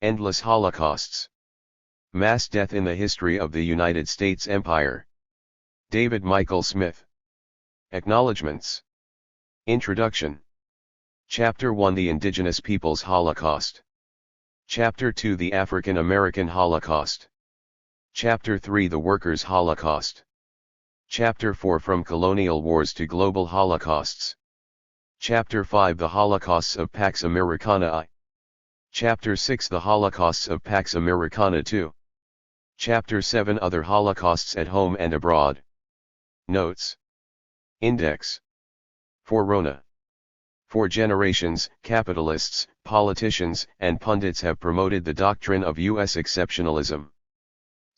Endless holocausts. Mass death in the history of the United States Empire. David Michael Smith. Acknowledgements. Introduction. Chapter 1, The Indigenous Peoples Holocaust. Chapter 2, The African American Holocaust. Chapter 3, The Workers' Holocaust. Chapter 4, From Colonial Wars to Global Holocausts. Chapter 5, The Holocausts of Pax Americana I. Chapter 6, The Holocausts of Pax Americana II. Chapter 7, Other Holocausts at Home and Abroad. Notes. Index. For Rona. For generations, capitalists, politicians, and pundits have promoted the doctrine of U.S. exceptionalism.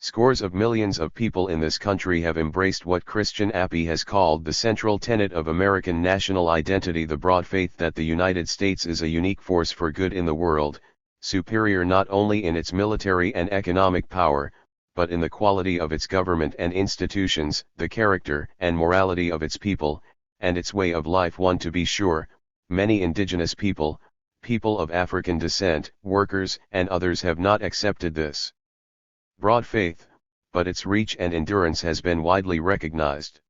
Scores of millions of people in this country have embraced what Christian Appy has called the central tenet of American national identity, the broad faith that the United States is a unique force for good in the world, superior not only in its military and economic power, but in the quality of its government and institutions, the character and morality of its people, and its way of life. One, to be sure, many indigenous people, people of African descent, workers and others have not accepted this broad faith, but its reach and endurance has been widely recognized.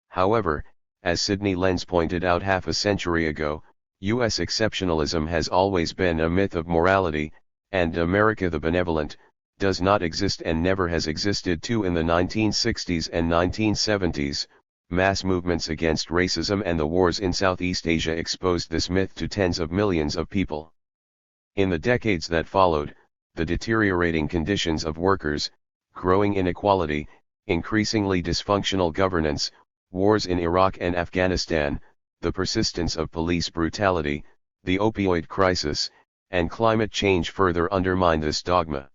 However, as Sidney Lenz pointed out half a century ago, U.S. exceptionalism has always been a myth of morality, and America the benevolent does not exist and never has existed. Too, in the 1960s and 1970s, mass movements against racism and the wars in Southeast Asia exposed this myth to tens of millions of people. In the decades that followed, the deteriorating conditions of workers, growing inequality, increasingly dysfunctional governance, wars in Iraq and Afghanistan, the persistence of police brutality, the opioid crisis, and climate change further undermine this dogma.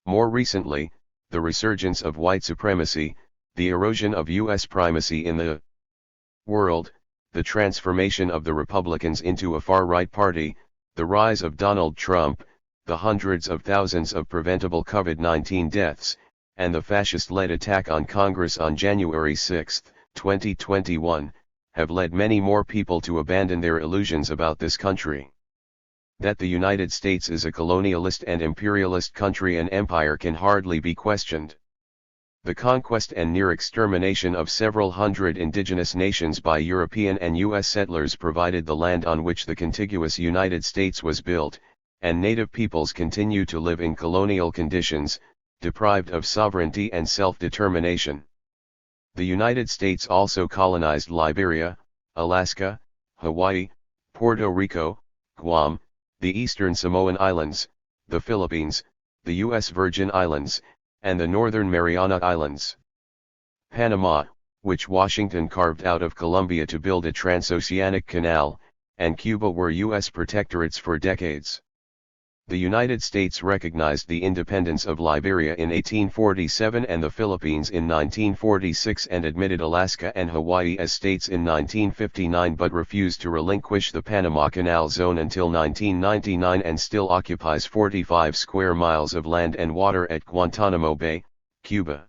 More recently, the resurgence of white supremacy, the erosion of U.S. primacy in the world, the transformation of the Republicans into a far-right party, the rise of Donald Trump, the hundreds of thousands of preventable COVID-19 deaths, and the fascist-led attack on Congress on January 6, 2021, have led many more people to abandon their illusions about this country. That the United States is a colonialist and imperialist country and empire can hardly be questioned. The conquest and near extermination of several hundred indigenous nations by European and U.S. settlers provided the land on which the contiguous United States was built, and native peoples continue to live in colonial conditions, deprived of sovereignty and self-determination. The United States also colonized Liberia, Alaska, Hawaii, Puerto Rico, Guam, the Eastern Samoan Islands, the Philippines, the U.S. Virgin Islands, and the Northern Mariana Islands. Panama, which Washington carved out of Colombia to build a transoceanic canal, and Cuba were U.S. protectorates for decades. The United States recognized the independence of Liberia in 1847 and the Philippines in 1946 and admitted Alaska and Hawaii as states in 1959, but refused to relinquish the Panama Canal Zone until 1999 and still occupies 45 square miles of land and water at Guantanamo Bay, Cuba.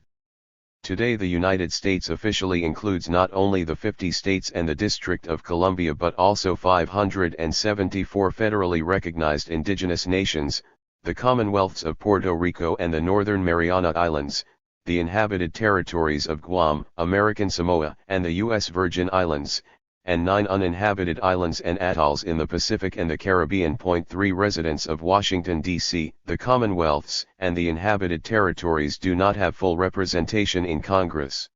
Today the United States officially includes not only the 50 states and the District of Columbia but also 574 federally recognized indigenous nations, the Commonwealths of Puerto Rico and the Northern Mariana Islands, the inhabited territories of Guam, American Samoa and the U.S. Virgin Islands, and 9 uninhabited islands and atolls in the Pacific and the Caribbean. 3 Residents of Washington, D.C., the Commonwealths and the inhabited territories do not have full representation in Congress.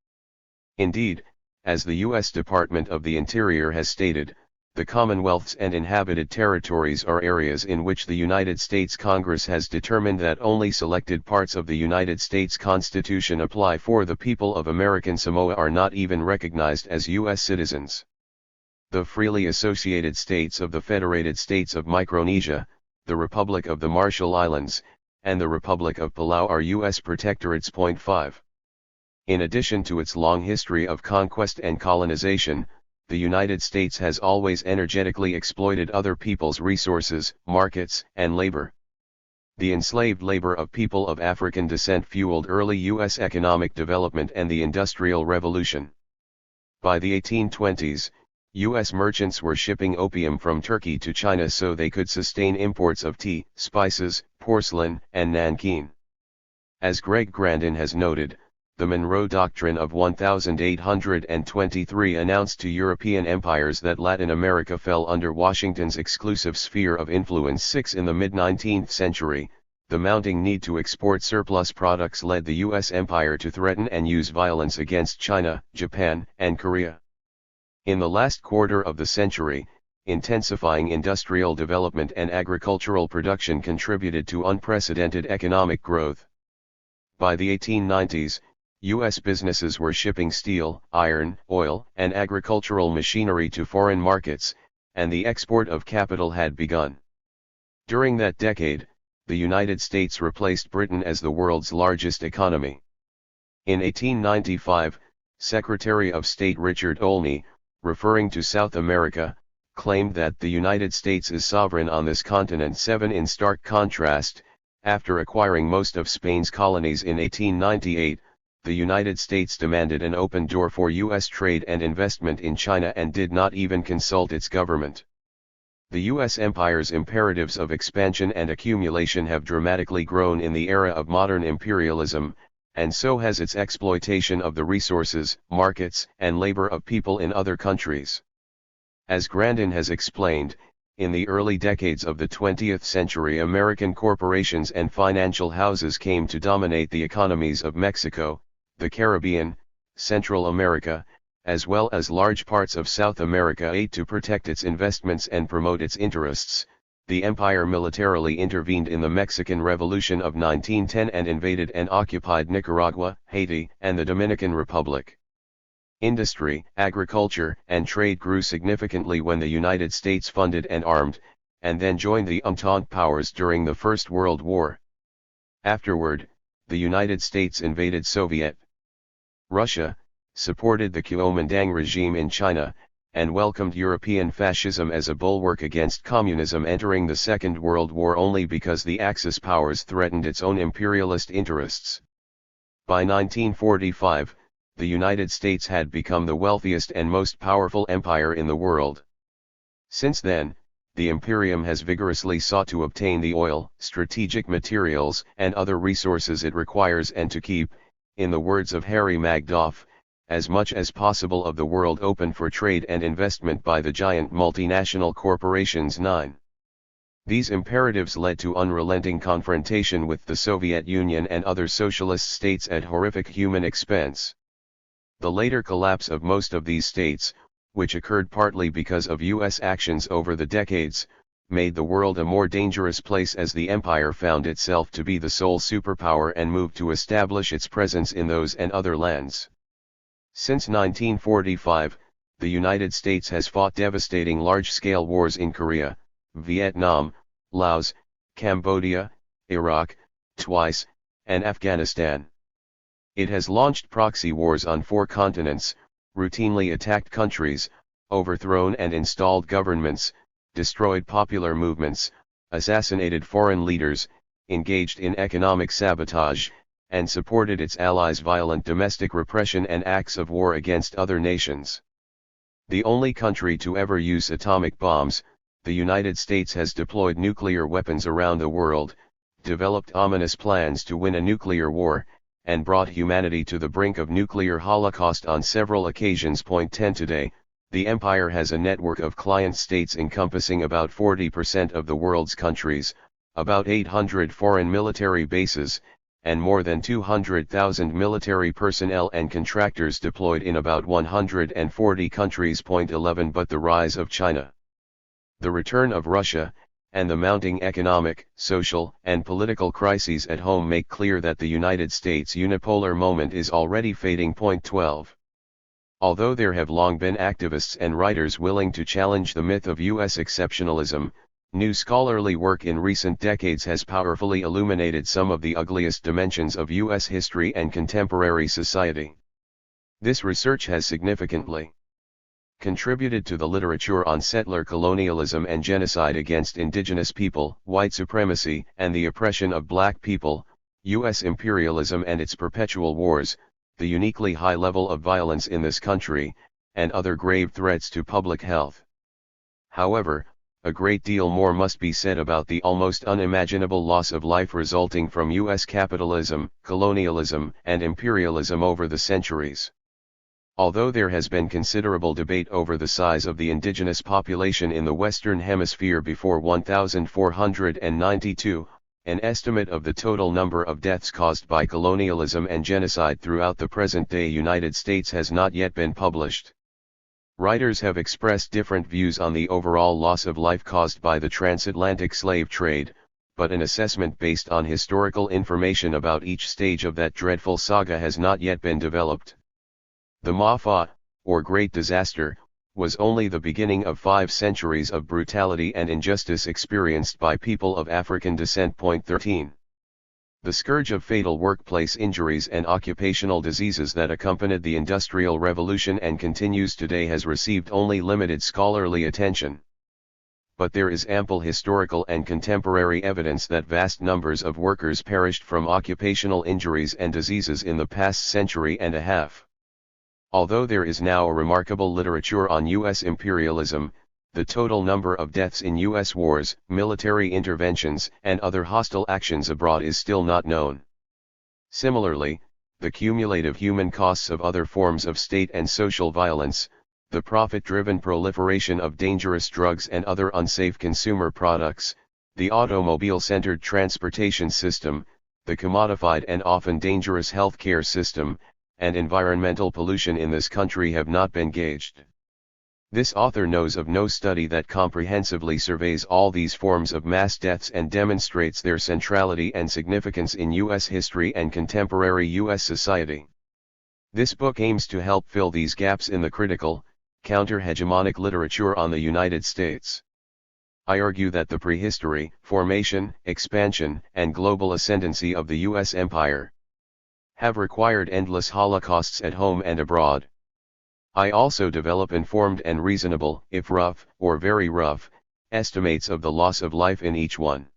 Indeed, as the U.S. Department of the Interior has stated, the Commonwealths and inhabited territories are areas in which the United States Congress has determined that only selected parts of the United States Constitution apply. For the people of American Samoa are not even recognized as U.S. citizens. The freely associated states of the Federated States of Micronesia, the Republic of the Marshall Islands, and the Republic of Palau are U.S. protectorates. 5. In addition to its long history of conquest and colonization, the United States has always energetically exploited other people's resources, markets, and labor. The enslaved labor of people of African descent fueled early U.S. economic development and the Industrial Revolution. By the 1820s, U.S. merchants were shipping opium from Turkey to China so they could sustain imports of tea, spices, porcelain, and Nankin. As Greg Grandin has noted, the Monroe Doctrine of 1823 announced to European empires that Latin America fell under Washington's exclusive sphere of influence. 6 In the mid-19th century, the mounting need to export surplus products led the U.S. empire to threaten and use violence against China, Japan, and Korea. In the last quarter of the century, intensifying industrial development and agricultural production contributed to unprecedented economic growth. By the 1890s, U.S. businesses were shipping steel, iron, oil, and agricultural machinery to foreign markets, and the export of capital had begun. During that decade, the United States replaced Britain as the world's largest economy. In 1895, Secretary of State Richard Olney, referring to South America, claimed that the United States is sovereign on this continent. 7 In stark contrast, after acquiring most of Spain's colonies in 1898, the United States demanded an open door for U.S. trade and investment in China and did not even consult its government. The U.S. empire's imperatives of expansion and accumulation have dramatically grown in the era of modern imperialism, and so has its exploitation of the resources, markets, and labor of people in other countries. As Grandin has explained, in the early decades of the 20th century, American corporations and financial houses came to dominate the economies of Mexico, the Caribbean, Central America, as well as large parts of South America. To protect its investments and promote its interests, the empire militarily intervened in the Mexican Revolution of 1910 and invaded and occupied Nicaragua, Haiti, and the Dominican Republic. Industry, agriculture, and trade grew significantly when the United States funded and armed, and then joined the Entente powers during the First World War. Afterward, the United States invaded Soviet Russia, supported the Kuomintang regime in China, and welcomed European fascism as a bulwark against communism, entering the Second World War only because the Axis powers threatened its own imperialist interests. By 1945, the United States had become the wealthiest and most powerful empire in the world. Since then, the imperium has vigorously sought to obtain the oil, strategic materials, and other resources it requires and to keep, in the words of Harry Magdoff, as much as possible of the world open for trade and investment by the giant multinational corporations. 9. These imperatives led to unrelenting confrontation with the Soviet Union and other socialist states at horrific human expense. The later collapse of most of these states, which occurred partly because of U.S. actions over the decades, made the world a more dangerous place as the empire found itself to be the sole superpower and moved to establish its presence in those and other lands. Since 1945, the United States has fought devastating large-scale wars in Korea, Vietnam, Laos, Cambodia, Iraq, twice, and Afghanistan. It has launched proxy wars on 4 continents, routinely attacked countries, overthrown and installed governments, destroyed popular movements, assassinated foreign leaders, engaged in economic sabotage, and supported its allies' violent domestic repression and acts of war against other nations. The only country to ever use atomic bombs, the United States has deployed nuclear weapons around the world, developed ominous plans to win a nuclear war, and brought humanity to the brink of nuclear holocaust on several occasions. 10 Today, the empire has a network of client states encompassing about 40% of the world's countries, about 800 foreign military bases, and more than 200,000 military personnel and contractors deployed in about 140 countries. 11 But the rise of China, the return of Russia, and the mounting economic, social, and political crises at home make clear that the United States unipolar moment is already fading. 12. Although there have long been activists and writers willing to challenge the myth of U.S. exceptionalism, new scholarly work in recent decades has powerfully illuminated some of the ugliest dimensions of U.S. history and contemporary society. This research has significantly contributed to the literature on settler colonialism and genocide against indigenous people, white supremacy and the oppression of black people, U.S. imperialism and its perpetual wars, the uniquely high level of violence in this country, and other grave threats to public health. However, a great deal more must be said about the almost unimaginable loss of life resulting from U.S. capitalism, colonialism, and imperialism over the centuries. Although there has been considerable debate over the size of the indigenous population in the Western Hemisphere before 1492, an estimate of the total number of deaths caused by colonialism and genocide throughout the present-day United States has not yet been published. Writers have expressed different views on the overall loss of life caused by the transatlantic slave trade, but an assessment based on historical information about each stage of that dreadful saga has not yet been developed. The Maafa, or Great Disaster, was only the beginning of 5 centuries of brutality and injustice experienced by people of African descent. 13. The scourge of fatal workplace injuries and occupational diseases that accompanied the Industrial Revolution and continues today has received only limited scholarly attention. But there is ample historical and contemporary evidence that vast numbers of workers perished from occupational injuries and diseases in the past century and a half. Although there is now a remarkable literature on U.S. imperialism, the total number of deaths in U.S. wars, military interventions, and other hostile actions abroad is still not known. Similarly, the cumulative human costs of other forms of state and social violence, the profit-driven proliferation of dangerous drugs and other unsafe consumer products, the automobile-centered transportation system, the commodified and often dangerous healthcare system, and environmental pollution in this country have not been gauged. This author knows of no study that comprehensively surveys all these forms of mass deaths and demonstrates their centrality and significance in U.S. history and contemporary U.S. society. This book aims to help fill these gaps in the critical, counter-hegemonic literature on the United States. I argue that the prehistory, formation, expansion, and global ascendancy of the U.S. empire have required endless holocausts at home and abroad. I also develop informed and reasonable, if rough, or very rough, estimates of the loss of life in each one.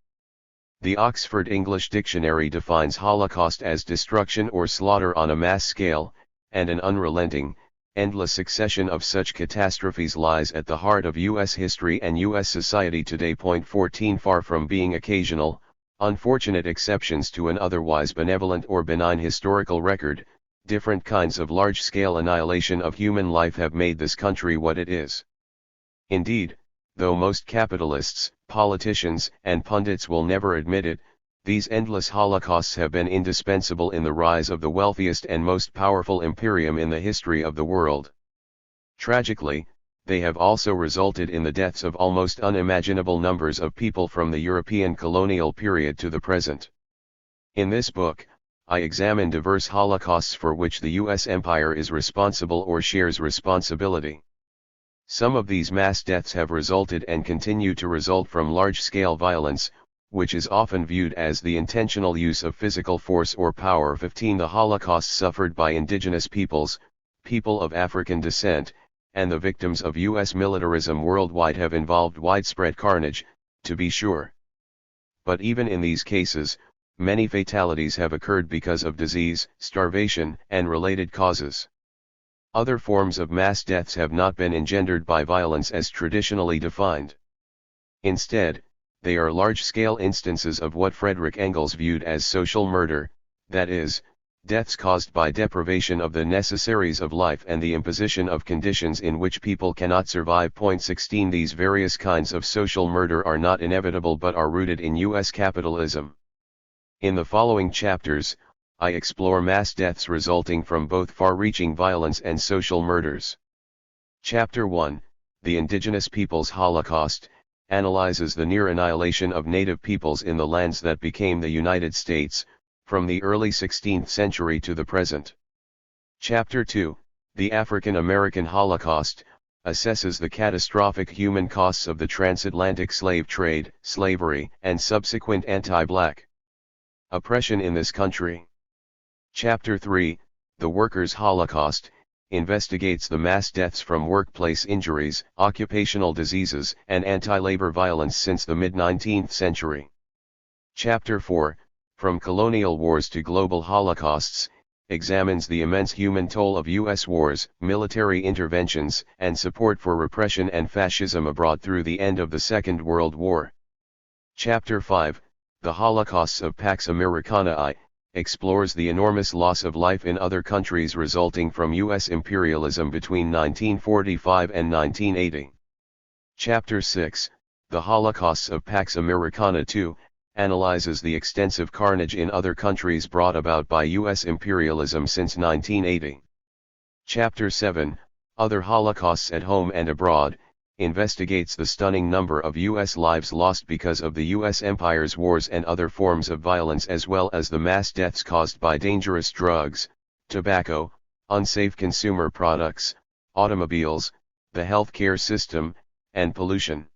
The Oxford English Dictionary defines Holocaust as destruction or slaughter on a mass scale, and an unrelenting, endless succession of such catastrophes lies at the heart of U.S. history and U.S. society today. 14 Far from being occasional, unfortunate exceptions to an otherwise benevolent or benign historical record, different kinds of large-scale annihilation of human life have made this country what it is. Indeed, though most capitalists, politicians, and pundits will never admit it, these endless holocausts have been indispensable in the rise of the wealthiest and most powerful imperium in the history of the world. Tragically, they have also resulted in the deaths of almost unimaginable numbers of people from the European colonial period to the present. In this book, I examine diverse holocausts for which the U.S. empire is responsible or shares responsibility. Some of these mass deaths have resulted and continue to result from large-scale violence, which is often viewed as the intentional use of physical force or power. 15 The Holocaust suffered by indigenous peoples, people of African descent, and the victims of U.S. militarism worldwide have involved widespread carnage, to be sure. But even in these cases, many fatalities have occurred because of disease, starvation, and related causes. Other forms of mass deaths have not been engendered by violence as traditionally defined. Instead, they are large-scale instances of what Frederick Engels viewed as social murder, that is, deaths caused by deprivation of the necessaries of life and the imposition of conditions in which people cannot survive. 16 These various kinds of social murder are not inevitable but are rooted in U.S. capitalism. In the following chapters, I explore mass deaths resulting from both far-reaching violence and social murders. Chapter 1, The Indigenous Peoples Holocaust, analyzes the near annihilation of native peoples in the lands that became the United States, from the early 16th century to the present. Chapter 2, The African American Holocaust, assesses the catastrophic human costs of the transatlantic slave trade, slavery, and subsequent anti-black oppression in this country. Chapter 3, The Workers' Holocaust, investigates the mass deaths from workplace injuries, occupational diseases, and anti-labor violence since the mid-19th century. Chapter 4, From Colonial Wars to Global Holocausts, examines the immense human toll of U.S. wars, military interventions, and support for repression and fascism abroad through the end of the Second World War. Chapter 5, The Holocausts of Pax Americana explores the enormous loss of life in other countries resulting from U.S. imperialism between 1945 and 1980. Chapter 6, The Holocausts of Pax Americana II, analyzes the extensive carnage in other countries brought about by U.S. imperialism since 1980. Chapter 7, Other Holocausts at Home and Abroad, investigates the stunning number of U.S. lives lost because of the U.S. empire's wars and other forms of violence, as well as the mass deaths caused by dangerous drugs, tobacco, unsafe consumer products, automobiles, the healthcare system, and pollution.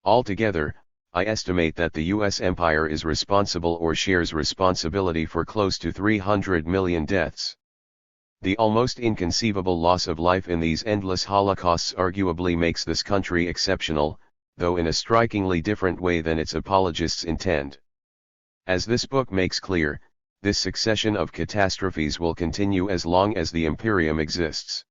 Altogether, I estimate that the U.S. empire is responsible or shares responsibility for close to 300 million deaths. The almost inconceivable loss of life in these endless holocausts arguably makes this country exceptional, though in a strikingly different way than its apologists intend. As this book makes clear, this succession of catastrophes will continue as long as the imperium exists.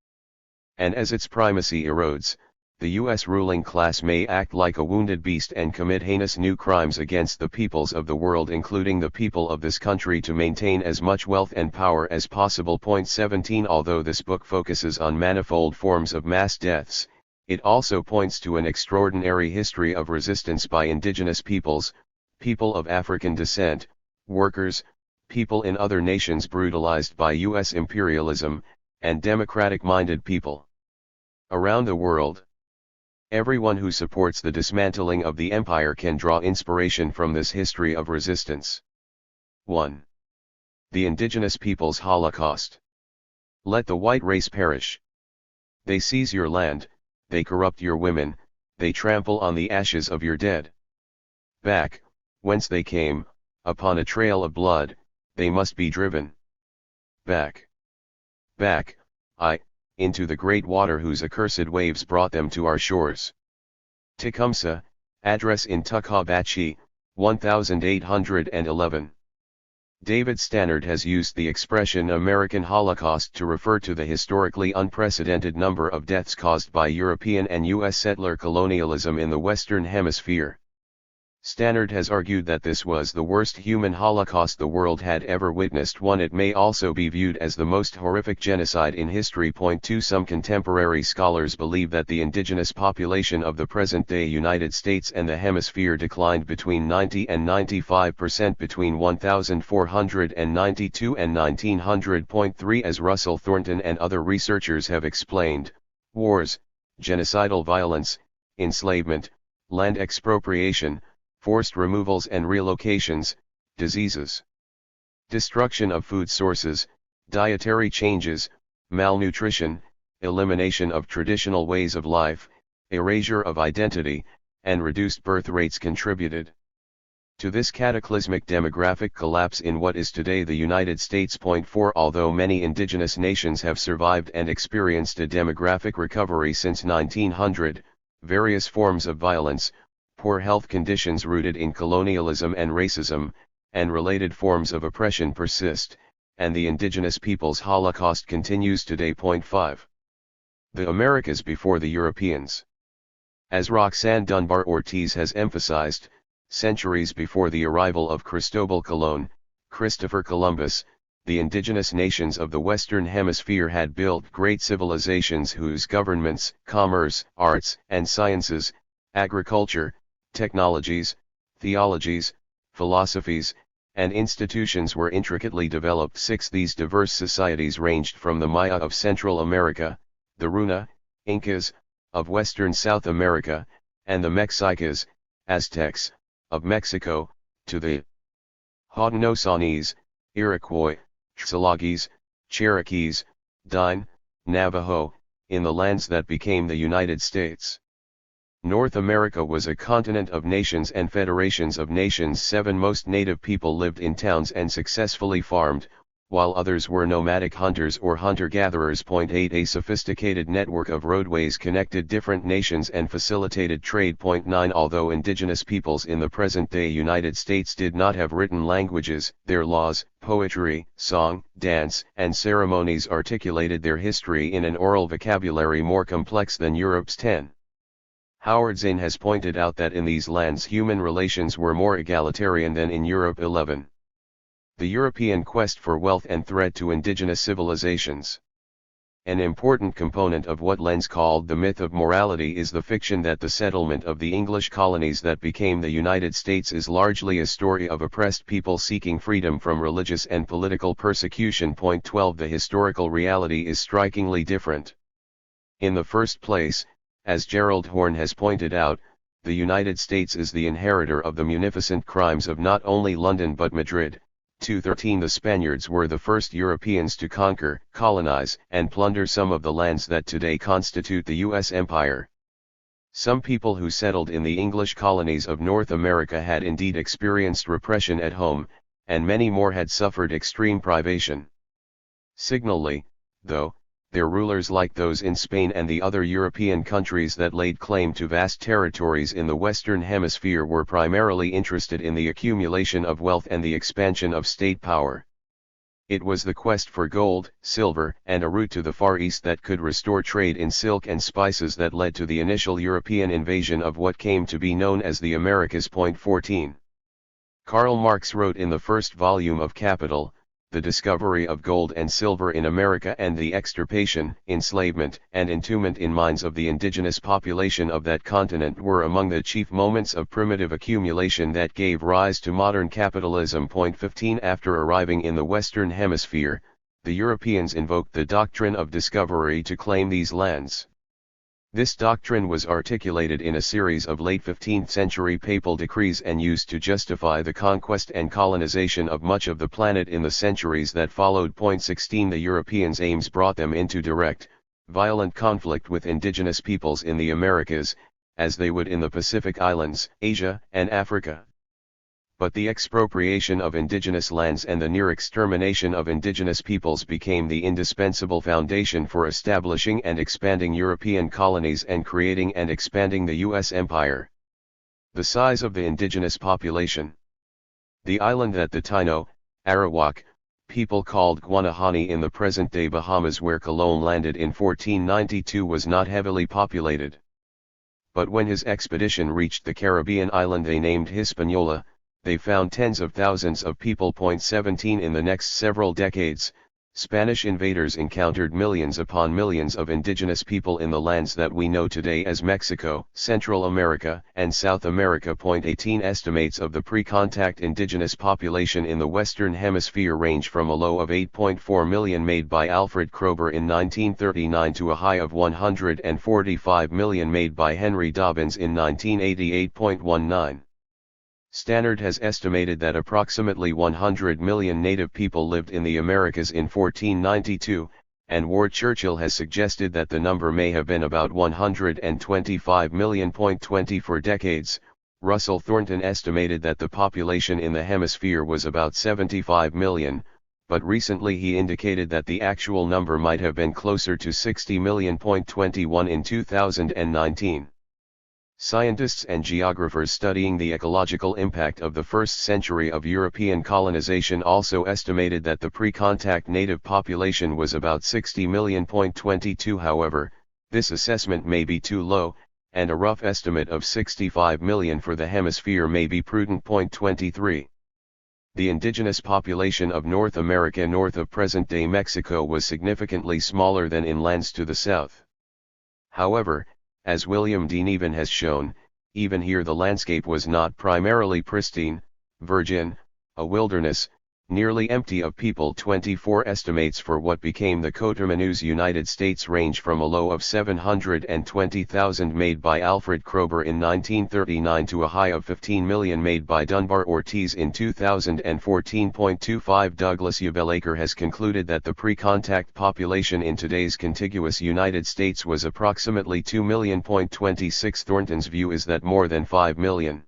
And as its primacy erodes, the U.S. ruling class may act like a wounded beast and commit heinous new crimes against the peoples of the world, including the people of this country, to maintain as much wealth and power as possible. Point 17. Although this book focuses on manifold forms of mass deaths, it also points to an extraordinary history of resistance by indigenous peoples, people of African descent, workers, people in other nations brutalized by U.S. imperialism, and democratic-minded people around the world. Everyone who supports the dismantling of the empire can draw inspiration from this history of resistance. 1. The Indigenous Peoples Holocaust. Let the white race perish. They seize your land, they corrupt your women, they trample on the ashes of your dead. Back, whence they came, upon a trail of blood, they must be driven. Back. Back, into the great water whose accursed waves brought them to our shores. Tecumseh, address in Tukhabachi, 1811. David Stannard has used the expression American Holocaust to refer to the historically unprecedented number of deaths caused by European and U.S. settler colonialism in the Western Hemisphere. Stannard has argued that this was the worst human holocaust the world had ever witnessed. It may also be viewed as the most horrific genocide in history. 2. Some contemporary scholars believe that the indigenous population of the present-day United States and the Hemisphere declined between 90 and 95% between 1492 and 1900. 3. As Russell Thornton and other researchers have explained, wars, genocidal violence, enslavement, land expropriation, forced removals and relocations, diseases, destruction of food sources, dietary changes, malnutrition, elimination of traditional ways of life, erasure of identity, and reduced birth rates contributed to this cataclysmic demographic collapse in what is today the United States. 4. Although many indigenous nations have survived and experienced a demographic recovery since 1900, various forms of violence, poor health conditions rooted in colonialism and racism, and related forms of oppression persist, and the indigenous peoples' Holocaust continues today. 5. The Americas before the Europeans. As Roxanne Dunbar Ortiz has emphasized, centuries before the arrival of Cristobal Colon, Christopher Columbus, the indigenous nations of the Western Hemisphere had built great civilizations whose governments, commerce, arts and sciences, agriculture, technologies, theologies, philosophies, and institutions were intricately developed. 6. These diverse societies ranged from the Maya of Central America, the Runa, Incas, of Western South America, and the Mexicas, Aztecs, of Mexico, to the Haudenosaunee, Iroquois, Tsalagis, Cherokees, Dine, Navajo, in the lands that became the United States. North America was a continent of nations and federations of nations. 7. Most native people lived in towns and successfully farmed, while others were nomadic hunters or hunter-gatherers. 8 A sophisticated network of roadways connected different nations and facilitated trade. 9 Although indigenous peoples in the present-day United States did not have written languages, their laws, poetry, song, dance, and ceremonies articulated their history in an oral vocabulary more complex than Europe's. 10. Howard Zinn has pointed out that in these lands human relations were more egalitarian than in Europe. 11. The European quest for wealth and threat to indigenous civilizations. An important component of what Lenz called the myth of morality is the fiction that the settlement of the English colonies that became the United States is largely a story of oppressed people seeking freedom from religious and political persecution. 12 The historical reality is strikingly different. In the first place, as Gerald Horne has pointed out, the United States is the inheritor of the munificent crimes of not only London but Madrid. 213 The Spaniards were the first Europeans to conquer, colonize, and plunder some of the lands that today constitute the U.S. empire. Some people who settled in the English colonies of North America had indeed experienced repression at home, and many more had suffered extreme privation. Signally, though, their rulers, like those in Spain and the other European countries that laid claim to vast territories in the Western Hemisphere, were primarily interested in the accumulation of wealth and the expansion of state power. It was the quest for gold, silver, and a route to the Far East that could restore trade in silk and spices that led to the initial European invasion of what came to be known as the Americas. 14. Karl Marx wrote in the first volume of Capital, the discovery of gold and silver in America and the extirpation, enslavement, and entombment in mines of the indigenous population of that continent were among the chief moments of primitive accumulation that gave rise to modern capitalism. 15 After arriving in the Western Hemisphere, the Europeans invoked the doctrine of discovery to claim these lands. This doctrine was articulated in a series of late 15th century papal decrees and used to justify the conquest and colonization of much of the planet in the centuries that followed. 16 The Europeans' aims brought them into direct, violent conflict with indigenous peoples in the Americas, as they would in the Pacific Islands, Asia, and Africa. But the expropriation of indigenous lands and the near extermination of indigenous peoples became the indispensable foundation for establishing and expanding European colonies and creating and expanding the U.S. empire. The size of the indigenous population. The island that the Taino, Arawak, people called Guanahani in the present-day Bahamas, where Colón landed in 1492, was not heavily populated. But when his expedition reached the Caribbean island they named Hispaniola, they found tens of thousands of people. 17 In the next several decades, Spanish invaders encountered millions upon millions of indigenous people in the lands that we know today as Mexico, Central America, and South America. 18 Estimates of the pre-contact indigenous population in the Western Hemisphere range from a low of 8.4 million made by Alfred Kroeber in 1939 to a high of 145 million made by Henry Dobbins in 1988.19. Stannard has estimated that approximately 100 million native people lived in the Americas in 1492, and Ward Churchill has suggested that the number may have been about 125 million. 20 For decades, Russell Thornton estimated that the population in the hemisphere was about 75 million, but recently he indicated that the actual number might have been closer to 60 million. 21 In 2019. Scientists and geographers studying the ecological impact of the first century of European colonization also estimated that the pre-contact native population was about 60 million. 22 However, this assessment may be too low, and a rough estimate of 65 million for the hemisphere may be prudent. 23. The indigenous population of North America north of present-day Mexico was significantly smaller than in lands to the south. However, as William D. Neven has shown, even here the landscape was not primarily pristine, virgin, a wilderness, nearly empty of people. 24 Estimates for what became the Coterminous United States range from a low of 720,000 made by Alfred Kroeber in 1939 to a high of 15 million made by Dunbar Ortiz in 2014.25 Douglas Yabelaker has concluded that the pre-contact population in today's contiguous United States was approximately 2 million. 26 Thornton's view is that more than 5 million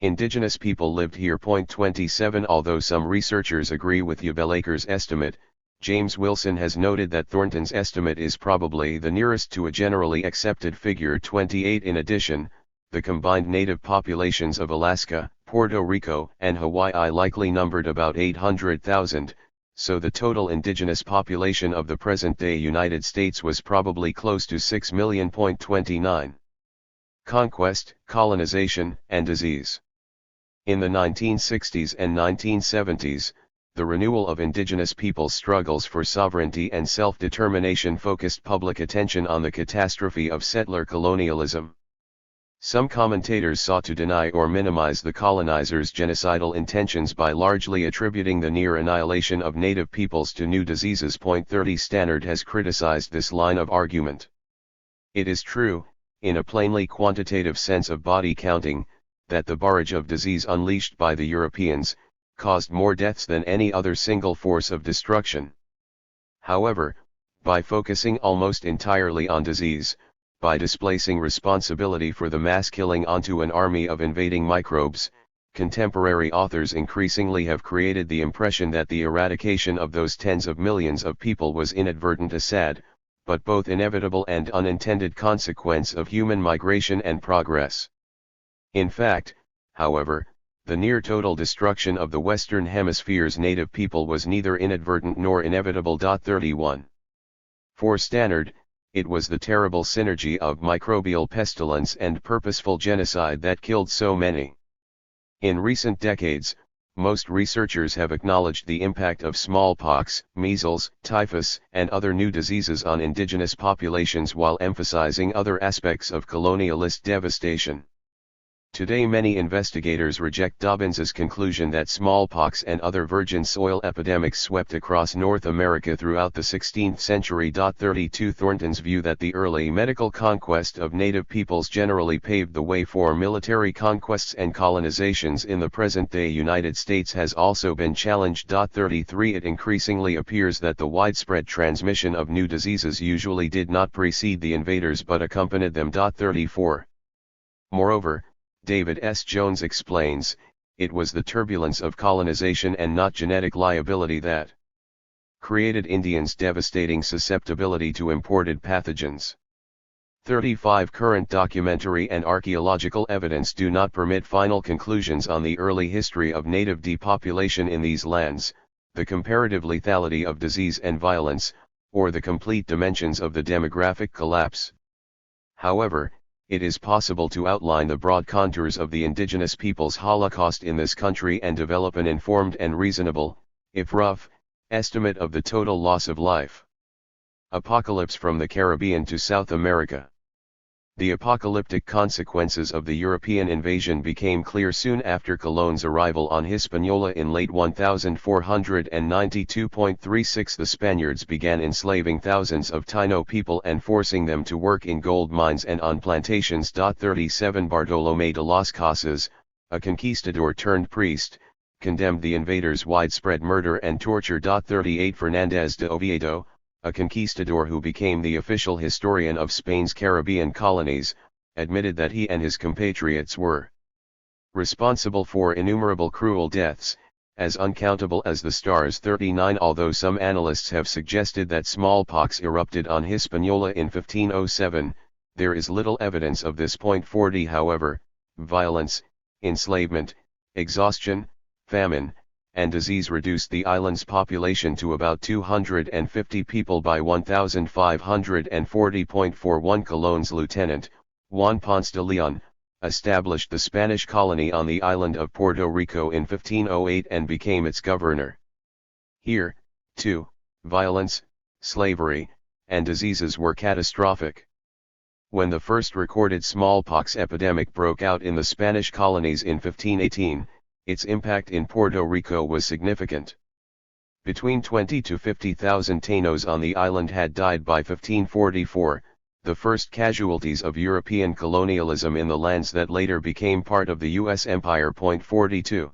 Indigenous people lived here. 27 Although some researchers agree with Yabelaker's estimate, James Wilson has noted that Thornton's estimate is probably the nearest to a generally accepted figure. 28 In addition, the combined native populations of Alaska, Puerto Rico, and Hawaii likely numbered about 800,000, so the total indigenous population of the present-day United States was probably close to 6 million. 29 Conquest, colonization, and disease. In the 1960s and 1970s, the renewal of indigenous peoples' struggles for sovereignty and self-determination focused public attention on the catastrophe of settler colonialism. Some commentators sought to deny or minimize the colonizers' genocidal intentions by largely attributing the near annihilation of native peoples to new diseases. 30 Stannard has criticized this line of argument. It is true, in a plainly quantitative sense of body counting, that the barrage of disease unleashed by the Europeans caused more deaths than any other single force of destruction. However, by focusing almost entirely on disease, by displacing responsibility for the mass killing onto an army of invading microbes, contemporary authors increasingly have created the impression that the eradication of those tens of millions of people was inadvertent, a sad, but both inevitable and unintended consequence of human migration and progress. In fact, however, the near-total destruction of the Western Hemisphere's native people was neither inadvertent nor inevitable. 31 For Stannard, it was the terrible synergy of microbial pestilence and purposeful genocide that killed so many. In recent decades, most researchers have acknowledged the impact of smallpox, measles, typhus, and other new diseases on indigenous populations while emphasizing other aspects of colonialist devastation. Today many investigators reject Dobbins's conclusion that smallpox and other virgin soil epidemics swept across North America throughout the 16th century. 32 Thornton's view that the early medical conquest of native peoples generally paved the way for military conquests and colonizations in the present-day United States has also been challenged. 33 It increasingly appears that the widespread transmission of new diseases usually did not precede the invaders but accompanied them. 34 Moreover, David S. Jones explains, it was the turbulence of colonization and not genetic liability that created Indians' devastating susceptibility to imported pathogens. 35 Current documentary and archaeological evidence do not permit final conclusions on the early history of native depopulation in these lands, the comparative lethality of disease and violence, or the complete dimensions of the demographic collapse. However, it is possible to outline the broad contours of the indigenous people's holocaust in this country and develop an informed and reasonable, if rough, estimate of the total loss of life. Apocalypse from the Caribbean to South America. The apocalyptic consequences of the European invasion became clear soon after Colón's arrival on Hispaniola in late 1492.36. The Spaniards began enslaving thousands of Taino people and forcing them to work in gold mines and on plantations. 37 Bartolomé de las Casas, a conquistador turned priest, condemned the invaders' widespread murder and torture. 38 Fernández de Oviedo, a conquistador who became the official historian of Spain's Caribbean colonies, admitted that he and his compatriots were responsible for innumerable cruel deaths, as uncountable as the stars. 39 Although some analysts have suggested that smallpox erupted on Hispaniola in 1507, there is little evidence of this. 40 However, violence, enslavement, exhaustion, famine, and disease reduced the island's population to about 250 people by 1540. 41 Colón's lieutenant, Juan Ponce de León, established the Spanish colony on the island of Puerto Rico in 1508 and became its governor. Here, too, violence, slavery, and diseases were catastrophic. When the first recorded smallpox epidemic broke out in the Spanish colonies in 1518, its impact in Puerto Rico was significant. Between 20 to 50,000 Tainos on the island had died by 1544, the first casualties of European colonialism in the lands that later became part of the U.S. Empire. 42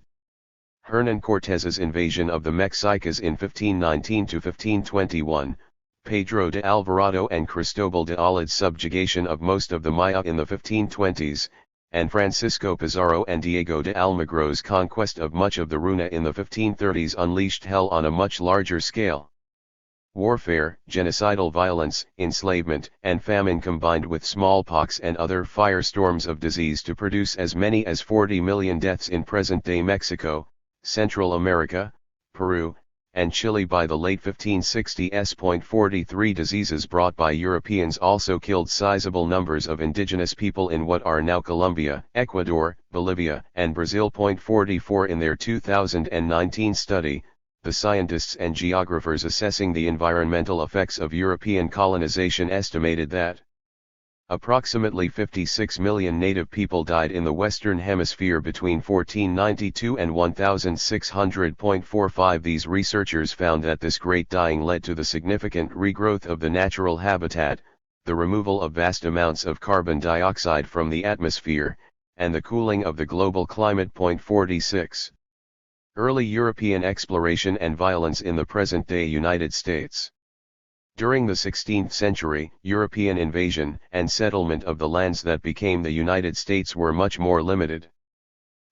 Hernán Cortés's invasion of the Mexicas in 1519 to 1521, Pedro de Alvarado and Cristobal de Olad's subjugation of most of the Maya in the 1520s, and Francisco Pizarro and Diego de Almagro's conquest of much of the Runa in the 1530s unleashed hell on a much larger scale. Warfare, genocidal violence, enslavement, and famine combined with smallpox and other firestorms of disease to produce as many as 40 million deaths in present-day Mexico, Central America, Peru, and Chile by the late 1560s. 43 diseases brought by Europeans also killed sizable numbers of indigenous people in what are now Colombia, Ecuador, Bolivia, and Brazil. 44 In their 2019 study, the scientists and geographers assessing the environmental effects of European colonization estimated that approximately 56 million native people died in the Western Hemisphere between 1492 and 1600.45. These researchers found that this great dying led to the significant regrowth of the natural habitat, the removal of vast amounts of carbon dioxide from the atmosphere, and the cooling of the global climate. 46. Early European exploration and violence in the present-day United States. During the 16th century, European invasion and settlement of the lands that became the United States were much more limited.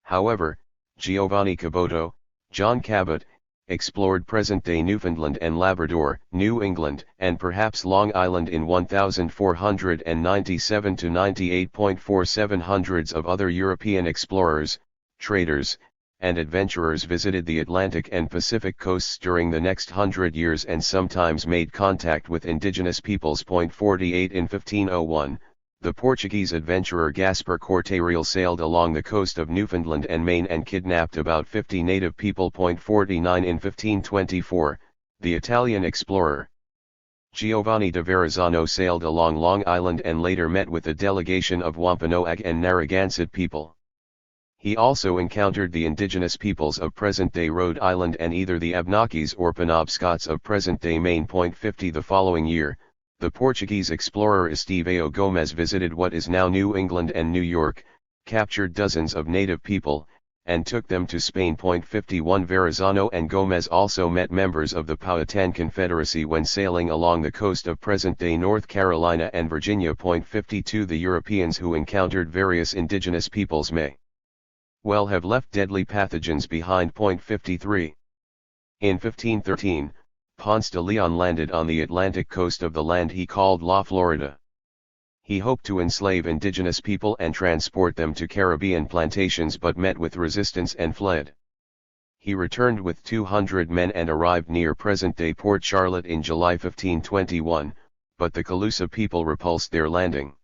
However, Giovanni Caboto, John Cabot, explored present-day Newfoundland and Labrador, New England, and perhaps Long Island in 1497 to 98.47. Hundreds of other European explorers, traders, and adventurers visited the Atlantic and Pacific coasts during the next 100 years and sometimes made contact with indigenous peoples. 48 In 1501, the Portuguese adventurer Gaspar Cortereal sailed along the coast of Newfoundland and Maine and kidnapped about 50 native people. 49 In 1524, the Italian explorer Giovanni da Verrazzano sailed along Long Island and later met with a delegation of Wampanoag and Narragansett people. He also encountered the indigenous peoples of present-day Rhode Island and either the Abnakis or Penobscots of present-day Maine. 50 The following year, the Portuguese explorer Estevão Gomes visited what is now New England and New York, captured dozens of native people, and took them to Spain. 51 Verrazzano and Gomes also met members of the Powhatan Confederacy when sailing along the coast of present-day North Carolina and Virginia. 52 The Europeans who encountered various indigenous peoples may well have left deadly pathogens behind. 53. In 1513, Ponce de Leon landed on the Atlantic coast of the land he called La Florida. He hoped to enslave indigenous people and transport them to Caribbean plantations but met with resistance and fled. He returned with 200 men and arrived near present-day Port Charlotte in July 1521, but the Calusa people repulsed their landing.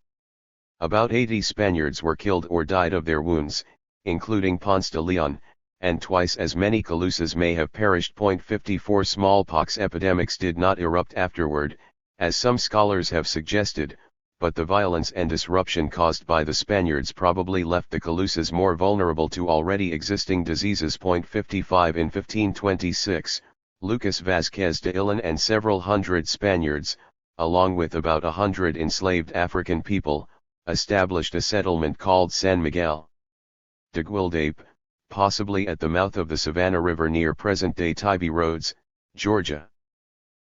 About 80 Spaniards were killed or died of their wounds, including Ponce de Leon, and twice as many Calusas may have perished. 54 Smallpox epidemics did not erupt afterward, as some scholars have suggested, but the violence and disruption caused by the Spaniards probably left the Calusas more vulnerable to already existing diseases. 55 In 1526, Lucas Vázquez de Ilón and several hundred Spaniards, along with about 100 enslaved African people, established a settlement called San Miguel de Guildape, possibly at the mouth of the Savannah River near present-day Tybee Roads, Georgia.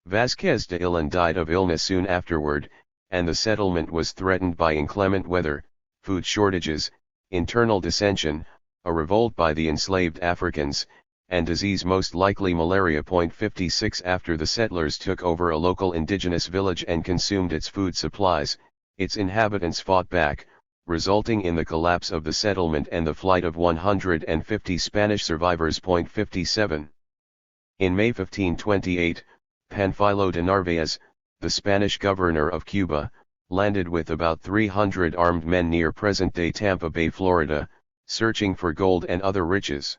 Vázquez de Ilón died of illness soon afterward, and the settlement was threatened by inclement weather, food shortages, internal dissension, a revolt by the enslaved Africans, and disease, most likely malaria. 56 After the settlers took over a local indigenous village and consumed its food supplies, its inhabitants fought back, resulting in the collapse of the settlement and the flight of 150 Spanish survivors. 57. In May 1528, Panfilo de Narvaez, the Spanish governor of Cuba, landed with about 300 armed men near present-day Tampa Bay, Florida, searching for gold and other riches.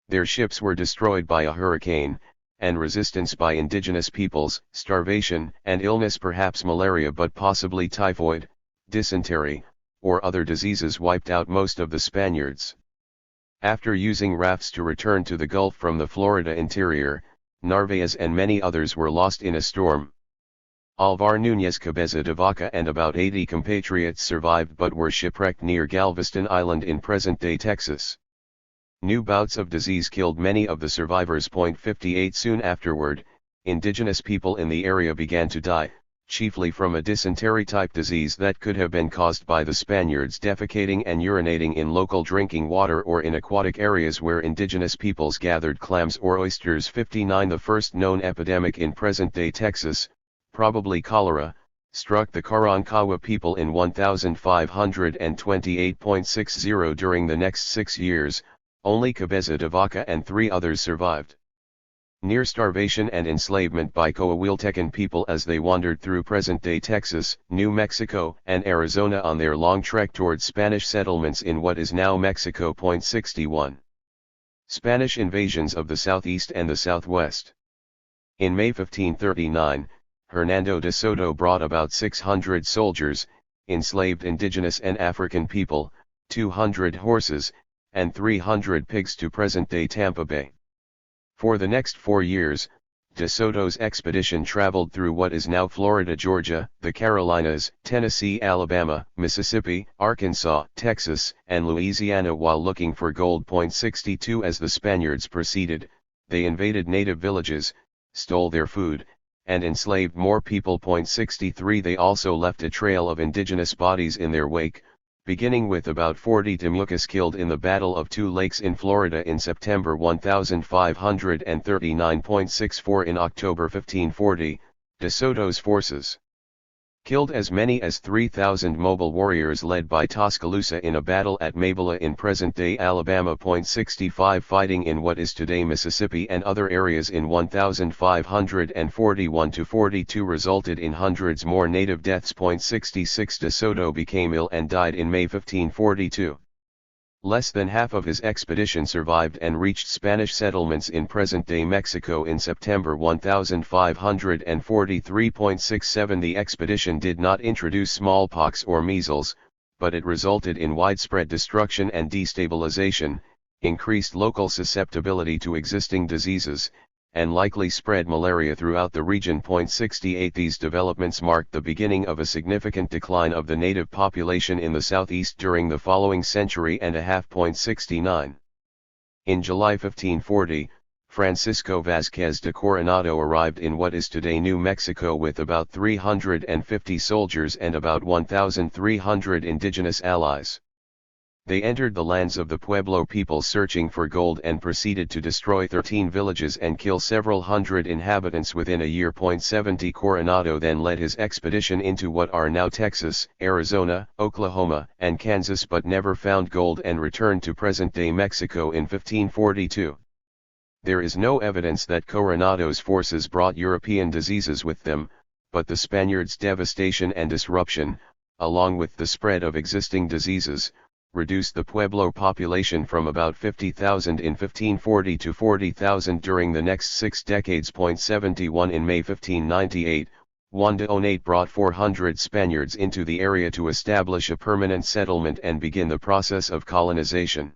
Their ships were destroyed by a hurricane, and resistance by indigenous peoples, starvation and illness, perhaps malaria but possibly typhoid, dysentery, or other diseases, wiped out most of the Spaniards. After using rafts to return to the Gulf from the Florida interior, Narvaez and many others were lost in a storm. Alvar Núñez Cabeza de Vaca and about 80 compatriots survived but were shipwrecked near Galveston Island in present-day Texas. New bouts of disease killed many of the survivors. 58 Soon afterward, indigenous people in the area began to die, chiefly from a dysentery-type disease that could have been caused by the Spaniards defecating and urinating in local drinking water or in aquatic areas where indigenous peoples gathered clams or oysters. 59 The first known epidemic in present-day Texas, probably cholera, struck the Karankawa people in 1528.60. During the next 6 years, only Cabeza de Vaca and 3 others survived. Near starvation and enslavement by Coahuiltecan people as they wandered through present-day Texas, New Mexico, and Arizona on their long trek toward Spanish settlements in what is now Mexico. 61. Spanish invasions of the southeast and the southwest. In May 1539, Hernando de Soto brought about 600 soldiers, enslaved indigenous and African people, 200 horses, and 300 pigs to present-day Tampa Bay. For the next 4 years, De Soto's expedition traveled through what is now Florida, Georgia, the Carolinas, Tennessee, Alabama, Mississippi, Arkansas, Texas, and Louisiana while looking for gold. 62 As the Spaniards proceeded, they invaded native villages, stole their food, and enslaved more people. 63 They also left a trail of indigenous bodies in their wake, beginning with about 40 Temucas killed in the Battle of Two Lakes in Florida in September 1539.64. In October 1540, De Soto's forces killed as many as 3,000 mobile warriors led by Tuscaloosa in a battle at Mabila in present-day Alabama. 65 Fighting in what is today Mississippi and other areas in 1541-42 resulted in hundreds more native deaths. 66 De Soto became ill and died in May 1542. Less than half of his expedition survived and reached Spanish settlements in present-day Mexico in September 1543.67. The expedition did not introduce smallpox or measles, but it resulted in widespread destruction and destabilization, increased local susceptibility to existing diseases, and likely spread malaria throughout the region. 68 These developments marked the beginning of a significant decline of the native population in the southeast during the following century and a half. 69 In July 1540, Francisco Vázquez de Coronado arrived in what is today New Mexico with about 350 soldiers and about 1,300 indigenous allies. They entered the lands of the Pueblo people searching for gold and proceeded to destroy 13 villages and kill several hundred inhabitants within a year. 70 Coronado then led his expedition into what are now Texas, Arizona, Oklahoma, and Kansas but never found gold and returned to present-day Mexico in 1542. There is no evidence that Coronado's forces brought European diseases with them, but the Spaniards' devastation and disruption, along with the spread of existing diseases, reduced the Pueblo population from about 50,000 in 1540 to 40,000 during the next 6 decades. 71 In May 1598, Juan de Onate brought 400 Spaniards into the area to establish a permanent settlement and begin the process of colonization.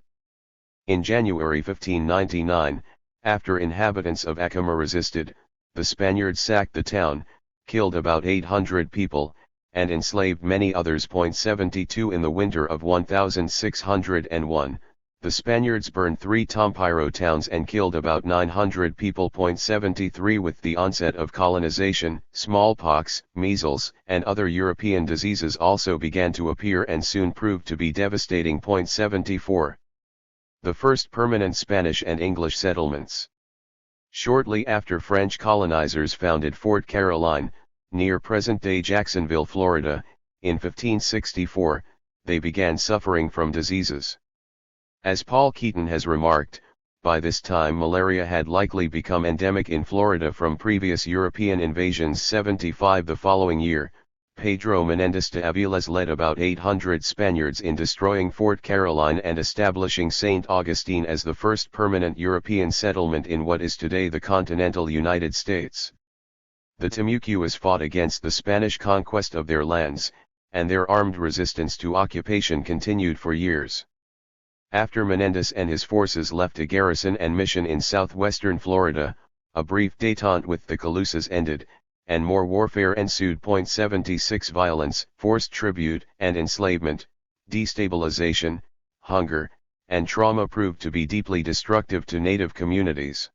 In January 1599, after inhabitants of Acoma resisted, the Spaniards sacked the town, killed about 800 people, and enslaved many others. 72 In the winter of 1601, the Spaniards burned 3 Tampiro towns and killed about 900 people. 73 With the onset of colonization, smallpox, measles, and other European diseases also began to appear and soon proved to be devastating. 74 The first permanent Spanish and English settlements. Shortly after French colonizers founded Fort Caroline, near present-day Jacksonville, Florida, in 1564, they began suffering from diseases. As Paul Keaton has remarked, by this time malaria had likely become endemic in Florida from previous European invasions. 75 The following year, Pedro Menéndez de Aviles led about 800 Spaniards in destroying Fort Caroline and establishing St. Augustine as the first permanent European settlement in what is today the continental United States. The Temucuas fought against the Spanish conquest of their lands, and their armed resistance to occupation continued for years. After Menéndez and his forces left a garrison and mission in southwestern Florida, a brief détente with the Calusas ended, and more warfare ensued. 76 Violence, forced tribute and enslavement, destabilization, hunger, and trauma proved to be deeply destructive to native communities.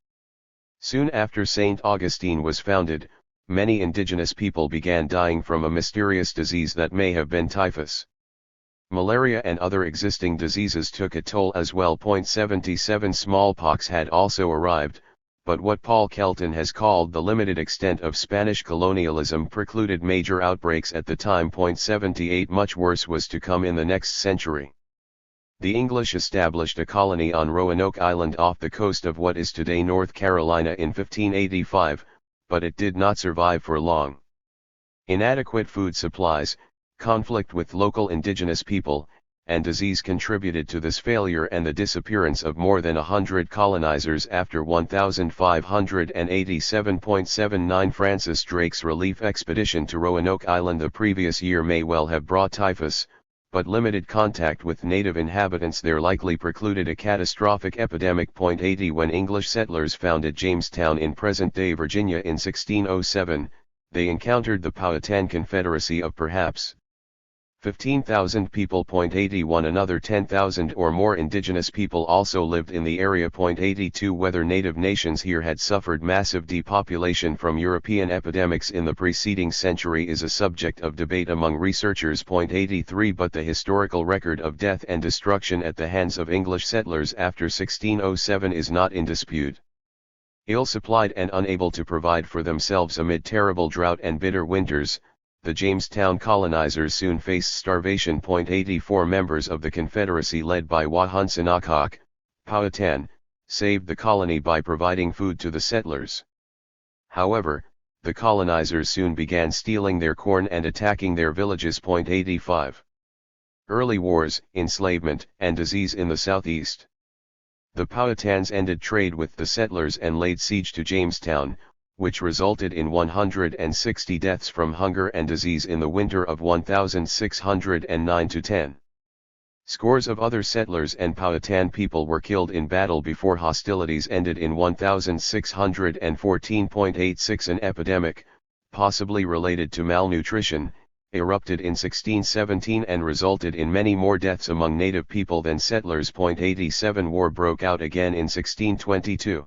Soon after St. Augustine was founded, many indigenous people began dying from a mysterious disease that may have been typhus. Malaria and other existing diseases took a toll as well. 77 Smallpox had also arrived, but what Paul Kelton has called the limited extent of Spanish colonialism precluded major outbreaks at the time. 78 Much worse was to come in the next century. The English established a colony on Roanoke Island off the coast of what is today North Carolina in 1585, but it did not survive for long. Inadequate food supplies, conflict with local indigenous people, and disease contributed to this failure and the disappearance of more than 100 colonizers after 1587. Francis Drake's relief expedition to Roanoke Island the previous year may well have brought typhus, but limited contact with native inhabitants there likely precluded a catastrophic epidemic. 80 When English settlers founded Jamestown in present-day Virginia in 1607, they encountered the Powhatan Confederacy of perhaps 15,000 people. 81 Another 10,000 or more indigenous people also lived in the area. 82 Whether native nations here had suffered massive depopulation from European epidemics in the preceding century is a subject of debate among researchers. 83 But the historical record of death and destruction at the hands of English settlers after 1607 is not in dispute. Ill-supplied and unable to provide for themselves amid terrible drought and bitter winters, the Jamestown colonizers soon faced starvation. 84 Members of the Confederacy led by Wahunsenakak, Powhatan, saved the colony by providing food to the settlers. However, the colonizers soon began stealing their corn and attacking their villages. 85 Early wars, enslavement, and disease in the Southeast. The Powhatans ended trade with the settlers and laid siege to Jamestown, which resulted in 160 deaths from hunger and disease in the winter of 1609-10. Scores of other settlers and Powhatan people were killed in battle before hostilities ended in 1614. 86 An epidemic, possibly related to malnutrition, erupted in 1617 and resulted in many more deaths among native people than settlers. 87 War broke out again in 1622.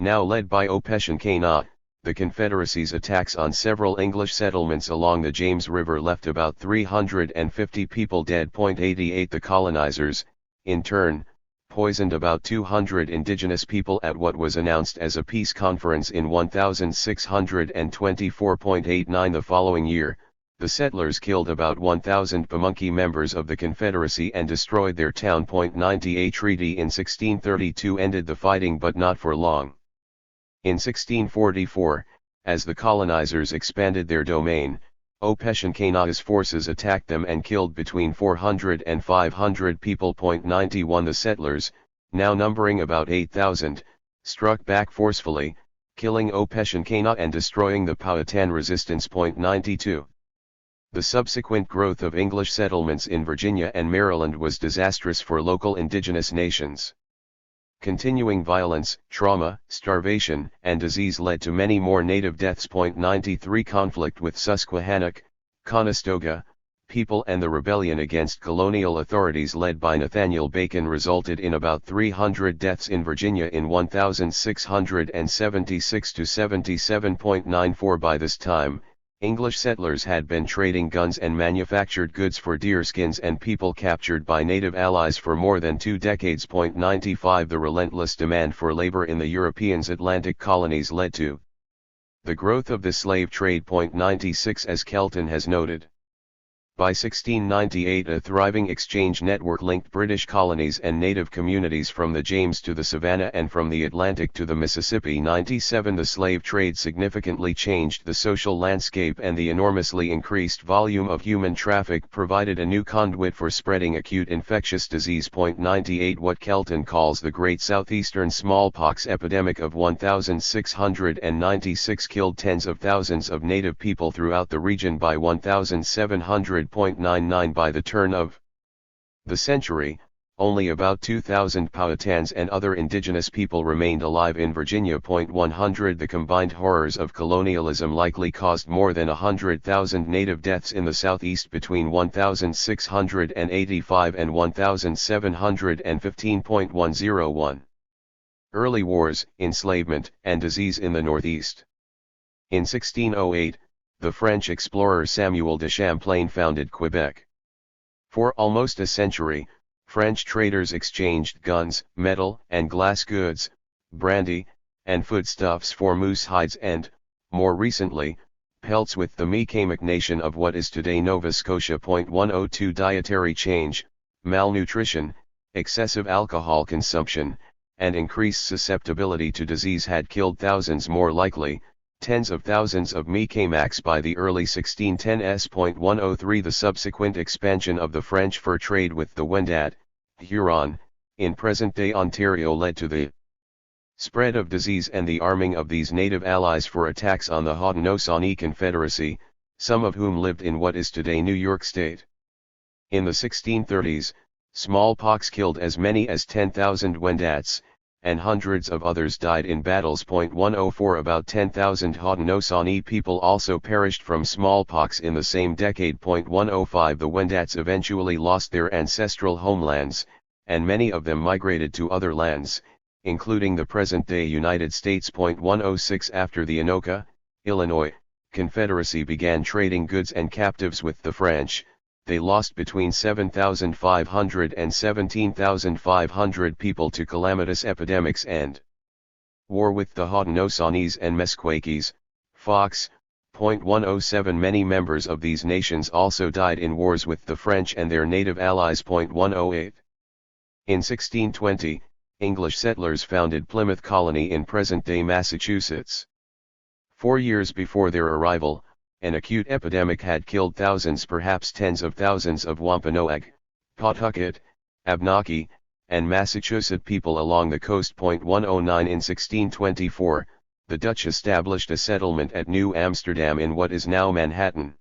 Now led by Opechancanough, the Confederacy's attacks on several English settlements along the James River left about 350 people dead. 88 The colonizers, in turn, poisoned about 200 indigenous people at what was announced as a peace conference in 1624. 89 The following year, the settlers killed about 1,000 Pamunkey members of the Confederacy and destroyed their town. 90 A treaty in 1632 ended the fighting but not for long. In 1644, as the colonizers expanded their domain, Opechancanoug's forces attacked them and killed between 400 and 500 people. 91 The settlers, now numbering about 8,000, struck back forcefully, killing Opechancanough and destroying the Powhatan resistance. 92 The subsequent growth of English settlements in Virginia and Maryland was disastrous for local indigenous nations. Continuing violence, trauma, starvation, and disease led to many more native deaths. 93 Conflict with Susquehannock, Conestoga, people and the rebellion against colonial authorities led by Nathaniel Bacon resulted in about 300 deaths in Virginia in 1676 to 77.94. By this time, English settlers had been trading guns and manufactured goods for deerskins and people captured by native allies for more than 2 decades. 95 The relentless demand for labor in the Europeans' Atlantic colonies led to the growth of the slave trade. 96 As Kelton has noted, by 1698 a thriving exchange network linked British colonies and native communities from the James to the Savannah and from the Atlantic to the Mississippi. 97 The slave trade significantly changed the social landscape and the enormously increased volume of human traffic provided a new conduit for spreading acute infectious disease. 98 What Kelton calls the Great Southeastern Smallpox Epidemic of 1696 killed tens of thousands of native people throughout the region by 1700. 99 By the turn of the century, only about 2,000 Powhatans and other indigenous people remained alive in Virginia. 100 The combined horrors of colonialism likely caused more than 100,000 native deaths in the Southeast between 1685 and 1715. 101 Early wars, enslavement, and disease in the Northeast. In 1608, the French explorer Samuel de Champlain founded Quebec. For almost a century, French traders exchanged guns, metal and glass goods, brandy, and foodstuffs for moose hides and, more recently, pelts with the Mi'kmaq nation of what is today Nova Scotia. 102 Dietary change, malnutrition, excessive alcohol consumption, and increased susceptibility to disease had killed thousands, more likely, tens of thousands of Mi'kmaq by the early 1610s. 103 The subsequent expansion of the French fur trade with the Wendat, Huron, in present-day Ontario led to the spread of disease and the arming of these native allies for attacks on the Haudenosaunee Confederacy, some of whom lived in what is today New York State. In the 1630s, smallpox killed as many as 10,000 Wendats, and hundreds of others died in battles. 104 About 10,000 Haudenosaunee people also perished from smallpox in the same decade. 105 The Wendats eventually lost their ancestral homelands, and many of them migrated to other lands, including the present-day United States. 106 After the Anoka, Illinois, Confederacy began trading goods and captives with the French, they lost between 7,500 and 17,500 people to calamitous epidemics and war with the Haudenosaunee and Meskwakes, Fox. 107 Many members of these nations also died in wars with the French and their native allies. 108 In 1620, English settlers founded Plymouth Colony in present-day Massachusetts. 4 years before their arrival, an acute epidemic had killed thousands, perhaps tens of thousands of Wampanoag, Pawtucket, Abenaki, and Massachusetts people along the coast. 109 In 1624, the Dutch established a settlement at New Amsterdam in what is now Manhattan.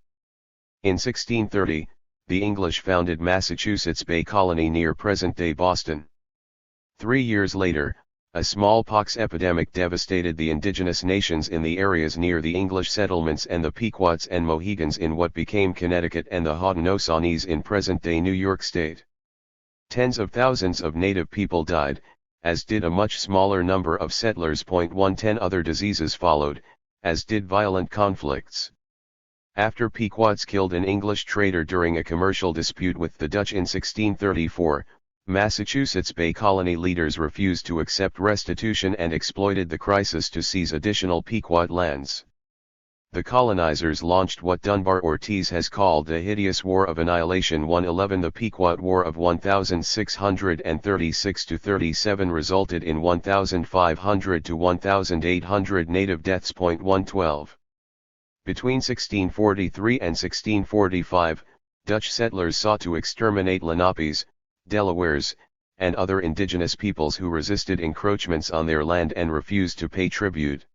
In 1630, the English founded Massachusetts Bay Colony near present-day Boston. 3 years later, a smallpox epidemic devastated the indigenous nations in the areas near the English settlements and the Pequots and Mohegans in what became Connecticut and the Haudenosaunee in present-day New York State. Tens of thousands of native people died, as did a much smaller number of settlers. 110 Other diseases followed, as did violent conflicts. After Pequots killed an English trader during a commercial dispute with the Dutch in 1634, Massachusetts Bay Colony leaders refused to accept restitution and exploited the crisis to seize additional Pequot lands. The colonizers launched what Dunbar Ortiz has called the hideous War of Annihilation. 111 The Pequot War of 1636–37 resulted in 1,500 to 1,800 native deaths. 112 Between 1643 and 1645, Dutch settlers sought to exterminate Lenapes, Delawares, and other indigenous peoples who resisted encroachments on their land and refused to pay tribute.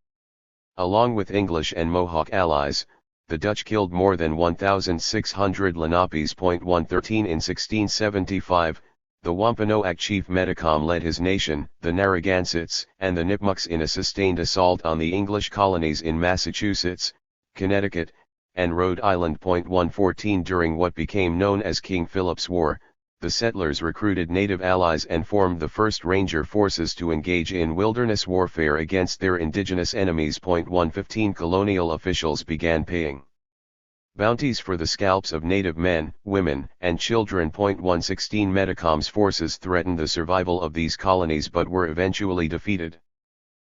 Along with English and Mohawk allies, the Dutch killed more than 1,600 Lenapes. 113 In 1675, the Wampanoag chief Metacom led his nation, the Narragansetts and the Nipmucs, in a sustained assault on the English colonies in Massachusetts, Connecticut, and Rhode Island. 114 During what became known as King Philip's War, the settlers recruited native allies and formed the first ranger forces to engage in wilderness warfare against their indigenous enemies. 115 Colonial officials began paying bounties for the scalps of native men, women, and children. 116 Metacom's forces threatened the survival of these colonies but were eventually defeated.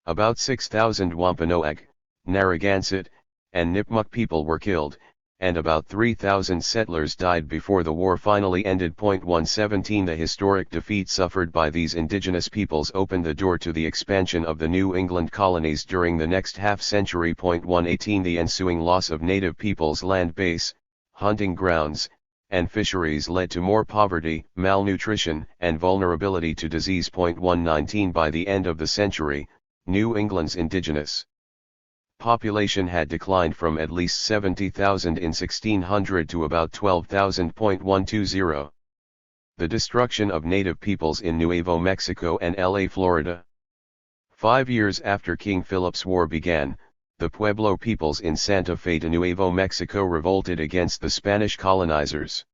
About 6,000 Wampanoag, Narragansett, and Nipmuc people were killed, and about 3,000 settlers died before the war finally ended. 117 The historic defeat suffered by these indigenous peoples opened the door to the expansion of the New England colonies during the next half-century. 118 The ensuing loss of native peoples' land base, hunting grounds, and fisheries led to more poverty, malnutrition, and vulnerability to disease. 119 By the end of the century, New England's indigenous population had declined from at least 70,000 in 1600 to about 12,000. 120 The destruction of native peoples in Nuevo Mexico and LA, Florida. 5 years after King Philip's War began, the Pueblo peoples in Santa Fe de Nuevo Mexico revolted against the Spanish colonizers.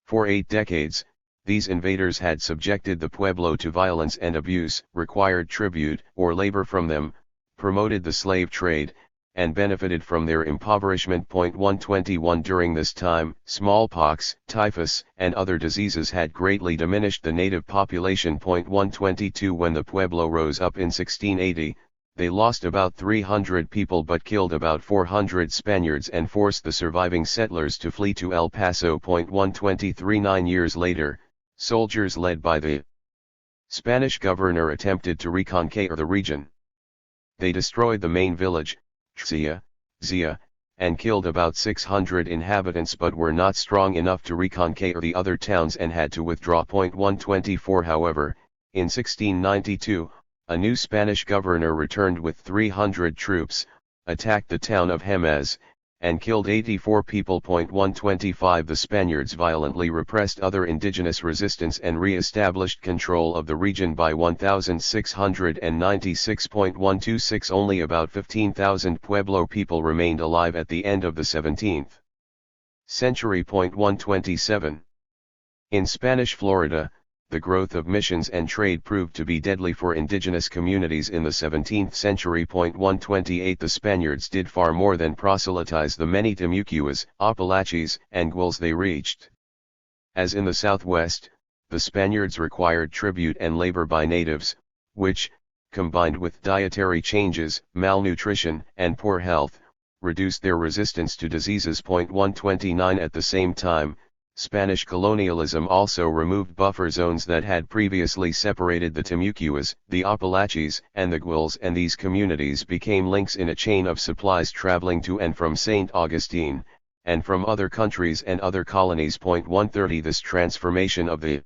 For 8 decades, these invaders had subjected the Pueblo to violence and abuse, required tribute or labor from them, promoted the slave trade, and benefited from their impoverishment. 121 During this time, smallpox, typhus, and other diseases had greatly diminished the native population. 122 When the Pueblo rose up in 1680, they lost about 300 people but killed about 400 Spaniards and forced the surviving settlers to flee to El Paso. 123 9 years later, soldiers led by the Spanish governor attempted to reconquer the region. They destroyed the main village, Zia, and killed about 600 inhabitants but were not strong enough to reconquer the other towns and had to withdraw. 124 However, in 1692, a new Spanish governor returned with 300 troops, attacked the town of Jemez, and killed 84 people. 125 The Spaniards violently repressed other indigenous resistance and re-established control of the region by 1696. 126 Only about 15,000 Pueblo people remained alive at the end of the 17th century. 127 In Spanish Florida, the growth of missions and trade proved to be deadly for indigenous communities in the 17th century. 128 The Spaniards did far more than proselytize the many Timucuas, Apalaches, and Guels they reached. As in the southwest, the Spaniards required tribute and labor by natives, which, combined with dietary changes, malnutrition, and poor health, reduced their resistance to diseases. 129 At the same time, Spanish colonialism also removed buffer zones that had previously separated the Timucuas, the Apalaches, and the Guels, and these communities became links in a chain of supplies traveling to and from St. Augustine, and from other countries and other colonies. 130 This transformation of the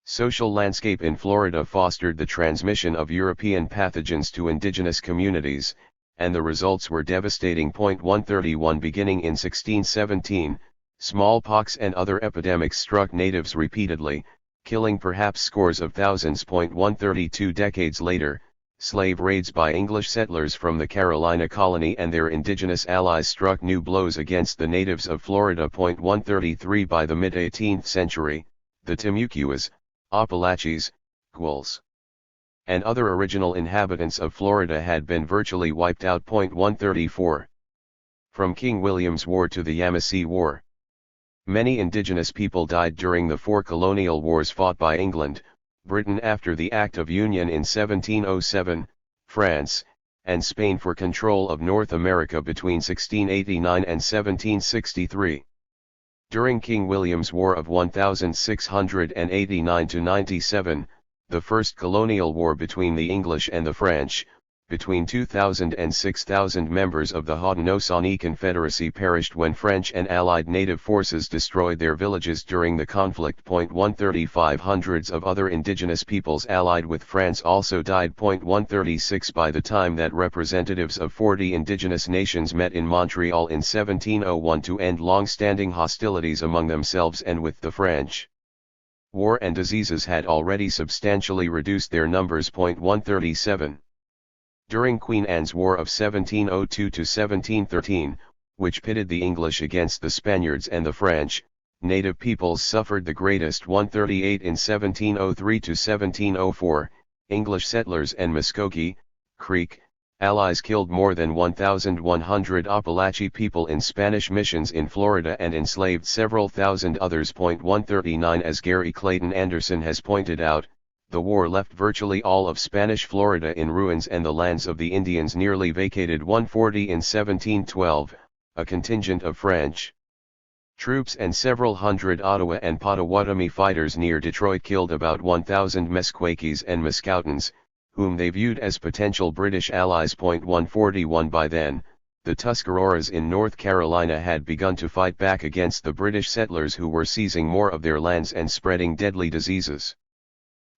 social landscape in Florida fostered the transmission of European pathogens to indigenous communities, and the results were devastating. 131 Beginning in 1617, smallpox and other epidemics struck natives repeatedly, killing perhaps scores of thousands. 132 Decades later, slave raids by English settlers from the Carolina colony and their indigenous allies struck new blows against the natives of Florida. 133 By the mid-18th century, the Timucuas, Apalaches, Guels, and other original inhabitants of Florida had been virtually wiped out. 134 From King William's War to the Yamasee War, many indigenous people died during the four colonial wars fought by England, Britain after the Act of Union in 1707, France, and Spain for control of North America between 1689 and 1763. During King William's War of 1689–97, the first colonial war between the English and the French, between 2,000 and 6,000 members of the Haudenosaunee Confederacy perished when French and Allied native forces destroyed their villages during the conflict. 135 Hundreds of other indigenous peoples allied with France also died. 136 By the time that representatives of 40 indigenous nations met in Montreal in 1701 to end long-standing hostilities among themselves and with the French, war and diseases had already substantially reduced their numbers. 137 During Queen Anne's War of 1702–1713, which pitted the English against the Spaniards and the French, native peoples suffered the greatest. 138 In 1703–1704, English settlers and Muskogee, Creek, allies killed more than 1,100 Apalachee people in Spanish missions in Florida and enslaved several thousand others. 139 As Gary Clayton Anderson has pointed out, the war left virtually all of Spanish Florida in ruins and the lands of the Indians nearly vacated. 140 In 1712, a contingent of French troops and several hundred Ottawa and Potawatomi fighters near Detroit killed about 1,000 Meskwakes and Mascoutins, whom they viewed as potential British allies. 141 By then, the Tuscaroras in North Carolina had begun to fight back against the British settlers who were seizing more of their lands and spreading deadly diseases.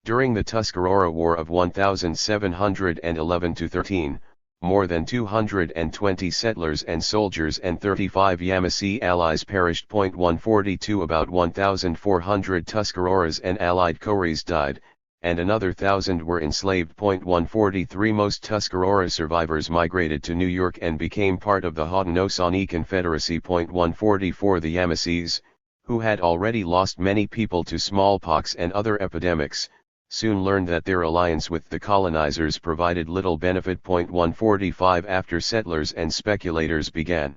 During the Tuscarora War of 1711–13, more than 220 settlers and soldiers and 35 Yamasee allies perished. 142 About 1,400 Tuscaroras and allied Coreys died, and another 1,000 were enslaved. 143 Most Tuscarora survivors migrated to New York and became part of the Haudenosaunee Confederacy. 144 The Yamasees, who had already lost many people to smallpox and other epidemics, soon learned that their alliance with the colonizers provided little benefit. 145 After settlers and speculators began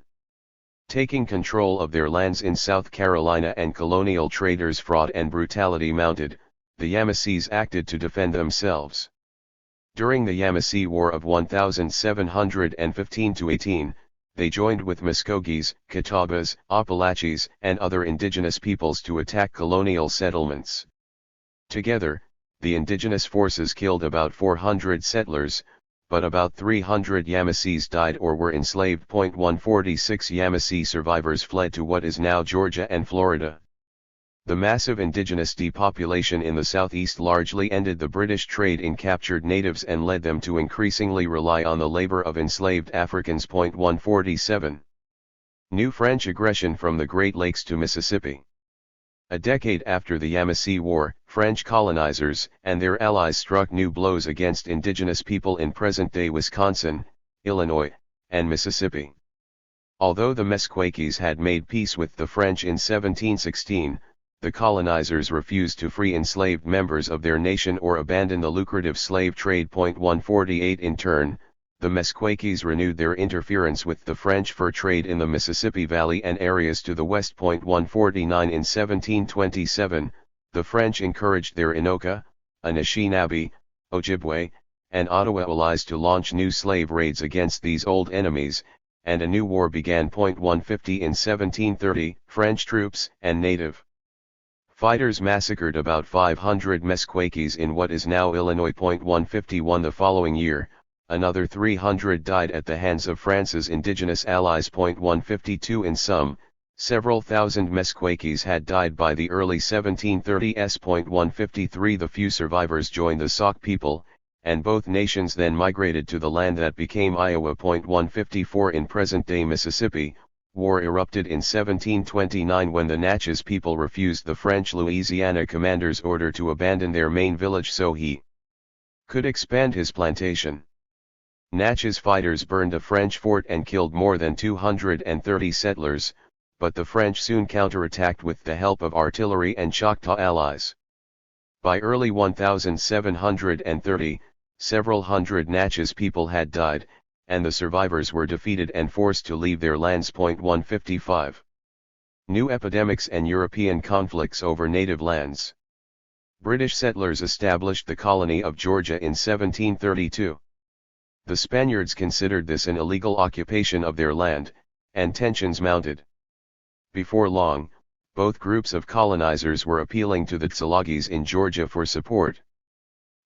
taking control of their lands in South Carolina and colonial traders' fraud and brutality mounted, the Yamasees acted to defend themselves. During the Yamasee War of 1715-18, they joined with Muskogees, Catawbas, Appalachians, and other indigenous peoples to attack colonial settlements. Together, the indigenous forces killed about 400 settlers, but about 300 Yamasees died or were enslaved. 146 Yamasee survivors fled to what is now Georgia and Florida. The massive indigenous depopulation in the southeast largely ended the British trade in captured natives and led them to increasingly rely on the labor of enslaved Africans. 147. New French aggression from the Great Lakes to Mississippi. A decade after the Yamasee War, French colonizers and their allies struck new blows against indigenous people in present-day Wisconsin, Illinois, and Mississippi. Although the Meskwakes had made peace with the French in 1716, the colonizers refused to free enslaved members of their nation or abandon the lucrative slave trade. 148 In turn, the Meskwakes renewed their interference with the French fur trade in the Mississippi Valley and areas to the west. 149 In 1727, the French encouraged their Anoka, Anishinaabe, Ojibwe, and Ottawa allies to launch new slave raids against these old enemies, and a new war began. 150 In 1730, French troops and native fighters massacred about 500 Meskwakes in what is now Illinois. 151 The following year, another 300 died at the hands of France's indigenous allies. 152 In sum, several thousand Meskwakes had died by the early 1730s. 153 The few survivors joined the Sauk people, and both nations then migrated to the land that became Iowa. 154 In present-day Mississippi, war erupted in 1729 when the Natchez people refused the French Louisiana commander's order to abandon their main village so he could expand his plantation. Natchez fighters burned a French fort and killed more than 230 settlers, but the French soon counterattacked with the help of artillery and Choctaw allies. By early 1730, several hundred Natchez people had died, and the survivors were defeated and forced to leave their lands. 155. New epidemics and European conflicts over native lands. British settlers established the colony of Georgia in 1732. The Spaniards considered this an illegal occupation of their land, and tensions mounted. Before long, both groups of colonizers were appealing to the Tsalagis in Georgia for support.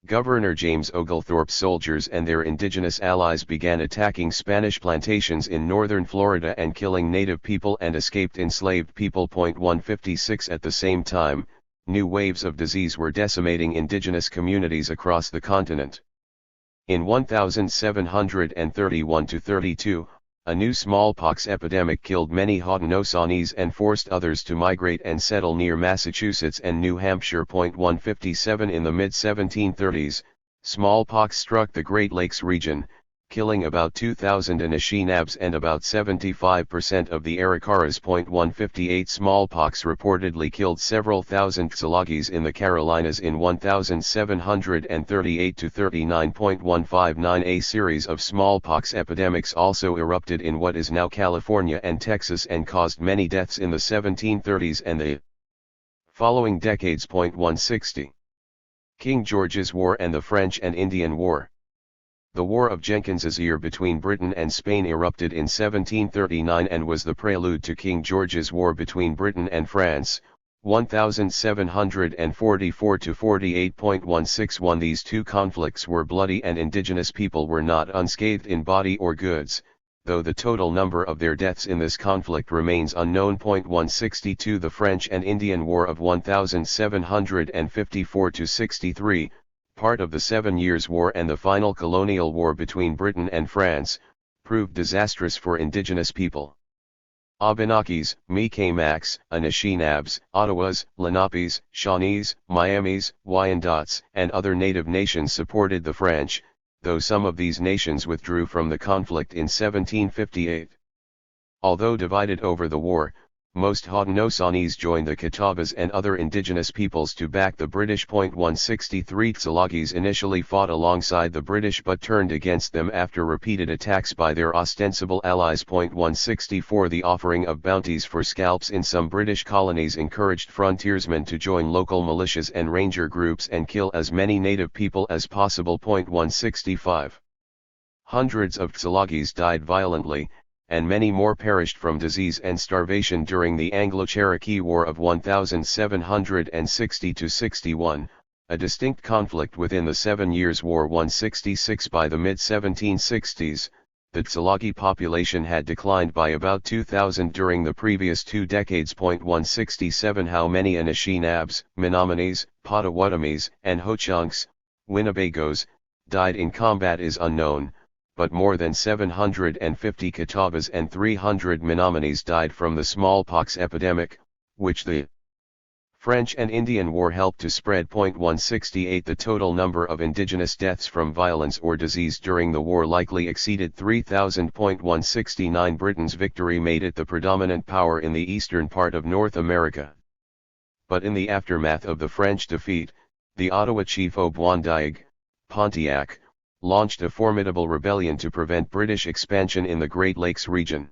Governor James Oglethorpe's soldiers and their indigenous allies began attacking Spanish plantations in northern Florida and killing native people and escaped enslaved people. 156 At the same time, new waves of disease were decimating indigenous communities across the continent. In 1731-32, a new smallpox epidemic killed many Haudenosaunee and forced others to migrate and settle near Massachusetts and New Hampshire. 157 In the mid-1730s, smallpox struck the Great Lakes region, killing about 2,000 Anishinaabes and about 75% of the Arikaras. 158 Smallpox reportedly killed several thousand Tsalagis in the Carolinas in 1738-39. A series of smallpox epidemics also erupted in what is now California and Texas and caused many deaths in the 1730s and the following decades. 160. King George's War and the French and Indian War. The War of Jenkins's Ear between Britain and Spain erupted in 1739 and was the prelude to King George's War between Britain and France, 1744-48. 161 These two conflicts were bloody and indigenous people were not unscathed in body or goods, though the total number of their deaths in this conflict remains unknown. 162 The French and Indian War of 1754-63, part of the 7 Years' War and the final colonial war between Britain and France, proved disastrous for indigenous people. Abenakis, Mi'kmaq, Anishinaabes, Ottawas, Lenapes, Shawnees, Miamis, Wyandots, and other native nations supported the French, though some of these nations withdrew from the conflict in 1758. Although divided over the war, most Haudenosaunee joined the Catawbas and other indigenous peoples to back the British. 163 Tsalagis initially fought alongside the British but turned against them after repeated attacks by their ostensible allies. 164 The offering of bounties for scalps in some British colonies encouraged frontiersmen to join local militias and ranger groups and kill as many native people as possible. 165 Hundreds of Tsalagis died violently, and many more perished from disease and starvation during the Anglo-Cherokee War of 1760–61, a distinct conflict within the 7 Years' War. 166 By the mid-1760s, the Tsalagi population had declined by about 2,000 during the previous 2 decades. 167 How many Anishinaabes, Menominees, Potawatomis, and Ho-Chunks, Winnebagos, died in combat is unknown, but more than 750 Catawbas and 300 Menominees died from the smallpox epidemic, which the French and Indian War helped to spread. 168 The total number of indigenous deaths from violence or disease during the war likely exceeded 3,000. 169 Britain's victory made it the predominant power in the eastern part of North America. But in the aftermath of the French defeat, the Ottawa chief Obuandiag, Pontiac, launched a formidable rebellion to prevent British expansion in the Great Lakes region.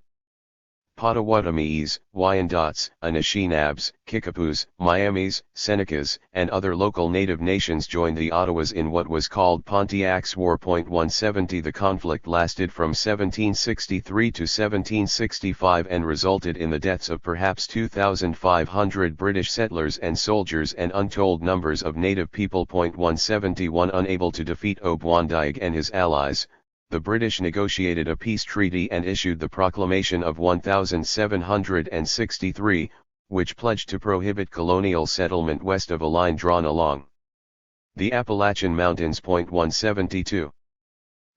Potawatomis, Wyandots, Anishinaabes, Kickapoos, Miamis, Senecas, and other local native nations joined the Ottawas in what was called Pontiac's War. 170 The conflict lasted from 1763 to 1765 and resulted in the deaths of perhaps 2,500 British settlers and soldiers and untold numbers of native people. 171 Unable to defeat Obuandiag and his allies, the British negotiated a peace treaty and issued the Proclamation of 1763, which pledged to prohibit colonial settlement west of a line drawn along the Appalachian Mountains. 172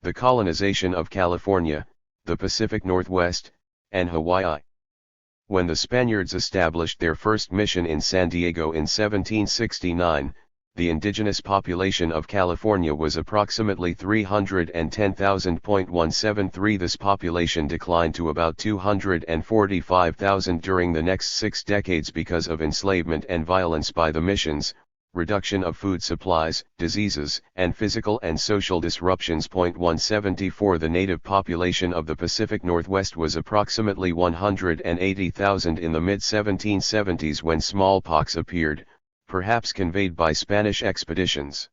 The colonization of California, the Pacific Northwest, and Hawaii. When the Spaniards established their first mission in San Diego in 1769, the indigenous population of California was approximately 310,000. 173 This population declined to about 245,000 during the next 6 decades because of enslavement and violence by the missions, reduction of food supplies, diseases, and physical and social disruptions. 174 The native population of the Pacific Northwest was approximately 180,000 in the mid-1770s when smallpox appeared, perhaps conveyed by Spanish expeditions.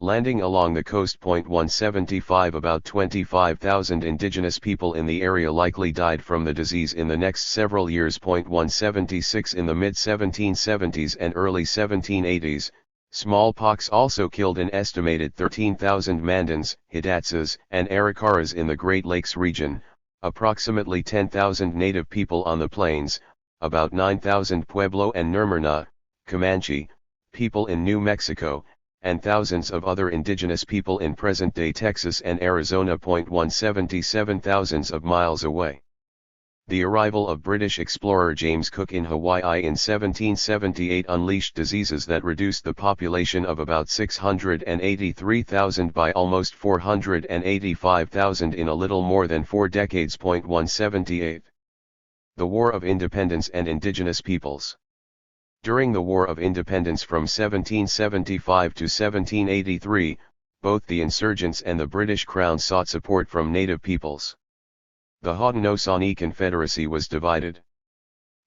Landing along the coast. 175 About 25,000 indigenous people in the area likely died from the disease in the next several years. 176 In the mid-1770s and early 1780s, smallpox also killed an estimated 13,000 Mandans, Hidatsas, and Arikaras in the Great Lakes region, approximately 10,000 native people on the plains, about 9,000 Pueblo and Nermerna, Comanche, people in New Mexico, and thousands of other indigenous people in present-day Texas and Arizona. 177 Thousands of miles away. The arrival of British explorer James Cook in Hawaii in 1778 unleashed diseases that reduced the population of about 683,000 by almost 485,000 in a little more than 4 decades. 178 The War of Independence and Indigenous Peoples. During the War of Independence from 1775 to 1783, both the insurgents and the British Crown sought support from native peoples. The Haudenosaunee Confederacy was divided.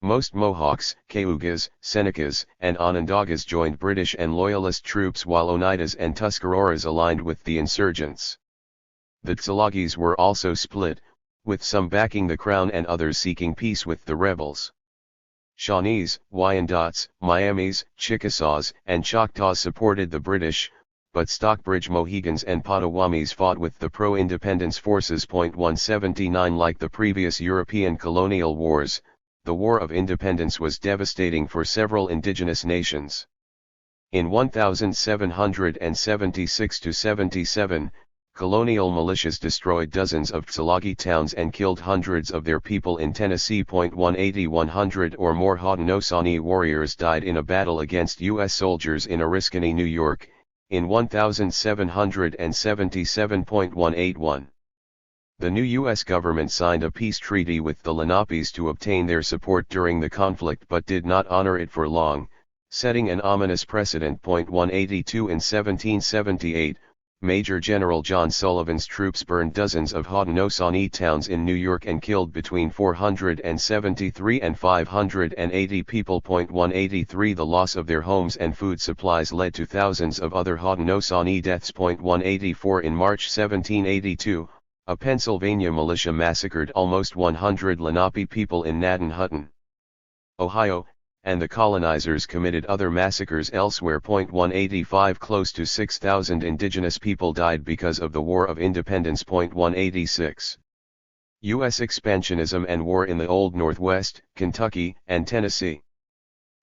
Most Mohawks, Cayugas, Senecas, and Onondagas joined British and Loyalist troops while Oneidas and Tuscaroras aligned with the insurgents. The Tsalagis were also split, with some backing the Crown and others seeking peace with the rebels. Shawnees, Wyandots, Miamis, Chickasaws, and Choctaws supported the British, but Stockbridge Mohegans and Potawatomis fought with the pro-independence forces. 179 Like the previous European colonial wars, the War of Independence was devastating for several indigenous nations. In 1776–77, colonial militias destroyed dozens of Tsalagi towns and killed hundreds of their people in Tennessee. 100 or more Haudenosaunee warriors died in a battle against U.S. soldiers in Oriskany, New York, in 1777. 181. The new U.S. government signed a peace treaty with the Lenapes to obtain their support during the conflict but did not honor it for long, setting an ominous precedent. 182 In 1778, Major General John Sullivan's troops burned dozens of Haudenosaunee towns in New York and killed between 473 and 580 people. 183 The loss of their homes and food supplies led to thousands of other Haudenosaunee deaths. 184 In March 1782, a Pennsylvania militia massacred almost 100 Lenape people in Gnadenhutten, Ohio, and the colonizers committed other massacres elsewhere. 185 Close to 6,000 indigenous people died because of the War of Independence. 186 U.S. expansionism and war in the Old Northwest, Kentucky, and Tennessee.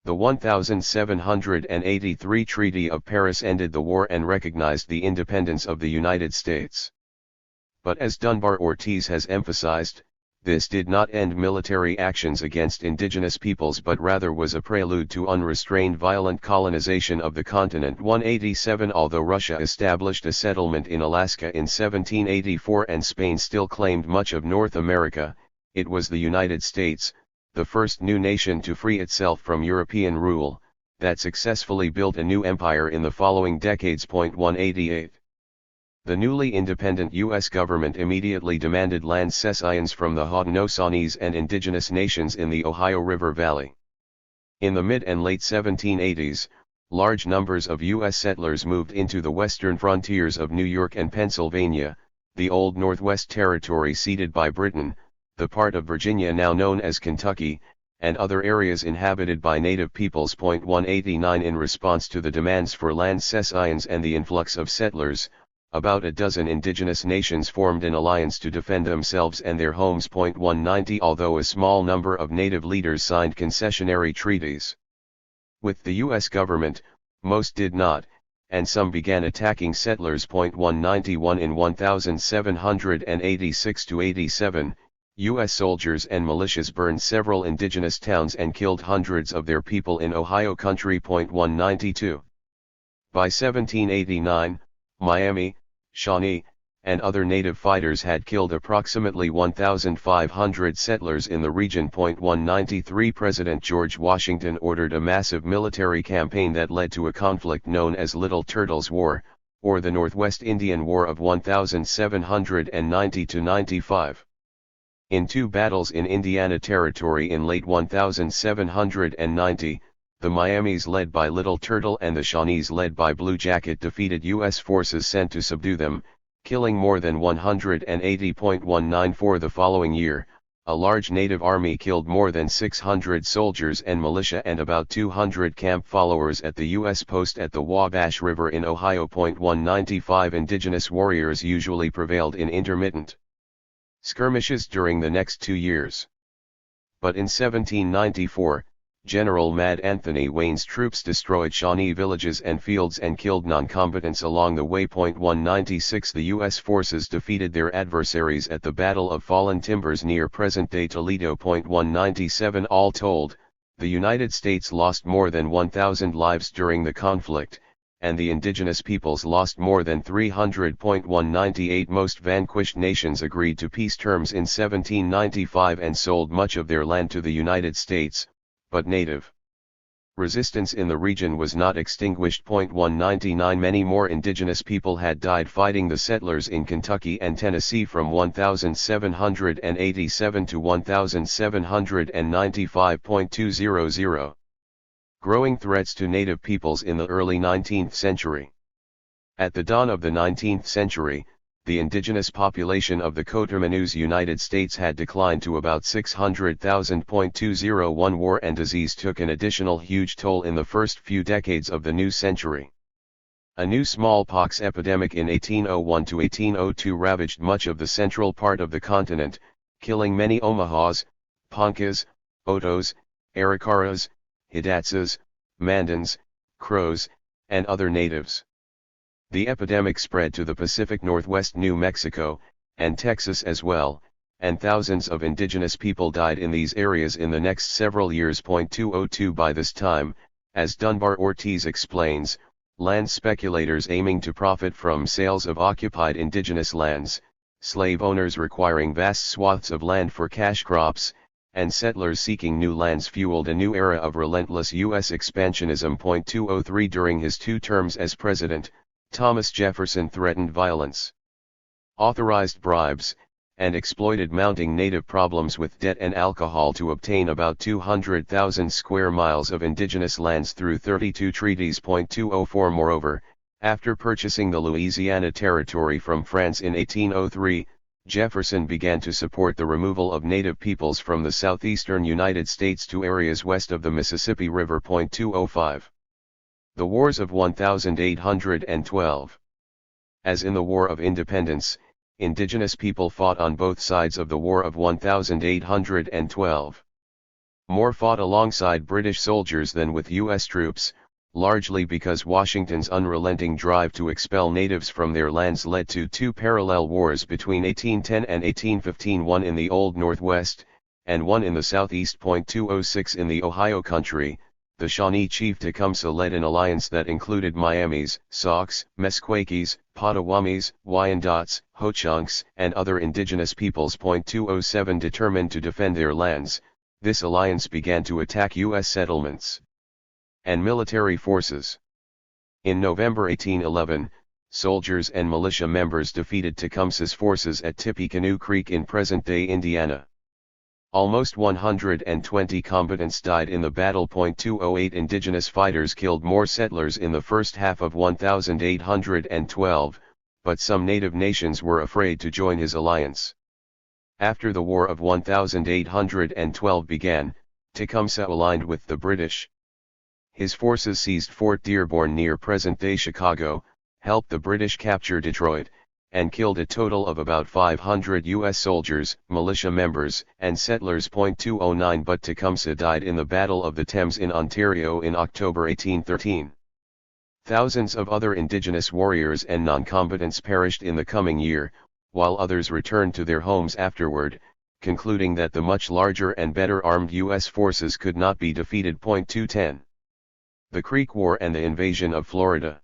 The 1783 Treaty of Paris ended the war and recognized the independence of the United States. But as Dunbar-Ortiz has emphasized, this did not end military actions against indigenous peoples but rather was a prelude to unrestrained violent colonization of the continent. 187 Although Russia established a settlement in Alaska in 1784 and Spain still claimed much of North America, it was the United States, the first new nation to free itself from European rule, that successfully built a new empire in the following decades. 188 The newly independent U.S. government immediately demanded land cessions from the Haudenosaunee and indigenous nations in the Ohio River Valley. In the mid and late 1780s, large numbers of U.S. settlers moved into the western frontiers of New York and Pennsylvania, the old Northwest Territory ceded by Britain, the part of Virginia now known as Kentucky, and other areas inhabited by native peoples. 189 In response to the demands for land cessions and the influx of settlers, about a dozen indigenous nations formed an alliance to defend themselves and their homes. 190 Although a small number of native leaders signed concessionary treaties with the U.S. government, most did not, and some began attacking settlers. 191 In 1786–87, U.S. soldiers and militias burned several indigenous towns and killed hundreds of their people in Ohio country. 192 By 1789, Miami, Shawnee, and other native fighters had killed approximately 1,500 settlers in the region. 193 President George Washington ordered a massive military campaign that led to a conflict known as Little Turtle's War, or the Northwest Indian War of 1790–95. In two battles in Indiana Territory in late 1790, the Miamis led by Little Turtle and the Shawnees led by Blue Jacket defeated U.S. forces sent to subdue them, killing more than 180. 194 The following year, a large native army killed more than 600 soldiers and militia and about 200 camp followers at the U.S. post at the Wabash River in Ohio. 195 Indigenous warriors usually prevailed in intermittent skirmishes during the next 2 years. But in 1794, General Mad Anthony Wayne's troops destroyed Shawnee villages and fields and killed non-combatants along the way. 196 The U.S. forces defeated their adversaries at the Battle of Fallen Timbers near present-day Toledo. 197 All told, the United States lost more than 1,000 lives during the conflict, and the indigenous peoples lost more than 300. 198 Most vanquished nations agreed to peace terms in 1795 and sold much of their land to the United States, but native resistance in the region was not extinguished. 199 Many more indigenous people had died fighting the settlers in Kentucky and Tennessee from 1787 to 1795.200. Growing threats to native peoples in the early 19th century. At the dawn of the 19th century, the indigenous population of the Coterminous United States had declined to about 600,000. 201 War and disease took an additional huge toll in the first few decades of the new century. A new smallpox epidemic in 1801 to 1802 ravaged much of the central part of the continent, killing many Omahas, Poncas, Otos, Arikaras, Hidatsas, Mandans, Crows, and other natives. The epidemic spread to the Pacific Northwest, New Mexico, and Texas as well, and thousands of indigenous people died in these areas in the next several years. 202 By this time, as Dunbar-Ortiz explains, land speculators aiming to profit from sales of occupied indigenous lands, slave owners requiring vast swaths of land for cash crops, and settlers seeking new lands fueled a new era of relentless U.S. expansionism. 203 During his 2 terms as president, Thomas Jefferson threatened violence, authorized bribes, and exploited mounting native problems with debt and alcohol to obtain about 200,000 square miles of indigenous lands through 32 treaties. 204 Moreover, after purchasing the Louisiana Territory from France in 1803, Jefferson began to support the removal of native peoples from the southeastern United States to areas west of the Mississippi River. 205 The Wars of 1812. As in the War of Independence, indigenous people fought on both sides of the War of 1812. More fought alongside British soldiers than with U.S. troops, largely because Washington's unrelenting drive to expel natives from their lands led to 2 parallel wars between 1810 and 1815, one in the Old Northwest, and one in the Southeast. 206 In the Ohio Country, the Shawnee chief Tecumseh led an alliance that included Miamis, Sacs, Meskwakes, Potawatomis, Wyandots, Ho-Chunks, and other indigenous peoples. 207 Determined to defend their lands, this alliance began to attack U.S. settlements and military forces. In November 1811, soldiers and militia members defeated Tecumseh's forces at Tippecanoe Creek in present-day Indiana. Almost 120 combatants died in the battle. 208 Indigenous fighters killed more settlers in the first half of 1812, but some native nations were afraid to join his alliance. After the War of 1812 began, Tecumseh aligned with the British. His forces seized Fort Dearborn near present-day Chicago, helped the British capture Detroit, and killed a total of about 500 U.S. soldiers, militia members, and settlers. 209 But Tecumseh died in the Battle of the Thames in Ontario in October 1813. Thousands of other indigenous warriors and non-combatants perished in the coming year, while others returned to their homes afterward, concluding that the much larger and better armed U.S. forces could not be defeated. 210 The Creek War and the invasion of Florida.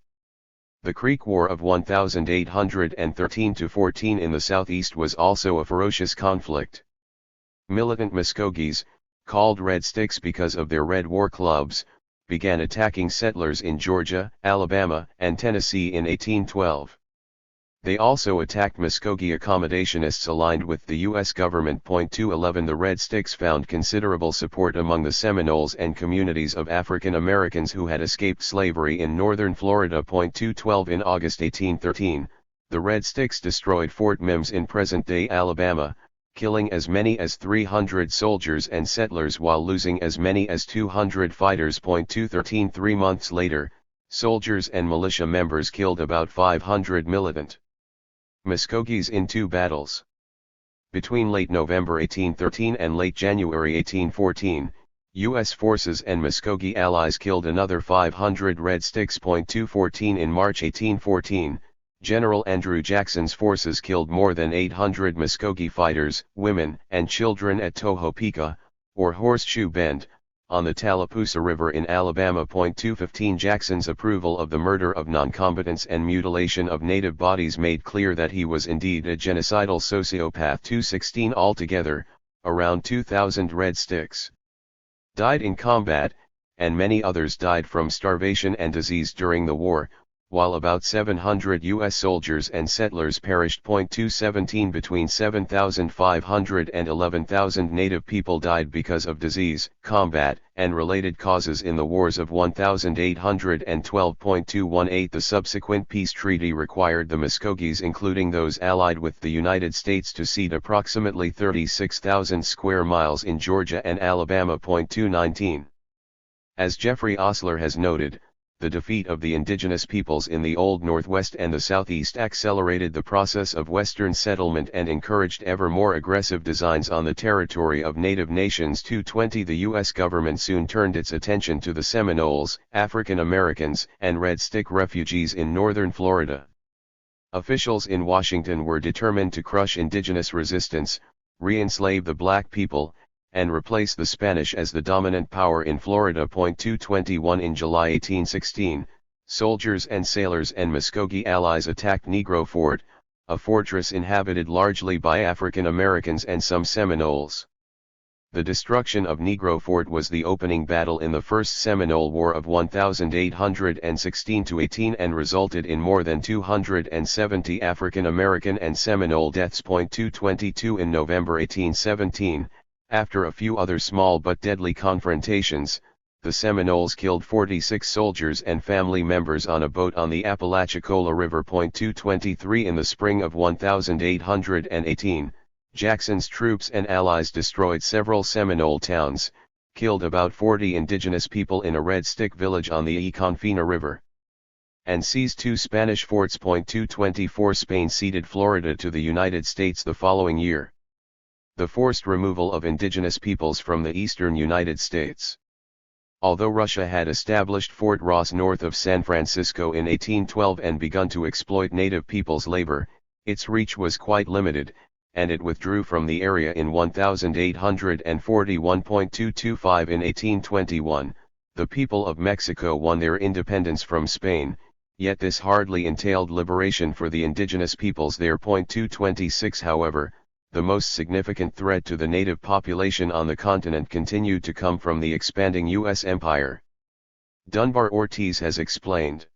The Creek War of 1813-14 in the southeast was also a ferocious conflict. Militant Muskogees, called Red Sticks because of their red war clubs, began attacking settlers in Georgia, Alabama, and Tennessee in 1812. They also attacked Muskogee accommodationists aligned with the U.S. government. 211 The Red Sticks found considerable support among the Seminoles and communities of African Americans who had escaped slavery in northern Florida. 212 In August 1813, the Red Sticks destroyed Fort Mims in present-day Alabama, killing as many as 300 soldiers and settlers while losing as many as 200 fighters. 213 3 months later, soldiers and militia members killed about 500 militant Muskogees in 2 battles. Between late November 1813 and late January 1814, U.S. forces and Muskogee allies killed another 500 Red Sticks. 214 In March 1814, General Andrew Jackson's forces killed more than 800 Muskogee fighters, women, and children at Tohopeka, or Horseshoe Bend, on the Tallapoosa River in Alabama. 215 Jackson's approval of the murder of non-combatants and mutilation of native bodies made clear that he was indeed a genocidal sociopath. 216 Altogether, around 2,000 Red Sticks died in combat, and many others died from starvation and disease during the war, while about 700 U.S. soldiers and settlers perished. 217 Between 7,500 and 11,000 native people died because of disease, combat, and related causes in the wars of 1812. 218 The subsequent peace treaty required the Muskogees, including those allied with the United States, to cede approximately 36,000 square miles in Georgia and Alabama. 219 As Jeffrey Osler has noted, the defeat of the indigenous peoples in the Old Northwest and the Southeast accelerated the process of Western settlement and encouraged ever more aggressive designs on the territory of native nations. 220 The U.S. government soon turned its attention to the Seminoles, African Americans, and Red Stick refugees in northern Florida. Officials in Washington were determined to crush indigenous resistance, re-enslave the black people, and replace the Spanish as the dominant power in Florida. 221 In July 1816, soldiers and sailors and Muskogee allies attacked Negro Fort, a fortress inhabited largely by African Americans and some Seminoles. The destruction of Negro Fort was the opening battle in the First Seminole War of 1816–18 and resulted in more than 270 African American and Seminole deaths. 222 In November 1817, after a few other small but deadly confrontations, the Seminoles killed 46 soldiers and family members on a boat on the Apalachicola River. 223 In the spring of 1818, Jackson's troops and allies destroyed several Seminole towns, killed about 40 indigenous people in a Red Stick village on the Econfina River, and seized 2 Spanish forts. 224 Spain ceded Florida to the United States the following year. The forced removal of indigenous peoples from the eastern United States. Although Russia had established Fort Ross north of San Francisco in 1812 and begun to exploit native peoples' labor, its reach was quite limited, and it withdrew from the area in 1841. 225 In 1821, the people of Mexico won their independence from Spain, yet this hardly entailed liberation for the indigenous peoples there. 226 However, the most significant threat to the native population on the continent continued to come from the expanding U.S. empire. Dunbar Ortiz has explained.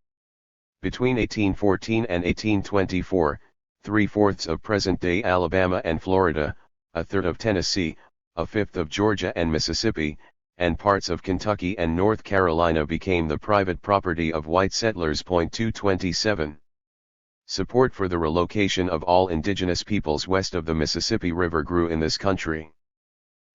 Between 1814 and 1824, 3/4 of present-day Alabama and Florida, a third of Tennessee, a fifth of Georgia and Mississippi, and parts of Kentucky and North Carolina became the private property of white settlers. 227. Support for the relocation of all indigenous peoples west of the Mississippi River grew in this country.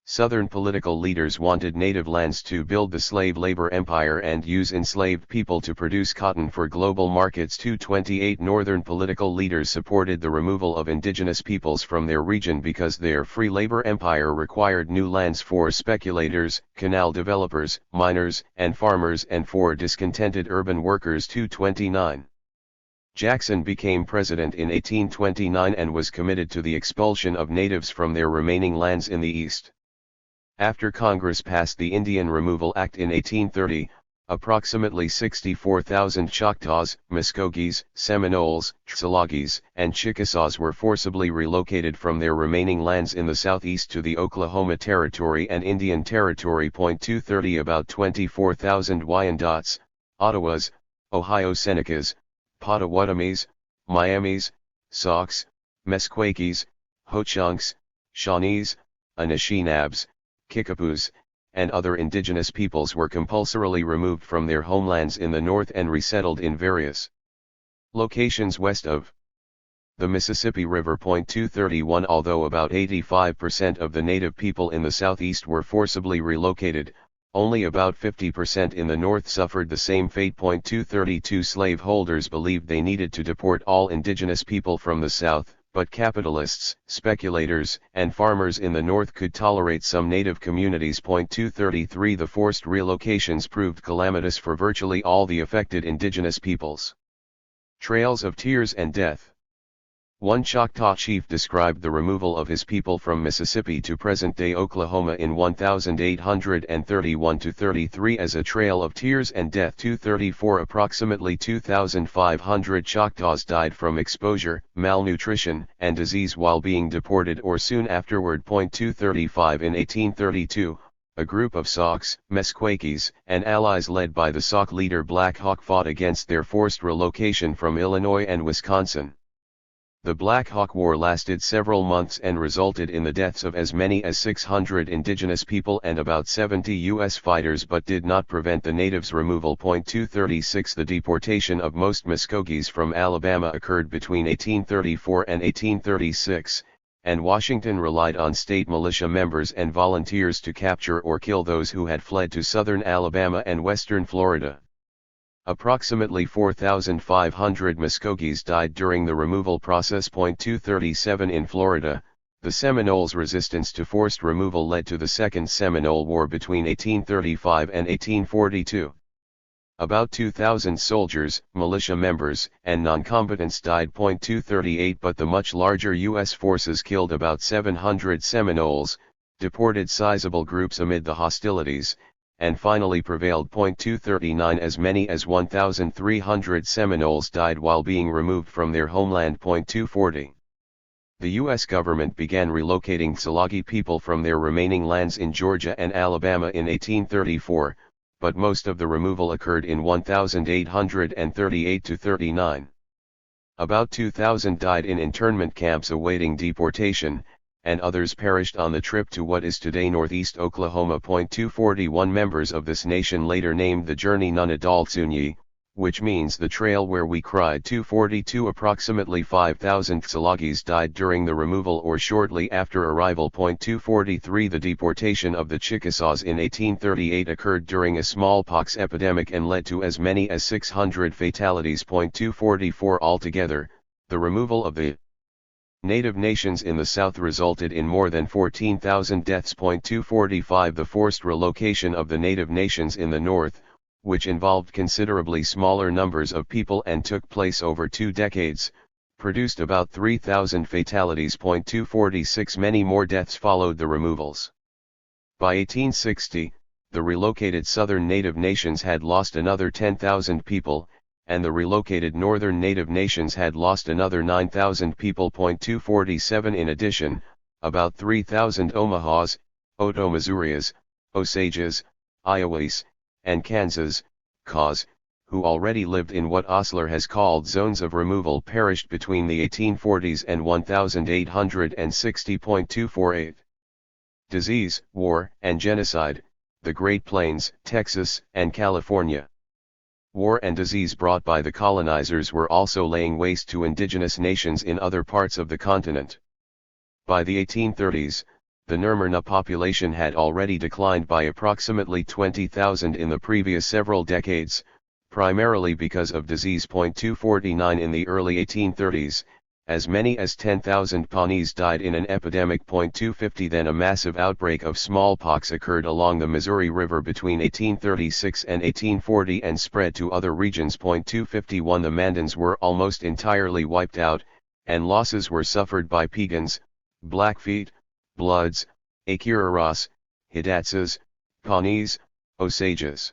Southern political leaders wanted native lands to build the slave labor empire and use enslaved people to produce cotton for global markets. 228 Northern political leaders supported the removal of indigenous peoples from their region because their free labor empire required new lands for speculators, canal developers, miners, and farmers, and for discontented urban workers. 229. Jackson became president in 1829 and was committed to the expulsion of natives from their remaining lands in the East. After Congress passed the Indian Removal Act in 1830, approximately 64,000 Choctaws, Muskogees, Seminoles, Tsalagis, and Chickasaws were forcibly relocated from their remaining lands in the southeast to the Oklahoma Territory and Indian Territory. 230 About 24,000 Wyandottes, Ottawas, Ohio Senecas, Potawatomis, Miamis, Saukes, Meskwakes, Ho-Chunks, Shawnees, Anishinaabes, Kickapoos, and other indigenous peoples were compulsorily removed from their homelands in the north and resettled in various locations west of the Mississippi River. 231 Although about 85% of the native people in the southeast were forcibly relocated, only about 50% in the north suffered the same fate. 232 Slaveholders believed they needed to deport all indigenous people from the south, but capitalists, speculators, and farmers in the north could tolerate some native communities. 233 The forced relocations proved calamitous for virtually all the affected indigenous peoples. Trails of Tears and Death. One Choctaw chief described the removal of his people from Mississippi to present-day Oklahoma in 1831–33 as a trail of tears and death. 234 Approximately 2,500 Choctaws died from exposure, malnutrition, and disease while being deported or soon afterward. 235 In 1832, a group of Saukes, Meskwakes, and allies led by the Sauk leader Black Hawk fought against their forced relocation from Illinois and Wisconsin. The Black Hawk War lasted several months and resulted in the deaths of as many as 600 indigenous people and about 70 U.S. fighters, but did not prevent the natives' removal. 236 The deportation of most Muskogees from Alabama occurred between 1834 and 1836, and Washington relied on state militia members and volunteers to capture or kill those who had fled to southern Alabama and western Florida. Approximately 4,500 Muskogees died during the removal process. 237 In Florida, the Seminoles' resistance to forced removal led to the Second Seminole War between 1835 and 1842. About 2,000 soldiers, militia members, and non-combatants died. 238 But the much larger U.S. forces killed about 700 Seminoles, deported sizable groups amid the hostilities, and finally prevailed. 239 As many as 1,300 Seminoles died while being removed from their homeland. 240 The U.S. government began relocating Tsalagi people from their remaining lands in Georgia and Alabama in 1834, but most of the removal occurred in 1838–39. About 2,000 died in internment camps awaiting deportation, and others perished on the trip to what is today northeast Oklahoma. 241 Members of this nation later named the journey Nunadaltsunyi, which means the trail where we cried. 242 Approximately 5,000 Tsalagis died during the removal or shortly after arrival. 243 The deportation of the Chickasaws in 1838 occurred during a smallpox epidemic and led to as many as 600 fatalities. 244 Altogether, the removal of the Native nations in the South resulted in more than 14,000 deaths. 245 The forced relocation of the Native nations in the North, which involved considerably smaller numbers of people and took place over 2 decades, produced about 3,000 fatalities. 246 Many more deaths followed the removals. By 1860, the relocated southern Native nations had lost another 10,000 people, and the relocated northern Native nations had lost another 9,000 people. 247 In addition, about 3,000 Omahas, Oto-Missourias, Osages, Iowas, and Kansas, Kaws, who already lived in what Osler has called zones of removal, perished between the 1840s and 1860. 248 Disease, war, and genocide, the Great Plains, Texas, and California. War and disease brought by the colonizers were also laying waste to indigenous nations in other parts of the continent. By the 1830s, the Nurmurna population had already declined by approximately 20,000 in the previous several decades, primarily because of disease. 249 In the early 1830s, as many as 10,000 Pawnees died in an epidemic. 250 Then a massive outbreak of smallpox occurred along the Missouri River between 1836 and 1840 and spread to other regions. 251 The Mandans were almost entirely wiped out, and losses were suffered by Piegans, Blackfeet, Bloods, Akiraras, Hidatsas, Pawnees, Osages,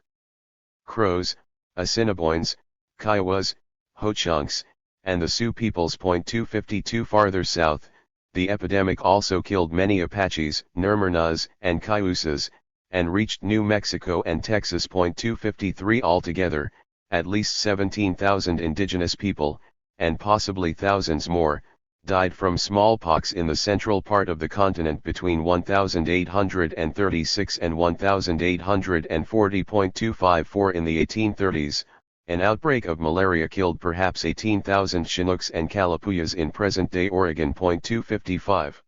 Crows, Assiniboines, Kiowas, Ho-Chunks, and the Sioux peoples. 252 Farther south, the epidemic also killed many Apaches, Nurmurnas, and Cayusas, and reached New Mexico and Texas. 253 Altogether, at least 17,000 indigenous people, and possibly thousands more, died from smallpox in the central part of the continent between 1836 and 1840. 254 In the 1830s, an outbreak of malaria killed perhaps 18,000 Chinooks and Calapuyas in present-day Oregon. 255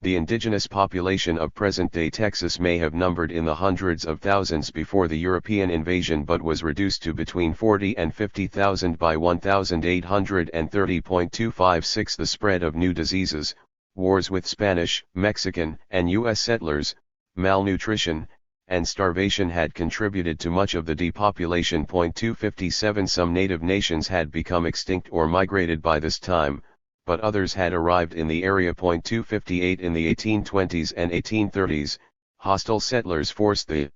The indigenous population of present-day Texas may have numbered in the hundreds of thousands before the European invasion, but was reduced to between 40 and 50,000 by 1830. 256 The spread of new diseases, wars with Spanish, Mexican, and U.S. settlers, malnutrition, and starvation had contributed to much of the depopulation. 257 Some native nations had become extinct or migrated by this time, but others had arrived in the area. 258 In the 1820s and 1830s, hostile settlers forced the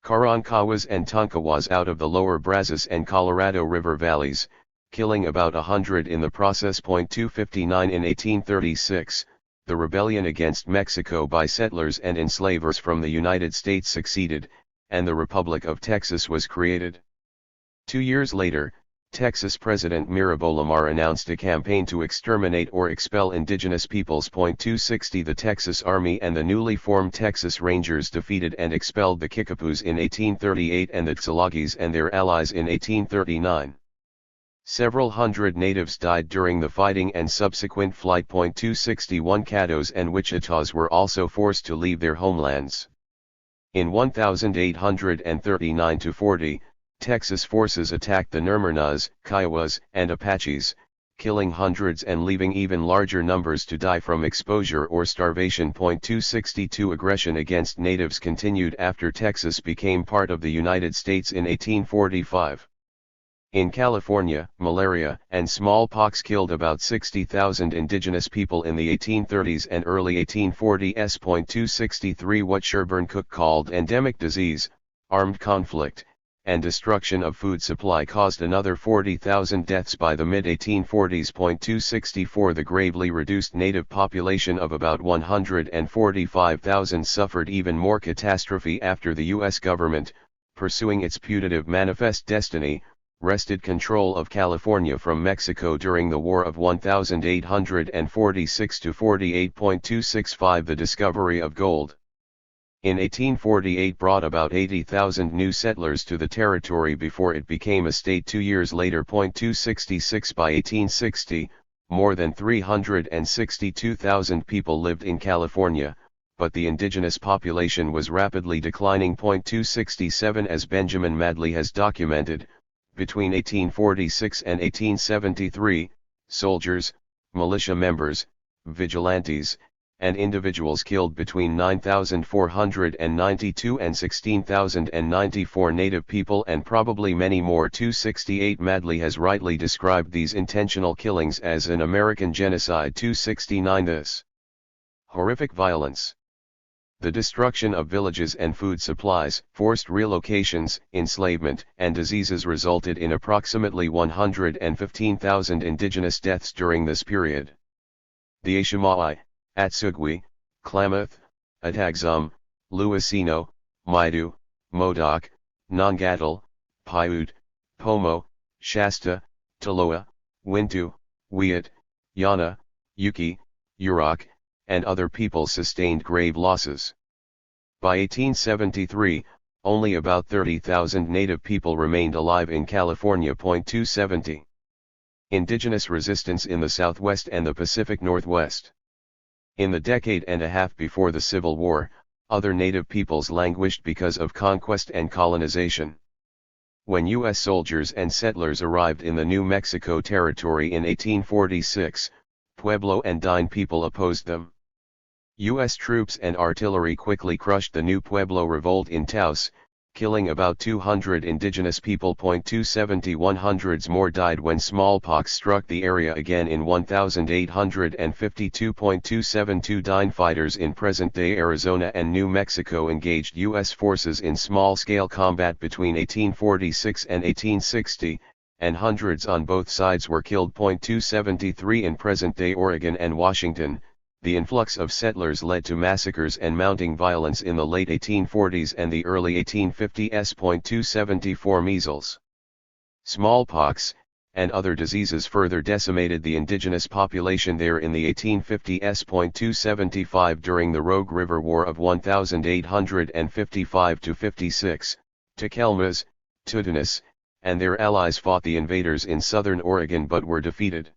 Karankawas and Tonkawas out of the lower Brazos and Colorado River valleys, killing about 100 in the process. 259 In 1836, the rebellion against Mexico by settlers and enslavers from the United States succeeded, and the Republic of Texas was created. 2 years later, Texas President Mirabeau-Lamar announced a campaign to exterminate or expel indigenous peoples. 260 The Texas Army and the newly formed Texas Rangers defeated and expelled the Kickapoos in 1838 and the Tsalagis and their allies in 1839. Several hundred natives died during the fighting and subsequent flight. 261 Caddos and Wichitas were also forced to leave their homelands. In 1839–40, Texas forces attacked the Nurmurnas, Kiowas, and Apaches, killing hundreds and leaving even larger numbers to die from exposure or starvation. 262 Aggression against natives continued after Texas became part of the United States in 1845. In California, malaria and smallpox killed about 60,000 indigenous people in the 1830s and early 1840s. 263 What Sherburne Cook called endemic disease, armed conflict, and destruction of food supply caused another 40,000 deaths by the mid-1840s. 264 The gravely reduced native population of about 145,000 suffered even more catastrophe after the U.S. government, pursuing its putative manifest destiny, wrested control of California from Mexico during the War of 1846-48. 265 The discovery of gold in 1848 brought about 80,000 new settlers to the territory before it became a state 2 years later. 266 By 1860, more than 362,000 people lived in California, but the indigenous population was rapidly declining. 267 As Benjamin Madley has documented, between 1846 and 1873, soldiers, militia members, vigilantes, and individuals killed between 9,492 and 16,094 native people and probably many more. 268 Madley has rightly described these intentional killings as an American genocide. 269 This horrific violence, the destruction of villages and food supplies, forced relocations, enslavement, and diseases resulted in approximately 115,000 indigenous deaths during this period. The Ashimai, Atsugwi, Klamath, Atagzum, Luisino, Maidu, Modoc, Nongatal, Paiute, Pomo, Shasta, Taloa, Wintu, Wiyat, Yana, Yuki, Yurok, and other peoples sustained grave losses. By 1873, only about 30,000 native people remained alive in California. 270. Indigenous resistance in the Southwest and the Pacific Northwest. In the decade and a half before the Civil War, other native peoples languished because of conquest and colonization. When U.S. soldiers and settlers arrived in the New Mexico Territory in 1846, Pueblo and Dine people opposed them. U.S. troops and artillery quickly crushed the New Pueblo revolt in Taos, killing about 200 indigenous people. 270 Hundreds more died when smallpox struck the area again in 1852. 272 Dine fighters in present-day Arizona and New Mexico engaged U.S. forces in small-scale combat between 1846 and 1860, and hundreds on both sides were killed. 273 In present-day Oregon and Washington, the influx of settlers led to massacres and mounting violence in the late 1840s and the early 1850s. 274 Measles, smallpox, and other diseases further decimated the indigenous population there in the 1850s. 275 During the Rogue River War of 1855-56, Takelmas, Tutunis, and their allies fought the invaders in southern Oregon but were defeated.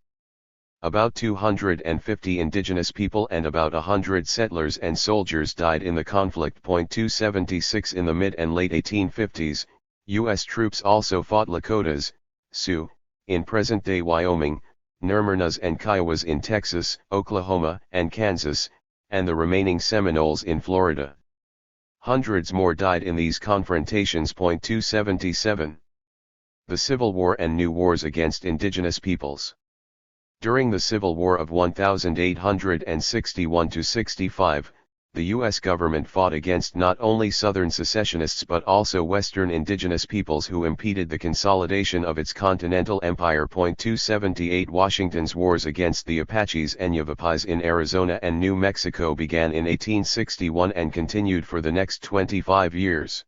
About 250 indigenous people and about 100 settlers and soldiers died in the conflict. 276 In the mid and late 1850s, U.S. troops also fought Lakotas, Sioux, in present-day Wyoming, Nermernas and Kiowas in Texas, Oklahoma, and Kansas, and the remaining Seminoles in Florida. Hundreds more died in these confrontations. 277 The Civil War and New Wars against indigenous peoples. During the Civil War of 1861-65, the U.S. government fought against not only Southern secessionists but also Western indigenous peoples who impeded the consolidation of its continental empire. 278 Washington's wars against the Apaches and Yavapais in Arizona and New Mexico began in 1861 and continued for the next 25 years.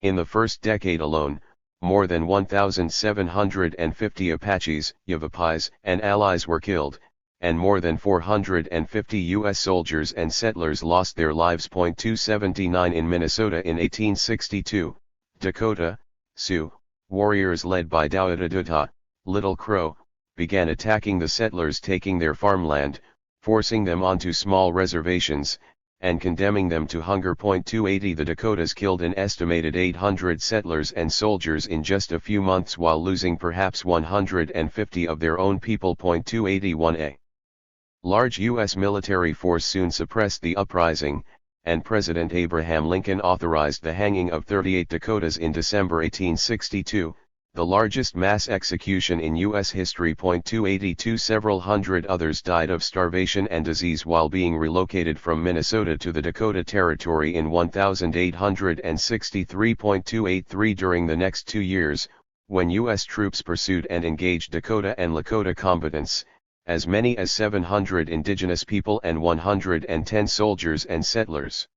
In the first decade alone, more than 1,750 Apaches, Yavapais, and allies were killed, and more than 450 U.S. soldiers and settlers lost their lives. 279 In Minnesota in 1862, Dakota, Sioux, warriors led by Dowdadutta, Little Crow, began attacking the settlers, taking their farmland, forcing them onto small reservations, and condemning them to hunger. 280 The Dakotas killed an estimated 800 settlers and soldiers in just a few months while losing perhaps 150 of their own people. 281 A large U.S. military force soon suppressed the uprising, and President Abraham Lincoln authorized the hanging of 38 Dakotas in December 1862, the largest mass execution in U.S. history. 282 Several hundred others died of starvation and disease while being relocated from Minnesota to the Dakota Territory in 1863. 283 During the next 2 years, when U.S. troops pursued and engaged Dakota and Lakota combatants, as many as 700 indigenous people and 110 soldiers and settlers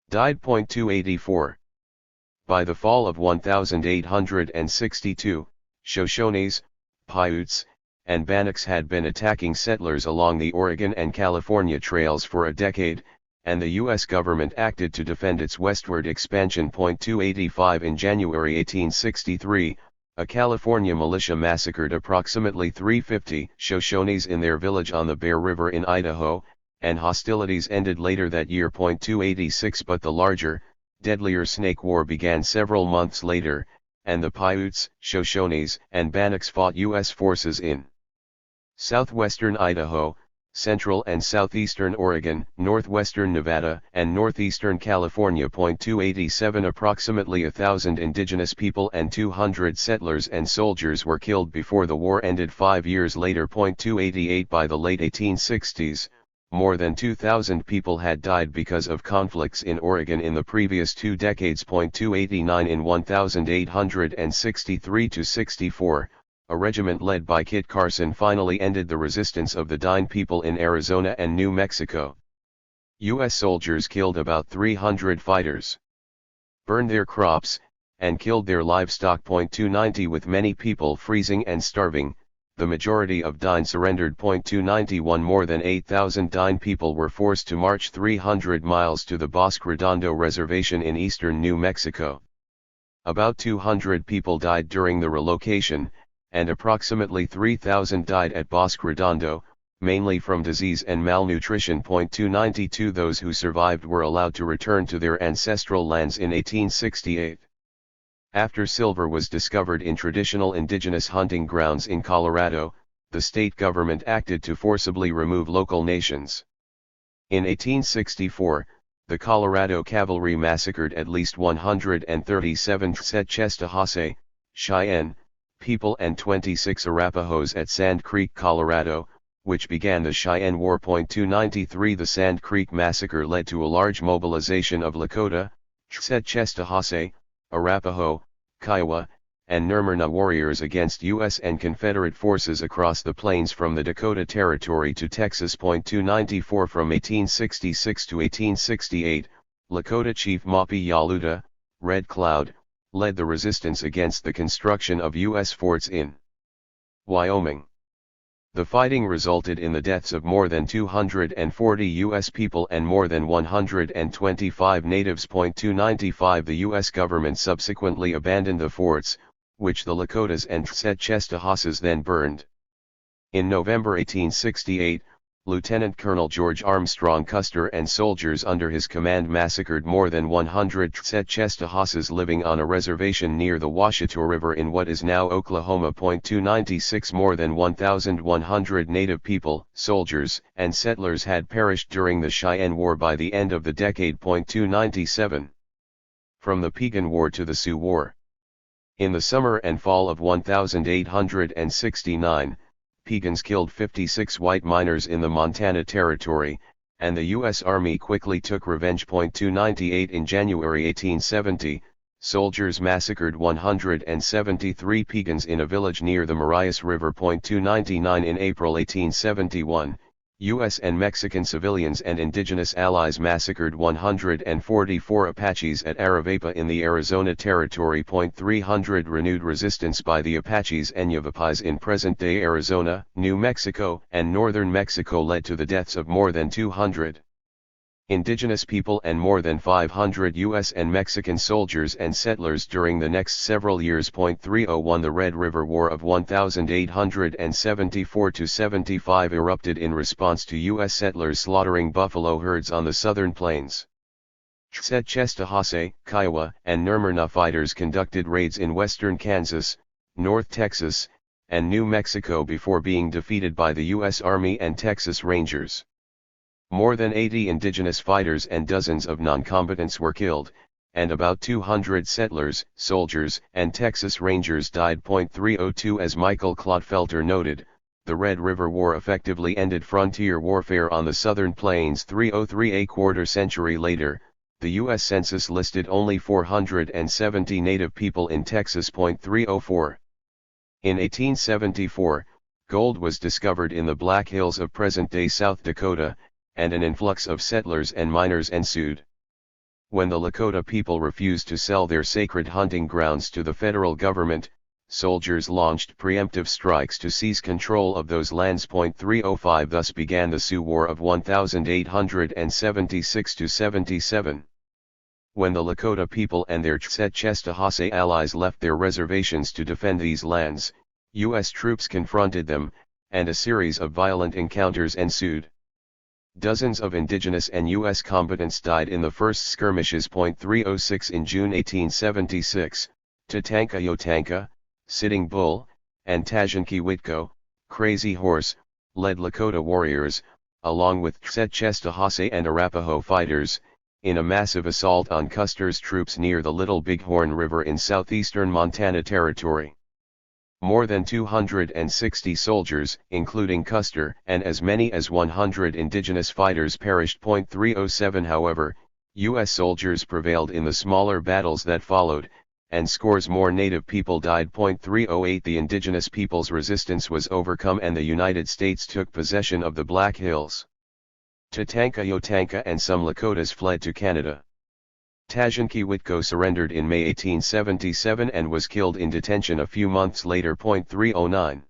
died. 284 By the fall of 1862, Shoshones, Paiutes, and Bannocks had been attacking settlers along the Oregon and California trails for a decade, and the U.S. government acted to defend its westward expansion. 285 In January 1863, a California militia massacred approximately 350 Shoshones in their village on the Bear River in Idaho, and hostilities ended later that year. 286 But the larger, deadlier Snake War began several months later, and the Paiutes, Shoshones, and Bannocks fought U.S. forces in southwestern Idaho, central and southeastern Oregon, northwestern Nevada, and northeastern California. 287 Approximately 1,000 indigenous people and 200 settlers and soldiers were killed before the war ended 5 years later. 288 By the late 1860s, more than 2,000 people had died because of conflicts in Oregon in the previous 2 decades. 289 In 1863-64, a regiment led by Kit Carson finally ended the resistance of the Dine people in Arizona and New Mexico. U.S. soldiers killed about 300 fighters, burned their crops, and killed their livestock. 290 With many people freezing and starving, the majority of Dine surrendered. 291 More than 8,000 Dine people were forced to march 300 miles to the Bosque Redondo Reservation in eastern New Mexico. About 200 people died during the relocation, and approximately 3,000 died at Bosque Redondo, mainly from disease and malnutrition. 292 Those who survived were allowed to return to their ancestral lands in 1868. After silver was discovered in traditional indigenous hunting grounds in Colorado, the state government acted to forcibly remove local nations. In 1864, the Colorado Cavalry massacred at least 137 Tsetchestahase, Cheyenne, people and 26 Arapahoes at Sand Creek, Colorado, which began the Cheyenne War. 293 The Sand Creek Massacre led to a large mobilization of Lakota, Tsetchestahase, Arapaho, Kiowa, and Nermerna warriors against U.S. and Confederate forces across the plains from the Dakota Territory to Texas. 294 From 1866 to 1868, Lakota Chief Mapi Yaluta, Red Cloud, led the resistance against the construction of U.S. forts in Wyoming. The fighting resulted in the deaths of more than 240 U.S. people and more than 125 natives. 295 The U.S. government subsequently abandoned the forts, which the Lakotas and Tsetchestahases then burned. In November 1868, Lieutenant Colonel George Armstrong Custer and soldiers under his command massacred more than 100 Tsetchestahases living on a reservation near the Washita River in what is now Oklahoma. 296 More than 1,100 native people, soldiers, and settlers had perished during the Cheyenne War by the end of the decade. 297 From the Piegan War to the Sioux War. In the summer and fall of 1869, Piegans killed 56 white miners in the Montana Territory, and the U.S. Army quickly took revenge. 298 In January 1870, soldiers massacred 173 Piegans in a village near the Marias River. 299 In April 1871, U.S. and Mexican civilians and indigenous allies massacred 144 Apaches at Aravaipa in the Arizona Territory. 300 Renewed resistance by the Apaches and Yavapais in present-day Arizona, New Mexico, and northern Mexico led to the deaths of more than 200 indigenous people and more than 500 U.S. and Mexican soldiers and settlers during the next several years. 301 The Red River War of 1874-75 erupted in response to U.S. settlers slaughtering buffalo herds on the southern plains. Tsetchestahase, Kiowa, and Nermerna fighters conducted raids in western Kansas, North Texas, and New Mexico before being defeated by the U.S. Army and Texas Rangers. More than 80 indigenous fighters and dozens of non-combatants were killed, and about 200 settlers, soldiers, and Texas Rangers died. 302 As Michael Clodfelter noted, the Red River War effectively ended frontier warfare on the southern plains. 303 A quarter century later, the U.S. Census listed only 470 native people in Texas. 304 In 1874, gold was discovered in the Black Hills of present-day South Dakota, and an influx of settlers and miners ensued. When the Lakota people refused to sell their sacred hunting grounds to the federal government, soldiers launched preemptive strikes to seize control of those lands. 305 Thus began the Sioux War of 1876–77. When the Lakota people and their Chesed-Chestahase allies left their reservations to defend these lands, U.S. troops confronted them, and a series of violent encounters ensued. Dozens of indigenous and U.S. combatants died in the first skirmishes. 306 In June 1876, Tatanka Yotanka, Sitting Bull, and Tajanki Witko, Crazy Horse, led Lakota warriors, along with Chesed-Chestahase and Arapaho fighters, in a massive assault on Custer's troops near the Little Bighorn River in southeastern Montana Territory. More than 260 soldiers, including Custer, and as many as 100 indigenous fighters perished. 307 However, U.S. soldiers prevailed in the smaller battles that followed, and scores more native people died. 308 The indigenous people's resistance was overcome and the United States took possession of the Black Hills. Tatanka Yotanka and some Lakotas fled to Canada. Tajanki Witko surrendered in May 1877 and was killed in detention a few months later. 309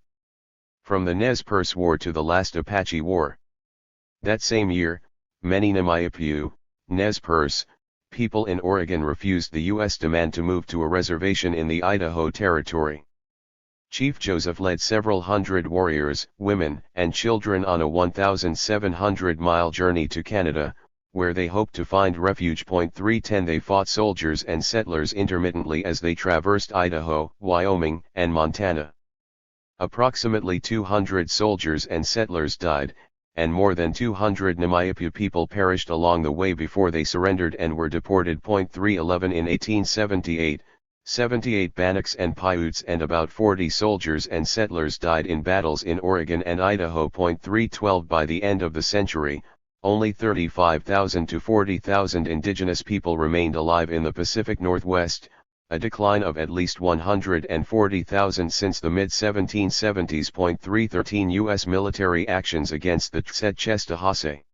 From the Nez Perce War to the last Apache War. That same year, many Namayapu, Nez Perce, people in Oregon refused the U.S. demand to move to a reservation in the Idaho Territory. Chief Joseph led several hundred warriors, women, and children on a 1,700-mile journey to Canada, where they hoped to find refuge. 310 They fought soldiers and settlers intermittently as they traversed Idaho, Wyoming, and Montana. Approximately 200 soldiers and settlers died, and more than 200 Namayapu people perished along the way before they surrendered and were deported. 311 In 1878, 78 Bannocks and Paiutes and about 40 soldiers and settlers died in battles in Oregon and Idaho. 312 By the end of the century, only 35,000 to 40,000 indigenous people remained alive in the Pacific Northwest, a decline of at least 140,000 since the mid-1770s. 313 U.S. military actions against the Chesed-Chestahase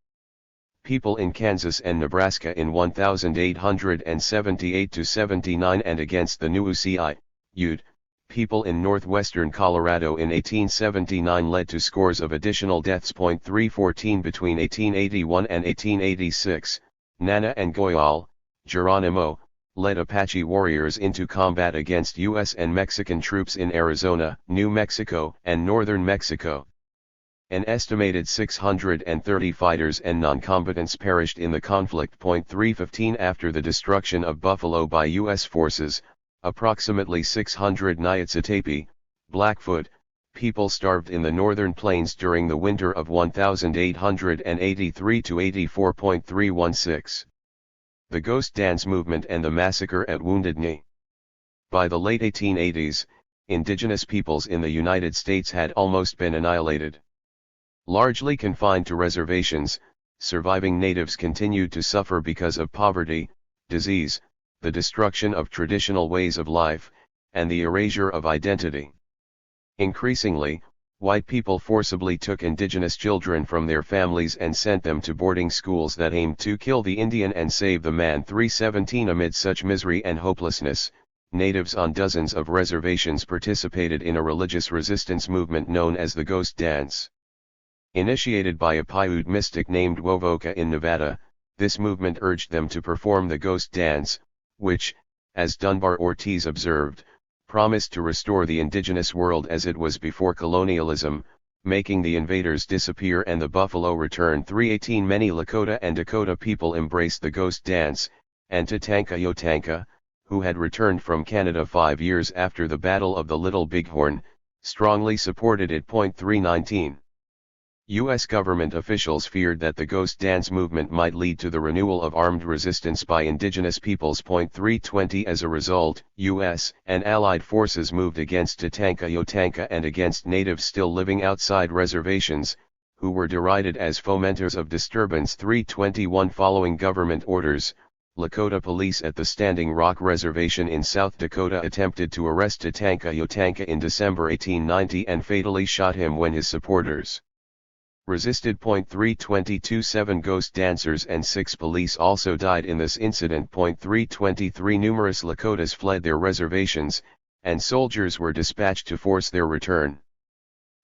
people in Kansas and Nebraska in 1878–79 and against the Nuuci Ute people in northwestern Colorado in 1879 led to scores of additional deaths. 314 Between 1881 and 1886, Nana and Goyal, Geronimo, led Apache warriors into combat against U.S. and Mexican troops in Arizona, New Mexico, and northern Mexico. An estimated 630 fighters and non-combatants perished in the conflict. 315 After the destruction of Buffalo by U.S. forces, approximately 600 Nyatsatapi, Blackfoot, people starved in the northern plains during the winter of 1883–84. 316 The Ghost Dance Movement and the Massacre at Wounded Knee. By the late 1880s, indigenous peoples in the United States had almost been annihilated. Largely confined to reservations, surviving natives continued to suffer because of poverty, disease, the destruction of traditional ways of life, and the erasure of identity. Increasingly, white people forcibly took indigenous children from their families and sent them to boarding schools that aimed to kill the Indian and save the man. 317 Amid such misery and hopelessness, natives on dozens of reservations participated in a religious resistance movement known as the Ghost Dance. Initiated by a Paiute mystic named Wovoka in Nevada, this movement urged them to perform the Ghost Dance, which, as Dunbar Ortiz observed, promised to restore the indigenous world as it was before colonialism, making the invaders disappear and the buffalo return. 318 Many Lakota and Dakota people embraced the Ghost Dance, and Tatanka Yotanka, who had returned from Canada 5 years after the Battle of the Little Bighorn, strongly supported it. 319 U.S. government officials feared that the ghost dance movement might lead to the renewal of armed resistance by indigenous peoples. 320 As a result, U.S. and Allied forces moved against Tatanka Yotanka and against natives still living outside reservations, who were derided as fomenters of disturbance. 321 Following government orders, Lakota police at the Standing Rock Reservation in South Dakota attempted to arrest Tatanka Yotanka in December 1890 and fatally shot him when his supporters resisted. 322 7 ghost dancers and 6 police also died in this incident. 323 Numerous Lakotas fled their reservations, and soldiers were dispatched to force their return.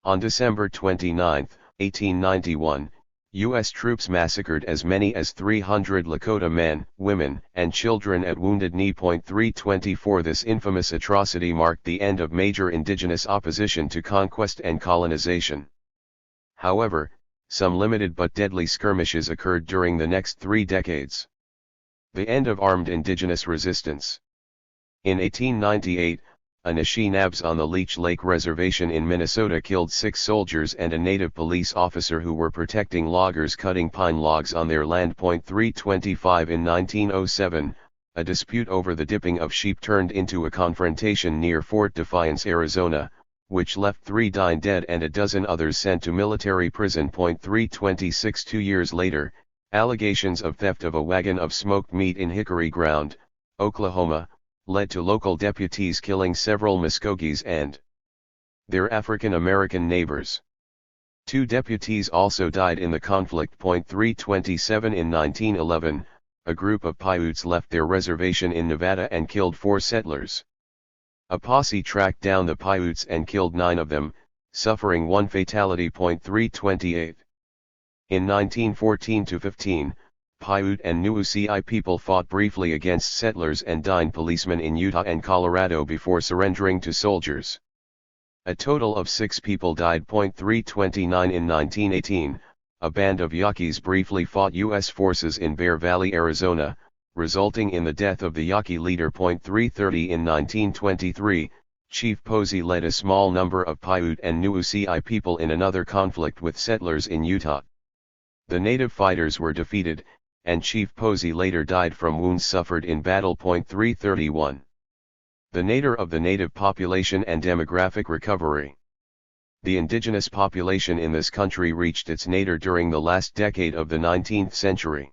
On December 29, 1891, U.S. troops massacred as many as 300 Lakota men, women, and children at Wounded Knee. 324 This infamous atrocity marked the end of major indigenous opposition to conquest and colonization. However, some limited but deadly skirmishes occurred during the next 3 decades. The end of armed indigenous resistance. In 1898, Anishinaabes on the Leech Lake Reservation in Minnesota killed 6 soldiers and a native police officer who were protecting loggers cutting pine logs on their land. 325 In 1907, a dispute over the dipping of sheep turned into a confrontation near Fort Defiance, Arizona, which left 3 dying dead and a dozen others sent to military prison. 326 2 years later, allegations of theft of a wagon of smoked meat in Hickory Ground, Oklahoma, led to local deputies killing several Muskogees and their African American neighbors. 2 deputies also died in the conflict. 327 In 1911, a group of Paiutes left their reservation in Nevada and killed 4 settlers. A posse tracked down the Paiutes and killed 9 of them, suffering 1 fatality. 328 In 1914-15, Paiute and Nuuci people fought briefly against settlers and Dine policemen in Utah and Colorado before surrendering to soldiers. A total of 6 people died. 329 In 1918, a band of Yaquis briefly fought U.S. forces in Bear Valley, Arizona, resulting in the death of the Yaqui leader. 330 In 1923, Chief Posey led a small number of Paiute and Nuuci people in another conflict with settlers in Utah. The native fighters were defeated, and Chief Posey later died from wounds suffered in battle. 331 The nadir of the native population and demographic recovery. The indigenous population in this country reached its nadir during the last decade of the 19th century.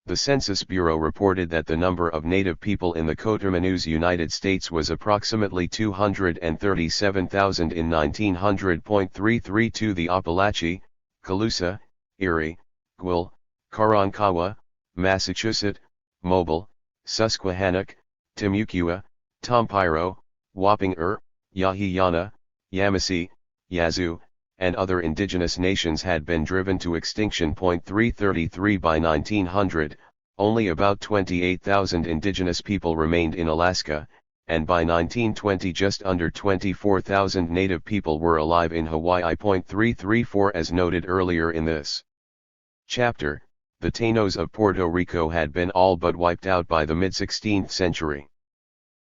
The Census Bureau reported that the number of native people in the Coterminous United States was approximately 237,000 in 1900. 332 The Appalachee, Colusa, Erie, Guil, Karankawa, Massachusetts, Mobile, Susquehannock, Timucua, Tompiro, Wapping-er, Yahiana, Yamasee, Yazoo, and other indigenous nations had been driven to extinction. 333 By 1900, only about 28,000 indigenous people remained in Alaska, and by 1920 just under 24,000 native people were alive in Hawaii. 334 As noted earlier in this chapter, the Taínos of Puerto Rico had been all but wiped out by the mid-16th century.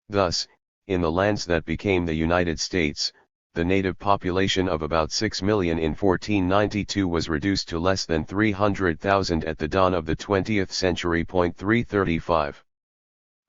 Thus, in the lands that became the United States, the native population of about 6 million in 1492 was reduced to less than 300,000 at the dawn of the 20th century. 335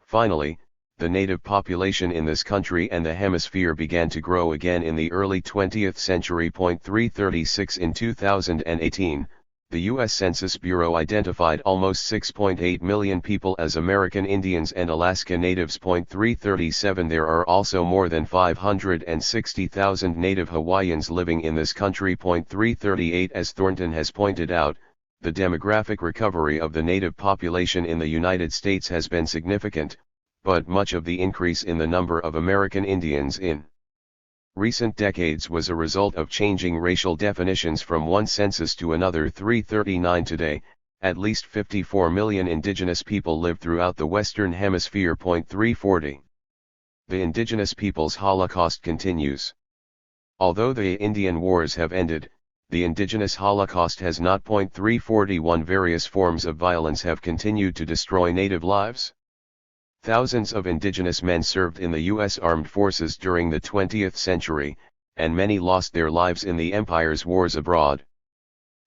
Finally, the native population in this country and the hemisphere began to grow again in the early 20th century. 336 In 2018, the U.S. Census Bureau identified almost 6.8 million people as American Indians and Alaska Natives. 337 There are also more than 560,000 native Hawaiians living in this country. 338 As Thornton has pointed out, the demographic recovery of the native population in the United States has been significant, but much of the increase in the number of American Indians in recent decades was a result of changing racial definitions from one census to another. 339 Today, at least 54 million indigenous people live throughout the Western Hemisphere. 340 The indigenous people's Holocaust continues. Although the Indian Wars have ended, the indigenous Holocaust has not. 341 Various forms of violence have continued to destroy native lives. Thousands of indigenous men served in the U.S. Armed Forces during the 20th century, and many lost their lives in the Empire's wars abroad.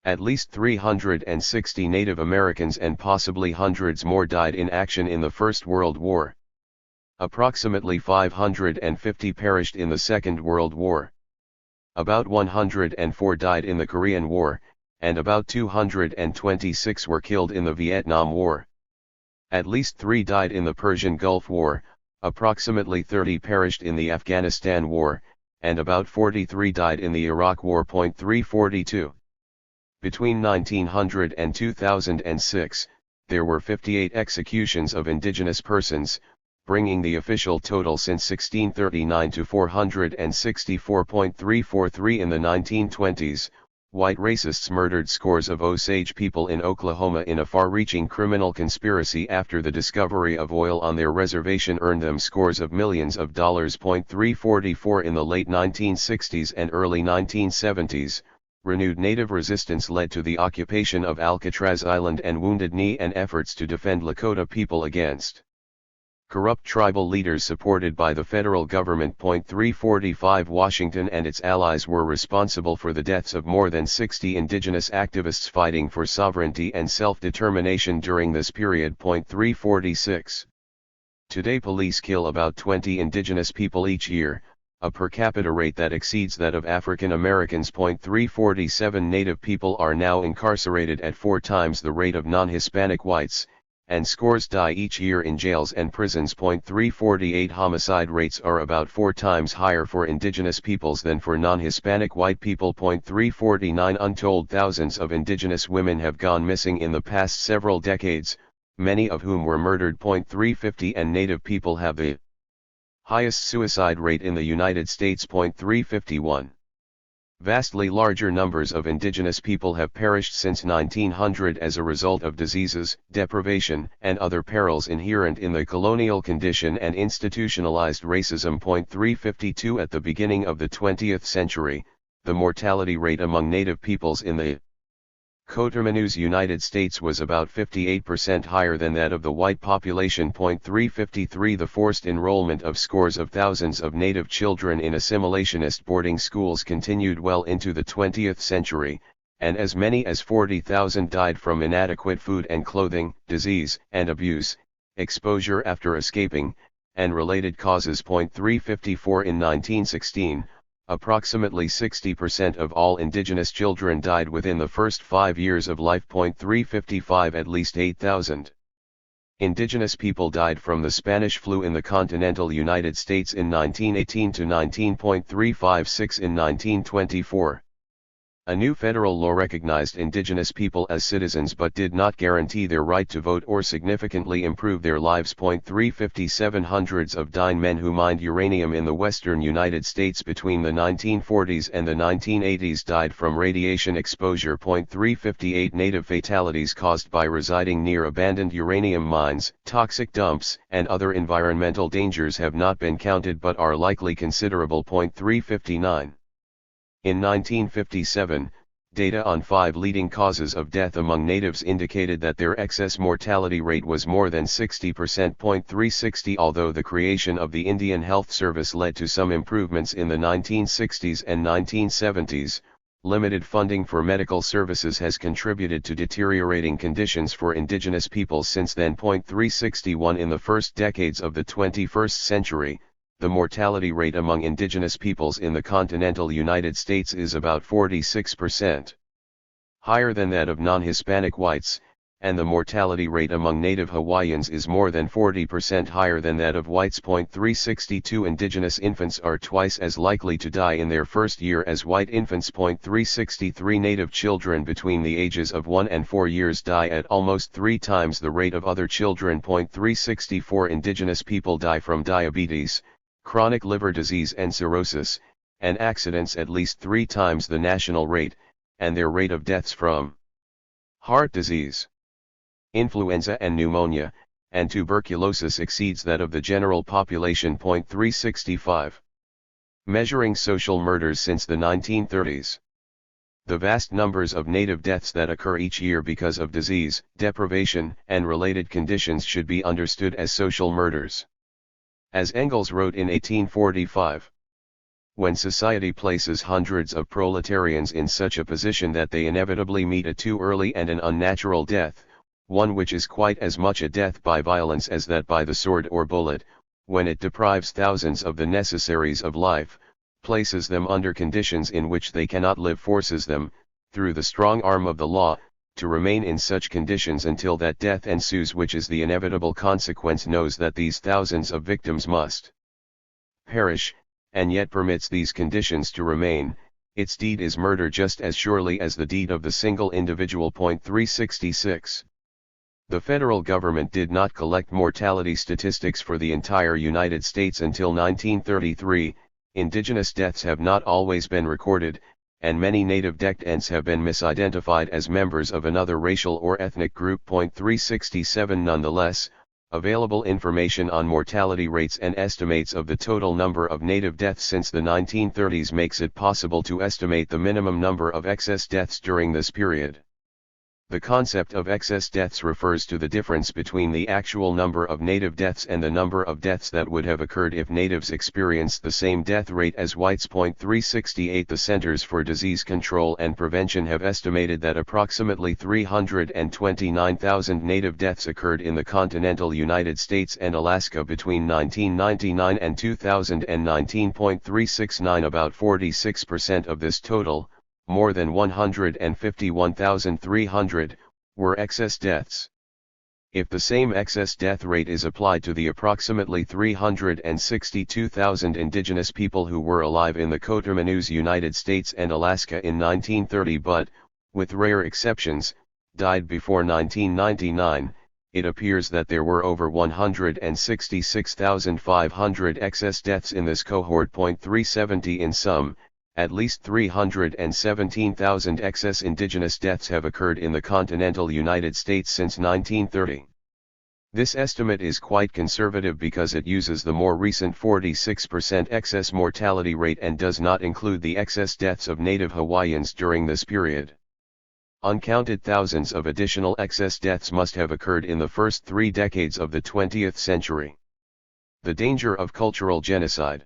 At least 360 Native Americans and possibly hundreds more died in action in the First World War. Approximately 550 perished in the Second World War. About 104 died in the Korean War, and about 226 were killed in the Vietnam War. At least 3 died in the Persian Gulf War, approximately 30 perished in the Afghanistan War, and about 43 died in the Iraq War. 342. Between 1900 and 2006, there were 58 executions of indigenous persons, bringing the official total since 1639 to 464.343 in the 1920s. White racists murdered scores of Osage people in Oklahoma in a far-reaching criminal conspiracy after the discovery of oil on their reservation earned them scores of millions of dollars. 344 in the late 1960s and early 1970s, renewed Native resistance led to the occupation of Alcatraz Island and Wounded Knee and efforts to defend Lakota people against corrupt tribal leaders supported by the federal government. 345 Washington and its allies were responsible for the deaths of more than 60 indigenous activists fighting for sovereignty and self-determination during this period. 346. Today police kill about 20 indigenous people each year, a per capita rate that exceeds that of African Americans. 347 Native people are now incarcerated at 4 times the rate of non-Hispanic whites, and scores die each year in jails and prisons. 348 Homicide rates are about 4 times higher for indigenous peoples than for non-Hispanic white people. 349 Untold thousands of indigenous women have gone missing in the past several decades, many of whom were murdered. 350 And Native people have the highest suicide rate in the United States. 351 Vastly larger numbers of indigenous people have perished since 1900 as a result of diseases, deprivation, and other perils inherent in the colonial condition and institutionalized racism. 352 At the beginning of the 20th century, the mortality rate among Native peoples in the coterminous United States was about 58% higher than that of the white population. 353 The forced enrollment of scores of thousands of Native children in assimilationist boarding schools continued well into the 20th century, and as many as 40,000 died from inadequate food and clothing, disease and abuse, exposure after escaping, and related causes. 354 In 1916, approximately 60% of all indigenous children died within the first 5 years of life. 355 At least 8,000 indigenous people died from the Spanish flu in the continental United States in 1918 to 19.356 in 1924. A new federal law recognized indigenous people as citizens but did not guarantee their right to vote or significantly improve their lives. 357 Hundreds of dying men who mined uranium in the western United States between the 1940s and the 1980s died from radiation exposure. 358 Native fatalities caused by residing near abandoned uranium mines, toxic dumps, and other environmental dangers have not been counted but are likely considerable. 359 In 1957, data on 5 leading causes of death among natives indicated that their excess mortality rate was more than 60%. 360 Although the creation of the Indian Health Service led to some improvements in the 1960s and 1970s, limited funding for medical services has contributed to deteriorating conditions for indigenous peoples since then. 361 In the first decades of the 21st century, the mortality rate among indigenous peoples in the continental United States is about 46%. Higher than that of non-Hispanic whites, and the mortality rate among Native Hawaiians is more than 40% higher than that of whites. 362 Indigenous infants are twice as likely to die in their first year as white infants. 363 Native children between the ages of 1 and 4 years die at almost 3 times the rate of other children. 364 Indigenous people die from diabetes, chronic liver disease and cirrhosis, and accidents at least 3 times the national rate, and their rate of deaths from heart disease, influenza and pneumonia, and tuberculosis exceeds that of the general population. 365 Measuring social murders since the 1930s. The vast numbers of Native deaths that occur each year because of disease, deprivation, and related conditions should be understood as social murders. As Engels wrote in 1845, When society places hundreds of proletarians in such a position that they inevitably meet a too early and an unnatural death, one which is quite as much a death by violence as that by the sword or bullet, when it deprives thousands of the necessaries of life, places them under conditions in which they cannot live, forces them, through the strong arm of the law, to remain in such conditions until that death ensues which is the inevitable consequence, knows that these thousands of victims must perish, and yet permits these conditions to remain, its deed is murder just as surely as the deed of the single individual. 366. The federal government did not collect mortality statistics for the entire United States until 1933, indigenous deaths have not always been recorded, and many native decedents have been misidentified as members of another racial or ethnic group. 367. Nonetheless, available information on mortality rates and estimates of the total number of native deaths since the 1930s makes it possible to estimate the minimum number of excess deaths during this period. The concept of excess deaths refers to the difference between the actual number of native deaths and the number of deaths that would have occurred if natives experienced the same death rate as whites. 368. The Centers for Disease Control and Prevention have estimated that approximately 329,000 native deaths occurred in the continental United States and Alaska between 1999 and 2019. 369. About 46% of this total, more than 151,300, were excess deaths. If the same excess death rate is applied to the approximately 362,000 indigenous people who were alive in the coterminous United States and Alaska in 1930 but, with rare exceptions, died before 1999, it appears that there were over 166,500 excess deaths in this cohort. 370. In sum, at least 317,000 excess indigenous deaths have occurred in the continental United States since 1930. This estimate is quite conservative because it uses the more recent 46% excess mortality rate and does not include the excess deaths of native Hawaiians during this period. Uncounted thousands of additional excess deaths must have occurred in the first 3 decades of the 20th century. The danger of cultural genocide.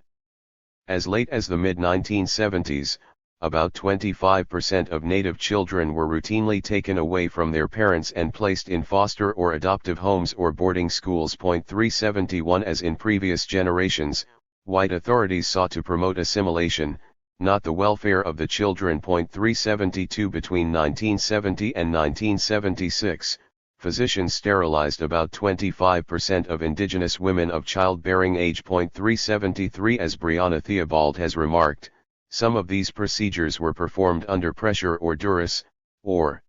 As late as the mid-1970s, about 25% of native children were routinely taken away from their parents and placed in foster or adoptive homes or boarding schools. 371. As in previous generations, white authorities sought to promote assimilation, not the welfare of the children. 372. Between 1970 and 1976, physicians sterilized about 25% of indigenous women of childbearing age. 373. As Brianna Theobald has remarked, some of these procedures were performed under pressure or duress, or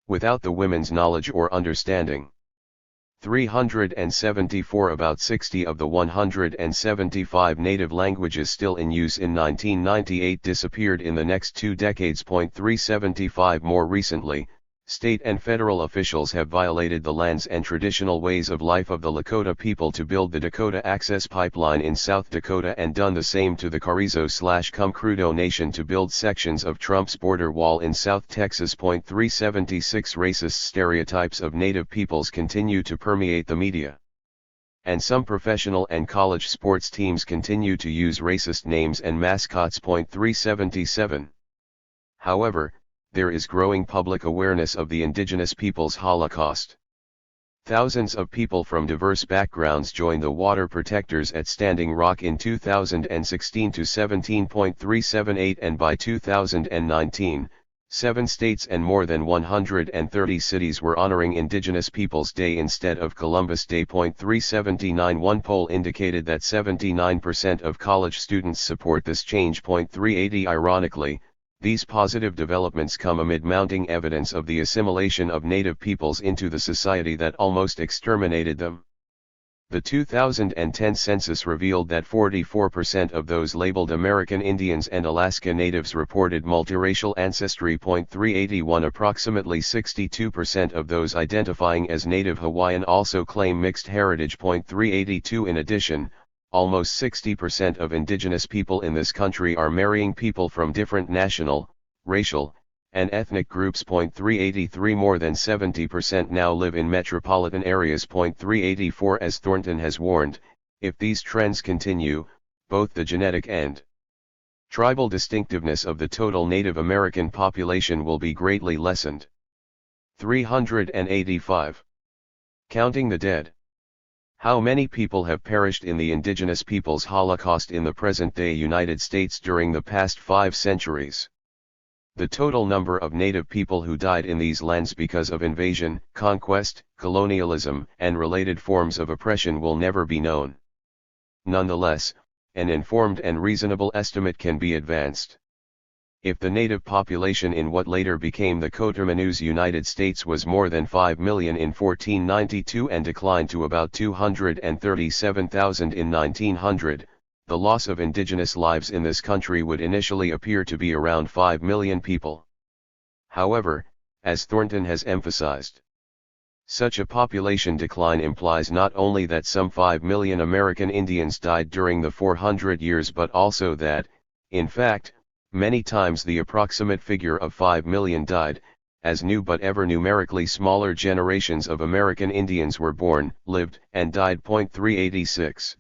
without the women's knowledge or understanding. 374. About 60 of the 175 native languages still in use in 1998 disappeared in the next 2 decades. 375. More recently, state and federal officials have violated the lands and traditional ways of life of the Lakota people to build the Dakota Access Pipeline in South Dakota and done the same to the Carrizo/Cum Crudo Nation to build sections of Trump's border wall in South Texas. 376. Racist stereotypes of native peoples continue to permeate the media. And some professional and college sports teams continue to use racist names and mascots. 377. However, there is growing public awareness of the indigenous people's Holocaust. Thousands of people from diverse backgrounds joined the Water Protectors at Standing Rock in 2016 to 17.378, and by 2019, 7 states and more than 130 cities were honoring Indigenous Peoples Day instead of Columbus Day. 379. One poll indicated that 79% of college students support this change. 380. Ironically, these positive developments come amid mounting evidence of the assimilation of native peoples into the society that almost exterminated them. The 2010 census revealed that 44% of those labeled American Indians and Alaska Natives reported multiracial ancestry. 381. Approximately 62% of those identifying as Native Hawaiian also claim mixed heritage. 382. In addition, almost 60% of indigenous people in this country are marrying people from different national, racial, and ethnic groups. 383. More than 70% now live in metropolitan areas. 384. As Thornton has warned, if these trends continue, both the genetic and Tribal distinctiveness of the total Native American population will be greatly lessened. 385. Counting the dead. How many people have perished in the Indigenous Peoples' Holocaust in the present-day United States during the past 5 centuries? The total number of Native people who died in these lands because of invasion, conquest, colonialism, and related forms of oppression will never be known. Nonetheless, an informed and reasonable estimate can be advanced. If the native population in what later became the Coterminous United States was more than 5 million in 1492 and declined to about 237,000 in 1900, the loss of indigenous lives in this country would initially appear to be around 5 million people. However, as Thornton has emphasized, such a population decline implies not only that some 5 million American Indians died during the 400 years but also that, in fact, many times the approximate figure of 5 million died, as new but ever numerically smaller generations of American Indians were born, lived, and died. 386.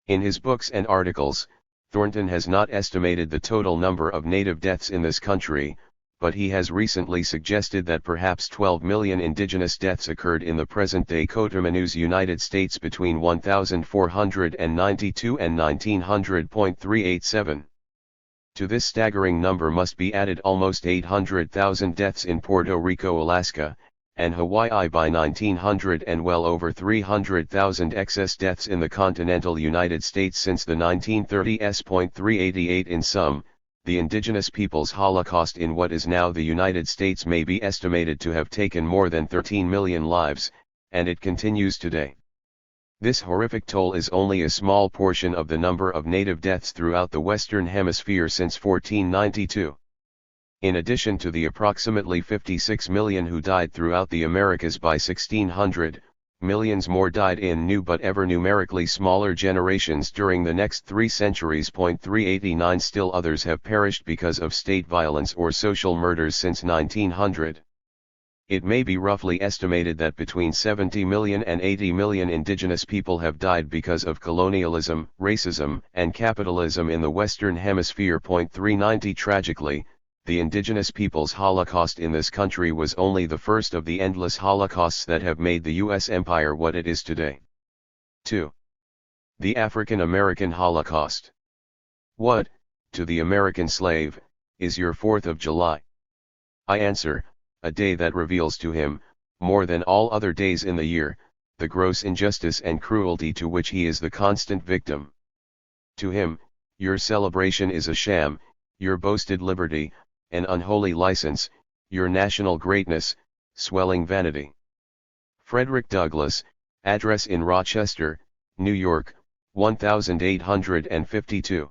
In his books and articles, Thornton has not estimated the total number of native deaths in this country, but he has recently suggested that perhaps 12 million indigenous deaths occurred in the present-day Coterminous United States between 1492 and 1900. 387. To this staggering number must be added almost 800,000 deaths in Puerto Rico, Alaska, and Hawaii by 1900 and well over 300,000 excess deaths in the continental United States since the 1930s. 388. In sum, the indigenous people's Holocaust in what is now the United States may be estimated to have taken more than 13 million lives, and it continues today. This horrific toll is only a small portion of the number of native deaths throughout the Western Hemisphere since 1492. In addition to the approximately 56 million who died throughout the Americas by 1600, millions more died in new but ever numerically smaller generations during the next 3 centuries. 389. Still others have perished because of state violence or social murders since 1900. It may be roughly estimated that between 70 million and 80 million indigenous people have died because of colonialism, racism, and capitalism in the Western Hemisphere. 390. Tragically, the indigenous people's Holocaust in this country was only the first of the endless Holocausts that have made the U.S. empire what it is today. 2. The African American Holocaust. What, to the American slave, is your 4th of July? I answer, a day that reveals to him, more than all other days in the year, the gross injustice and cruelty to which he is the constant victim. To him, your celebration is a sham, your boasted liberty, an unholy license, your national greatness, swelling vanity. Frederick Douglass, address in Rochester, New York, 1852.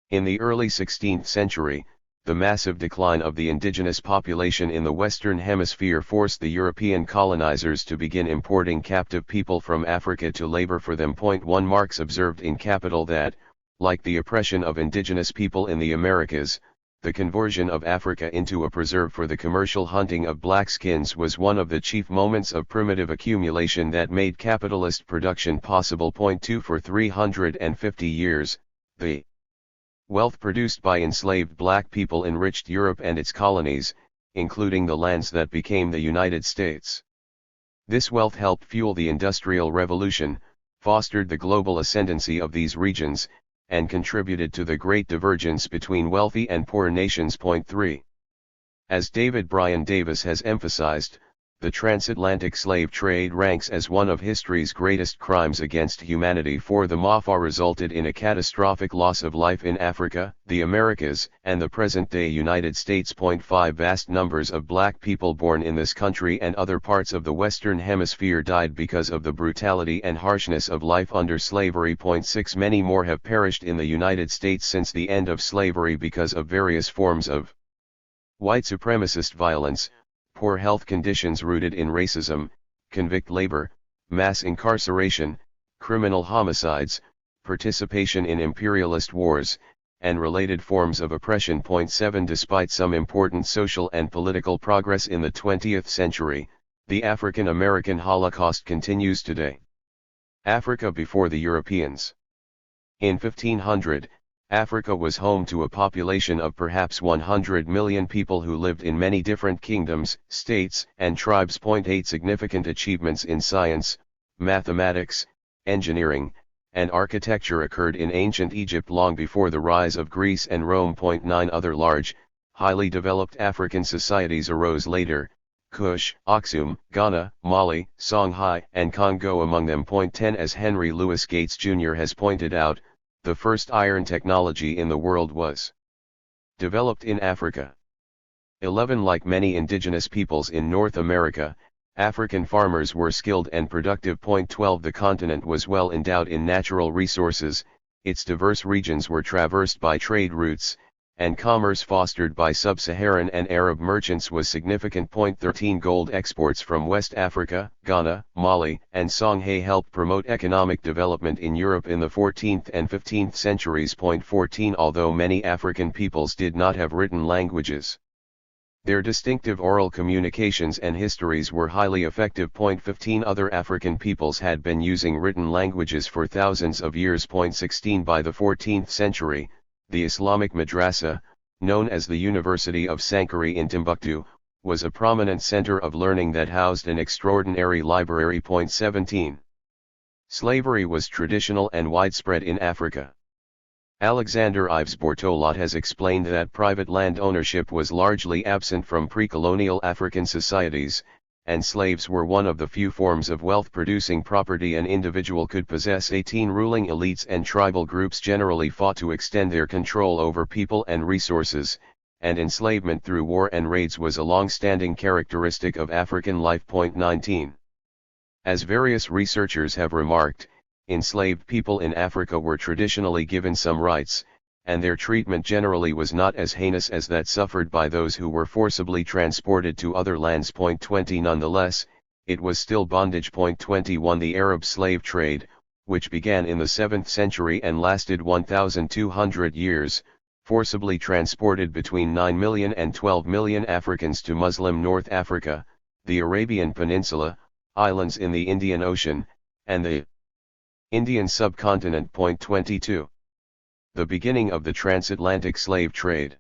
In the early 16th century, the massive decline of the indigenous population in the Western Hemisphere forced the European colonizers to begin importing captive people from Africa to labor for them. 1 Marx observed in Capital that, like the oppression of indigenous people in the Americas, the conversion of Africa into a preserve for the commercial hunting of blackskins was one of the chief moments of primitive accumulation that made capitalist production possible. 2 For 350 years, the wealth produced by enslaved black people enriched Europe and its colonies, including the lands that became the United States. This wealth helped fuel the Industrial Revolution, fostered the global ascendancy of these regions, and contributed to the great divergence between wealthy and poor nations. 3. As David Bryan Davis has emphasized, the transatlantic slave trade ranks as one of history's greatest crimes against humanity, for the MAFA resulted in a catastrophic loss of life in Africa, the Americas, and the present-day United States. 5 Vast numbers of black people born in this country and other parts of the Western Hemisphere died because of the brutality and harshness of life under slavery. 6 Many more have perished in the United States since the end of slavery because of various forms of white supremacist violence, poor health conditions rooted in racism, convict labor, mass incarceration, criminal homicides, participation in imperialist wars, and related forms of oppression. 7 Despite some important social and political progress in the 20th century, the African American Holocaust continues today. Africa before the Europeans. In 1500, Africa was home to a population of perhaps 100 million people who lived in many different kingdoms, states, and tribes. 8 Significant achievements in science, mathematics, engineering, and architecture occurred in ancient Egypt long before the rise of Greece and Rome. 9 Other large, highly developed African societies arose later, Kush, Aksum, Ghana, Mali, Songhai, and Congo among them. 10 As Henry Louis Gates Jr. has pointed out, the first iron technology in the world was developed in Africa. 11 Like many indigenous peoples in North America, African farmers were skilled and productive. 12 The continent was well endowed in natural resources, its diverse regions were traversed by trade routes, and commerce fostered by sub-Saharan and Arab merchants was significant. 13 Gold exports from West Africa, Ghana, Mali, and Songhai helped promote economic development in Europe in the 14th and 15th centuries. 14 Although many African peoples did not have written languages, their distinctive oral communications and histories were highly effective. 15 Other African peoples had been using written languages for thousands of years. 16 By the 14th century, the Islamic madrasa, known as the University of Sankara in Timbuktu, was a prominent center of learning that housed an extraordinary library. 17 Slavery was traditional and widespread in Africa. Alexander Ives Bortolot has explained that private land ownership was largely absent from pre-colonial African societies, and slaves were one of the few forms of wealth-producing property an individual could possess. 18 Ruling elites and tribal groups generally fought to extend their control over people and resources, and enslavement through war and raids was a long-standing characteristic of African life. 19 As various researchers have remarked, enslaved people in Africa were traditionally given some rights, and their treatment generally was not as heinous as that suffered by those who were forcibly transported to other lands. 20 Nonetheless, it was still bondage. 21 The Arab slave trade, which began in the 7th century and lasted 1,200 years, forcibly transported between 9 million and 12 million Africans to Muslim North Africa, the Arabian Peninsula, islands in the Indian Ocean, and the Indian subcontinent. 22 The beginning of the transatlantic slave trade.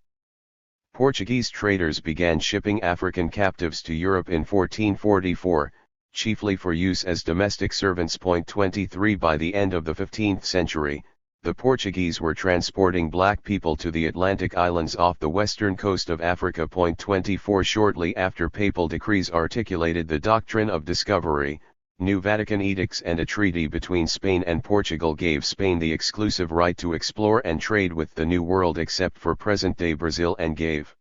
Portuguese traders began shipping African captives to Europe in 1444, chiefly for use as domestic servants. 23 By the end of the 15th century, the Portuguese were transporting black people to the Atlantic islands off the western coast of Africa. 24 Shortly after papal decrees articulated the doctrine of discovery, new Vatican edicts and a treaty between Spain and Portugal gave Spain the exclusive right to explore and trade with the New World except for present-day Brazil, and gave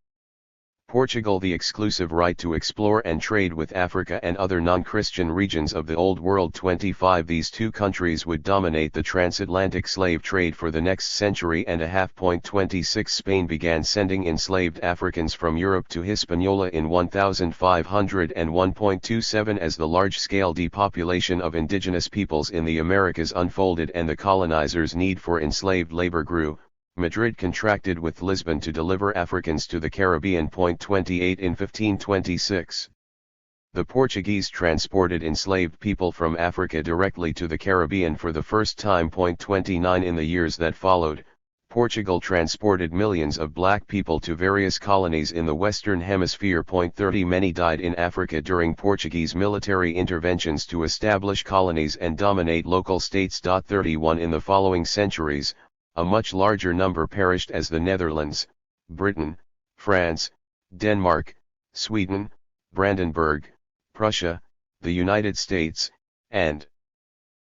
Portugal the exclusive right to explore and trade with Africa and other non-Christian regions of the Old World. 25 These two countries would dominate the transatlantic slave trade for the next century and a half. 26 Spain began sending enslaved Africans from Europe to Hispaniola in 1501. 27 As the large-scale depopulation of indigenous peoples in the Americas unfolded and the colonizers' need for enslaved labor grew, Madrid contracted with Lisbon to deliver Africans to the Caribbean. 28 In 1526, the Portuguese transported enslaved people from Africa directly to the Caribbean for the first time. 29 In the years that followed, Portugal transported millions of black people to various colonies in the Western Hemisphere. 30 Many died in Africa during Portuguese military interventions to establish colonies and dominate local states. 31 In the following centuries, a much larger number perished as the Netherlands, Britain, France, Denmark, Sweden, Brandenburg, Prussia, the United States, and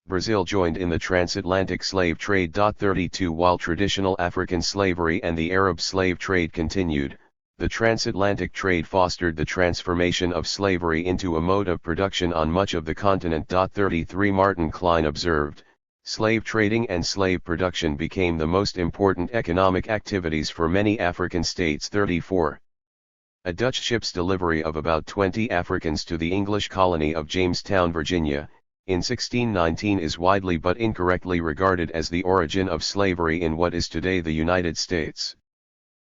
Brazil joined in the transatlantic slave trade. 32 While traditional African slavery and the Arab slave trade continued, the transatlantic trade fostered the transformation of slavery into a mode of production on much of the continent. 33 Martin Klein observed, slave trading and slave production became the most important economic activities for many African states. 34 A Dutch ship's delivery of about 20 Africans to the English colony of Jamestown, Virginia, in 1619 is widely but incorrectly regarded as the origin of slavery in what is today the United States.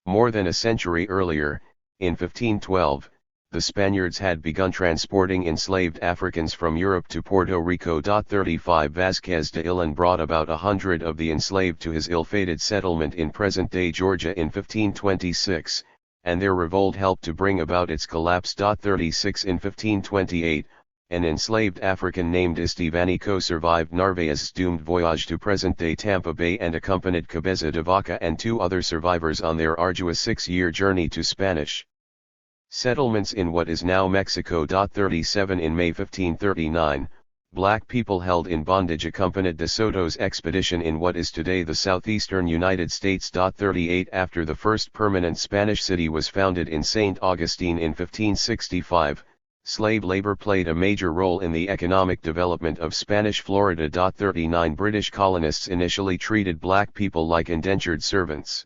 More than a century earlier, in 1512, the Spaniards had begun transporting enslaved Africans from Europe to Puerto Rico. 35 Vasquez de Ilan brought about 100 of the enslaved to his ill-fated settlement in present-day Georgia in 1526, and their revolt helped to bring about its collapse. 36 In 1528, an enslaved African named Estevanico survived Narvaez's doomed voyage to present-day Tampa Bay and accompanied Cabeza de Vaca and 2 other survivors on their arduous 6-year journey to Spanish settlements in what is now Mexico. 37 In May 1539, black people held in bondage accompanied de Soto's expedition in what is today the southeastern United States. 38 After the first permanent Spanish city was founded in St. Augustine in 1565, slave labor played a major role in the economic development of Spanish Florida. 39 British colonists initially treated black people like indentured servants,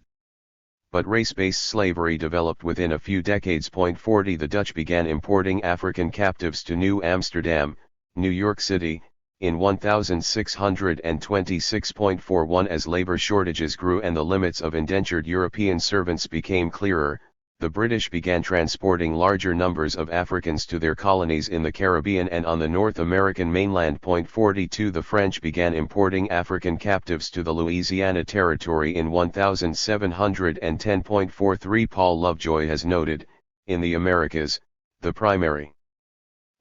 but race-based slavery developed within a few decades. 40 The Dutch began importing African captives to New Amsterdam, New York City, in 1626.41 As labor shortages grew and the limits of indentured European servants became clearer, the British began transporting larger numbers of Africans to their colonies in the Caribbean and on the North American mainland. 42 The French began importing African captives to the Louisiana Territory in 1710. 43 Paul Lovejoy has noted, in the Americas, the primary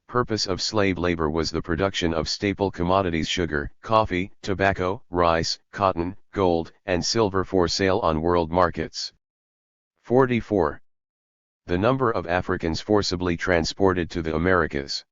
purpose of slave labor was the production of staple commodities: sugar, coffee, tobacco, rice, cotton, gold, and silver for sale on world markets. 44. The number of Africans forcibly transported to the Americas.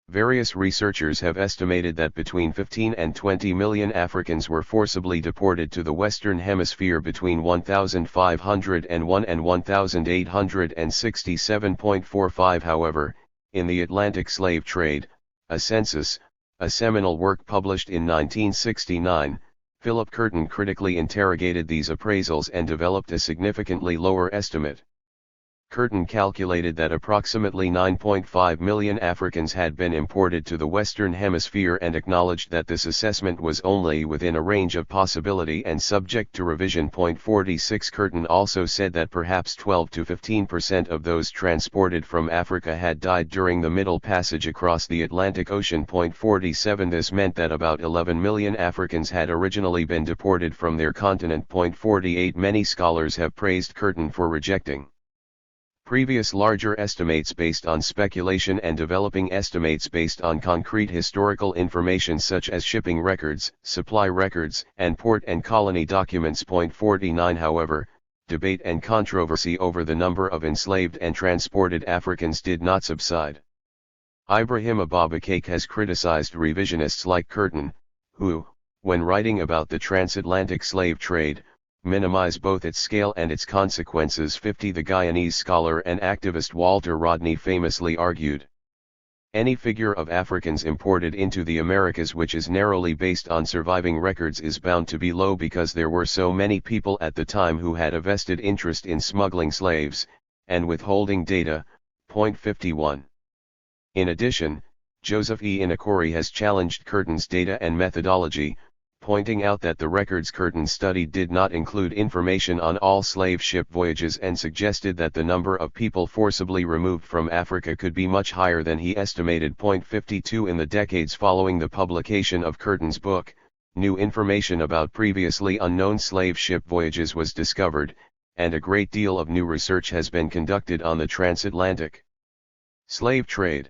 Various researchers have estimated that between 15 and 20 million Africans were forcibly deported to the Western Hemisphere between 1501 and 1867.45. However, in the Atlantic slave trade, a census, a seminal work published in 1969, Philip Curtin critically interrogated these appraisals and developed a significantly lower estimate. Curtin calculated that approximately 9.5 million Africans had been imported to the Western Hemisphere and acknowledged that this assessment was only within a range of possibility and subject to revision. 46 Curtin also said that perhaps 12 to 15% of those transported from Africa had died during the Middle Passage across the Atlantic Ocean. 47 This meant that about 11 million Africans had originally been deported from their continent. 48 Many scholars have praised Curtin for rejecting previous larger estimates based on speculation and developing estimates based on concrete historical information such as shipping records, supply records, and port and colony documents. 49 However, debate and controversy over the number of enslaved and transported Africans did not subside. Ibrahim Ababakake has criticized revisionists like Curtin, who, when writing about the transatlantic slave trade, minimize both its scale and its consequences. 50 The Guyanese scholar and activist Walter Rodney famously argued, "Any figure of Africans imported into the Americas which is narrowly based on surviving records is bound to be low because there were so many people at the time who had a vested interest in smuggling slaves, and withholding data." 51. In addition, Joseph E. Inakori has challenged Curtin's data and methodology, pointing out that the records Curtin studied did not include information on all slave ship voyages and suggested that the number of people forcibly removed from Africa could be much higher than he estimated. 52 In the decades following the publication of Curtin's book, new information about previously unknown slave ship voyages was discovered, and a great deal of new research has been conducted on the transatlantic slave trade.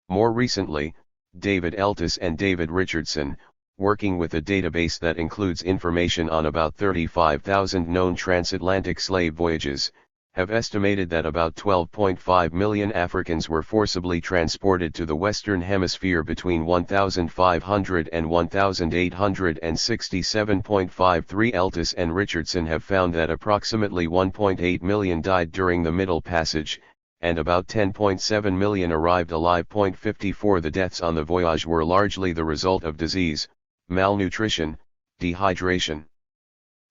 More recently, David Eltis and David Richardson, working with a database that includes information on about 35,000 known transatlantic slave voyages, have estimated that about 12.5 million Africans were forcibly transported to the Western Hemisphere between 1500 and 1867.53. Eltis and Richardson have found that approximately 1.8 million died during the Middle Passage, and about 10.7 million arrived alive. 54 The deaths on the voyage were largely the result of disease, malnutrition, dehydration,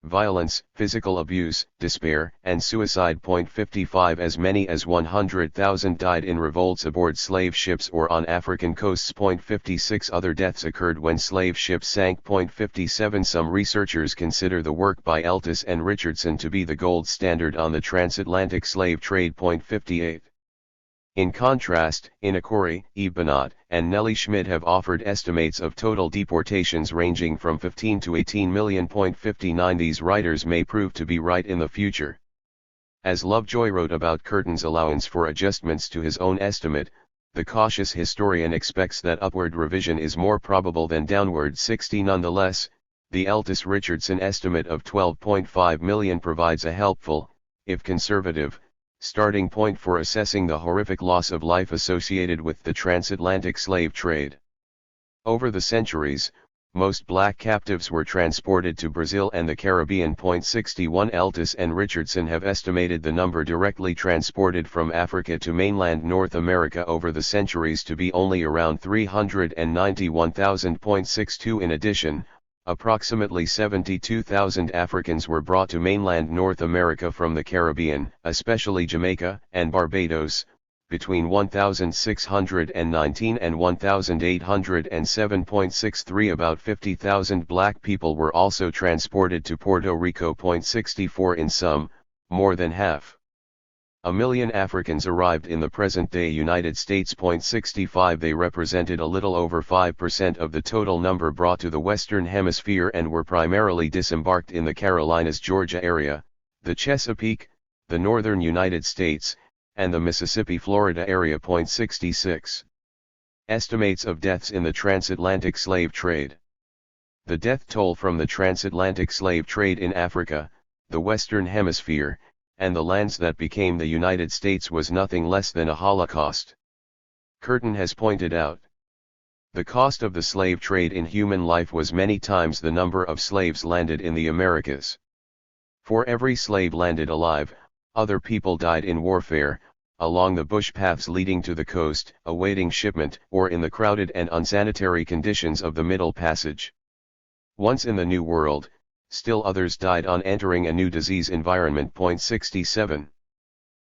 violence, physical abuse, despair, and suicide. 55 As many as 100,000 died in revolts aboard slave ships or on African coasts. 56 Other deaths occurred when slave ships sank. 57 Some researchers consider the work by Eltis and Richardson to be the gold standard on the transatlantic slave trade. 58 In contrast, Inakori, Ibanat, and Nellie Schmidt have offered estimates of total deportations ranging from 15 to 18 million. 59 These writers may prove to be right in the future. As Lovejoy wrote about Curtin's allowance for adjustments to his own estimate, the cautious historian expects that upward revision is more probable than downward 60. Nonetheless, the Eltis Richardson estimate of 12.5 million provides a helpful, if conservative, starting point for assessing the horrific loss of life associated with the transatlantic slave trade. Over the centuries, most black captives were transported to Brazil and the Caribbean. 61 Eltis and Richardson have estimated the number directly transported from Africa to mainland North America over the centuries to be only around 391,000. 62 In addition, approximately 72,000 Africans were brought to mainland North America from the Caribbean, especially Jamaica and Barbados, between 1619 and 1807. 63 About 50,000 black people were also transported to Puerto Rico. 64 In sum, more than half a million Africans arrived in the present-day United States. 65 They represented a little over 5% of the total number brought to the Western Hemisphere and were primarily disembarked in the Carolinas, Georgia area, the Chesapeake, the northern United States, and the Mississippi, Florida area. 66 Estimates of deaths in the transatlantic slave trade. The death toll from the transatlantic slave trade in Africa, the Western Hemisphere, and the lands that became the United States was nothing less than a holocaust. Curtin has pointed out, the cost of the slave trade in human life was many times the number of slaves landed in the Americas. For every slave landed alive, other people died in warfare, along the bush paths leading to the coast, awaiting shipment, or in the crowded and unsanitary conditions of the Middle Passage. Once in the New World, still others died on entering a new disease environment. 67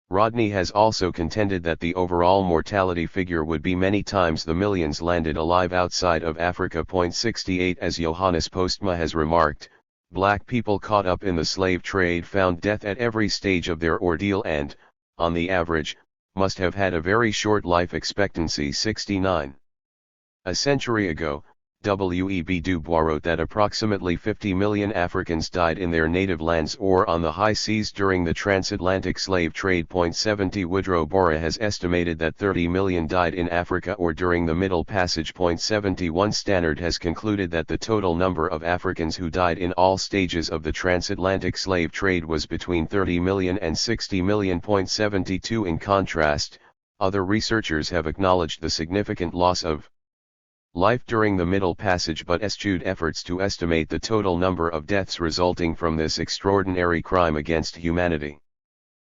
Rodney has also contended that the overall mortality figure would be many times the millions landed alive outside of Africa. 68 As Johannes Postma has remarked, black people caught up in the slave trade found death at every stage of their ordeal and, on the average, must have had a very short life expectancy. 69 A century ago, W.E.B. Du Bois wrote that approximately 50 million Africans died in their native lands or on the high seas during the transatlantic slave trade. 70 Woodrow Borah has estimated that 30 million died in Africa or during the Middle Passage. 71 Stannard has concluded that the total number of Africans who died in all stages of the transatlantic slave trade was between 30 million and 60 million. 72 In contrast, other researchers have acknowledged the significant loss of life during the Middle Passage but eschewed efforts to estimate the total number of deaths resulting from this extraordinary crime against humanity.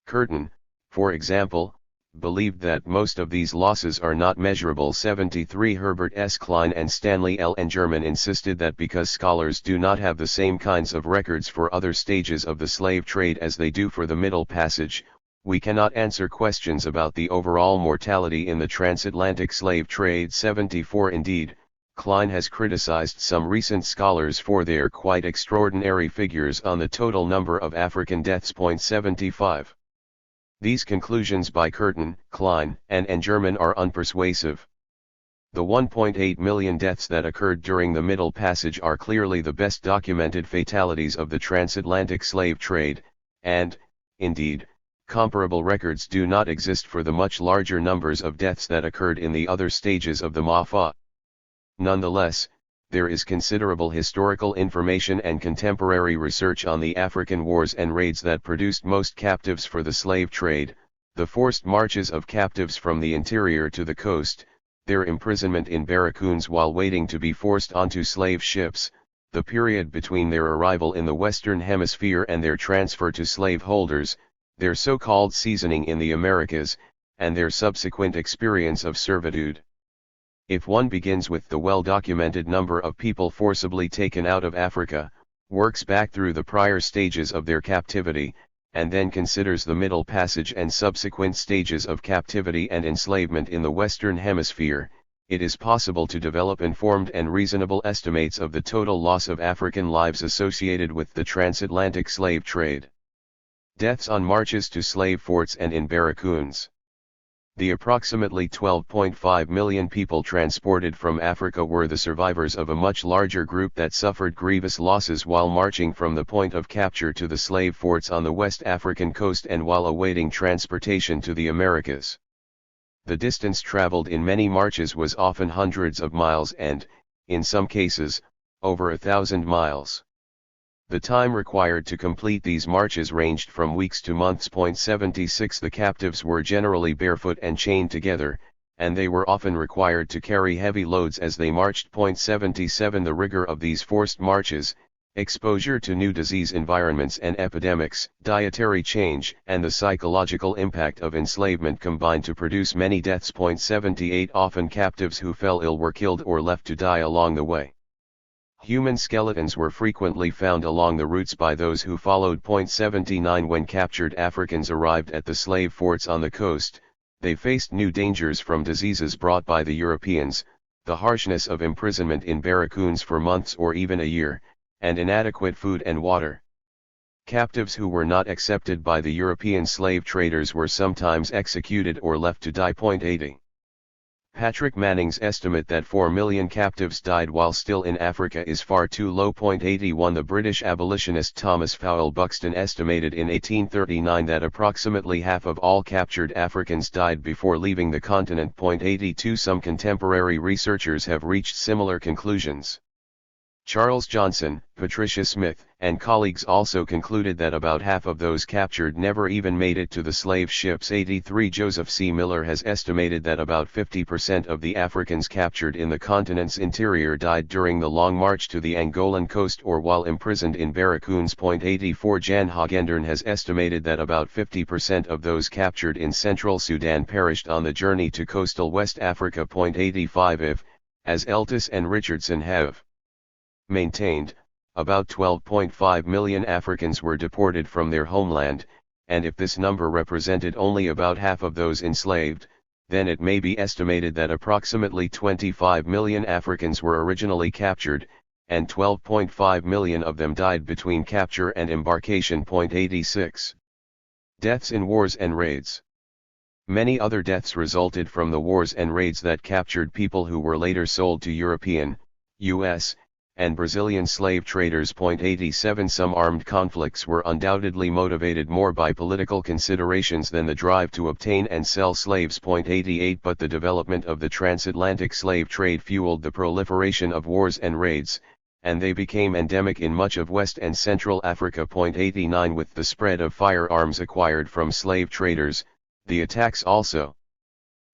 Curtin, for example, believed that most of these losses are not measurable. 73 Herbert S. Klein and Stanley L. Engerman insisted that because scholars do not have the same kinds of records for other stages of the slave trade as they do for the Middle Passage, we cannot answer questions about the overall mortality in the transatlantic slave trade. 74 Indeed, Klein has criticized some recent scholars for their quite extraordinary figures on the total number of African deaths. 75 These conclusions by Curtin, Klein, and Engerman are unpersuasive. The 1.8 million deaths that occurred during the Middle Passage are clearly the best documented fatalities of the transatlantic slave trade, and, indeed, comparable records do not exist for the much larger numbers of deaths that occurred in the other stages of the Mafa. Nonetheless, there is considerable historical information and contemporary research on the African wars and raids that produced most captives for the slave trade, the forced marches of captives from the interior to the coast, their imprisonment in barracoons while waiting to be forced onto slave ships, the period between their arrival in the Western Hemisphere and their transfer to slaveholders, their so-called seasoning in the Americas, and their subsequent experience of servitude. If one begins with the well-documented number of people forcibly taken out of Africa, works back through the prior stages of their captivity, and then considers the Middle Passage and subsequent stages of captivity and enslavement in the Western Hemisphere, it is possible to develop informed and reasonable estimates of the total loss of African lives associated with the transatlantic slave trade. Deaths on marches to slave forts and in barracoons. The approximately 12.5 million people transported from Africa were the survivors of a much larger group that suffered grievous losses while marching from the point of capture to the slave forts on the West African coast and while awaiting transportation to the Americas. The distance traveled in many marches was often hundreds of miles and, in some cases, over 1,000 miles. The time required to complete these marches ranged from weeks to months. 76 The captives were generally barefoot and chained together, and they were often required to carry heavy loads as they marched. 77 The rigor of these forced marches, exposure to new disease environments and epidemics, dietary change, and the psychological impact of enslavement combined to produce many deaths. 78 Often captives who fell ill were killed or left to die along the way. Human skeletons were frequently found along the routes by those who followed. 79 When captured Africans arrived at the slave forts on the coast, they faced new dangers from diseases brought by the Europeans, the harshness of imprisonment in barracoons for months or even a year, and inadequate food and water. Captives who were not accepted by the European slave traders were sometimes executed or left to die. 80. Patrick Manning's estimate that 4 million captives died while still in Africa is far too low. 81 The British abolitionist Thomas Fowell Buxton estimated in 1839 that approximately half of all captured Africans died before leaving the continent. 82 Some contemporary researchers have reached similar conclusions. Charles Johnson, Patricia Smith, and colleagues also concluded that about half of those captured never even made it to the slave ships. 83 Joseph C. Miller has estimated that about 50% of the Africans captured in the continent's interior died during the long march to the Angolan coast or while imprisoned in barracoons. 84 Jan Hagendern has estimated that about 50% of those captured in central Sudan perished on the journey to coastal West Africa. 85 If, as Eltis and Richardson have maintained, about 12.5 million Africans were deported from their homeland, and if this number represented only about half of those enslaved, then it may be estimated that approximately 25 million Africans were originally captured, and 12.5 million of them died between capture and embarkation. 86. Deaths in wars and raids. Many other deaths resulted from the wars and raids that captured people who were later sold to European, U.S., and Brazilian slave traders. 87 Some armed conflicts were undoubtedly motivated more by political considerations than the drive to obtain and sell slaves. 88 But the development of the transatlantic slave trade fueled the proliferation of wars and raids, and they became endemic in much of West and Central Africa. 89 With the spread of firearms acquired from slave traders, the attacks also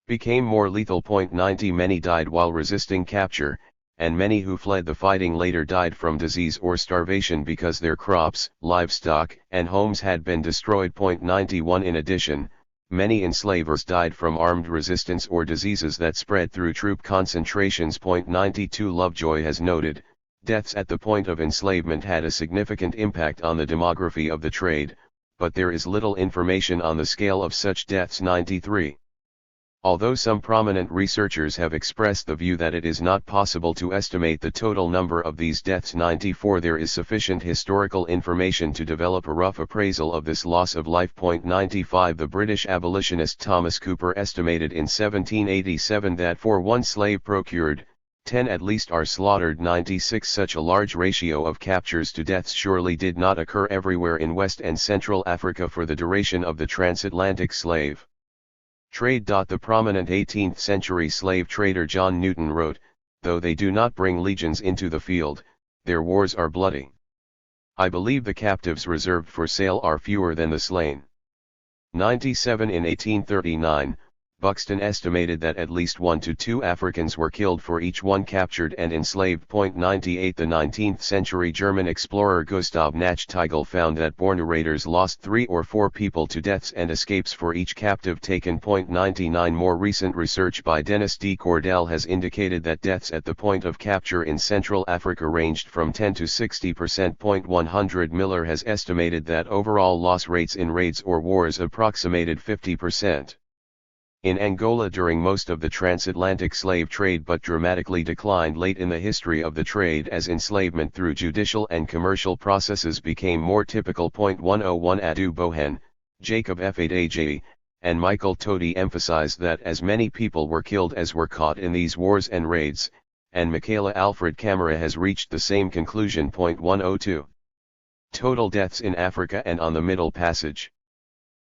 became more lethal. 90 Many died while resisting capture, and many who fled the fighting later died from disease or starvation because their crops, livestock, and homes had been destroyed. 91 In addition, many enslavers died from armed resistance or diseases that spread through troop concentrations. 92 Lovejoy has noted, deaths at the point of enslavement had a significant impact on the demography of the trade, but there is little information on the scale of such deaths. 93. Although some prominent researchers have expressed the view that it is not possible to estimate the total number of these deaths. 94 There is sufficient historical information to develop a rough appraisal of this loss of life. 95 The British abolitionist Thomas Cooper estimated in 1787 that for one slave procured, 10 at least are slaughtered. 96 Such a large ratio of captures to deaths surely did not occur everywhere in West and Central Africa for the duration of the transatlantic slave trade. The prominent 18th century slave trader John Newton wrote, "Though they do not bring legions into the field, their wars are bloody. I believe the captives reserved for sale are fewer than the slain." 97 In 1839, Buxton estimated that at least 1 to 2 Africans were killed for each one captured and enslaved. 98 The 19th century German explorer Gustav Nachtigal found that born raiders lost 3 or 4 people to deaths and escapes for each captive taken. 99 More recent research by Dennis D. Cordell has indicated that deaths at the point of capture in Central Africa ranged from 10 to 60%. 100 Miller has estimated that overall loss rates in raids or wars approximated 50%. In Angola during most of the transatlantic slave trade but dramatically declined late in the history of the trade as enslavement through judicial and commercial processes became more typical. 101 Adu Bohen, Jacob F. Adaji, and Michael Toti emphasized that as many people were killed as were caught in these wars and raids, and Michaela Alfred Camara has reached the same conclusion. 102. Total deaths in Africa and on the Middle Passage.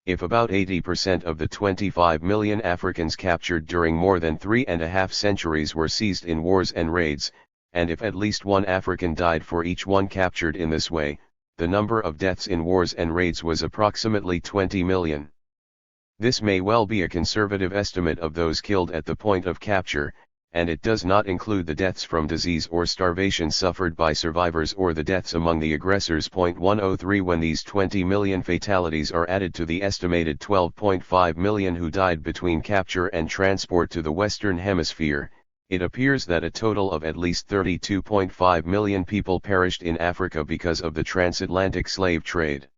If about 80% of the 25 million Africans captured during more than 3.5 centuries were seized in wars and raids, and if at least one African died for each one captured in this way, the number of deaths in wars and raids was approximately 20 million. This may well be a conservative estimate of those killed at the point of capture, and it does not include the deaths from disease or starvation suffered by survivors or the deaths among the aggressors. 103. When these 20 million fatalities are added to the estimated 12.5 million who died between capture and transport to the Western Hemisphere, it appears that a total of at least 32.5 million people perished in Africa because of the transatlantic slave trade.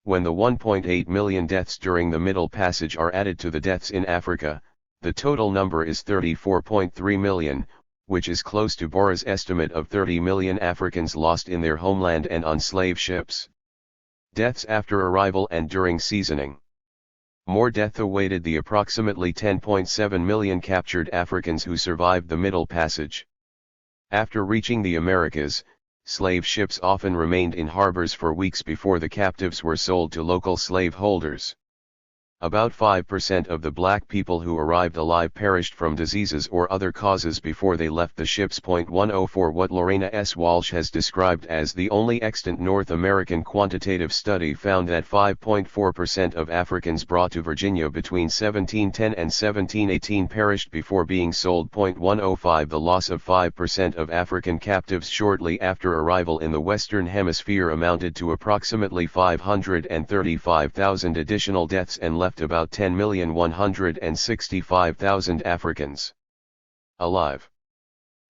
When the 1.8 million deaths during the Middle Passage are added to the deaths in Africa, the total number is 34.3 million, which is close to Bora's estimate of 30 million Africans lost in their homeland and on slave ships. Deaths after arrival and during seasoning. More death awaited the approximately 10.7 million captured Africans who survived the Middle Passage. After reaching the Americas, slave ships often remained in harbors for weeks before the captives were sold to local slave holders. About 5% of the black people who arrived alive perished from diseases or other causes before they left the ships. 104. What Lorena S. Walsh has described as the only extant North American quantitative study found that 5.4% of Africans brought to Virginia between 1710 and 1718 perished before being sold. 105. The loss of 5% of African captives shortly after arrival in the Western Hemisphere amounted to approximately 535,000 additional deaths and left about 10,165,000 Africans alive.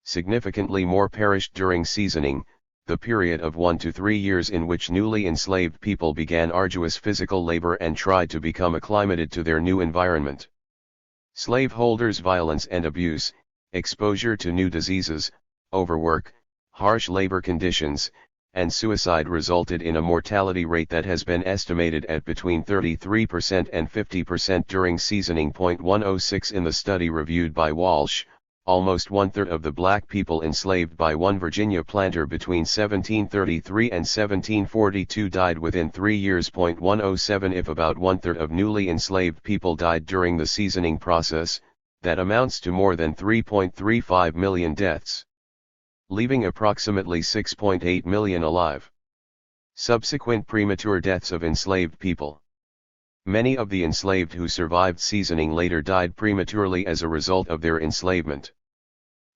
Significantly more perished during seasoning, the period of 1 to 3 years in which newly enslaved people began arduous physical labor and tried to become acclimated to their new environment. Slaveholders' violence and abuse, exposure to new diseases, overwork, harsh labor conditions, and suicide resulted in a mortality rate that has been estimated at between 33% and 50% during seasoning. 106. In the study reviewed by Walsh, almost one-third of the black people enslaved by one Virginia planter between 1733 and 1742 died within 3 years. 107. If about one-third of newly enslaved people died during the seasoning process, that amounts to more than 3.35 million deaths, leaving approximately 6.8 million alive. Subsequent premature deaths of enslaved people. Many of the enslaved who survived seasoning later died prematurely as a result of their enslavement.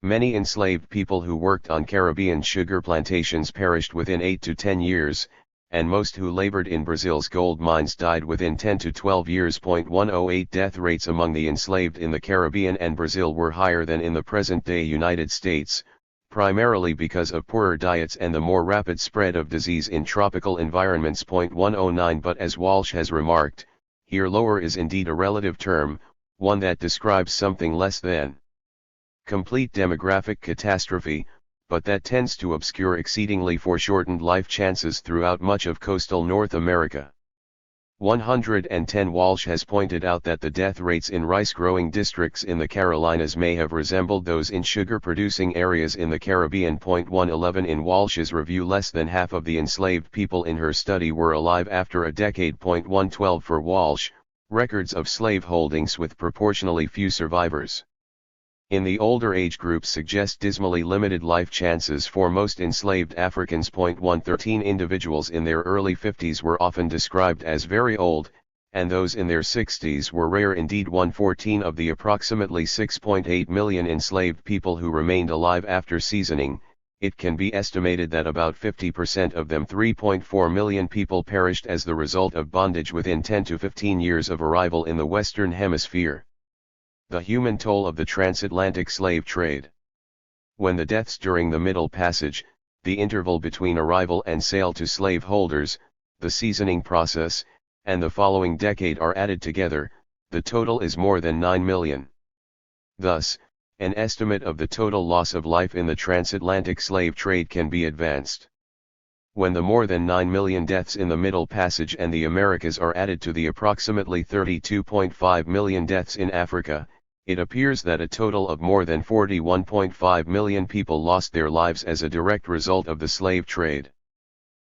Many enslaved people who worked on Caribbean sugar plantations perished within 8 to 10 years, and most who labored in Brazil's gold mines died within 10 to 12 years. 108. Death rates among the enslaved in the Caribbean and Brazil were higher than in the present-day United States, primarily because of poorer diets and the more rapid spread of disease in tropical environments. 109. But as Walsh has remarked, here lower is indeed a relative term, one that describes something less than complete demographic catastrophe, but that tends to obscure exceedingly foreshortened life chances throughout much of coastal North America. 110. Walsh has pointed out that the death rates in rice-growing districts in the Carolinas may have resembled those in sugar-producing areas in the Caribbean. 111. In Walsh's review, less than half of the enslaved people in her study were alive after a decade. 112. For Walsh, records of slaveholdings with proportionally few survivors in the older age groups suggest dismally limited life chances for most enslaved Africans. 113. Individuals in their early 50s were often described as very old, and those in their 60s were rare indeed. 114. Of the approximately 6.8 million enslaved people who remained alive after seasoning, it can be estimated that about 50% of them, 3.4 million people, perished as the result of bondage within 10 to 15 years of arrival in the Western Hemisphere. The human toll of the transatlantic slave trade. When the deaths during the Middle Passage, the interval between arrival and sale to slaveholders, the seasoning process, and the following decade are added together, the total is more than 9 million. Thus, an estimate of the total loss of life in the transatlantic slave trade can be advanced. When the more than 9 million deaths in the Middle Passage and the Americas are added to the approximately 32.5 million deaths in Africa, it appears that a total of more than 41.5 million people lost their lives as a direct result of the slave trade.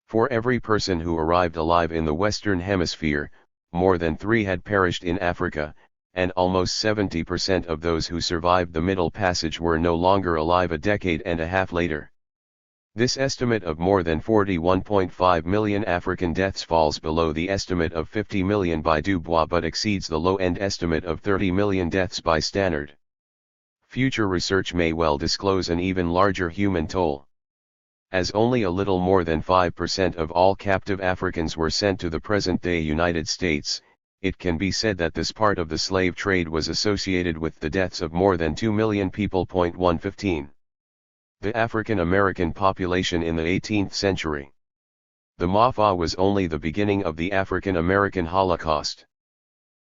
For every person who arrived alive in the Western Hemisphere, more than 3 had perished in Africa, and almost 70% of those who survived the Middle Passage were no longer alive a decade and a half later. This estimate of more than 41.5 million African deaths falls below the estimate of 50 million by Dubois but exceeds the low-end estimate of 30 million deaths by Stannard. Future research may well disclose an even larger human toll. As only a little more than 5% of all captive Africans were sent to the present-day United States, it can be said that this part of the slave trade was associated with the deaths of more than 2 million people. 115. The African American population in the 18th century. The Mafa was only the beginning of the African American Holocaust.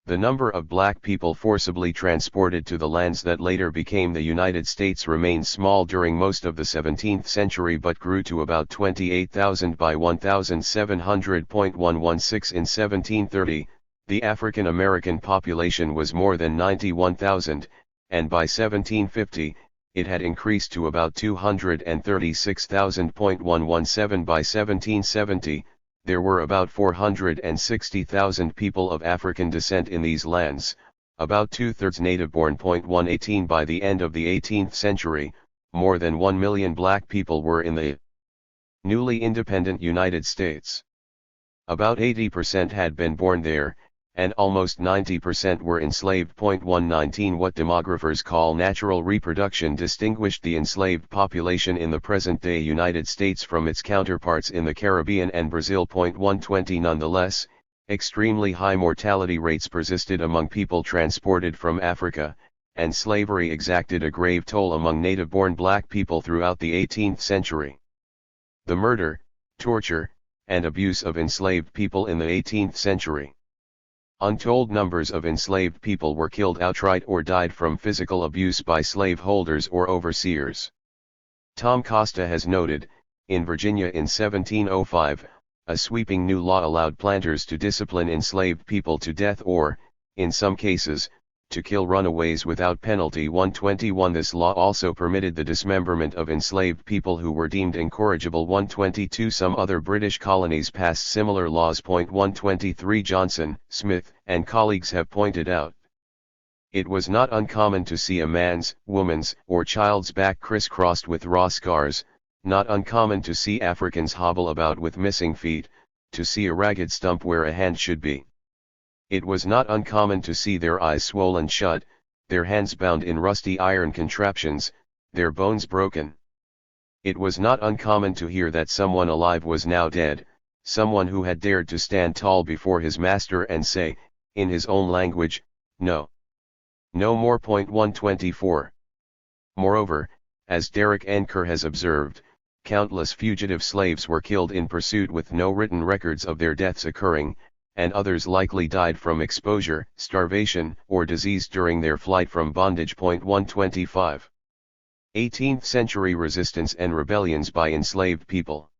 The number of black people forcibly transported to the lands that later became the United States remained small during most of the 17th century but grew to about 28,000 by 1700.116 in 1730. The African American population was more than 91,000, and by 1750, it had increased to about 236,000.117 by 1770. There were about 460,000 people of African descent in these lands, about two-thirds native-born. 118 By the end of the 18th century, more than 1 million black people were in the newly independent United States. About 80% had been born there, and almost 90% were enslaved. 119 What demographers call natural reproduction distinguished the enslaved population in the present-day United States from its counterparts in the Caribbean and Brazil. 120 Nonetheless, extremely high mortality rates persisted among people transported from Africa, and slavery exacted a grave toll among native-born black people throughout the 18th century. The murder, torture, and abuse of enslaved people in the 18th century. Untold numbers of enslaved people were killed outright or died from physical abuse by slaveholders or overseers. Tom Costa has noted, in Virginia in 1705, a sweeping new law allowed planters to discipline enslaved people to death or, in some cases, to kill runaways without penalty. 121 This law also permitted the dismemberment of enslaved people who were deemed incorrigible. 122 Some other British colonies passed similar laws. 123 Johnson, Smith, and colleagues have pointed out. It was not uncommon to see a man's, woman's, or child's back crisscrossed with raw scars, not uncommon to see Africans hobble about with missing feet, to see a ragged stump where a hand should be. It was not uncommon to see their eyes swollen shut, their hands bound in rusty iron contraptions, their bones broken. It was not uncommon to hear that someone alive was now dead, someone who had dared to stand tall before his master and say, in his own language, no. No more. 124. Moreover, as Derek N. Kerr has observed, countless fugitive slaves were killed in pursuit with no written records of their deaths occurring, and others likely died from exposure, starvation, or disease during their flight from bondage. 125. 18th century resistance and rebellions by enslaved people.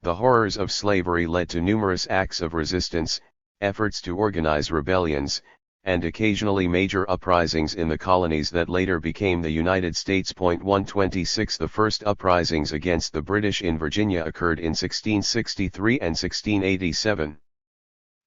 The horrors of slavery led to numerous acts of resistance, efforts to organize rebellions, and occasionally major uprisings in the colonies that later became the United States. 126 The first uprisings against the British in Virginia occurred in 1663 and 1687.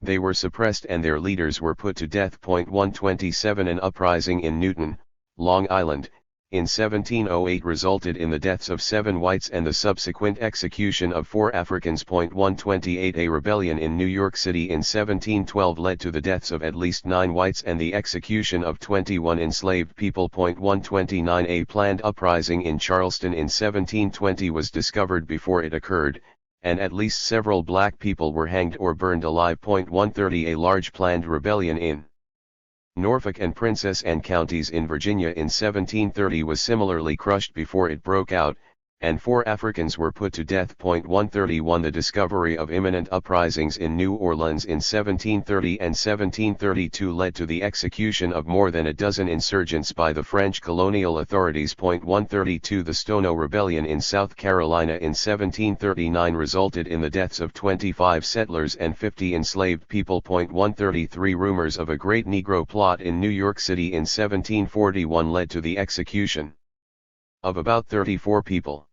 They were suppressed and their leaders were put to death. 127 An uprising in Newton, Long Island, in 1708 resulted in the deaths of 7 whites and the subsequent execution of 4 Africans. 128 A rebellion in New York City in 1712 led to the deaths of at least 9 whites and the execution of 21 enslaved people. 129 A planned uprising in Charleston in 1720 was discovered before it occurred, and at least several black people were hanged or burned alive. 130 A large planned rebellion in Norfolk and Princess Anne counties in Virginia in 1730 was similarly crushed before it broke out, and 4 Africans were put to death. 131 The discovery of imminent uprisings in New Orleans in 1730 and 1732 led to the execution of more than a dozen insurgents by the French colonial authorities. 132 The Stono Rebellion in South Carolina in 1739 resulted in the deaths of 25 settlers and 50 enslaved people. 133 Rumors of a great Negro plot in New York City in 1741 led to the execution of about 34 people,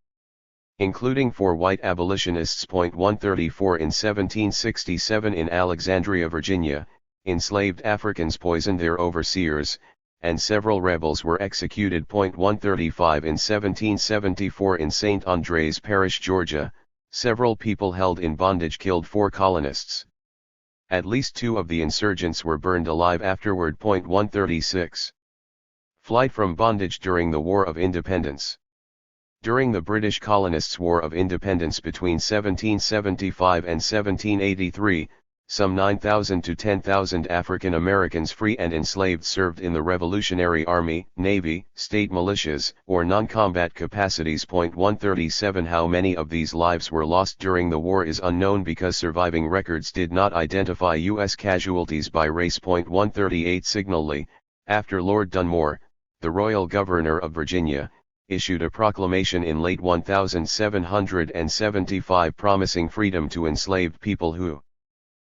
including 4 white abolitionists. 134 In 1767 in Alexandria, Virginia, enslaved Africans poisoned their overseers, and several rebels were executed. 135 In 1774 in St. Andrews Parish, Georgia, several people held in bondage killed 4 colonists. At least 2 of the insurgents were burned alive afterward. 136 Flight from bondage during the War of Independence. During the British colonists' War of Independence between 1775 and 1783, some 9,000 to 10,000 African Americans, free and enslaved, served in the Revolutionary Army, Navy, state militias, or non-combat capacities. 137 How many of these lives were lost during the war is unknown because surviving records did not identify U.S. casualties by race. 138 Signally, after Lord Dunmore, the Royal Governor of Virginia, issued a proclamation in late 1775 promising freedom to enslaved people who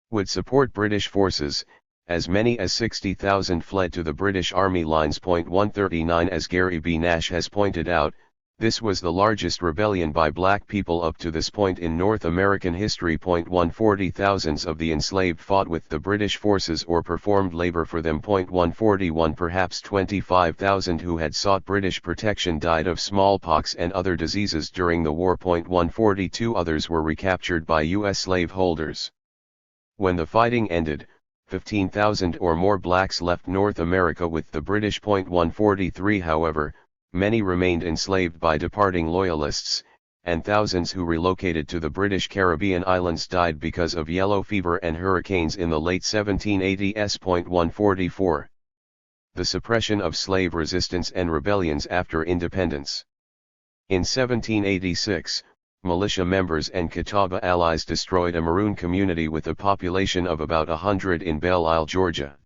would support British forces. As many as 60,000 fled to the British Army lines. 139 As Gary B. Nash has pointed out, this was the largest rebellion by black people up to this point in North American history. 140 Thousands of the enslaved fought with the British forces or performed labor for them. 141 Perhaps 25,000 who had sought British protection died of smallpox and other diseases during the war. 142 Others were recaptured by U.S. slaveholders. When the fighting ended, 15,000 or more blacks left North America with the British. 143 However, many remained enslaved by departing loyalists, and thousands who relocated to the British Caribbean islands died because of yellow fever and hurricanes in the late 1780s. 144 The suppression of slave resistance and rebellions after independence. In 1786, militia members and Catawba allies destroyed a Maroon community with a population of about 100 in Belle Isle, Georgia.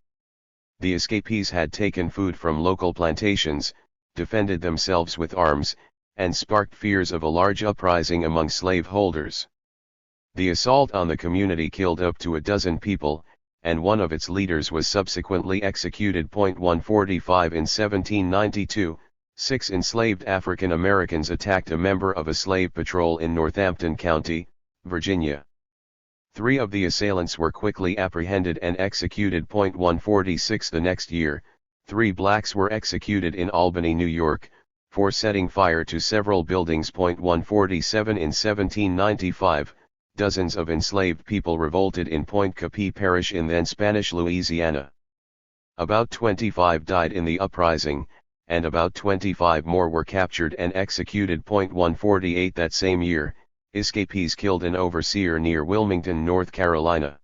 The escapees had taken food from local plantations, defended themselves with arms, and sparked fears of a large uprising among slaveholders. The assault on the community killed up to a dozen people, and one of its leaders was subsequently executed. 145 In 1792, 6 enslaved African Americans attacked a member of a slave patrol in Northampton County, Virginia. 3 of the assailants were quickly apprehended and executed. 146 The next year, 3 blacks were executed in Albany, New York, for setting fire to several buildings. 147 In 1795, dozens of enslaved people revolted in Point Capee Parish in then Spanish Louisiana. About 25 died in the uprising, and about 25 more were captured and executed. 148 That same year, escapees killed an overseer near Wilmington, North Carolina.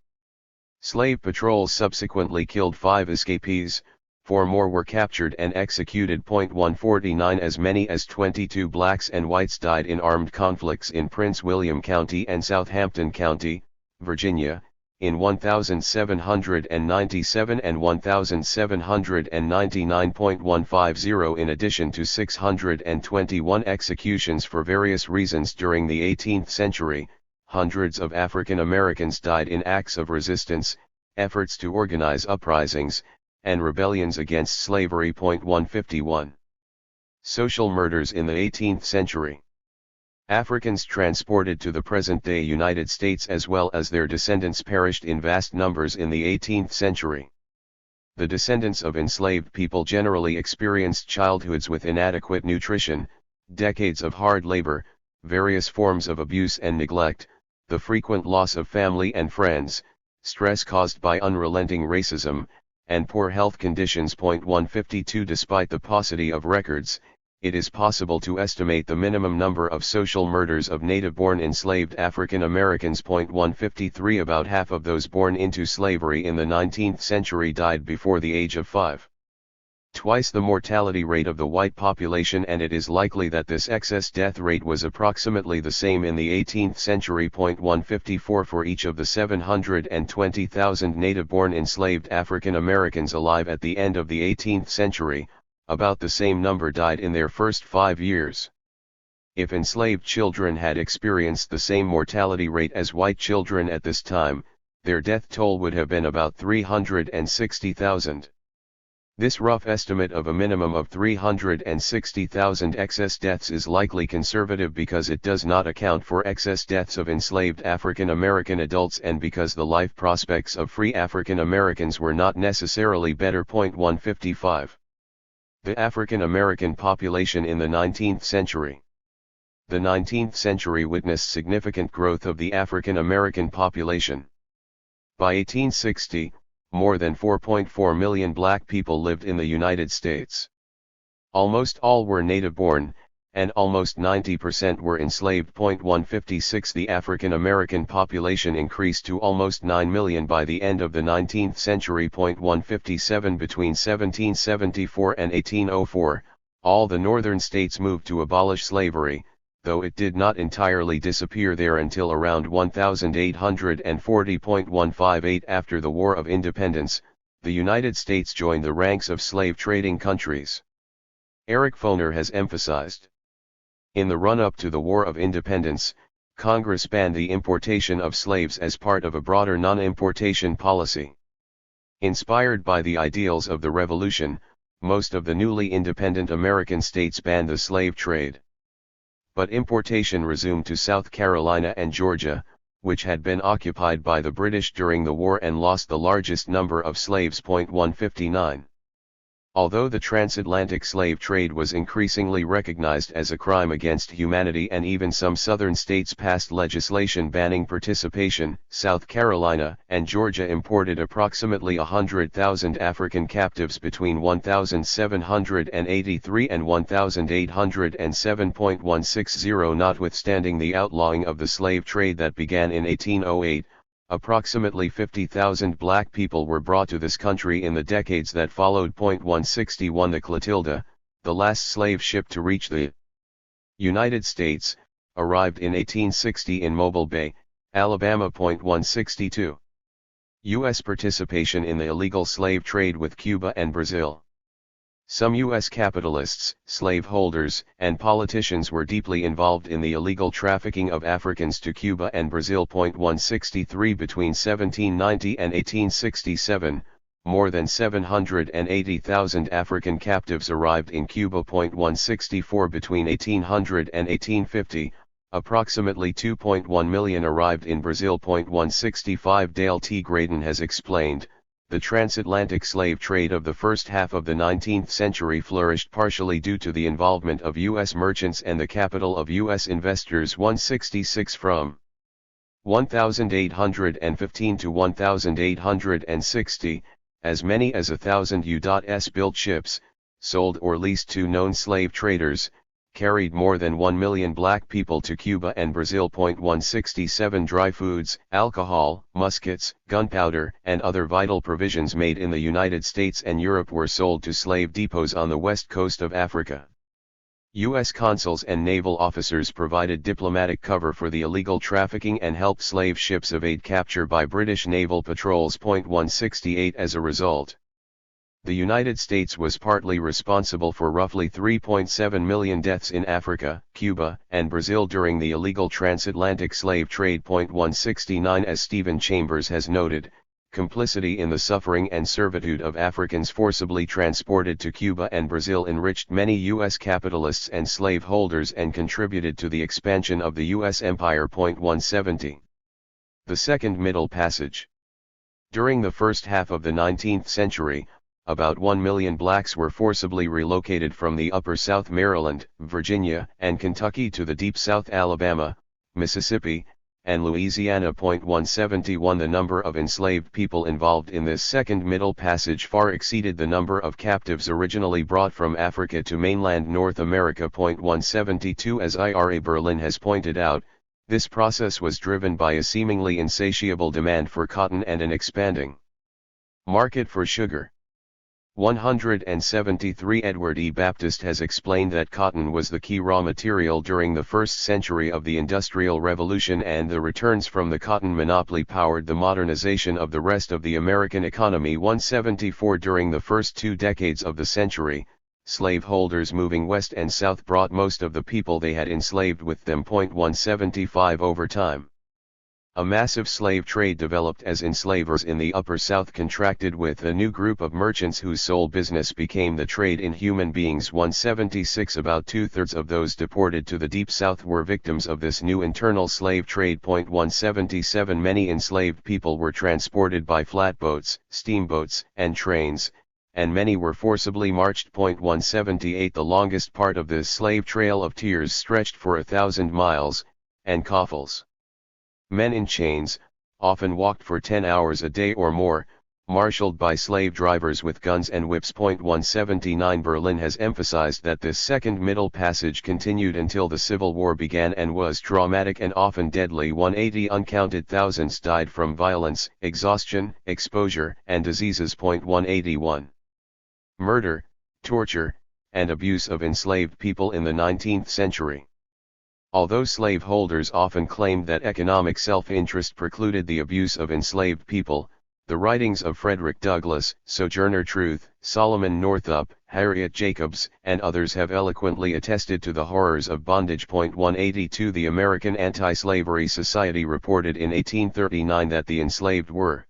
Slave patrols subsequently killed 5 escapees, 4 more were captured and executed. 149 As many as 22 blacks and whites died in armed conflicts in Prince William County and Southampton County, Virginia, in 1797 and 1799.150 in addition to 621 executions for various reasons during the 18th century. Hundreds of African Americans died in acts of resistance, efforts to organize uprisings, and rebellions against slavery. 151 Social murders in the 18th century. Africans transported to the present-day United States as well as their descendants perished in vast numbers in the 18th century. The descendants of enslaved people generally experienced childhoods with inadequate nutrition, decades of hard labor, various forms of abuse and neglect, the frequent loss of family and friends, stress caused by unrelenting racism, and poor health conditions. 152 Despite the paucity of records, it is possible to estimate the minimum number of social murders of native-born enslaved African Americans. 153 About half of those born into slavery in the 19th century died before the age of 5. twice the mortality rate of the white population, and it is likely that this excess death rate was approximately the same in the 18th century. 154 For each of the 720,000 native-born enslaved African Americans alive at the end of the 18th century, about the same number died in their first 5 years. If enslaved children had experienced the same mortality rate as white children at this time, their death toll would have been about 360,000. This rough estimate of a minimum of 360,000 excess deaths is likely conservative because it does not account for excess deaths of enslaved African American adults and because the life prospects of free African Americans were not necessarily better. 155. The African American population in the 19th century. The 19th century witnessed significant growth of the African American population. By 1860, more than 4.4 million black people lived in the United States. Almost all were native-born, and almost 90% were enslaved. 156 The African American population increased to almost 9 million by the end of the 19th century. 157 Between 1774 and 1804, all the northern states moved to abolish slavery, though it did not entirely disappear there until around 1840. 158 After the War of Independence, the United States joined the ranks of slave-trading countries. Eric Foner has emphasized. In the run-up to the War of Independence, Congress banned the importation of slaves as part of a broader non-importation policy. Inspired by the ideals of the Revolution, most of the newly independent American states banned the slave trade. But importation resumed to South Carolina and Georgia, which had been occupied by the British during the war and lost the largest number of slaves. 159. Although the transatlantic slave trade was increasingly recognized as a crime against humanity and even some southern states passed legislation banning participation, South Carolina and Georgia imported approximately 100,000 African captives between 1783 and 1807. 160 Notwithstanding the outlawing of the slave trade that began in 1808, approximately 50,000 black people were brought to this country in the decades that followed. 161 The Clotilda, the last slave ship to reach the United States, arrived in 1860 in Mobile Bay, Alabama. 162 U.S. participation in the illegal slave trade with Cuba and Brazil. Some U.S. capitalists, slaveholders, and politicians were deeply involved in the illegal trafficking of Africans to Cuba and Brazil. 163 Between 1790 and 1867, more than 780,000 African captives arrived in Cuba. 164 Between 1800 and 1850, approximately 2.1 million arrived in Brazil. 165 Dale T. Graydon has explained, the transatlantic slave trade of the first half of the 19th century flourished partially due to the involvement of U.S. merchants and the capital of U.S. investors. 166 From 1815 to 1860, as many as 1,000 U.S. built ships, sold or leased to known slave traders, carried more than 1 million black people to Cuba and Brazil. 167 Dry foods, alcohol, muskets, gunpowder, and other vital provisions made in the United States and Europe were sold to slave depots on the west coast of Africa. U.S. consuls and naval officers provided diplomatic cover for the illegal trafficking and helped slave ships evade capture by British naval patrols. 168 As a result, the United States was partly responsible for roughly 3.7 million deaths in Africa, Cuba, and Brazil during the illegal transatlantic slave trade. 169 As Stephen Chambers has noted, complicity in the suffering and servitude of Africans forcibly transported to Cuba and Brazil enriched many U.S. capitalists and slaveholders and contributed to the expansion of the U.S. empire. 170. The Second Middle Passage. During the first half of the 19th century, about 1 million blacks were forcibly relocated from the Upper South, Maryland, Virginia, and Kentucky to the Deep South, Alabama, Mississippi, and Louisiana. 171 The number of enslaved people involved in this Second Middle Passage far exceeded the number of captives originally brought from Africa to mainland North America. 172 As Ira Berlin has pointed out, this process was driven by a seemingly insatiable demand for cotton and an expanding market for sugar. 173 Edward E. Baptist has explained that cotton was the key raw material during the first century of the Industrial Revolution, and the returns from the cotton monopoly powered the modernization of the rest of the American economy. 174 During the first 2 decades of the century, slaveholders moving west and south brought most of the people they had enslaved with them. 175 Over time, a massive slave trade developed as enslavers in the Upper South contracted with a new group of merchants whose sole business became the trade in human beings. 176 About 2/3 of those deported to the Deep South were victims of this new internal slave trade. 177 Many enslaved people were transported by flatboats, steamboats, and trains, and many were forcibly marched. 178 The longest part of this slave trail of tears stretched for 1,000 miles, and coffles. Men in chains, often walked for 10 hours a day or more, marshaled by slave drivers with guns and whips. 179 Berlin has emphasized that this second Middle Passage continued until the Civil War began and was traumatic and often deadly. 180 Uncounted thousands died from violence, exhaustion, exposure, and diseases. 181 Murder, torture, and abuse of enslaved people in the 19th century. Although slaveholders often claimed that economic self-interest precluded the abuse of enslaved people, the writings of Frederick Douglass, Sojourner Truth, Solomon Northup, Harriet Jacobs, and others have eloquently attested to the horrors of bondage. 182 The American Anti-Slavery Society reported in 1839 that the enslaved were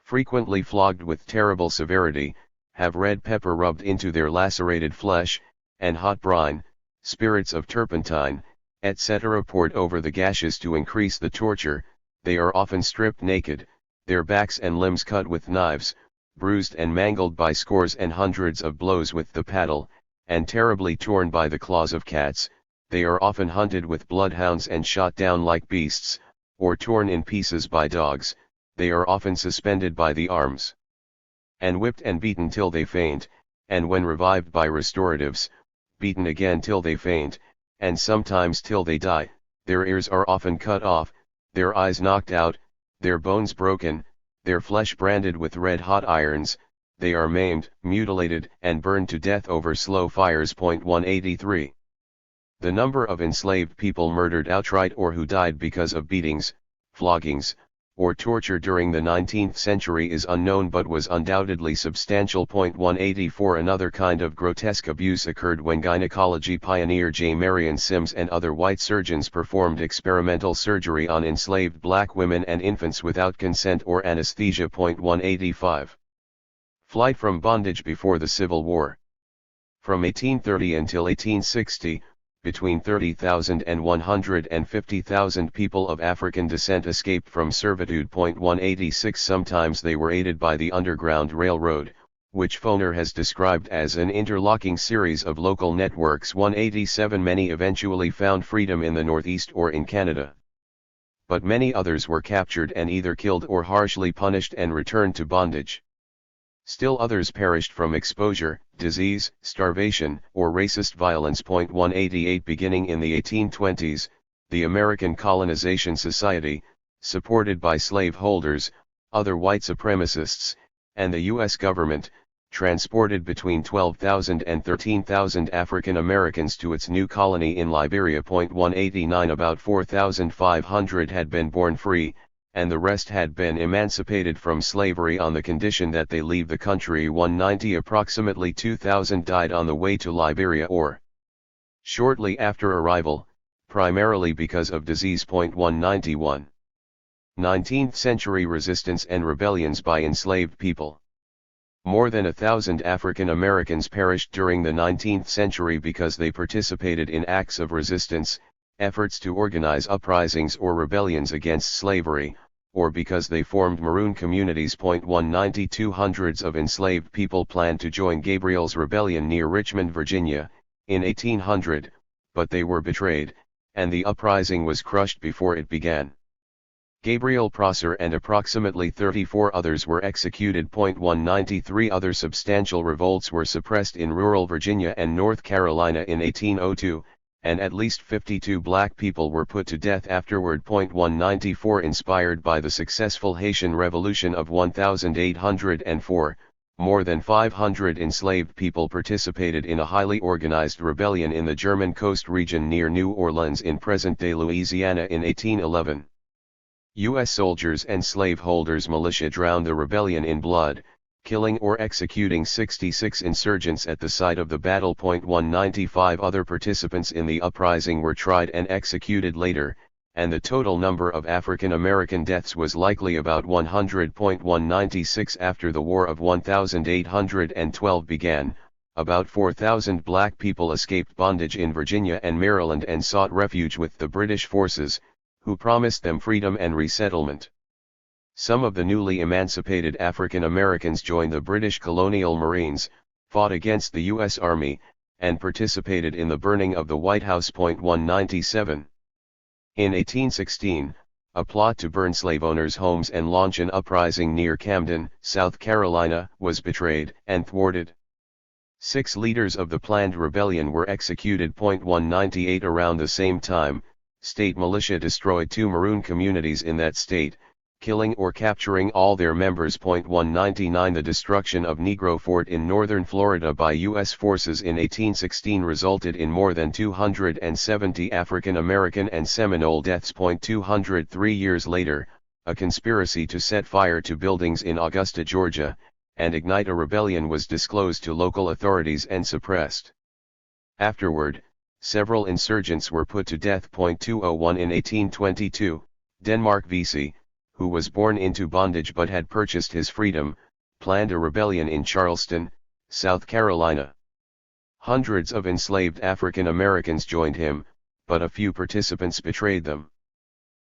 frequently flogged with terrible severity, have red pepper rubbed into their lacerated flesh, and hot brine, spirits of turpentine, etc. poured over the gashes to increase the torture. They are often stripped naked, their backs and limbs cut with knives, bruised and mangled by scores and hundreds of blows with the paddle, and terribly torn by the claws of cats. They are often hunted with bloodhounds and shot down like beasts, or torn in pieces by dogs. They are often suspended by the arms, and whipped and beaten till they faint, and when revived by restoratives, beaten again till they faint, and sometimes till they die. Their ears are often cut off, their eyes knocked out, their bones broken, their flesh branded with red-hot irons. They are maimed, mutilated, and burned to death over slow fires. 183 The number of enslaved people murdered outright or who died because of beatings, floggings, or torture during the 19th century is unknown but was undoubtedly substantial. 184 Another kind of grotesque abuse occurred when gynecology pioneer J. Marion Sims and other white surgeons performed experimental surgery on enslaved black women and infants without consent or anesthesia. 185 Flight from bondage before the Civil War. From 1830 until 1860, between 30,000 and 150,000 people of African descent escaped from servitude. 186 Sometimes they were aided by the Underground Railroad, which Foner has described as an interlocking series of local networks. 187 Many eventually found freedom in the Northeast or in Canada, but many others were captured and either killed or harshly punished and returned to bondage. Still others perished from exposure, disease, starvation, or racist violence. 188 Beginning in the 1820s, the American Colonization Society, supported by slaveholders, other white supremacists, and the U.S. government, transported between 12,000 and 13,000 African Americans to its new colony in Liberia. 189 About 4,500 had been born free, and the rest had been emancipated from slavery on the condition that they leave the country. 190 Approximately 2,000 died on the way to Liberia or shortly after arrival, primarily because of disease. 191 19th century resistance and rebellions by enslaved people. More than 1,000 African Americans perished during the 19th century because they participated in acts of resistance, efforts to organize uprisings or rebellions against slavery, or because they formed maroon communities. 192 Hundreds of enslaved people planned to join Gabriel's rebellion near Richmond, Virginia, in 1800, but they were betrayed, and the uprising was crushed before it began. Gabriel Prosser and approximately 34 others were executed. 193 Other substantial revolts were suppressed in rural Virginia and North Carolina in 1802, and at least 52 black people were put to death afterward. 194 Inspired by the successful Haitian Revolution of 1804, more than 500 enslaved people participated in a highly organized rebellion in the German coast region near New Orleans in present-day Louisiana in 1811. U.S. soldiers and slaveholders' militia drowned the rebellion in blood, killing or executing 66 insurgents at the site of the battle. 195 other participants in the uprising were tried and executed later, and the total number of African American deaths was likely about 100. 196 After the War of 1812 began, about 4,000 black people escaped bondage in Virginia and Maryland and sought refuge with the British forces, who promised them freedom and resettlement. Some of the newly emancipated African Americans joined the British Colonial Marines, fought against the U.S. Army, and participated in the burning of the White House. 197. In 1816, a plot to burn slave owners' homes and launch an uprising near Camden, South Carolina, was betrayed and thwarted. 6 leaders of the planned rebellion were executed. 198 Around the same time, state militia destroyed 2 Maroon communities in that state, killing or capturing all their members. 199 The destruction of Negro Fort in northern Florida by U.S. forces in 1816 resulted in more than 270 African American and Seminole deaths. 203 years later, a conspiracy to set fire to buildings in Augusta, Georgia, and ignite a rebellion was disclosed to local authorities and suppressed. Afterward, several insurgents were put to death. 201 In 1822, Denmark Vesey, who was born into bondage but had purchased his freedom, planned a rebellion in Charleston, South Carolina. Hundreds of enslaved African Americans joined him, but a few participants betrayed them.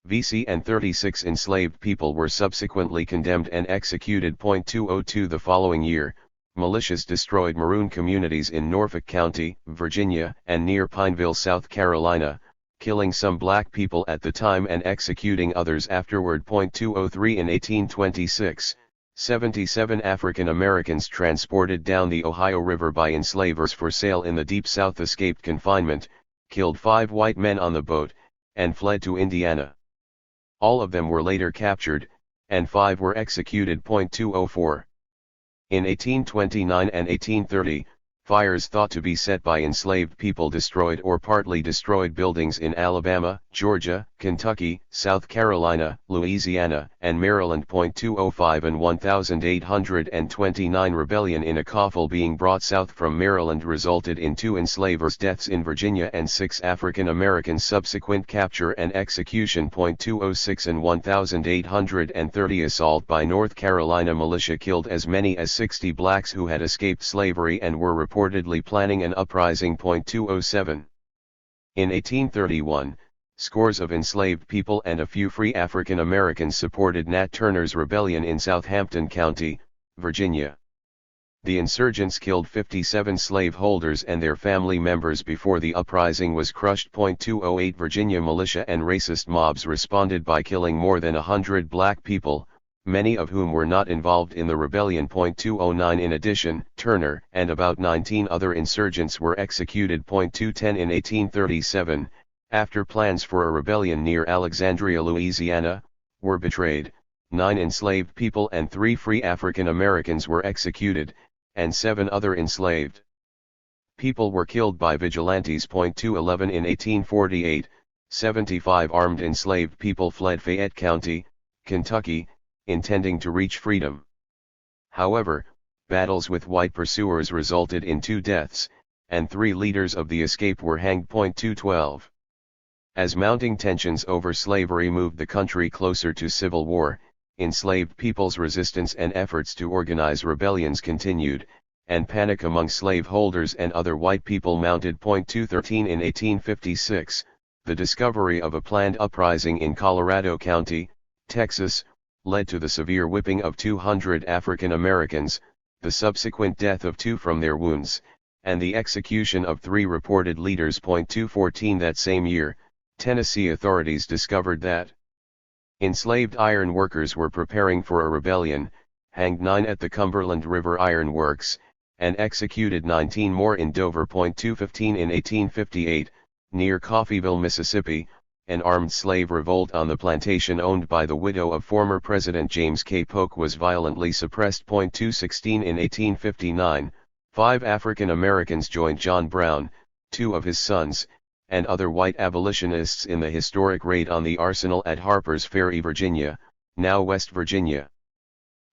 Vesey and 36 enslaved people were subsequently condemned and executed. 202 The following year, militias destroyed Maroon communities in Norfolk County, Virginia, and near Pineville, South Carolina, killing some black people at the time and executing others afterward. 203 In 1826, 77 African Americans transported down the Ohio River by enslavers for sale in the Deep South escaped confinement, killed 5 white men on the boat, and fled to Indiana. All of them were later captured, and 5 were executed. 204 In 1829 and 1830, fires thought to be set by enslaved people destroyed or partly destroyed buildings in Alabama, Georgia, Kentucky, South Carolina, Louisiana, and Maryland. 205 And 1829 rebellion in a coffle being brought south from Maryland resulted in 2 enslavers' deaths in Virginia and 6 African Americans' subsequent capture and execution. 206 And 1830 assault by North Carolina militia killed as many as 60 blacks who had escaped slavery and were reportedly planning an uprising. 207 In 1831, scores of enslaved people and a few free African Americans supported Nat Turner's rebellion in Southampton County, Virginia. The insurgents killed 57 slaveholders and their family members before the uprising was crushed. 208 Virginia militia and racist mobs responded by killing more than 100 black people, many of whom were not involved in the rebellion. 209 In addition, Turner and about 19 other insurgents were executed. 210 In 1837, after plans for a rebellion near Alexandria, Louisiana, were betrayed, 9 enslaved people and 3 free African Americans were executed, and 7 other enslaved people were killed by vigilantes. 211 In 1848, 75 armed enslaved people fled Fayette County, Kentucky, intending to reach freedom. However, battles with white pursuers resulted in 2 deaths, and 3 leaders of the escape were hanged. 212 As mounting tensions over slavery moved the country closer to civil war, enslaved people's resistance and efforts to organize rebellions continued, and panic among slaveholders and other white people mounted. 213 In 1856, the discovery of a planned uprising in Colorado County, Texas, led to the severe whipping of 200 African Americans, the subsequent death of 2 from their wounds, and the execution of 3 reported leaders. 214 That same year, Tennessee authorities discovered that enslaved iron workers were preparing for a rebellion, hanged 9 at the Cumberland River Iron Works, and executed 19 more in Dover. 215 In 1858, near Coffeyville, Mississippi, an armed slave revolt on the plantation owned by the widow of former President James K. Polk was violently suppressed. 216 In 1859, 5 African Americans joined John Brown, 2 of his sons, and other white abolitionists in the historic raid on the arsenal at Harper's Ferry, Virginia, now West Virginia.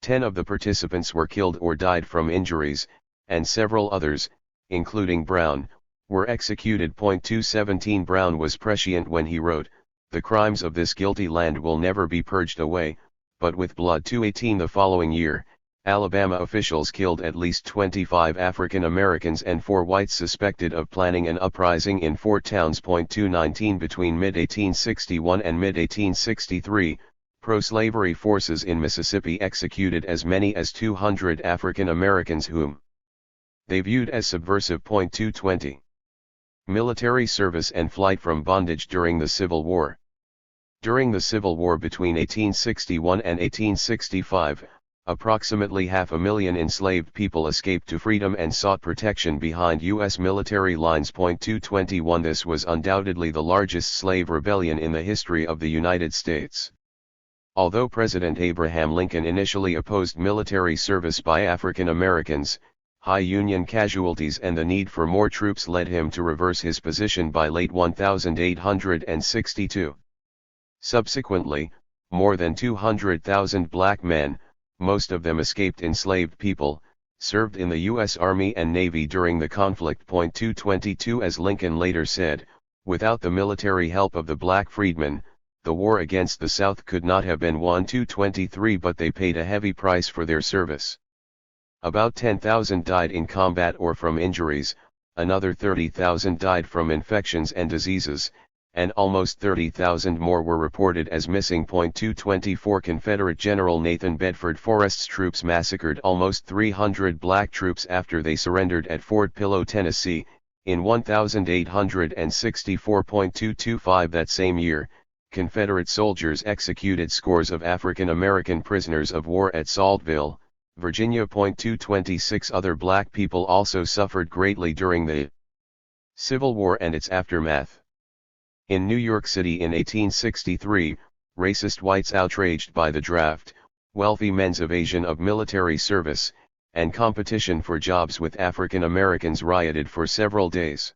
10 of the participants were killed or died from injuries, and several others, including Brown, were executed. 217 Brown was prescient when he wrote, "The crimes of this guilty land will never be purged away, but with blood." 218 The following year, Alabama officials killed at least 25 African Americans and 4 whites suspected of planning an uprising in 4 towns. 219 Between mid-1861 and mid-1863, pro-slavery forces in Mississippi executed as many as 200 African Americans whom they viewed as subversive. 220 Military service and flight from bondage during the Civil War. During the Civil War between 1861 and 1865, approximately 500,000 enslaved people escaped to freedom and sought protection behind U.S. military lines. 221 This was undoubtedly the largest slave rebellion in the history of the United States. Although President Abraham Lincoln initially opposed military service by African Americans, high Union casualties and the need for more troops led him to reverse his position by late 1862. Subsequently, more than 200,000 black men, most of them escaped enslaved people, served in the U.S. Army and Navy during the conflict. 222 As Lincoln later said, without the military help of the black freedmen, the war against the South could not have been won. 223 But they paid a heavy price for their service. About 10,000 died in combat or from injuries, another 30,000 died from infections and diseases, and almost 30,000 more were reported as missing. 224 Confederate General Nathan Bedford Forrest's troops massacred almost 300 black troops after they surrendered at Fort Pillow, Tennessee, in 1864. 225 That same year, Confederate soldiers executed scores of African American prisoners of war at Saltville, Virginia. 226 Other black people also suffered greatly during the Civil War and its aftermath. In New York City in 1863, racist whites outraged by the draft, wealthy men's evasion of military service, and competition for jobs with African Americans rioted for several days.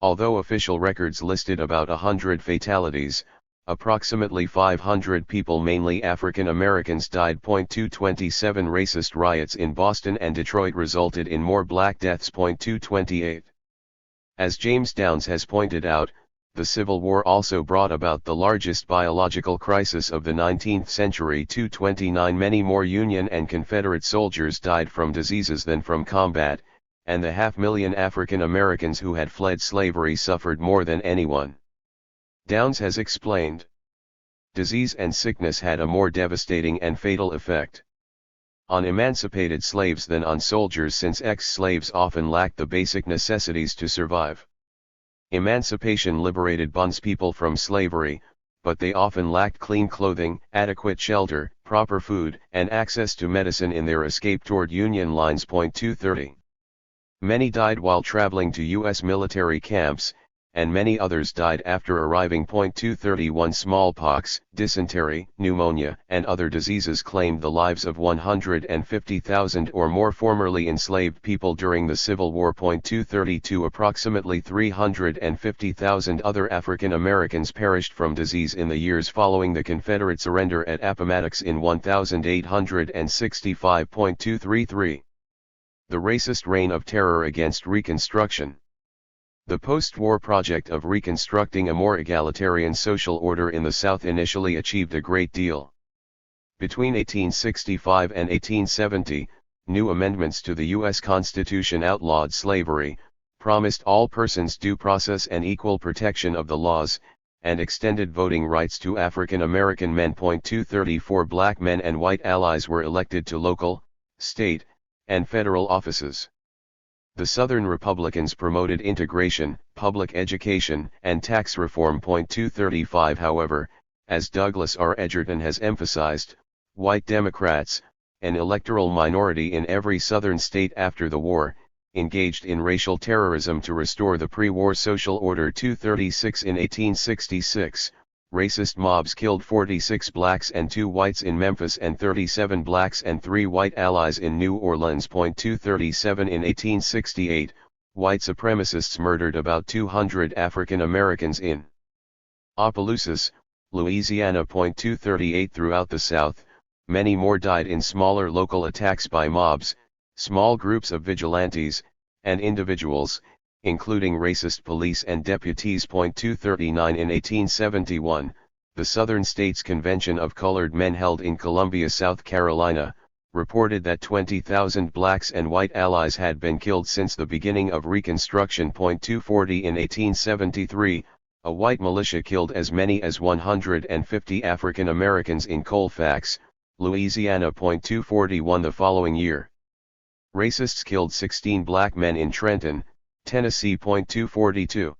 Although official records listed about 100 fatalities, approximately 500 people, mainly African Americans, died. 227 Racist riots in Boston and Detroit resulted in more black deaths. 228 As James Downs has pointed out, the Civil War also brought about the largest biological crisis of the 19th century. 229 Many more Union and Confederate soldiers died from diseases than from combat, and the 500,000 African Americans who had fled slavery suffered more than anyone. Downs has explained, disease and sickness had a more devastating and fatal effect on emancipated slaves than on soldiers, since ex-slaves often lacked the basic necessities to survive. Emancipation liberated bonds people from slavery, but they often lacked clean clothing, adequate shelter, proper food, and access to medicine in their escape toward Union lines. 230 Many died while traveling to U.S. military camps, and many others died after arriving. 231 Smallpox, dysentery, pneumonia, and other diseases claimed the lives of 150,000 or more formerly enslaved people during the Civil War. 232 Approximately 350,000 other African Americans perished from disease in the years following the Confederate surrender at Appomattox in 1865. 233 The Racist Reign of Terror against Reconstruction. The post-war project of reconstructing a more egalitarian social order in the South initially achieved a great deal. Between 1865 and 1870, new amendments to the U.S. Constitution outlawed slavery, promised all persons due process and equal protection of the laws, and extended voting rights to African American men. 234 Black men and white allies were elected to local, state, and federal offices. The Southern Republicans promoted integration, public education, and tax reform. 235 However, as Douglas R. Edgerton has emphasized, white Democrats, an electoral minority in every Southern state after the war, engaged in racial terrorism to restore the pre-war social order. 236 In 1866, racist mobs killed 46 blacks and 2 whites in Memphis and 37 blacks and 3 white allies in New Orleans. 237 In 1868, white supremacists murdered about 200 African Americans in Opelousas, Louisiana. 238 Throughout the South, many more died in smaller local attacks by mobs, small groups of vigilantes, and individuals, including racist police and deputies. 239 In 1871, the Southern States Convention of Colored Men held in Columbia, South Carolina, reported that 20,000 blacks and white allies had been killed since the beginning of Reconstruction. 240 In 1873, a white militia killed as many as 150 African Americans in Colfax, Louisiana. 241 The following year, racists killed 16 black men in Trenton, Tennessee. 242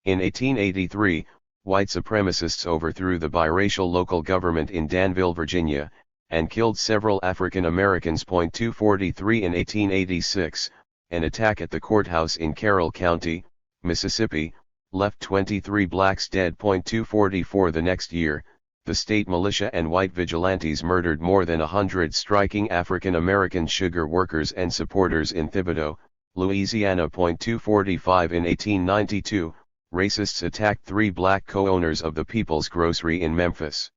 In 1883, white supremacists overthrew the biracial local government in Danville, Virginia, and killed several African Americans. 243 In 1886, an attack at the courthouse in Carroll County, Mississippi, left 23 blacks dead. 244 The next year, the state militia and white vigilantes murdered more than 100 striking African American sugar workers and supporters in Thibodaux, Louisiana. 245 In 1892, racists attacked 3 black co-owners of the People's Grocery in Memphis.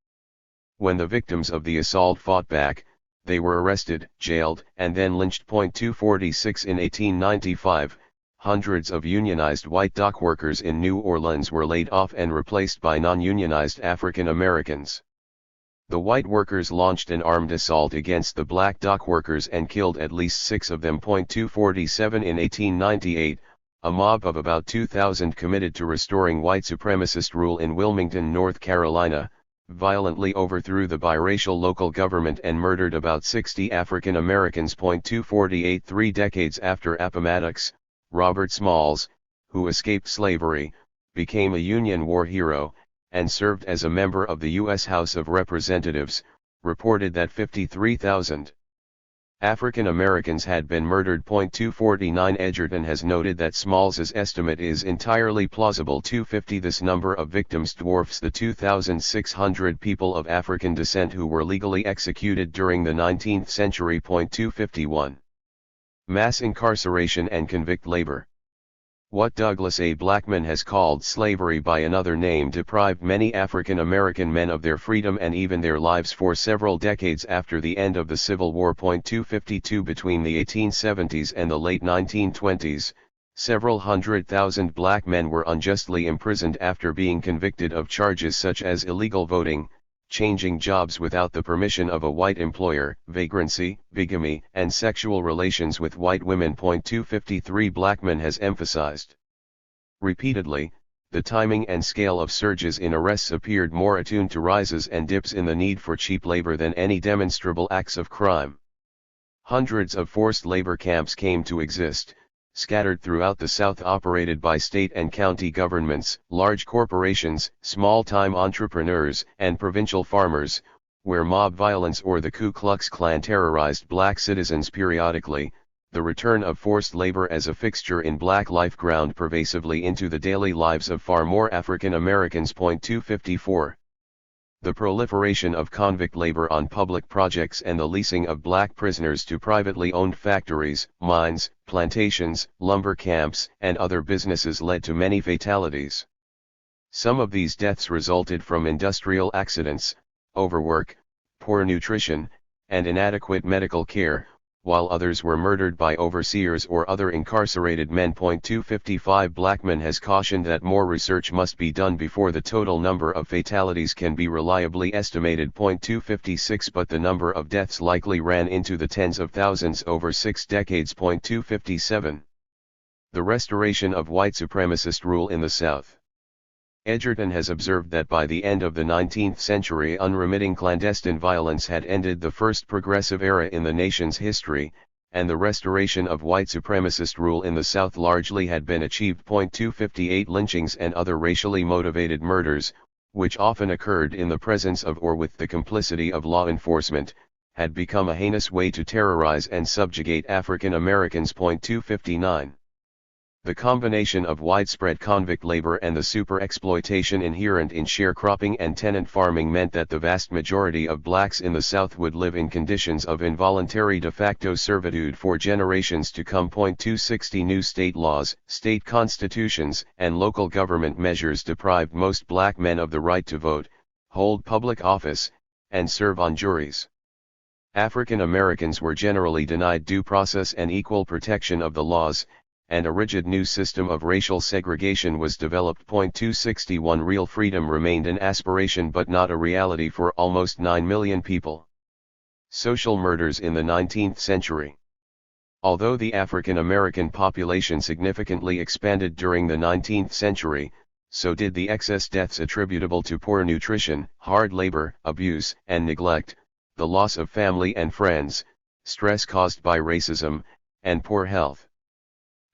When the victims of the assault fought back, they were arrested, jailed, and then lynched. 246 In 1895, hundreds of unionized white dock workers in New Orleans were laid off and replaced by non-unionized African Americans. The white workers launched an armed assault against the black dock workers and killed at least 6 of them. 247 In 1898, a mob of about 2,000 committed to restoring white supremacist rule in Wilmington, North Carolina, violently overthrew the biracial local government and murdered about 60 African Americans. 248 3 decades after Appomattox, Robert Smalls, who escaped slavery, became a Union war hero, and served as a member of the U.S. House of Representatives, reported that 53,000 African Americans had been murdered. 249 Edgerton has noted that Smalls's estimate is entirely plausible. 250 This number of victims dwarfs the 2,600 people of African descent who were legally executed during the 19th century. 251 Mass incarceration and convict labor. What Douglas A. Blackman has called slavery by another name deprived many African American men of their freedom and even their lives for several decades after the end of the Civil War. 252 Between the 1870s and the late 1920s, several 100,000 black men were unjustly imprisoned after being convicted of charges such as illegal voting, changing jobs without the permission of a white employer, vagrancy, bigamy, and sexual relations with white women. 253 Blackman has emphasized repeatedly, the timing and scale of surges in arrests appeared more attuned to rises and dips in the need for cheap labor than any demonstrable acts of crime. Hundreds of forced labor camps came to exist, scattered throughout the South, operated by state and county governments, large corporations, small-time entrepreneurs, and provincial farmers, where mob violence or the Ku Klux Klan terrorized black citizens periodically. The return of forced labor as a fixture in black life ground pervasively into the daily lives of far more African Americans. 254 The proliferation of convict labor on public projects and the leasing of black prisoners to privately owned factories, mines, plantations, lumber camps, and other businesses led to many fatalities. Some of these deaths resulted from industrial accidents, overwork, poor nutrition, and inadequate medical care, while others were murdered by overseers or other incarcerated men. 255 Blackman has cautioned that more research must be done before the total number of fatalities can be reliably estimated. 256 But the number of deaths likely ran into the tens of thousands over 6 decades. 257 The restoration of white supremacist rule in the South. Edgerton has observed that by the end of the 19th century unremitting clandestine violence had ended the first progressive era in the nation's history, and the restoration of white supremacist rule in the South largely had been achieved. 258 Lynchings and other racially motivated murders, which often occurred in the presence of or with the complicity of law enforcement, had become a heinous way to terrorize and subjugate African Americans. 259. The combination of widespread convict labor and the super-exploitation inherent in sharecropping and tenant farming meant that the vast majority of blacks in the South would live in conditions of involuntary de facto servitude for generations to come. 260 New state laws, state constitutions, and local government measures deprived most black men of the right to vote, hold public office, and serve on juries. African Americans were generally denied due process and equal protection of the laws, and a rigid new system of racial segregation was developed. 261 Real freedom remained an aspiration but not a reality for almost 9 million people. Social murders in the 19th century. Although the African American population significantly expanded during the 19th century, so did the excess deaths attributable to poor nutrition, hard labor, abuse and neglect, the loss of family and friends, stress caused by racism, and poor health.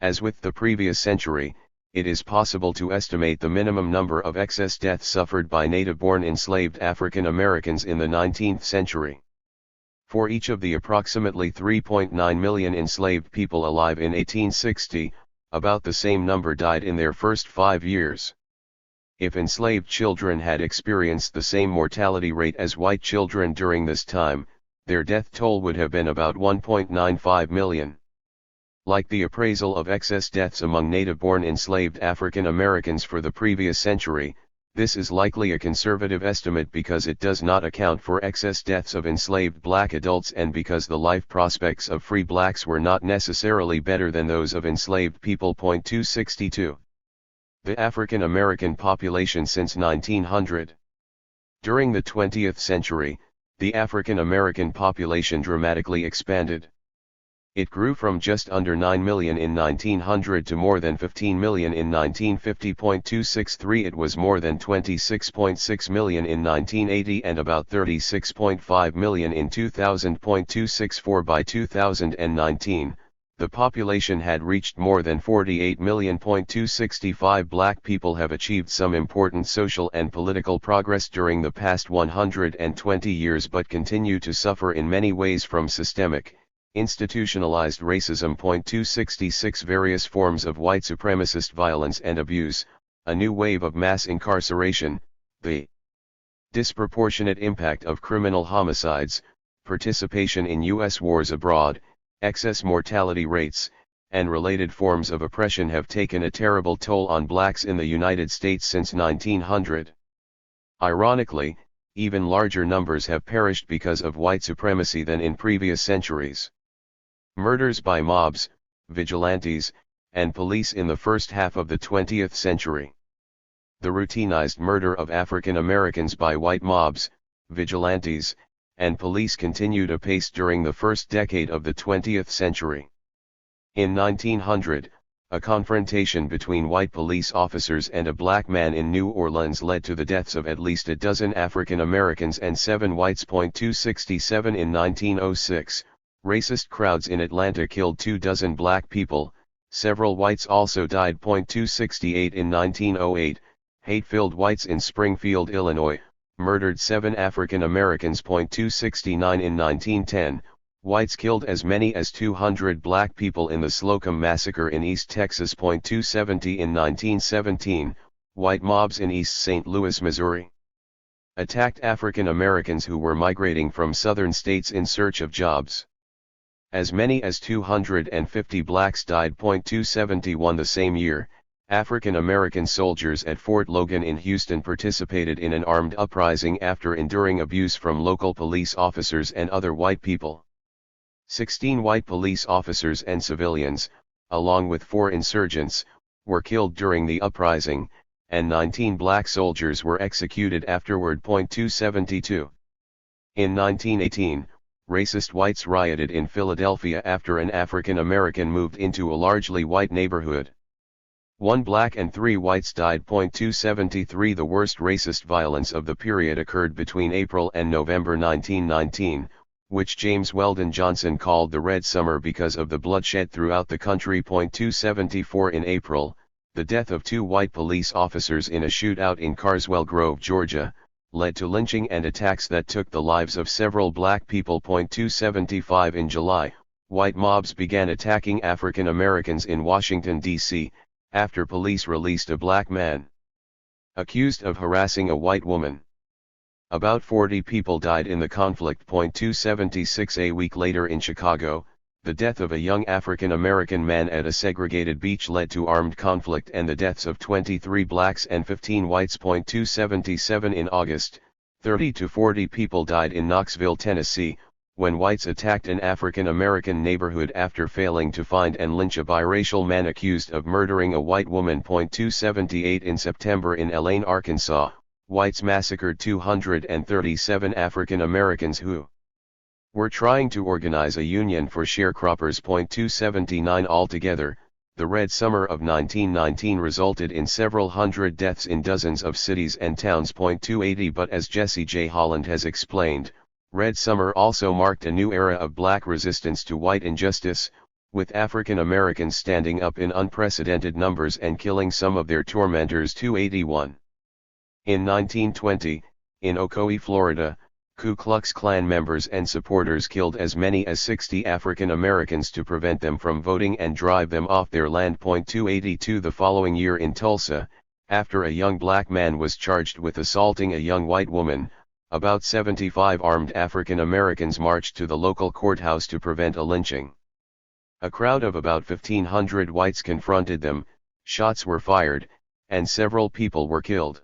As with the previous century, it is possible to estimate the minimum number of excess deaths suffered by native-born enslaved African Americans in the 19th century. For each of the approximately 3.9 million enslaved people alive in 1860, about the same number died in their first 5 years. If enslaved children had experienced the same mortality rate as white children during this time, their death toll would have been about 1.95 million. Like the appraisal of excess deaths among native-born enslaved African Americans for the previous century, this is likely a conservative estimate because it does not account for excess deaths of enslaved black adults and because the life prospects of free blacks were not necessarily better than those of enslaved people. 262. The African American population since 1900. During the 20th century, the African American population dramatically expanded. It grew from just under 9 million in 1900 to more than 15 million in 1950. 263 It was more than 26.6 million in 1980 and about 36.5 million in 2000. 264 By 2019, the population had reached more than 48 million. 265 Black people have achieved some important social and political progress during the past 120 years but continue to suffer in many ways from systemic, institutionalized racism. 266 Various forms of white supremacist violence and abuse, a new wave of mass incarceration, the disproportionate impact of criminal homicides, participation in U.S. wars abroad, excess mortality rates, and related forms of oppression have taken a terrible toll on blacks in the United States since 1900. Ironically, even larger numbers have perished because of white supremacy than in previous centuries. Murders by mobs, vigilantes, and police in the first half of the 20th century. The routinized murder of African Americans by white mobs, vigilantes, and police continued apace during the first decade of the 20th century. In 1900, a confrontation between white police officers and a black man in New Orleans led to the deaths of at least a dozen African Americans and 7 whites. 267 In 1906, racist crowds in Atlanta killed 24 black people, several whites also died. 268 In 1908, hate-filled whites in Springfield, Illinois, murdered 7 African Americans. 269 In 1910, whites killed as many as 200 black people in the Slocum Massacre in East Texas. 270 In 1917, white mobs in East St. Louis, Missouri, attacked African Americans who were migrating from southern states in search of jobs. As many as 250 blacks died. 271 The same year, African American soldiers at Fort Logan in Houston participated in an armed uprising after enduring abuse from local police officers and other white people. 16 white police officers and civilians, along with 4 insurgents, were killed during the uprising, and 19 black soldiers were executed afterward. 272. In 1918, racist whites rioted in Philadelphia after an African American moved into a largely white neighborhood. 1 black and 3 whites died. 273 The worst racist violence of the period occurred between April and November 1919, which James Weldon Johnson called the Red Summer because of the bloodshed throughout the country. 274 In April, the death of 2 white police officers in a shootout in Carswell Grove, Georgia, led to lynching and attacks that took the lives of several black people. 275 In July, white mobs began attacking African Americans in Washington, D.C., after police released a black man accused of harassing a white woman. About 40 people died in the conflict. 276 A week later in Chicago, the death of a young African American man at a segregated beach led to armed conflict and the deaths of 23 blacks and 15 whites. 277 In August, 30 to 40 people died in Knoxville, Tennessee, when whites attacked an African American neighborhood after failing to find and lynch a biracial man accused of murdering a white woman. 278 In September in Elaine, Arkansas, whites massacred 237 African Americans who were trying to organize a union for sharecroppers. 279 Altogether, the Red Summer of 1919 resulted in several hundred deaths in dozens of cities and towns. 280 But as Jesse J. Holland has explained, Red Summer also marked a new era of black resistance to white injustice, with African Americans standing up in unprecedented numbers and killing some of their tormentors. 281 In 1920, in Ocoee, Florida, Ku Klux Klan members and supporters killed as many as 60 African Americans to prevent them from voting and drive them off their land. 282 The following year in Tulsa, after a young black man was charged with assaulting a young white woman, about 75 armed African Americans marched to the local courthouse to prevent a lynching. A crowd of about 1,500 whites confronted them, shots were fired, and several people were killed.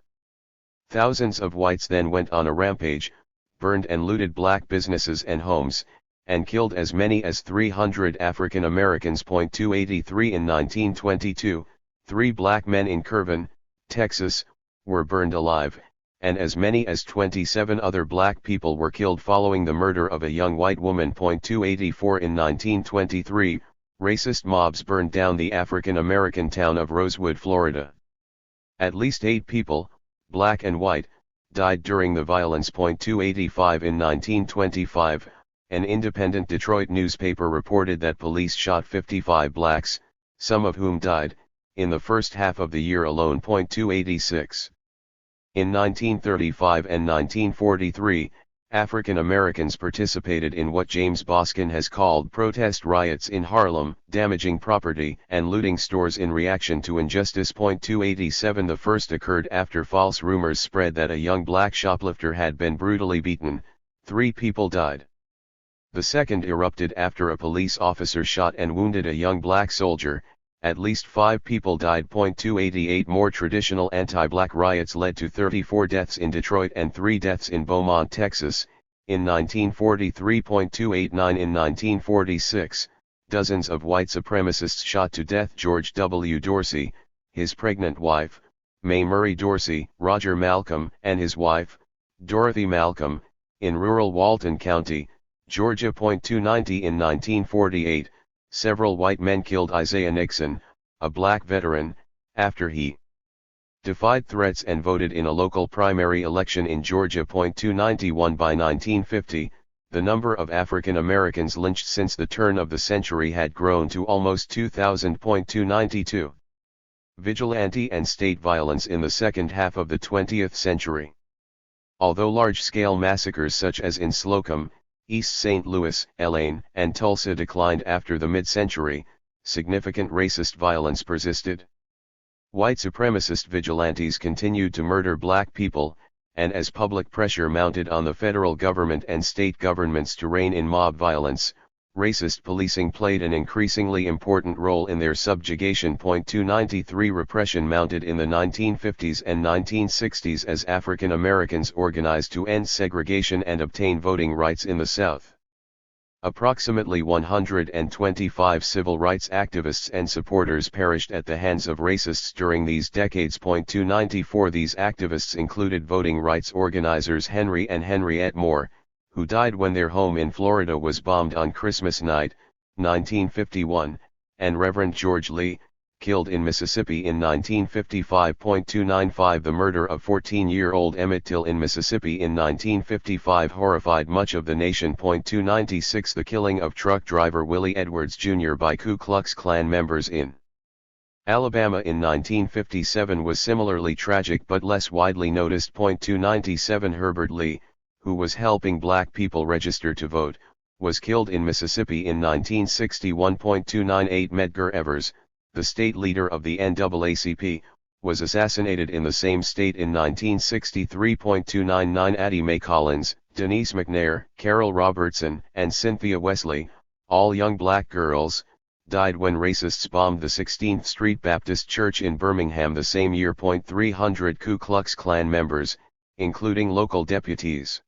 Thousands of whites then went on a rampage, burned and looted black businesses and homes, and killed as many as 300 African Americans. 283 In 1922, 3 black men in Curvan, Texas, were burned alive, and as many as 27 other black people were killed following the murder of a young white woman. 284 In 1923, racist mobs burned down the African American town of Rosewood, Florida. At least 8 people, black and white, died during the violence. 285 In 1925, an independent Detroit newspaper reported that police shot 55 blacks, some of whom died, in the first half of the year alone. 286 In 1935 and 1943, African Americans participated in what James Boskin has called protest riots in Harlem, damaging property and looting stores in reaction to injustice. 287 The first occurred after false rumors spread that a young black shoplifter had been brutally beaten. 3 people died. The second erupted after a police officer shot and wounded a young black soldier. At least 5 people died. 288 More traditional anti-black riots led to 34 deaths in Detroit and 3 deaths in Beaumont, Texas, in 1943. 289 In 1946, dozens of white supremacists shot to death George W. Dorsey, his pregnant wife, Mae Murray Dorsey, Roger Malcolm and his wife, Dorothy Malcolm, in rural Walton County, Georgia. 290 In 1948, several white men killed Isaiah Nixon, a black veteran, after he defied threats and voted in a local primary election in Georgia. 291 By 1950, the number of African Americans lynched since the turn of the century had grown to almost 2,000. 292 Vigilante and state violence in the second half of the 20th century. Although large-scale massacres such as in Slocum, East St. Louis, Elaine, and Tulsa declined after the mid-century, significant racist violence persisted. White supremacist vigilantes continued to murder black people, and as public pressure mounted on the federal government and state governments to rein in mob violence, racist policing played an increasingly important role in their subjugation. 293 Repression mounted in the 1950s and 1960s as African Americans organized to end segregation and obtain voting rights in the South. Approximately 125 civil rights activists and supporters perished at the hands of racists during these decades. 294 These activists included voting rights organizers Henry and Henriette Moore, who died when their home in Florida was bombed on Christmas night, 1951, and Reverend George Lee, killed in Mississippi in 1955. 295 The murder of 14-year-old Emmett Till in Mississippi in 1955 horrified much of the nation. 296 The killing of truck driver Willie Edwards Jr. by Ku Klux Klan members in Alabama in 1957 was similarly tragic but less widely noticed. 297 Herbert Lee, who was helping black people register to vote, was killed in Mississippi in 1961. 298 Medgar Evers, the state leader of the NAACP, was assassinated in the same state in 1963. 299 Addie Mae Collins, Denise McNair, Carol Robertson, and Cynthia Wesley, all young black girls, died when racists bombed the 16th Street Baptist Church in Birmingham the same year. 300 Ku Klux Klan members, including local deputies,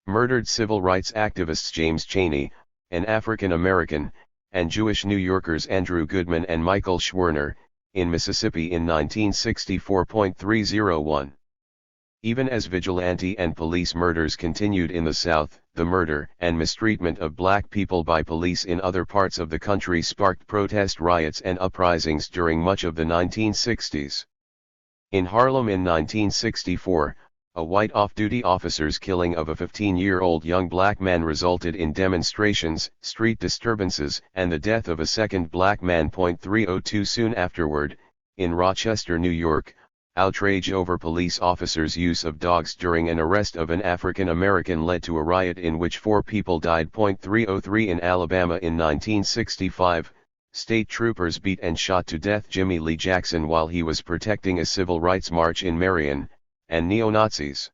murdered civil rights activists James Chaney, an African American, and Jewish New Yorkers Andrew Goodman and Michael Schwerner, in Mississippi in 1964. 301. Even as vigilante and police murders continued in the South, the murder and mistreatment of black people by police in other parts of the country sparked protest riots and uprisings during much of the 1960s. In Harlem in 1964, a white off-duty officer's killing of a 15-year-old young black man resulted in demonstrations, street disturbances, and the death of a second black man. 302 Soon afterward, in Rochester, New York, outrage over police officers' use of dogs during an arrest of an African American led to a riot in which 4 people died. 303 In Alabama in 1965, state troopers beat and shot to death Jimmy Lee Jackson while he was protecting a civil rights march in Marion, and neo-Nazis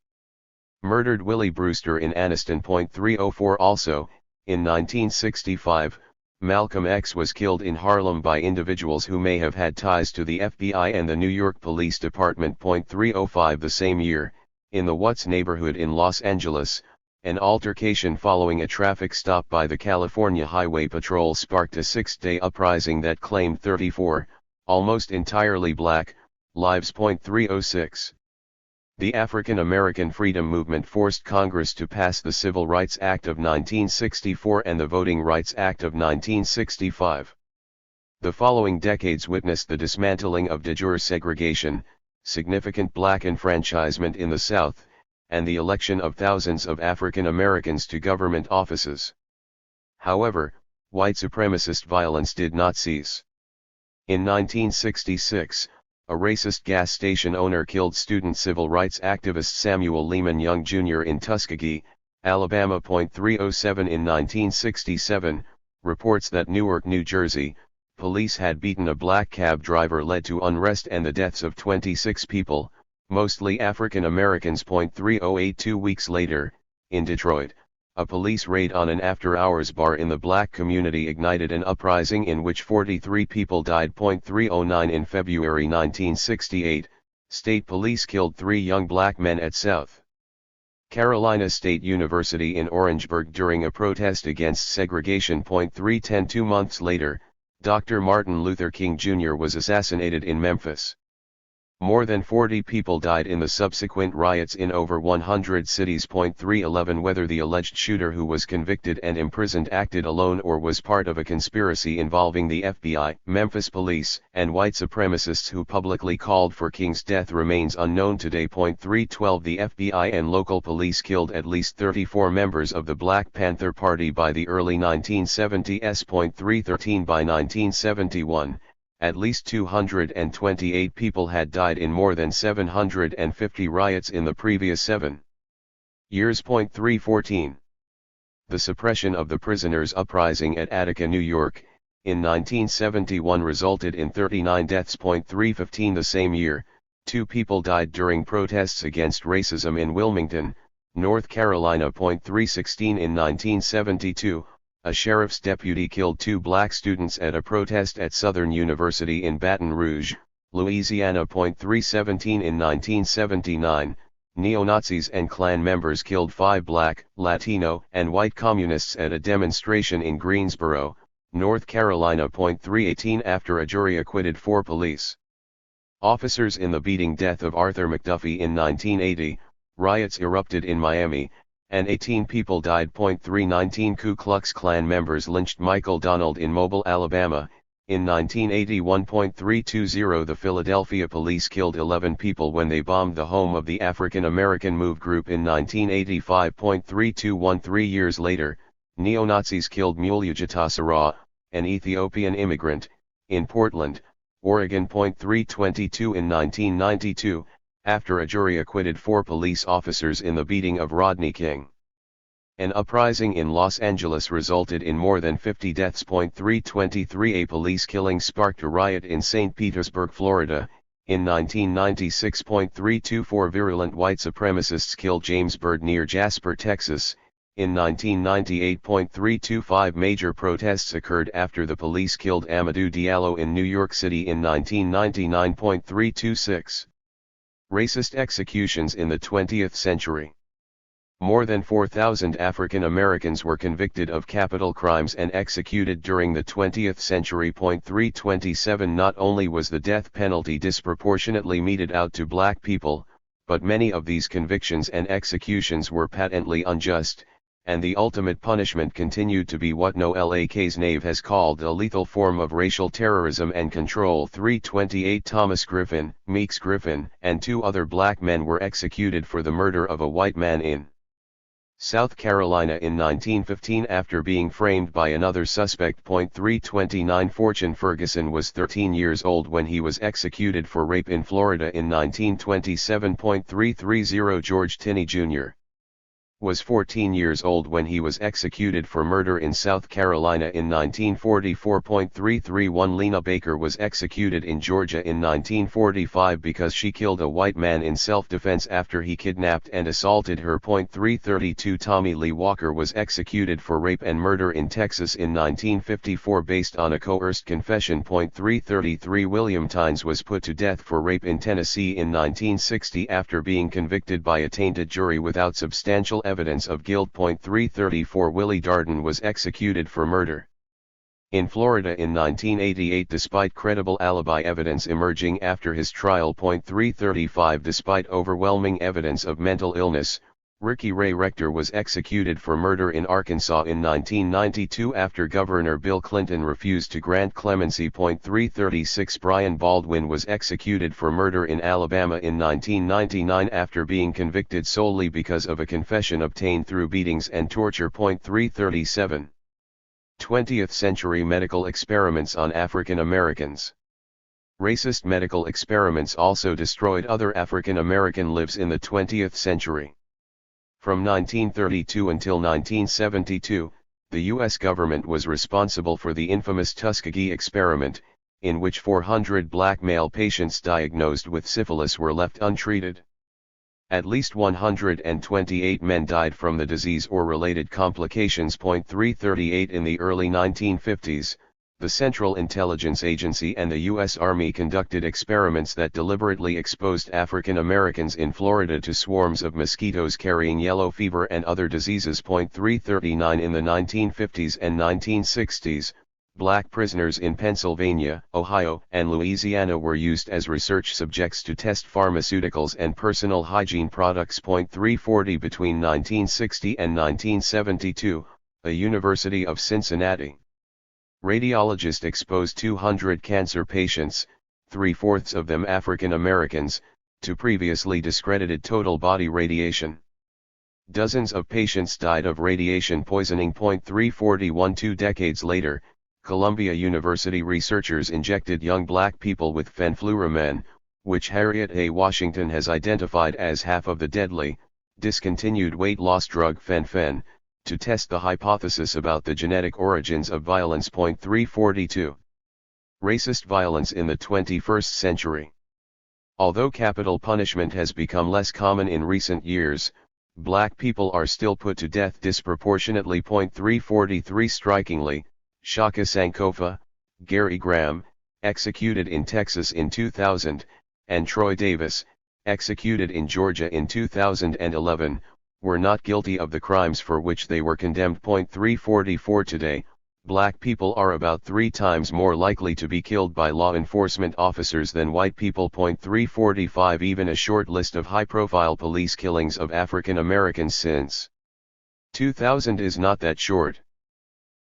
murdered Willie Brewster in Anniston. 304 Also, in 1965, Malcolm X was killed in Harlem by individuals who may have had ties to the FBI and the New York Police Department. 305 The same year, in the Watts neighborhood in Los Angeles, an altercation following a traffic stop by the California Highway Patrol sparked a 6-day uprising that claimed 34, almost entirely black, lives. 306 The African American Freedom Movement forced Congress to pass the Civil Rights Act of 1964 and the Voting Rights Act of 1965. The following decades witnessed the dismantling of de jure segregation, significant black enfranchisement in the South, and the election of thousands of African Americans to government offices. However, white supremacist violence did not cease. In 1966, a racist gas station owner killed student civil rights activist Samuel Lehman Young Jr. in Tuskegee, Alabama. 307 In 1967, reports that Newark, New Jersey, police had beaten a black cab driver led to unrest and the deaths of 26 people, mostly African Americans. 308 2 weeks later, in Detroit, a police raid on an after-hours bar in the black community ignited an uprising in which 43 people died. 309 In February 1968, state police killed 3 young black men at South Carolina State University in Orangeburg during a protest against segregation. 310 2 months later, Dr. Martin Luther King Jr. was assassinated in Memphis. More than 40 people died in the subsequent riots in over 100 cities. 311 Whether the alleged shooter who was convicted and imprisoned acted alone or was part of a conspiracy involving the FBI, Memphis police, and white supremacists who publicly called for King's death remains unknown today. 312 The FBI and local police killed at least 34 members of the Black Panther Party by the early 1970s. 313 By 1971, at least 228 people had died in more than 750 riots in the previous 7 years. 314 The suppression of the prisoners' uprising at Attica, New York, in 1971 resulted in 39 deaths. 315 The same year, 2 people died during protests against racism in Wilmington, North Carolina. 316 In 1972, a sheriff's deputy killed 2 black students at a protest at Southern University in Baton Rouge, Louisiana. 317 In 1979, neo-Nazis and Klan members killed 5 black, Latino, and white communists at a demonstration in Greensboro, North Carolina. 318 After a jury acquitted 4 police officers in the beating death of Arthur McDuffie in 1980, riots erupted in Miami, and 18 people died. 319 Ku Klux Klan members lynched Michael Donald in Mobile, Alabama, in 1981. 320 The Philadelphia police killed 11 people when they bombed the home of the African American Move group in 1985. 321 3 years later, neo-Nazis killed Mulugeta Sarah, an Ethiopian immigrant, in Portland, Oregon. 322 In 1992, after a jury acquitted 4 police officers in the beating of Rodney King. An uprising in Los Angeles resulted in more than 50 deaths. 323 A police killing sparked a riot in St. Petersburg, Florida, in 1996. 324 Virulent white supremacists killed James Byrd near Jasper, Texas, in 1998. 325 Major protests occurred after the police killed Amadou Diallo in New York City in 1999. 326 Racist executions in the 20th century. More than 4,000 African Americans were convicted of capital crimes and executed during the 20th century. 327 Not only was the death penalty disproportionately meted out to black people, but many of these convictions and executions were patently unjust, and the ultimate punishment continued to be what Noel Knave has called a lethal form of racial terrorism and control. 328 Thomas Griffin, Meeks Griffin, and 2 other black men were executed for the murder of a white man in South Carolina in 1915 after being framed by another suspect. 329 Fortune Ferguson was 13 years old when he was executed for rape in Florida in 1927. 330 George Tinney Jr. was 14 years old when he was executed for murder in South Carolina in 1944. 331 Lena Baker was executed in Georgia in 1945 because she killed a white man in self-defense after he kidnapped and assaulted her. 332 Tommy Lee Walker was executed for rape and murder in Texas in 1954 based on a coerced confession. 333 William Tynes was put to death for rape in Tennessee in 1960 after being convicted by a tainted jury without substantial evidence of guilt. 334 Willie Darden was executed for murder in Florida in 1988 despite credible alibi evidence emerging after his trial. 335 Despite overwhelming evidence of mental illness, Ricky Ray Rector was executed for murder in Arkansas in 1992 after Governor Bill Clinton refused to grant clemency. 336 Brian Baldwin was executed for murder in Alabama in 1999 after being convicted solely because of a confession obtained through beatings and torture. 337 20th century medical experiments on African Americans. Racist medical experiments also destroyed other African American lives in the 20th century. From 1932 until 1972, the U.S. government was responsible for the infamous Tuskegee experiment, in which 400 black male patients diagnosed with syphilis were left untreated. At least 128 men died from the disease or related complications. 338 In the early 1950s, the Central Intelligence Agency and the U.S. Army conducted experiments that deliberately exposed African Americans in Florida to swarms of mosquitoes carrying yellow fever and other diseases. 339 In the 1950s and 1960s, black prisoners in Pennsylvania, Ohio, and Louisiana were used as research subjects to test pharmaceuticals and personal hygiene products. 340 Between 1960 and 1972, a University of Cincinnati radiologist exposed 200 cancer patients, 3/4 of them African Americans, to previously discredited total body radiation. Dozens of patients died of radiation poisoning. 341 2 decades later, Columbia University researchers injected young black people with fenfluramine, which Harriet A. Washington has identified as half of the deadly, discontinued weight loss drug fen-phen, to test the hypothesis about the genetic origins of violence. 342 Racist violence in the 21st century. Although capital punishment has become less common in recent years, black people are still put to death disproportionately. 343 Strikingly, Shaka Sankofa, Gary Graham, executed in Texas in 2000, and Troy Davis, executed in Georgia in 2011, were not guilty of the crimes for which they were condemned. 344 Today, black people are about 3 times more likely to be killed by law enforcement officers than white people. 345 Even a short list of high-profile police killings of African Americans since 2000 is not that short.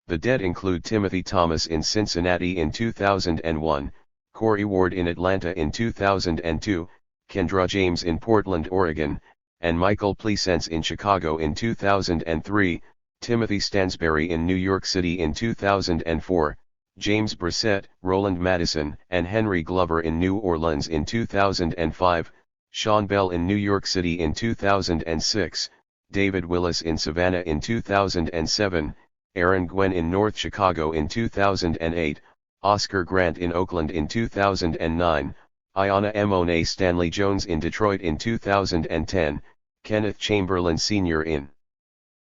The dead include Timothy Thomas in Cincinnati in 2001, Corey Ward in Atlanta in 2002, Kendra James in Portland, Oregon, and Michael Pleasence in Chicago in 2003, Timothy Stansberry in New York City in 2004, James Brissett, Roland Madison, and Henry Glover in New Orleans in 2005, Sean Bell in New York City in 2006, David Willis in Savannah in 2007, Aaron Gwen in North Chicago in 2008, Oscar Grant in Oakland in 2009, Ayanna Emone Stanley Jones in Detroit in 2010, Kenneth Chamberlain Sr. in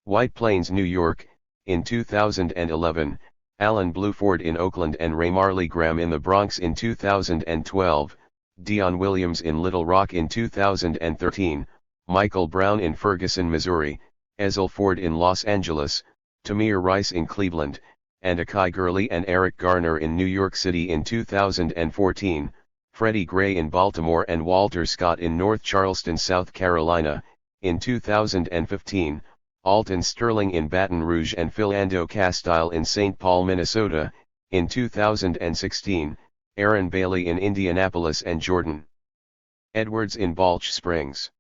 White Plains, New York, in 2011, Alan Bluford in Oakland and Ray Marley Graham in the Bronx in 2012, Dion Williams in Little Rock in 2013, Michael Brown in Ferguson, Missouri, Ezell Ford in Los Angeles, Tamir Rice in Cleveland, and Akai Gurley and Eric Garner in New York City in 2014, Freddie Gray in Baltimore and Walter Scott in North Charleston, South Carolina, in 2015, Alton Sterling in Baton Rouge and Philando Castile in St. Paul, Minnesota, in 2016, Aaron Bailey in Indianapolis and Jordan Edwards in Balch Springs,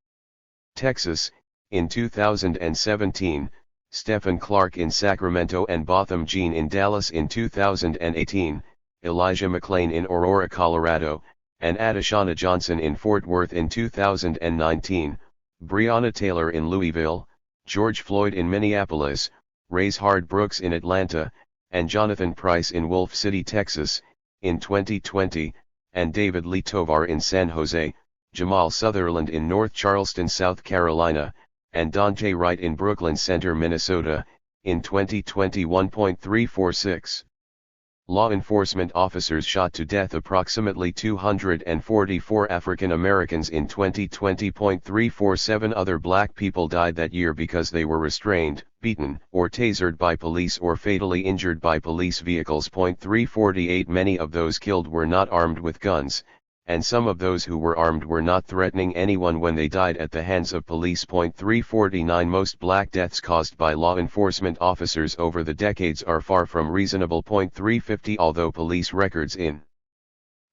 Texas, in 2017, Stephen Clark in Sacramento and Botham Jean in Dallas in 2018, Elijah McClain in Aurora, Colorado, and Adashana Johnson in Fort Worth in 2019, Breonna Taylor in Louisville, George Floyd in Minneapolis, Rayshard Brooks in Atlanta, and Jonathan Price in Wolf City, Texas, in 2020, and David Lee Tovar in San Jose, Jamal Sutherland in North Charleston, South Carolina, and Dante Wright in Brooklyn Center, Minnesota, in 2021.346. Law enforcement officers shot to death approximately 244 African Americans in 2020.347. Other black people died that year because they were restrained, beaten, or tasered by police or fatally injured by police vehicles. 348 Many of those killed were not armed with guns, and some of those who were armed were not threatening anyone when they died at the hands of police. 349 Most black deaths caused by law enforcement officers over the decades are far from reasonable. 350 Although police records in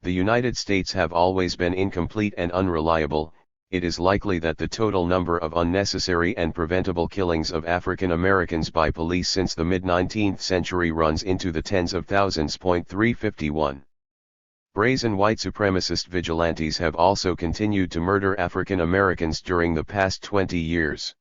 the United States have always been incomplete and unreliable, it is likely that the total number of unnecessary and preventable killings of African Americans by police since the mid-19th century runs into the tens of thousands. 351 Brazen white supremacist vigilantes have also continued to murder African Americans during the past 20 years.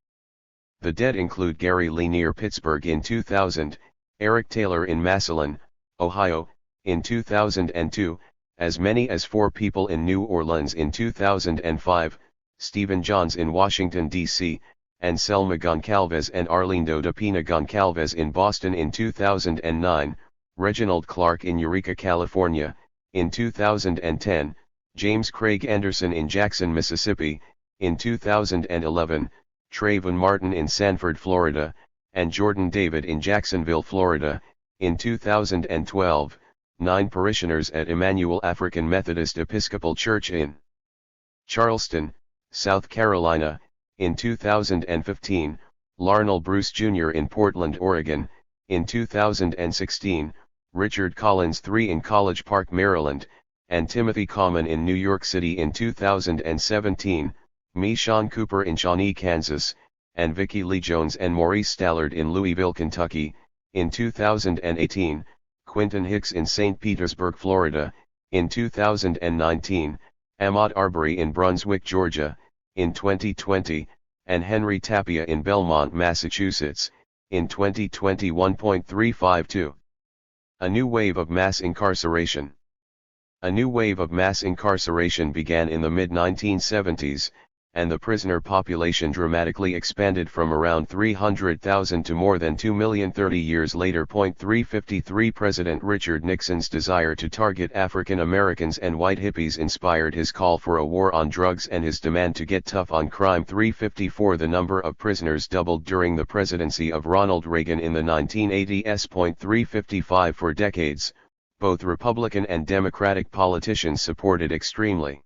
The dead include Gary Lee near Pittsburgh in 2000, Eric Taylor in Massillon, Ohio, in 2002, as many as 4 people in New Orleans in 2005, Stephen Johns in Washington, D.C., and Selma Goncalves and Arlindo de Pina Goncalves in Boston in 2009, Reginald Clark in Eureka, California, in 2010, James Craig Anderson in Jackson, Mississippi, in 2011, Trayvon Martin in Sanford, Florida, and Jordan David in Jacksonville, Florida, in 2012, 9 parishioners at Emmanuel African Methodist Episcopal Church in Charleston, South Carolina, in 2015, Larnell Bruce Jr. in Portland, Oregon, in 2016, Richard Collins III in College Park, Maryland, and Timothy Common in New York City in 2017, Sean Cooper in Shawnee, Kansas, and Vicki Lee Jones and Maurice Stallard in Louisville, Kentucky, in 2018, Quentin Hicks in St. Petersburg, Florida, in 2019, Ahmaud Arbery in Brunswick, Georgia, in 2020, and Henry Tapia in Belmont, Massachusetts, in 2021.352. A new wave of mass incarceration. A new wave of mass incarceration began in the mid-1970s, and the prisoner population dramatically expanded from around 300,000 to more than 2 million 30 years later. 353 President Richard Nixon's desire to target African Americans and white hippies inspired his call for a war on drugs and his demand to get tough on crime. 354 The number of prisoners doubled during the presidency of Ronald Reagan in the 1980s. 355 For decades, both Republican and Democratic politicians supported extremely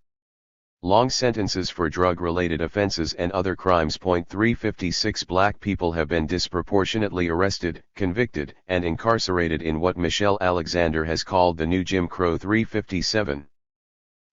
long sentences for drug-related offenses and other crimes. 356 Black people have been disproportionately arrested, convicted, and incarcerated in what Michelle Alexander has called the new Jim Crow. 357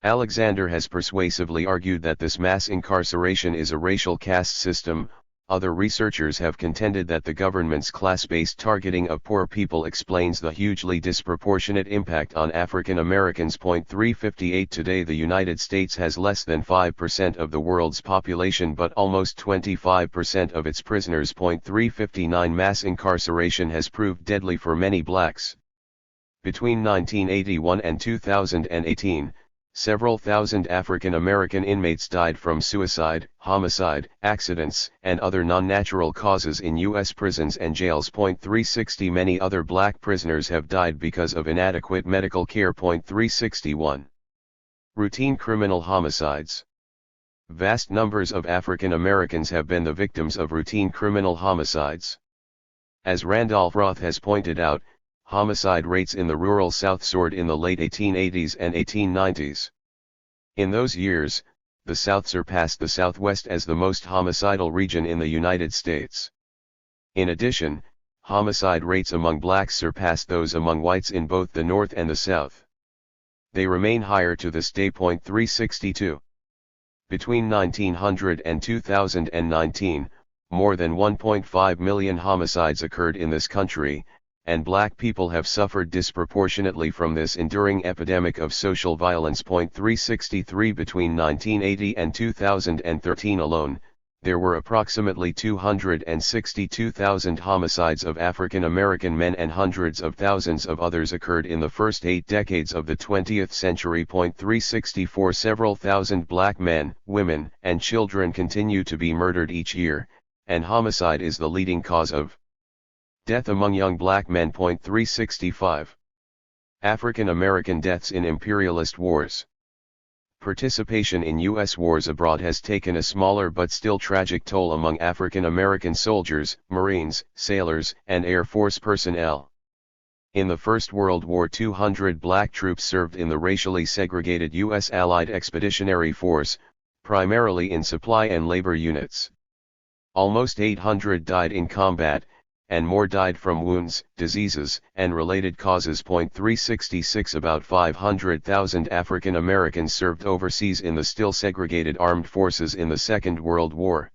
Alexander has persuasively argued that this mass incarceration is a racial caste system, Other researchers have contended that the government's class-based targeting of poor people explains the hugely disproportionate impact on African Americans. 358 Today the United States has less than 5% of the world's population but almost 25% of its prisoners. 359 Mass incarceration has proved deadly for many blacks. Between 1981 and 2018, several thousand African American inmates died from suicide, homicide, accidents, and other non-natural causes in U.S. prisons and jails. 360 Many other black prisoners have died because of inadequate medical care. 361 Routine criminal homicides. Vast numbers of African Americans have been the victims of routine criminal homicides. As Randolph Roth has pointed out, homicide rates in the rural South soared in the late 1880s and 1890s. In those years, the South surpassed the Southwest as the most homicidal region in the United States. In addition, homicide rates among blacks surpassed those among whites in both the North and the South. They remain higher to this day. 362 Between 1900 and 2019, more than 1.5 million homicides occurred in this country, and black people have suffered disproportionately from this enduring epidemic of social violence. 363 Between 1980 and 2013 alone, there were approximately 262,000 homicides of African American men and hundreds of thousands of others occurred in the first 8 decades of the 20th century. 364 Several thousand black men, women, and children continue to be murdered each year, and homicide is the leading cause of death among young black men. 365 African American deaths in imperialist wars. Participation in U.S. wars abroad has taken a smaller but still tragic toll among African American soldiers, Marines, sailors, and Air Force personnel. In the First World War 200 black troops served in the racially segregated U.S. Allied Expeditionary Force, primarily in supply and labor units. Almost 800 died in combat, and more died from wounds, diseases, and related causes. 366 About 500,000 African Americans served overseas in the still segregated armed forces in the Second World War.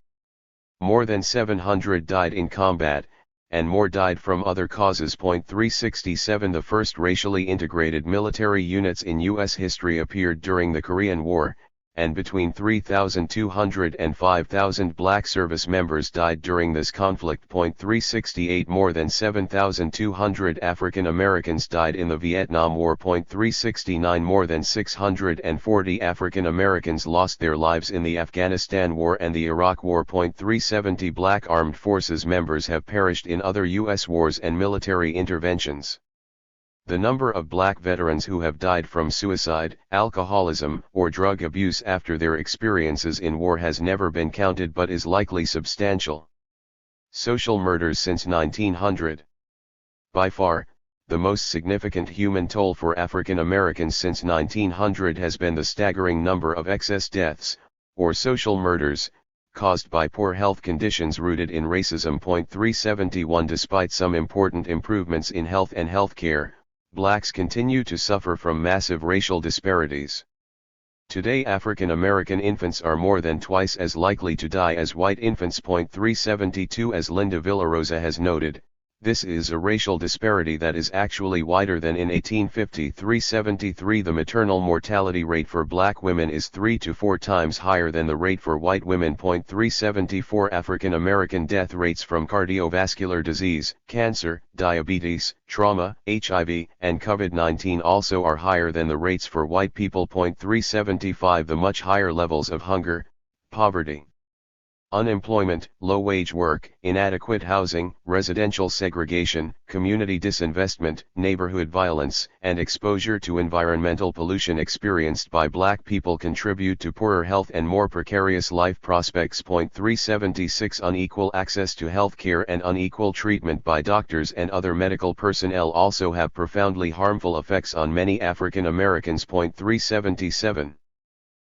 More than 700 died in combat, and more died from other causes. 367 The first racially integrated military units in U.S. history appeared during the Korean War, and between 3,200 and 5,000 black service members died during this conflict. 368 More than 7,200 African Americans died in the Vietnam War. 369 More than 640 African Americans lost their lives in the Afghanistan War and the Iraq War. 370 Black armed forces members have perished in other U.S. wars and military interventions. The number of black veterans who have died from suicide, alcoholism, or drug abuse after their experiences in war has never been counted but is likely substantial. Social murders since 1900. By far, the most significant human toll for African Americans since 1900 has been the staggering number of excess deaths, or social murders, caused by poor health conditions rooted in racism. 371 Despite some important improvements in health and health care, blacks continue to suffer from massive racial disparities. Today African American infants are more than twice as likely to die as white infants. 372 As Linda Villarosa has noted, this is a racial disparity that is actually wider than in 1850. 373 The maternal mortality rate for black women is 3 to 4 times higher than the rate for white women. 374 African American death rates from cardiovascular disease, cancer, diabetes, trauma, HIV, and COVID-19 also are higher than the rates for white people. 375 The much higher levels of hunger, poverty, unemployment, low-wage work, inadequate housing, residential segregation, community disinvestment, neighborhood violence, and exposure to environmental pollution experienced by black people contribute to poorer health and more precarious life prospects. 376 Unequal access to health care and unequal treatment by doctors and other medical personnel also have profoundly harmful effects on many African Americans. 377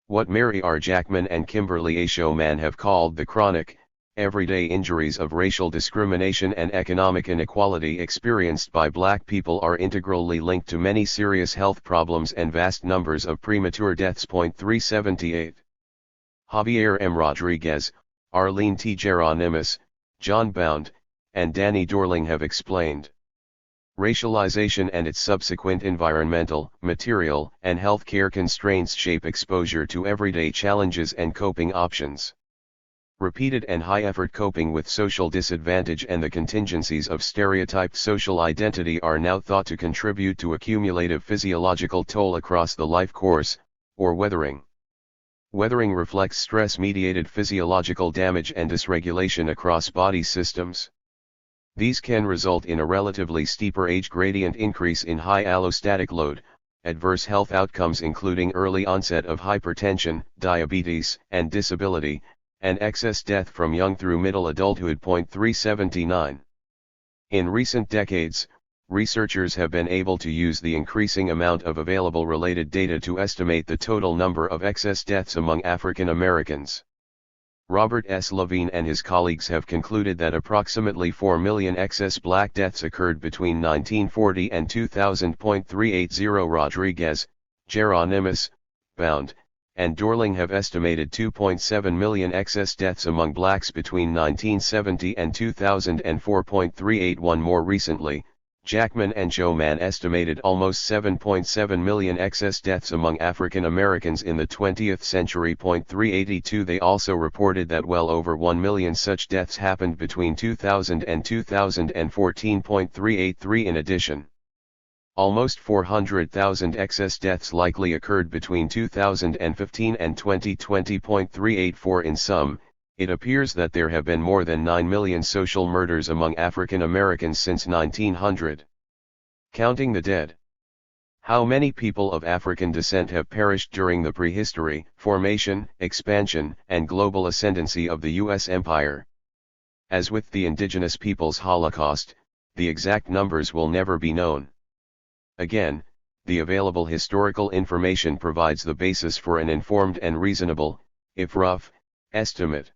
What Mary R. Jackman and Kimberly A. Showman have called the chronic, everyday injuries of racial discrimination and economic inequality experienced by black people are integrally linked to many serious health problems and vast numbers of premature deaths. 378 Javier M. Rodriguez, Arlene T. Geronimus, John Bound, and Danny Dorling have explained. Racialization and its subsequent environmental, material, and healthcare constraints shape exposure to everyday challenges and coping options. Repeated and high-effort coping with social disadvantage and the contingencies of stereotyped social identity are now thought to contribute to a cumulative physiological toll across the life course, or weathering. Weathering reflects stress-mediated physiological damage and dysregulation across body systems. These can result in a relatively steeper age gradient increase in high allostatic load, adverse health outcomes including early onset of hypertension, diabetes, and disability, and excess death from young through middle adulthood. 379. In recent decades, researchers have been able to use the increasing amount of available related data to estimate the total number of excess deaths among African Americans. Robert S. Levine and his colleagues have concluded that approximately 4 million excess black deaths occurred between 1940 and 2000. 380. Rodriguez, Geronimus, Bound, and Dorling have estimated 2.7 million excess deaths among blacks between 1970 and 2004. 381. More recently, Jackman and Joman estimated almost 7.7 million excess deaths among African Americans in the 20th century. 382. They also reported that well over 1 million such deaths happened between 2000 and 2014. 383. In addition, almost 400,000 excess deaths likely occurred between 2015 and 2020. 384. In sum, it appears that there have been more than 9 million social murders among African Americans since 1900. Counting the dead. How many people of African descent have perished during the prehistory, formation, expansion, and global ascendancy of the U.S. empire? As with the indigenous peoples' Holocaust, the exact numbers will never be known. Again, the available historical information provides the basis for an informed and reasonable, if rough, estimate.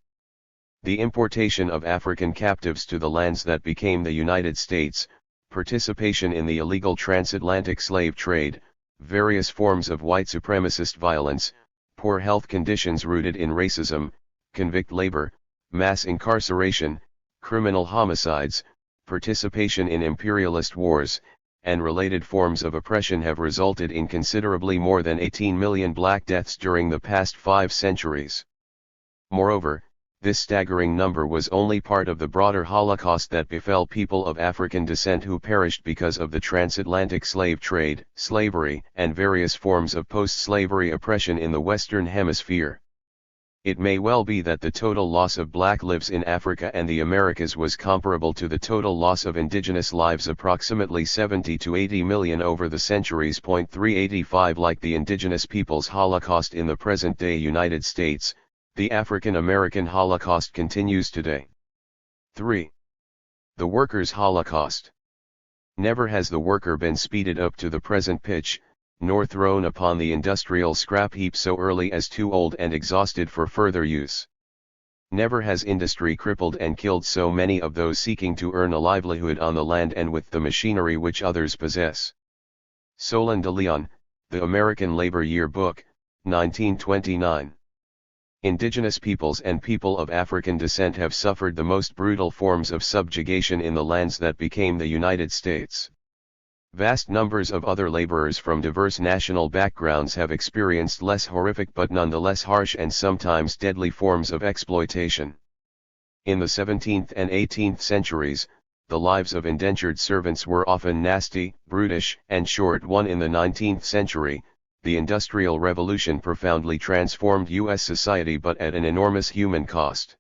The importation of African captives to the lands that became the United States, participation in the illegal transatlantic slave trade, various forms of white supremacist violence, poor health conditions rooted in racism, convict labor, mass incarceration, criminal homicides, participation in imperialist wars, and related forms of oppression have resulted in considerably more than 18 million black deaths during the past 5 centuries. Moreover, this staggering number was only part of the broader Holocaust that befell people of African descent who perished because of the transatlantic slave trade, slavery, and various forms of post-slavery oppression in the Western Hemisphere. It may well be that the total loss of black lives in Africa and the Americas was comparable to the total loss of indigenous lives, approximately 70 to 80 million over the centuries. 385. Like the indigenous peoples' Holocaust in the present-day United States, the African American Holocaust continues today. 3. The workers' Holocaust. Never has the worker been speeded up to the present pitch, nor thrown upon the industrial scrap heap so early as too old and exhausted for further use. Never has industry crippled and killed so many of those seeking to earn a livelihood on the land and with the machinery which others possess. Solon de Leon, The American Labor Yearbook, 1929. Indigenous peoples and people of African descent have suffered the most brutal forms of subjugation in the lands that became the United States. Vast numbers of other laborers from diverse national backgrounds have experienced less horrific but nonetheless harsh and sometimes deadly forms of exploitation. In the 17th and 18th centuries, the lives of indentured servants were often nasty, brutish, and short. In the 19th century, the Industrial Revolution profoundly transformed U.S. society, but at an enormous human cost.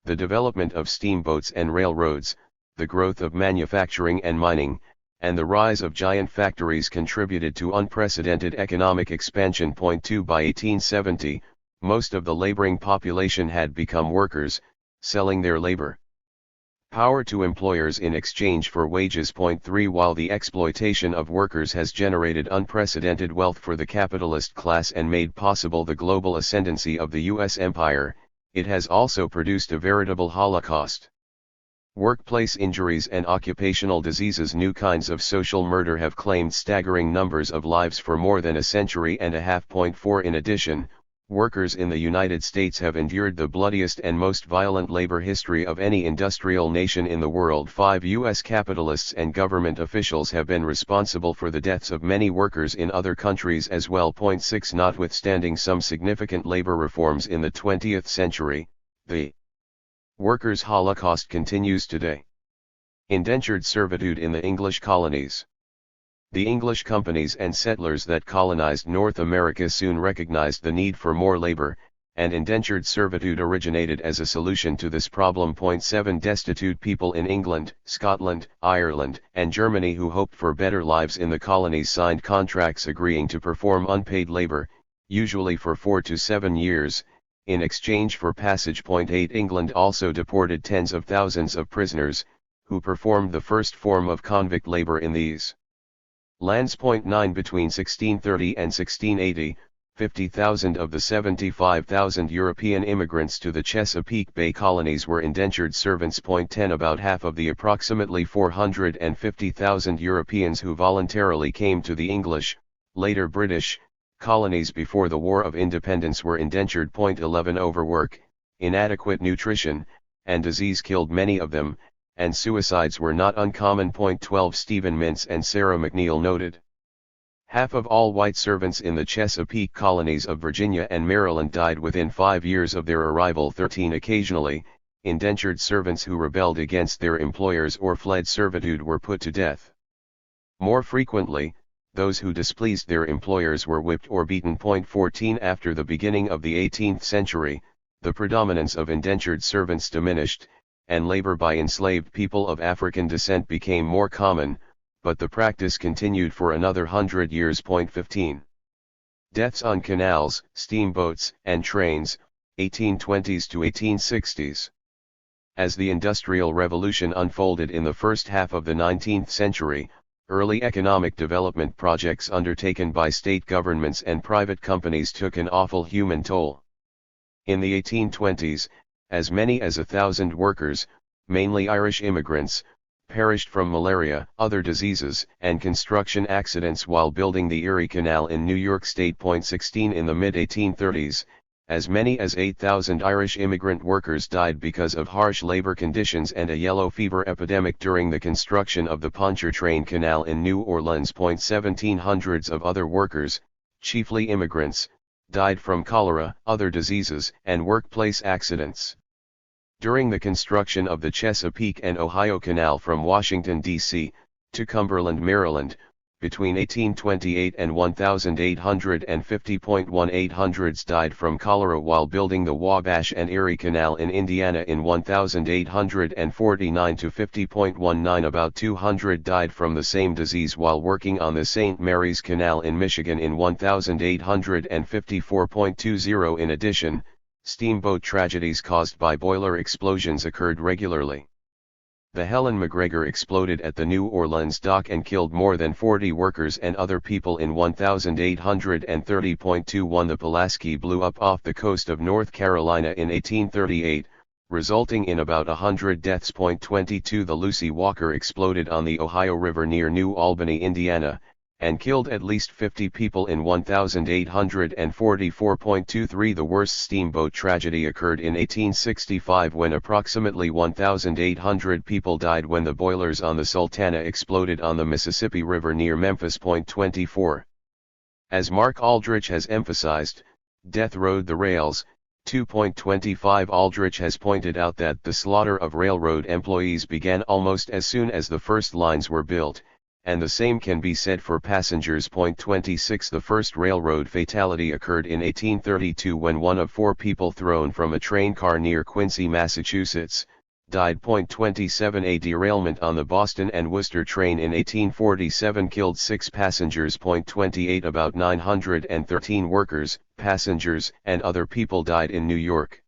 The development of steamboats and railroads, the growth of manufacturing and mining, and the rise of giant factories contributed to unprecedented economic expansion. 2. By 1870, most of the laboring population had become workers, selling their labor power to employers in exchange for wages. 3. While the exploitation of workers has generated unprecedented wealth for the capitalist class and made possible the global ascendancy of the U.S. empire, it has also produced a veritable holocaust. Workplace injuries and occupational diseases, new kinds of social murder, have claimed staggering numbers of lives for more than a century and a half. 4. In addition, Workers in the United States have endured the bloodiest and most violent labor history of any industrial nation in the world. 5 U.S. capitalists and government officials have been responsible for the deaths of many workers in other countries as well. 6 Notwithstanding some significant labor reforms in the 20th century, the workers' holocaust continues today. Indentured servitude in the English colonies. The English companies and settlers that colonized North America soon recognized the need for more labor, and indentured servitude originated as a solution to this problem. 7 Destitute people in England, Scotland, Ireland, and Germany who hoped for better lives in the colonies signed contracts agreeing to perform unpaid labor, usually for 4 to 7 years, in exchange for passage. 8 England also deported tens of thousands of prisoners, who performed the first form of convict labor in these lands. 9 Between 1630 and 1680, 50,000 of the 75,000 European immigrants to the Chesapeake Bay colonies were indentured servants. 10 About half of the approximately 450,000 Europeans who voluntarily came to the English, later British, colonies before the War of Independence were indentured. 11 Overwork, inadequate nutrition, and disease killed many of them, and suicides were not uncommon. 12 Stephen Mintz and Sarah McNeil noted. Half of all white servants in the Chesapeake colonies of Virginia and Maryland died within 5 years of their arrival. 13 Occasionally, indentured servants who rebelled against their employers or fled servitude were put to death. More frequently, those who displeased their employers were whipped or beaten. 14 After the beginning of the 18th century, the predominance of indentured servants diminished, and labor by enslaved people of African descent became more common, but the practice continued for another 100 years. 15 Deaths on canals, steamboats, and trains, 1820s to 1860s. As the Industrial Revolution unfolded in the first half of the 19th century, early economic development projects undertaken by state governments and private companies took an awful human toll. In the 1820s, as many as 1,000 workers, mainly Irish immigrants, perished from malaria, other diseases, and construction accidents while building the Erie Canal in New York State. 16 In the mid-1830s, as many as 8,000 Irish immigrant workers died because of harsh labor conditions and a yellow fever epidemic during the construction of the Pontchartrain Canal in New Orleans. 17 Hundreds of other workers, chiefly immigrants, died from cholera, other diseases, and workplace accidents. During the construction of the Chesapeake and Ohio Canal from Washington, D.C., to Cumberland, Maryland, between 1828 and 1850. 1800s died from cholera while building the Wabash and Erie Canal in Indiana in 1849 to 50. 19 About 200 died from the same disease while working on the St. Mary's Canal in Michigan in 1854. 20 In addition, steamboat tragedies caused by boiler explosions occurred regularly. The Helen McGregor exploded at the New Orleans dock and killed more than 40 workers and other people in 1830. 21 The Pulaski blew up off the coast of North Carolina in 1838, resulting in about 100 deaths. 22 The Lucy Walker exploded on the Ohio River near New Albany, Indiana, and killed at least 50 people in 1844. 23 The worst steamboat tragedy occurred in 1865 when approximately 1,800 people died when the boilers on the Sultana exploded on the Mississippi River near Memphis. 24 As Mark Aldrich has emphasized, death rode the rails. 2.25 Aldrich has pointed out that the slaughter of railroad employees began almost as soon as the first lines were built, and the same can be said for passengers. 26 The first railroad fatality occurred in 1832 when one of 4 people thrown from a train car near Quincy, Massachusetts, died. 27 A derailment on the Boston and Worcester train in 1847 killed 6 passengers. 28 About 913 workers, passengers, and other people died in New York.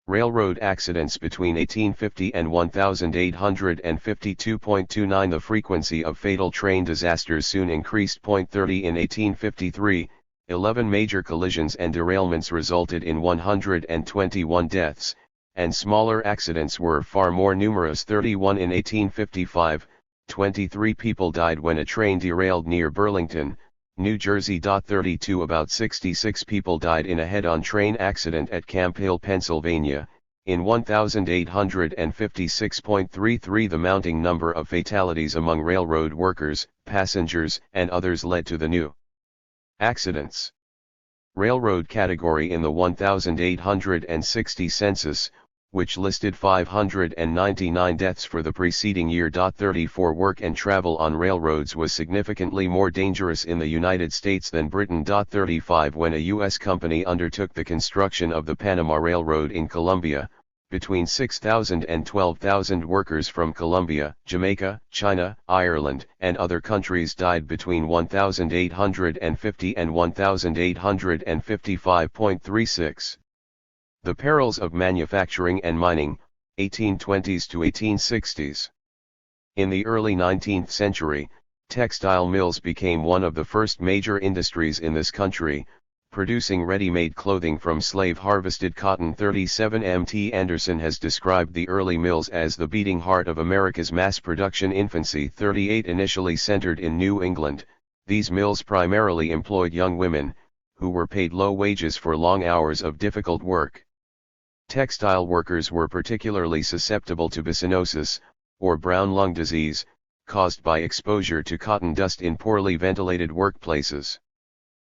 Railroad accidents between 1850 and 1852. The frequency of fatal train disasters soon increased. 30 In 1853, 11 major collisions and derailments resulted in 121 deaths, and smaller accidents were far more numerous. 31 In 1855, 23 people died when a train derailed near Burlington, New Jersey. 32 About 66 people died in a head-on train accident at Camp Hill, Pennsylvania, in 1856.33. The mounting number of fatalities among railroad workers, passengers, and others led to the new accidents. Railroad category in the 1860 census, which listed 599 deaths for the preceding year. 34 Work and travel on railroads was significantly more dangerous in the United States than Britain. 35 When a U.S. company undertook the construction of the Panama Railroad in Colombia, between 6,000 and 12,000 workers from Colombia, Jamaica, China, Ireland, and other countries died between 1,850 and 1,855.36. The perils of manufacturing and mining, 1820s to 1860s. In the early 19th century, textile mills became one of the first major industries in this country, producing ready-made clothing from slave-harvested cotton. 37 M.T. Anderson has described the early mills as the beating heart of America's mass production infancy. 38 Initially centered in New England, these mills primarily employed young women, who were paid low wages for long hours of difficult work. Textile workers were particularly susceptible to bisonosis, or brown lung disease, caused by exposure to cotton dust in poorly ventilated workplaces.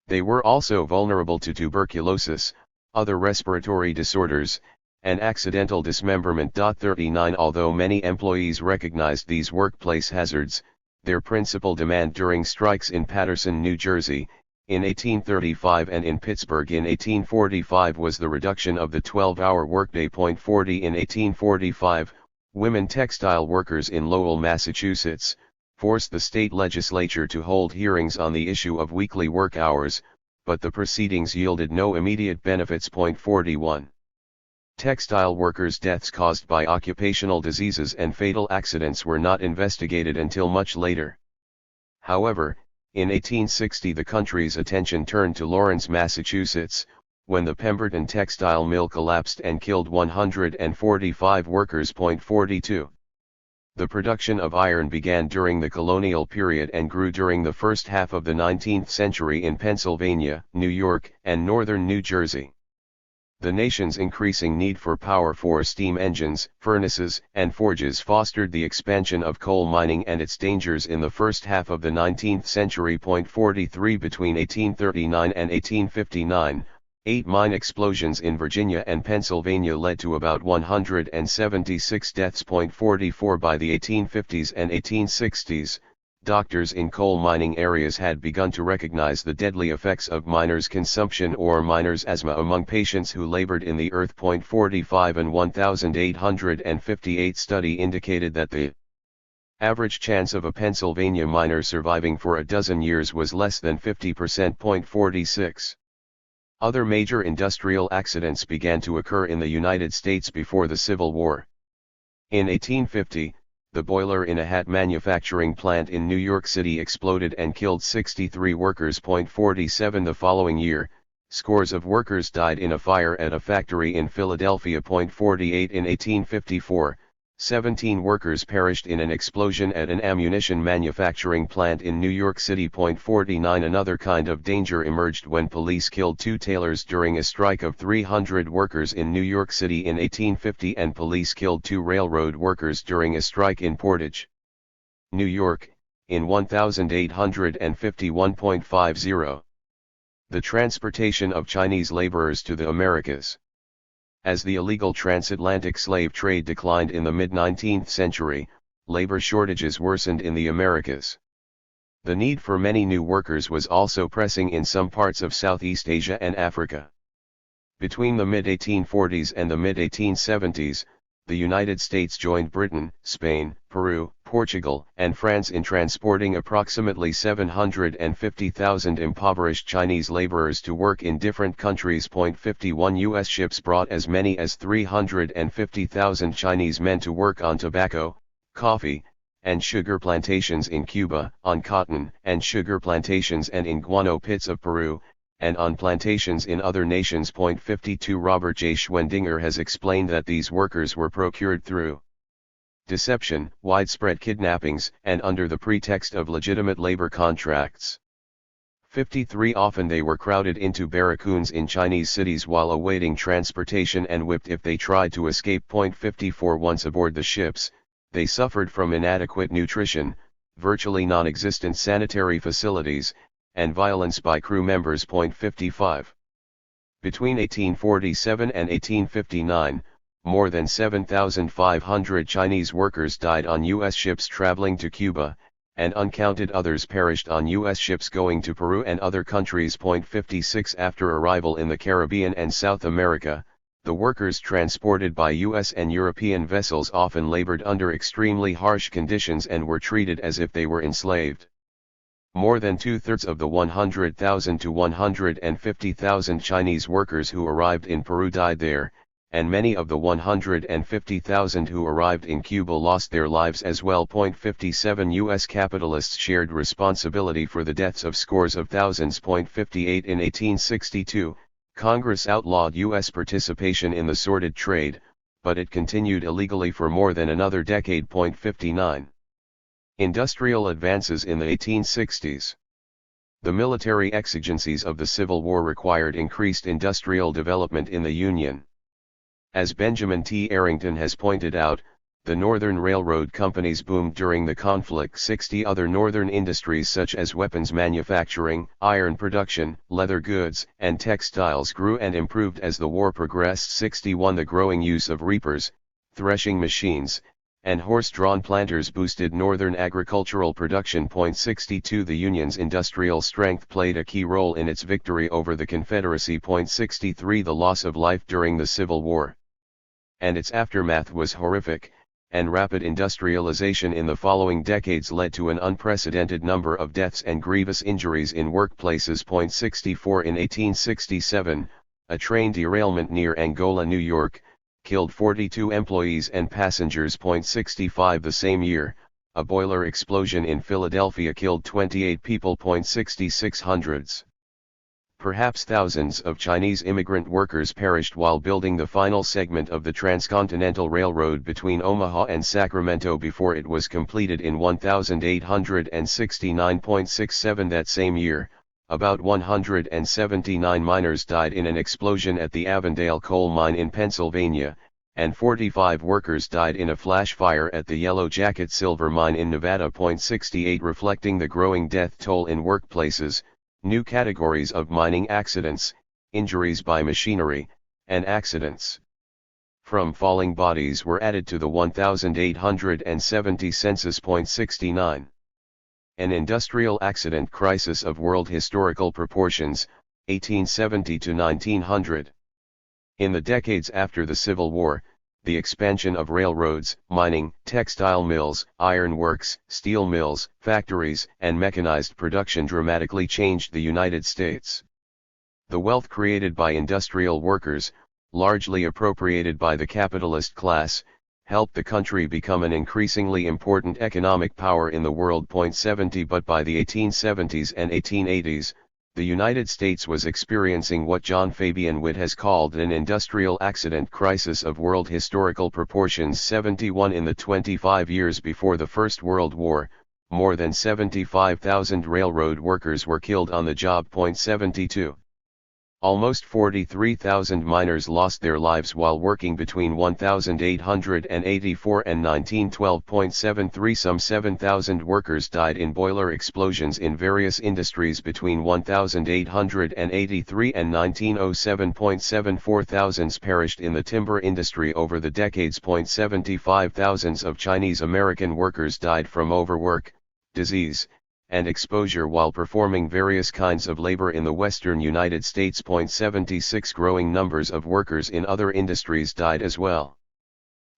They were also vulnerable to tuberculosis, other respiratory disorders, and accidental dismemberment. 39 Although many employees recognized these workplace hazards, their principal demand during strikes in Paterson, New Jersey, in 1835 and in Pittsburgh in 1845 was the reduction of the 12-hour workday. 40 In 1845, women textile workers in Lowell, Massachusetts, forced the state legislature to hold hearings on the issue of weekly work hours, but the proceedings yielded no immediate benefits. 41. Textile workers' deaths caused by occupational diseases and fatal accidents were not investigated until much later. However, in 1860 the country's attention turned to Lawrence, Massachusetts, when the Pemberton textile mill collapsed and killed 145 workers. 42. The production of iron began during the colonial period and grew during the first half of the 19th century in Pennsylvania, New York, and northern New Jersey. The nation's increasing need for power for steam engines, furnaces, and forges fostered the expansion of coal mining and its dangers in the first half of the 19th century. 43 Between 1839 and 1859, 8 mine explosions in Virginia and Pennsylvania led to about 176 deaths. 44 By the 1850s and 1860s, doctors in coal mining areas had begun to recognize the deadly effects of miners' consumption or miners' asthma among patients who labored in the earth. 45 And 1858 study indicated that the average chance of a Pennsylvania miner surviving for a dozen years was less than 50%. 46. Other major industrial accidents began to occur in the United States before the Civil War. In 1850, the boiler in a hat manufacturing plant in New York City exploded and killed 63 workers. 47 The following year, scores of workers died in a fire at a factory in Philadelphia. 48 In 1854, 17 workers perished in an explosion at an ammunition manufacturing plant in New York City. 49 Another kind of danger emerged when police killed 2 tailors during a strike of 300 workers in New York City in 1850 and police killed 2 railroad workers during a strike in Portage, New York, in 1851.50. The transportation of Chinese laborers to the Americas. As the illegal transatlantic slave trade declined in the mid-19th century, labor shortages worsened in the Americas. The need for many new workers was also pressing in some parts of Southeast Asia and Africa. Between the mid-1840s and the mid-1870s, the United States joined Britain, Spain, Peru, Portugal, and France in transporting approximately 750,000 impoverished Chinese laborers to work in different countries. 51 U.S. ships brought as many as 350,000 Chinese men to work on tobacco, coffee, and sugar plantations in Cuba, on cotton and sugar plantations and in guano pits of Peru, and on plantations in other nations. 52 Robert J. Schwendinger has explained that these workers were procured through deception, widespread kidnappings, and under the pretext of legitimate labor contracts. 53 Often they were crowded into barracoons in Chinese cities while awaiting transportation and whipped if they tried to escape. 54 Once aboard the ships, they suffered from inadequate nutrition, virtually non-existent sanitary facilities, and violence by crew members. 55 Between 1847 and 1859, more than 7,500 Chinese workers died on U.S. ships traveling to Cuba, and uncounted others perished on U.S. ships going to Peru and other countries. 56 After arrival in the Caribbean and South America, the workers transported by U.S. and European vessels often labored under extremely harsh conditions and were treated as if they were enslaved. More than two-thirds of the 100,000 to 150,000 Chinese workers who arrived in Peru died there, and many of the 150,000 who arrived in Cuba lost their lives as well. 57 U.S. capitalists shared responsibility for the deaths of scores of thousands. 58 In 1862, Congress outlawed U.S. participation in the sordid trade, but it continued illegally for more than another decade. 59 Industrial advances in the 1860s. The military exigencies of the Civil War required increased industrial development in the Union. As Benjamin T. Arrington has pointed out, the Northern Railroad companies boomed during the conflict. 60 Other Northern industries such as weapons manufacturing, iron production, leather goods, and textiles grew and improved as the war progressed. 61 The growing use of reapers, threshing machines, and horse-drawn planters boosted Northern agricultural production. 62 The Union's industrial strength played a key role in its victory over the Confederacy. 63 The loss of life during the Civil War and its aftermath was horrific, and rapid industrialization in the following decades led to an unprecedented number of deaths and grievous injuries in workplaces. 64 In 1867, a train derailment near Angola, New York, killed 42 employees and passengers. 65 The same year, a boiler explosion in Philadelphia killed 28 people. 66 Hundreds, perhaps thousands of Chinese immigrant workers perished while building the final segment of the Transcontinental Railroad between Omaha and Sacramento before it was completed in 1869. 67 That same year, about 179 miners died in an explosion at the Avondale coal mine in Pennsylvania, and 45 workers died in a flash fire at the Yellow Jacket silver mine in Nevada. 68 Reflecting the growing death toll in workplaces, new categories of mining accidents, injuries by machinery, and accidents from falling bodies were added to the 1,870 census. 69 An industrial accident crisis of world historical proportions, 1870 to 1900. In the decades after the Civil War, the expansion of railroads, mining, textile mills, iron works, steel mills, factories, and mechanized production dramatically changed the United States. The wealth created by industrial workers, largely appropriated by the capitalist class, helped the country become an increasingly important economic power in the world. 70 But by the 1870s and 1880s, the United States was experiencing what John Fabian Witt has called an industrial accident crisis of world historical proportions. 71 In the 25 years before the First World War, more than 75,000 railroad workers were killed on the job. 72 Almost 43,000 miners lost their lives while working between 1884 and 1912. 73 Some 7,000 workers died in boiler explosions in various industries between 1883 and 1907. 74 Thousands perished in the timber industry over the decades. 75 Thousands of Chinese American workers died from overwork, disease, and exposure while performing various kinds of labor in the western United States. 76 Growing numbers of workers in other industries died as well.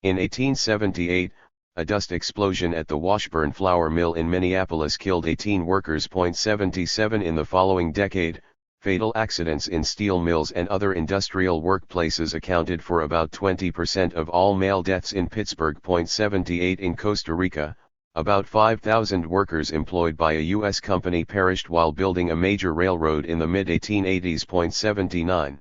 In 1878, a dust explosion at the Washburn flour mill in Minneapolis killed 18 workers. 77 In the following decade, fatal accidents in steel mills and other industrial workplaces accounted for about 20% of all male deaths in Pittsburgh. 78 In Costa Rica, about 5,000 workers employed by a U.S. company perished while building a major railroad in the mid-1880s. 79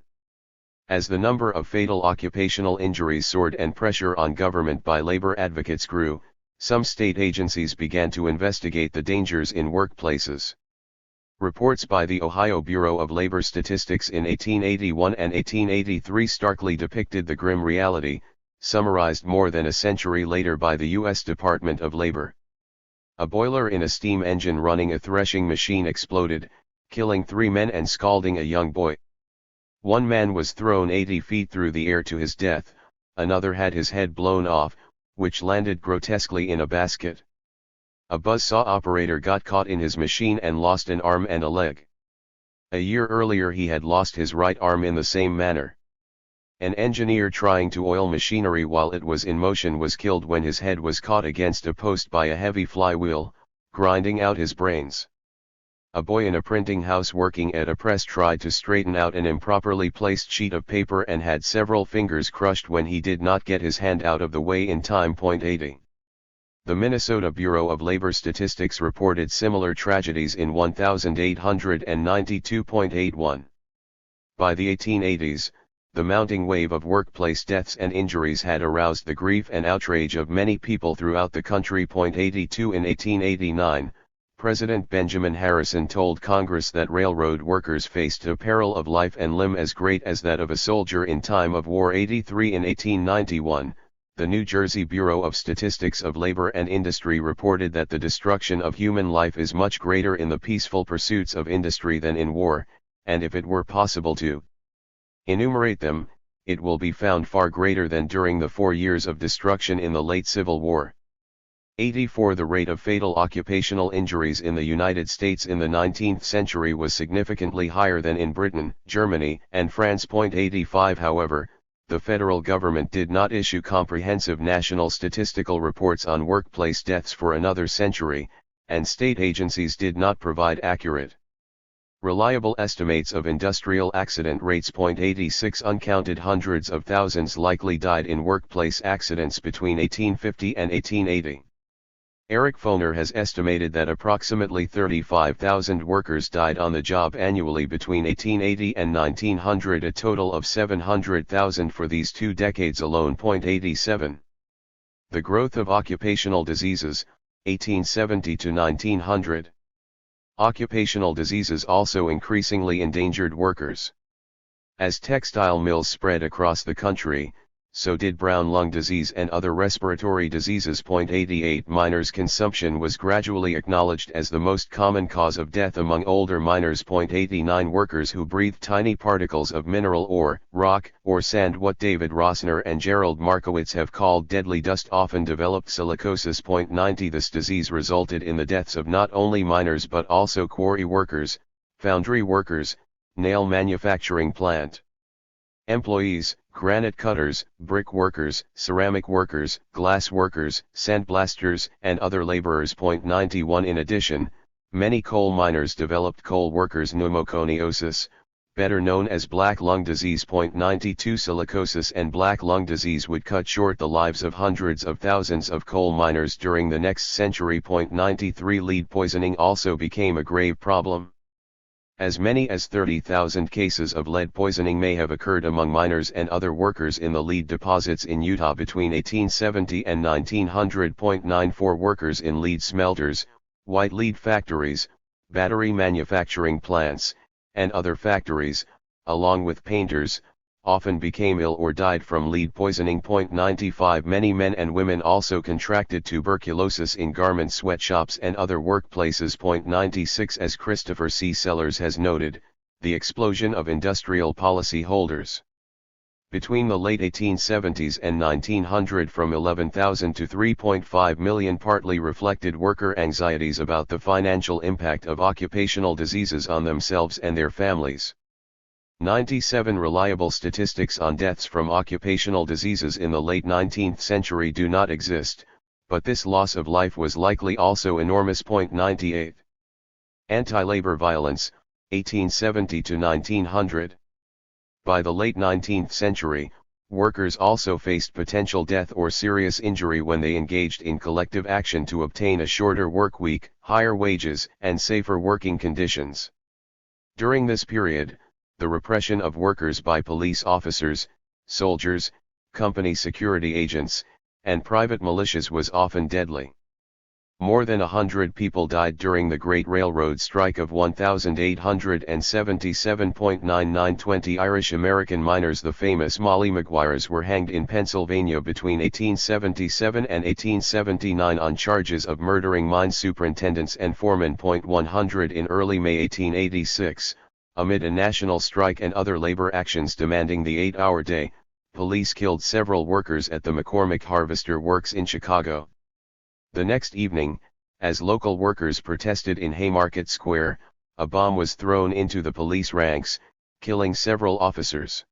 As the number of fatal occupational injuries soared and pressure on government by labor advocates grew, some state agencies began to investigate the dangers in workplaces. Reports by the Ohio Bureau of Labor Statistics in 1881 and 1883 starkly depicted the grim reality, summarized more than a century later by the U.S. Department of Labor. A boiler in a steam engine running a threshing machine exploded, killing 3 men and scalding a young boy. One man was thrown 80 feet through the air to his death, another had his head blown off, which landed grotesquely in a basket. A buzzsaw operator got caught in his machine and lost an arm and a leg. A year earlier he had lost his right arm in the same manner. An engineer trying to oil machinery while it was in motion was killed when his head was caught against a post by a heavy flywheel, grinding out his brains. A boy in a printing house working at a press tried to straighten out an improperly placed sheet of paper and had several fingers crushed when he did not get his hand out of the way in time. 80. The Minnesota Bureau of Labor Statistics reported similar tragedies in 1892.81. By the 1880s, the mounting wave of workplace deaths and injuries had aroused the grief and outrage of many people throughout the country. 82. In 1889, President Benjamin Harrison told Congress that railroad workers faced a peril of life and limb as great as that of a soldier in time of war. 83. In 1891, the New Jersey Bureau of Statistics of Labor and Industry reported that the destruction of human life is much greater in the peaceful pursuits of industry than in war, and if it were possible to enumerate them, it will be found far greater than during the 4 years of destruction in the late Civil War. 84. The rate of fatal occupational injuries in the United States in the 19th century was significantly higher than in Britain, Germany, and France. 85. However, the federal government did not issue comprehensive national statistical reports on workplace deaths for another century, and state agencies did not provide accurate, reliable estimates of industrial accident rates. 86. Uncounted hundreds of thousands likely died in workplace accidents between 1850 and 1880. Eric Foner has estimated that approximately 35,000 workers died on the job annually between 1880 and 1900, a total of 700,000 for these 2 decades alone. 87. The growth of occupational diseases, 1870 to 1900. Occupational diseases also increasingly endangered workers. As textile mills spread across the country, so did brown lung disease and other respiratory diseases. 88. Miners' consumption was gradually acknowledged as the most common cause of death among older miners. 89. Workers who breathed tiny particles of mineral ore, rock, or sand, what David Rossner and Gerald Markowitz have called deadly dust, often developed silicosis. 90. This disease resulted in the deaths of not only miners but also quarry workers, foundry workers, nail manufacturing plant employees, granite cutters, brick workers, ceramic workers, glass workers, sandblasters, and other laborers. 91. In addition, many coal miners developed coal workers' pneumoconiosis, better known as black lung disease. 92. Silicosis and black lung disease would cut short the lives of hundreds of thousands of coal miners during the next century. 93. Lead poisoning also became a grave problem. As many as 30,000 cases of lead poisoning may have occurred among miners and other workers in the lead deposits in Utah between 1870 and 1900. 94. Workers in lead smelters, white lead factories, battery manufacturing plants, and other factories, along with painters, often became ill or died from lead poisoning. 95. Many men and women also contracted tuberculosis in garment sweatshops and other workplaces. 96. As Christopher C. Sellers has noted, the explosion of industrial policy holders between the late 1870s and 1900 from 11,000 to 3.5 million partly reflected worker anxieties about the financial impact of occupational diseases on themselves and their families. 97. Reliable statistics on deaths from occupational diseases in the late 19th century do not exist, but this loss of life was likely also enormous. 98. Anti-labor violence, 1870 to 1900. By the late 19th century, workers also faced potential death or serious injury when they engaged in collective action to obtain a shorter work week, higher wages, and safer working conditions. During this period, the repression of workers by police officers, soldiers, company security agents, and private militias was often deadly. More than 100 people died during the Great Railroad Strike of 1877.9920 Irish-American miners. The famous Molly Maguires were hanged in Pennsylvania between 1877 and 1879 on charges of murdering mine superintendents and foremen. 100 In early May 1886, amid a national strike and other labor actions demanding the 8-hour day, police killed several workers at the McCormick Harvester Works in Chicago. The next evening, as local workers protested in Haymarket Square, a bomb was thrown into the police ranks, killing several officers.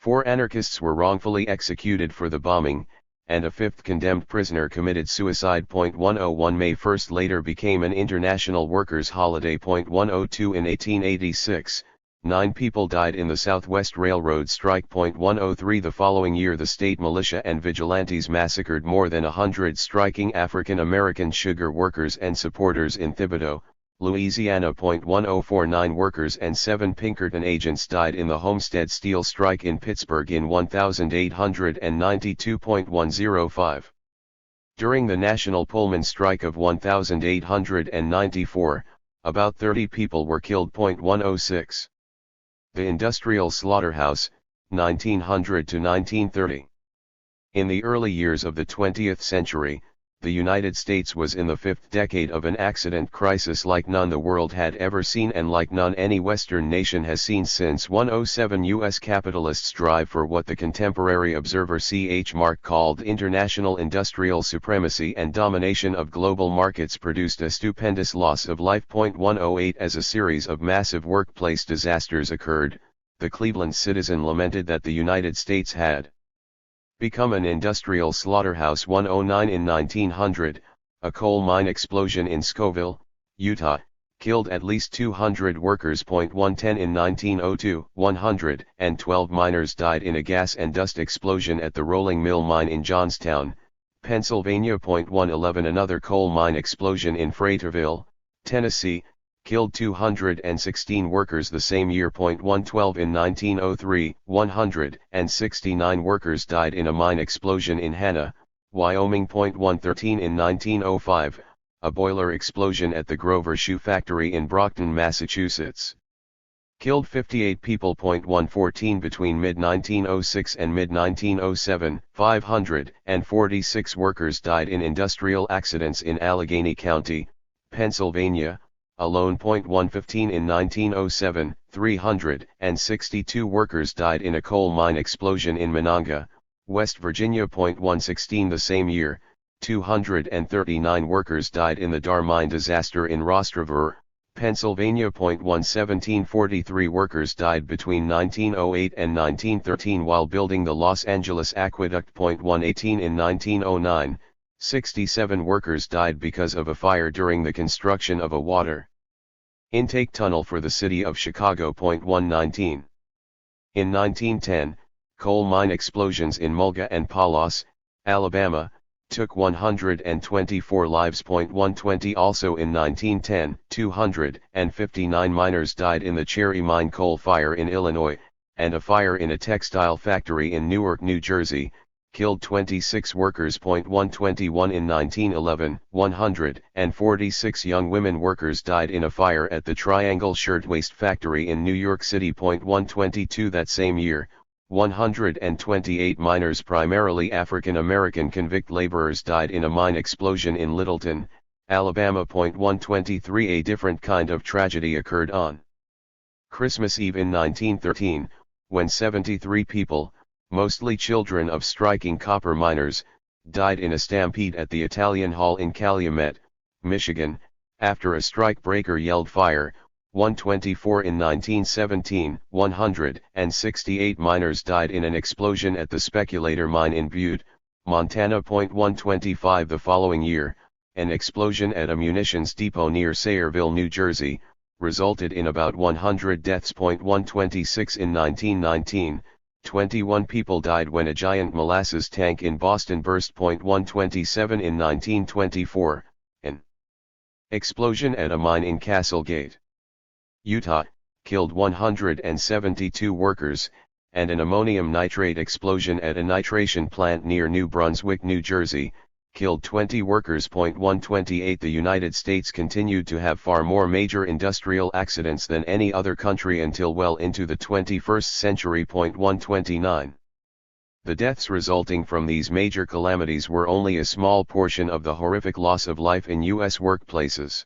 4 anarchists were wrongfully executed for the bombing, and a 5th condemned prisoner committed suicide. 101 May 1 later became an international workers' holiday. 102 In 1886, 9 people died in the Southwest Railroad strike. 103 The following year the state militia and vigilantes massacred more than 100 striking African American sugar workers and supporters in Thibodaux, Louisiana. 104 9 workers and 7 Pinkerton agents died in the Homestead Steel strike in Pittsburgh in 1892. 105 During the National Pullman strike of 1894, about 30 people were killed. 106 The Industrial Slaughterhouse, 1900 to 1930. In the early years of the 20th century, the United States was in the 5th decade of an accident crisis like none the world had ever seen and like none any Western nation has seen since. 107 U.S. capitalists strive for what the contemporary observer C.H. Mark called international industrial supremacy and domination of global markets produced a stupendous loss of life. 108 As a series of massive workplace disasters occurred, the Cleveland Citizen lamented that the United States had become an industrial slaughterhouse. 109 In 1900, a coal mine explosion in Scoville, Utah, killed at least 200 workers. 110 In 1902, 112 miners died in a gas and dust explosion at the rolling mill mine in Johnstown, Pennsylvania. 111 Another coal mine explosion in Fraterville, Tennessee, killed 216 workers the same year. 112 In 1903, 169 workers died in a mine explosion in Hanna, Wyoming. 113 In 1905, a boiler explosion at the Grover Shoe Factory in Brockton, Massachusetts, killed 58 people. 114 Between mid-1906 and mid-1907, 546 workers died in industrial accidents in Allegheny County, Pennsylvania, alone. 115 In 1907, 362 workers died in a coal mine explosion in Monongah, West Virginia. 116 The same year, 239 workers died in the Dar mine disaster in Ross River, Pennsylvania. 117 43 workers died between 1908 and 1913 while building the Los Angeles Aqueduct. 118 In 1909, 67 workers died because of a fire during the construction of a water intake tunnel for the city of Chicago. 119 In 1910, coal mine explosions in Mulga and Palos, Alabama, took 124 lives. 120 Also in 1910, 259 miners died in the Cherry Mine coal fire in Illinois, and a fire in a textile factory in Newark, New Jersey, killed 26 workers. 121 In 1911, 146 young women workers died in a fire at the Triangle Shirtwaist Factory in New York City. 122 That same year, 128 miners, primarily African American convict laborers, died in a mine explosion in Littleton, Alabama. 123 A different kind of tragedy occurred on Christmas Eve in 1913, when 73 people, mostly children of striking copper miners, died in a stampede at the Italian Hall in Calumet, Michigan, after a strike-breaker yelled fire. 124 In 1917, 168 miners died in an explosion at the Speculator Mine in Butte, Montana. 125 The following year, an explosion at a munitions depot near Sayreville, New Jersey, resulted in about 100 deaths. 126 In 1919, 21 people died when a giant molasses tank in Boston burst. 127 In 1924, an explosion at a mine in Castlegate, Utah, killed 172 workers, and an ammonium nitrate explosion at a nitration plant near New Brunswick, New Jersey, killed 20 workers. 128 The United States continued to have far more major industrial accidents than any other country until well into the 21st century. 129 The deaths resulting from these major calamities were only a small portion of the horrific loss of life in U.S. workplaces.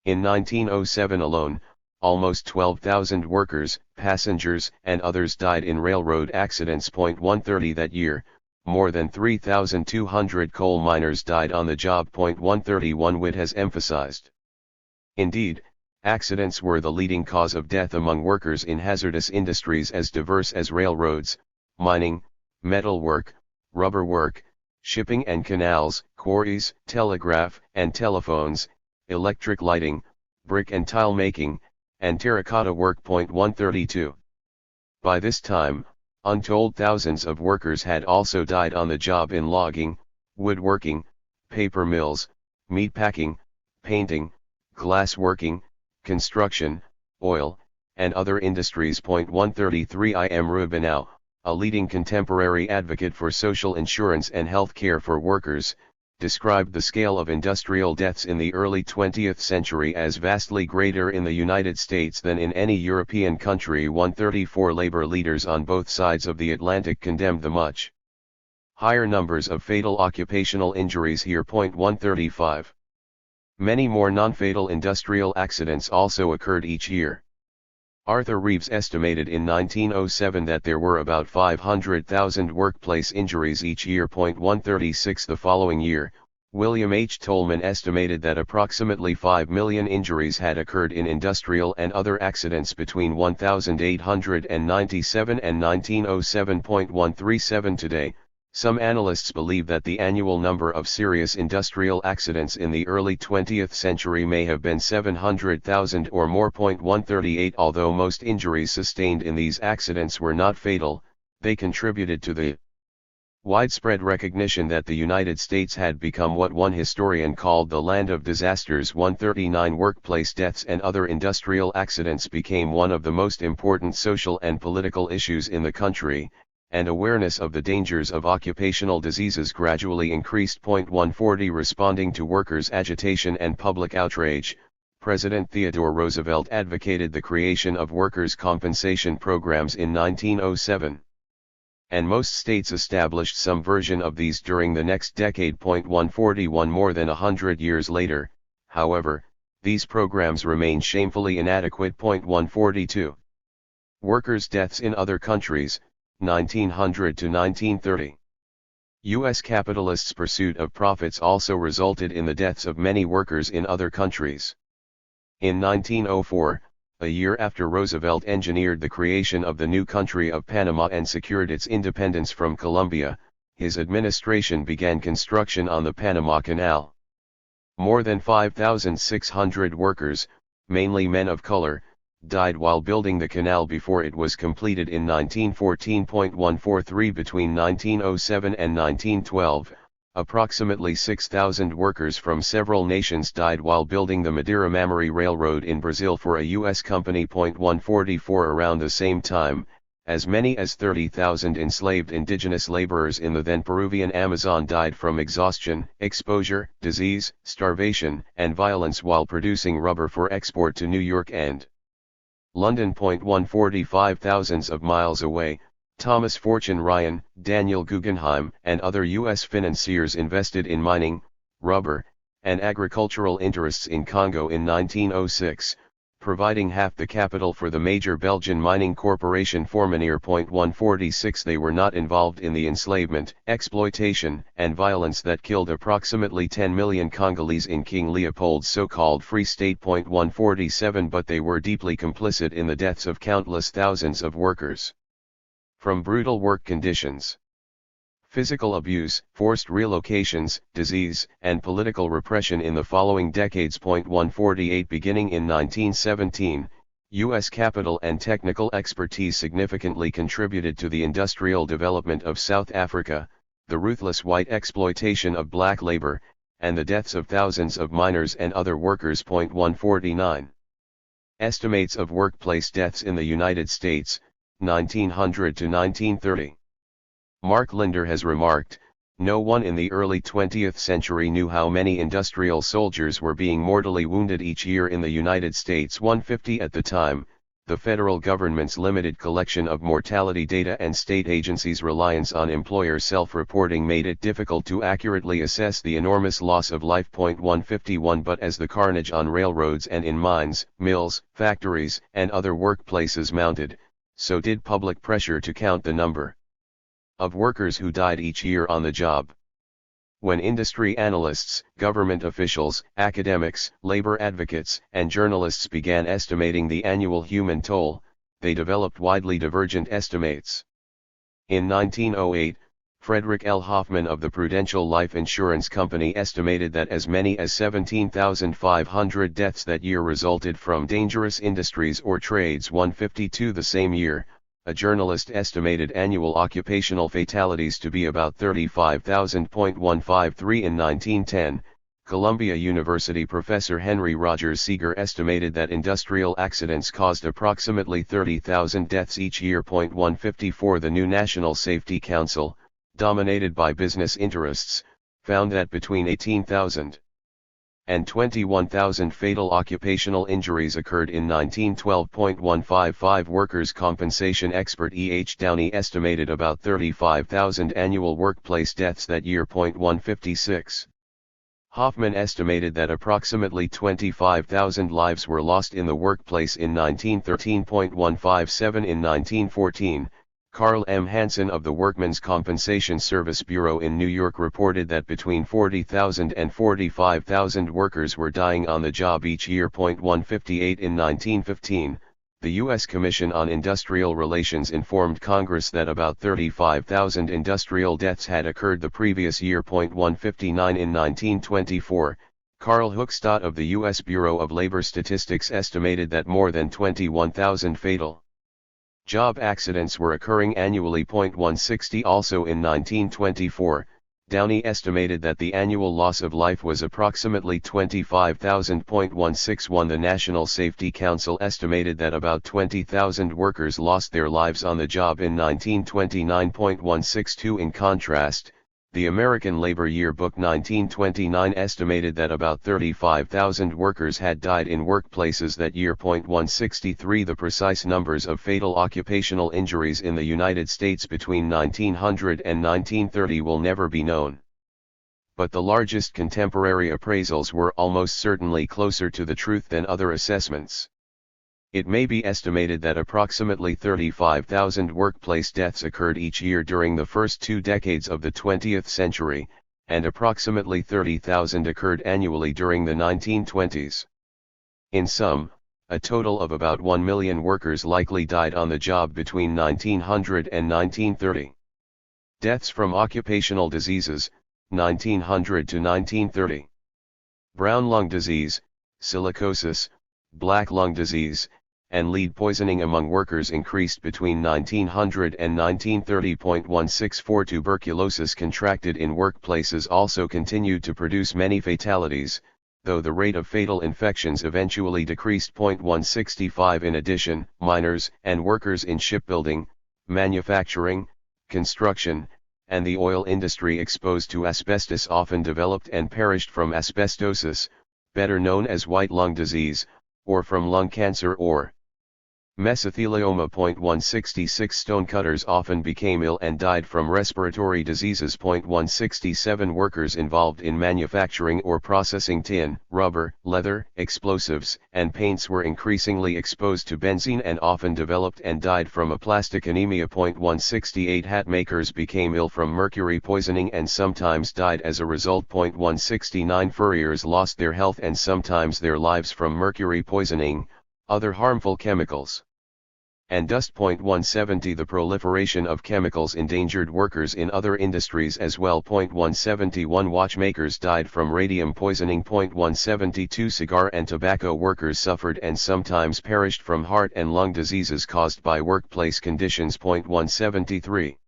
In 1907 alone, almost 12,000 workers, passengers, and others died in railroad accidents. 130 That year, more than 3,200 coal miners died on the job. 131 Witt has emphasized. Indeed, accidents were the leading cause of death among workers in hazardous industries as diverse as railroads, mining, metalwork, rubber work, shipping and canals, quarries, telegraph and telephones, electric lighting, brick and tile making, and terracotta work. 132 By this time, untold thousands of workers had also died on the job in logging, woodworking, paper mills, meatpacking, painting, glassworking, construction, oil, and other industries. 133 I. M. Rubinow, a leading contemporary advocate for social insurance and health care for workers, described the scale of industrial deaths in the early 20th century as vastly greater in the United States than in any European country. 134 Labor leaders on both sides of the Atlantic condemned the much higher numbers of fatal occupational injuries here. 135 Many more non-fatal industrial accidents also occurred each year. Arthur Reeves estimated in 1907 that there were about 500,000 workplace injuries each year. 136 The following year, William H. Tolman estimated that approximately 5 million injuries had occurred in industrial and other accidents between 1897 and 1907. 137 Today, some analysts believe that the annual number of serious industrial accidents in the early 20th century may have been 700,000 or more. 138 Although most injuries sustained in these accidents were not fatal, they contributed to the widespread recognition that the United States had become what one historian called the land of disasters. 139 Workplace deaths and other industrial accidents became one of the most important social and political issues in the country, and awareness of the dangers of occupational diseases gradually increased. 140 Responding to workers' agitation and public outrage, President Theodore Roosevelt advocated the creation of workers' compensation programs in 1907. And most states established some version of these during the next decade. 141 More than 100 years later, however, these programs remain shamefully inadequate. 142 Workers' deaths in other countries, 1900 to 1930. U.S. capitalists' pursuit of profits also resulted in the deaths of many workers in other countries. In 1904, a year after Roosevelt engineered the creation of the new country of Panama and secured its independence from Colombia, his administration began construction on the Panama Canal. More than 5,600 workers, mainly men of color, died while building the canal before it was completed in 1914. 143 Between 1907 and 1912, approximately 6,000 workers from several nations died while building the Madeira-Mamori Railroad in Brazil for a U.S. company. 144 Around the same time, as many as 30,000 enslaved indigenous laborers in the then Peruvian Amazon died from exhaustion, exposure, disease, starvation, and violence while producing rubber for export to New York and London. 145 Thousands of miles away, Thomas Fortune Ryan, Daniel Guggenheim, and other U.S. financiers invested in mining, rubber, and agricultural interests in Congo in 1906, providing half the capital for the major Belgian mining corporation Fourminier. 146 They were not involved in the enslavement, exploitation, and violence that killed approximately 10 million Congolese in King Leopold's so-called Free State. 147 But they were deeply complicit in the deaths of countless thousands of workers. From brutal work conditions, physical abuse, forced relocations, disease, and political repression in the following decades. 148 Beginning in 1917, U.S. capital and technical expertise significantly contributed to the industrial development of South Africa, the ruthless white exploitation of black labor, and the deaths of thousands of miners and other workers. 149 Estimates of workplace deaths in the United States, 1900 to 1930. Mark Linder has remarked, No one in the early 20th century knew how many industrial soldiers were being mortally wounded each year in the United States. 150 at the time. The federal government's limited collection of mortality data and state agencies' reliance on employer self-reporting made it difficult to accurately assess the enormous loss of life. 151 But as the carnage on railroads and in mines, mills, factories, and other workplaces mounted, so did public pressure to count the number of workers who died each year on the job. When industry analysts, government officials, academics, labor advocates, and journalists began estimating the annual human toll, they developed widely divergent estimates. In 1908, Frederick L. Hoffman of the Prudential Life Insurance Company estimated that as many as 17,500 deaths that year resulted from dangerous industries or trades. 152 The same year, a journalist estimated annual occupational fatalities to be about 35,000.153 in 1910. Columbia University professor Henry Rogers Seeger estimated that industrial accidents caused approximately 30,000 deaths each year. 154 The new National Safety Council, dominated by business interests, found that between 18,000 and 21,000 fatal occupational injuries occurred in 1912. 155 Workers' compensation expert E. H. Downey estimated about 35,000 annual workplace deaths that year. 156 Hoffman estimated that approximately 25,000 lives were lost in the workplace in 1913. 157 In 1914, Carl M. Hansen of the Workmen's Compensation Service Bureau in New York reported that between 40,000 and 45,000 workers were dying on the job each year. 158 In 1915, the U.S. Commission on Industrial Relations informed Congress that about 35,000 industrial deaths had occurred the previous year. 159 In 1924, Carl Hookstadt of the U.S. Bureau of Labor Statistics estimated that more than 21,000 fatal job accidents were occurring annually. 160 Also in 1924, Downey estimated that the annual loss of life was approximately 25,000. 161 The National Safety Council estimated that about 20,000 workers lost their lives on the job in 1929. 162 In contrast, the American Labor Yearbook 1929 estimated that about 35,000 workers had died in workplaces that year. 163 The precise numbers of fatal occupational injuries in the United States between 1900 and 1930 will never be known. But the largest contemporary appraisals were almost certainly closer to the truth than other assessments. It may be estimated that approximately 35,000 workplace deaths occurred each year during the first 2 decades of the 20th century, and approximately 30,000 occurred annually during the 1920s. In sum, a total of about 1 million workers likely died on the job between 1900 and 1930. Deaths from occupational diseases, 1900 to 1930. Brown lung disease, silicosis, black lung disease, and lead poisoning among workers increased between 1900 and 1930. 164 Tuberculosis contracted in workplaces also continued to produce many fatalities, though the rate of fatal infections eventually decreased. 165 In addition, miners and workers in shipbuilding, manufacturing, construction, and the oil industry exposed to asbestos often developed and perished from asbestosis, better known as white lung disease, or from lung cancer or mesothelioma. 166 Stonecutters often became ill and died from respiratory diseases. 167 Workers involved in manufacturing or processing tin, rubber, leather, explosives, and paints were increasingly exposed to benzene and often developed and died from aplastic anemia. 168 Hat makers became ill from mercury poisoning and sometimes died as a result. 169 Furriers lost their health and sometimes their lives from mercury poisoning, other harmful chemicals, and dust. 170 The proliferation of chemicals endangered workers in other industries as well. 171 Watchmakers died from radium poisoning. 172 Cigar and tobacco workers suffered and sometimes perished from heart and lung diseases caused by workplace conditions. 173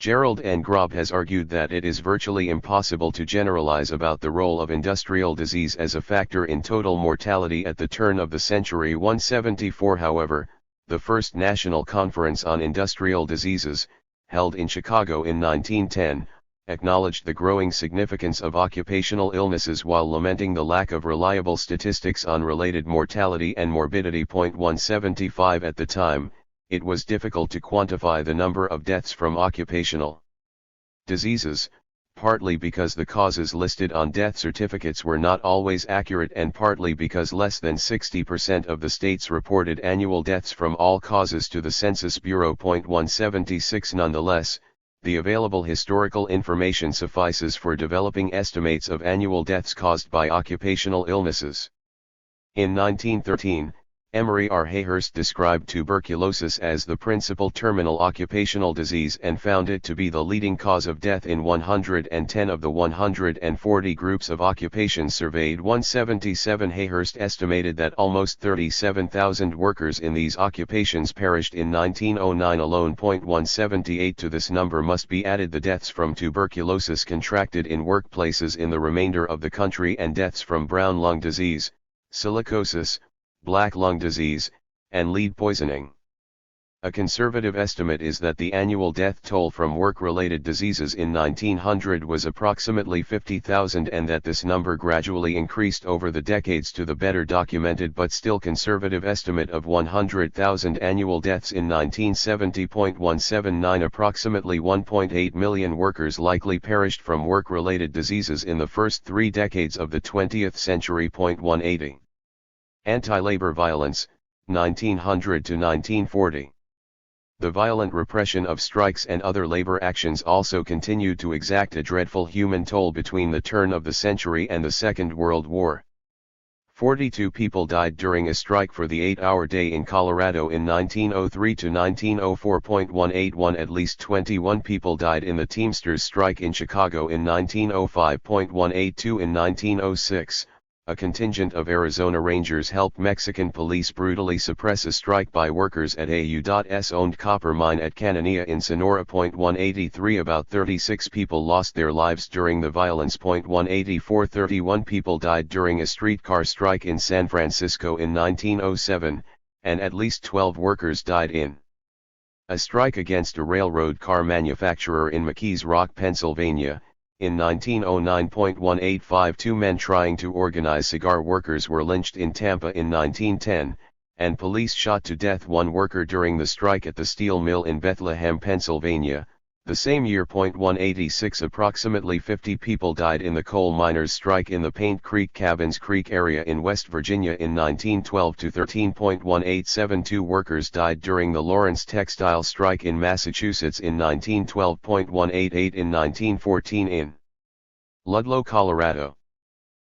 Gerald N. Grob has argued that it is virtually impossible to generalize about the role of industrial disease as a factor in total mortality at the turn of the century. 174 However, the first National Conference on Industrial Diseases, held in Chicago in 1910, acknowledged the growing significance of occupational illnesses while lamenting the lack of reliable statistics on related mortality and morbidity. 175 At the time, it was difficult to quantify the number of deaths from occupational diseases, partly because the causes listed on death certificates were not always accurate and partly because less than 60% of the states reported annual deaths from all causes to the Census Bureau. 176 Nonetheless, the available historical information suffices for developing estimates of annual deaths caused by occupational illnesses. In 1913, Emory R. Hayhurst described tuberculosis as the principal terminal occupational disease and found it to be the leading cause of death in 110 of the 140 groups of occupations surveyed. 177 Hayhurst estimated that almost 37,000 workers in these occupations perished in 1909 alone. 178 To this number must be added the deaths from tuberculosis contracted in workplaces in the remainder of the country and deaths from brown lung disease, silicosis, black lung disease, and lead poisoning. A conservative estimate is that the annual death toll from work-related diseases in 1900 was approximately 50,000 and that this number gradually increased over the decades to the better documented but still conservative estimate of 100,000 annual deaths in 1970. 179 Approximately 1.8 million workers likely perished from work-related diseases in the first 3 decades of the 20th century. 180 Anti-labor violence, 1900 to 1940. The violent repression of strikes and other labor actions also continued to exact a dreadful human toll between the turn of the century and the Second World War. 42 people died during a strike for the 8-hour day in Colorado in 1903 to 1904. 181 At least 21 people died in the Teamsters strike in Chicago in 1905. 182 In 1906. A contingent of Arizona Rangers helped Mexican police brutally suppress a strike by workers at a U.S.-owned copper mine at Cananea in Sonora. 183 About 36 people lost their lives during the violence. 184 31 people died during a streetcar strike in San Francisco in 1907, and at least 12 workers died in a strike against a railroad car manufacturer in McKees Rock, Pennsylvania. In 1909. 185 Two men trying to organize cigar workers were lynched in Tampa in 1910, and police shot to death one worker during the strike at the steel mill in Bethlehem, Pennsylvania. The same year. 186 Approximately 50 people died in the coal miners' strike in the Paint Creek Cabins Creek area in West Virginia in 1912 to 13. 187 Two workers died during the Lawrence textile strike in Massachusetts in 1912. 188 In 1914 in Ludlow, Colorado.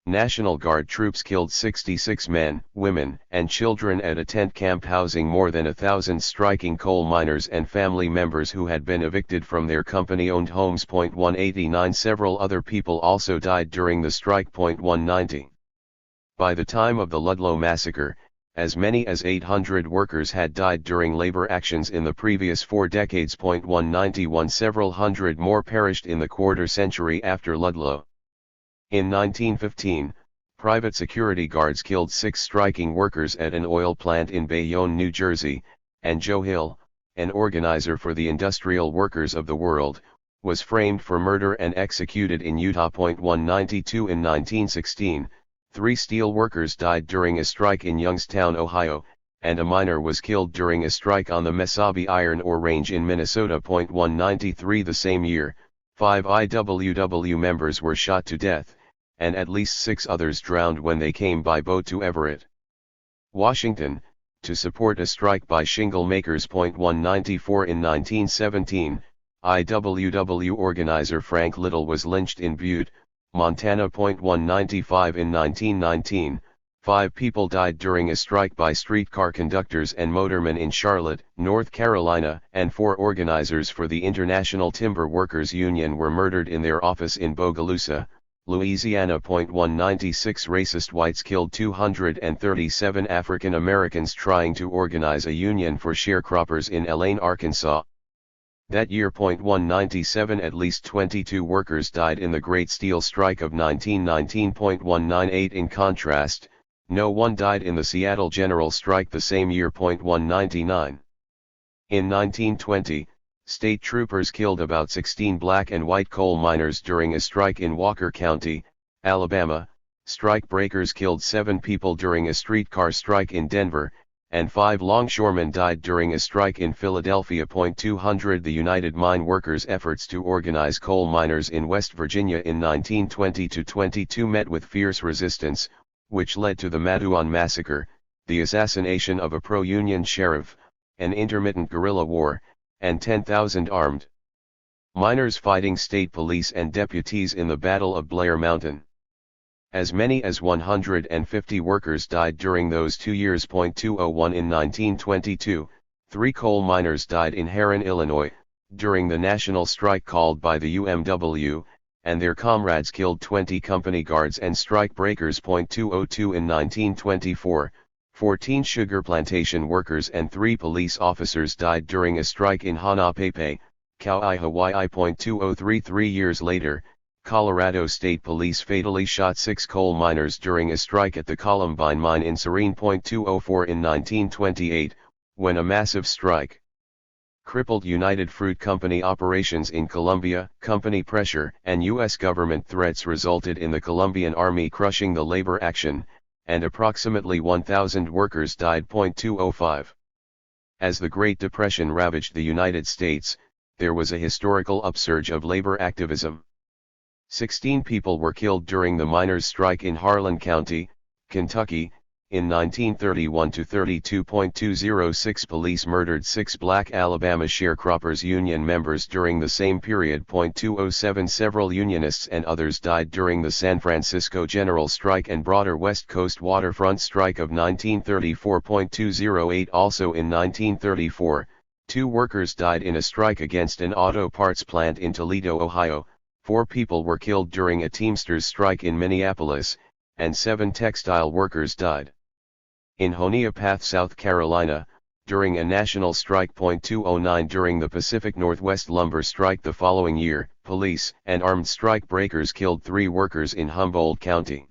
National Guard troops killed 66 men, women, and children at a tent camp housing more than 1,000 striking coal miners and family members who had been evicted from their company-owned homes. 189 Several other people also died during the strike. 190 By the time of the Ludlow massacre, as many as 800 workers had died during labor actions in the previous 4 decades. 191 Several hundred more perished in the quarter century after Ludlow. In 1915, private security guards killed 6 striking workers at an oil plant in Bayonne, New Jersey, and Joe Hill, an organizer for the Industrial Workers of the World, was framed for murder and executed in Utah. 192 In 1916, 3 steel workers died during a strike in Youngstown, Ohio, and a miner was killed during a strike on the Mesabi iron ore range in Minnesota. 193 The same year, 5 IWW members were shot to death, and at least 6 others drowned when they came by boat to Everett, Washington, to support a strike by shingle makers. 194 In 1917, IWW organizer Frank Little was lynched in Butte, Montana. 195 In 1919, 5 people died during a strike by streetcar conductors and motormen in Charlotte, North Carolina, and 4 organizers for the International Timber Workers Union were murdered in their office in Bogalusa, Louisiana. 196 Racist whites killed 237 African Americans trying to organize a union for sharecroppers in Elaine, Arkansas. That year. 197 At least 22 workers died in the Great Steel Strike of 1919. 198 In contrast, no one died in the Seattle General Strike the same year. 199 In 1920, State troopers killed about 16 black and white coal miners during a strike in Walker County, Alabama. Strike breakers killed 7 people during a streetcar strike in Denver, and 5 longshoremen died during a strike in Philadelphia. 200 The United Mine Workers' efforts to organize coal miners in West Virginia in 1920-22 met with fierce resistance, which led to the Matteawan Massacre, the assassination of a pro-Union sheriff, an intermittent guerrilla war, and 10,000 armed miners fighting state police and deputies in the Battle of Blair Mountain. As many as 150 workers died during those 2 years. 201 In 1922, 3 coal miners died in Herrin, Illinois, during the national strike called by the UMW, and their comrades killed 20 company guards and strike breakers. 202 In 1924, 14 sugar plantation workers and 3 police officers died during a strike in Hanapepe, Kauai, Hawaii. 203 3 years later, Colorado State Police fatally shot 6 coal miners during a strike at the Columbine mine in Serene. 204 In 1928, when a massive strike crippled United Fruit Company operations in Colombia, company pressure and U.S. government threats resulted in the Colombian Army crushing the labor action, and approximately 1,000 workers died. 205. As the Great Depression ravaged the United States, there was a historical upsurge of labor activism. 16 people were killed during the miners' strike in Harlan County, Kentucky. In 1931-32. Police murdered 6 black Alabama sharecroppers union members during the same period. 207 Several unionists and others died during the San Francisco General Strike and broader West Coast waterfront strike of 1934. 208 Also in 1934, 2 workers died in a strike against an auto parts plant in Toledo, Ohio. 4 people were killed during a Teamsters strike in Minneapolis, and 7 textile workers died in Honea, South Carolina, during a national strike. 209 During the Pacific Northwest lumber strike the following year, police and armed strike breakers killed 3 workers in Humboldt County,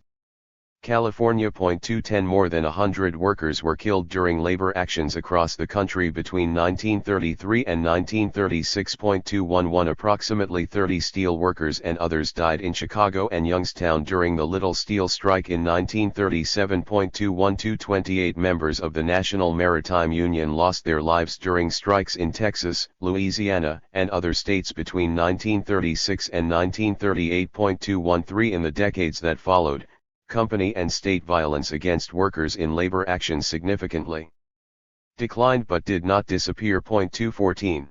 California. 210 More than 100 workers were killed during labor actions across the country between 1933 and 1936. 211 Approximately 30 steel workers and others died in Chicago and Youngstown during the Little Steel Strike in 1937. 212 28 members of the National Maritime Union lost their lives during strikes in Texas, Louisiana, and other states between 1936 and 1938. 213 In the decades that followed, company and state violence against workers in labor actions significantly declined but did not disappear. 214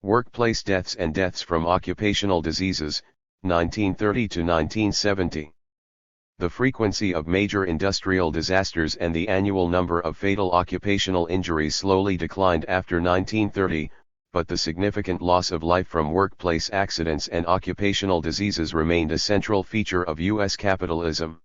Workplace deaths and deaths from occupational diseases, 1930 to 1970. The frequency of major industrial disasters and the annual number of fatal occupational injuries slowly declined after 1930, but the significant loss of life from workplace accidents and occupational diseases remained a central feature of U.S. capitalism.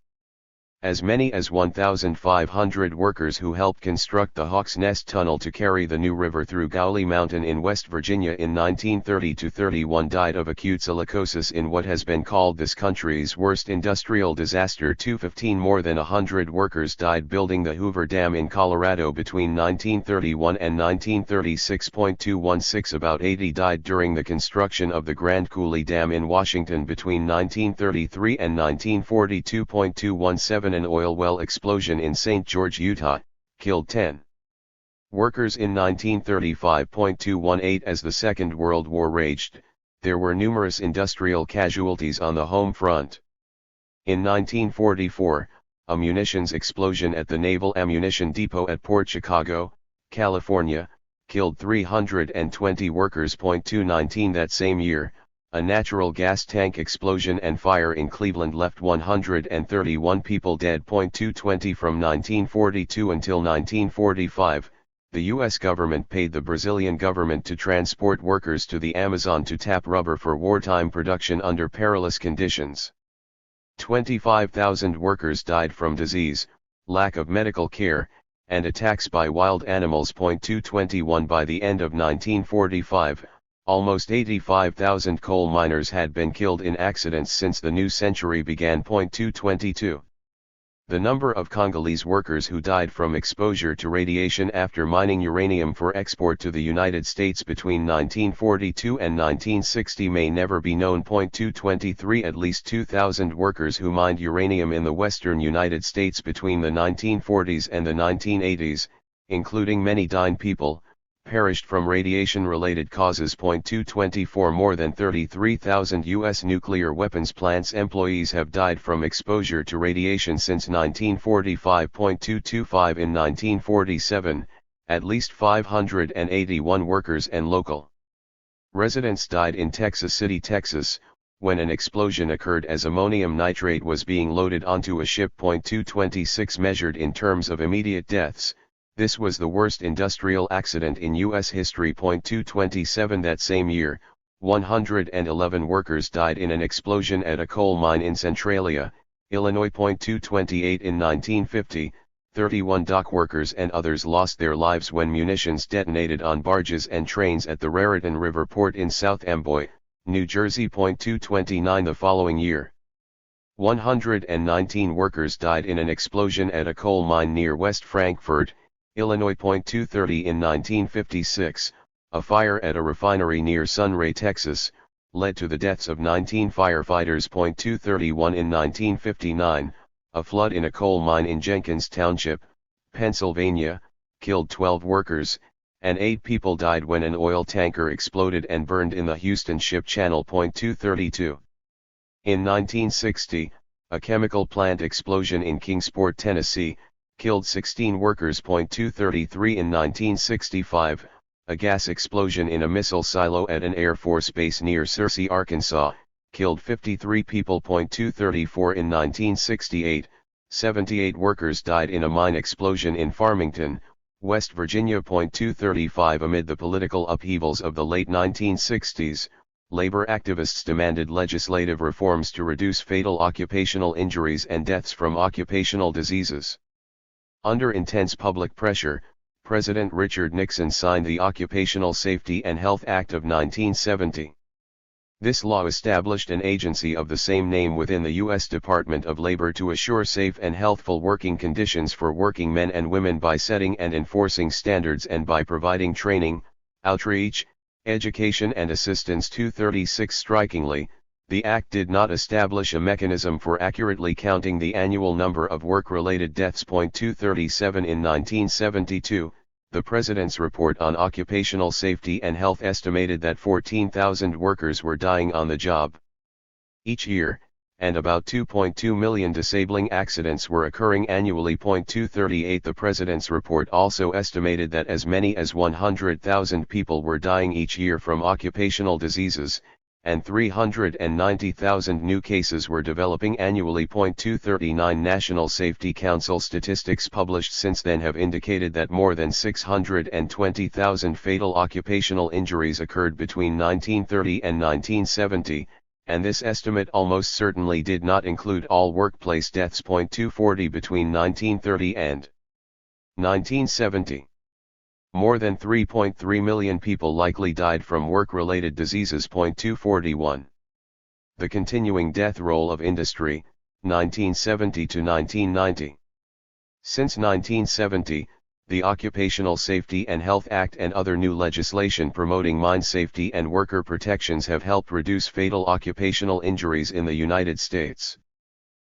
As many as 1,500 workers who helped construct the Hawks Nest Tunnel to carry the New River through Gowley Mountain in West Virginia in 1930-31 died of acute silicosis in what has been called this country's worst industrial disaster. 215 More than 100 workers died building the Hoover Dam in Colorado between 1931 and 1936. 216 About 80 died during the construction of the Grand Coulee Dam in Washington between 1933 and 1942. 217 An oil well explosion in St. George, Utah, killed 10 workers in 1935. 218 As the Second World War raged, there were numerous industrial casualties on the home front. In 1944, a munitions explosion at the Naval Ammunition Depot at Port Chicago, California, killed 320 workers. 219 That same year, a natural gas tank explosion and fire in Cleveland left 131 people dead. 220 From 1942 until 1945, the U.S. government paid the Brazilian government to transport workers to the Amazon to tap rubber for wartime production under perilous conditions. 25,000 workers died from disease, lack of medical care, and attacks by wild animals. 221 By the end of 1945, almost 85,000 coal miners had been killed in accidents since the new century began. 222 The number of Congolese workers who died from exposure to radiation after mining uranium for export to the United States between 1942 and 1960 may never be known. 223 At least 2,000 workers who mined uranium in the western United States between the 1940s and the 1980s, including many dying people, perished from radiation-related causes. 224 More than 33,000 U.S. nuclear weapons plants employees have died from exposure to radiation since 1945. 225 In 1947, at least 581 workers and local residents died in Texas City, Texas, when an explosion occurred as ammonium nitrate was being loaded onto a ship. 226 Measured in terms of immediate deaths, this was the worst industrial accident in U.S. history. 227 That same year, 111 workers died in an explosion at a coal mine in Centralia, Illinois. 228 In 1950, 31 dock workers and others lost their lives when munitions detonated on barges and trains at the Raritan River port in South Amboy, New Jersey. 229 The following year, 119 workers died in an explosion at a coal mine near West Frankfort, Illinois. 230 In 1956, a fire at a refinery near Sunray, Texas, led to the deaths of 19 firefighters. 231 In 1959, a flood in a coal mine in Jenkins Township, Pennsylvania, killed 12 workers, and 8 people died when an oil tanker exploded and burned in the Houston Ship Channel. 232 In 1960, a chemical plant explosion in Kingsport, Tennessee, killed 16 workers. 233 In 1965, a gas explosion in a missile silo at an Air Force base near Searcy, Arkansas, killed 53 people. 234 In 1968, 78 workers died in a mine explosion in Farmington, West Virginia. 235 Amid the political upheavals of the late 1960s, labor activists demanded legislative reforms to reduce fatal occupational injuries and deaths from occupational diseases. Under intense public pressure, President Richard Nixon signed the Occupational Safety and Health Act of 1970. This law established an agency of the same name within the U.S. Department of Labor to assure safe and healthful working conditions for working men and women by setting and enforcing standards and by providing training, outreach, education and assistance. 236 Strikingly, the Act did not establish a mechanism for accurately counting the annual number of work-related deaths. 237 In 1972, the President's Report on Occupational Safety and Health estimated that 14,000 workers were dying on the job each year, and about 2.2 million disabling accidents were occurring annually. 238 The President's Report also estimated that as many as 100,000 people were dying each year from occupational diseases, and 390,000 new cases were developing annually. 239 National Safety Council statistics published since then have indicated that more than 620,000 fatal occupational injuries occurred between 1930 and 1970, and this estimate almost certainly did not include all workplace deaths. 240 Between 1930 and 1970. More than 3.3 million people likely died from work-related diseases. 241. The continuing death roll of industry, 1970 to 1990. Since 1970, the Occupational Safety and Health Act and other new legislation promoting mine safety and worker protections have helped reduce fatal occupational injuries in the United States.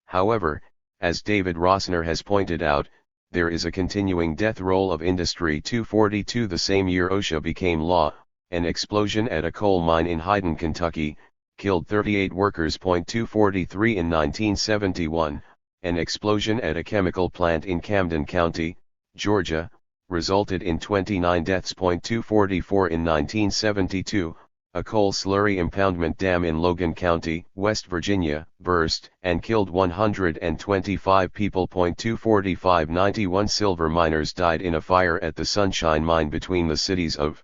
However, as David Rossner has pointed out, there is a continuing death roll of industry. 242 The same year OSHA became law, an explosion at a coal mine in Hyden, Kentucky, killed 38 workers. 243 In 1971, an explosion at a chemical plant in Camden County, Georgia, resulted in 29 deaths. 244 In 1972, a coal slurry impoundment dam in Logan County, West Virginia, burst and killed 125 people. 245 91 silver miners died in a fire at the Sunshine Mine between the cities of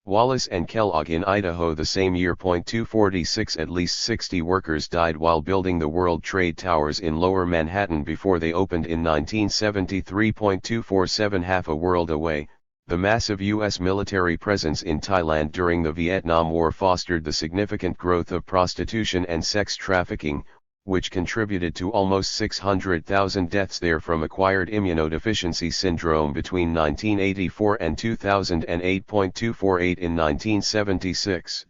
Wallace and Kellogg in Idaho the same year. 246 At least 60 workers died while building the World Trade Towers in Lower Manhattan before they opened in 1973. 247 Half a world away, the massive U.S. military presence in Thailand during the Vietnam War fostered the significant growth of prostitution and sex trafficking, which contributed to almost 600,000 deaths there from acquired immunodeficiency syndrome between 1984 and 2008.248 in 1976.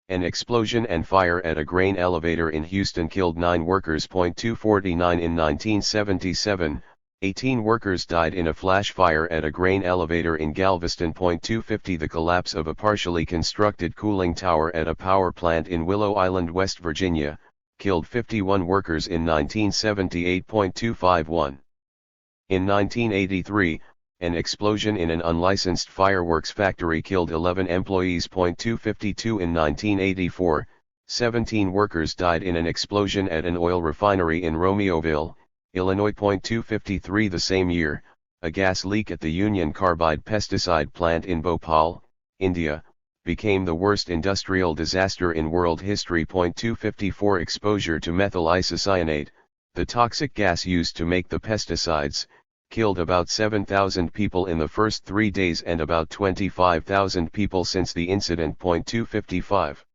An explosion and fire at a grain elevator in Houston killed 9 workers. 249 in 1977, 18 workers died in a flash fire at a grain elevator in Galveston. 250 The collapse of a partially constructed cooling tower at a power plant in Willow Island, West Virginia, killed 51 workers in 1978. 251. In 1983, an explosion in an unlicensed fireworks factory killed 11 employees. 252 In 1984, 17 workers died in an explosion at an oil refinery in Romeoville, Illinois. 253 The same year, a gas leak at the Union Carbide pesticide plant in Bhopal, India, became the worst industrial disaster in world history. 254 Exposure to methyl isocyanate, the toxic gas used to make the pesticides, killed about 7,000 people in the first 3 days and about 25,000 people since the incident. 255.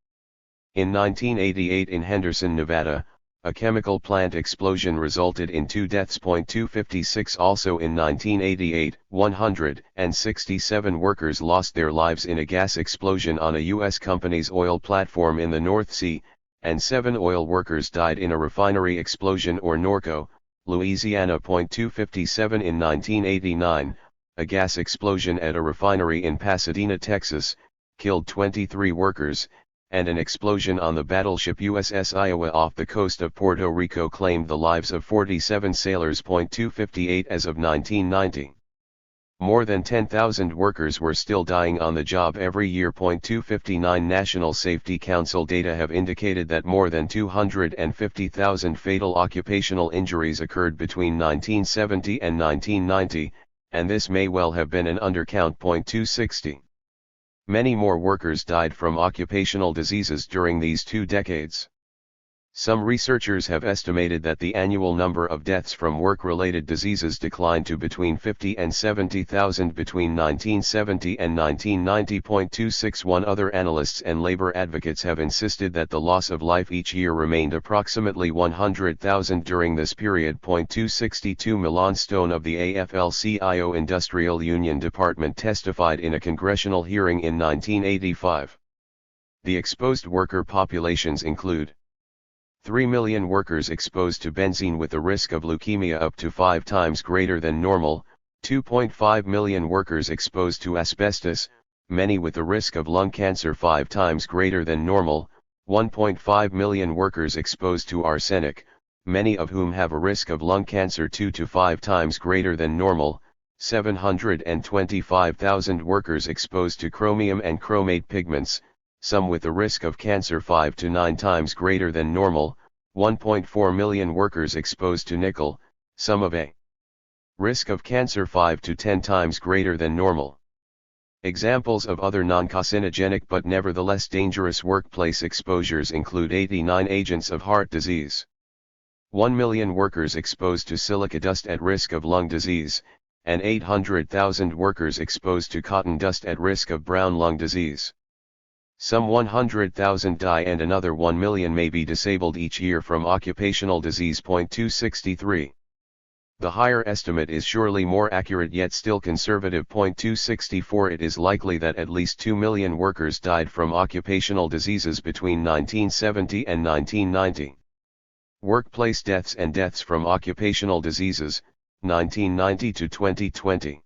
In 1988 in Henderson, Nevada, a chemical plant explosion resulted in 2 deaths. 256 Also in 1988, 167 workers lost their lives in a gas explosion on a U.S. company's oil platform in the North Sea, and 7 oil workers died in a refinery explosion or Norco, Louisiana. 257 In 1989, a gas explosion at a refinery in Pasadena, Texas, killed 23 workers, and an explosion on the battleship USS Iowa off the coast of Puerto Rico claimed the lives of 47 sailors. 258 As of 1990, more than 10,000 workers were still dying on the job every year. 259 National Safety Council data have indicated that more than 250,000 fatal occupational injuries occurred between 1970 and 1990, and this may well have been an undercount. 260 Many more workers died from occupational diseases during these 2 decades. Some researchers have estimated that the annual number of deaths from work-related diseases declined to between 50 and 70,000 between 1970 and 1990. 261 Other analysts and labor advocates have insisted that the loss of life each year remained approximately 100,000 during this period. 262 Milan Stone of the AFL-CIO Industrial Union Department testified in a congressional hearing in 1985. The exposed worker populations include 3 million workers exposed to benzene with a risk of leukemia up to 5 times greater than normal, 2.5 million workers exposed to asbestos, many with a risk of lung cancer 5 times greater than normal, 1.5 million workers exposed to arsenic, many of whom have a risk of lung cancer 2 to 5 times greater than normal, 725,000 workers exposed to chromium and chromate pigments, some with a risk of cancer 5 to 9 times greater than normal, 1.4 million workers exposed to nickel, some of a risk of cancer 5 to 10 times greater than normal. Examples of other non-carcinogenic but nevertheless dangerous workplace exposures include 89 agents of heart disease, 1 million workers exposed to silica dust at risk of lung disease, and 800,000 workers exposed to cotton dust at risk of brown lung disease. Some 100,000 die and another 1 million may be disabled each year from occupational disease. 263. The higher estimate is surely more accurate yet still conservative. 264. It is likely that at least 2 million workers died from occupational diseases between 1970 and 1990. Workplace deaths and deaths from occupational diseases, 1990 to 2020.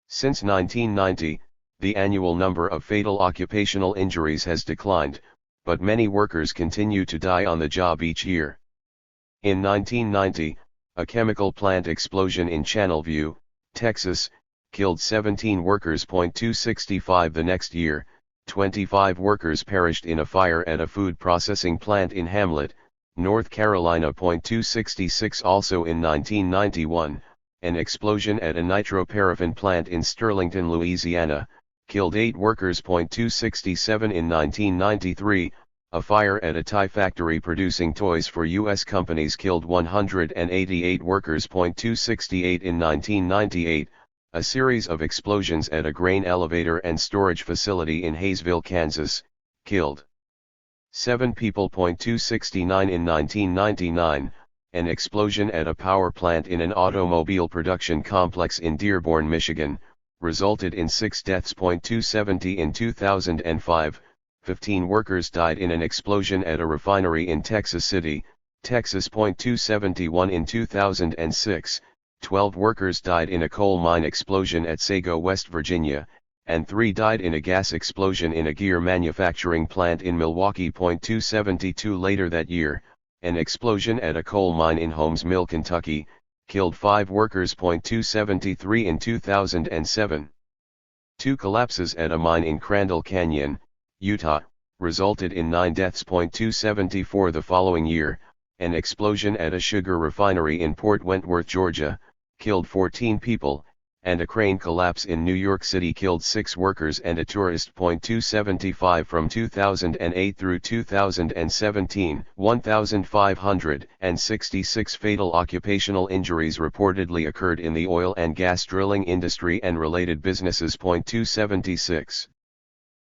Since 1990, the annual number of fatal occupational injuries has declined, but many workers continue to die on the job each year. In 1990, a chemical plant explosion in Channelview, Texas, killed 17 workers. 265 The next year, 25 workers perished in a fire at a food processing plant in Hamlet, North Carolina. 266 Also in 1991, an explosion at a nitroparaffin plant in Sterlington, Louisiana, killed 8 workers. 267 In 1993, a fire at a tie factory producing toys for U.S. companies killed 188 workers. 268 In 1998, a series of explosions at a grain elevator and storage facility in Hayesville, Kansas, killed 7 people. 269 In 1999, an explosion at a power plant in an automobile production complex in Dearborn, Michigan, resulted in 6 deaths. 270 In 2005, 15 workers died in an explosion at a refinery in Texas City, Texas. 271 In 2006, 12 workers died in a coal mine explosion at Sago, West Virginia, and 3 died in a gas explosion in a gear manufacturing plant in Milwaukee. 272 Later that year, an explosion at a coal mine in Holmes Mill, Kentucky, killed 5 workers. 273 In 2007, 2 collapses at a mine in Crandall Canyon, Utah, resulted in 9 deaths. 274 The following year, an explosion at a sugar refinery in Port Wentworth, Georgia, killed 14 people, and a crane collapse in New York City killed 6 workers and a tourist. 275 From 2008 through 2017, 1,566 fatal occupational injuries reportedly occurred in the oil and gas drilling industry and related businesses. 276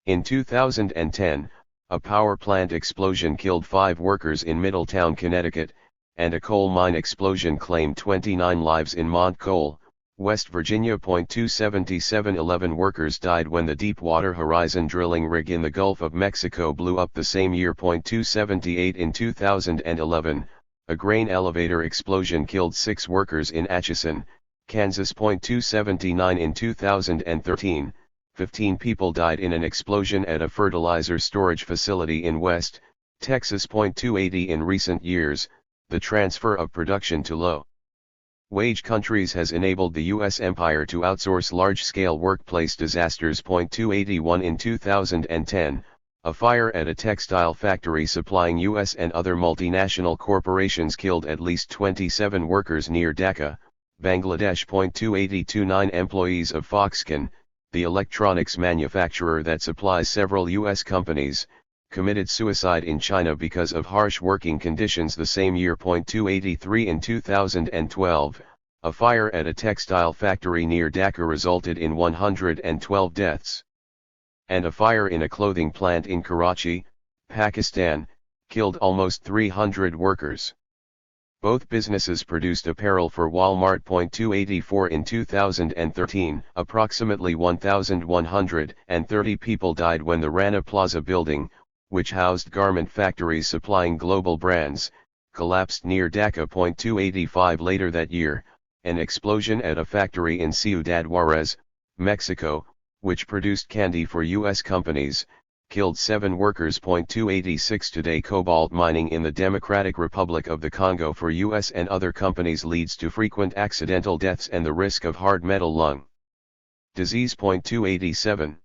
In 2010, a power plant explosion killed 5 workers in Middletown, Connecticut, and a coal mine explosion claimed 29 lives in Montcole, West Virginia. 277 11 workers died when the Deepwater Horizon drilling rig in the Gulf of Mexico blew up the same year. 278 In 2011, a grain elevator explosion killed 6 workers in Atchison, Kansas. 279 In 2013, 15 people died in an explosion at a fertilizer storage facility in West Texas. 280 In recent years, the transfer of production to low-wage countries has enabled the U.S. empire to outsource large-scale workplace disasters. 281 In 2010, a fire at a textile factory supplying U.S. and other multinational corporations killed at least 27 workers near Dhaka, Bangladesh. 282 9 employees of Foxconn, the electronics manufacturer that supplies several U.S. companies, committed suicide in China because of harsh working conditions the same year. 283 In 2012, a fire at a textile factory near Dhaka resulted in 112 deaths. And a fire in a clothing plant in Karachi, Pakistan, killed almost 300 workers. Both businesses produced apparel for Walmart. 284 In 2013, approximately 1,130 people died when the Rana Plaza building, which housed garment factories supplying global brands, collapsed near Dhaka. 285 Later that year, an explosion at a factory in Ciudad Juarez, Mexico, which produced candy for U.S. companies, killed 7 workers. 286 Today, cobalt mining in the Democratic Republic of the Congo for U.S. and other companies leads to frequent accidental deaths and the risk of hard metal lung disease. 287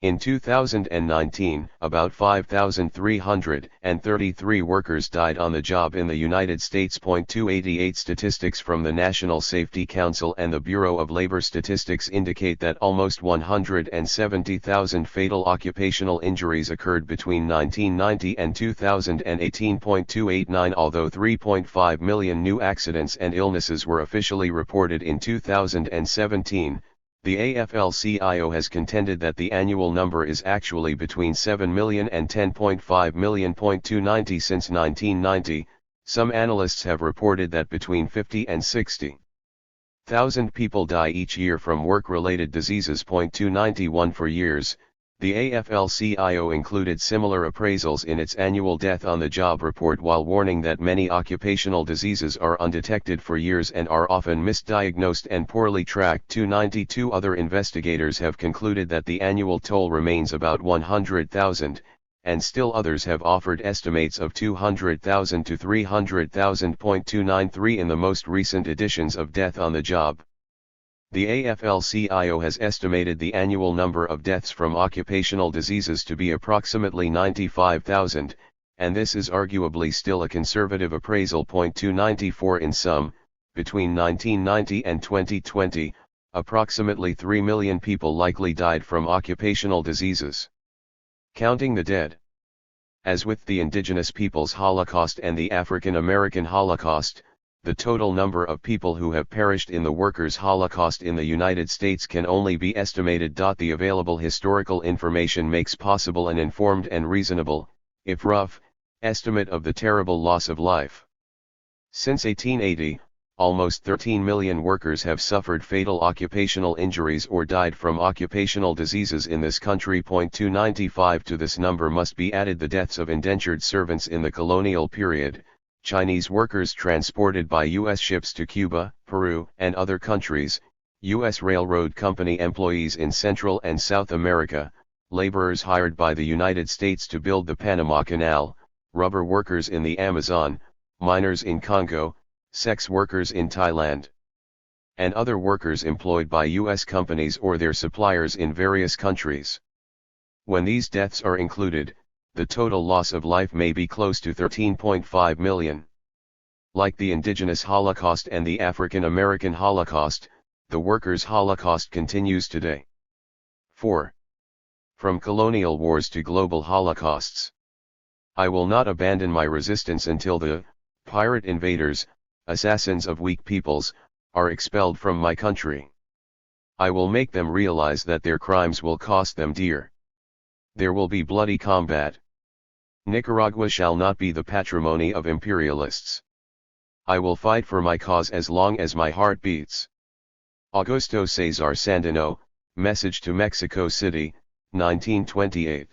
In 2019, about 5,333 workers died on the job in the United States. 288 Statistics from the National Safety Council and the Bureau of Labor Statistics indicate that almost 170,000 fatal occupational injuries occurred between 1990 and 2018. 289 Although 3.5 million new accidents and illnesses were officially reported in 2017, the AFL-CIO has contended that the annual number is actually between 7 million and 10.5 million. 290 Since 1990, some analysts have reported that between 50 and 60,000 people die each year from work-related diseases. 291 For years, the AFL-CIO included similar appraisals in its annual Death on the Job report, while warning that many occupational diseases are undetected for years and are often misdiagnosed and poorly tracked. 292 Other investigators have concluded that the annual toll remains about 100,000, and still others have offered estimates of 200,000 to 300,000. 293 In the most recent editions of Death on the Job, the AFL-CIO has estimated the annual number of deaths from occupational diseases to be approximately 95,000, and this is arguably still a conservative appraisal. 294 In sum, between 1990 and 2020, approximately 3 million people likely died from occupational diseases. Counting the dead. As with the Indigenous Peoples Holocaust and the African American Holocaust, the total number of people who have perished in the Workers' Holocaust in the United States can only be estimated. The available historical information makes possible an informed and reasonable, if rough, estimate of the terrible loss of life. Since 1880, almost 13 million workers have suffered fatal occupational injuries or died from occupational diseases in this country. 295 To this number must be added the deaths of indentured servants in the colonial period, Chinese workers transported by U.S. ships to Cuba, Peru, and other countries, U.S. Railroad Company employees in Central and South America, laborers hired by the United States to build the Panama Canal, rubber workers in the Amazon, miners in Congo, sex workers in Thailand, and other workers employed by U.S. companies or their suppliers in various countries. When these deaths are included, the total loss of life may be close to 13.5 million. Like the indigenous Holocaust and the African American Holocaust, the workers' Holocaust continues today. 4. From colonial wars to global holocausts. I will not abandon my resistance until the pirate invaders, assassins of weak peoples, are expelled from my country. I will make them realize that their crimes will cost them dear. There will be bloody combat. Nicaragua shall not be the patrimony of imperialists. I will fight for my cause as long as my heart beats. Augusto César Sandino, Message to Mexico City, 1928.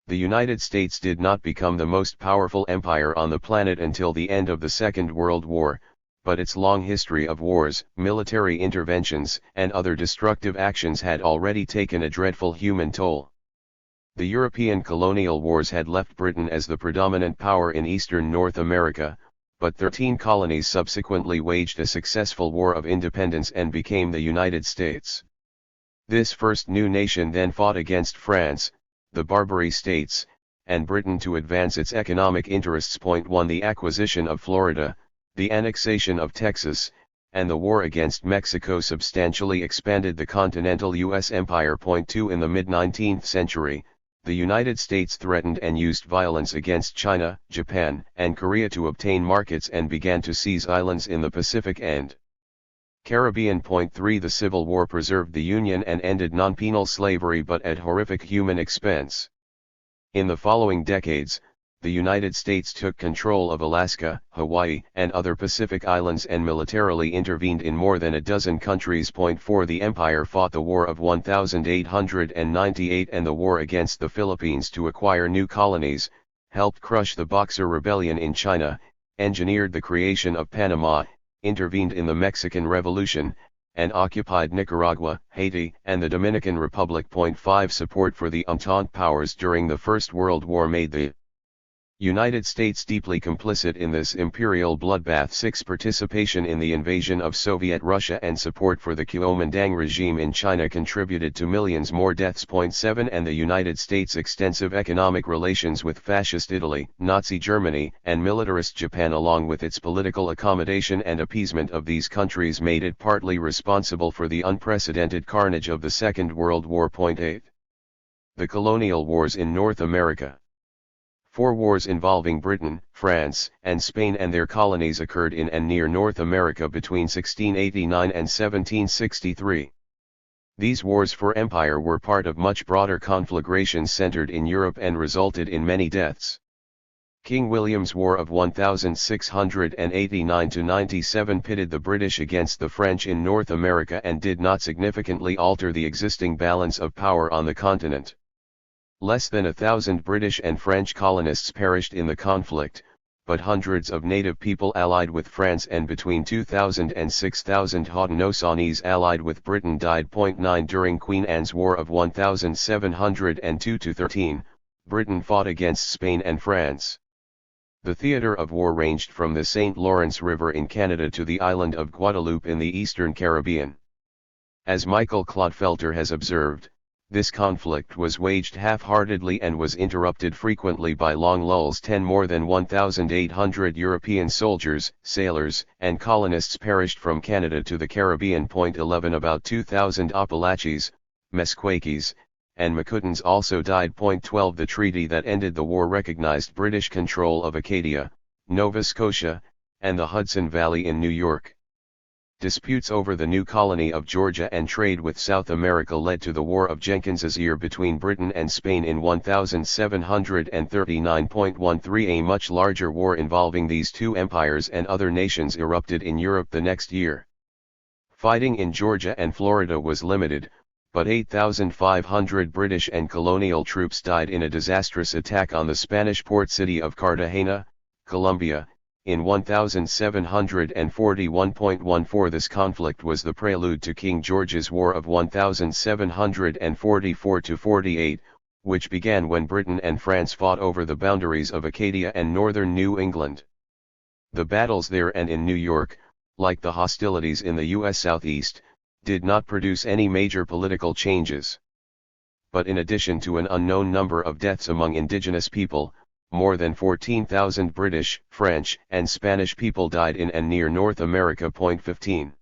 The United States did not become the most powerful empire on the planet until the end of the Second World War, but its long history of wars, military interventions, and other destructive actions had already taken a dreadful human toll. The European colonial wars had left Britain as the predominant power in eastern North America, but 13 colonies subsequently waged a successful war of independence and became the United States. This first new nation then fought against France, the Barbary States, and Britain to advance its economic interests. 1 The acquisition of Florida, the annexation of Texas, and the war against Mexico substantially expanded the continental U.S. empire. 2 In the mid-19th century, the United States threatened and used violence against China, Japan, and Korea to obtain markets and began to seize islands in the Pacific and Caribbean. 3 The Civil War preserved the Union and ended non-penal slavery but at horrific human expense. In the following decades, the United States took control of Alaska, Hawaii, and other Pacific islands and militarily intervened in more than a dozen countries. 4 The empire fought the War of 1898 and the war against the Philippines to acquire new colonies, helped crush the Boxer Rebellion in China, engineered the creation of Panama, intervened in the Mexican Revolution, and occupied Nicaragua, Haiti, and the Dominican Republic. 5 Support for the Entente Powers during the First World War made the United States deeply complicit in this imperial bloodbath. 6 Participation in the invasion of Soviet Russia and support for the Kuomintang regime in China contributed to millions more deaths. 7 And the United States' extensive economic relations with fascist Italy, Nazi Germany, and militarist Japan along with its political accommodation and appeasement of these countries made it partly responsible for the unprecedented carnage of the Second World War. 8 The colonial wars in North America. 4 wars involving Britain, France, and Spain and their colonies occurred in and near North America between 1689 and 1763. These wars for empire were part of much broader conflagrations centered in Europe and resulted in many deaths. King William's War of 1689–97 pitted the British against the French in North America and did not significantly alter the existing balance of power on the continent. Less than 1,000 British and French colonists perished in the conflict, but hundreds of native people allied with France and between 2,000 and 6,000 Haudenosaunee allied with Britain died. 9 During Queen Anne's War of 1702–13, Britain fought against Spain and France. The theater of war ranged from the St. Lawrence River in Canada to the island of Guadeloupe in the eastern Caribbean. As Michael Clodfelter has observed, this conflict was waged half-heartedly and was interrupted frequently by long lulls. 10 More than 1,800 European soldiers, sailors, and colonists perished from Canada to the Caribbean. 11 About 2,000 Appalachies, Meskwakes, and Makutans also died. 12 The treaty that ended the war recognized British control of Acadia, Nova Scotia, and the Hudson Valley in New York. Disputes over the new colony of Georgia and trade with South America led to the War of Jenkins's Ear between Britain and Spain in 1739.13. A much larger war involving these two empires and other nations erupted in Europe the next year. Fighting in Georgia and Florida was limited, but 8,500 British and colonial troops died in a disastrous attack on the Spanish port city of Cartagena, Colombia, in 1741.14. This conflict was the prelude to King George's War of 1744-48, which began when Britain and France fought over the boundaries of Acadia and northern New England. The battles there and in New York, like the hostilities in the U.S. Southeast, did not produce any major political changes. But in addition to an unknown number of deaths among indigenous people, more than 14,000 British, French, and Spanish people died in and near North America. 15.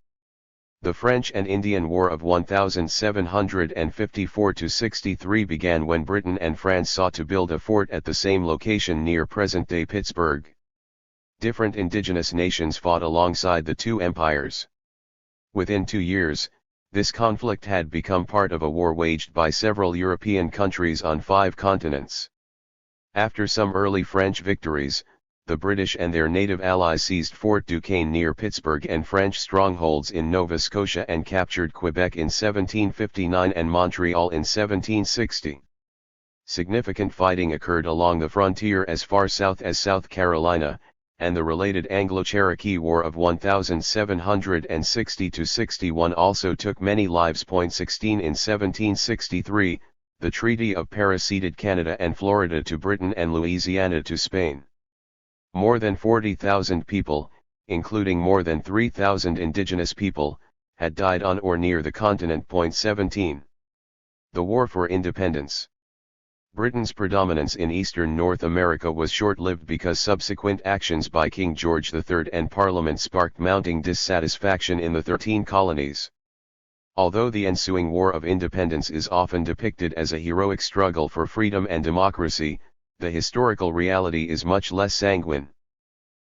The French and Indian War of 1754-63 began when Britain and France sought to build a fort at the same location near present-day Pittsburgh. Different indigenous nations fought alongside the two empires. Within 2 years, this conflict had become part of a war waged by several European countries on 5 continents. After some early French victories, the British and their native allies seized Fort Duquesne near Pittsburgh and French strongholds in Nova Scotia and captured Quebec in 1759 and Montreal in 1760. Significant fighting occurred along the frontier as far south as South Carolina, and the related Anglo-Cherokee War of 1760-61 also took many lives. 16 In 1763, the Treaty of Paris ceded Canada and Florida to Britain and Louisiana to Spain. More than 40,000 people, including more than 3,000 indigenous people, had died on or near the continent. 17. The War for Independence. Britain's predominance in eastern North America was short-lived because subsequent actions by King George III and Parliament sparked mounting dissatisfaction in the 13 colonies. Although the ensuing War of Independence is often depicted as a heroic struggle for freedom and democracy, the historical reality is much less sanguine.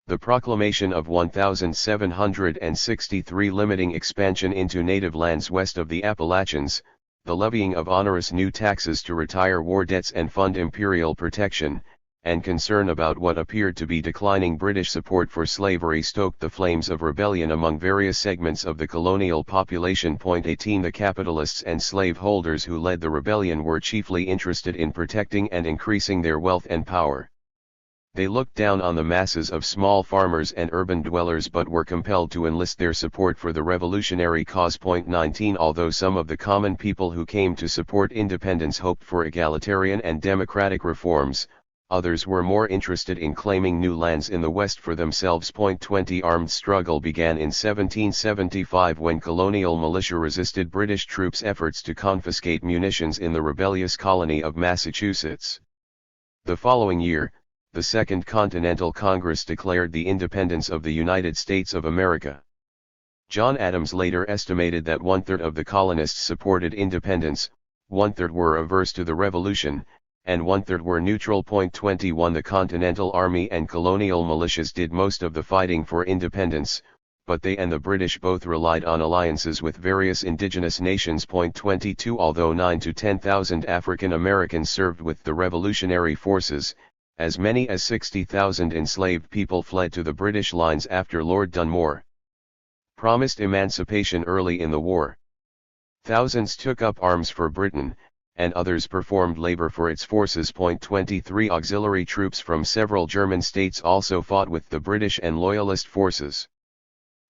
The proclamation of 1763 limiting expansion into native lands west of the Appalachians, the levying of onerous new taxes to retire war debts and fund imperial protection, and concern about what appeared to be declining British support for slavery stoked the flames of rebellion among various segments of the colonial population. 18 The capitalists and slaveholders who led the rebellion were chiefly interested in protecting and increasing their wealth and power. They looked down on the masses of small farmers and urban dwellers but were compelled to enlist their support for the revolutionary cause. 19 Although some of the common people who came to support independence hoped for egalitarian and democratic reforms, others were more interested in claiming new lands in the West for themselves. 20 Armed struggle began in 1775 when colonial militia resisted British troops' efforts to confiscate munitions in the rebellious colony of Massachusetts. The following year, the Second Continental Congress declared the independence of the United States of America. John Adams later estimated that 1/3 of the colonists supported independence, 1/3 were averse to the Revolution, and 1/3 were neutral. 21 The Continental Army and colonial militias did most of the fighting for independence, but they and the British both relied on alliances with various indigenous nations. 22 Although 9,000 to 10,000 African Americans served with the revolutionary forces, as many as 60,000 enslaved people fled to the British lines after Lord Dunmore promised emancipation early in the war. Thousands took up arms for Britain, and others performed labor for its forces. 23 Auxiliary troops from several German states also fought with the British and Loyalist forces.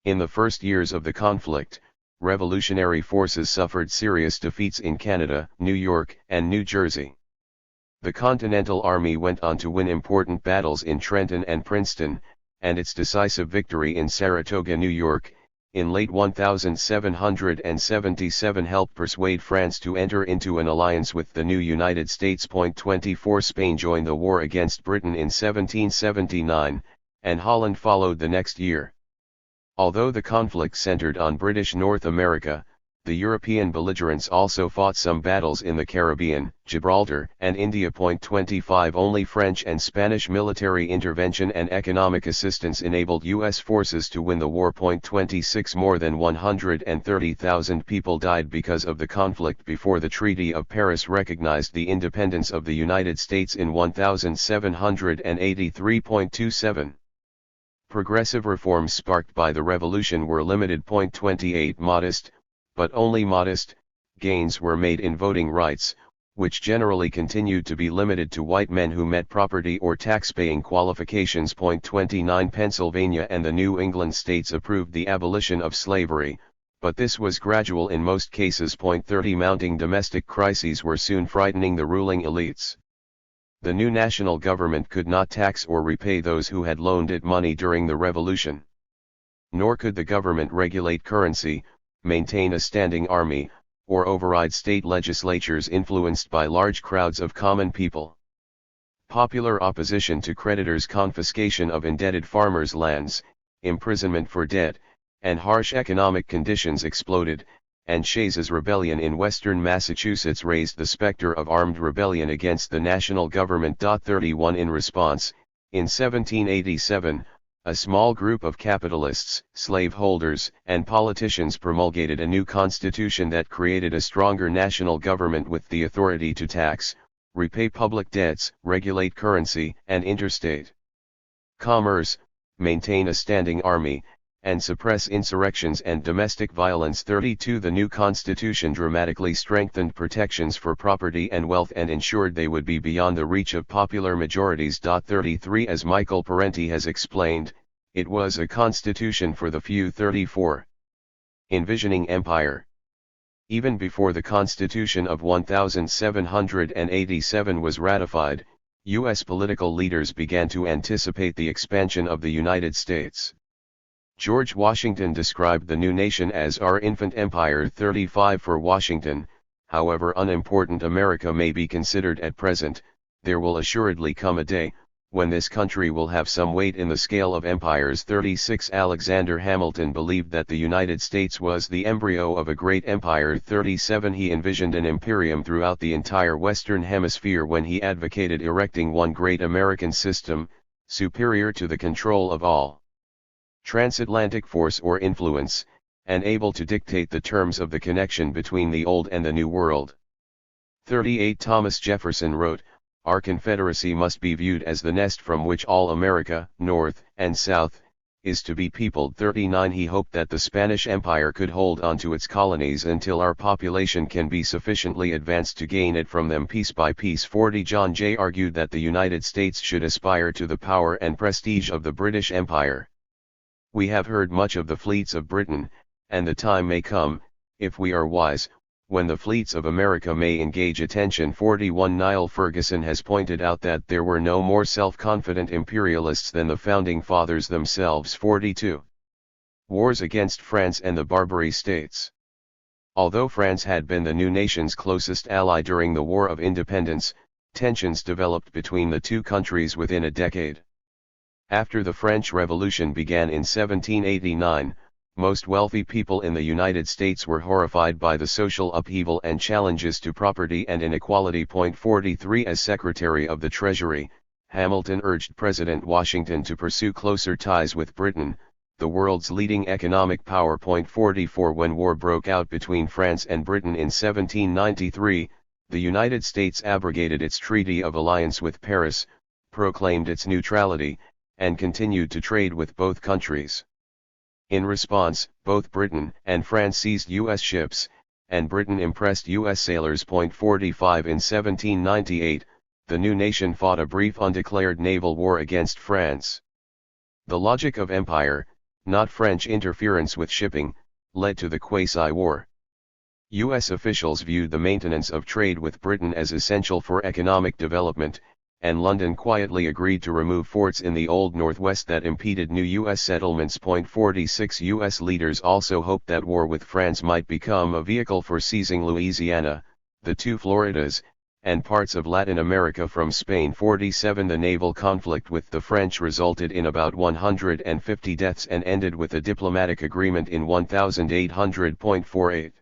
In the first years of the conflict, revolutionary forces suffered serious defeats in Canada, New York, and New Jersey. The Continental Army went on to win important battles in Trenton and Princeton, and its decisive victory in Saratoga, New York, in late 1777 helped persuade France to enter into an alliance with the new United States. 24 Spain joined the war against Britain in 1779, and Holland followed the next year. Although the conflict centered on British North America, The European belligerents also fought some battles in the Caribbean, Gibraltar, and India. 25 Only French and Spanish military intervention and economic assistance enabled U.S. forces to win the war. 26 More than 130,000 people died because of the conflict before the Treaty of Paris recognized the independence of the United States in 1783. Progressive reforms sparked by the revolution were limited. 28 Modest, but only modest, gains were made in voting rights, which generally continued to be limited to white men who met property or tax-paying qualifications. 29 Pennsylvania and the New England states approved the abolition of slavery, but this was gradual in most cases. 30 Mounting domestic crises were soon frightening the ruling elites. The new national government could not tax or repay those who had loaned it money during the revolution. Nor could the government regulate currency, maintain a standing army, or override state legislatures influenced by large crowds of common people. Popular opposition to creditors' confiscation of indebted farmers' lands, imprisonment for debt, and harsh economic conditions exploded, and Shays's rebellion in western Massachusetts raised the specter of armed rebellion against the national government. 31 In response, in 1787, a small group of capitalists, slaveholders, and politicians promulgated a new constitution that created a stronger national government with the authority to tax, repay public debts, regulate currency and interstate commerce, maintain a standing army, and suppress insurrections and domestic violence. 32 The new constitution dramatically strengthened protections for property and wealth and ensured they would be beyond the reach of popular majorities. 33 As Michael Parenti has explained, it was a constitution for the few. 34 Envisioning empire. Even before the Constitution of 1787 was ratified, U.S. political leaders began to anticipate the expansion of the United States. George Washington described the new nation as our infant empire. 35 For Washington, however unimportant America may be considered at present, there will assuredly come a day, when this country will have some weight in the scale of empires. 36 Alexander Hamilton believed that the United States was the embryo of a great empire. 37 He envisioned an imperium throughout the entire Western Hemisphere when he advocated erecting one great American system, superior to the control of all transatlantic force or influence, and able to dictate the terms of the connection between the Old and the New World. 38 Thomas Jefferson wrote, "Our Confederacy must be viewed as the nest from which all America, North and South, is to be peopled." 39 He hoped that the Spanish Empire could hold on to its colonies until our population can be sufficiently advanced to gain it from them piece by piece. 40 John Jay argued that the United States should aspire to the power and prestige of the British Empire. "We have heard much of the fleets of Britain, and the time may come, if we are wise, when the fleets of America may engage attention." 41 Niall Ferguson has pointed out that there were no more self-confident imperialists than the Founding Fathers themselves. 42 Wars against France and the Barbary States. Although France had been the new nation's closest ally during the War of Independence, tensions developed between the two countries within a decade. After the French Revolution began in 1789, most wealthy people in the United States were horrified by the social upheaval and challenges to property and inequality. 43 As Secretary of the Treasury, Hamilton urged President Washington to pursue closer ties with Britain, the world's leading economic power. 44 When war broke out between France and Britain in 1793, the United States abrogated its Treaty of Alliance with Paris, proclaimed its neutrality, and continued to trade with both countries. In response, both Britain and France seized U.S. ships, and Britain impressed U.S. sailors. 45 In 1798, the new nation fought a brief undeclared naval war against France. The logic of empire, not French interference with shipping, led to the quasi-war. U.S. officials viewed the maintenance of trade with Britain as essential for economic development, and London quietly agreed to remove forts in the Old Northwest that impeded new U.S. settlements. 46 U.S. leaders also hoped that war with France might become a vehicle for seizing Louisiana, the two Floridas, and parts of Latin America from Spain. 47 The naval conflict with the French resulted in about 150 deaths and ended with a diplomatic agreement in 1800. 48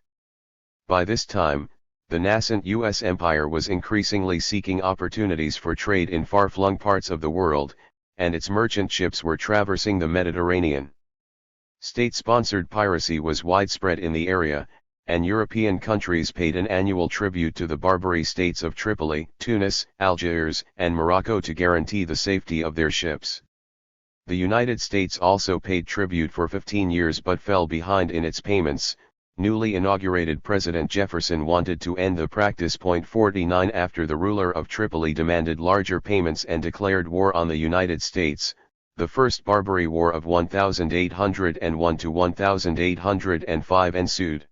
By this time, the nascent U.S. empire was increasingly seeking opportunities for trade in far-flung parts of the world, and its merchant ships were traversing the Mediterranean. State-sponsored piracy was widespread in the area, and European countries paid an annual tribute to the Barbary states of Tripoli, Tunis, Algiers, and Morocco to guarantee the safety of their ships. The United States also paid tribute for 15 years but fell behind in its payments. Newly inaugurated President Jefferson wanted to end the practice. 49 After the ruler of Tripoli demanded larger payments and declared war on the United States, the First Barbary War of 1801 to 1805 ensued.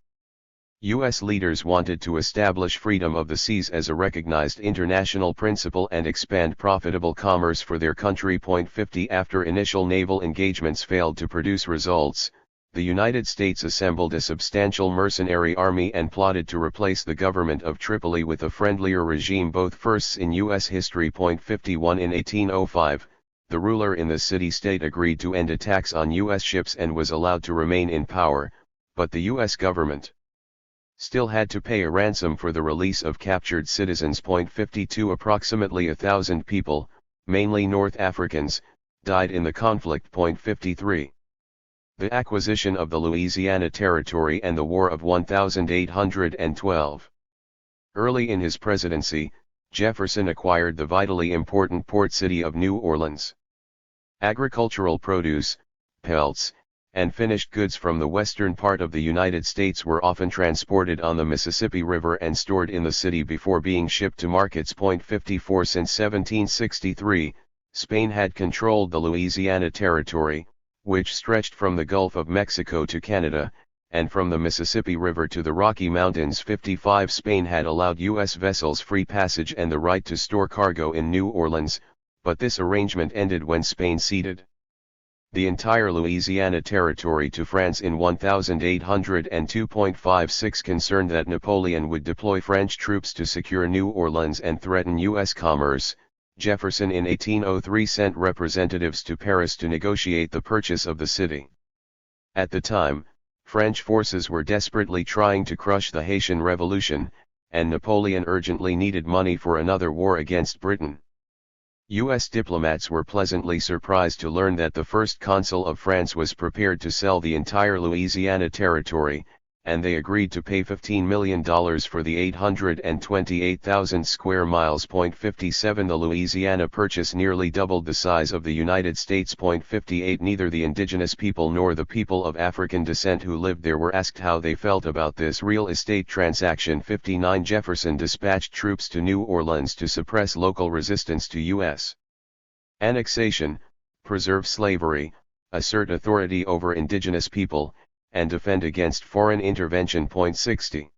U.S. leaders wanted to establish freedom of the seas as a recognized international principle and expand profitable commerce for their country. 50 After initial naval engagements failed to produce results, the United States assembled a substantial mercenary army and plotted to replace the government of Tripoli with a friendlier regime, both firsts in U.S. history. 51 In 1805, the ruler in the city-state agreed to end attacks on U.S. ships and was allowed to remain in power, but the U.S. government still had to pay a ransom for the release of captured citizens. 52 Approximately 1,000 people, mainly North Africans, died in the conflict. 53 The acquisition of the Louisiana Territory and the War of 1812. Early in his presidency, Jefferson acquired the vitally important port city of New Orleans. Agricultural produce, pelts, and finished goods from the western part of the United States were often transported on the Mississippi River and stored in the city before being shipped to markets. 54 Since 1763, Spain had controlled the Louisiana Territory, which stretched from the Gulf of Mexico to Canada, and from the Mississippi River to the Rocky Mountains. 55 Spain had allowed U.S. vessels free passage and the right to store cargo in New Orleans, but this arrangement ended when Spain ceded the entire Louisiana Territory to France in 1802. 56 Concerned that Napoleon would deploy French troops to secure New Orleans and threaten U.S. commerce, Jefferson in 1803 sent representatives to Paris to negotiate the purchase of the city. At the time, French forces were desperately trying to crush the Haitian Revolution, and Napoleon urgently needed money for another war against Britain. U.S. diplomats were pleasantly surprised to learn that the first consul of France was prepared to sell the entire Louisiana Territory, and they agreed to pay $15 million for the 828,000 square miles. 57 The Louisiana Purchase nearly doubled the size of the United States. 58 Neither the indigenous people nor the people of African descent who lived there were asked how they felt about this real estate transaction. 59 Jefferson dispatched troops to New Orleans to suppress local resistance to U.S. annexation, preserve slavery, assert authority over indigenous people, and defend against foreign intervention. 60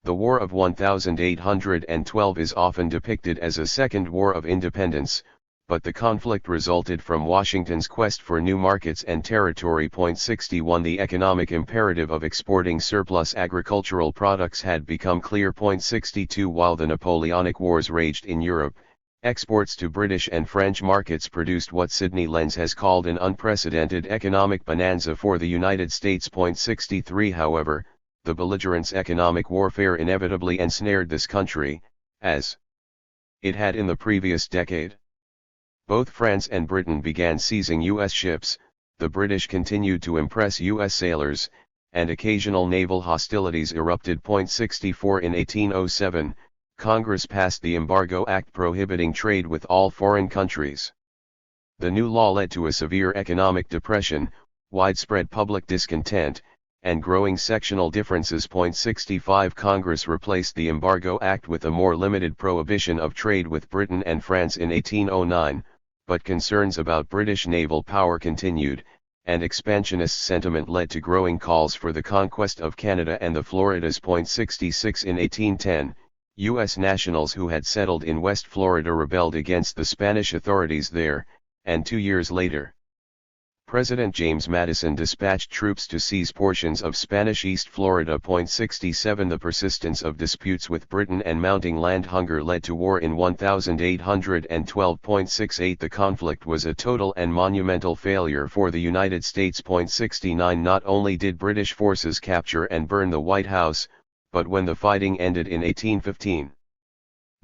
The War of 1812 is often depicted as a second war of independence, but the conflict resulted from Washington's quest for new markets and territory. 61 The economic imperative of exporting surplus agricultural products had become clear. 62 While the Napoleonic Wars raged in Europe, exports to British and French markets produced what Sidney Lenz has called an unprecedented economic bonanza for the United States. 63 However, the belligerents' economic warfare inevitably ensnared this country, as it had in the previous decade. Both France and Britain began seizing U.S. ships, the British continued to impress U.S. sailors, and occasional naval hostilities erupted. 64 In 1807, Congress passed the Embargo Act prohibiting trade with all foreign countries. The new law led to a severe economic depression, widespread public discontent, and growing sectional differences. 65 Congress replaced the Embargo Act with a more limited prohibition of trade with Britain and France in 1809, but concerns about British naval power continued, and expansionist sentiment led to growing calls for the conquest of Canada and the Floridas. 66 In 1810, U.S. nationals who had settled in West Florida rebelled against the Spanish authorities there, and 2 years later, President James Madison dispatched troops to seize portions of Spanish East Florida. 67 The persistence of disputes with Britain and mounting land hunger led to war in 1812. 68 The conflict was a total and monumental failure for the United States. 69 Not only did British forces capture and burn the White House, but when the fighting ended in 1815,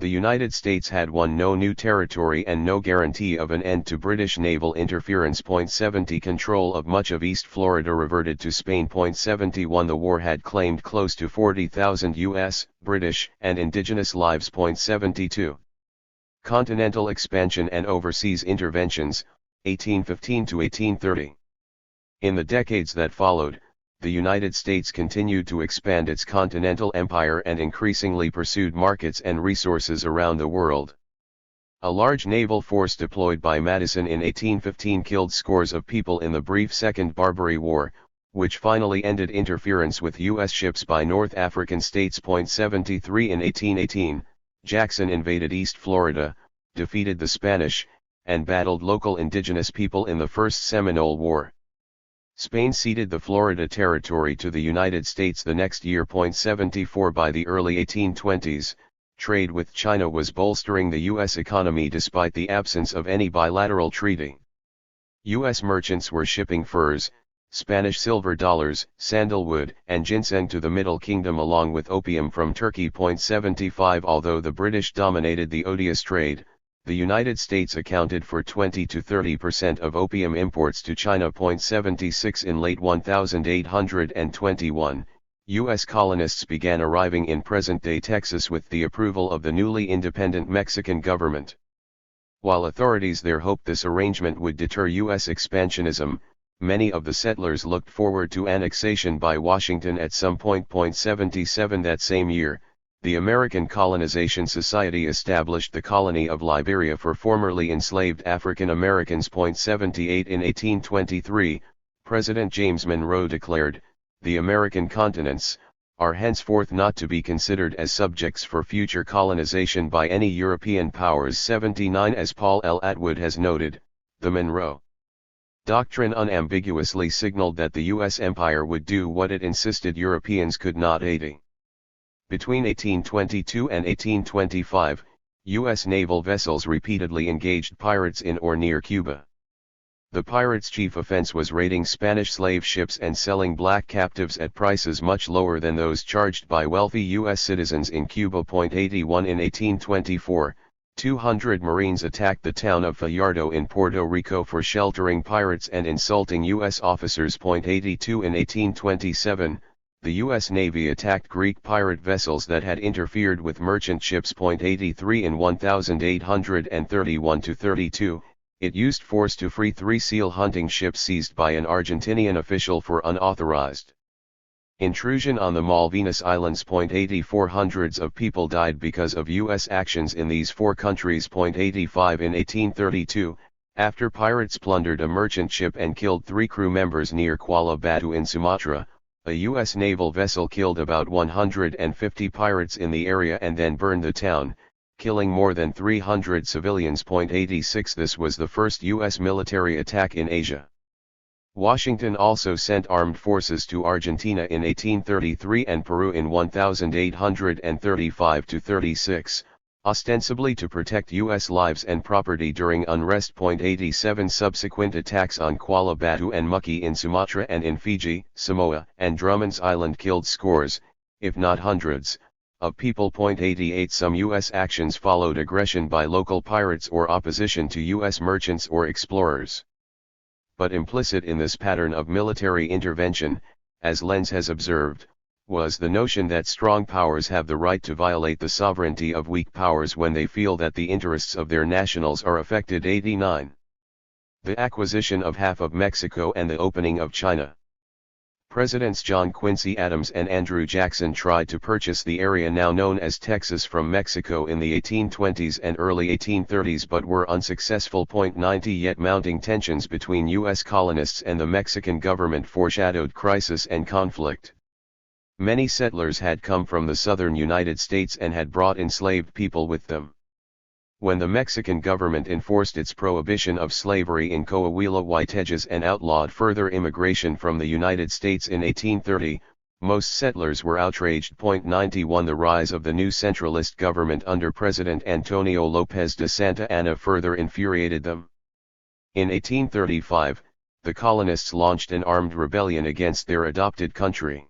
the United States had won no new territory and no guarantee of an end to British naval interference. 70 Control of much of East Florida reverted to Spain. 71 The war had claimed close to 40,000 U.S., British, and indigenous lives. 72 Continental expansion and overseas interventions, 1815 to 1830. In the decades that followed, the United States continued to expand its continental empire and increasingly pursued markets and resources around the world. A large naval force deployed by Madison in 1815 killed scores of people in the brief Second Barbary War, which finally ended interference with U.S. ships by North African states. 73 In 1818, Jackson invaded East Florida, defeated the Spanish, and battled local indigenous people in the First Seminole War. Spain ceded the Florida Territory to the United States the next year. 74 By the early 1820s, trade with China was bolstering the U.S. economy despite the absence of any bilateral treaty. U.S. merchants were shipping furs, Spanish silver dollars, sandalwood, and ginseng to the Middle Kingdom along with opium from Turkey. 75 Although the British dominated the odious trade, the United States accounted for 20 to 30% of opium imports to China. 76 In late 1821, U.S. colonists began arriving in present-day Texas with the approval of the newly independent Mexican government. While authorities there hoped this arrangement would deter U.S. expansionism, many of the settlers looked forward to annexation by Washington at some point. 77 That same year, the American Colonization Society established the colony of Liberia for formerly enslaved African Americans. 78 In 1823, President James Monroe declared, "The American continents are henceforth not to be considered as subjects for future colonization by any European powers." 79 As Paul L. Atwood has noted, the Monroe Doctrine unambiguously signaled that the U.S. empire would do what it insisted Europeans could not. 80 Between 1822 and 1825, U.S. naval vessels repeatedly engaged pirates in or near Cuba. The pirates' chief offense was raiding Spanish slave ships and selling black captives at prices much lower than those charged by wealthy U.S. citizens in Cuba. 81 In 1824, 200 Marines attacked the town of Fajardo in Puerto Rico for sheltering pirates and insulting U.S. officers. 82 In 1827, the U.S. Navy attacked Greek pirate vessels that had interfered with merchant ships. 83 In 1831-32, it used force to free 3 seal hunting ships seized by an Argentinian official for unauthorized intrusion on the Malvinas Islands. 84 Hundreds of people died because of U.S. actions in these 4 countries. 85 In 1832, after pirates plundered a merchant ship and killed 3 crew members near Kuala Batu in Sumatra, a U.S. naval vessel killed about 150 pirates in the area and then burned the town, killing more than 300 civilians. 86 This was the first U.S. military attack in Asia. Washington also sent armed forces to Argentina in 1833 and Peru in 1835-36, ostensibly to protect U.S. lives and property during unrest. 87 Subsequent attacks on Kuala Batu and Muki in Sumatra and in Fiji, Samoa, and Drummond's Island killed scores, if not hundreds, of people. 88 Some U.S. actions followed aggression by local pirates or opposition to U.S. merchants or explorers. But implicit in this pattern of military intervention, as Lenz has observed, was the notion that strong powers have the right to violate the sovereignty of weak powers when they feel that the interests of their nationals are affected. 89 The acquisition of half of Mexico and the opening of China. Presidents John Quincy Adams and Andrew Jackson tried to purchase the area now known as Texas from Mexico in the 1820s and early 1830s but were unsuccessful. 90 Yet mounting tensions between U.S. colonists and the Mexican government foreshadowed crisis and conflict. Many settlers had come from the southern United States and had brought enslaved people with them. When the Mexican government enforced its prohibition of slavery in Coahuila Whiteheads and outlawed further immigration from the United States in 1830, most settlers were outraged. 91 The rise of the new centralist government under President Antonio López de Santa Anna further infuriated them. In 1835, the colonists launched an armed rebellion against their adopted country.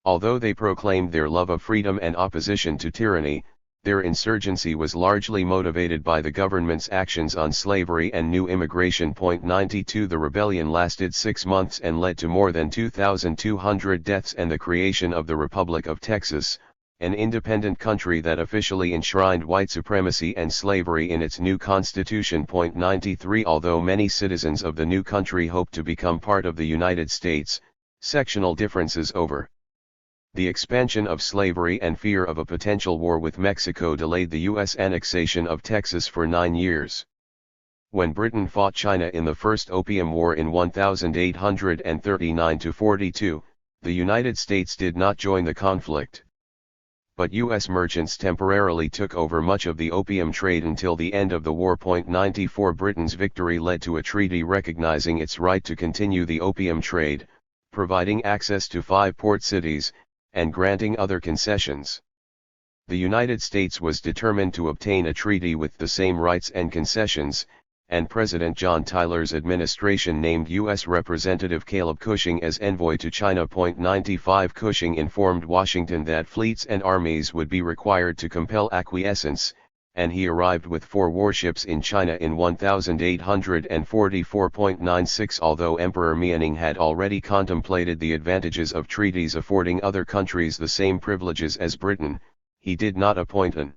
Although they proclaimed their love of freedom and opposition to tyranny, their insurgency was largely motivated by the government's actions on slavery and new immigration. 92 The rebellion lasted 6 months and led to more than 2,200 deaths and the creation of the Republic of Texas, an independent country that officially enshrined white supremacy and slavery in its new constitution. 93 Although many citizens of the new country hoped to become part of the United States, sectional differences over the expansion of slavery and fear of a potential war with Mexico delayed the U.S. annexation of Texas for 9 years. When Britain fought China in the First Opium War in 1839–42, the United States did not join the conflict. But U.S. merchants temporarily took over much of the opium trade until the end of the war. 94 Britain's victory led to a treaty recognizing its right to continue the opium trade, providing access to 5 port cities, and granting other concessions. The United States was determined to obtain a treaty with the same rights and concessions, and President John Tyler's administration named U.S. Representative Caleb Cushing as envoy to China. 95 Cushing informed Washington that fleets and armies would be required to compel acquiescence, and he arrived with 4 warships in China in 1844. 96 Although Emperor Mianning had already contemplated the advantages of treaties affording other countries the same privileges as Britain, he did not appoint an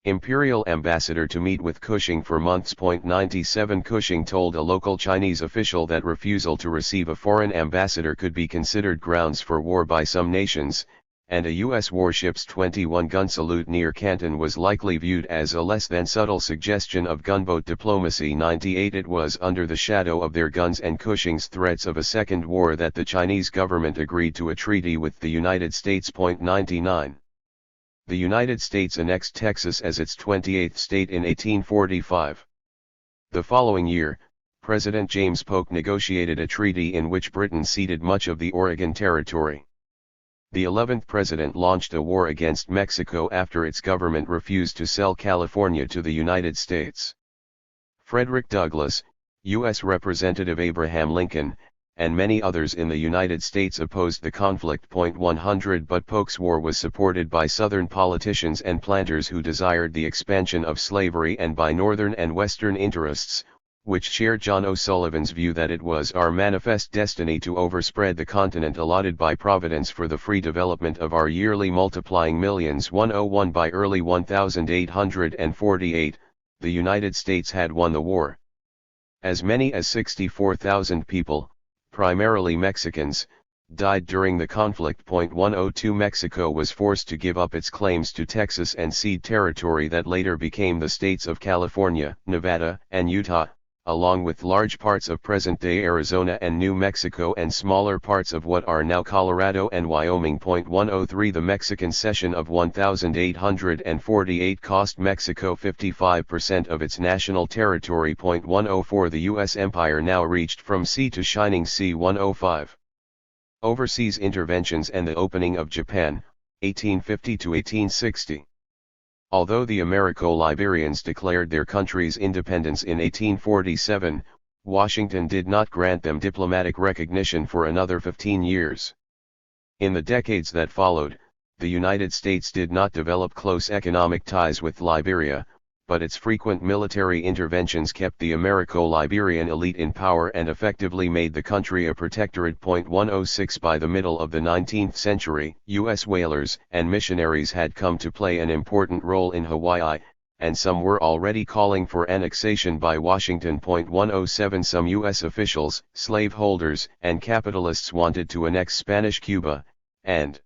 imperial ambassador to meet with Cushing for months. 97 Cushing told a local Chinese official that refusal to receive a foreign ambassador could be considered grounds for war by some nations, and a U.S. warship's 21-gun salute near Canton was likely viewed as a less than subtle suggestion of gunboat diplomacy. 98 It was under the shadow of their guns and Cushing's threats of a second war that the Chinese government agreed to a treaty with the United States. 99 The United States annexed Texas as its 28th state in 1845. The following year, President James Polk negotiated a treaty in which Britain ceded much of the Oregon Territory. The 11th president launched a war against Mexico after its government refused to sell California to the United States. Frederick Douglass, U.S. Representative Abraham Lincoln, and many others in the United States opposed the conflict. 100 But Polk's war was supported by Southern politicians and planters who desired the expansion of slavery and by Northern and Western interests, which shared John O'Sullivan's view that it was our manifest destiny to overspread the continent allotted by Providence for the free development of our yearly multiplying millions. 101 By early 1848, the United States had won the war. As many as 64,000 people, primarily Mexicans, died during the conflict. 102 Mexico was forced to give up its claims to Texas and cede territory that later became the states of California, Nevada, and Utah, along with large parts of present-day Arizona and New Mexico and smaller parts of what are now Colorado and Wyoming. 103 The Mexican cession of 1848 cost Mexico 55% of its national territory. 104 The U.S. empire now reached from sea to shining sea. 105 Overseas interventions and the opening of Japan, 1850–1860. Although the Americo-Liberians declared their country's independence in 1847, Washington did not grant them diplomatic recognition for another 15 years. In the decades that followed, the United States did not develop close economic ties with Liberia, but its frequent military interventions kept the Americo-Liberian elite in power and effectively made the country a protectorate. 106 By the middle of the 19th century, U.S. whalers and missionaries had come to play an important role in Hawaii, and some were already calling for annexation by Washington. 107 Some U.S. officials, slaveholders, and capitalists wanted to annex Spanish Cuba, and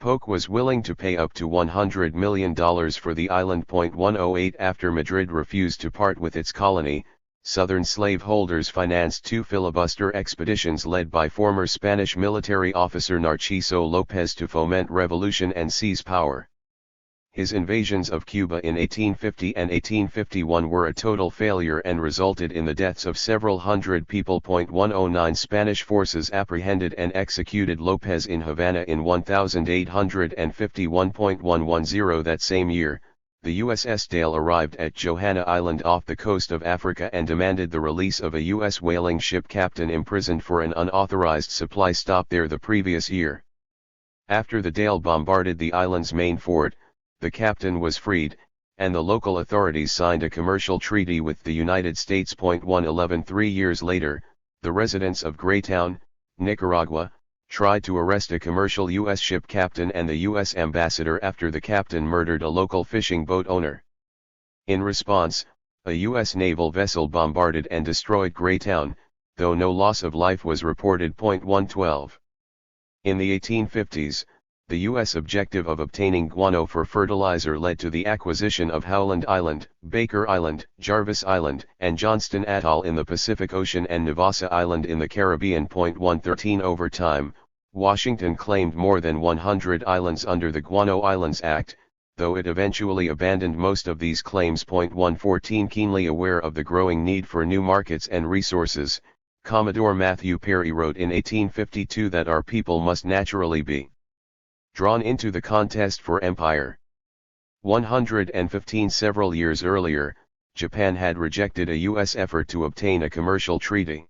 Polk was willing to pay up to $100 million for the island. 108 After Madrid refused to part with its colony, Southern slaveholders financed 2 filibuster expeditions led by former Spanish military officer Narciso López to foment revolution and seize power. His invasions of Cuba in 1850 and 1851 were a total failure and resulted in the deaths of several hundred people. 109 Spanish forces apprehended and executed López in Havana in 1851. 110 That same year, the USS Dale arrived at Johanna Island off the coast of Africa and demanded the release of a U.S. whaling ship captain imprisoned for an unauthorized supply stop there the previous year. After the Dale bombarded the island's main fort, the captain was freed, and the local authorities signed a commercial treaty with the United States. 111 3 years later, the residents of Greytown, Nicaragua, tried to arrest a commercial U.S. ship captain and the U.S. ambassador after the captain murdered a local fishing boat owner. In response, a U.S. naval vessel bombarded and destroyed Greytown, though no loss of life was reported. 112. In the 1850s, the U.S. objective of obtaining guano for fertilizer led to the acquisition of Howland Island, Baker Island, Jarvis Island, and Johnston Atoll in the Pacific Ocean and Navassa Island in the Caribbean. 113 Over time, Washington claimed more than 100 islands under the Guano Islands Act, though it eventually abandoned most of these claims. 114 Keenly aware of the growing need for new markets and resources, Commodore Matthew Perry wrote in 1852 that our people must naturally be drawn into the contest for empire. 115 Several years earlier, Japan had rejected a U.S. effort to obtain a commercial treaty.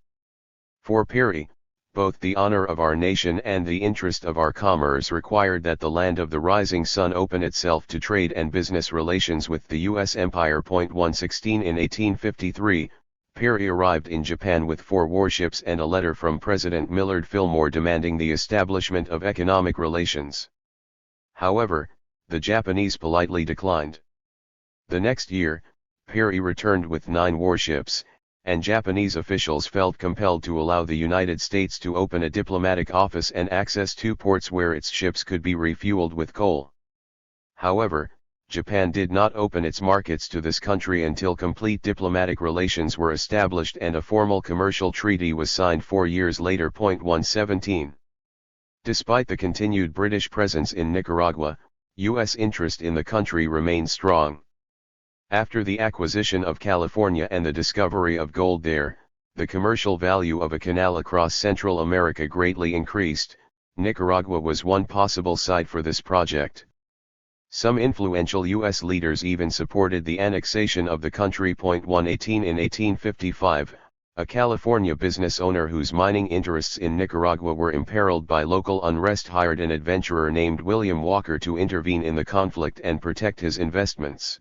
For Perry, both the honor of our nation and the interest of our commerce required that the land of the rising sun open itself to trade and business relations with the U.S. empire. 116 In 1853, Perry arrived in Japan with 4 warships and a letter from President Millard Fillmore demanding the establishment of economic relations. However, the Japanese politely declined. The next year, Perry returned with 9 warships, and Japanese officials felt compelled to allow the United States to open a diplomatic office and access 2 ports where its ships could be refueled with coal. However, Japan did not open its markets to this country until complete diplomatic relations were established and a formal commercial treaty was signed 4 years later. 117. Despite the continued British presence in Nicaragua, U.S. interest in the country remained strong. After the acquisition of California and the discovery of gold there, the commercial value of a canal across Central America greatly increased. Nicaragua was one possible site for this project. Some influential U.S. leaders even supported the annexation of the country. 118 In 1855, a California business owner whose mining interests in Nicaragua were imperiled by local unrest hired an adventurer named William Walker to intervene in the conflict and protect his investments.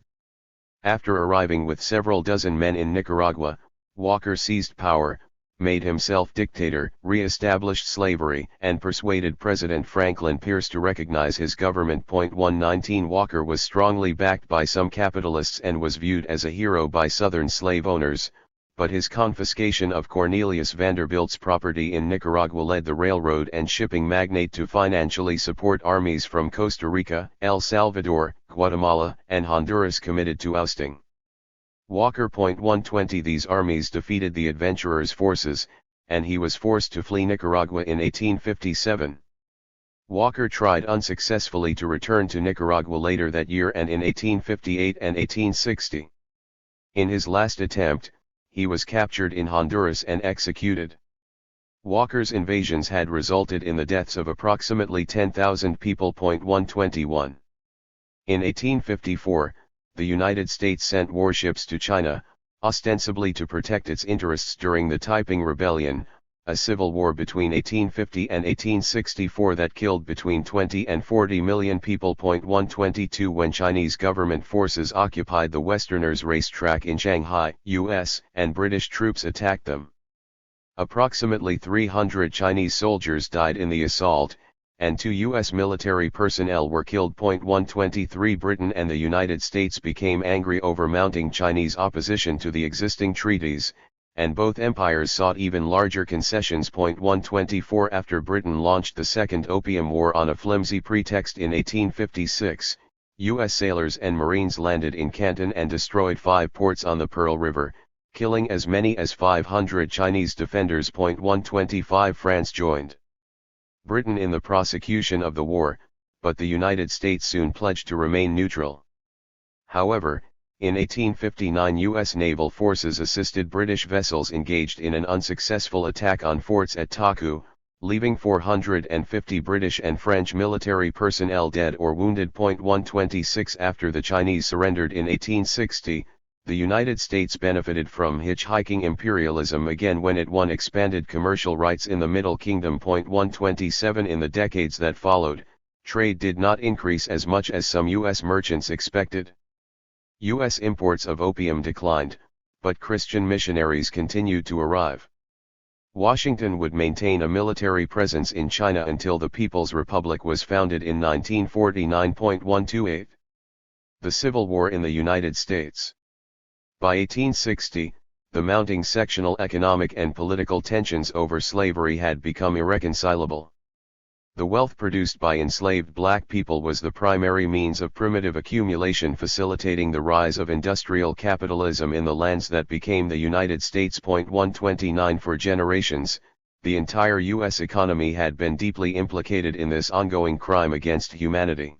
After arriving with several dozen men in Nicaragua, Walker seized power, made himself dictator, re-established slavery, and persuaded President Franklin Pierce to recognize his government. 119 Walker was strongly backed by some capitalists and was viewed as a hero by Southern slave owners, but his confiscation of Cornelius Vanderbilt's property in Nicaragua led the railroad and shipping magnate to financially support armies from Costa Rica, El Salvador, Guatemala, and Honduras committed to ousting Walker. 120 These armies defeated the adventurer's forces, and he was forced to flee Nicaragua in 1857. Walker tried unsuccessfully to return to Nicaragua later that year and in 1858 and 1860. In his last attempt, he was captured in Honduras and executed. Walker's invasions had resulted in the deaths of approximately 10,000 people. 121. In 1854, the United States sent warships to China, ostensibly to protect its interests during the Taiping Rebellion, a civil war between 1850 and 1864 that killed between 20 and 40 million people. 122 When Chinese government forces occupied the Westerners' racetrack in Shanghai, U.S., and British troops attacked them. Approximately 300 Chinese soldiers died in the assault, and 2 U.S. military personnel were killed. 123 Britain and the United States became angry over mounting Chinese opposition to the existing treaties, and both empires sought even larger concessions. 124 After Britain launched the Second Opium War on a flimsy pretext in 1856, U.S. sailors and Marines landed in Canton and destroyed 5 ports on the Pearl River, killing as many as 500 Chinese defenders. 125 France joined Britain in the prosecution of the war, but the United States soon pledged to remain neutral. However, in 1859 U.S. naval forces assisted British vessels engaged in an unsuccessful attack on forts at Taku, leaving 450 British and French military personnel dead or wounded. 126 After the Chinese surrendered in 1860, the United States benefited from hitchhiking imperialism again when it won expanded commercial rights in the Middle Kingdom. 127 In the decades that followed, Trade did not increase as much as some U.S. merchants expected. U.S. imports of opium declined, but Christian missionaries continued to arrive. Washington would maintain a military presence in China until the People's Republic was founded in 1949.128. The Civil War in the United States. By 1860, the mounting sectional economic and political tensions over slavery had become irreconcilable. The wealth produced by enslaved black people was the primary means of primitive accumulation, facilitating the rise of industrial capitalism in the lands that became the United States. 129 For generations, the entire U.S. economy had been deeply implicated in this ongoing crime against humanity.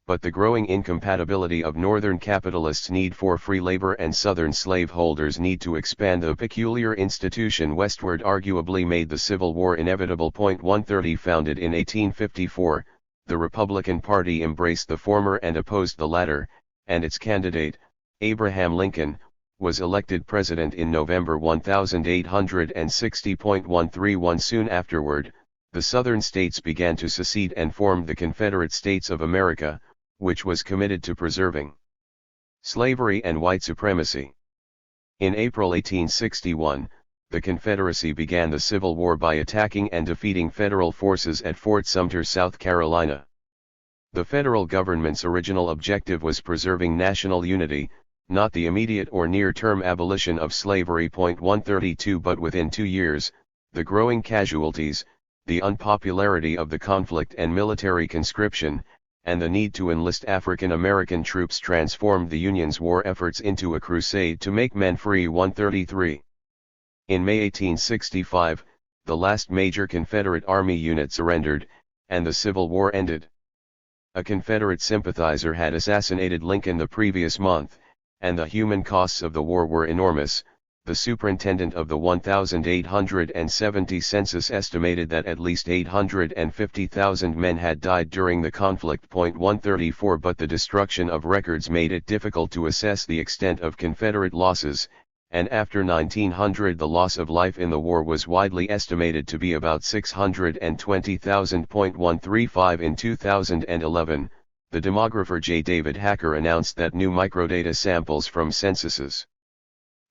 But the growing incompatibility of Northern capitalists' need for free labor and Southern slaveholders' need to expand the peculiar institution westward arguably made the Civil War inevitable. 130 Founded in 1854, the Republican Party embraced the former and opposed the latter, and its candidate, Abraham Lincoln, was elected president in November 1860. 131 Soon afterward, the Southern states began to secede and formed the Confederate States of America, which was committed to preserving slavery and white supremacy. In April 1861, the Confederacy began the Civil War by attacking and defeating Federal forces at Fort Sumter, South Carolina. The federal government's original objective was preserving national unity, not the immediate or near-term abolition of slavery. 132 But within 2 years, the growing casualties, the unpopularity of the conflict and military conscription, and the need to enlist African American troops transformed the Union's war efforts into a crusade to make men free. 133. In May 1865, the last major Confederate Army unit surrendered, and the Civil War ended. A Confederate sympathizer had assassinated Lincoln the previous month, and the human costs of the war were enormous. The superintendent of the 1870 census estimated that at least 850,000 men had died during the conflict. 134 But the destruction of records made it difficult to assess the extent of Confederate losses, and after 1900 the loss of life in the war was widely estimated to be about 620,000. 135 In 2011, the demographer J. David Hacker announced that new microdata samples from censuses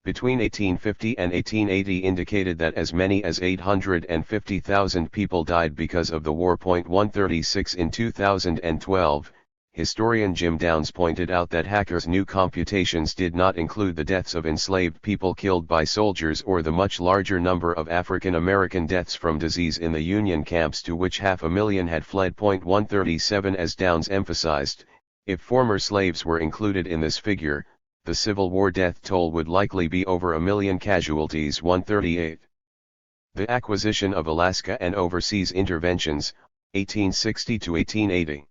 between 1850 and 1880 indicated that as many as 850,000 people died because of the war. 136 In 2012, historian Jim Downs pointed out that Hacker's new computations did not include the deaths of enslaved people killed by soldiers or the much larger number of African American deaths from disease in the Union camps to which 500,000 had fled. 137 As Downs emphasized, if former slaves were included in this figure, the Civil War death toll would likely be over 1 million casualties. 138. The acquisition of Alaska and overseas interventions, 1860 to 1880.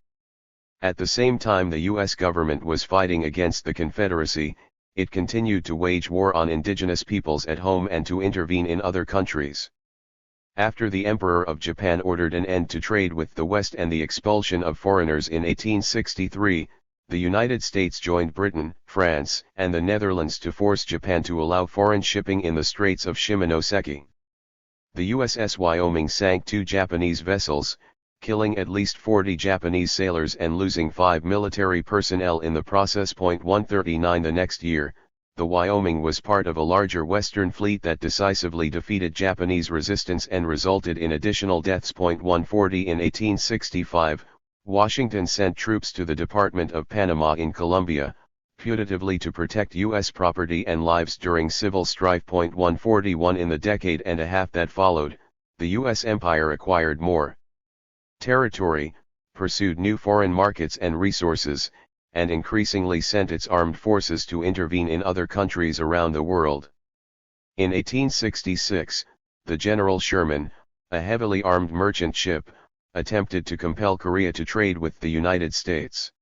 At the same time the U.S. government was fighting against the Confederacy, it continued to wage war on indigenous peoples at home and to intervene in other countries. After the Emperor of Japan ordered an end to trade with the West and the expulsion of foreigners in 1863, the United States joined Britain, France, and the Netherlands to force Japan to allow foreign shipping in the Straits of Shimonoseki. The USS Wyoming sank 2 Japanese vessels, killing at least 40 Japanese sailors and losing 5 military personnel in the process. 139 The next year, the Wyoming was part of a larger Western fleet that decisively defeated Japanese resistance and resulted in additional deaths. 140 In 1865, Washington sent troops to the Department of Panama in Colombia, putatively to protect U.S. property and lives during civil strife. 141 In the decade and a half that followed, the U.S. empire acquired more territory, pursued new foreign markets and resources, and increasingly sent its armed forces to intervene in other countries around the world. In 1866, the General Sherman, a heavily armed merchant ship, attempted to compel Korea to trade with the United States.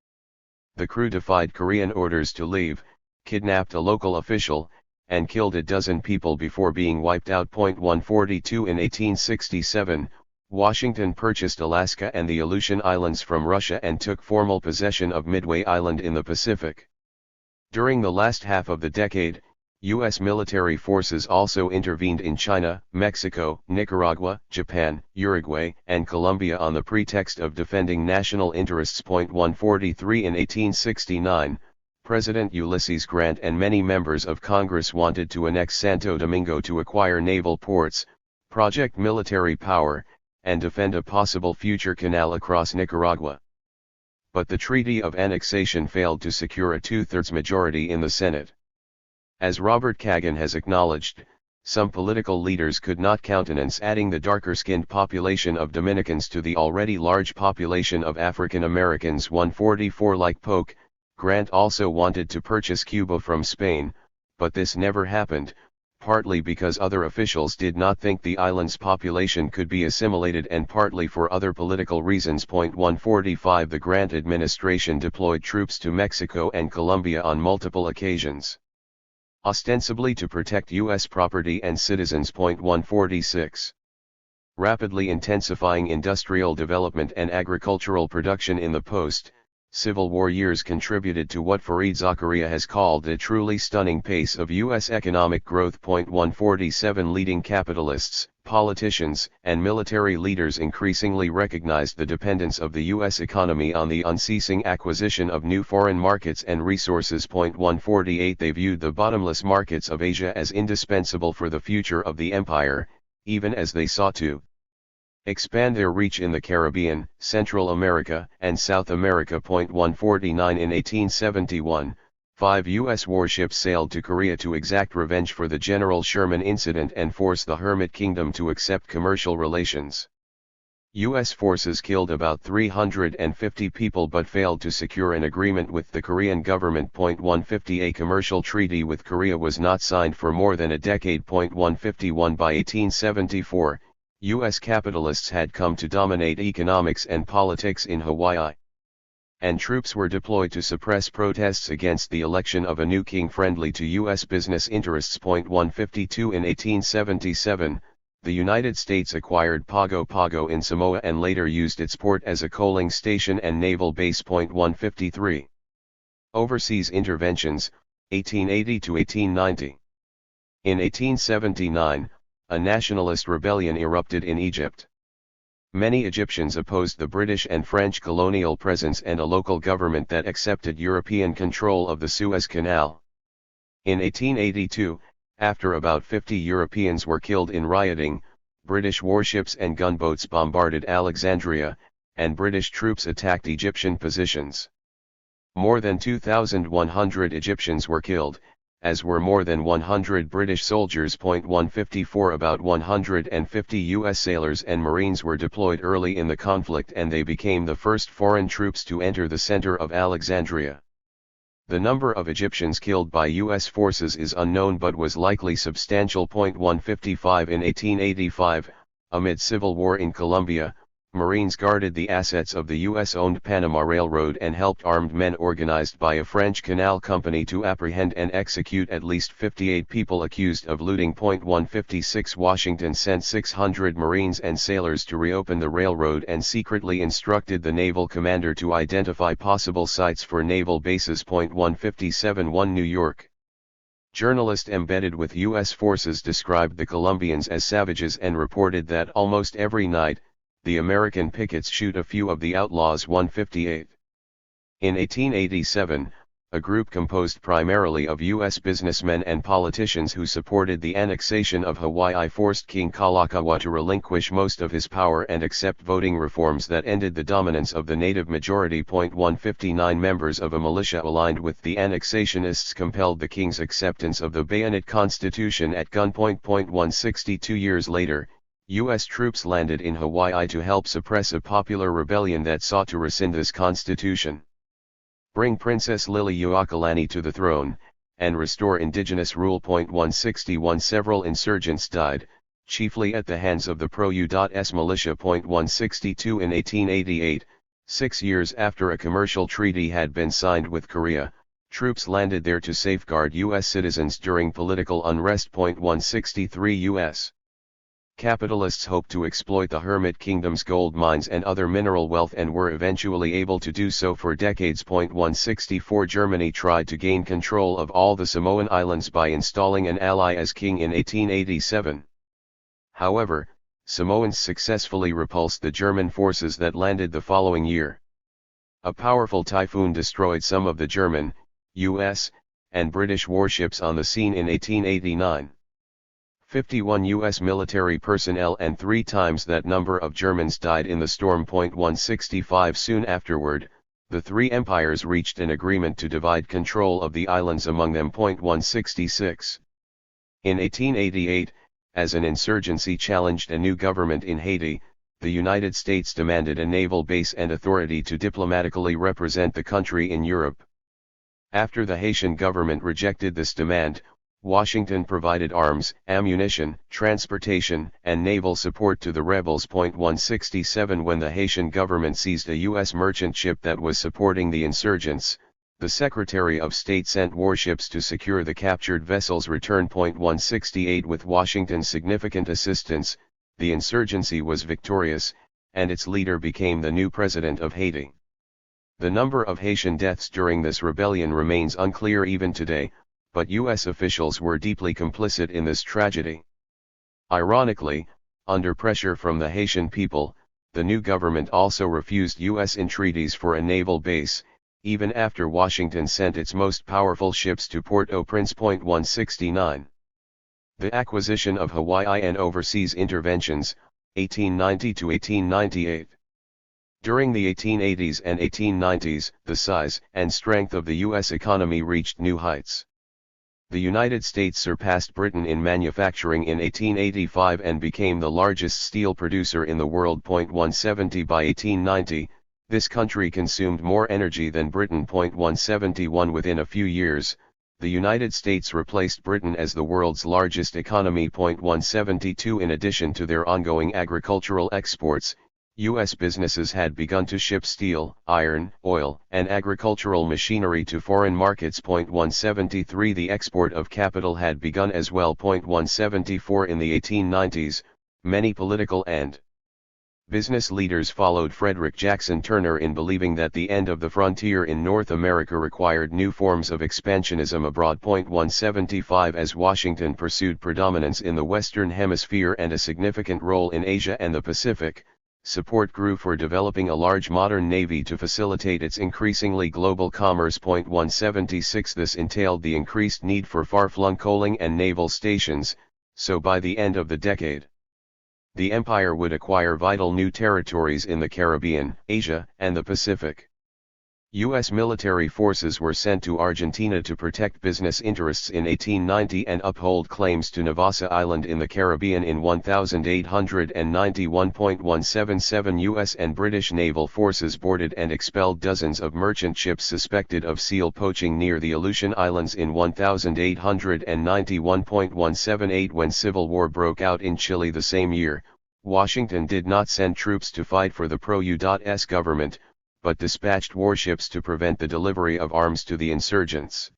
The crew defied Korean orders to leave, kidnapped a local official, and killed a dozen people before being wiped out. 142 In 1867, Washington purchased Alaska and the Aleutian Islands from Russia and took formal possession of Midway Island in the Pacific. During the last half of the decade, U.S. military forces also intervened in China, Mexico, Nicaragua, Japan, Uruguay, and Colombia on the pretext of defending national interests. 143 In 1869, President Ulysses Grant and many members of Congress wanted to annex Santo Domingo to acquire naval ports, project military power, and defend a possible future canal across Nicaragua. But the Treaty of Annexation failed to secure a two-thirds majority in the Senate. As Robert Kagan has acknowledged, some political leaders could not countenance adding the darker-skinned population of Dominicans to the already large population of African Americans. 144 Like Polk, Grant also wanted to purchase Cuba from Spain, but this never happened, partly because other officials did not think the island's population could be assimilated and partly for other political reasons. 145 The Grant administration deployed troops to Mexico and Colombia on multiple occasions, ostensibly to protect U.S. property and citizens. 146. Rapidly intensifying industrial development and agricultural production in the post-Civil War years contributed to what Fareed Zakaria has called the truly stunning pace of U.S. economic growth. 147 Leading capitalists, politicians, and military leaders increasingly recognized the dependence of the U.S. economy on the unceasing acquisition of new foreign markets and resources. 148 They viewed the bottomless markets of Asia as indispensable for the future of the empire, even as they sought to expand their reach in the Caribbean, Central America, and South America. 149 In 1871, 5 U.S. warships sailed to Korea to exact revenge for the General Sherman incident and force the Hermit Kingdom to accept commercial relations. U.S. forces killed about 350 people but failed to secure an agreement with the Korean government. 150 A commercial treaty with Korea was not signed for more than a decade. 151 By 1874, U.S. capitalists had come to dominate economics and politics in Hawaii, and troops were deployed to suppress protests against the election of a new king friendly to U.S. business interests. 152 In 1877, the United States acquired Pago Pago in Samoa and later used its port as a coaling station and naval base. 153. Overseas interventions, 1880 to 1890. In 1879, a nationalist rebellion erupted in Egypt. Many Egyptians opposed the British and French colonial presence and a local government that accepted European control of the Suez Canal. In 1882, after about 50 Europeans were killed in rioting, British warships and gunboats bombarded Alexandria, and British troops attacked Egyptian positions. More than 2,100 Egyptians were killed, as were more than 100 British soldiers. 154 About 150 U.S. sailors and Marines were deployed early in the conflict and they became the first foreign troops to enter the center of Alexandria. The number of Egyptians killed by U.S. forces is unknown but was likely substantial. 155 In 1885, amid civil war in Colombia, Marines guarded the assets of the U.S.-owned Panama Railroad and helped armed men organized by a French canal company to apprehend and execute at least 58 people accused of looting. 156 Washington sent 600 Marines and sailors to reopen the railroad and secretly instructed the naval commander to identify possible sites for naval bases. 157 1 New York journalist embedded with U.S. forces described the Colombians as savages and reported that almost every night, the American pickets shoot a few of the outlaws. 158. In 1887, a group composed primarily of U.S. businessmen and politicians who supported the annexation of Hawaii forced King Kalakaua to relinquish most of his power and accept voting reforms that ended the dominance of the native majority. 159 Members of a militia aligned with the annexationists compelled the king's acceptance of the Bayonet Constitution at gunpoint. 162 years later, U.S. troops landed in Hawaii to help suppress a popular rebellion that sought to rescind this constitution, bring Princess Liliuokalani to the throne, and restore indigenous rule. 161 Several insurgents died, chiefly at the hands of the pro-U.S. militia. 162 In 1888, 6 years after a commercial treaty had been signed with Korea, troops landed there to safeguard U.S. citizens during political unrest. 163 U.S. Capitalists hoped to exploit the Hermit Kingdom's gold mines and other mineral wealth and were eventually able to do so for decades. 164 Germany tried to gain control of all the Samoan Islands by installing an ally as king in 1887. However, Samoans successfully repulsed the German forces that landed the following year. A powerful typhoon destroyed some of the German, U.S., and British warships on the scene in 1889. 51 U.S. military personnel and 3 times that number of Germans died in the storm. 165 Soon afterward, the three empires reached an agreement to divide control of the islands among them. 166. In 1888, as an insurgency challenged a new government in Haiti, the United States demanded a naval base and authority to diplomatically represent the country in Europe. After the Haitian government rejected this demand, Washington provided arms, ammunition, transportation, and naval support to the rebels. 167 When the Haitian government seized a U.S. merchant ship that was supporting the insurgents, the Secretary of State sent warships to secure the captured vessel's return. 168 With Washington's significant assistance, the insurgency was victorious, and its leader became the new president of Haiti. The number of Haitian deaths during this rebellion remains unclear even today, but U.S. officials were deeply complicit in this tragedy. Ironically, under pressure from the Haitian people, the new government also refused U.S. entreaties for a naval base, even after Washington sent its most powerful ships to Port-au-Prince. 169. The acquisition of Hawaii and overseas interventions, 1890 to 1898. During the 1880s and 1890s, the size and strength of the U.S. economy reached new heights. The United States surpassed Britain in manufacturing in 1885 and became the largest steel producer in the world. 170 By 1890, this country consumed more energy than Britain. 171 Within a few years, the United States replaced Britain as the world's largest economy. 172 In addition to their ongoing agricultural exports, U.S. businesses had begun to ship steel, iron, oil, and agricultural machinery to foreign markets. 173 The export of capital had begun as well. 174 In the 1890s, many political and business leaders followed Frederick Jackson Turner in believing that the end of the frontier in North America required new forms of expansionism abroad. 175 As Washington pursued predominance in the Western Hemisphere and a significant role in Asia and the Pacific, support grew for developing a large modern navy to facilitate its increasingly global commerce. 176 This entailed the increased need for far-flung coaling and naval stations, so by the end of the decade, the empire would acquire vital new territories in the Caribbean, Asia, and the Pacific. U.S. military forces were sent to Argentina to protect business interests in 1890 and uphold claims to Navassa Island in the Caribbean in 1891. 177 U.S. and British naval forces boarded and expelled dozens of merchant ships suspected of seal poaching near the Aleutian Islands in 1891. 178 When civil war broke out in Chile the same year, Washington did not send troops to fight for the pro-U.S. government, but dispatched warships to prevent the delivery of arms to the insurgents.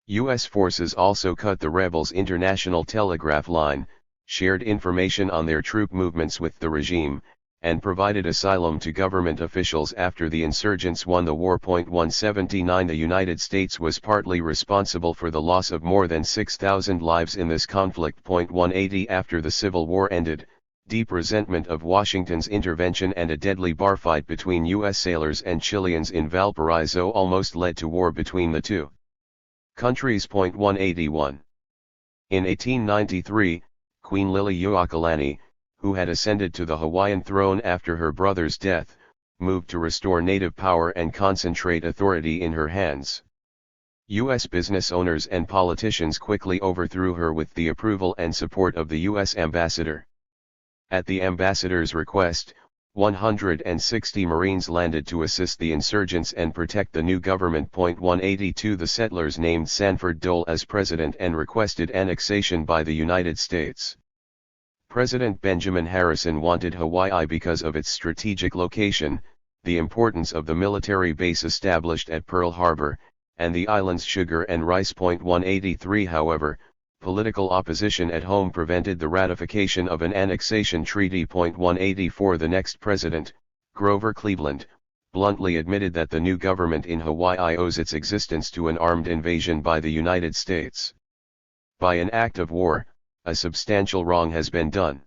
U.S. forces also cut the rebels' international telegraph line, shared information on their troop movements with the regime, and provided asylum to government officials after the insurgents won the war. 179 The United States was partly responsible for the loss of more than 6,000 lives in this conflict. 180 After the Civil War ended, deep resentment of Washington's intervention and a deadly bar fight between U.S. sailors and Chileans in Valparaiso almost led to war between the two countries. 181 In 1893, Queen Liliuokalani, who had ascended to the Hawaiian throne after her brother's death, moved to restore native power and concentrate authority in her hands. U.S. business owners and politicians quickly overthrew her with the approval and support of the U.S. ambassador. At the ambassador's request, 160 Marines landed to assist the insurgents and protect the new government. 182 The settlers named Sanford Dole as president and requested annexation by the United States. President Benjamin Harrison wanted Hawaii because of its strategic location, the importance of the military base established at Pearl Harbor, and the island's sugar and rice. 183 However, political opposition at home prevented the ratification of an annexation treaty. 184 The next president, Grover Cleveland, bluntly admitted that the new government in Hawaii owes its existence to an armed invasion by the United States. By an act of war, a substantial wrong has been done.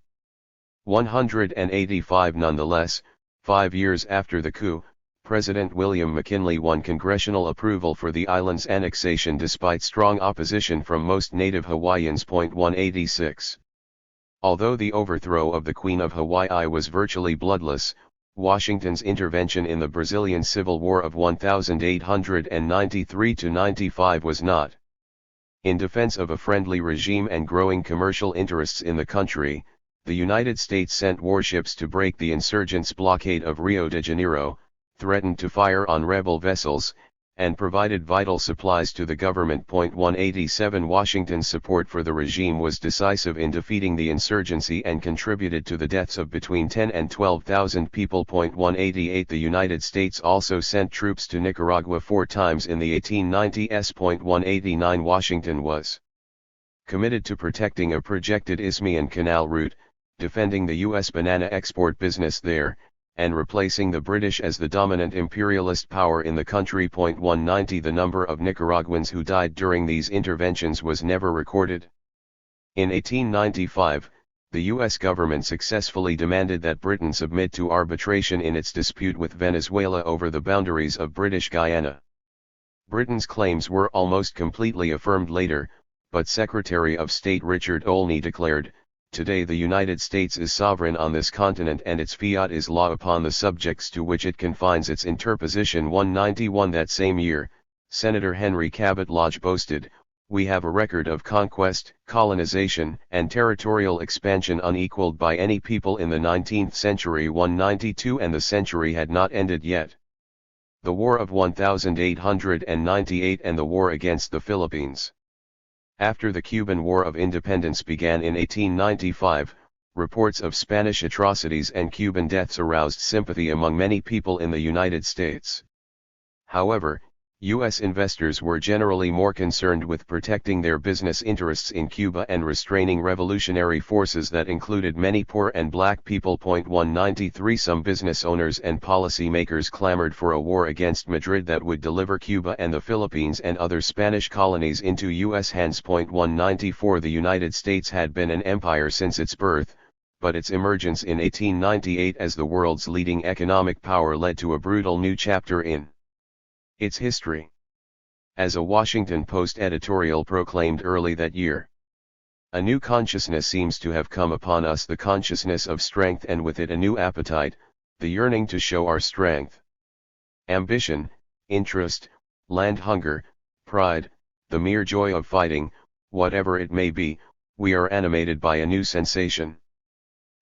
185 Nonetheless, 5 years after the coup, President William McKinley won congressional approval for the island's annexation despite strong opposition from most native Hawaiians. 186. Although the overthrow of the Queen of Hawaii was virtually bloodless, Washington's intervention in the Brazilian Civil War of 1893–95 was not. In defense of a friendly regime and growing commercial interests in the country, the United States sent warships to break the insurgents' blockade of Rio de Janeiro, threatened to fire on rebel vessels, and provided vital supplies to the government. 187 Washington's support for the regime was decisive in defeating the insurgency and contributed to the deaths of between 10 and 12,000 people. 188 The United States also sent troops to Nicaragua 4 times in the 1890s. 189 Washington was committed to protecting a projected Isthmian Canal route, defending the U.S. banana export business there, and replacing the British as the dominant imperialist power in the country. 190 The number of Nicaraguans who died during these interventions was never recorded. In 1895, the U.S. government successfully demanded that Britain submit to arbitration in its dispute with Venezuela over the boundaries of British Guyana. Britain's claims were almost completely affirmed later, but Secretary of State Richard Olney declared, "Today the United States is sovereign on this continent and its fiat is law upon the subjects to which it confines its interposition." 191 That same year, Senator Henry Cabot Lodge boasted, "We have a record of conquest, colonization, and territorial expansion unequaled by any people in the 19th century." 192 And the century had not ended yet. The War of 1898 and the war against the Philippines. After the Cuban War of Independence began in 1895, reports of Spanish atrocities and Cuban deaths aroused sympathy among many people in the United States. However, U.S. investors were generally more concerned with protecting their business interests in Cuba and restraining revolutionary forces that included many poor and black people. 193 Some business owners and policymakers clamored for a war against Madrid that would deliver Cuba and the Philippines and other Spanish colonies into U.S. hands. 194 The United States had been an empire since its birth, but its emergence in 1898 as the world's leading economic power led to a brutal new chapter in its history. As a Washington Post editorial proclaimed early that year, "A new consciousness seems to have come upon us, the consciousness of strength, and with it a new appetite, the yearning to show our strength. Ambition, interest, land hunger, pride, the mere joy of fighting, whatever it may be, we are animated by a new sensation.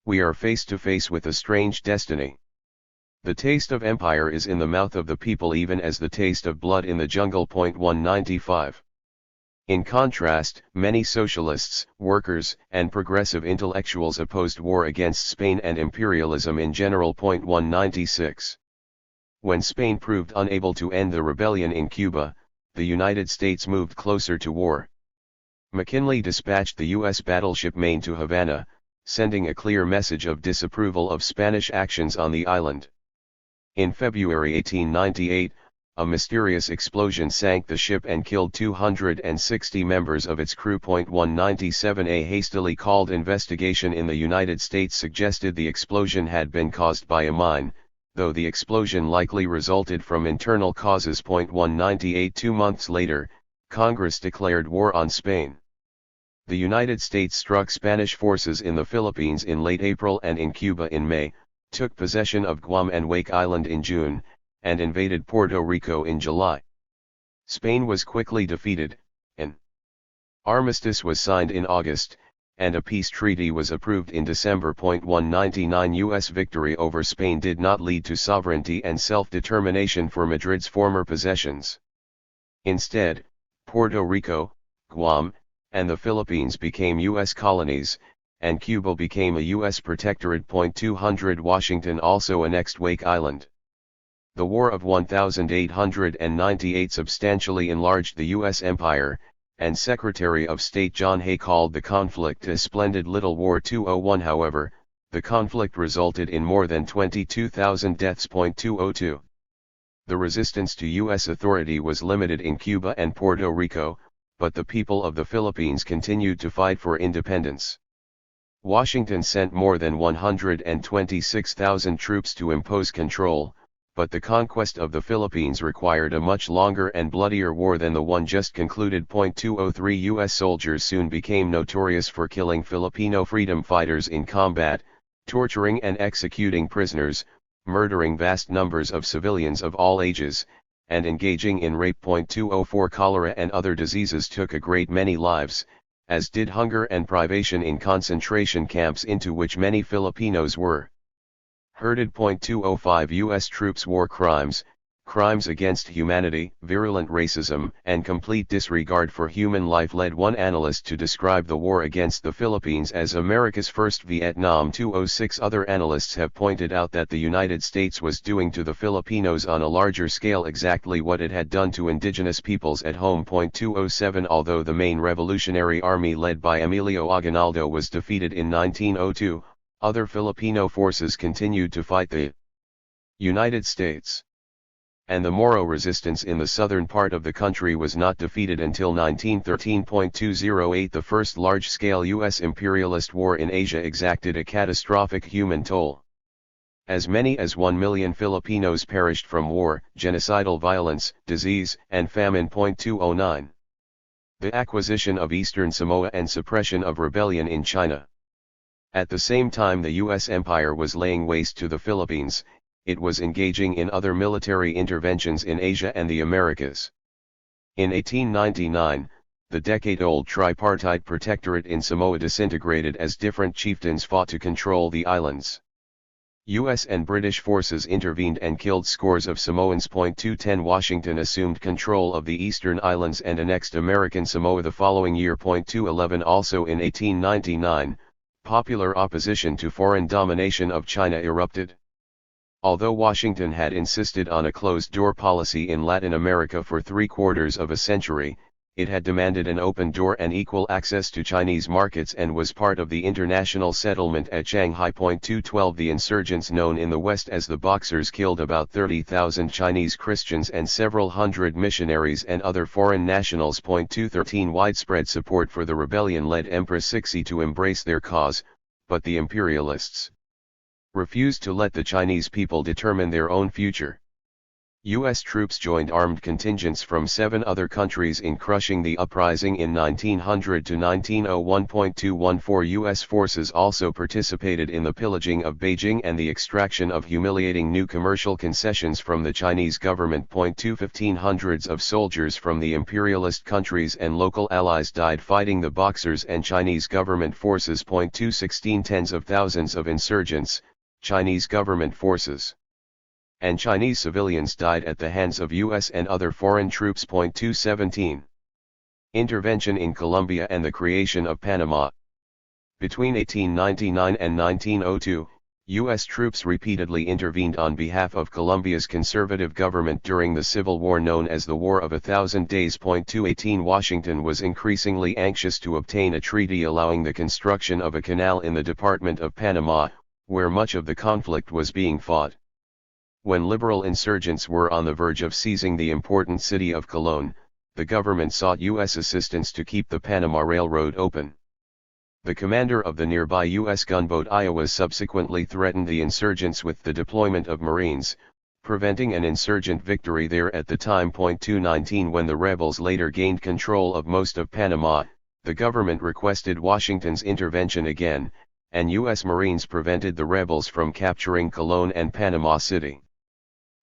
We are face to face with a strange destiny. The taste of empire is in the mouth of the people even as the taste of blood in the jungle." 195. In contrast, many socialists, workers, and progressive intellectuals opposed war against Spain and imperialism in general. 196. When Spain proved unable to end the rebellion in Cuba, the United States moved closer to war. McKinley dispatched the U.S. battleship Maine to Havana, sending a clear message of disapproval of Spanish actions on the island. In February 1898, a mysterious explosion sank the ship and killed 260 members of its crew. 197 A hastily called investigation in the United States suggested the explosion had been caused by a mine, though the explosion likely resulted from internal causes. 198 2 months later, Congress declared war on Spain. The United States struck Spanish forces in the Philippines in late April and in Cuba in May, took possession of Guam and Wake Island in June, and invaded Puerto Rico in July. Spain was quickly defeated, an armistice was signed in August, and a peace treaty was approved in December. 199 U.S. victory over Spain did not lead to sovereignty and self-determination for Madrid's former possessions. Instead, Puerto Rico, Guam, and the Philippines became U.S. colonies, and Cuba became a U.S. protectorate. 200 Washington also annexed Wake Island. The War of 1898 substantially enlarged the U.S. empire, and Secretary of State John Hay called the conflict a splendid little war. 201. However, the conflict resulted in more than 22,000 deaths. 202. The resistance to U.S. authority was limited in Cuba and Puerto Rico, but the people of the Philippines continued to fight for independence. Washington sent more than 126,000 troops to impose control, but the conquest of the Philippines required a much longer and bloodier war than the one just concluded. 203. U.S. soldiers soon became notorious for killing Filipino freedom fighters in combat, torturing and executing prisoners, murdering vast numbers of civilians of all ages, and engaging in rape. 204. Cholera and other diseases took a great many lives, as did hunger and privation in concentration camps into which many Filipinos were herded. 205. U.S. troops' war crimes, crimes against humanity, virulent racism, and complete disregard for human life led one analyst to describe the war against the Philippines as America's first Vietnam. 206. Other analysts have pointed out that the United States was doing to the Filipinos on a larger scale exactly what it had done to indigenous peoples at home. 207. Although the main revolutionary army led by Emilio Aguinaldo was defeated in 1902, other Filipino forces continued to fight the United States, and the Moro resistance in the southern part of the country was not defeated until 1913. 208. The first large-scale U.S. imperialist war in Asia exacted a catastrophic human toll. As many as 1 million Filipinos perished from war, genocidal violence, disease, and famine. 209. The acquisition of Eastern Samoa and suppression of rebellion in China. At the same time the U.S. empire was laying waste to the Philippines, it was engaging in other military interventions in Asia and the Americas. In 1899, the decade-old tripartite protectorate in Samoa disintegrated as different chieftains fought to control the islands. U.S. and British forces intervened and killed scores of Samoans. 210. Washington assumed control of the eastern islands and annexed American Samoa the following year. 211. Also in 1899, popular opposition to foreign domination of China erupted. Although Washington had insisted on a closed-door policy in Latin America for 3/4 of a century, it had demanded an open door and equal access to Chinese markets and was part of the international settlement at Shanghai. 212. The insurgents known in the West as the Boxers killed about 30,000 Chinese Christians and several hundred missionaries and other foreign nationals. 213. Widespread support for the rebellion led Empress Cixi to embrace their cause, but the imperialists refused to let the Chinese people determine their own future. U.S. troops joined armed contingents from 7 other countries in crushing the uprising in 1900 to 1901. 214. U.S. forces also participated in the pillaging of Beijing and the extraction of humiliating new commercial concessions from the Chinese government. 215. Hundreds of soldiers from the imperialist countries and local allies died fighting the Boxers and Chinese government forces. 216. Tens of thousands of insurgents, Chinese government forces, and Chinese civilians died at the hands of U.S. and other foreign troops. 217. Intervention in Colombia and the creation of Panama. Between 1899 and 1902, U.S. troops repeatedly intervened on behalf of Colombia's conservative government during the civil war known as the War of a Thousand Days. 218. Washington was increasingly anxious to obtain a treaty allowing the construction of a canal in the Department of Panama, where much of the conflict was being fought. When liberal insurgents were on the verge of seizing the important city of Colón, the government sought U.S. assistance to keep the Panama Railroad open. The commander of the nearby U.S. gunboat Iowa subsequently threatened the insurgents with the deployment of Marines, preventing an insurgent victory there at the time. 219. When the rebels later gained control of most of Panama, the government requested Washington's intervention again, and U.S. Marines prevented the rebels from capturing Colón and Panama City.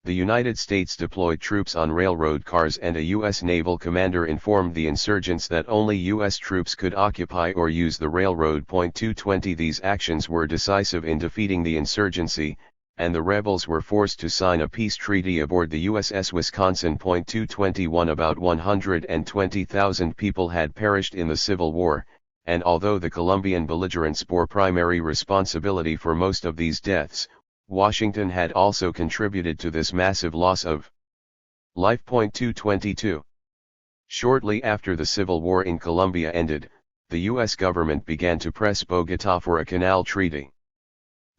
The United States deployed troops on railroad cars and a U.S. naval commander informed the insurgents that only U.S. troops could occupy or use the railroad. 220. These actions were decisive in defeating the insurgency, and the rebels were forced to sign a peace treaty aboard the USS Wisconsin. 221. About 120,000 people had perished in the Civil War, and although the Colombian belligerents bore primary responsibility for most of these deaths, Washington had also contributed to this massive loss of life. 222. Shortly after the Civil War in Colombia ended, the U.S. government began to press Bogotá for a canal treaty.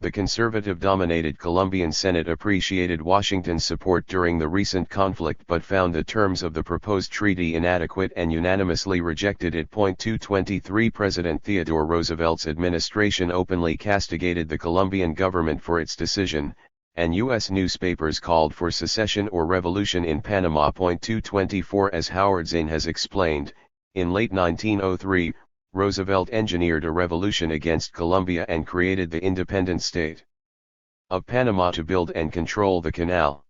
The conservative-dominated Colombian Senate appreciated Washington's support during the recent conflict but found the terms of the proposed treaty inadequate and unanimously rejected it. 223 President Theodore Roosevelt's administration openly castigated the Colombian government for its decision, and U.S. newspapers called for secession or revolution in Panama. 224 As Howard Zinn has explained, in late 1903, Roosevelt engineered a revolution against Colombia and created the independent state of Panama to build and control the canal.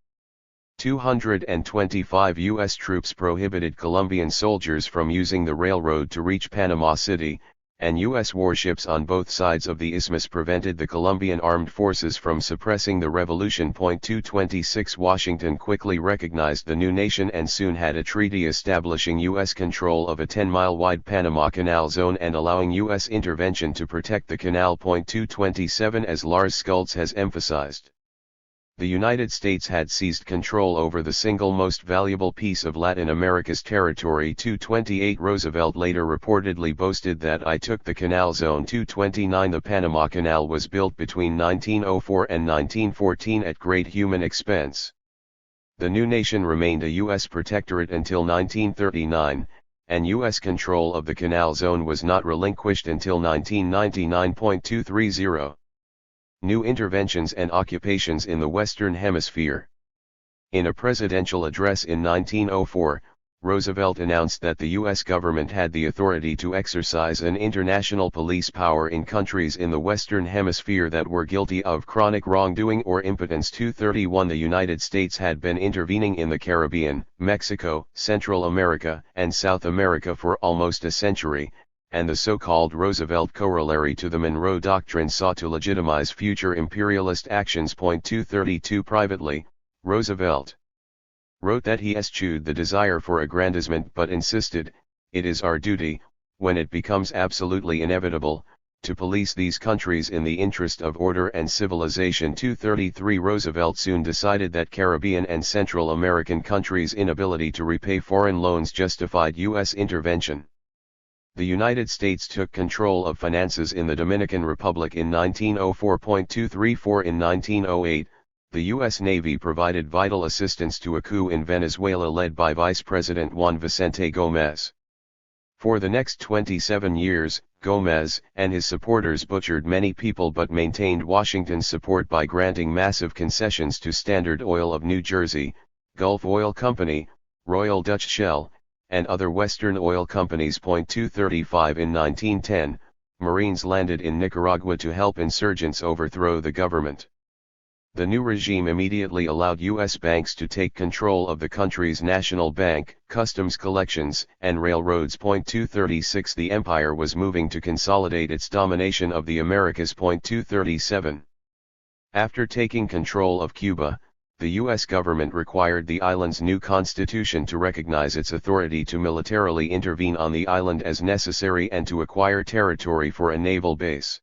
225 U.S. troops prohibited Colombian soldiers from using the railroad to reach Panama City, and U.S. warships on both sides of the isthmus prevented the Colombian armed forces from suppressing the revolution. 226 Washington quickly recognized the new nation and soon had a treaty establishing U.S. control of a 10-mile-wide Panama Canal zone and allowing U.S. intervention to protect the canal. 227 As Lars Schultz has emphasized, the United States had seized control over the single most valuable piece of Latin America's territory. 228 Roosevelt later reportedly boasted that I took the canal zone. 229 The Panama Canal was built between 1904 and 1914 at great human expense. The new nation remained a U.S. protectorate until 1939, and U.S. control of the canal zone was not relinquished until 1999. 230 New interventions and occupations in the Western Hemisphere. In a presidential address in 1904, Roosevelt announced that the U.S. government had the authority to exercise an international police power in countries in the Western Hemisphere that were guilty of chronic wrongdoing or impotence. 231 The United States had been intervening in the Caribbean, Mexico, Central America, and South America for almost a century, and the so-called Roosevelt corollary to the Monroe Doctrine sought to legitimize future imperialist actions. 232 Privately, Roosevelt wrote that he eschewed the desire for aggrandizement but insisted, "It is our duty, when it becomes absolutely inevitable, to police these countries in the interest of order and civilization." 233 Roosevelt soon decided that Caribbean and Central American countries' inability to repay foreign loans justified U.S. intervention. The United States took control of finances in the Dominican Republic in 1904. 234 In 1908, the U.S. Navy provided vital assistance to a coup in Venezuela led by Vice President Juan Vicente Gómez. For the next 27 years, Gómez and his supporters butchered many people but maintained Washington's support by granting massive concessions to Standard Oil of New Jersey, Gulf Oil Company, Royal Dutch Shell, and other Western oil companies. 235 In 1910, Marines landed in Nicaragua to help insurgents overthrow the government. The new regime immediately allowed U.S. banks to take control of the country's national bank, customs collections, and railroads. 236 The empire was moving to consolidate its domination of the Americas. 237 After taking control of Cuba, the U.S. government required the island's new constitution to recognize its authority to militarily intervene on the island as necessary and to acquire territory for a naval base.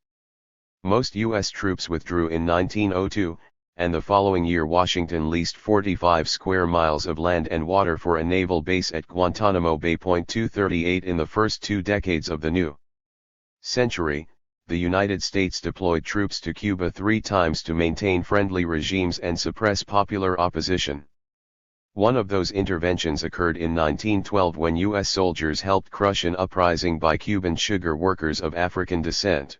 Most U.S. troops withdrew in 1902, and the following year Washington leased 45 square miles of land and water for a naval base at Guantanamo Bay. 238 In the first 2 decades of the new century, the United States deployed troops to Cuba 3 times to maintain friendly regimes and suppress popular opposition. One of those interventions occurred in 1912 when U.S. soldiers helped crush an uprising by Cuban sugar workers of African descent.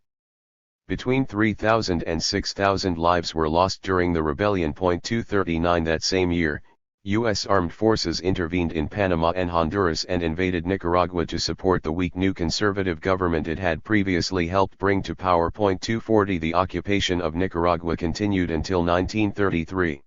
Between 3,000 and 6,000 lives were lost during the rebellion. 239 That same year, U.S. armed forces intervened in Panama and Honduras and invaded Nicaragua to support the weak new conservative government it had previously helped bring to power. 240 The occupation of Nicaragua continued until 1933.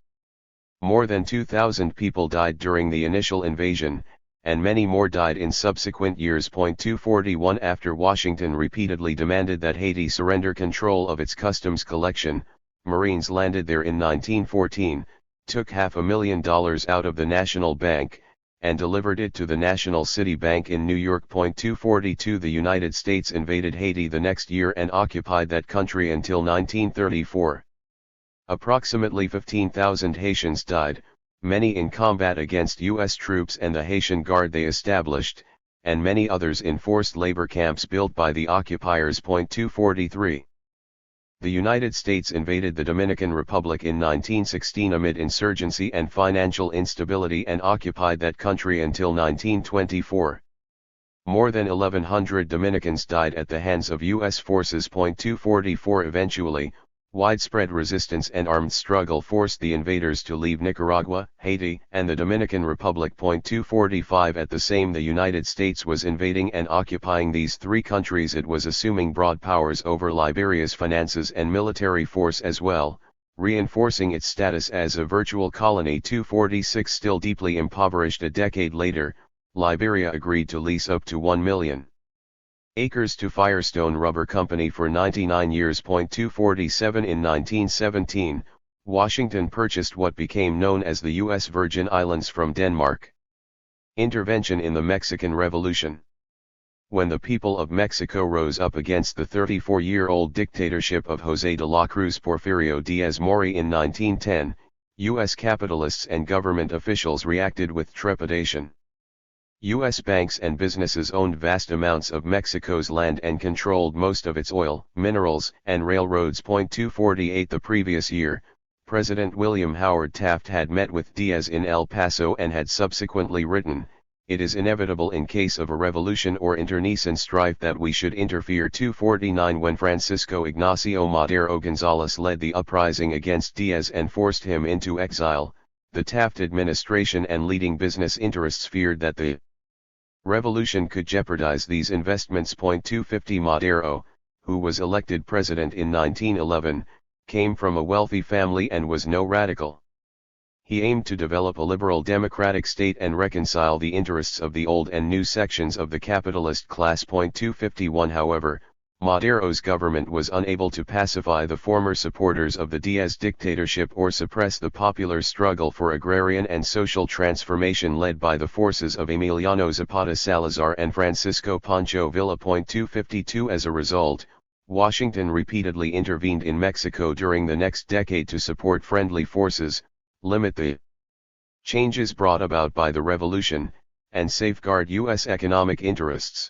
More than 2,000 people died during the initial invasion, and many more died in subsequent years. 241 After Washington repeatedly demanded that Haiti surrender control of its customs collection, Marines landed there in 1914, took $500,000 out of the National Bank, and delivered it to the National City Bank in New York. 242 The United States invaded Haiti the next year and occupied that country until 1934. Approximately 15,000 Haitians died, many in combat against U.S. troops and the Haitian Guard they established, and many others in forced labor camps built by the occupiers. 243. The United States invaded the Dominican Republic in 1916 amid insurgency and financial instability and occupied that country until 1924. More than 1,100 Dominicans died at the hands of U.S. forces. 244. Eventually, widespread resistance and armed struggle forced the invaders to leave Nicaragua, Haiti, and the Dominican Republic. 245. At the same the United States was invading and occupying these three countries, it was assuming broad powers over Liberia's finances and military force as well, reinforcing its status as a virtual colony. 246. Still deeply impoverished a decade later, Liberia agreed to lease up to 1 million acres to Firestone Rubber Company for 99 years. 247. In 1917, Washington purchased what became known as the U.S. Virgin Islands from Denmark. Intervention in the Mexican Revolution. When the people of Mexico rose up against the 34-year-old dictatorship of José de la Cruz Porfirio Díaz Mori in 1910, U.S. capitalists and government officials reacted with trepidation. U.S. banks and businesses owned vast amounts of Mexico's land and controlled most of its oil, minerals, and railroads. 248. The previous year, President William Howard Taft had met with Diaz in El Paso and had subsequently written, "It is inevitable in case of a revolution or internecine strife that we should interfere." 249. When Francisco Ignacio Madero González led the uprising against Diaz and forced him into exile, the Taft administration and leading business interests feared that the revolution could jeopardize these investments. 250. Madero, who was elected president in 1911, came from a wealthy family and was no radical. He aimed to develop a liberal democratic state and reconcile the interests of the old and new sections of the capitalist class. 251. However, Madero's government was unable to pacify the former supporters of the Diaz dictatorship or suppress the popular struggle for agrarian and social transformation led by the forces of Emiliano Zapata Salazar and Francisco Pancho Villa. 252. As a result, Washington repeatedly intervened in Mexico during the next decade to support friendly forces, limit the changes brought about by the revolution, and safeguard U.S. economic interests.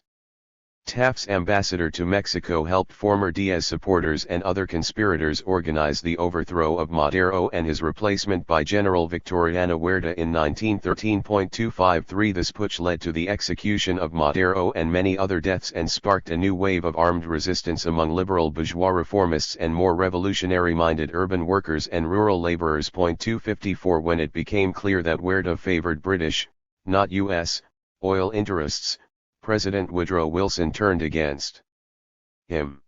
Taft's ambassador to Mexico helped former Diaz supporters and other conspirators organize the overthrow of Madero and his replacement by General Victoriano Huerta in 1913. 253. This putsch led to the execution of Madero and many other deaths and sparked a new wave of armed resistance among liberal bourgeois reformists and more revolutionary-minded urban workers and rural laborers. 254. When it became clear that Huerta favored British, not U.S., oil interests, President Woodrow Wilson turned against him.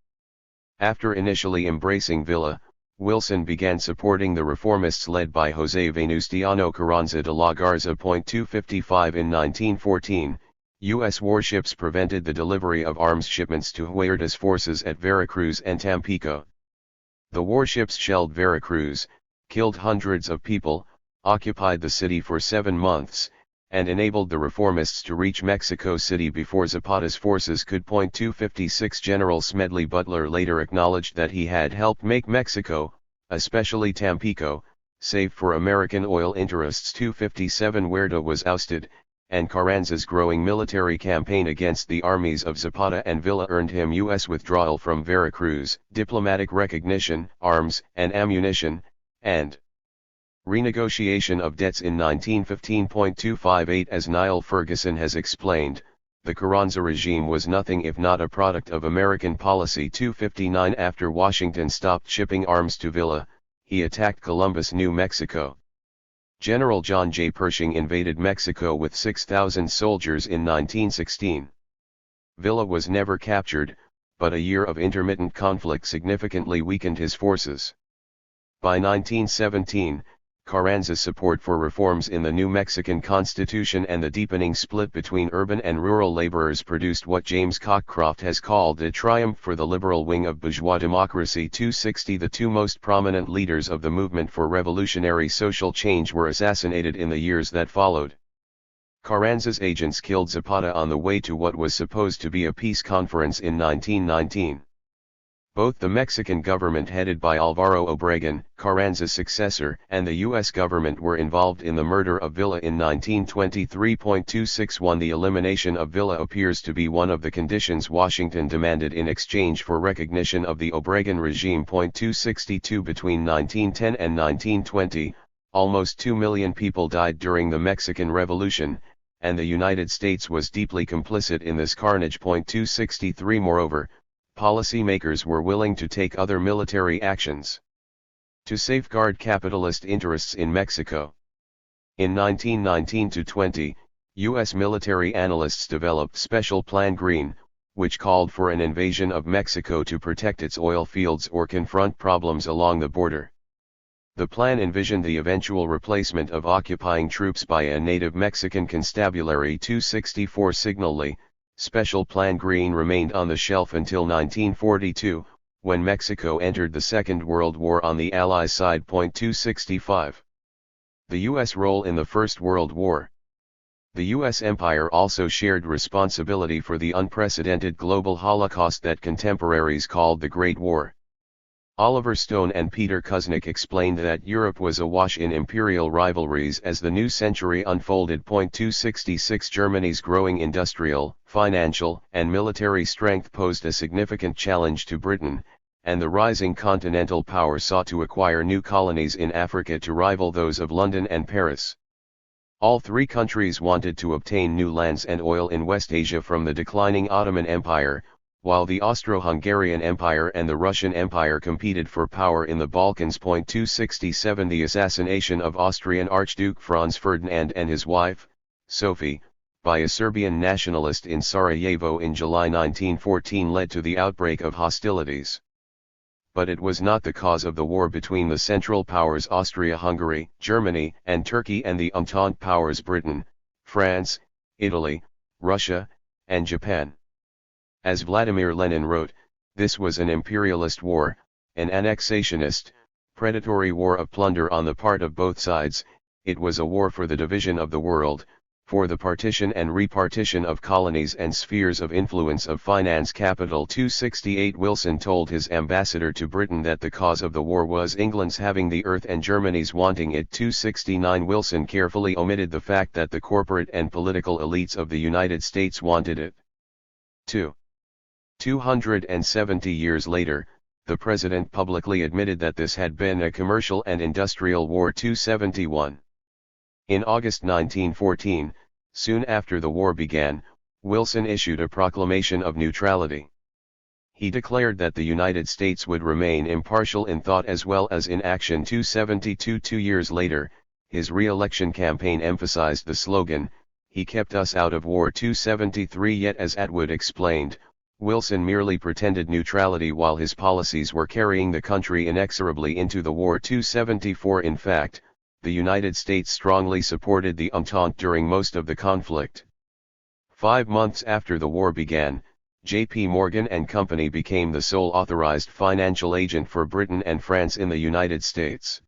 After initially embracing Villa, Wilson began supporting the reformists led by José Venustiano Carranza de la Garza. 255. In 1914, U.S. warships prevented the delivery of arms shipments to Huerta's forces at Veracruz and Tampico. The warships shelled Veracruz, killed hundreds of people, occupied the city for 7 months, and enabled the reformists to reach Mexico City before Zapata's forces could. 256. General Smedley Butler later acknowledged that he had helped make Mexico, especially Tampico, safe for American oil interests. 257. Huerta was ousted, and Carranza's growing military campaign against the armies of Zapata and Villa earned him U.S. withdrawal from Veracruz, diplomatic recognition, arms and ammunition, and renegotiation of debts in 1915. 258. As Niall Ferguson has explained, the Carranza regime was nothing if not a product of American policy. 259. After Washington stopped shipping arms to Villa, he attacked Columbus, New Mexico. General John J. Pershing invaded Mexico with 6,000 soldiers in 1916. Villa was never captured, but a year of intermittent conflict significantly weakened his forces. By 1917, Carranza's support for reforms in the new Mexican Constitution and the deepening split between urban and rural laborers produced what James Cockcroft has called a triumph for the liberal wing of bourgeois democracy. 260. The two most prominent leaders of the movement for revolutionary social change were assassinated in the years that followed. Carranza's agents killed Zapata on the way to what was supposed to be a peace conference in 1919. Both the Mexican government headed by Álvaro Obregón, Carranza's successor, and the U.S. government were involved in the murder of Villa in 1923.261. The elimination of Villa appears to be one of the conditions Washington demanded in exchange for recognition of the Obregón regime. 262 Between 1910 and 1920, almost 2 million people died during the Mexican Revolution, and the United States was deeply complicit in this carnage. 263 Moreover, policymakers were willing to take other military actions to safeguard capitalist interests in Mexico. In 1919-20, U.S. military analysts developed Special Plan Green, which called for an invasion of Mexico to protect its oil fields or confront problems along the border. The plan envisioned the eventual replacement of occupying troops by a native Mexican constabulary. 264 Signally, Special Plan Green remained on the shelf until 1942, when Mexico entered the Second World War on the Allies' side. 265 The U.S. role in the First World War. The U.S. empire also shared responsibility for the unprecedented global Holocaust that contemporaries called the Great War. Oliver Stone and Peter Kuznick explained that Europe was awash in imperial rivalries as the new century unfolded. 266 Germany's growing industrial, financial, and military strength posed a significant challenge to Britain, and the rising continental power sought to acquire new colonies in Africa to rival those of London and Paris. All three countries wanted to obtain new lands and oil in West Asia from the declining Ottoman Empire, while the Austro-Hungarian Empire and the Russian Empire competed for power in the Balkans. 267 The assassination of Austrian Archduke Franz Ferdinand and his wife, Sophie, by a Serbian nationalist in Sarajevo in July 1914 led to the outbreak of hostilities. But it was not the cause of the war between the Central Powers Austria-Hungary, Germany, and Turkey and the Entente Powers Britain, France, Italy, Russia, and Japan. As Vladimir Lenin wrote, this was an imperialist war, an annexationist, predatory war of plunder on the part of both sides. It was a war for the division of the world, for the partition and repartition of colonies and spheres of influence of finance capital. 268 Wilson told his ambassador to Britain that the cause of the war was England's having the earth and Germany's wanting it. 269 Wilson carefully omitted the fact that the corporate and political elites of the United States wanted it. 270 years later, the president publicly admitted that this had been a commercial and industrial war. 271 In August 1914, soon after the war began, Wilson issued a proclamation of neutrality. He declared that the United States would remain impartial in thought as well as in action. 272 2 years later, his re-election campaign emphasized the slogan, "He kept us out of war." 273 Yet as Atwood explained, Wilson merely pretended neutrality while his policies were carrying the country inexorably into the war. 274 In fact, the United States strongly supported the Entente during most of the conflict. 5 months after the war began, J.P. Morgan and Company became the sole authorized financial agent for Britain and France in the United States.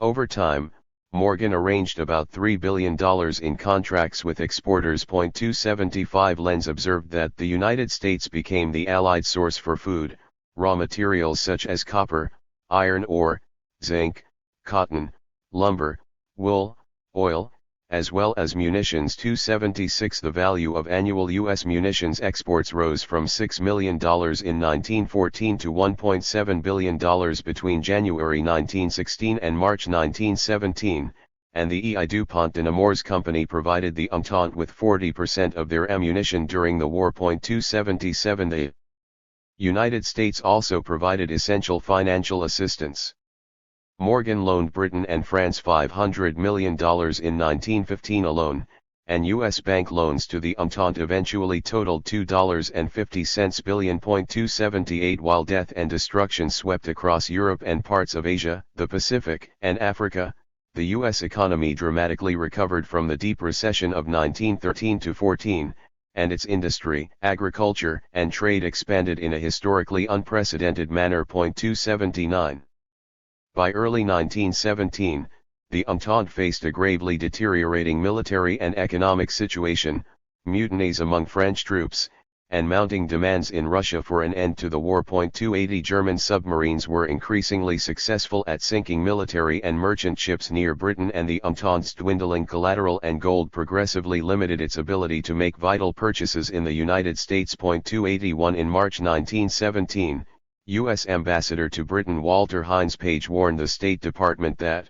Over time, Morgan arranged about $3 billion in contracts with exporters. 275 Lenz observed that the United States became the allied source for food, raw materials such as copper, iron ore, zinc, cotton, lumber, wool, oil, as well as munitions. 276 The value of annual U.S. munitions exports rose from $6 million in 1914 to $1.7 billion between January 1916 and March 1917, and the E. I. DuPont de Nemours Company provided the Entente with 40% of their ammunition during the war. 277 The United States also provided essential financial assistance. Morgan loaned Britain and France $500 million in 1915 alone, and U.S. bank loans to the Entente eventually totaled $2.50 billion. 278 While death and destruction swept across Europe and parts of Asia, the Pacific, and Africa, the U.S. economy dramatically recovered from the deep recession of 1913-14, and its industry, agriculture, and trade expanded in a historically unprecedented manner. 279 By early 1917, the Entente faced a gravely deteriorating military and economic situation, mutinies among French troops, and mounting demands in Russia for an end to the war. 280 German submarines were increasingly successful at sinking military and merchant ships near Britain, and the Entente's dwindling collateral and gold progressively limited its ability to make vital purchases in the United States. 281 In March 1917, U.S. Ambassador to Britain Walter Hines Page warned the State Department that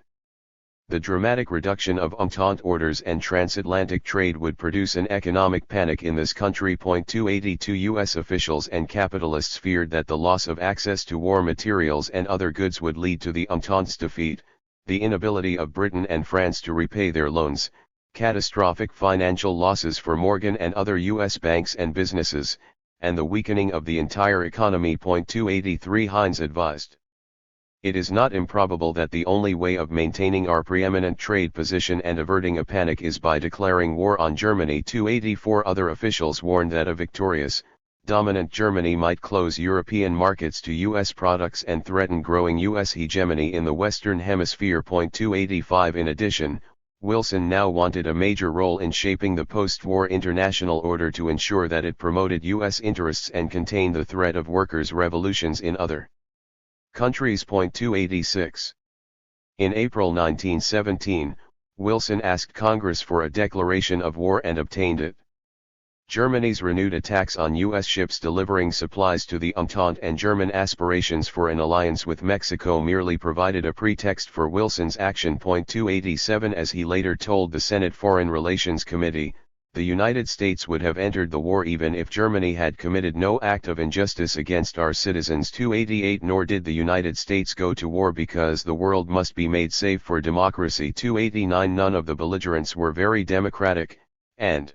the dramatic reduction of Entente orders and transatlantic trade would produce an economic panic in this country. 282 U.S. officials and capitalists feared that the loss of access to war materials and other goods would lead to the Entente's defeat, the inability of Britain and France to repay their loans, catastrophic financial losses for Morgan and other U.S. banks and businesses, and the weakening of the entire economy. 283 Hines advised, "It is not improbable that the only way of maintaining our preeminent trade position and averting a panic is by declaring war on Germany." 284 Other officials warned that a victorious, dominant Germany might close European markets to U.S. products and threaten growing U.S. hegemony in the Western Hemisphere. 285 In addition, Wilson now wanted a major role in shaping the post-war international order to ensure that it promoted U.S. interests and contained the threat of workers' revolutions in other countries. 286 In April 1917, Wilson asked Congress for a declaration of war and obtained it. Germany's renewed attacks on U.S. ships delivering supplies to the Entente and German aspirations for an alliance with Mexico merely provided a pretext for Wilson's action. 287 As he later told the Senate Foreign Relations Committee, the United States would have entered the war even if Germany had committed no act of injustice against our citizens. 288 Nor did the United States go to war because the world must be made safe for democracy. 289 None of the belligerents were very democratic, and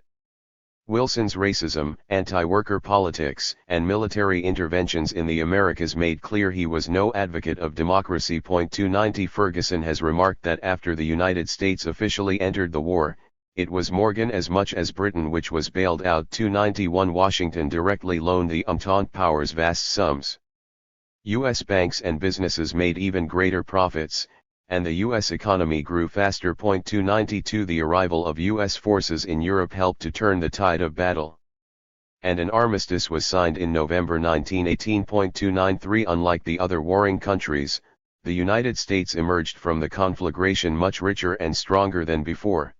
Wilson's racism, anti-worker politics, and military interventions in the Americas made clear he was no advocate of democracy. 290 Ferguson has remarked that after the United States officially entered the war, it was Morgan as much as Britain which was bailed out. 291 Washington directly loaned the Entente powers vast sums. U.S. banks and businesses made even greater profits, and the U.S. economy grew faster. 292 The arrival of U.S. forces in Europe helped to turn the tide of battle, and an armistice was signed in November 1918. 293 Unlike the other warring countries, the United States emerged from the conflagration much richer and stronger than before.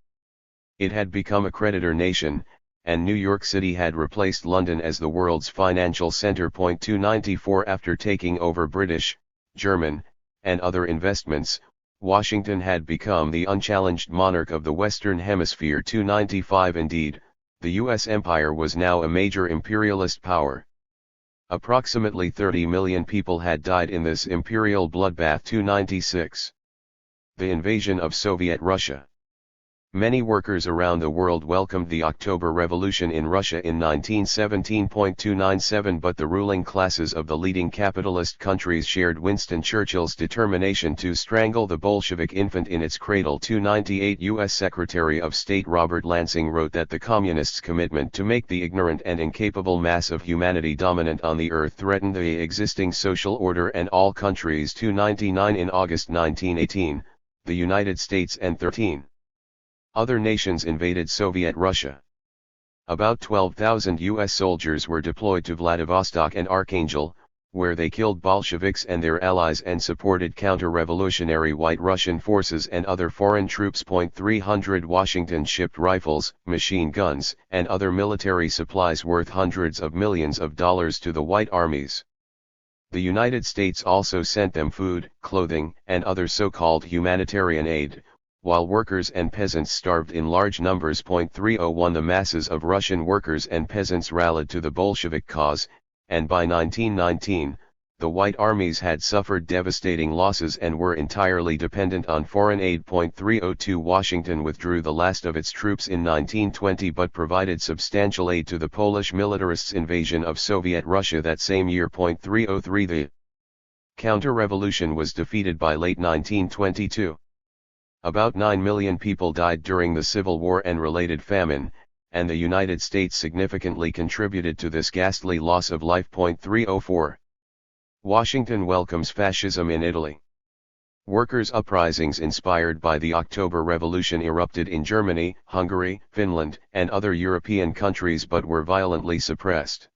It had become a creditor nation, and New York City had replaced London as the world's financial center. 294 After taking over British, German, and other investments, Washington had become the unchallenged monarch of the Western Hemisphere. 295 Indeed, the U.S. empire was now a major imperialist power. Approximately 30 million people had died in this imperial bloodbath. 296 The invasion of Soviet Russia. Many workers around the world welcomed the October Revolution in Russia in 1917. 297 But the ruling classes of the leading capitalist countries shared Winston Churchill's determination to strangle the Bolshevik infant in its cradle. 298 U.S. Secretary of State Robert Lansing wrote that the Communists' commitment to make the ignorant and incapable mass of humanity dominant on the earth threatened the existing social order and all countries. 299 In August 1918, the United States and 13 other nations invaded Soviet Russia. About 12,000 U.S. soldiers were deployed to Vladivostok and Archangel, where they killed Bolsheviks and their allies and supported counter-revolutionary White Russian forces and other foreign troops. 300 Washington shipped rifles, machine guns, and other military supplies worth hundreds of millions of dollars to the White armies. The United States also sent them food, clothing, and other so-called humanitarian aid, while workers and peasants starved in large numbers. 301 The masses of Russian workers and peasants rallied to the Bolshevik cause, and by 1919, the White armies had suffered devastating losses and were entirely dependent on foreign aid. 302 Washington withdrew the last of its troops in 1920 but provided substantial aid to the Polish militarists' invasion of Soviet Russia that same year. 303 The counter-revolution was defeated by late 1922. About 9 million people died during the Civil War and related famine, and the United States significantly contributed to this ghastly loss of life. 304 Washington welcomes fascism in Italy. Workers' uprisings inspired by the October Revolution erupted in Germany, Hungary, Finland, and other European countries but were violently suppressed.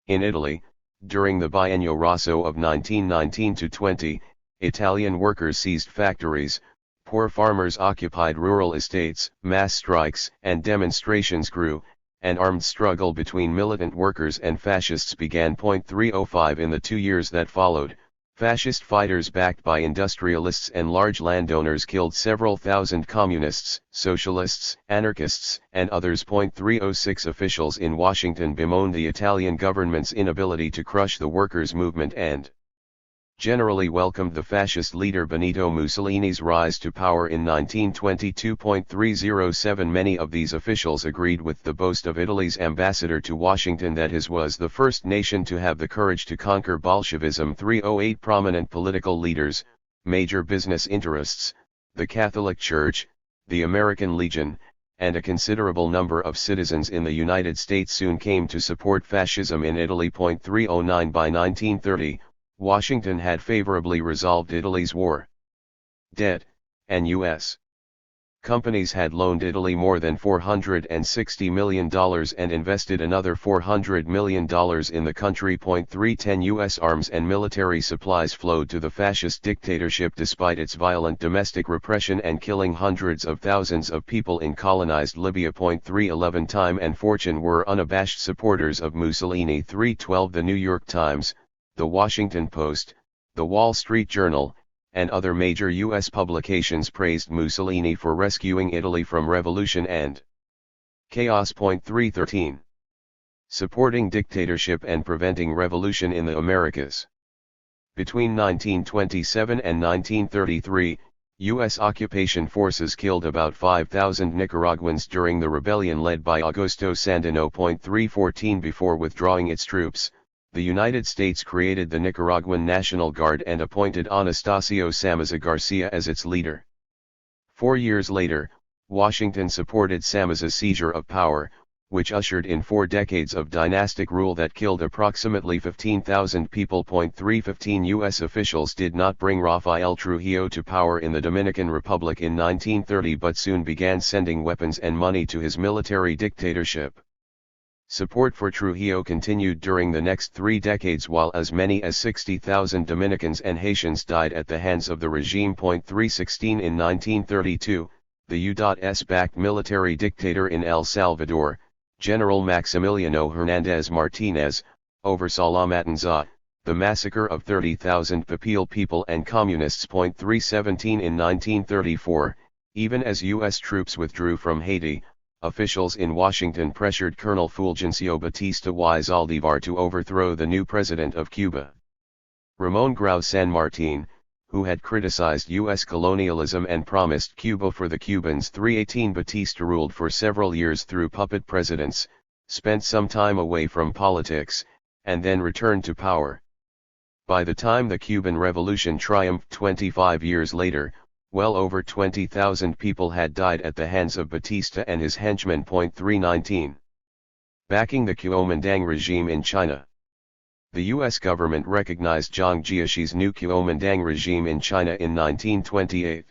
In Italy, during the Biennio Rosso of 1919-20, Italian workers seized factories, poor farmers occupied rural estates, mass strikes and demonstrations grew, an armed struggle between militant workers and fascists began. 305 In the 2 years that followed, fascist fighters backed by industrialists and large landowners killed several thousand communists, socialists, anarchists, and others. 306 Officials in Washington bemoaned the Italian government's inability to crush the workers' movement and generally welcomed the fascist leader Benito Mussolini's rise to power in 1922. 307 Many of these officials agreed with the boast of Italy's ambassador to Washington that his was the first nation to have the courage to conquer Bolshevism. 308 Prominent political leaders, major business interests, the Catholic Church, the American Legion, and a considerable number of citizens in the United States soon came to support fascism in Italy. 309 By 1930, Washington had favorably resolved Italy's war debt, and U.S. companies had loaned Italy more than $460 million and invested another $400 million in the country. 310 U.S. arms and military supplies flowed to the fascist dictatorship despite its violent domestic repression and killing hundreds of thousands of people in colonized Libya. 311 Time and Fortune were unabashed supporters of Mussolini. 312 The New York Times, The Washington Post, The Wall Street Journal, and other major U.S. publications praised Mussolini for rescuing Italy from revolution and chaos. 313 Supporting dictatorship and preventing revolution in the Americas. Between 1927 and 1933, U.S. occupation forces killed about 5,000 Nicaraguans during the rebellion led by Augusto Sandino. 314 Before withdrawing its troops, the United States created the Nicaraguan National Guard and appointed Anastasio Somoza Garcia as its leader. 4 years later, Washington supported Somoza's seizure of power, which ushered in 4 decades of dynastic rule that killed approximately 15,000 people. 315 U.S. officials did not bring Rafael Trujillo to power in the Dominican Republic in 1930 but soon began sending weapons and money to his military dictatorship. Support for Trujillo continued during the next 3 decades while as many as 60,000 Dominicans and Haitians died at the hands of the regime. 316 In 1932, the U.S.-backed military dictator in El Salvador, General Maximiliano Hernandez Martinez, oversaw La Matanza, the massacre of 30,000 Papel people and communists. 317 In 1934, even as U.S. troops withdrew from Haiti, officials in Washington pressured Colonel Fulgencio Batista y Zaldivar to overthrow the new president of Cuba. Ramon Grau San Martin, who had criticized U.S. colonialism and promised Cuba for the Cubans. 318 Batista ruled for several years through puppet presidents, spent some time away from politics, and then returned to power. By the time the Cuban Revolution triumphed 25 years later, well over 20,000 people had died at the hands of Batista and his henchmen. 319 Backing the Kuomintang regime in China. The U.S. government recognized Jiang Jiashi's new Kuomintang regime in China in 1928.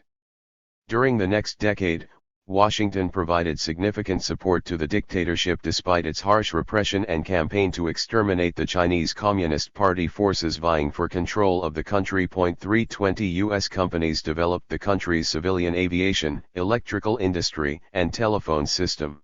During the next decade, Washington provided significant support to the dictatorship despite its harsh repression and campaign to exterminate the Chinese Communist Party forces vying for control of the country. 320 U.S. companies developed the country's civilian aviation, electrical industry, and telephone system.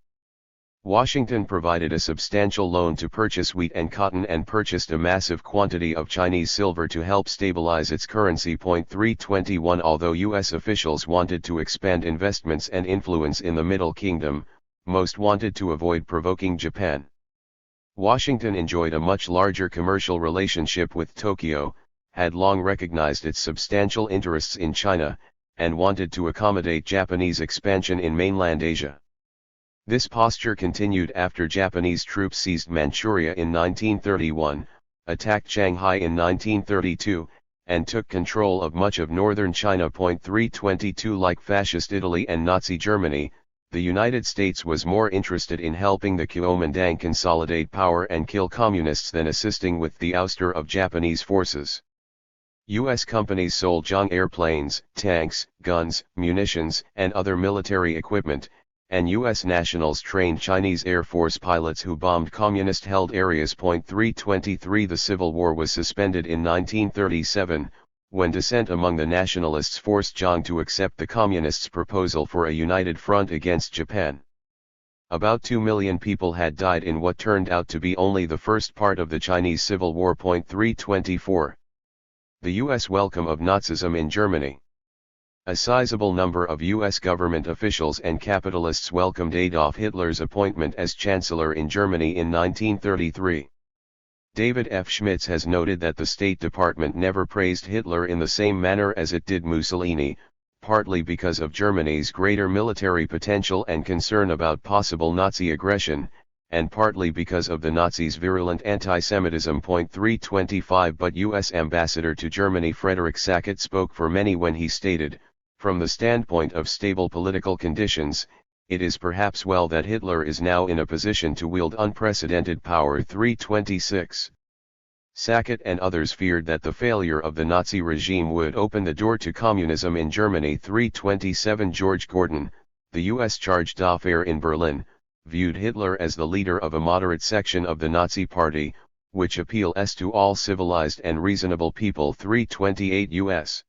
Washington provided a substantial loan to purchase wheat and cotton and purchased a massive quantity of Chinese silver to help stabilize its currency. 321 Although U.S. officials wanted to expand investments and influence in the Middle Kingdom, most wanted to avoid provoking Japan. Washington enjoyed a much larger commercial relationship with Tokyo, had long recognized its substantial interests in China, and wanted to accommodate Japanese expansion in mainland Asia. This posture continued after Japanese troops seized Manchuria in 1931, attacked Shanghai in 1932, and took control of much of northern China. 322 Like fascist Italy and Nazi Germany, the United States was more interested in helping the Kuomintang consolidate power and kill communists than assisting with the ouster of Japanese forces. U.S. companies sold Zhong airplanes, tanks, guns, munitions, and other military equipment, and U.S. nationals trained Chinese Air Force pilots who bombed communist-held areas. 323 The Civil War was suspended in 1937, when dissent among the nationalists forced Jiang to accept the communists' proposal for a united front against Japan. About 2 million people had died in what turned out to be only the first part of the Chinese Civil War. 324 The U.S. welcome of Nazism in Germany. A sizable number of U.S. government officials and capitalists welcomed Adolf Hitler's appointment as Chancellor in Germany in 1933. David F. Schmitz has noted that the State Department never praised Hitler in the same manner as it did Mussolini, partly because of Germany's greater military potential and concern about possible Nazi aggression, and partly because of the Nazis' virulent anti-Semitism. 325 But U.S. Ambassador to Germany Frederick Sackett spoke for many when he stated, "From the standpoint of stable political conditions, it is perhaps well that Hitler is now in a position to wield unprecedented power." 326 Sackett and others feared that the failure of the Nazi regime would open the door to communism in Germany. 327 George Gordon, the U.S. charge d'affaires in Berlin, viewed Hitler as the leader of a moderate section of the Nazi Party, which appeals to all civilized and reasonable people. 328 U.S.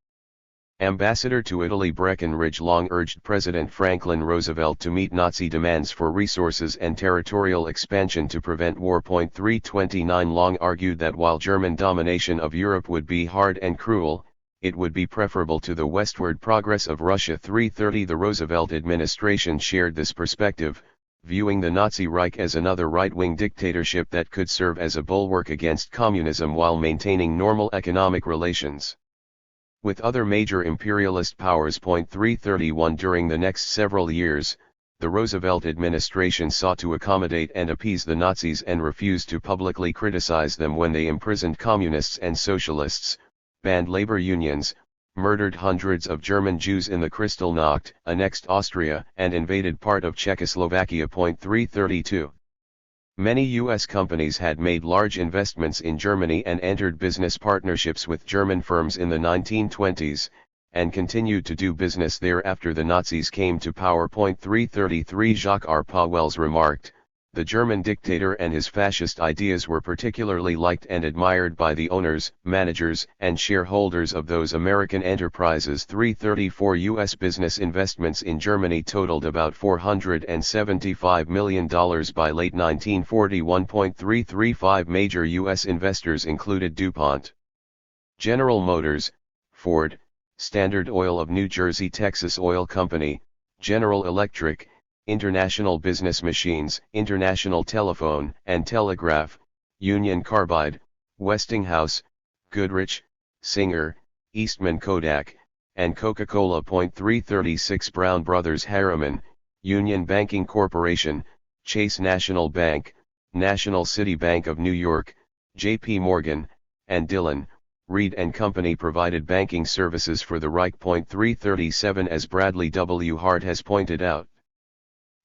Ambassador to Italy Breckinridge long urged President Franklin Roosevelt to meet Nazi demands for resources and territorial expansion to prevent war. 329 Long argued that while German domination of Europe would be hard and cruel, it would be preferable to the westward progress of Russia. 330 The Roosevelt administration shared this perspective, viewing the Nazi Reich as another right-wing dictatorship that could serve as a bulwark against communism while maintaining normal economic relations with other major imperialist powers. 331 During the next several years, the Roosevelt administration sought to accommodate and appease the Nazis and refused to publicly criticize them when they imprisoned communists and socialists, banned labor unions, murdered hundreds of German Jews in the Kristallnacht, annexed Austria, and invaded part of Czechoslovakia. 332 Many U.S. companies had made large investments in Germany and entered business partnerships with German firms in the 1920s, and continued to do business there after the Nazis came to power. 333 Jacques R. Pauwels remarked, "The German dictator and his fascist ideas were particularly liked and admired by the owners, managers, and shareholders of those American enterprises." 334 U.S. business investments in Germany totaled about $475 million by late 1941. 335 Major U.S. investors included DuPont, General Motors, Ford, Standard Oil of New Jersey, Texas Oil Company, General Electric, International Business Machines, International Telephone and Telegraph, Union Carbide, Westinghouse, Goodrich, Singer, Eastman Kodak, and Coca-Cola. 336 Brown Brothers Harriman, Union Banking Corporation, Chase National Bank, National City Bank of New York, J.P. Morgan, and Dillon, Reed and Company provided banking services for the Reich. 337 As Bradley W. Hart has pointed out,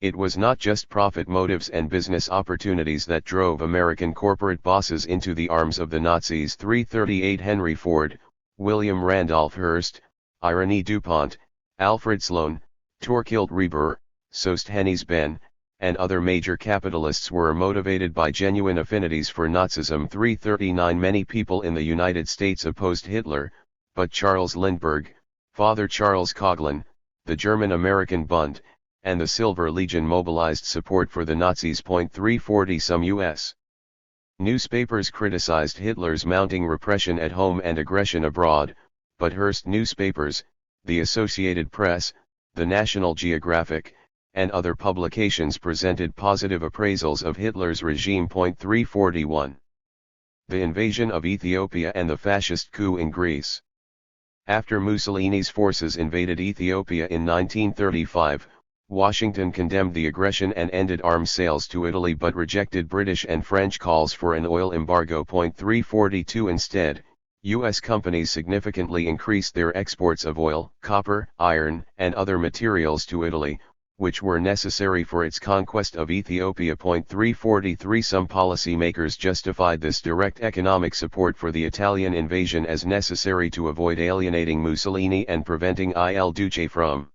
it was not just profit motives and business opportunities that drove American corporate bosses into the arms of the Nazis. 338 Henry Ford, William Randolph Hearst, Irene DuPont, Alfred Sloan, Torkild Reber, Soest Hennes Ben, and other major capitalists were motivated by genuine affinities for Nazism. 339 Many people in the United States opposed Hitler, but Charles Lindbergh, Father Charles Coughlin, the German-American Bund, and the Silver Legion mobilized support for the Nazis. 340 Some U.S. newspapers criticized Hitler's mounting repression at home and aggression abroad, but Hearst newspapers, the Associated Press, the National Geographic, and other publications presented positive appraisals of Hitler's regime. 341 The invasion of Ethiopia and the fascist coup in Greece. After Mussolini's forces invaded Ethiopia in 1935, Washington condemned the aggression and ended arms sales to Italy but rejected British and French calls for an oil embargo. 342 Instead, U.S. companies significantly increased their exports of oil, copper, iron, and other materials to Italy, which were necessary for its conquest of Ethiopia. 343 Some policymakers justified this direct economic support for the Italian invasion as necessary to avoid alienating Mussolini and preventing Il Duce from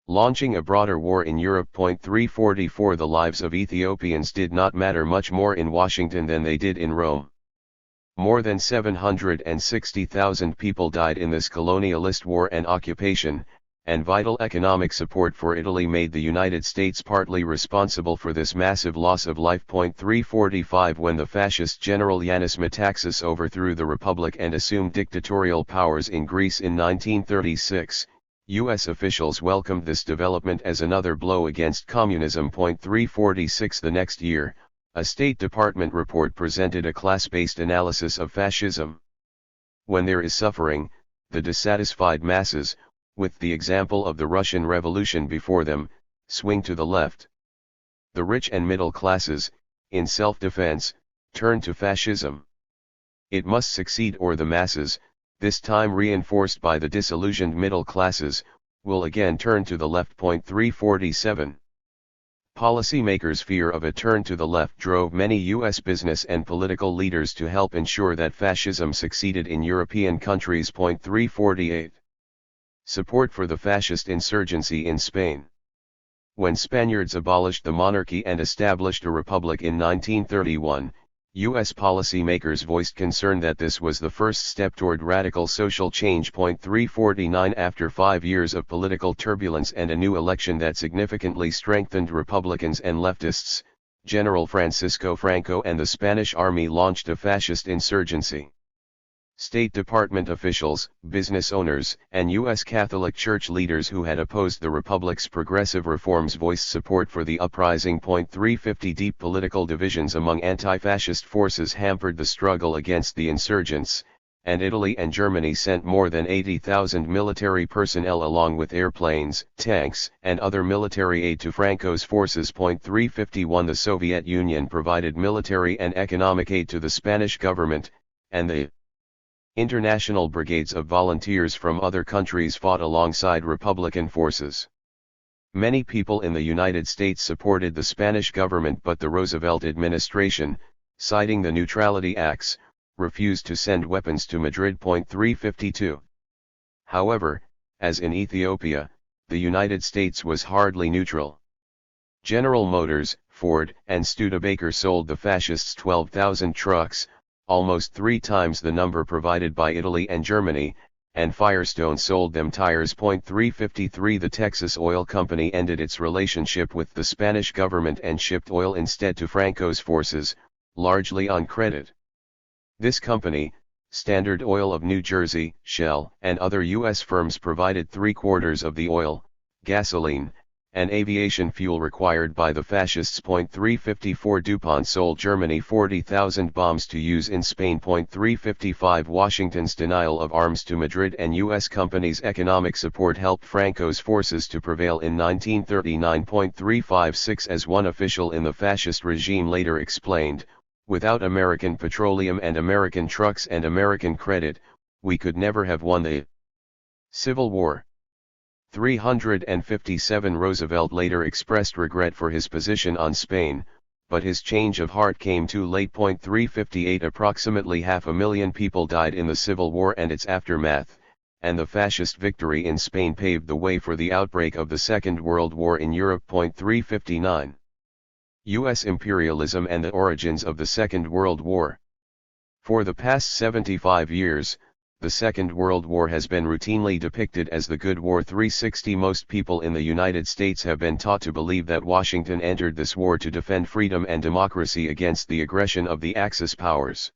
Launching a broader war in Europe. 344 The lives of Ethiopians did not matter much more in Washington than they did in Rome. More than 760,000 people died in this colonialist war and occupation, and vital economic support for Italy made the United States partly responsible for this massive loss of life. 345 When the fascist general Yanis Metaxas overthrew the republic and assumed dictatorial powers in Greece in 1936, U.S. officials welcomed this development as another blow against communism. 346 The next year, a State Department report presented a class-based analysis of fascism. When there is suffering, the dissatisfied masses, with the example of the Russian Revolution before them, swing to the left. The rich and middle classes, in self-defense, turn to fascism. It must succeed or the masses, this time reinforced by the disillusioned middle classes, will again turn to the left. 347 Policymakers' fear of a turn to the left drove many U.S. business and political leaders to help ensure that fascism succeeded in European countries. 348 Support for the fascist insurgency in Spain. When Spaniards abolished the monarchy and established a republic in 1931, U.S. policymakers voiced concern that this was the first step toward radical social change. 349 After 5 years of political turbulence and a new election that significantly strengthened Republicans and leftists, General Francisco Franco and the Spanish army launched a fascist insurgency. State Department officials, business owners, and U.S. Catholic Church leaders who had opposed the Republic's progressive reforms voiced support for the uprising. 350 Deep political divisions among anti-fascist forces hampered the struggle against the insurgents, and Italy and Germany sent more than 80,000 military personnel along with airplanes, tanks, and other military aid to Franco's forces. 351 The Soviet Union provided military and economic aid to the Spanish government, and the international brigades of volunteers from other countries fought alongside Republican forces. Many people in the United States supported the Spanish government, but the Roosevelt administration, citing the Neutrality Acts, refused to send weapons to Madrid. 352 However, as in Ethiopia, the United States was hardly neutral. General Motors, Ford, and Studebaker sold the fascists 12,000 trucks, almost 3 times the number provided by Italy and Germany, and Firestone sold them tires. 353 The Texas Oil Company ended its relationship with the Spanish government and shipped oil instead to Franco's forces, largely on credit. This company, Standard Oil of New Jersey, Shell, and other U.S. firms provided 3/4 of the oil, gasoline, and aviation fuel required by the fascists. 354 DuPont sold Germany 40,000 bombs to use in Spain. 355 Washington's denial of arms to Madrid and U.S. companies' economic support helped Franco's forces to prevail in 1939. 356 As one official in the fascist regime later explained, without American petroleum and American trucks and American credit, we could never have won the Civil War. 357 Roosevelt later expressed regret for his position on Spain, but his change of heart came too late. 358 Approximately 500,000 people died in the Civil War and its aftermath, and the fascist victory in Spain paved the way for the outbreak of the Second World War in Europe. 359 U.S. imperialism and the origins of the Second World War. For the past 75 years, the Second World War has been routinely depicted as the Good War. 360 Most people in the United States have been taught to believe that Washington entered this war to defend freedom and democracy against the aggression of the Axis powers.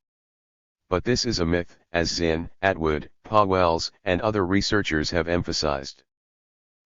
But this is a myth, as Zinn, Atwood, Pauwels, and other researchers have emphasized.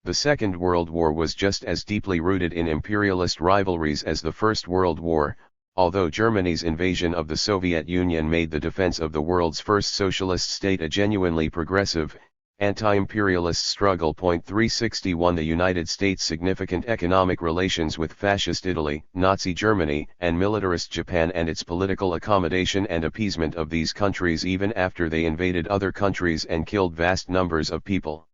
The Second World War was just as deeply rooted in imperialist rivalries as the First World War, although Germany's invasion of the Soviet Union made the defense of the world's first socialist state a genuinely progressive, anti-imperialist struggle. 361 The United States' significant economic relations with fascist Italy, Nazi Germany, and militarist Japan, and its political accommodation and appeasement of these countries even after they invaded other countries and killed vast numbers of people,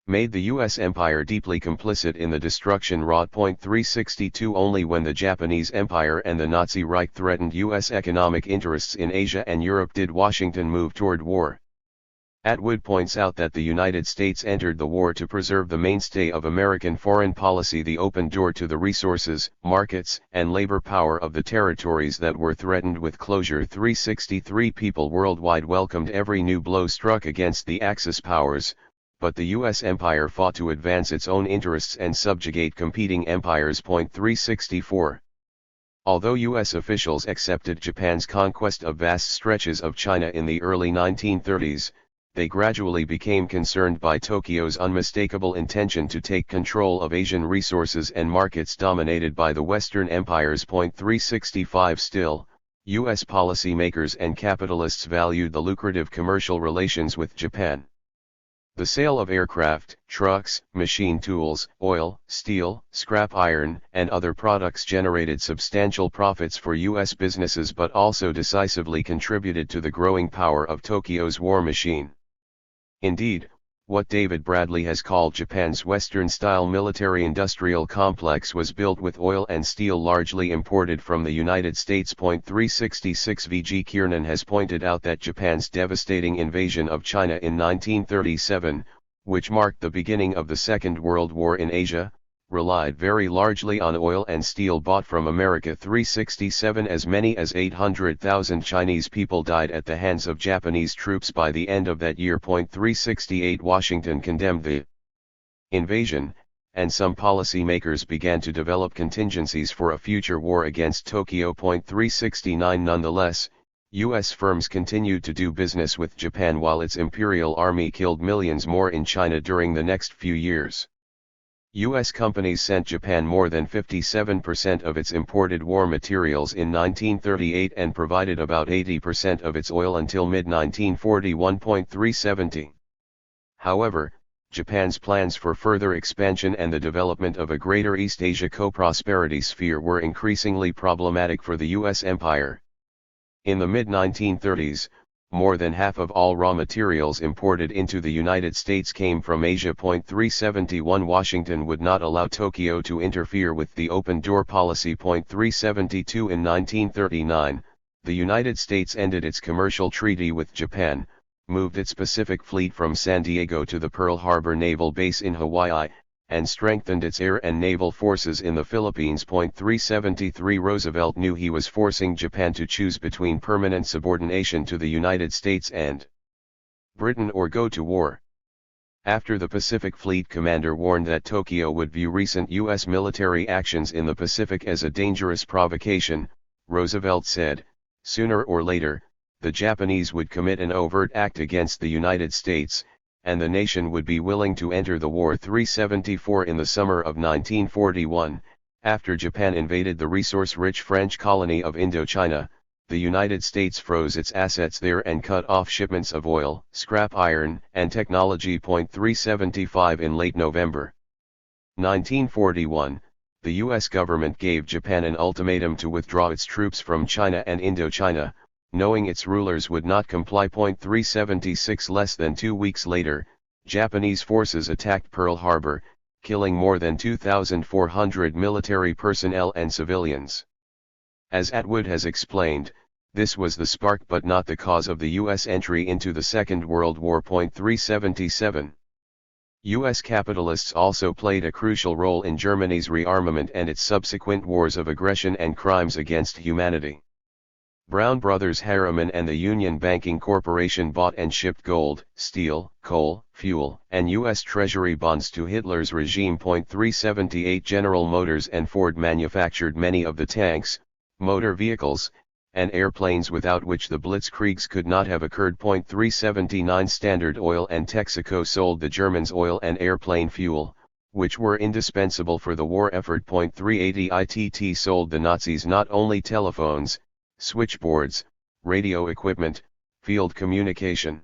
made the U.S. empire deeply complicit in the destruction wrought. 362 Only when the Japanese Empire and the Nazi Reich threatened U.S. economic interests in Asia and Europe did Washington move toward war. Atwood points out that the United States entered the war to preserve the mainstay of American foreign policy, the open door to the resources, markets, and labor power of the territories that were threatened with closure. 363 people worldwide welcomed every new blow struck against the Axis powers, but the U.S. empire fought to advance its own interests and subjugate competing empires. 364. Although U.S. officials accepted Japan's conquest of vast stretches of China in the early 1930s, they gradually became concerned by Tokyo's unmistakable intention to take control of Asian resources and markets dominated by the Western empires. 365 Still, U.S. policymakers and capitalists valued the lucrative commercial relations with Japan. The sale of aircraft, trucks, machine tools, oil, steel, scrap iron, and other products generated substantial profits for U.S. businesses, but also decisively contributed to the growing power of Tokyo's war machine. Indeed, what David Bradley has called Japan's Western-style military-industrial complex was built with oil and steel largely imported from the United States. 366 V.G. Kiernan has pointed out that Japan's devastating invasion of China in 1937, which marked the beginning of the Second World War in Asia, relied very largely on oil and steel bought from America. 367 As many as 800,000 Chinese people died at the hands of Japanese troops by the end of that year. 368 Washington condemned the invasion, and some policymakers began to develop contingencies for a future war against Tokyo. 369 Nonetheless, U.S. firms continued to do business with Japan while its imperial army killed millions more in China during the next few years. U.S. companies sent Japan more than 57% of its imported war materials in 1938 and provided about 80% of its oil until mid-1941. 370. However, Japan's plans for further expansion and the development of a greater East Asia co-prosperity sphere were increasingly problematic for the U.S. empire. In the mid-1930s, more than half of all raw materials imported into the United States came from Asia. 371 Washington would not allow Tokyo to interfere with the open door policy. 372 In 1939, the United States ended its commercial treaty with Japan, moved its Pacific Fleet from San Diego to the Pearl Harbor Naval Base in Hawaii, and strengthened its air and naval forces in the Philippines. 373 Roosevelt knew he was forcing Japan to choose between permanent subordination to the United States and Britain or go to war. After the Pacific Fleet commander warned that Tokyo would view recent U.S. military actions in the Pacific as a dangerous provocation, Roosevelt said, sooner or later, the Japanese would commit an overt act against the United States, and the nation would be willing to enter the war. 374 In the summer of 1941, after Japan invaded the resource-rich French colony of Indochina, the United States froze its assets there and cut off shipments of oil, scrap iron, and technology. 375 In late November 1941, the U.S. government gave Japan an ultimatum to withdraw its troops from China and Indochina, knowing its rulers would not comply. 376 Less than 2 weeks later, Japanese forces attacked Pearl Harbor, killing more than 2,400 military personnel and civilians. As Atwood has explained, this was the spark but not the cause of the U.S. entry into the Second World War. 377. U.S. capitalists also played a crucial role in Germany's rearmament and its subsequent wars of aggression and crimes against humanity. Brown Brothers Harriman and the Union Banking Corporation bought and shipped gold, steel, coal, fuel, and U.S. Treasury bonds to Hitler's regime. 378 General Motors and Ford manufactured many of the tanks, motor vehicles, and airplanes without which the blitzkriegs could not have occurred. 379 Standard Oil and Texaco sold the Germans oil and airplane fuel, which were indispensable for the war effort. 380 ITT sold the Nazis not only telephones, switchboards, radio equipment, field communication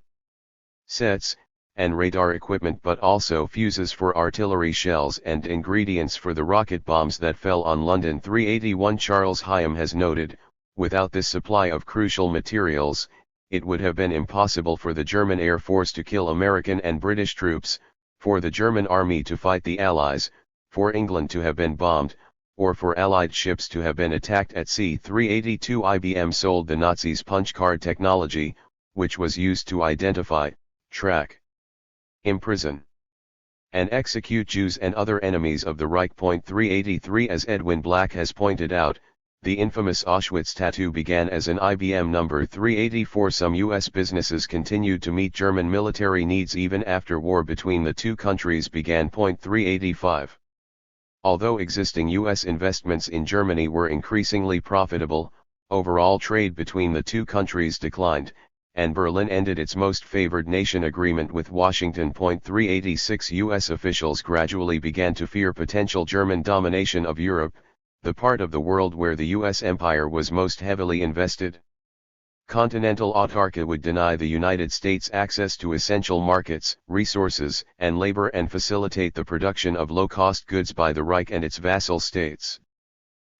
sets, and radar equipment, but also fuses for artillery shells and ingredients for the rocket bombs that fell on London. 381 Charles Hyam has noted, without this supply of crucial materials, it would have been impossible for the German Air Force to kill American and British troops, for the German army to fight the Allies, for England to have been bombed, or for Allied ships to have been attacked at sea. 382 IBM sold the Nazis punch card technology, which was used to identify, track, imprison, and execute Jews and other enemies of the Reich. 383 As Edwin Black has pointed out, the infamous Auschwitz tattoo began as an IBM number 384. Some U.S. businesses continued to meet German military needs even after war between the two countries began. 385 Although existing U.S. investments in Germany were increasingly profitable, overall trade between the two countries declined, and Berlin ended its most favored nation agreement with Washington. 386 U.S. officials gradually began to fear potential German domination of Europe, the part of the world where the U.S. empire was most heavily invested. Continental autarky would deny the United States access to essential markets, resources, and labor and facilitate the production of low-cost goods by the Reich and its vassal states.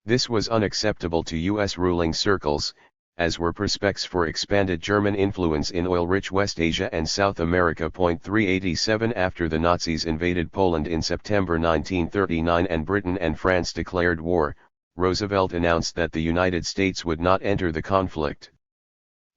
This was unacceptable to U.S. ruling circles, as were prospects for expanded German influence in oil-rich West Asia and South America. 387 After the Nazis invaded Poland in September 1939 and Britain and France declared war, Roosevelt announced that the United States would not enter the conflict.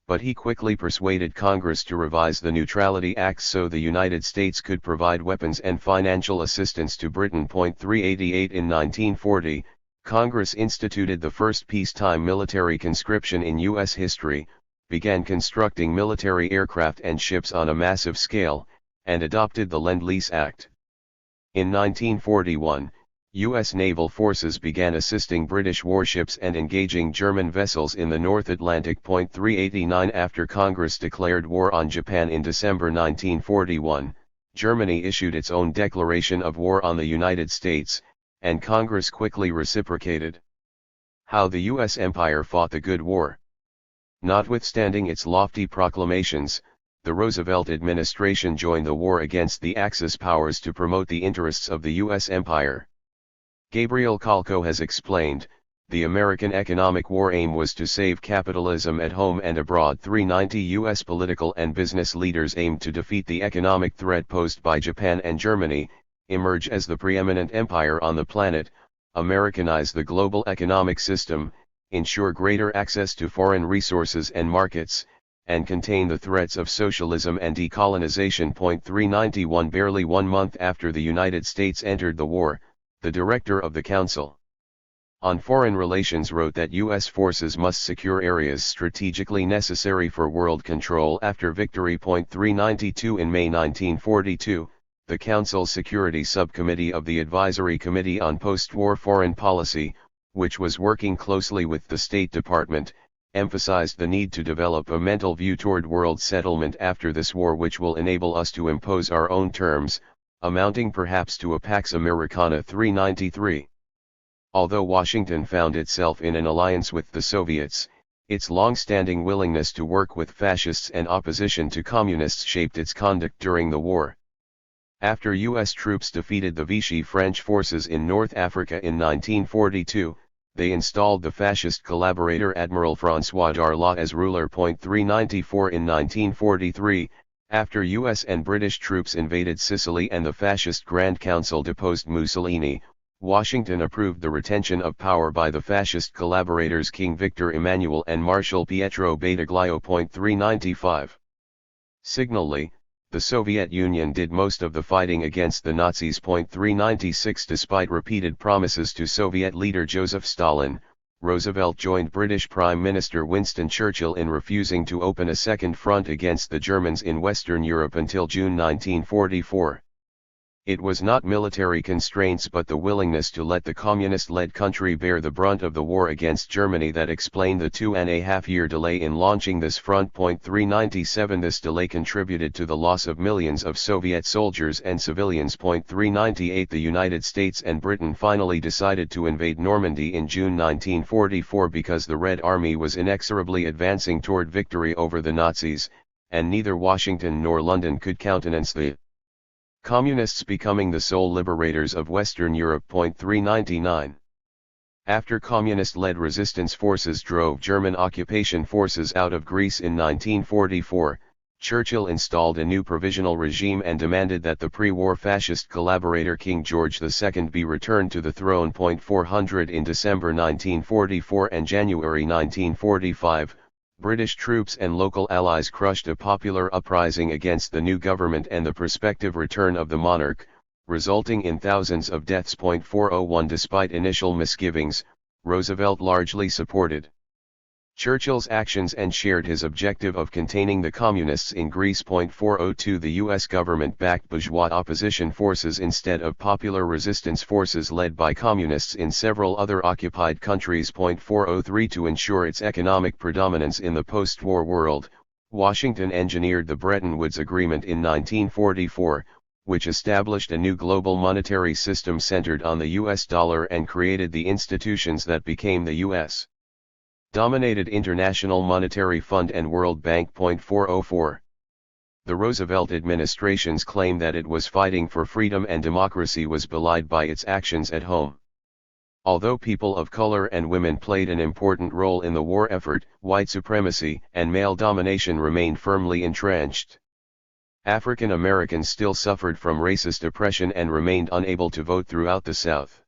But he quickly persuaded Congress to revise the Neutrality Acts so the United States could provide weapons and financial assistance to Britain. 388 In 1940, Congress instituted the first peacetime military conscription in U.S. history, began constructing military aircraft and ships on a massive scale, and adopted the Lend-Lease Act. In 1941, U.S. naval forces began assisting British warships and engaging German vessels in the North Atlantic. 389 After Congress declared war on Japan in December 1941, Germany issued its own declaration of war on the United States, and Congress quickly reciprocated. How the U.S. empire fought the Good War. Notwithstanding its lofty proclamations, the Roosevelt administration joined the war against the Axis powers to promote the interests of the U.S. empire. Gabriel Kalko has explained, the American economic war aim was to save capitalism at home and abroad. 390 U.S. political and business leaders aimed to defeat the economic threat posed by Japan and Germany, emerge as the preeminent empire on the planet, Americanize the global economic system, ensure greater access to foreign resources and markets, and contain the threats of socialism and decolonization. 391 Barely 1 month after the United States entered the war, the director of the Council on Foreign Relations wrote that U.S. forces must secure areas strategically necessary for world control after victory. 392 In May 1942, the Council's Security Subcommittee of the Advisory Committee on Post-War Foreign Policy, which was working closely with the State Department, emphasized the need to develop a mental view toward world settlement after this war which will enable us to impose our own terms, amounting perhaps to a Pax Americana. 393. Although Washington found itself in an alliance with the Soviets, its long-standing willingness to work with fascists and opposition to communists shaped its conduct during the war. After U.S. troops defeated the Vichy French forces in North Africa in 1942, they installed the fascist collaborator Admiral François Darlan as ruler. 394 In 1943, after U.S. and British troops invaded Sicily and the fascist Grand Council deposed Mussolini, Washington approved the retention of power by the fascist collaborators King Victor Emmanuel and Marshal Pietro Badoglio. 395. Signally, the Soviet Union did most of the fighting against the Nazis. 396 Despite repeated promises to Soviet leader Joseph Stalin, Roosevelt joined British Prime Minister Winston Churchill in refusing to open a second front against the Germans in Western Europe until June 1944. It was not military constraints but the willingness to let the communist-led country bear the brunt of the war against Germany that explained the 2.5-year delay in launching this front. 397 This delay contributed to the loss of millions of Soviet soldiers and civilians. 398 The United States and Britain finally decided to invade Normandy in June 1944 because the Red Army was inexorably advancing toward victory over the Nazis, and neither Washington nor London could countenance the Communists becoming the sole liberators of Western Europe. 399. After communist-led resistance forces drove German occupation forces out of Greece in 1944, Churchill installed a new provisional regime and demanded that the pre-war fascist collaborator King George II be returned to the throne. 400 In December 1944 and January 1945, British troops and local allies crushed a popular uprising against the new government and the prospective return of the monarch, resulting in thousands of deaths. 401 Despite initial misgivings, Roosevelt largely supported Churchill's actions and shared his objective of containing the communists in Greece. 402 The U.S. government backed bourgeois opposition forces instead of popular resistance forces led by communists in several other occupied countries. 403 To ensure its economic predominance in the post-war world, Washington engineered the Bretton Woods Agreement in 1944, which established a new global monetary system centered on the U.S. dollar and created the institutions that became the U.S. dominated International Monetary Fund and World Bank. 404 The Roosevelt administration's claim that it was fighting for freedom and democracy was belied by its actions at home. Although people of color and women played an important role in the war effort, white supremacy and male domination remained firmly entrenched. African Americans still suffered from racist oppression and remained unable to vote throughout the South.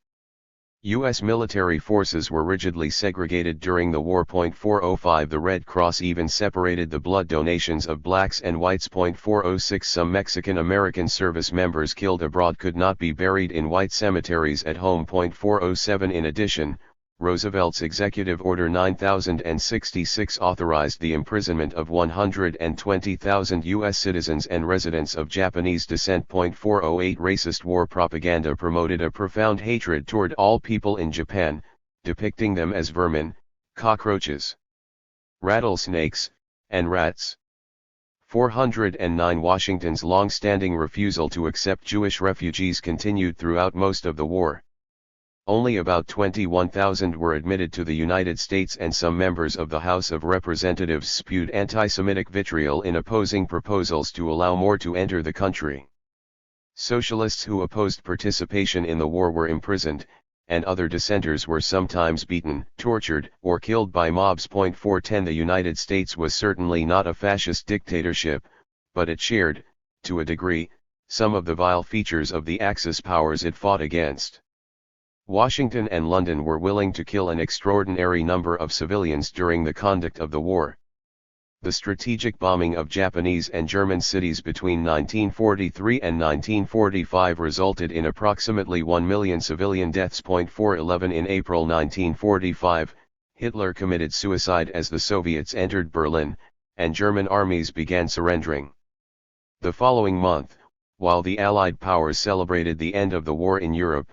U.S. military forces were rigidly segregated during the war. 405 The Red Cross even separated the blood donations of blacks and whites. 406 Some Mexican American service members killed abroad could not be buried in white cemeteries at home. 407 In addition, Roosevelt's Executive Order 9066 authorized the imprisonment of 120,000 U.S. citizens and residents of Japanese descent. 408 Racist war propaganda promoted a profound hatred toward all people in Japan, depicting them as vermin, cockroaches, rattlesnakes, and rats. 409 Washington's long-standing refusal to accept Jewish refugees continued throughout most of the war. Only about 21,000 were admitted to the United States, and some members of the House of Representatives spewed anti-Semitic vitriol in opposing proposals to allow more to enter the country. Socialists who opposed participation in the war were imprisoned, and other dissenters were sometimes beaten, tortured, or killed by mobs. 410 The United States was certainly not a fascist dictatorship, but it shared, to a degree, some of the vile features of the Axis powers it fought against. Washington and London were willing to kill an extraordinary number of civilians during the conduct of the war. The strategic bombing of Japanese and German cities between 1943 and 1945 resulted in approximately 1 million civilian deaths. 411 In April 1945, Hitler committed suicide as the Soviets entered Berlin, and German armies began surrendering. The following month, while the Allied powers celebrated the end of the war in Europe,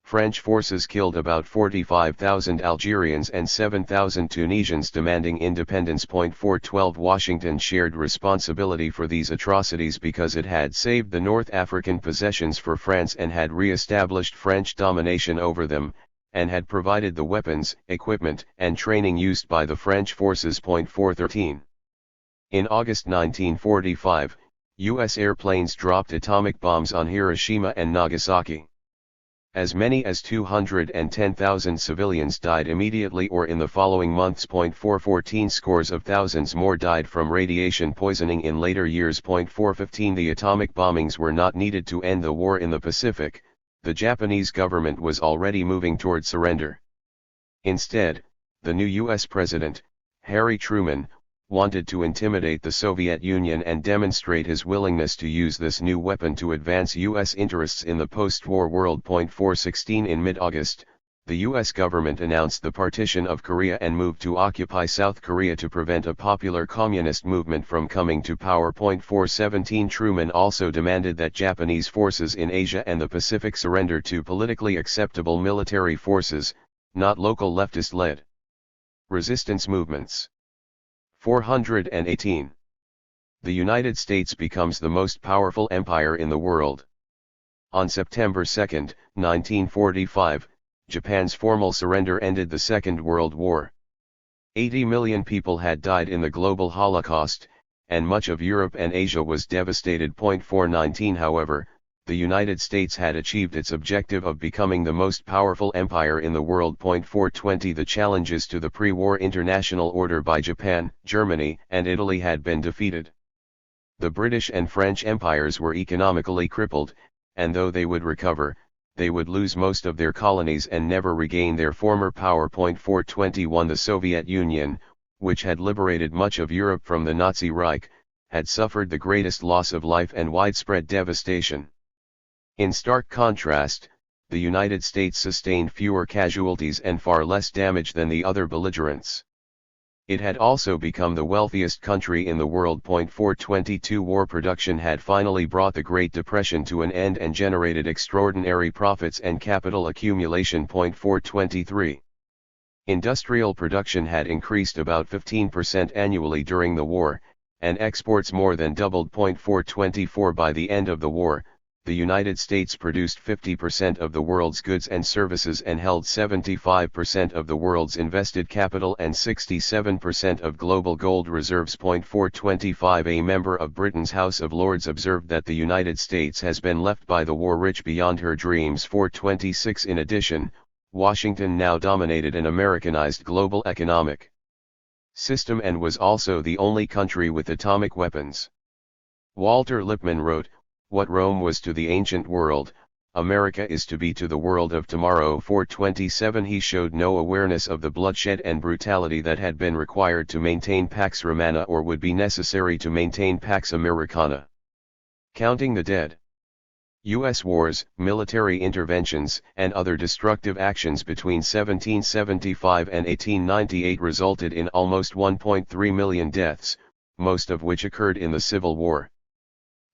French forces killed about 45,000 Algerians and 7,000 Tunisians demanding independence. 412 Washington shared responsibility for these atrocities because it had saved the North African possessions for France and had re-established French domination over them, and had provided the weapons, equipment, and training used by the French forces. 413 In August 1945, U.S. airplanes dropped atomic bombs on Hiroshima and Nagasaki. As many as 210,000 civilians died immediately or in the following months. 414 Scores of thousands more died from radiation poisoning in later years. 415 The atomic bombings were not needed to end the war in the Pacific, the Japanese government was already moving toward surrender. Instead, the new U.S. President, Harry Truman, wanted to intimidate the Soviet Union and demonstrate his willingness to use this new weapon to advance U.S. interests in the post-war world. 416 In mid-August, the U.S. government announced the partition of Korea and moved to occupy South Korea to prevent a popular communist movement from coming to power. 417 Truman also demanded that Japanese forces in Asia and the Pacific surrender to politically acceptable military forces, not local leftist-led resistance movements. 418 The United States becomes the most powerful empire in the world. On September 2, 1945, Japan's formal surrender ended the Second World War. 80 million people had died in the global Holocaust, and much of Europe and Asia was devastated. 419 However, the United States had achieved its objective of becoming the most powerful empire in the world. 420 The challenges to the pre-war international order by Japan, Germany, and Italy had been defeated. The British and French empires were economically crippled, and though they would recover, they would lose most of their colonies and never regain their former power. 421 The Soviet Union, which had liberated much of Europe from the Nazi Reich, had suffered the greatest loss of life and widespread devastation. In stark contrast, the United States sustained fewer casualties and far less damage than the other belligerents. It had also become the wealthiest country in the world. 422 War production had finally brought the Great Depression to an end and generated extraordinary profits and capital accumulation. 423 Industrial production had increased about 15% annually during the war, and exports more than doubled. 424 By the end of the war, the United States produced 50% of the world's goods and services and held 75% of the world's invested capital and 67% of global gold reserves. 425 A member of Britain's House of Lords observed that the United States has been left by the war rich beyond her dreams. 426 In addition, Washington now dominated an Americanized global economic system and was also the only country with atomic weapons. Walter Lippmann wrote, "What Rome was to the ancient world, America is to be to the world of tomorrow." 427 He showed no awareness of the bloodshed and brutality that had been required to maintain Pax Romana or would be necessary to maintain Pax Americana. Counting the dead. U.S. wars, military interventions, and other destructive actions between 1775 and 1898 resulted in almost 1.3 million deaths, most of which occurred in the Civil War.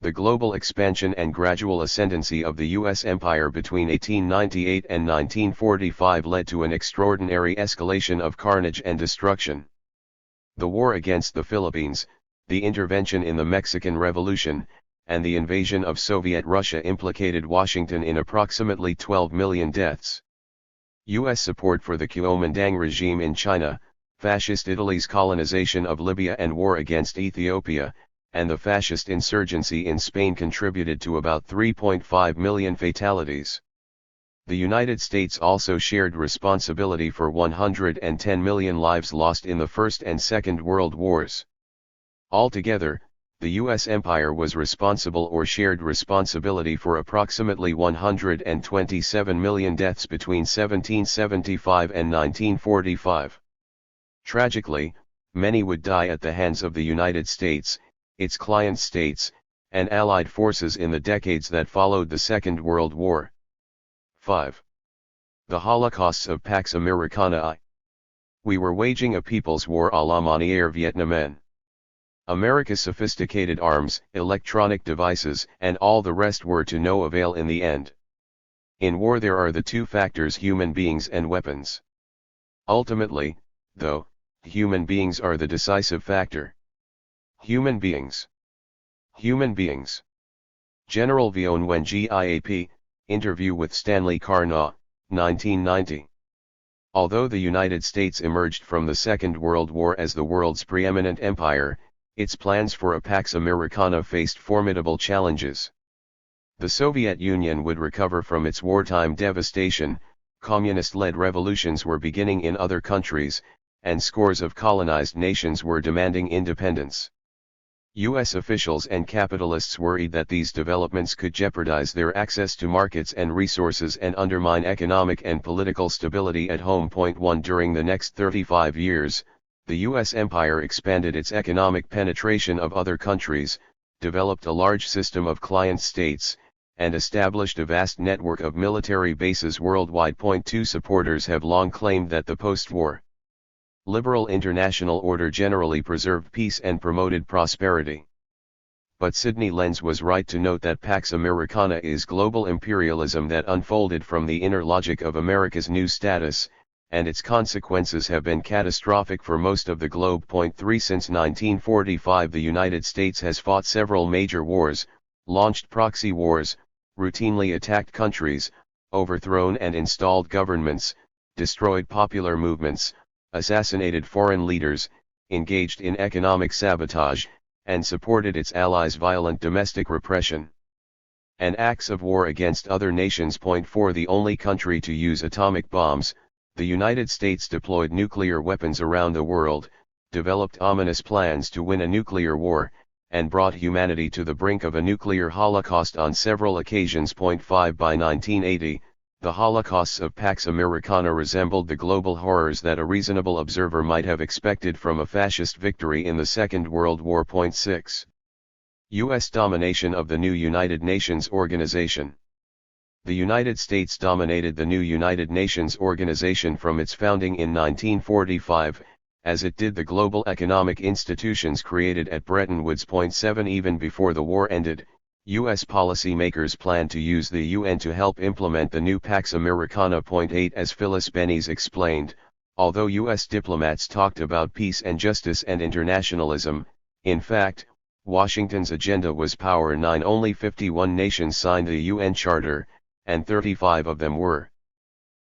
The global expansion and gradual ascendancy of the U.S. empire between 1898 and 1945 led to an extraordinary escalation of carnage and destruction. The war against the Philippines, the intervention in the Mexican Revolution, and the invasion of Soviet Russia implicated Washington in approximately 12 million deaths. U.S. support for the Kuomintang regime in China, Fascist Italy's colonization of Libya and war against Ethiopia, and the fascist insurgency in Spain contributed to about 3.5 million fatalities. The United States also shared responsibility for 110 million lives lost in the First and Second World Wars. Altogether, the U.S. empire was responsible or shared responsibility for approximately 127 million deaths between 1775 and 1945. Tragically, many would die at the hands of the United States, its client states, and Allied forces in the decades that followed the Second World War. 5. The Holocausts of Pax Americana I. We were waging a people's war à la manière vietnamienne. America's sophisticated arms, electronic devices, and all the rest were to no avail in the end. In war there are the two factors: human beings and weapons. Ultimately, though, human beings are the decisive factor. Human beings. Human beings. General Vion Wen GIAP, interview with Stanley Carnot, 1990. Although the United States emerged from the Second World War as the world's preeminent empire, its plans for a Pax Americana faced formidable challenges. The Soviet Union would recover from its wartime devastation, communist-led revolutions were beginning in other countries, and scores of colonized nations were demanding independence. U.S. officials and capitalists worried that these developments could jeopardize their access to markets and resources and undermine economic and political stability at home. 1 During the next 35 years, the U.S. empire expanded its economic penetration of other countries, developed a large system of client states, and established a vast network of military bases worldwide. 2 Supporters have long claimed that the post-war liberal international order generally preserved peace and promoted prosperity. But Sidney Lenz was right to note that Pax Americana is global imperialism that unfolded from the inner logic of America's new status, and its consequences have been catastrophic for most of the globe. 3 Since 1945 the United States has fought several major wars, launched proxy wars, routinely attacked countries, overthrown and installed governments, destroyed popular movements, assassinated foreign leaders, engaged in economic sabotage, and supported its allies' violent domestic repression and acts of war against other nations. 4 The only country to use atomic bombs, the United States deployed nuclear weapons around the world, developed ominous plans to win a nuclear war, and brought humanity to the brink of a nuclear holocaust on several occasions. 5 By 1980, The holocausts of Pax Americana resembled the global horrors that a reasonable observer might have expected from a fascist victory in the Second World War. 6. U.S. domination of the new United Nations Organization. The United States dominated the new United Nations Organization from its founding in 1945, as it did the global economic institutions created at Bretton Woods. 7. Even before the war ended, U.S. policymakers planned to use the UN to help implement the new Pax Americana. 8. As Phyllis Bennies explained, although U.S. diplomats talked about peace and justice and internationalism, in fact, Washington's agenda was Power 9. Only 51 nations signed the UN Charter, and 35 of them were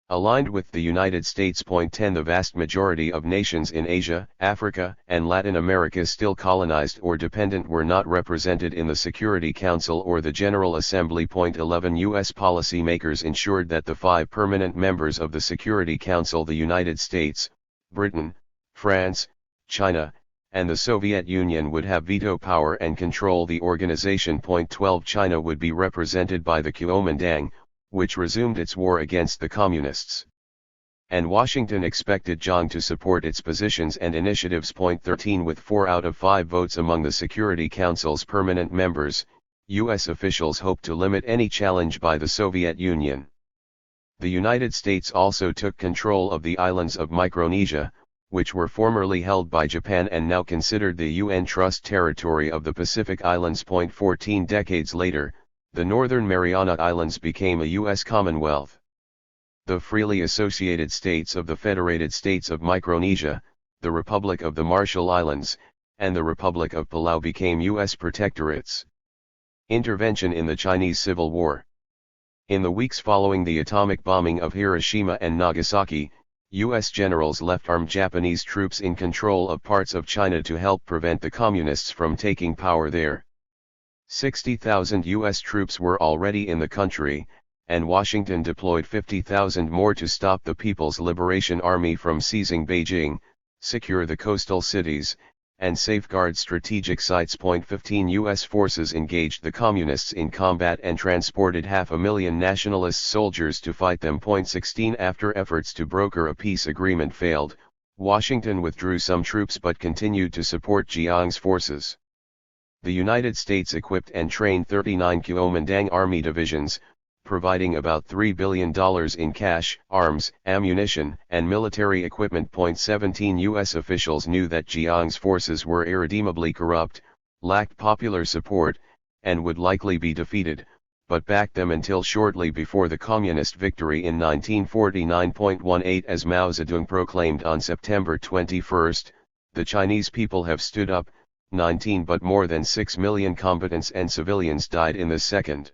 aligned with the United States. 10. The vast majority of nations in Asia, Africa, and Latin America still colonized or dependent were not represented in the Security Council or the General Assembly. 11. U.S. policymakers ensured that the 5 permanent members of the Security Council, the United States, Britain, France, China, and the Soviet Union, would have veto power and control the organization. 12. China would be represented by the Kuomintang, which resumed its war against the Communists. And Washington expected Jiang to support its positions and initiatives. 13. With 4 out of 5 votes among the Security Council's permanent members, U.S. officials hoped to limit any challenge by the Soviet Union. The United States also took control of the islands of Micronesia, which were formerly held by Japan and now considered the UN Trust territory of the Pacific Islands. 14. Decades later, the Northern Mariana Islands became a U.S. Commonwealth. The freely associated states of the Federated States of Micronesia, the Republic of the Marshall Islands, and the Republic of Palau became U.S. protectorates. Intervention in the Chinese Civil War. In the weeks following the atomic bombing of Hiroshima and Nagasaki, U.S. generals left armed Japanese troops in control of parts of China to help prevent the Communists from taking power there. 60,000 U.S. troops were already in the country, and Washington deployed 50,000 more to stop the People's Liberation Army from seizing Beijing, secure the coastal cities, and safeguard strategic sites. 15. U.S. forces engaged the Communists in combat and transported 500,000 nationalist soldiers to fight them. 16. After efforts to broker a peace agreement failed, Washington withdrew some troops but continued to support Jiang's forces. The United States equipped and trained 39 Kuomintang Army divisions, providing about $3 billion in cash, arms, ammunition, and military equipment. 17. U.S. officials knew that Jiang's forces were irredeemably corrupt, lacked popular support, and would likely be defeated, but backed them until shortly before the Communist victory in 1949. 18. As Mao Zedong proclaimed on September 21, the Chinese people have stood up. 19. But more than 6 million combatants and civilians died in the second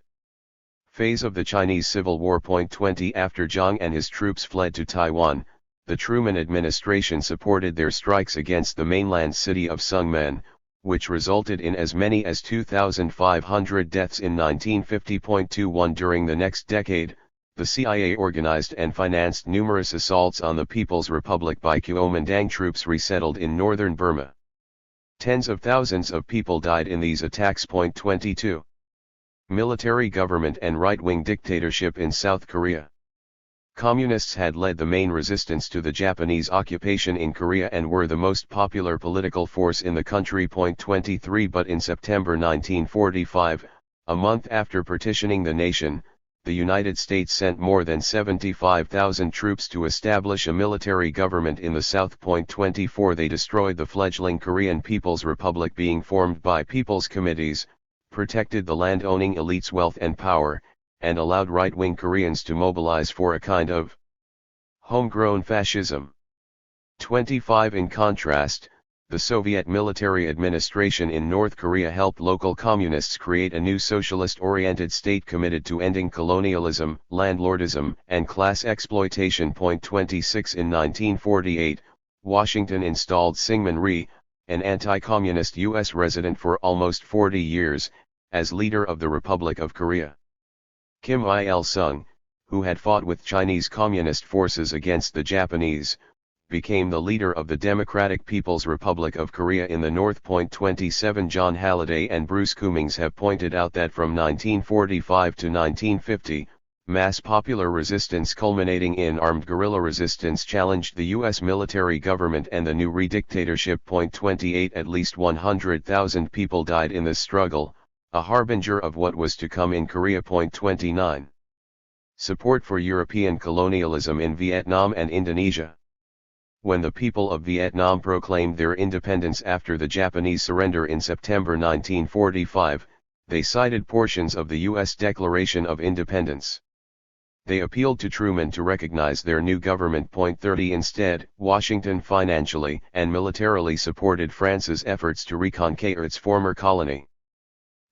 phase of the Chinese Civil War. 20. After Jiang and his troops fled to Taiwan, the Truman administration supported their strikes against the mainland city of Sungmen, which resulted in as many as 2,500 deaths in 1950. 21. During the next decade, the CIA organized and financed numerous assaults on the People's Republic by Kuomintang troops resettled in northern Burma. Tens of thousands of people died in these attacks. 22. Military government and right-wing dictatorship in South Korea. Communists had led the main resistance to the Japanese occupation in Korea and were the most popular political force in the country. 23. But in September 1945, a month after partitioning the nation, the United States sent more than 75,000 troops to establish a military government in the South. 24. They destroyed the fledgling Korean People's Republic being formed by people's committees, protected the land-owning elites' wealth and power, and allowed right-wing Koreans to mobilize for a kind of homegrown fascism. 25. In contrast, the Soviet military administration in North Korea helped local communists create a new socialist-oriented state committed to ending colonialism, landlordism, and class exploitation. 26. In 1948, Washington installed Syngman Rhee, an anti-communist U.S. resident for almost 40 years, as leader of the Republic of Korea. Kim Il-sung, who had fought with Chinese Communist forces against the Japanese, became the leader of the Democratic People's Republic of Korea in the North. 27. John Halliday and Bruce Cummings have pointed out that from 1945 to 1950, Mass popular resistance culminating in armed guerrilla resistance challenged the U.S. military government and the new re-dictatorship. 28 At least 100,000 people died in this struggle, a harbinger of what was to come in Korea. 29 Support for European colonialism in Vietnam and Indonesia. When the people of Vietnam proclaimed their independence after the Japanese surrender in September 1945, they cited portions of the U.S. Declaration of Independence. They appealed to Truman to recognize their new government. 30 Instead, Washington financially and militarily supported France's efforts to reconquer its former colony.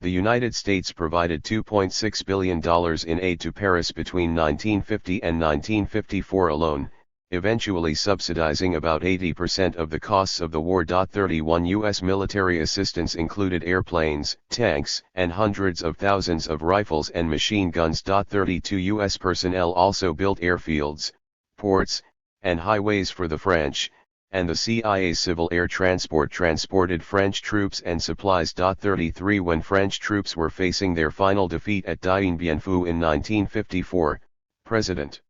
The United States provided $2.6 billion in aid to Paris between 1950 and 1954 alone, eventually subsidizing about 80% of the costs of the war. 31 U.S. military assistance included airplanes, tanks, and hundreds of thousands of rifles and machine guns. 32 U.S. personnel also built airfields, ports, and highways for the French, and the CIA's civil air transport transported French troops and supplies. 33 When French troops were facing their final defeat at Dien Bien Phu in 1954, President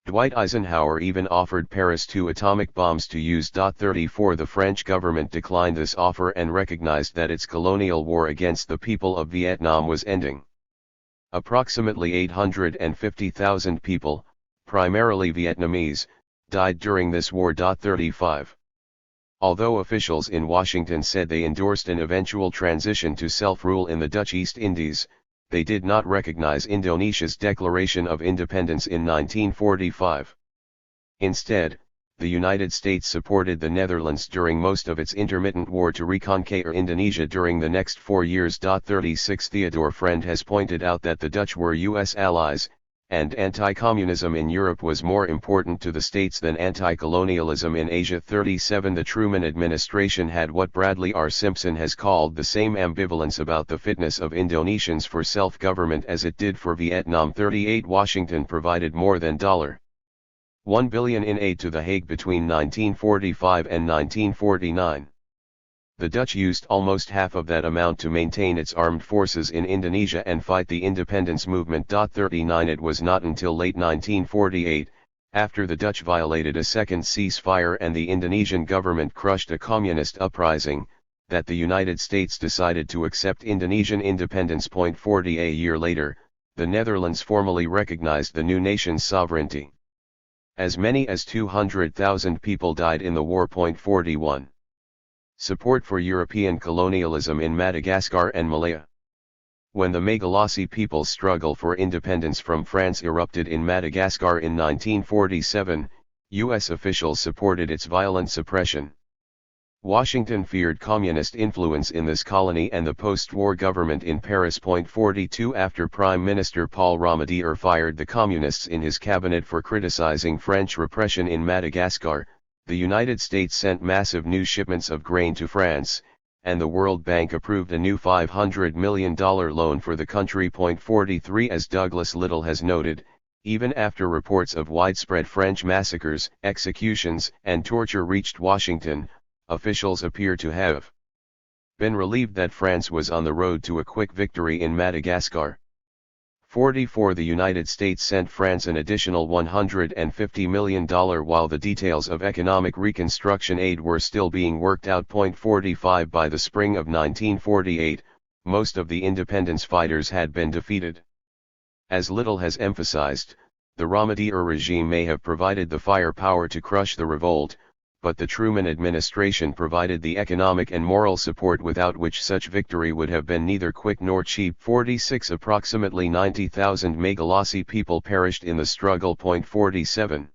Dwight Eisenhower even offered Paris 2 atomic bombs to use. 34 The French government declined this offer and recognized that its colonial war against the people of Vietnam was ending. Approximately 850,000 people, primarily Vietnamese, died during this war. 35 Although officials in Washington said they endorsed an eventual transition to self-rule in the Dutch East Indies, they did not recognize Indonesia's Declaration of Independence in 1945. Instead, the United States supported the Netherlands during most of its intermittent war to reconquer Indonesia during the next 4 years. 36 Theodore Friend has pointed out that the Dutch were U.S. allies, and anti-communism in Europe was more important to the states than anti-colonialism in Asia. 37 The Truman administration had what Bradley R. Simpson has called the same ambivalence about the fitness of Indonesians for self-government as it did for Vietnam. 38 Washington provided more than $1 billion in aid to The Hague between 1945 and 1949. The Dutch used almost half of that amount to maintain its armed forces in Indonesia and fight the independence movement. 39 It was not until late 1948, after the Dutch violated a second ceasefire and the Indonesian government crushed a communist uprising, that the United States decided to accept Indonesian independence. 40 A year later, the Netherlands formally recognized the new nation's sovereignty. As many as 200,000 people died in the war. 41 Support for European colonialism in Madagascar and Malaya. When the Malagasy people's struggle for independence from France erupted in Madagascar in 1947, U.S. officials supported its violent suppression. Washington feared communist influence in this colony and the post-war government in Paris. 42 After Prime Minister Paul Ramadier fired the communists in his cabinet for criticizing French repression in Madagascar, the United States sent massive new shipments of grain to France, and the World Bank approved a new $500 million loan for the country. 43 As Douglas Little has noted, even after reports of widespread French massacres, executions, and torture reached Washington, officials appear to have been relieved that France was on the road to a quick victory in Madagascar. 44 The United States sent France an additional $150 million while the details of economic reconstruction aid were still being worked out. 45 By the spring of 1948, most of the independence fighters had been defeated. As Little has emphasized, the Ramadier regime may have provided the firepower to crush the revolt, but the Truman administration provided the economic and moral support without which such victory would have been neither quick nor cheap. 46 Approximately 90,000 Malagasy people perished in the struggle. 47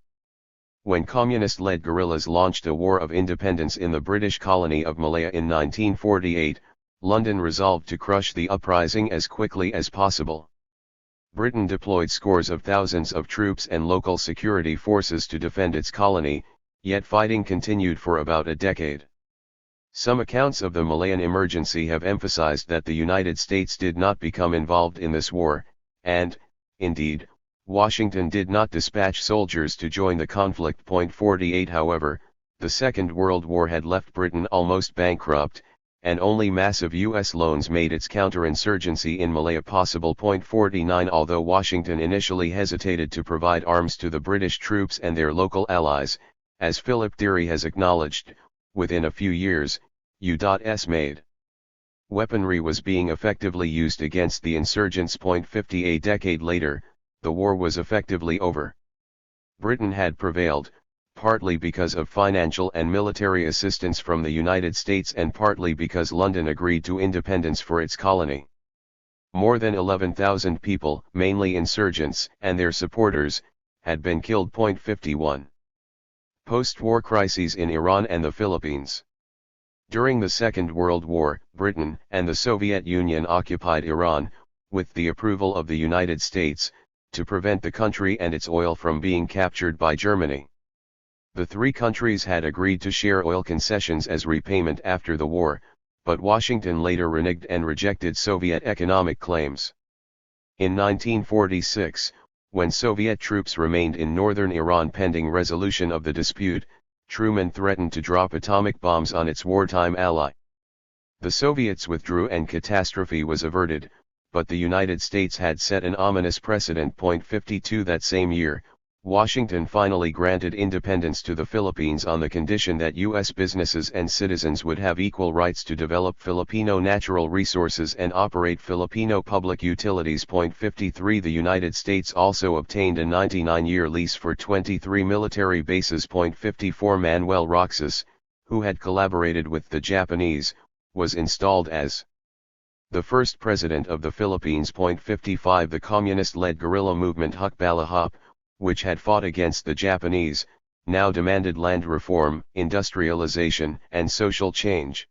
When communist-led guerrillas launched a war of independence in the British colony of Malaya in 1948, London resolved to crush the uprising as quickly as possible. Britain deployed scores of thousands of troops and local security forces to defend its colony, yet fighting continued for about a decade. Some accounts of the Malayan emergency have emphasized that the United States did not become involved in this war, and, indeed, Washington did not dispatch soldiers to join the conflict. 48 However, the Second World War had left Britain almost bankrupt, and only massive U.S. loans made its counterinsurgency in Malaya possible. 49 Although Washington initially hesitated to provide arms to the British troops and their local allies, as Philip Thierry has acknowledged, within a few years, U.S. made weaponry was being effectively used against the insurgents. 50 A decade later, the war was effectively over. Britain had prevailed, partly because of financial and military assistance from the United States and partly because London agreed to independence for its colony. More than 11,000 people, mainly insurgents and their supporters, had been killed. 51. Post-war crises in Iran and the Philippines. During the Second World War, Britain and the Soviet Union occupied Iran, with the approval of the United States, to prevent the country and its oil from being captured by Germany. The three countries had agreed to share oil concessions as repayment after the war, but Washington later reneged and rejected Soviet economic claims. In 1946, when Soviet troops remained in northern Iran pending resolution of the dispute, Truman threatened to drop atomic bombs on its wartime ally. The Soviets withdrew and catastrophe was averted, but the United States had set an ominous precedent. 52 That same year, Washington finally granted independence to the Philippines on the condition that U.S. businesses and citizens would have equal rights to develop Filipino natural resources and operate Filipino public utilities. 53 The United States also obtained a 99-year lease for 23 military bases. 54 Manuel Roxas, who had collaborated with the Japanese, was installed as the first president of the Philippines. 55 The communist-led guerrilla movement Hukbalahap, which had fought against the Japanese, now demanded land reform, industrialization, and social change.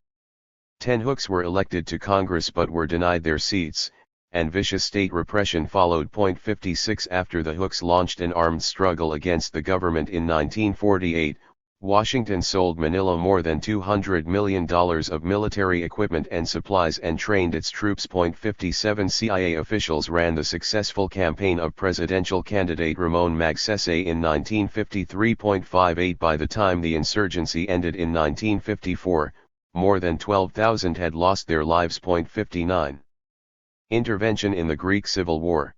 10 Hooks were elected to Congress but were denied their seats, and vicious state repression followed. 56 After the Hooks launched an armed struggle against the government in 1948, Washington sold Manila more than $200 million of military equipment and supplies and trained its troops. 57 CIA officials ran the successful campaign of presidential candidate Ramon Magsaysay in 1953. 58 By the time the insurgency ended in 1954, more than 12,000 had lost their lives. 59 Intervention in the Greek Civil War.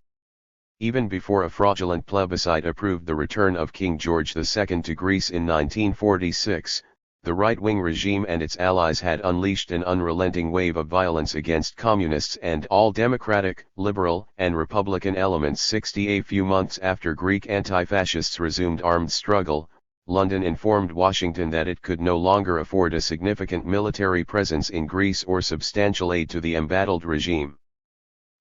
Even before a fraudulent plebiscite approved the return of King George II to Greece in 1946, the right-wing regime and its allies had unleashed an unrelenting wave of violence against communists and all democratic, liberal, and republican elements. 60 A few months after Greek anti-fascists resumed armed struggle, London informed Washington that it could no longer afford a significant military presence in Greece or substantial aid to the embattled regime.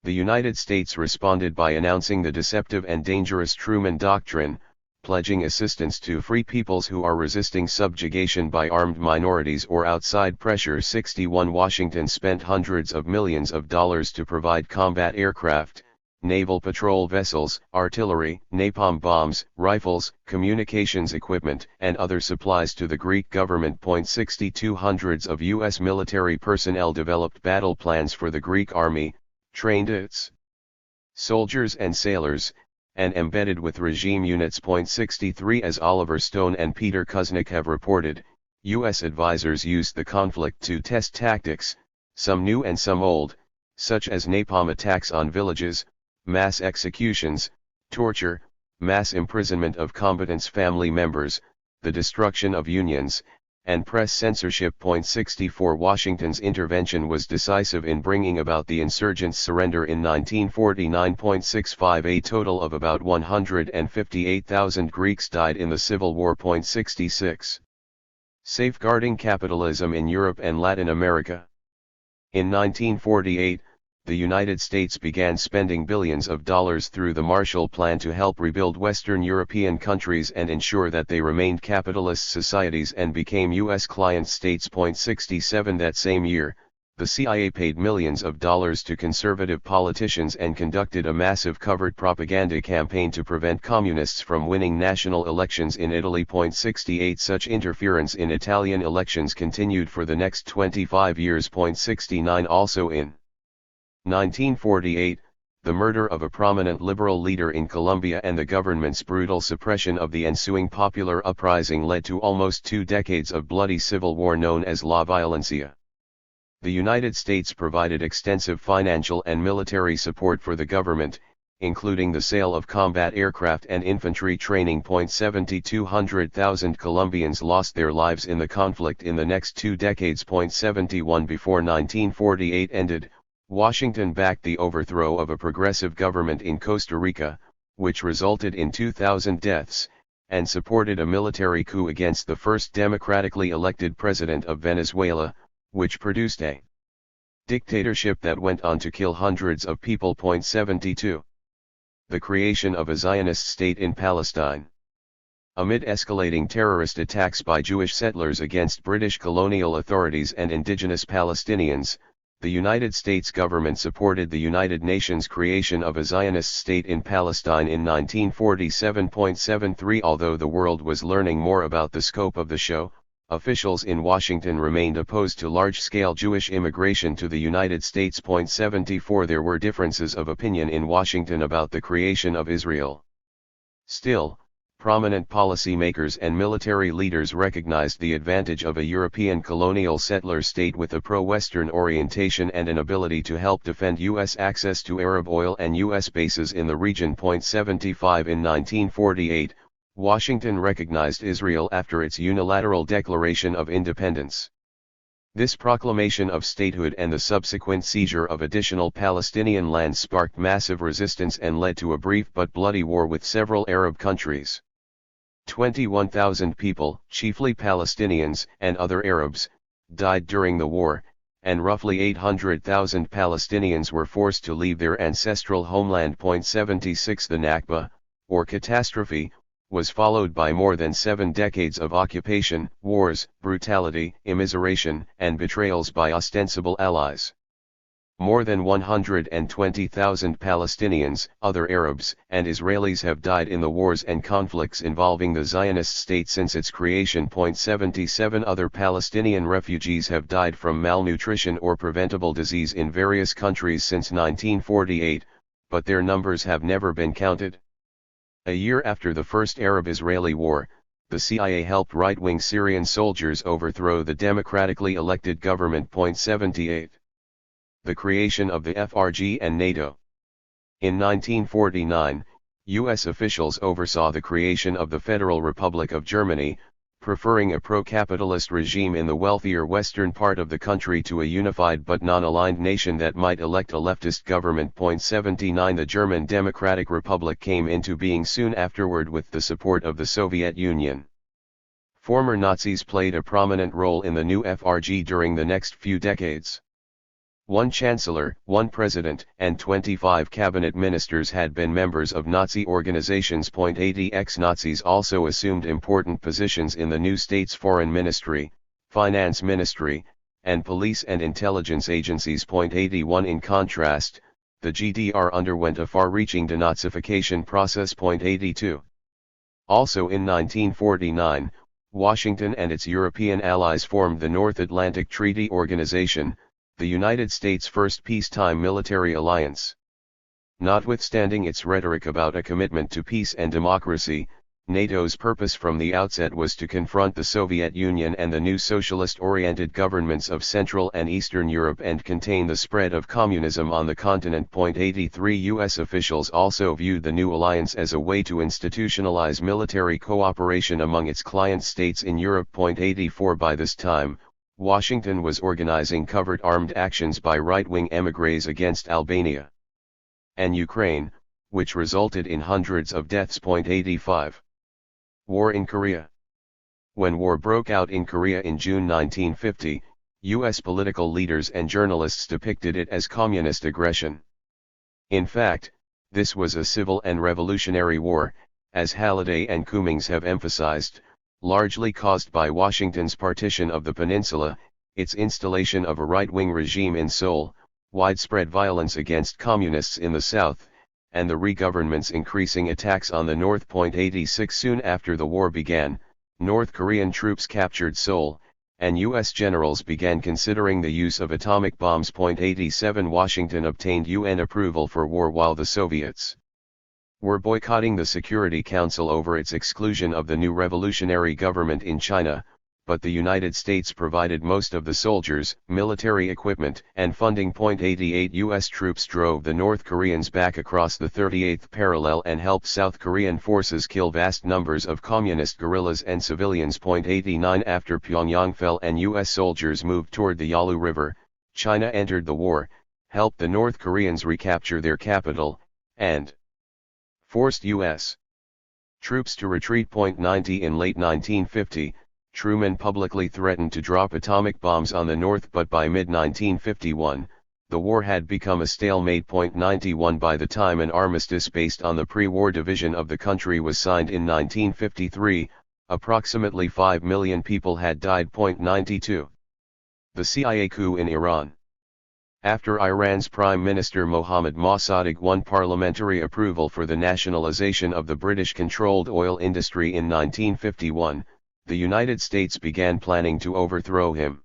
The United States responded by announcing the deceptive and dangerous Truman Doctrine, pledging assistance to free peoples who are resisting subjugation by armed minorities or outside pressure. 61 Washington spent hundreds of millions of dollars to provide combat aircraft, naval patrol vessels, artillery, napalm bombs, rifles, communications equipment, and other supplies to the Greek government. 62 Hundreds of U.S. military personnel developed battle plans for the Greek army, trained its soldiers and sailors, and embedded with regime units. 63 As Oliver Stone and Peter Kuznick have reported, U.S. advisors used the conflict to test tactics, some new and some old, such as napalm attacks on villages, mass executions, torture, mass imprisonment of combatants' family members, the destruction of unions, and press censorship. 64 Washington's intervention was decisive in bringing about the insurgents' surrender in 1949. 65 A total of about 158,000 Greeks died in the Civil War. 66 Safeguarding capitalism in Europe and Latin America. In 1948, the United States began spending billions of dollars through the Marshall Plan to help rebuild Western European countries and ensure that they remained capitalist societies and became U.S. client states. 67 That same year, the CIA paid millions of dollars to conservative politicians and conducted a massive covert propaganda campaign to prevent communists from winning national elections in Italy. 68 Such interference in Italian elections continued for the next 25 years. 69 Also in 1948, the murder of a prominent liberal leader in Colombia and the government's brutal suppression of the ensuing popular uprising led to almost 2 decades of bloody civil war known as La Violencia. The United States provided extensive financial and military support for the government, including the sale of combat aircraft and infantry training. 7,200,000 Colombians lost their lives in the conflict in the next 2 decades. 71 Before 1948 ended, Washington backed the overthrow of a progressive government in Costa Rica, which resulted in 2,000 deaths, and supported a military coup against the first democratically elected president of Venezuela, which produced a dictatorship that went on to kill hundreds of people. 72 The creation of a Zionist state in Palestine. Amid escalating terrorist attacks by Jewish settlers against British colonial authorities and indigenous Palestinians, the United States government supported the United Nations creation of a Zionist state in Palestine in 1947. 73 Although the world was learning more about the scope of the show, officials in Washington remained opposed to large-scale Jewish immigration to the United States. 74 There were differences of opinion in Washington about the creation of Israel. Still, prominent policymakers and military leaders recognized the advantage of a European colonial settler state with a pro-Western orientation and an ability to help defend U.S. access to Arab oil and U.S. bases in the region. 75 In 1948, Washington recognized Israel after its unilateral declaration of independence. This proclamation of statehood and the subsequent seizure of additional Palestinian land sparked massive resistance and led to a brief but bloody war with several Arab countries. 21,000 people, chiefly Palestinians and other Arabs, died during the war, and roughly 800,000 Palestinians were forced to leave their ancestral homeland. 76 The Nakba, or catastrophe, was followed by more than 7 decades of occupation, wars, brutality, immiseration, and betrayals by ostensible allies. More than 120,000 Palestinians, other Arabs, and Israelis have died in the wars and conflicts involving the Zionist state since its creation. 77 Other Palestinian refugees have died from malnutrition or preventable disease in various countries since 1948, but their numbers have never been counted. A year after the First Arab-Israeli War, the CIA helped right-wing Syrian soldiers overthrow the democratically elected government. 78 The creation of the FRG and NATO. In 1949, U.S. officials oversaw the creation of the Federal Republic of Germany, preferring a pro-capitalist regime in the wealthier western part of the country to a unified but non-aligned nation that might elect a leftist government. 79 The German Democratic Republic came into being soon afterward with the support of the Soviet Union. Former Nazis played a prominent role in the new FRG during the next few decades. 1 chancellor, 1 president, and 25 cabinet ministers had been members of Nazi organizations. 80 Ex-Nazis also assumed important positions in the new state's foreign ministry, finance ministry, and police and intelligence agencies. 81 In contrast, the GDR underwent a far-reaching denazification process. 82 Also in 1949, Washington and its European allies formed the North Atlantic Treaty Organization, the United States' first peacetime military alliance. Notwithstanding its rhetoric about a commitment to peace and democracy, NATO's purpose from the outset was to confront the Soviet Union and the new socialist-oriented governments of Central and Eastern Europe and contain the spread of communism on the continent. 83 U.S. officials also viewed the new alliance as a way to institutionalize military cooperation among its client states in Europe. 84 By this time, Washington was organizing covert armed actions by right-wing émigrés against Albania and Ukraine, which resulted in hundreds of deaths. 85 War in Korea. When war broke out in Korea in June 1950, U.S. political leaders and journalists depicted it as communist aggression. In fact, this was a civil and revolutionary war, as Halliday and Cummings have emphasized, largely caused by Washington's partition of the peninsula, its installation of a right-wing regime in Seoul, widespread violence against communists in the south, and the re-government's increasing attacks on the north. 86 Soon after the war began, North Korean troops captured Seoul, and U.S. generals began considering the use of atomic bombs. 87 Washington obtained UN approval for war while the Soviets were boycotting the Security Council over its exclusion of the new revolutionary government in China. but the United States provided most of the soldiers, military equipment, and funding. 88 U.S. troops drove the North Koreans back across the 38th parallel and helped South Korean forces kill vast numbers of communist guerrillas and civilians. 89 After Pyongyang fell and U.S. soldiers moved toward the Yalu River, China entered the war, helped the North Koreans recapture their capital, and forced U.S. troops to retreat. 90 In late 1950, Truman publicly threatened to drop atomic bombs on the North, but by mid-1951, the war had become a stalemate. 91 By the time an armistice based on the pre-war division of the country was signed in 1953, approximately 5 million people had died. 92 The CIA coup in Iran. After Iran's Prime Minister Mohammad Mossadegh won parliamentary approval for the nationalization of the British-controlled oil industry in 1951, the United States began planning to overthrow him.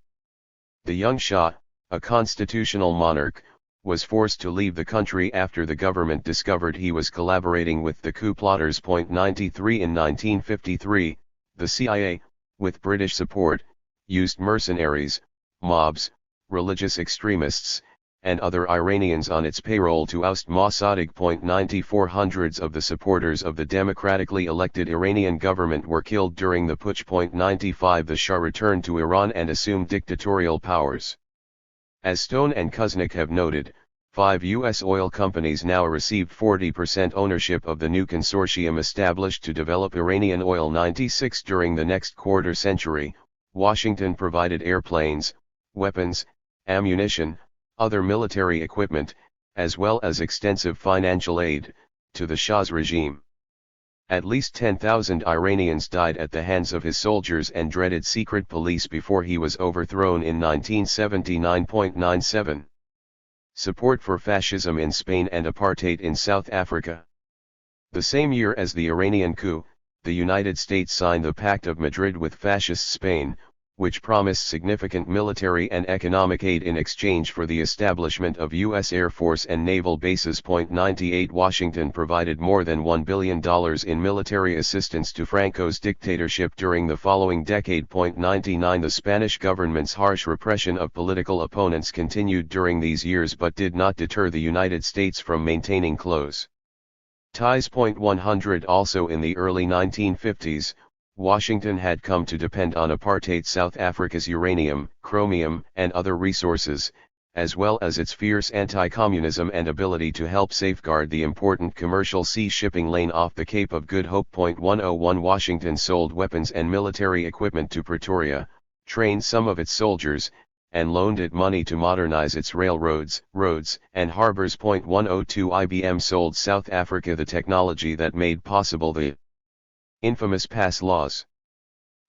The young Shah, a constitutional monarch, was forced to leave the country after the government discovered he was collaborating with the coup plotters. 93 In 1953, the CIA, with British support, used mercenaries, mobs, religious extremists, and other Iranians on its payroll to oust Mossadegh. 94 Hundreds of the supporters of the democratically elected Iranian government were killed during the putsch. 95 The Shah returned to Iran and assumed dictatorial powers. As Stone and Kuznick have noted, 5 U.S. oil companies now received 40% ownership of the new consortium established to develop Iranian oil. 96 During the next quarter century, Washington provided airplanes, weapons, ammunition, other military equipment, as well as extensive financial aid, to the Shah's regime. At least 10,000 Iranians died at the hands of his soldiers and dreaded secret police before he was overthrown in 1979. 97 Support for fascism in Spain and apartheid in South Africa. The same year as the Iranian coup, the United States signed the Pact of Madrid with fascist Spain, which promised significant military and economic aid in exchange for the establishment of U.S. Air Force and naval bases. 98 Washington provided more than $1 billion in military assistance to Franco's dictatorship during the following decade. 99 The Spanish government's harsh repression of political opponents continued during these years but did not deter the United States from maintaining close ties. 100 Also in the early 1950s, Washington had come to depend on apartheid South Africa's uranium, chromium, and other resources, as well as its fierce anti-communism and ability to help safeguard the important commercial sea shipping lane off the Cape of Good Hope. 101 Washington sold weapons and military equipment to Pretoria, trained some of its soldiers, and loaned it money to modernize its railroads, roads, and harbors. 102 IBM sold South Africa the technology that made possible the infamous pass laws,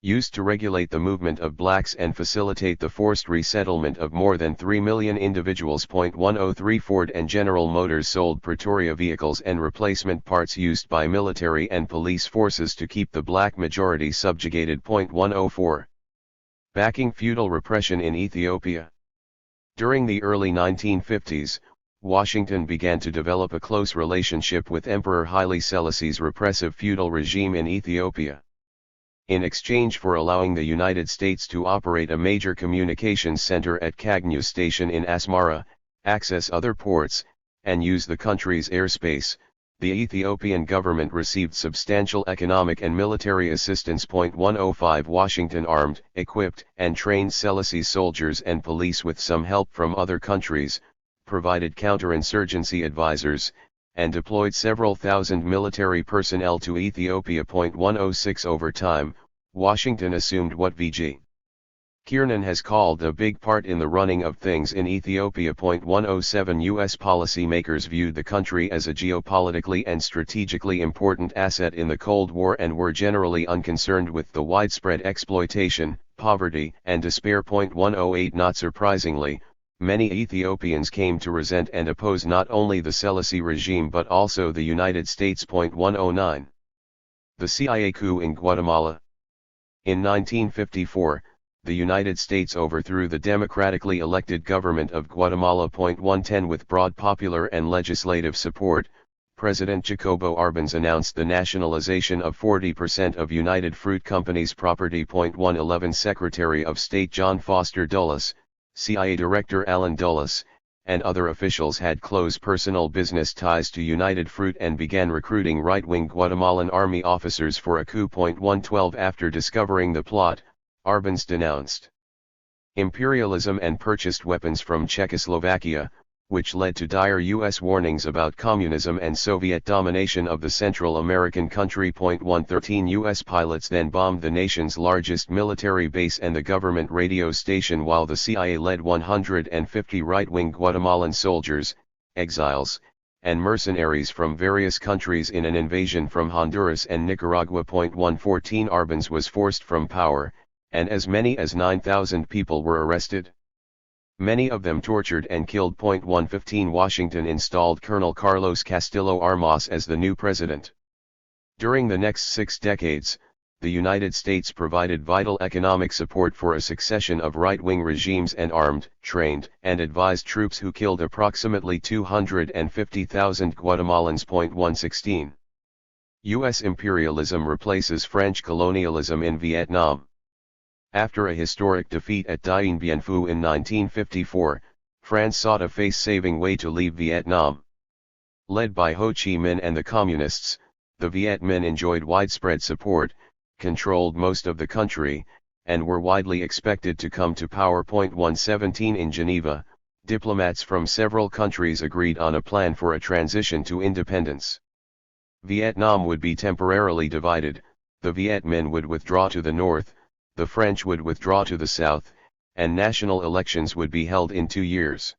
used to regulate the movement of blacks and facilitate the forced resettlement of more than 3 million individuals. 103 Ford and General Motors sold Pretoria vehicles and replacement parts used by military and police forces to keep the black majority subjugated. 104 Backing feudal repression in Ethiopia. During the early 1950s, Washington began to develop a close relationship with Emperor Haile Selassie's repressive feudal regime in Ethiopia. In exchange for allowing the United States to operate a major communications center at Kagnu Station in Asmara, access other ports, and use the country's airspace, the Ethiopian government received substantial economic and military assistance. 105 Washington armed, equipped, and trained Selassie's soldiers and police with some help from other countries, provided counterinsurgency advisors, and deployed several thousand military personnel to Ethiopia. 106 Over time, Washington assumed what V.G. Kiernan has called a big part in the running of things in Ethiopia. 107 U.S. policymakers viewed the country as a geopolitically and strategically important asset in the Cold War and were generally unconcerned with the widespread exploitation, poverty, and despair. 108 Not surprisingly, many Ethiopians came to resent and oppose not only the Selassie regime but also the United States. 109 The CIA coup in Guatemala. In 1954, the United States overthrew the democratically elected government of Guatemala. 110 With broad popular and legislative support, President Jacobo Arbenz announced the nationalization of 40% of United Fruit Company's property. 111 Secretary of State John Foster Dulles, CIA Director Alan Dulles, and other officials had close personal business ties to United Fruit and began recruiting right-wing Guatemalan army officers for a coup. 112 After discovering the plot, Arbenz denounced imperialism and purchased weapons from Czechoslovakia, which led to dire U.S. warnings about communism and Soviet domination of the Central American country. 113 U.S. pilots then bombed the nation's largest military base and the government radio station, while the CIA led 150 right-wing Guatemalan soldiers, exiles, and mercenaries from various countries in an invasion from Honduras and Nicaragua. 114 Arbenz was forced from power, and as many as 9,000 people were arrested, many of them tortured and killed. 115 Washington installed Colonel Carlos Castillo Armas as the new president. During the next 6 decades, the United States provided vital economic support for a succession of right-wing regimes and armed, trained, and advised troops who killed approximately 250,000 Guatemalans. 116 U.S. imperialism replaces French colonialism in Vietnam. After a historic defeat at Dien Bien Phu in 1954, France sought a face-saving way to leave Vietnam. Led by Ho Chi Minh and the Communists, the Viet Minh enjoyed widespread support, controlled most of the country, and were widely expected to come to power. 117 In Geneva, diplomats from several countries agreed on a plan for a transition to independence. Vietnam would be temporarily divided, the Viet Minh would withdraw to the north, the French would withdraw to the south, and national elections would be held in 2 years.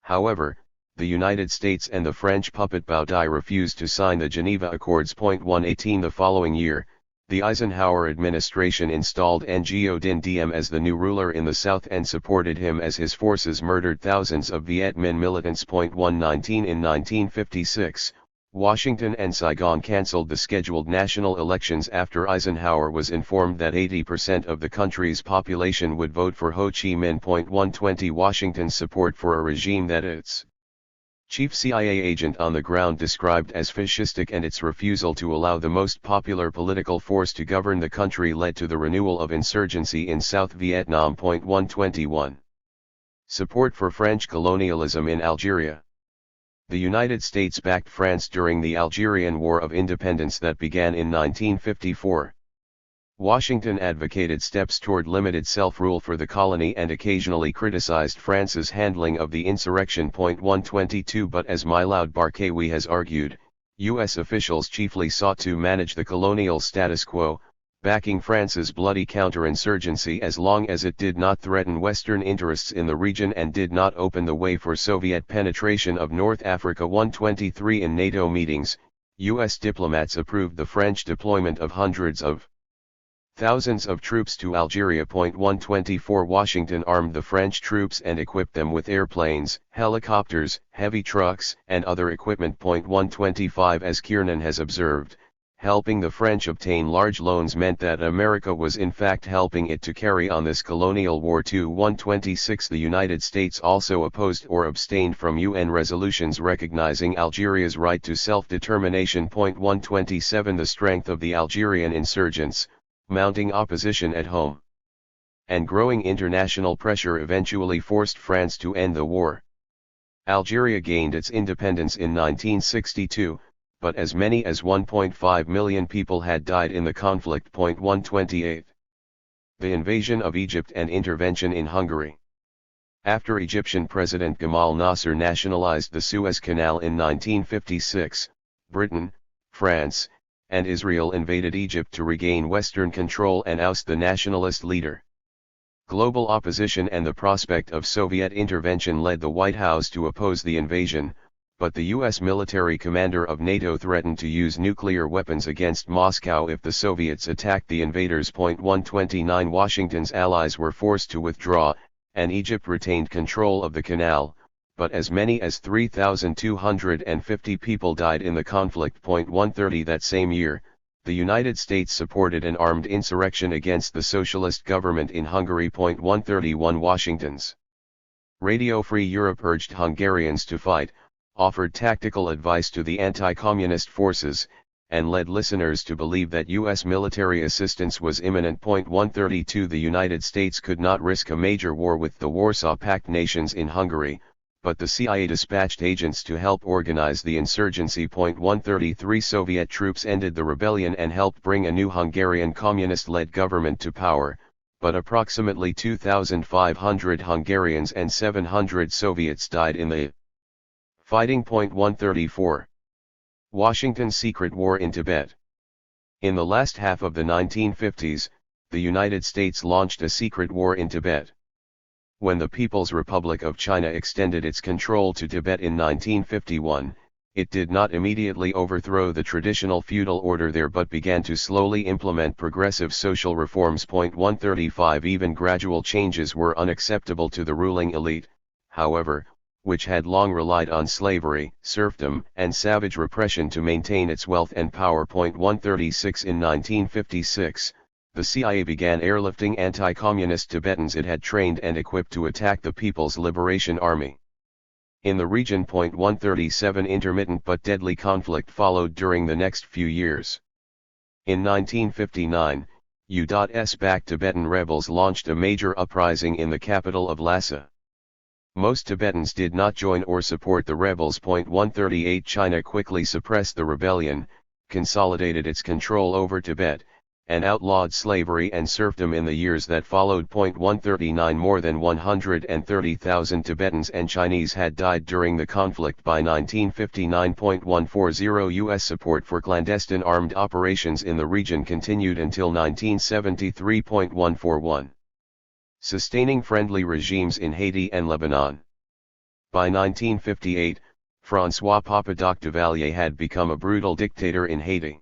However, the United States and the French puppet Bao Dai refused to sign the Geneva Accords. 118 The following year, the Eisenhower administration installed Ngo Dinh Diem as the new ruler in the south and supported him as his forces murdered thousands of Viet Minh militants. 119 In 1956, Washington and Saigon cancelled the scheduled national elections after Eisenhower was informed that 80% of the country's population would vote for Ho Chi Minh. 120 Washington's support for a regime that its chief CIA agent on the ground described as fascistic and its refusal to allow the most popular political force to govern the country led to the renewal of insurgency in South Vietnam. 121 Support for French colonialism in Algeria. The United States backed France during the Algerian War of Independence that began in 1954. Washington advocated steps toward limited self-rule for the colony and occasionally criticized France's handling of the insurrection. 122 But as Miloud Barkawi has argued, U.S. officials chiefly sought to manage the colonial status quo, backing France's bloody counterinsurgency as long as it did not threaten Western interests in the region and did not open the way for Soviet penetration of North Africa. 123 In NATO meetings, U.S. diplomats approved the French deployment of hundreds of thousands of troops to Algeria. 124 Washington armed the French troops and equipped them with airplanes, helicopters, heavy trucks, and other equipment. 125 As Kiernan has observed, helping the French obtain large loans meant that America was in fact helping it to carry on this colonial war too. 126 The United States also opposed or abstained from UN resolutions recognizing Algeria's right to self-determination. 127 The strength of the Algerian insurgents, mounting opposition at home, and growing international pressure eventually forced France to end the war. Algeria gained its independence in 1962, but as many as 1.5 million people had died in the conflict. 128 The invasion of Egypt and intervention in Hungary. After Egyptian President Gamal Nasser nationalized the Suez Canal in 1956, Britain, France, and Israel invaded Egypt to regain Western control and oust the nationalist leader. Global opposition and the prospect of Soviet intervention led the White House to oppose the invasion, but the U.S. military commander of NATO threatened to use nuclear weapons against Moscow if the Soviets attacked the invaders. 129 Washington's allies were forced to withdraw, and Egypt retained control of the canal, but as many as 3,250 people died in the conflict. 130 That same year, the United States supported an armed insurrection against the socialist government in Hungary. 131 Washington's Radio Free Europe urged Hungarians to fight, offered tactical advice to the anti-communist forces, and led listeners to believe that U.S. military assistance was imminent. 132 The United States could not risk a major war with the Warsaw Pact nations in Hungary, but the CIA dispatched agents to help organize the insurgency. 133 Soviet troops ended the rebellion and helped bring a new Hungarian communist-led government to power, but approximately 2,500 Hungarians and 700 Soviets died in the fighting. 134 Washington's secret war in Tibet. In the last half of the 1950s, the United States launched a secret war in Tibet. When the People's Republic of China extended its control to Tibet in 1951, it did not immediately overthrow the traditional feudal order there but began to slowly implement progressive social reforms. 135 Even gradual changes were unacceptable to the ruling elite, however, which had long relied on slavery, serfdom, and savage repression to maintain its wealth and power. 136 In 1956, the CIA began airlifting anti-communist Tibetans it had trained and equipped to attack the People's Liberation Army. In the region. 137 Intermittent but deadly conflict followed during the next few years. In 1959, U.S.-backed Tibetan rebels launched a major uprising in the capital of Lhasa. Most Tibetans did not join or support the rebels. 138 China quickly suppressed the rebellion, consolidated its control over Tibet, and outlawed slavery and serfdom in the years that followed. 139 More than 130,000 Tibetans and Chinese had died during the conflict by 1959. 140 U.S. support for clandestine armed operations in the region continued until 1973. 141 Sustaining friendly regimes in Haiti and Lebanon. By 1958, François Papadoc Duvalier had become a brutal dictator in Haiti.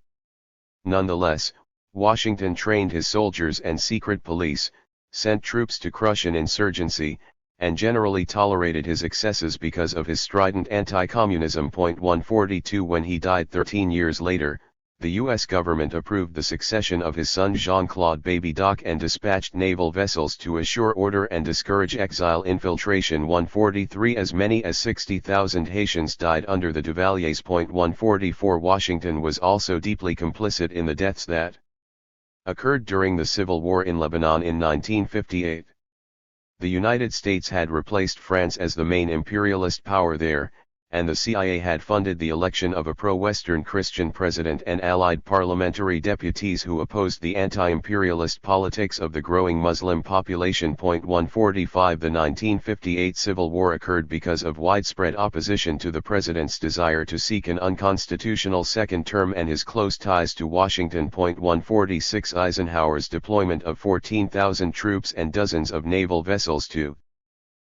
Nonetheless, Washington trained his soldiers and secret police, sent troops to crush an insurgency, and generally tolerated his excesses because of his strident anti-communism. 142 When he died 13 years later, the U.S. government approved the succession of his son Jean-Claude Baby Doc and dispatched naval vessels to assure order and discourage exile infiltration. 143 As many as 60,000 Haitians died under the Duvaliers. 144 Washington was also deeply complicit in the deaths that occurred during the Civil War in Lebanon in 1958. The United States had replaced France as the main imperialist power there, and the CIA had funded the election of a pro-Western Christian president and allied parliamentary deputies who opposed the anti-imperialist politics of the growing Muslim population. 145 The 1958 Civil War occurred because of widespread opposition to the president's desire to seek an unconstitutional second term and his close ties to Washington. 146 Eisenhower's deployment of 14,000 troops and dozens of naval vessels to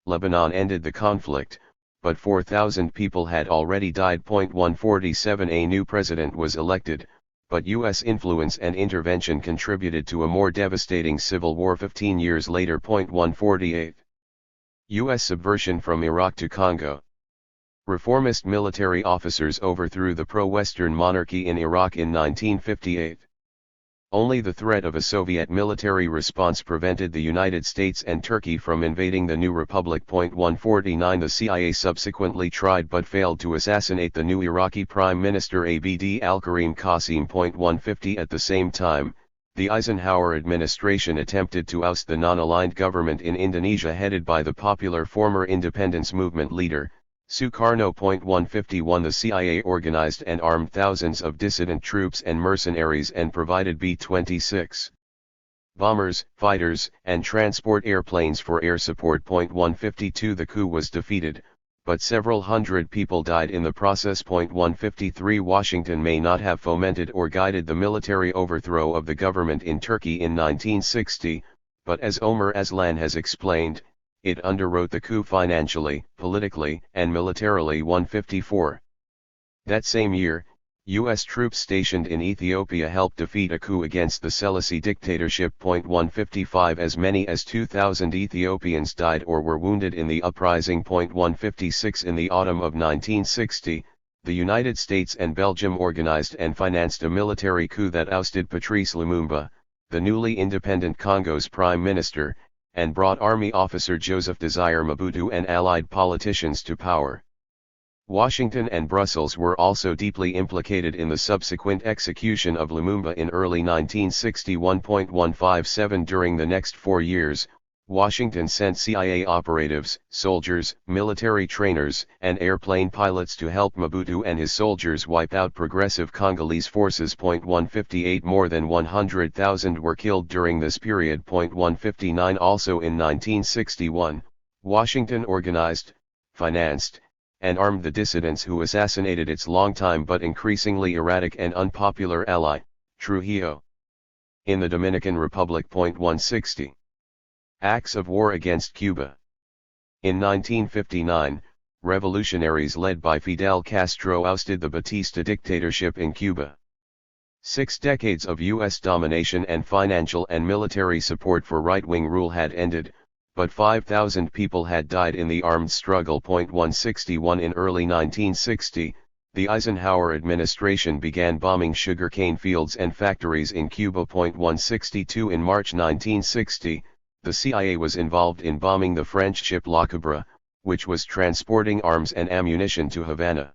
Lebanon ended the conflict, but 4,000 people had already died. 147 A new president was elected, but U.S. influence and intervention contributed to a more devastating civil war 15 years later. 148 U.S. subversion from Iraq to Congo. Reformist military officers overthrew the pro-Western monarchy in Iraq in 1958. Only the threat of a Soviet military response prevented the United States and Turkey from invading the new republic. 149 The CIA subsequently tried but failed to assassinate the new Iraqi Prime Minister Abd al-Karim Qasim. 150 At the same time, the Eisenhower administration attempted to oust the non-aligned government in Indonesia headed by the popular former independence movement leader, Sukarno. 151 The CIA organized and armed thousands of dissident troops and mercenaries and provided B-26 bombers, fighters, and transport airplanes for air support. 152 The coup was defeated, but several hundred people died in the process. 153 Washington may not have fomented or guided the military overthrow of the government in Turkey in 1960, but as Omer Aslan has explained, it underwrote the coup financially, politically, and militarily. 154 That same year, U.S. troops stationed in Ethiopia helped defeat a coup against the Selassie dictatorship. 155 As many as 2,000 Ethiopians died or were wounded in the uprising. 156 In the autumn of 1960, the United States and Belgium organized and financed a military coup that ousted Patrice Lumumba, the newly independent Congo's prime minister, and brought army officer Joseph Désiré Mobutu and allied politicians to power. Washington and Brussels were also deeply implicated in the subsequent execution of Lumumba in early 1961.157. During the next 4 years, Washington sent CIA operatives, soldiers, military trainers, and airplane pilots to help Mobutu and his soldiers wipe out progressive Congolese forces. 158 More than 100,000 were killed during this period. 159 Also in 1961, Washington organized, financed, and armed the dissidents who assassinated its longtime but increasingly erratic and unpopular ally, Trujillo. In the Dominican Republic. 160. Acts of war against Cuba. In 1959, revolutionaries led by Fidel Castro ousted the Batista dictatorship in Cuba. 6 decades of U.S. domination and financial and military support for right-wing rule had ended, but 5,000 people had died in the armed struggle. 161 In early 1960, the Eisenhower administration began bombing sugarcane fields and factories in Cuba. 162 In March 1960, the CIA was involved in bombing the French ship La Cabra, which was transporting arms and ammunition to Havana.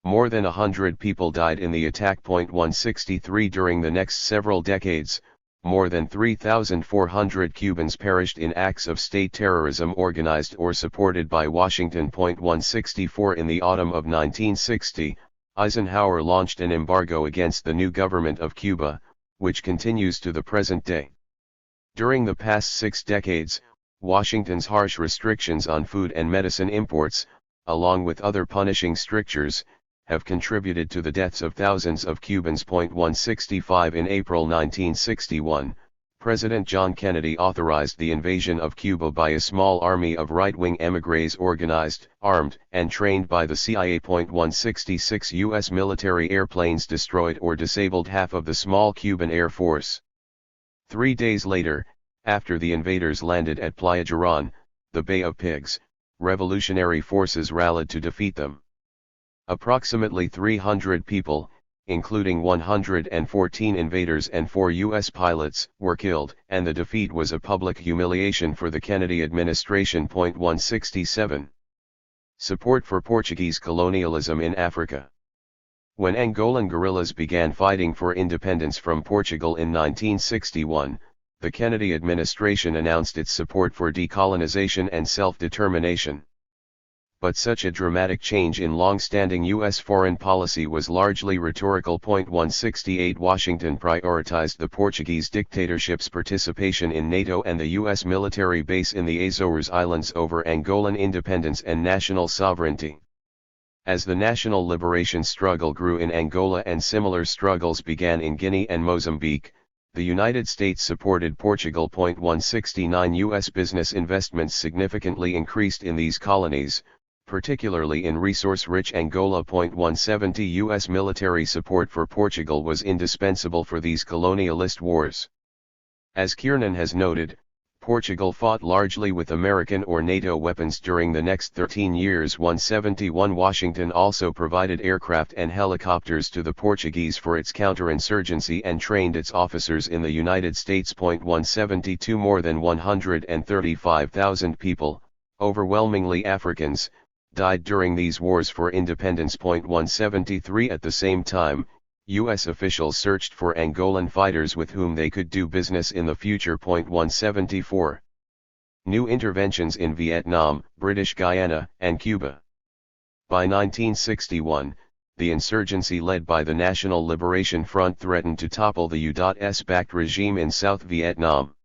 More than 100 people died in the attack. 163 During the next several decades, more than 3,400 Cubans perished in acts of state terrorism organized or supported by Washington. 164 In the autumn of 1960, Eisenhower launched an embargo against the new government of Cuba, which continues to the present day. During the past 6 decades, Washington's harsh restrictions on food and medicine imports, along with other punishing strictures, have contributed to the deaths of thousands of Cubans. 165 In April 1961, President John Kennedy authorized the invasion of Cuba by a small army of right-wing émigrés organized, armed, and trained by the CIA. 166 U.S. military airplanes destroyed or disabled half of the small Cuban Air Force. 3 days later, after the invaders landed at Playa Girón, the Bay of Pigs, revolutionary forces rallied to defeat them. Approximately 300 people, including 114 invaders and 4 U.S. pilots, were killed, and the defeat was a public humiliation for the Kennedy administration. 167. Support for Portuguese colonialism in Africa. When Angolan guerrillas began fighting for independence from Portugal in 1961, the Kennedy administration announced its support for decolonization and self-determination. But such a dramatic change in long-standing U.S. foreign policy was largely rhetorical. 168 Washington prioritized the Portuguese dictatorship's participation in NATO and the U.S. military base in the Azores Islands over Angolan independence and national sovereignty. As the national liberation struggle grew in Angola and similar struggles began in Guinea and Mozambique, the United States supported Portugal. 169 U.S. business investments significantly increased in these colonies, particularly in resource-rich Angola. 170 U.S. military support for Portugal was indispensable for these colonialist wars. As Kiernan has noted, Portugal fought largely with American or NATO weapons during the next 13 years. 171 Washington also provided aircraft and helicopters to the Portuguese for its counterinsurgency and trained its officers in the United States. 172 More than 135,000 people, overwhelmingly Africans, died during these wars for independence. 173 At the same time, U.S. officials searched for Angolan fighters with whom they could do business in the future. 174 New interventions in Vietnam, British Guyana, and Cuba. By 1961, the insurgency led by the National Liberation Front threatened to topple the U.S.-backed regime in South Vietnam.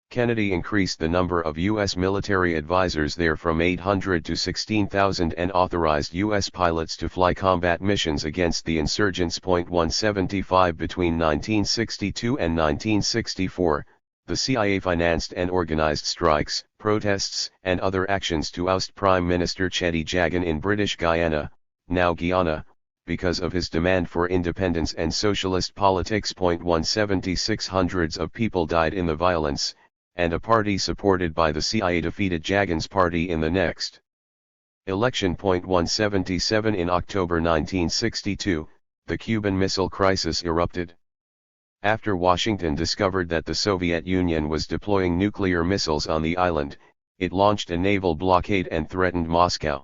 Kennedy increased the number of U.S. military advisors there from 800 to 16,000 and authorized U.S. pilots to fly combat missions against the insurgents. 175 Between 1962 and 1964, the CIA financed and organized strikes, protests, and other actions to oust Prime Minister Cheddi Jagan in British Guyana, now Guyana, because of his demand for independence and socialist politics. 176 Hundreds of people died in the violence, and a party supported by the CIA defeated Jagan's party in the next election. 177 In October 1962, the Cuban Missile Crisis erupted. After Washington discovered that the Soviet Union was deploying nuclear missiles on the island, it launched a naval blockade and threatened Moscow.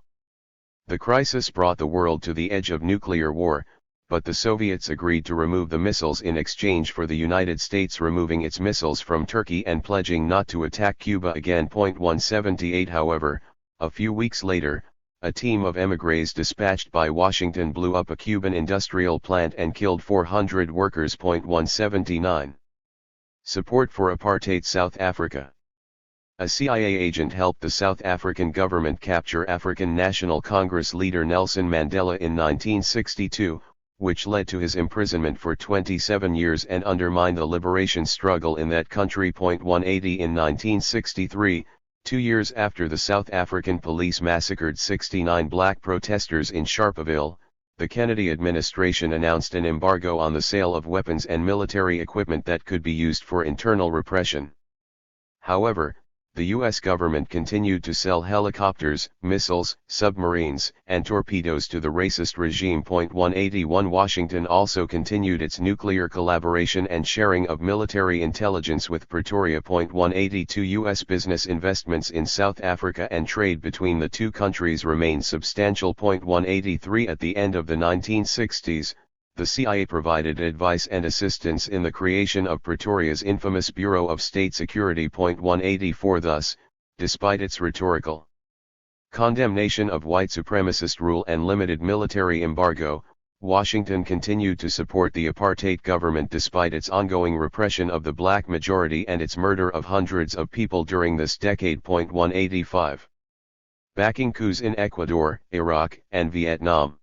The crisis brought the world to the edge of nuclear war, but the Soviets agreed to remove the missiles in exchange for the United States removing its missiles from Turkey and pledging not to attack Cuba again. 178 However, a few weeks later, a team of émigrés dispatched by Washington blew up a Cuban industrial plant and killed 400 workers. 179 Support for apartheid South Africa. A CIA agent helped the South African government capture African National Congress leader Nelson Mandela in 1962, which led to his imprisonment for 27 years and undermined the liberation struggle in that country. 180 In 1963, 2 years after the South African police massacred 69 black protesters in Sharpeville, the Kennedy administration announced an embargo on the sale of weapons and military equipment that could be used for internal repression. However, the U.S. government continued to sell helicopters, missiles, submarines, and torpedoes to the racist regime. 181 Washington also continued its nuclear collaboration and sharing of military intelligence with Pretoria. 182 U.S. business investments in South Africa and trade between the two countries remained substantial. 183 At the end of the 1960s, the CIA provided advice and assistance in the creation of Pretoria's infamous Bureau of State Security. 184 Thus, despite its rhetorical condemnation of white supremacist rule and limited military embargo, Washington continued to support the apartheid government despite its ongoing repression of the black majority and its murder of hundreds of people during this decade. 185 Backing coups in Ecuador, Iraq, and Vietnam.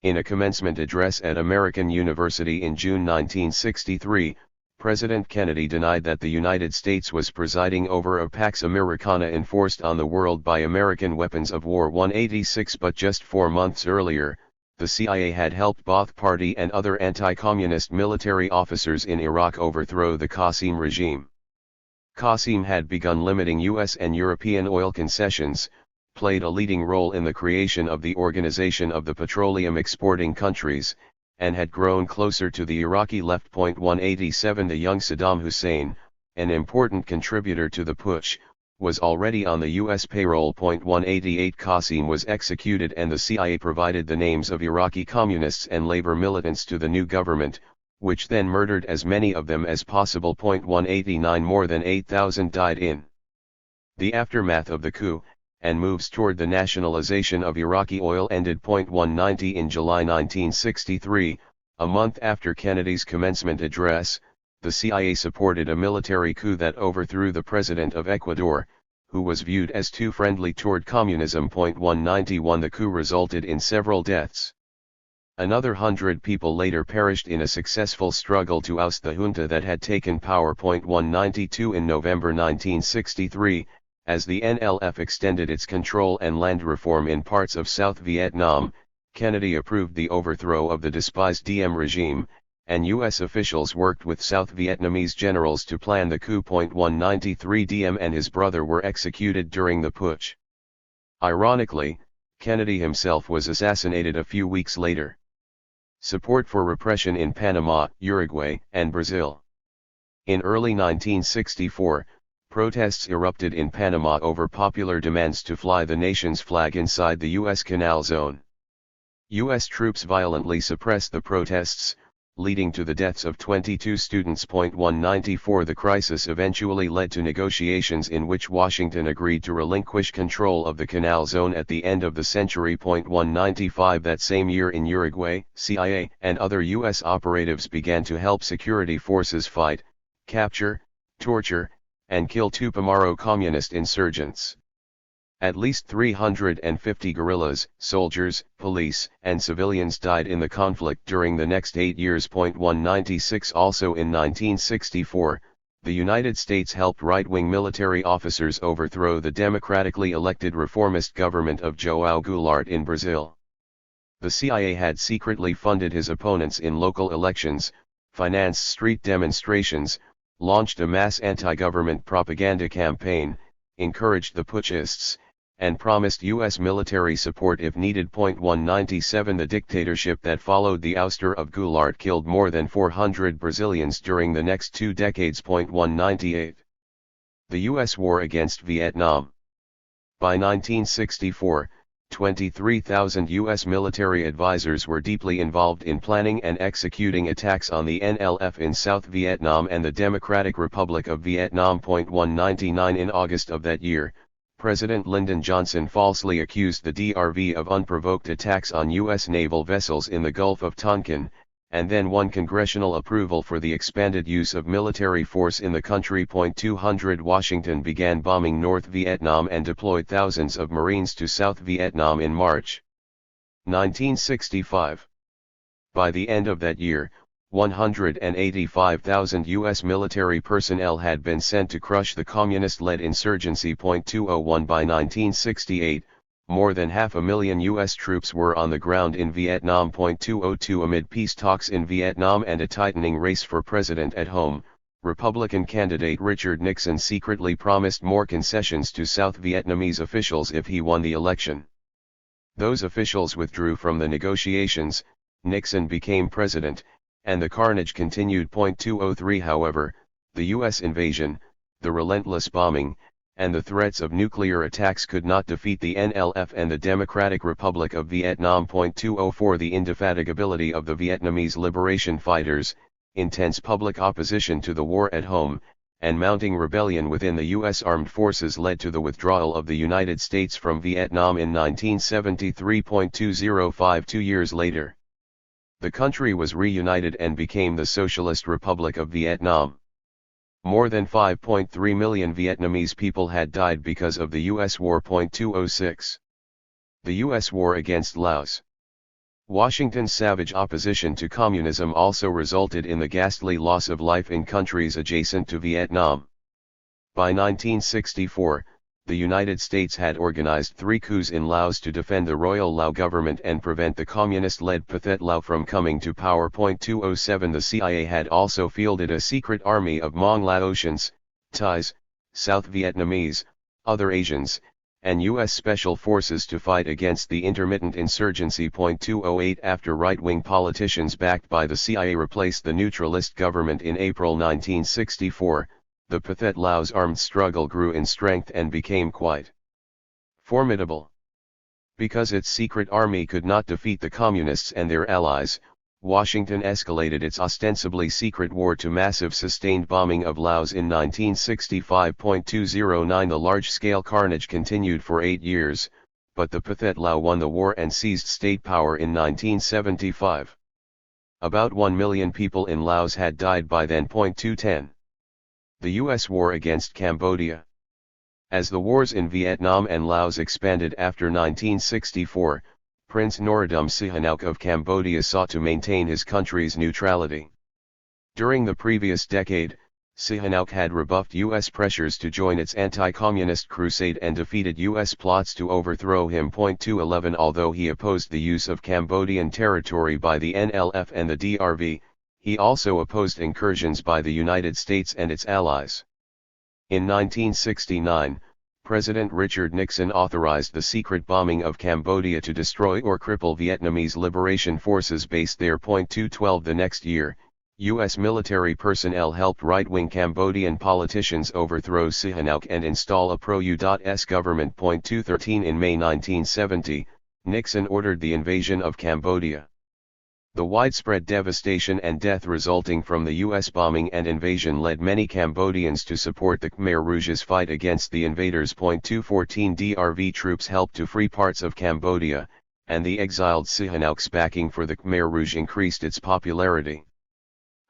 In a commencement address at American University in June 1963, President Kennedy denied that the United States was presiding over a Pax Americana enforced on the world by American weapons of war. 186 But just 4 months earlier, the CIA had helped Ba'ath Party and other anti-communist military officers in Iraq overthrow the Qasim regime. Qasim had begun limiting U.S. and European oil concessions, played a leading role in the creation of the Organization of the Petroleum Exporting Countries, and had grown closer to the Iraqi left. 187 The young Saddam Hussein, an important contributor to the putsch, was already on the U.S. payroll. 188 Qasim was executed and the CIA provided the names of Iraqi communists and labor militants to the new government, which then murdered as many of them as possible. 189 More than 8,000 died in the aftermath of the coup, and moves toward the nationalization of Iraqi oil ended. 190 In July 1963, a month after Kennedy's commencement address, the CIA supported a military coup that overthrew the president of Ecuador, who was viewed as too friendly toward communism. 191 The coup resulted in several deaths. Another 100 people later perished in a successful struggle to oust the junta that had taken power. 192 In November 1963, as the NLF extended its control and land reform in parts of South Vietnam, Kennedy approved the overthrow of the despised Diem regime, and U.S. officials worked with South Vietnamese generals to plan the coup. 193 Diem and his brother were executed during the putsch. Ironically, Kennedy himself was assassinated a few weeks later. Support for repression in Panama, Uruguay, and Brazil. In early 1964, protests erupted in Panama over popular demands to fly the nation's flag inside the U.S. Canal Zone. U.S. troops violently suppressed the protests, leading to the deaths of 22 students. 194 The crisis eventually led to negotiations in which Washington agreed to relinquish control of the Canal Zone at the end of the century. 195 That same year in Uruguay, CIA and other U.S. operatives began to help security forces fight, capture, torture, and kill Tupamaro communist insurgents. At least 350 guerrillas, soldiers, police, and civilians died in the conflict during the next 8 years. 196 Also in 1964, the United States helped right-wing military officers overthrow the democratically elected reformist government of João Goulart in Brazil. The CIA had secretly funded his opponents in local elections, financed street demonstrations, launched a mass anti-government propaganda campaign, encouraged the putschists, and promised U.S. military support if needed. 197 The dictatorship that followed the ouster of Goulart killed more than 400 Brazilians during the next 2 decades. 198 The U.S. war against Vietnam. By 1964, 23,000 U.S. military advisors were deeply involved in planning and executing attacks on the NLF in South Vietnam and the Democratic Republic of Vietnam. 199 In August of that year, President Lyndon Johnson falsely accused the DRV of unprovoked attacks on U.S. naval vessels in the Gulf of Tonkin, and then won congressional approval for the expanded use of military force in the country. 200 Washington began bombing North Vietnam and deployed thousands of Marines to South Vietnam in March 1965. By the end of that year, 185,000 U.S. military personnel had been sent to crush the communist-led insurgency. 201 By 1968, more than 500,000 U.S. troops were on the ground in Vietnam. 202 Amid peace talks in Vietnam and a tightening race for president at home, Republican candidate Richard Nixon secretly promised more concessions to South Vietnamese officials if he won the election. Those officials withdrew from the negotiations, Nixon became president, and the carnage continued. 203 However, the U.S. invasion, the relentless bombing, and the threats of nuclear attacks could not defeat the NLF and the Democratic Republic of Vietnam. 204 The indefatigability of the Vietnamese liberation fighters, intense public opposition to the war at home, and mounting rebellion within the U.S. armed forces led to the withdrawal of the United States from Vietnam in 1973. 205 2 years later, the country was reunited and became the Socialist Republic of Vietnam. More than 5.3 million Vietnamese people had died because of the U.S. war. 206. The U.S. war against Laos. Washington's savage opposition to communism also resulted in the ghastly loss of life in countries adjacent to Vietnam. By 1964, the United States had organized 3 coups in Laos to defend the Royal Lao government and prevent the communist-led Pathet Lao from coming to power. 207 The CIA had also fielded a secret army of Hmong Laotians, Thais, South Vietnamese, other Asians, and U.S. Special Forces to fight against the intermittent insurgency. 208 After right-wing politicians backed by the CIA replaced the neutralist government in April 1964, the Pathet Lao's armed struggle grew in strength and became quite formidable. Because its secret army could not defeat the communists and their allies, Washington escalated its ostensibly secret war to massive sustained bombing of Laos in 1965. 209 The large-scale carnage continued for 8 years, but the Pathet Lao won the war and seized state power in 1975. About 1 million people in Laos had died by then. 210. The U.S. war against Cambodia. As the wars in Vietnam and Laos expanded after 1964, Prince Norodom Sihanouk of Cambodia sought to maintain his country's neutrality. During the previous decade, Sihanouk had rebuffed U.S. pressures to join its anti-communist crusade and defeated U.S. plots to overthrow him. 211 Although he opposed the use of Cambodian territory by the NLF and the DRV, he also opposed incursions by the United States and its allies. In 1969, President Richard Nixon authorized the secret bombing of Cambodia to destroy or cripple Vietnamese liberation forces based there. 212 The next year, U.S. military personnel helped right-wing Cambodian politicians overthrow Sihanouk and install a pro-U.S. government. 213 In May 1970, Nixon ordered the invasion of Cambodia. The widespread devastation and death resulting from the U.S. bombing and invasion led many Cambodians to support the Khmer Rouge's fight against the invaders. 214 DRV troops helped to free parts of Cambodia, and the exiled Sihanouk's backing for the Khmer Rouge increased its popularity.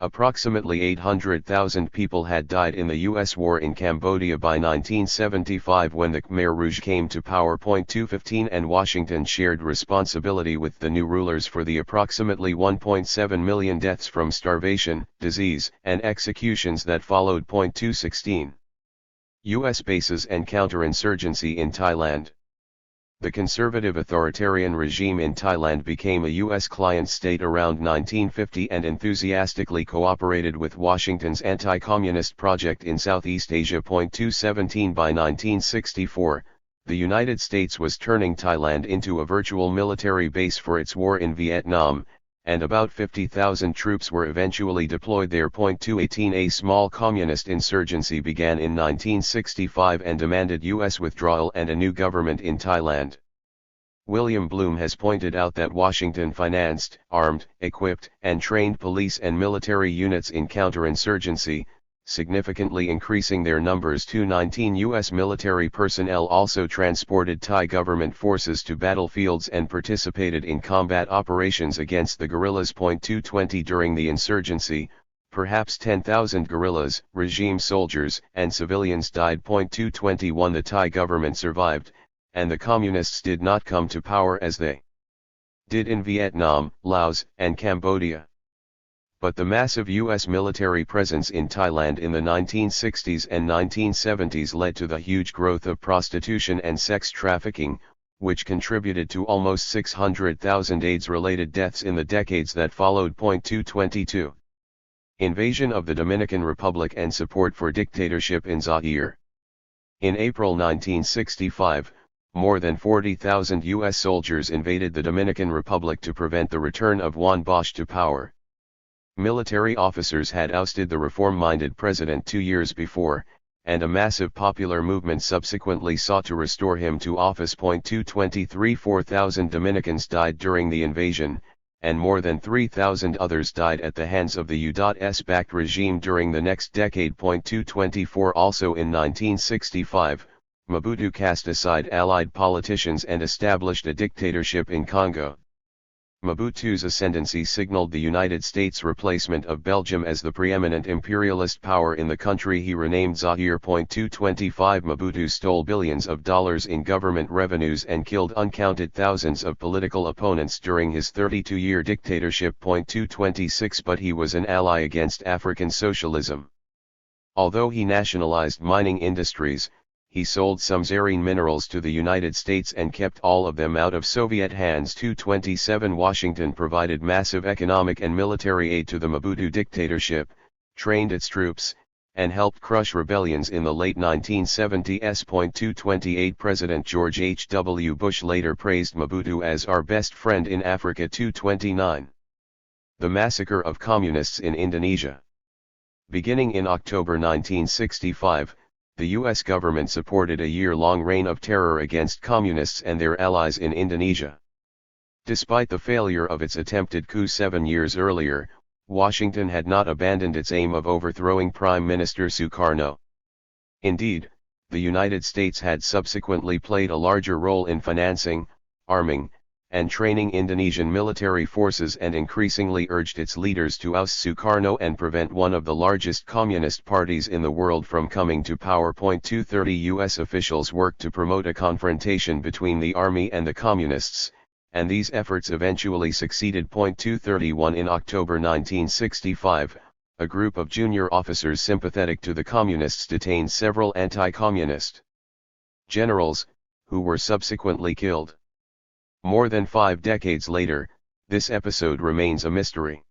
Approximately 800,000 people had died in the U.S. war in Cambodia by 1975 when the Khmer Rouge came to power. 215 And Washington shared responsibility with the new rulers for the approximately 1.7 million deaths from starvation, disease, and executions that followed. 216 U.S. bases and counterinsurgency in Thailand. The conservative authoritarian regime in Thailand became a U.S. client state around 1950 and enthusiastically cooperated with Washington's anti-communist project in Southeast Asia. 217 By 1964, the United States was turning Thailand into a virtual military base for its war in Vietnam, and about 50,000 troops were eventually deployed there. 218 A small communist insurgency began in 1965 and demanded U.S. withdrawal and a new government in Thailand. William Bloom has pointed out that Washington financed, armed, equipped, and trained police and military units in counterinsurgency, significantly increasing their numbers to 19. U.S. military personnel also transported Thai government forces to battlefields and participated in combat operations against the guerrillas. 220 During the insurgency, perhaps 10,000 guerrillas, regime soldiers, and civilians died. 221 The Thai government survived, and the communists did not come to power as they did in Vietnam, Laos, and Cambodia. But the massive U.S. military presence in Thailand in the 1960s and 1970s led to the huge growth of prostitution and sex trafficking, which contributed to almost 600,000 AIDS-related deaths in the decades that followed. 222 Invasion of the Dominican Republic and support for dictatorship in Zaire. In April 1965, more than 40,000 U.S. soldiers invaded the Dominican Republic to prevent the return of Juan Bosch to power. Military officers had ousted the reform-minded president 2 years before, and a massive popular movement subsequently sought to restore him to office. 223 4,000 Dominicans died during the invasion, and more than 3,000 others died at the hands of the U.S.-backed regime during the next decade. 224 Also in 1965, Mobutu cast aside allied politicians and established a dictatorship in Congo. Mobutu's ascendancy signaled the United States' replacement of Belgium as the preeminent imperialist power in the country he renamed Zaire. 225 Mobutu stole billions of dollars in government revenues and killed uncounted thousands of political opponents during his 32-year dictatorship. 226 But he was an ally against African socialism. Although he nationalized mining industries, he sold some Zairine minerals to the United States and kept all of them out of Soviet hands. 227 Washington provided massive economic and military aid to the Mobutu dictatorship, trained its troops, and helped crush rebellions in the late 1970s. 228 President George H.W. Bush later praised Mobutu as our best friend in Africa. 229 The massacre of communists in Indonesia. Beginning in October 1965, the U.S. government supported a year-long reign of terror against communists and their allies in Indonesia. Despite the failure of its attempted coup 7 years earlier, Washington had not abandoned its aim of overthrowing Prime Minister Sukarno. Indeed, the United States had subsequently played a larger role in financing, arming, and training Indonesian military forces and increasingly urged its leaders to oust Sukarno and prevent one of the largest communist parties in the world from coming to power. 230 U.S. officials worked to promote a confrontation between the army and the communists, and these efforts eventually succeeded. 231 In October 1965, a group of junior officers sympathetic to the communists detained several anti-communist generals, who were subsequently killed. More than 5 decades later, this episode remains a mystery.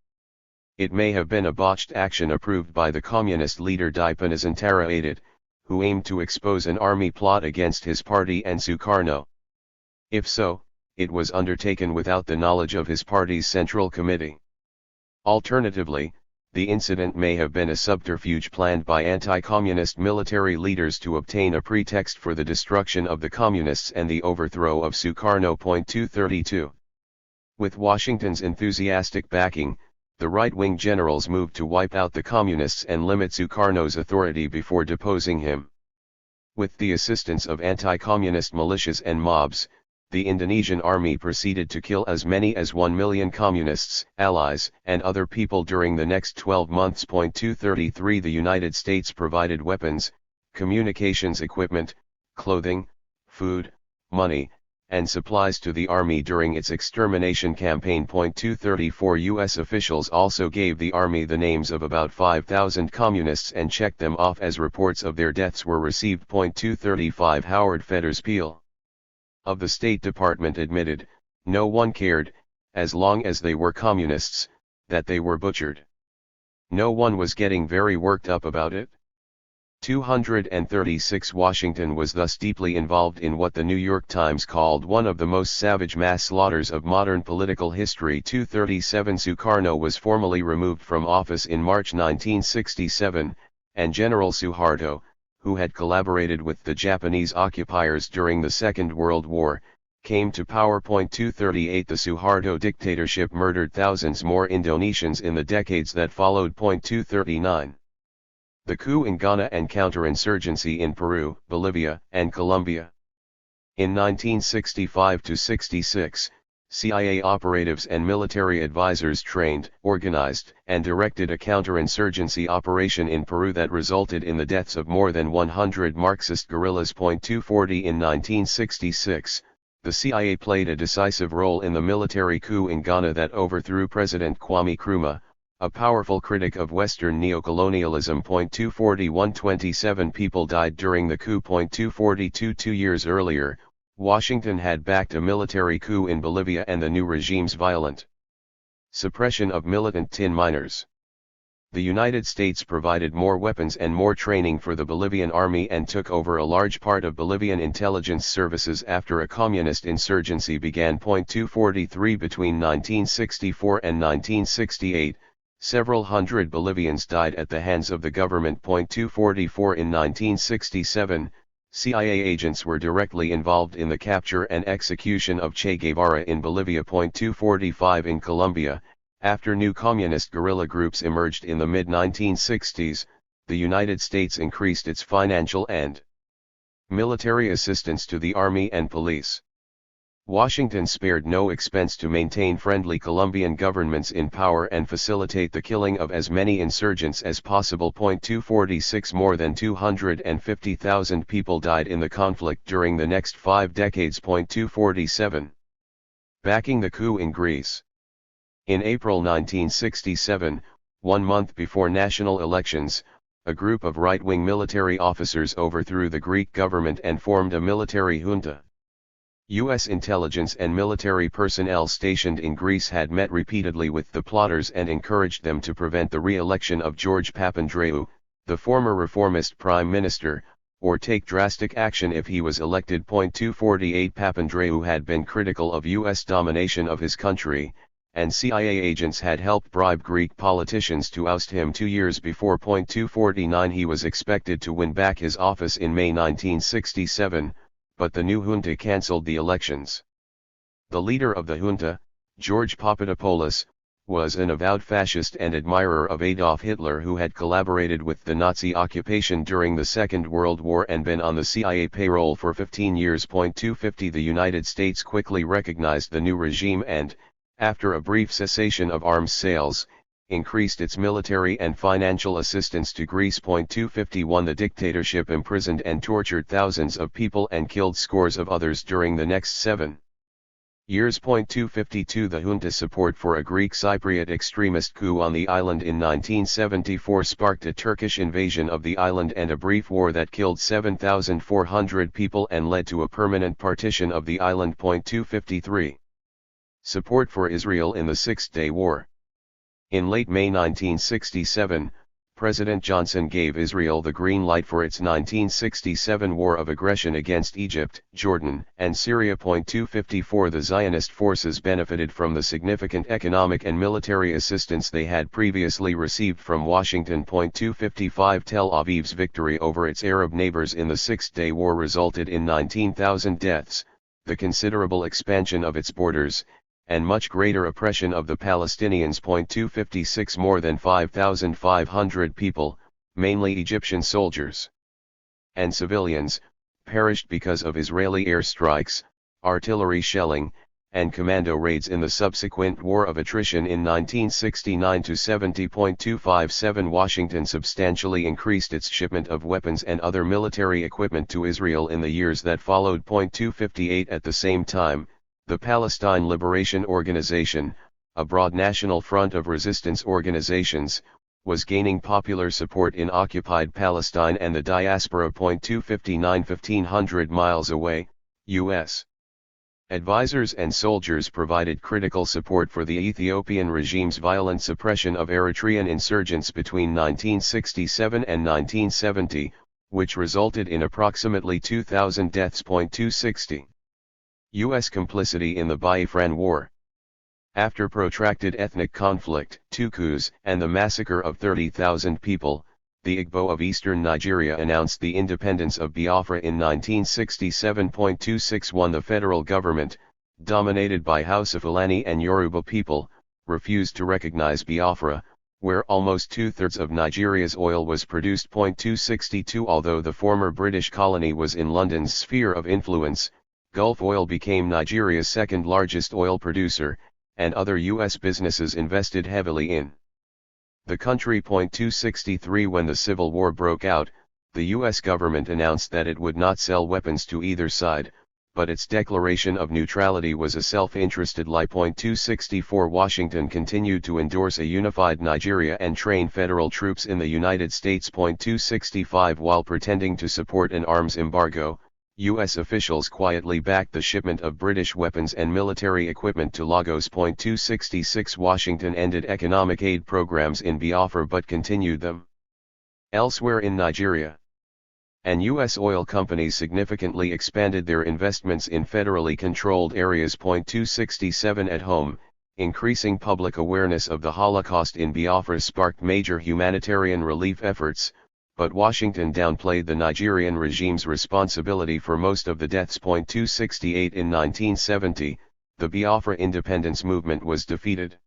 It may have been a botched action approved by the communist leader Dipanasantara Aidit, who aimed to expose an army plot against his party and Sukarno. If so, it was undertaken without the knowledge of his party's Central Committee. Alternatively, the incident may have been a subterfuge planned by anti-communist military leaders to obtain a pretext for the destruction of the communists and the overthrow of Sukarno. 232 With Washington's enthusiastic backing, the right-wing generals moved to wipe out the communists and limit Sukarno's authority before deposing him. With the assistance of anti-communist militias and mobs, the Indonesian army proceeded to kill as many as 1 million communists, allies, and other people during the next 12 months. 233 The United States provided weapons, communications equipment, clothing, food, money, and supplies to the army during its extermination campaign. 234 U.S. officials also gave the army the names of about 5,000 communists and checked them off as reports of their deaths were received. 235 Howard Fetters Peel of the State Department admitted, no one cared, as long as they were communists, that they were butchered. No one was getting very worked up about it. 236 Washington was thus deeply involved in what the New York Times called one of the most savage mass slaughters of modern political history. 237 Sukarno was formally removed from office in March 1967, and General Suharto, who had collaborated with the Japanese occupiers during the Second World War, came to power. 238 The Suharto dictatorship murdered thousands more Indonesians in the decades that followed. 239 The coup in Ghana and counterinsurgency in Peru, Bolivia, and Colombia. In 1965–66, CIA operatives and military advisors trained, organized, and directed a counterinsurgency operation in Peru that resulted in the deaths of more than 100 Marxist guerrillas. 240 In 1966, the CIA played a decisive role in the military coup in Ghana that overthrew President Kwame Nkrumah, a powerful critic of Western neocolonialism. 241 27 people died during the coup. 242 2 years earlier, Washington had backed a military coup in Bolivia and the new regime's violent suppression of militant tin miners. The United States provided more weapons and more training for the Bolivian army and took over a large part of Bolivian intelligence services after a communist insurgency began. 243 Between 1964 and 1968, several hundred Bolivians died at the hands of the government. 244 In 1967, CIA agents were directly involved in the capture and execution of Che Guevara in Bolivia. 245 In Colombia, after new communist guerrilla groups emerged in the mid-1960s, the United States increased its financial and military assistance to the army and police. Washington spared no expense to maintain friendly Colombian governments in power and facilitate the killing of as many insurgents as possible. 246 More than 250,000 people died in the conflict during the next 5 decades. 247 Backing the coup in Greece. In April 1967, 1 month before national elections, a group of right-wing military officers overthrew the Greek government and formed a military junta. U.S. intelligence and military personnel stationed in Greece had met repeatedly with the plotters and encouraged them to prevent the re-election of George Papandreou, the former reformist prime minister, or take drastic action if he was elected. 248 Papandreou had been critical of U.S. domination of his country, and CIA agents had helped bribe Greek politicians to oust him 2 years before. 249 He was expected to win back his office in May 1967, but the new junta cancelled the elections. The leader of the junta, George Papadopoulos, was an avowed fascist and admirer of Adolf Hitler who had collaborated with the Nazi occupation during the Second World War and been on the CIA payroll for 15 years. 250 The United States quickly recognized the new regime and, after a brief cessation of arms sales, increased its military and financial assistance to Greece. 251 The dictatorship imprisoned and tortured thousands of people and killed scores of others during the next 7 years. 252 The junta support for a Greek Cypriot extremist coup on the island in 1974 sparked a Turkish invasion of the island and a brief war that killed 7,400 people and led to a permanent partition of the island. 253 Support for Israel in the Six-Day War. In late May 1967, President Johnson gave Israel the green light for its 1967 war of aggression against Egypt, Jordan, and Syria. 254 The Zionist forces benefited from the significant economic and military assistance they had previously received from Washington. 255 Tel Aviv's victory over its Arab neighbors in the Six-Day War resulted in 19,000 deaths, the considerable expansion of its borders, and much greater oppression of the Palestinians. 256 More than 5,500 people, mainly Egyptian soldiers and civilians, perished because of Israeli airstrikes, artillery shelling, and commando raids in the subsequent War of Attrition in 1969–70. 257 Washington substantially increased its shipment of weapons and other military equipment to Israel in the years that followed. 258 At the same time, the Palestine Liberation Organization, a broad national front of resistance organizations, was gaining popular support in occupied Palestine and the diaspora. 259 1,500 miles away, U.S. advisors and soldiers provided critical support for the Ethiopian regime's violent suppression of Eritrean insurgents between 1967 and 1970, which resulted in approximately 2,000 deaths. 260 U.S. complicity in the Biafran War. After protracted ethnic conflict, 2 coups, and the massacre of 30,000 people, the Igbo of eastern Nigeria announced the independence of Biafra in 1967.261. The federal government, dominated by House of Fulani and Yoruba people, refused to recognize Biafra, where almost two-thirds of Nigeria's oil was produced. 262 Although the former British colony was in London's sphere of influence, Gulf Oil became Nigeria's second largest oil producer, and other U.S. businesses invested heavily in the country. 263 When the Civil War broke out, the U.S. government announced that it would not sell weapons to either side, but its declaration of neutrality was a self-interested lie. 264 Washington continued to endorse a unified Nigeria and train federal troops in the United States. 265 While pretending to support an arms embargo, U.S. officials quietly backed the shipment of British weapons and military equipment to Lagos. 266 Washington ended economic aid programs in Biafra but continued them elsewhere in Nigeria. And U.S. oil companies significantly expanded their investments in federally controlled areas. 267 At home, increasing public awareness of the Holocaust in Biafra sparked major humanitarian relief efforts, but Washington downplayed the Nigerian regime's responsibility for most of the deaths. 268 In 1970, the Biafra independence movement was defeated.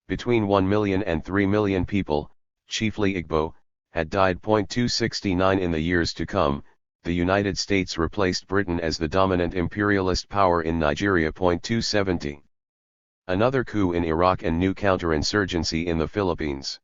Between 1 million and 3 million people, chiefly Igbo, had died. 269 In the years to come, the United States replaced Britain as the dominant imperialist power in Nigeria. 270 Another coup in Iraq and new counterinsurgency in the Philippines.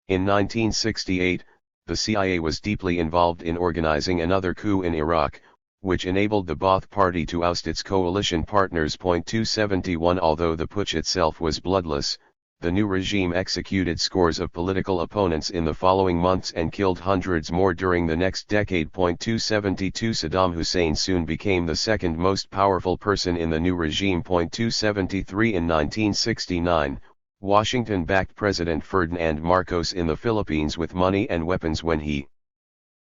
In 1968, the CIA was deeply involved in organizing another coup in Iraq, which enabled the Ba'ath Party to oust its coalition partners. 271 Although the putsch itself was bloodless, the new regime executed scores of political opponents in the following months and killed hundreds more during the next decade. 272 Saddam Hussein soon became the second most powerful person in the new regime. 273 In 1969, Washington backed President Ferdinand Marcos in the Philippines with money and weapons when he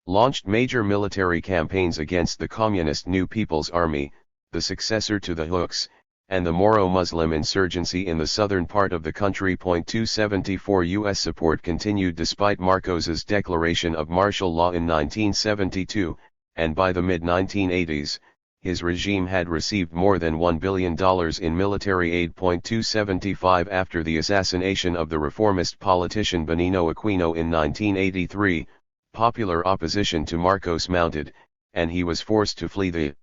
launched major military campaigns against the communist New People's Army, the successor to the Hooks, and the Moro-Muslim insurgency in the southern part of the country. 274 U.S. support continued despite Marcos's declaration of martial law in 1972, and by the mid-1980s, his regime had received more than $1 billion in military aid. 275 After the assassination of the reformist politician Benigno Aquino in 1983, popular opposition to Marcos mounted, and he was forced to flee the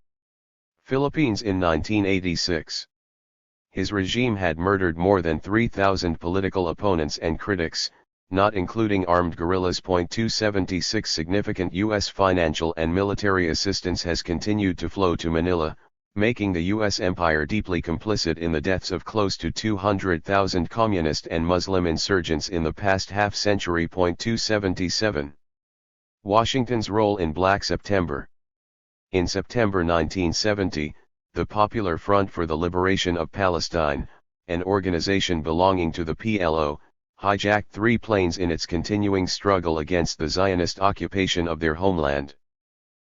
Philippines in 1986. His regime had murdered more than 3,000 political opponents and critics, not including armed guerrillas. 276 Significant U.S. financial and military assistance has continued to flow to Manila, making the U.S. empire deeply complicit in the deaths of close to 200,000 communist and Muslim insurgents in the past half-century. 277 Washington's role in Black September. In September 1970, the Popular Front for the Liberation of Palestine, an organization belonging to the PLO, hijacked 3 planes in its continuing struggle against the Zionist occupation of their homeland.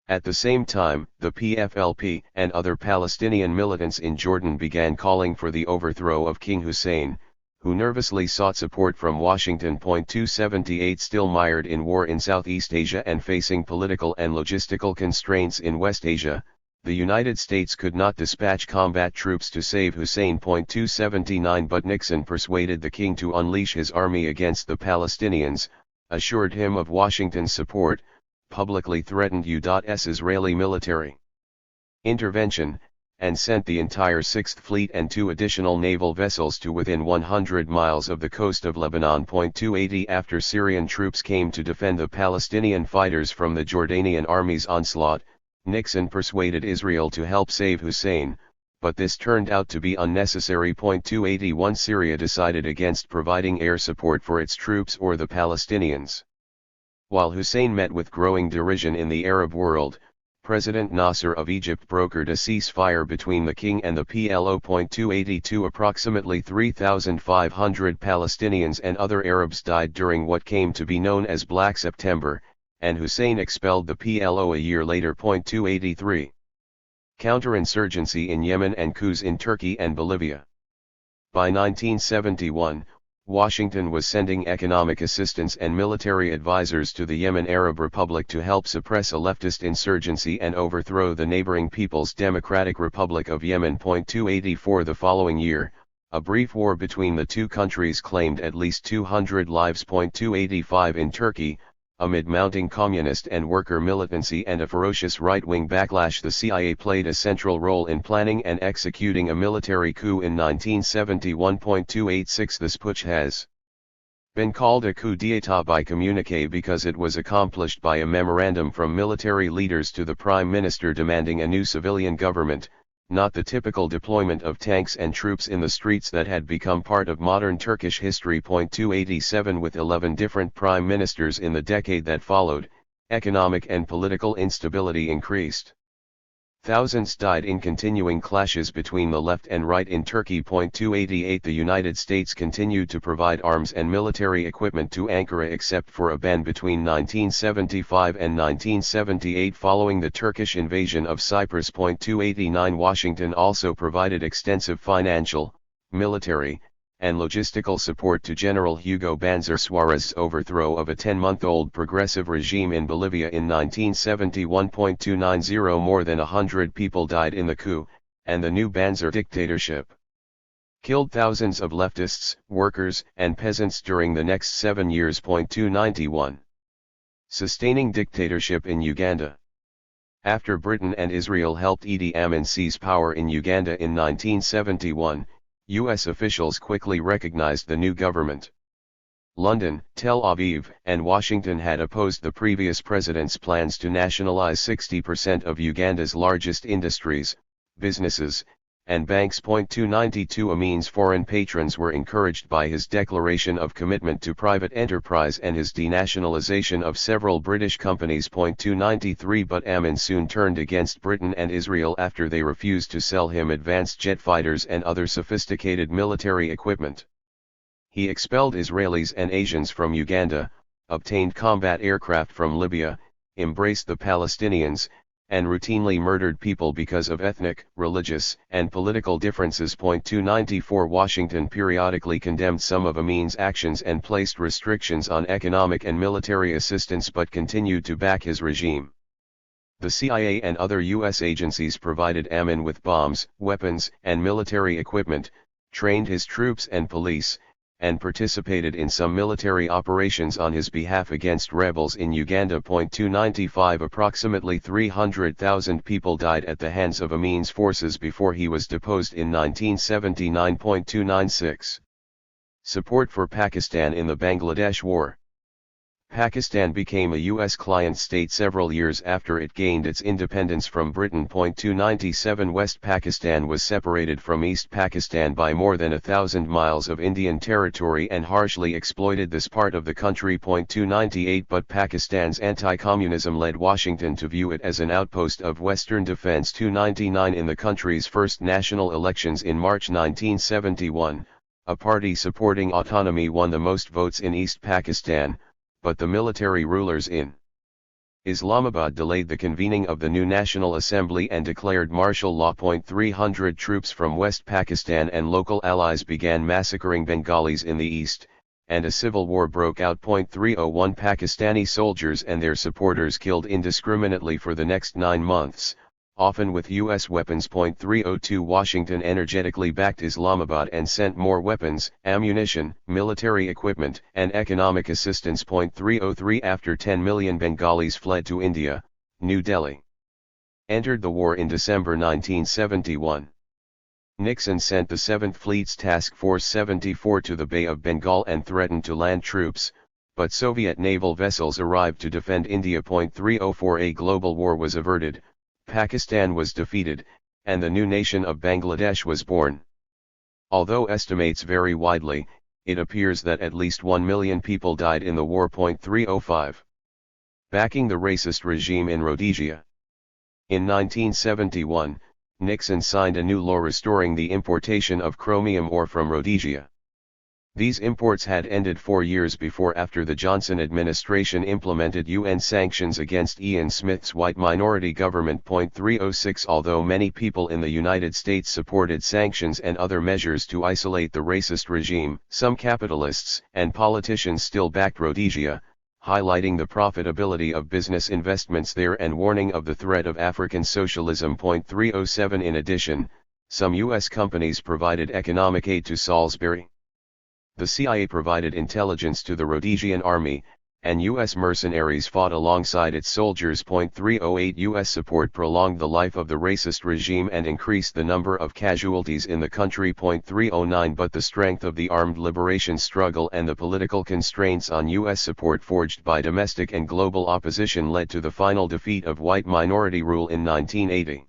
At the same time, the PFLP and other Palestinian militants in Jordan began calling for the overthrow of King Hussein, who nervously sought support from Washington. 278 Still mired in war in Southeast Asia and facing political and logistical constraints in West Asia, the United States could not dispatch combat troops to save Hussein. 279 But Nixon persuaded the king to unleash his army against the Palestinians, assured him of Washington's support, publicly threatened U.S. Israeli military intervention, and sent the entire 6th Fleet and 2 additional naval vessels to within 100 miles of the coast of Lebanon. 280 After Syrian troops came to defend the Palestinian fighters from the Jordanian army's onslaught, Nixon persuaded Israel to help save Hussein, but this turned out to be unnecessary. 281 Syria decided against providing air support for its troops or the Palestinians. While Hussein met with growing derision in the Arab world, President Nasser of Egypt brokered a ceasefire between the king and the PLO. 282 Approximately 3,500 Palestinians and other Arabs died during what came to be known as Black September, and Hussein expelled the PLO a year later. 283 Counterinsurgency in Yemen and coups in Turkey and Bolivia. By 1971, Washington was sending economic assistance and military advisors to the Yemen Arab Republic to help suppress a leftist insurgency and overthrow the neighboring People's Democratic Republic of Yemen. 284 The following year, a brief war between the two countries claimed at least 200 lives. 285 In Turkey, amid mounting communist and worker militancy and a ferocious right-wing backlash, the CIA played a central role in planning and executing a military coup in 1971. 286 This putsch has been called a coup d'état by communiqué because it was accomplished by a memorandum from military leaders to the Prime Minister demanding a new civilian government, not the typical deployment of tanks and troops in the streets that had become part of modern Turkish history. 287 With 11 different prime ministers in the decade that followed, economic and political instability increased. Thousands died in continuing clashes between the left and right in Turkey. 288 The United States continued to provide arms and military equipment to Ankara except for a ban between 1975 and 1978 following the Turkish invasion of Cyprus. 289 Washington also provided extensive financial, military, and logistical support to General Hugo Banzer Suarez's overthrow of a 10-month-old progressive regime in Bolivia in 1971. 290 More than 100 people died in the coup, and the new Banzer dictatorship killed thousands of leftists, workers, and peasants during the next 7 years. 291 Sustaining dictatorship in Uganda. After Britain and Israel helped Idi Amin seize power in Uganda in 1971, U.S. officials quickly recognized the new government. London, Tel Aviv, and Washington had opposed the previous president's plans to nationalize 60% of Uganda's largest industries, businesses, and banks. 292 Amin's foreign patrons were encouraged by his declaration of commitment to private enterprise and his denationalization of several British companies. 293 But Amin soon turned against Britain and Israel after they refused to sell him advanced jet fighters and other sophisticated military equipment. He expelled Israelis and Asians from Uganda, obtained combat aircraft from Libya, embraced the Palestinians, and routinely murdered people because of ethnic, religious, and political differences. 294 Washington periodically condemned some of Amin's actions and placed restrictions on economic and military assistance but continued to back his regime. The CIA and other U.S. agencies provided Amin with bombs, weapons, and military equipment, trained his troops and police, and participated in some military operations on his behalf against rebels in Uganda. 295 Approximately 300,000 people died at the hands of Amin's forces before he was deposed in 1979. 296 Support for Pakistan in the Bangladesh War. Pakistan became a U.S. client state several years after it gained its independence from Britain. 297 West Pakistan was separated from East Pakistan by more than 1,000 miles of Indian territory and harshly exploited this part of the country. 298 But Pakistan's anti-communism led Washington to view it as an outpost of Western defense. 299 In the country's first national elections in March 1971, a party supporting autonomy won the most votes in East Pakistan, but the military rulers in Islamabad delayed the convening of the new National Assembly and declared martial law. 300 troops from West Pakistan and local allies began massacring Bengalis in the east, and a civil war broke out. 301 Pakistani soldiers and their supporters killed indiscriminately for the next 9 months, often with U.S. weapons. 302 Washington energetically backed Islamabad and sent more weapons, ammunition, military equipment, and economic assistance. 303 After 10 million Bengalis fled to India, New Delhi entered the war in December 1971. Nixon sent the 7th Fleet's Task Force 74 to the Bay of Bengal and threatened to land troops, but Soviet naval vessels arrived to defend India. 304 A global war was averted, Pakistan was defeated, and the new nation of Bangladesh was born. Although estimates vary widely, it appears that at least 1 million people died in the war. 305 Backing the racist regime in Rhodesia. In 1971, Nixon signed a new law restoring the importation of chromium ore from Rhodesia. These imports had ended 4 years before after the Johnson administration implemented UN sanctions against Ian Smith's white minority government. 306 Although many people in the United States supported sanctions and other measures to isolate the racist regime, some capitalists and politicians still backed Rhodesia, highlighting the profitability of business investments there and warning of the threat of African socialism. 307 In addition, some U.S. companies provided economic aid to Salisbury. The CIA provided intelligence to the Rhodesian army, and U.S. mercenaries fought alongside its soldiers. 308 U.S. support prolonged the life of the racist regime and increased the number of casualties in the country. 309 But the strength of the armed liberation struggle and the political constraints on U.S. support forged by domestic and global opposition led to the final defeat of white minority rule in 1980.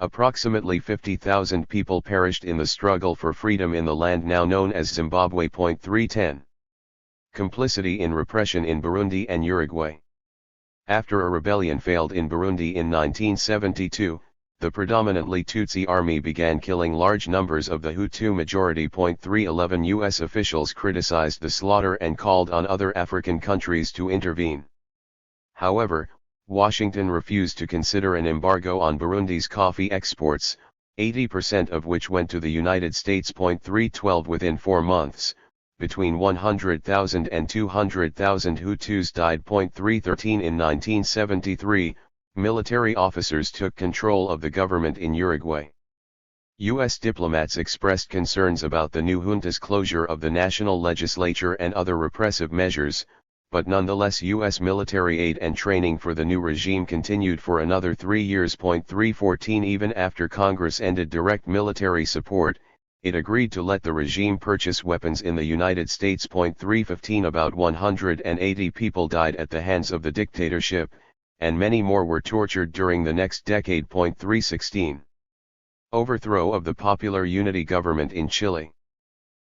Approximately 50,000 people perished in the struggle for freedom in the land now known as Zimbabwe. 310. Complicity in repression in Burundi and Uruguay. After a rebellion failed in Burundi in 1972, the predominantly Tutsi army began killing large numbers of the Hutu majority. 311 U.S. officials criticized the slaughter and called on other African countries to intervene. However, Washington refused to consider an embargo on Burundi's coffee exports, 80% of which went to the United States. 312 Within 4 months, between 100,000 and 200,000 Hutus died. 313 In 1973, military officers took control of the government in Uruguay. U.S. diplomats expressed concerns about the new junta's closure of the national legislature and other repressive measures, but nonetheless U.S. military aid and training for the new regime continued for another 3 years. 314 Even after Congress ended direct military support, it agreed to let the regime purchase weapons in the United States. 315 About 180 people died at the hands of the dictatorship, and many more were tortured during the next decade. 316 Overthrow of the Popular Unity government in Chile.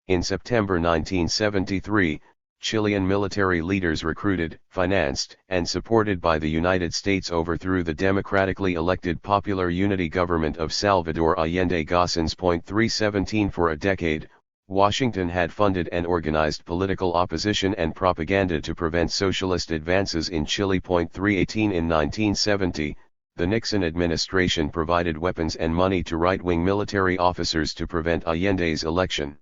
In September 1973, Chilean military leaders recruited, financed, and supported by the United States overthrew the democratically elected Popular Unity government of Salvador Allende Gossens. 317 For a decade, Washington had funded and organized political opposition and propaganda to prevent socialist advances in Chile. 318 In 1970, the Nixon administration provided weapons and money to right-wing military officers to prevent Allende's election.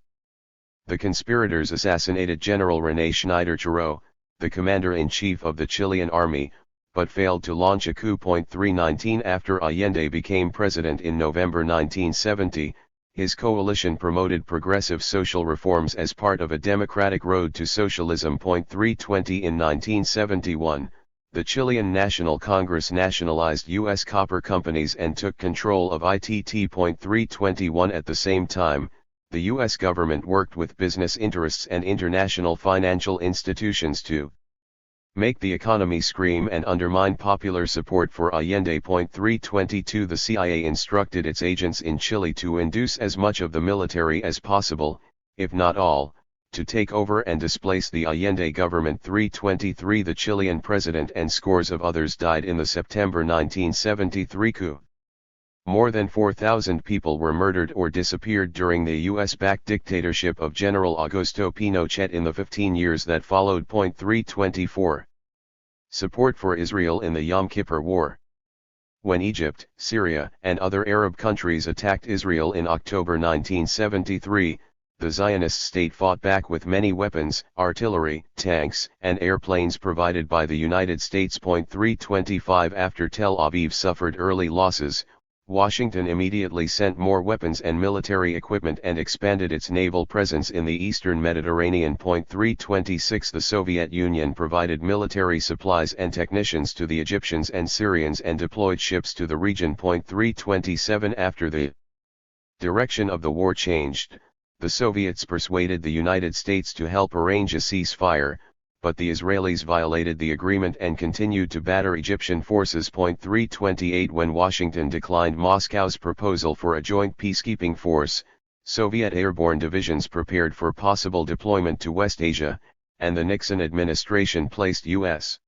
The conspirators assassinated General René Schneider-Chirot, the commander-in-chief of the Chilean army, but failed to launch a coup. 319 After Allende became president in November 1970, his coalition promoted progressive social reforms as part of a democratic road to socialism. 320 In 1971, the Chilean National Congress nationalized U.S. copper companies and took control of ITT. 321 At the same time, the U.S. government worked with business interests and international financial institutions to make the economy scream and undermine popular support for Allende. 322 The CIA instructed its agents in Chile to induce as much of the military as possible, if not all, to take over and displace the Allende government. 323 The Chilean president and scores of others died in the September 1973 coup. More than 4,000 people were murdered or disappeared during the U.S.-backed dictatorship of General Augusto Pinochet in the 15 years that followed. 324 Support for Israel in the Yom Kippur War. When Egypt, Syria, and other Arab countries attacked Israel in October 1973, the Zionist state fought back with many weapons, artillery, tanks, and airplanes provided by the United States. 325 After Tel Aviv suffered early losses, Washington immediately sent more weapons and military equipment and expanded its naval presence in the eastern Mediterranean. 326 The Soviet Union provided military supplies and technicians to the Egyptians and Syrians and deployed ships to the region. 327 After the direction of the war changed, the Soviets persuaded the United States to help arrange a ceasefire, but the Israelis violated the agreement and continued to batter Egyptian forces. 328 When Washington declined Moscow's proposal for a joint peacekeeping force, Soviet airborne divisions prepared for possible deployment to West Asia, and the Nixon administration placed U.S.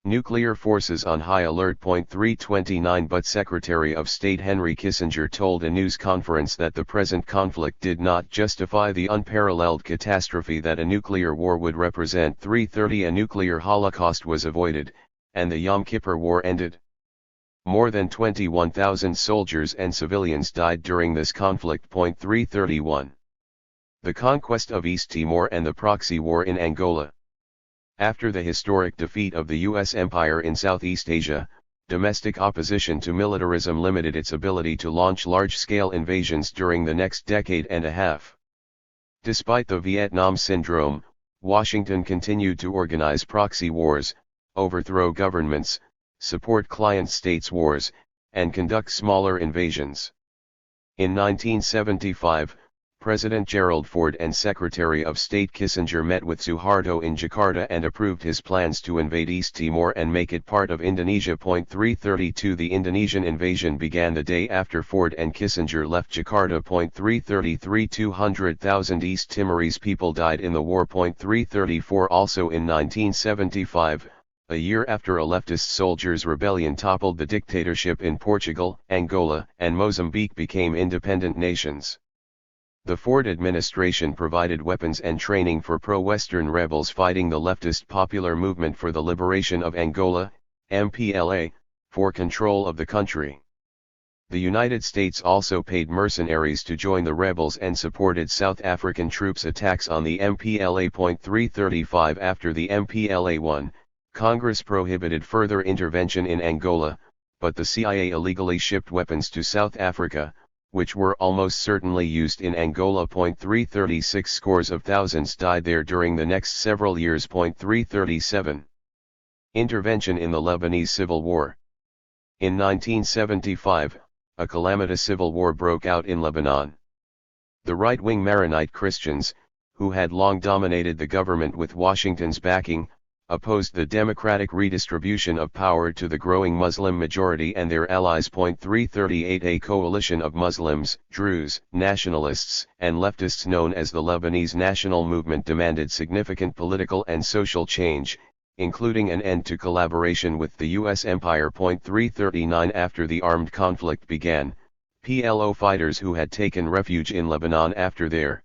Nuclear forces on high alert. 329 But Secretary of State Henry Kissinger told a news conference that the present conflict did not justify the unparalleled catastrophe that a nuclear war would represent. 330 A nuclear holocaust was avoided, and the Yom Kippur War ended. More than 21,000 soldiers and civilians died during this conflict. 331 The conquest of East Timor and the proxy war in Angola. After the historic defeat of the U.S. empire in Southeast Asia, domestic opposition to militarism limited its ability to launch large-scale invasions during the next decade and a half. Despite the Vietnam Syndrome, Washington continued to organize proxy wars, overthrow governments, support client states' wars, and conduct smaller invasions. In 1975, President Gerald Ford and Secretary of State Kissinger met with Suharto in Jakarta and approved his plans to invade East Timor and make it part of Indonesia. 332 The Indonesian invasion began the day after Ford and Kissinger left Jakarta. 333 200,000 East Timorese people died in the war. 334 Also in 1975, a year after a leftist soldiers' rebellion toppled the dictatorship in Portugal, Angola, and Mozambique became independent nations. The Ford administration provided weapons and training for pro-Western rebels fighting the leftist Popular Movement for the Liberation of Angola, MPLA, for control of the country. The United States also paid mercenaries to join the rebels and supported South African troops' attacks on the MPLA. 335 After the MPLA won, Congress prohibited further intervention in Angola, but the CIA illegally shipped weapons to South Africa, which were almost certainly used in Angola. 336 Scores of thousands died there during the next several years. 337 Intervention in the Lebanese Civil War. In 1975, a calamitous civil war broke out in Lebanon. The right-wing Maronite Christians, who had long dominated the government with Washington's backing, opposed the democratic redistribution of power to the growing Muslim majority and their allies. 338 A coalition of Muslims, Druze, nationalists, and leftists known as the Lebanese National Movement demanded significant political and social change, including an end to collaboration with the U.S. empire. 339 After the armed conflict began, PLO fighters who had taken refuge in Lebanon after their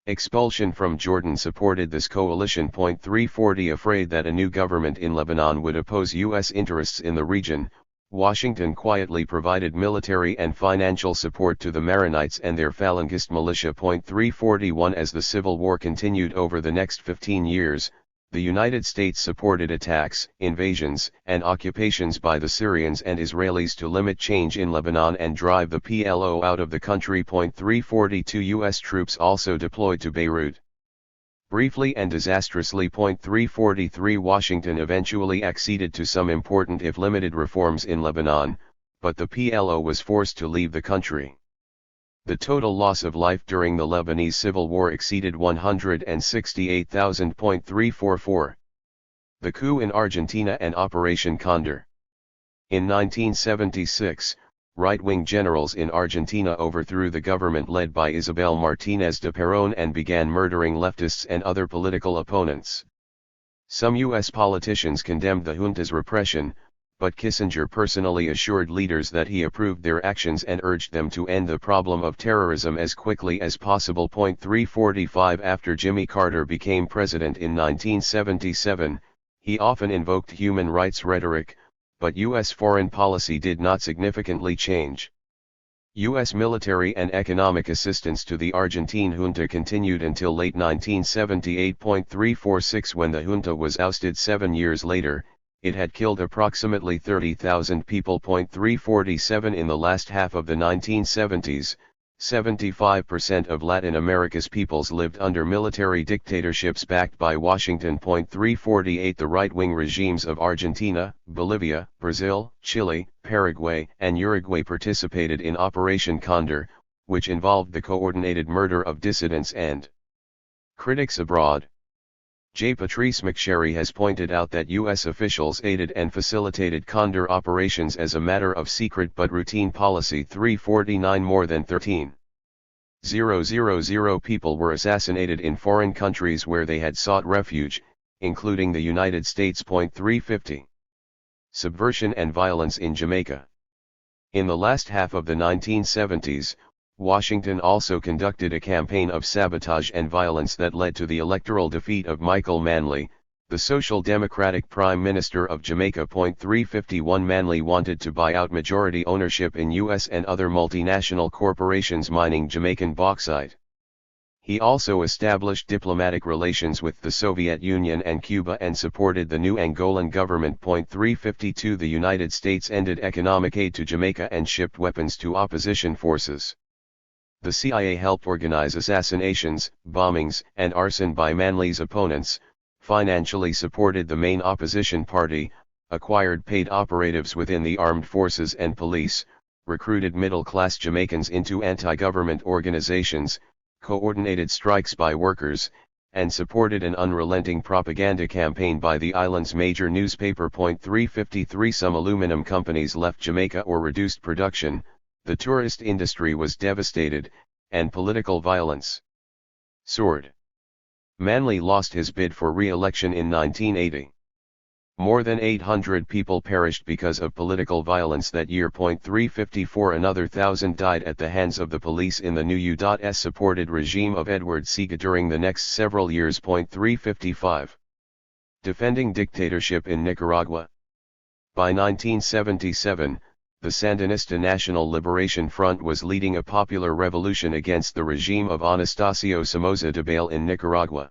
expulsion from Jordan supported this coalition. 340 Afraid that a new government in Lebanon would oppose U.S. interests in the region, Washington quietly provided military and financial support to the Maronites and their Falangist militia. 341 As the Civil War continued over the next 15 years, the United States supported attacks, invasions, and occupations by the Syrians and Israelis to limit change in Lebanon and drive the PLO out of the country. 342 U.S. troops also deployed to Beirut. Briefly and disastrously. 343 Washington eventually acceded to some important if limited reforms in Lebanon, but the PLO was forced to leave the country. The total loss of life during the Lebanese Civil War exceeded 168,000. 344 The coup in Argentina and Operation Condor. In 1976, right-wing generals in Argentina overthrew the government led by Isabel Martínez de Perón and began murdering leftists and other political opponents. Some U.S. politicians condemned the junta's repression, but Kissinger personally assured leaders that he approved their actions and urged them to end the problem of terrorism as quickly as possible. 345 After Jimmy Carter became president in 1977, he often invoked human rights rhetoric, but U.S. foreign policy did not significantly change. U.S. military and economic assistance to the Argentine junta continued until late 1978. 346 When the junta was ousted 7 years later, it had killed approximately 30,000 people. 347 In the last half of the 1970s, 75% of Latin America's peoples lived under military dictatorships backed by Washington. 348 The right-wing regimes of Argentina, Bolivia, Brazil, Chile, Paraguay, and Uruguay participated in Operation Condor, which involved the coordinated murder of dissidents and critics abroad. J. Patrice McSherry has pointed out that U.S. officials aided and facilitated Condor operations as a matter of secret but routine policy. 349 More than 13,000 people were assassinated in foreign countries where they had sought refuge, including the United States. 350 Subversion and violence in Jamaica. In the last half of the 1970s, Washington also conducted a campaign of sabotage and violence that led to the electoral defeat of Michael Manley, the Social Democratic Prime Minister of Jamaica. 351 Manley wanted to buy out majority ownership in U.S. and other multinational corporations mining Jamaican bauxite. He also established diplomatic relations with the Soviet Union and Cuba and supported the new Angolan government. 352 The United States ended economic aid to Jamaica and shipped weapons to opposition forces. The CIA helped organize assassinations, bombings, and arson by Manley's opponents, financially supported the main opposition party, acquired paid operatives within the armed forces and police, recruited middle-class Jamaicans into anti-government organizations, coordinated strikes by workers, and supported an unrelenting propaganda campaign by the island's major newspaper. 353 Some aluminum companies left Jamaica or reduced production, the tourist industry was devastated, and political violence soared. Manley lost his bid for re-election in 1980. More than 800 people perished because of political violence that year. 354 Another 1,000 died at the hands of the police in the new U.S. supported regime of Edward Seaga during the next several years. 355 Defending dictatorship in Nicaragua. By 1977, the Sandinista National Liberation Front was leading a popular revolution against the regime of Anastasio Somoza Debayle in Nicaragua.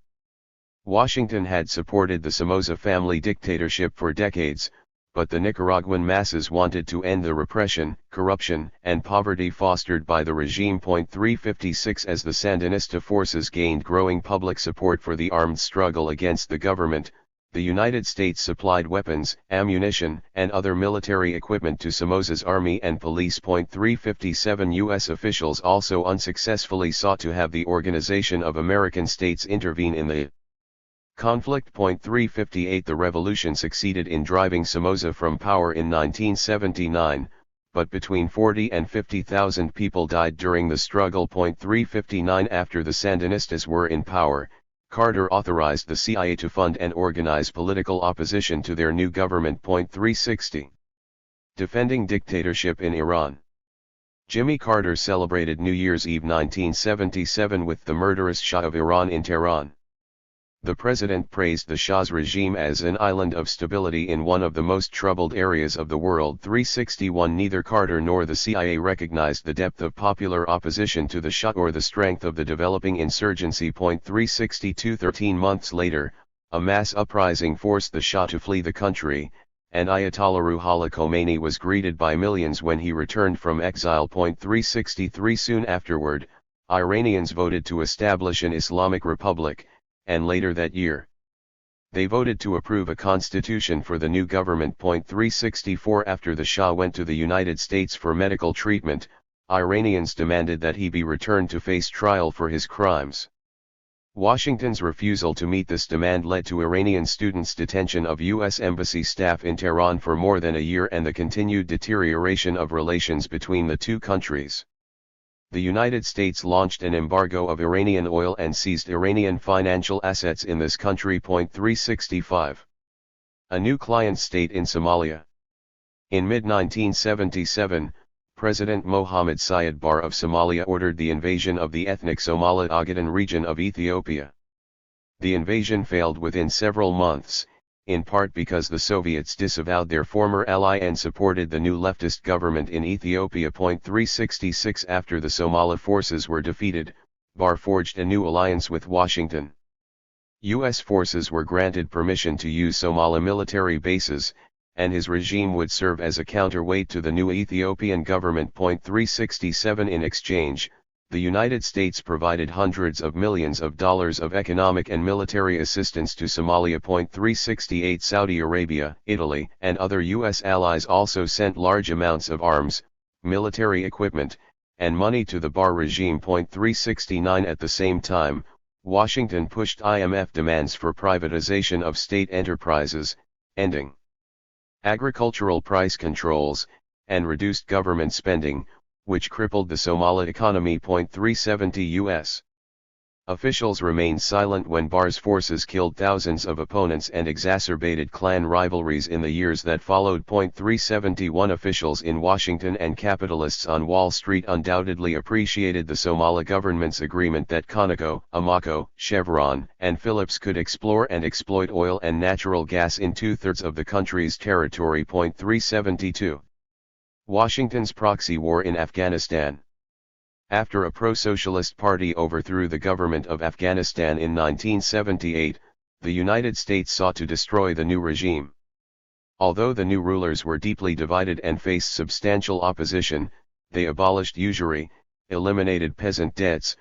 Washington had supported the Somoza family dictatorship for decades, but the Nicaraguan masses wanted to end the repression, corruption, and poverty fostered by the regime. 356 As the Sandinista forces gained growing public support for the armed struggle against the government, the United States supplied weapons, ammunition, and other military equipment to Somoza's army and police. 357 U.S. officials also unsuccessfully sought to have the Organization of American States intervene in the conflict. 358 The revolution succeeded in driving Somoza from power in 1979, but between 40 and 50,000 people died during the struggle. 359 After the Sandinistas were in power, Carter authorized the CIA to fund and organize political opposition to their new government. 360 Defending dictatorship in Iran. Jimmy Carter celebrated New Year's Eve 1977 with the murderous Shah of Iran in Tehran. The president praised the Shah's regime as an island of stability in one of the most troubled areas of the world. 361 Neither Carter nor the CIA recognized the depth of popular opposition to the Shah or the strength of the developing insurgency. 362 13 months later, a mass uprising forced the Shah to flee the country, and Ayatollah Ruhollah Khomeini was greeted by millions when he returned from exile. 363 Soon afterward, Iranians voted to establish an Islamic Republic, and later that year, they voted to approve a constitution for the new government. 364 After the Shah went to the United States for medical treatment, Iranians demanded that he be returned to face trial for his crimes. Washington's refusal to meet this demand led to Iranian students' detention of U.S. embassy staff in Tehran for more than a year and the continued deterioration of relations between the two countries. The United States launched an embargo of Iranian oil and seized Iranian financial assets in this country. 365 A new client state in Somalia. In mid-1977, President Mohammed Siad Barre of Somalia ordered the invasion of the ethnic Somali Ogaden region of Ethiopia. The invasion failed within several months, in part because the Soviets disavowed their former ally and supported the new leftist government in Ethiopia. 366 After the Somali forces were defeated, Barre forged a new alliance with Washington. U.S. forces were granted permission to use Somali military bases, and his regime would serve as a counterweight to the new Ethiopian government. 367 In exchange, the United States provided hundreds of millions of dollars of economic and military assistance to Somalia. 368 Saudi Arabia, Italy, and other U.S. allies also sent large amounts of arms, military equipment, and money to the Barre regime. 369 At the same time, Washington pushed IMF demands for privatization of state enterprises, ending agricultural price controls, and reduced government spending, which crippled the Somali economy. 370 U.S. Officials remained silent when Barr's forces killed thousands of opponents and exacerbated clan rivalries in the years that followed. 371 Officials in Washington and capitalists on Wall Street undoubtedly appreciated the Somali government's agreement that Conoco, Amoco, Chevron, and Phillips could explore and exploit oil and natural gas in two-thirds of the country's territory. 372 Washington's proxy war in Afghanistan. After a pro-socialist party overthrew the government of Afghanistan in 1978, the United States sought to destroy the new regime. Although the new rulers were deeply divided and faced substantial opposition, they abolished usury, eliminated peasant debts,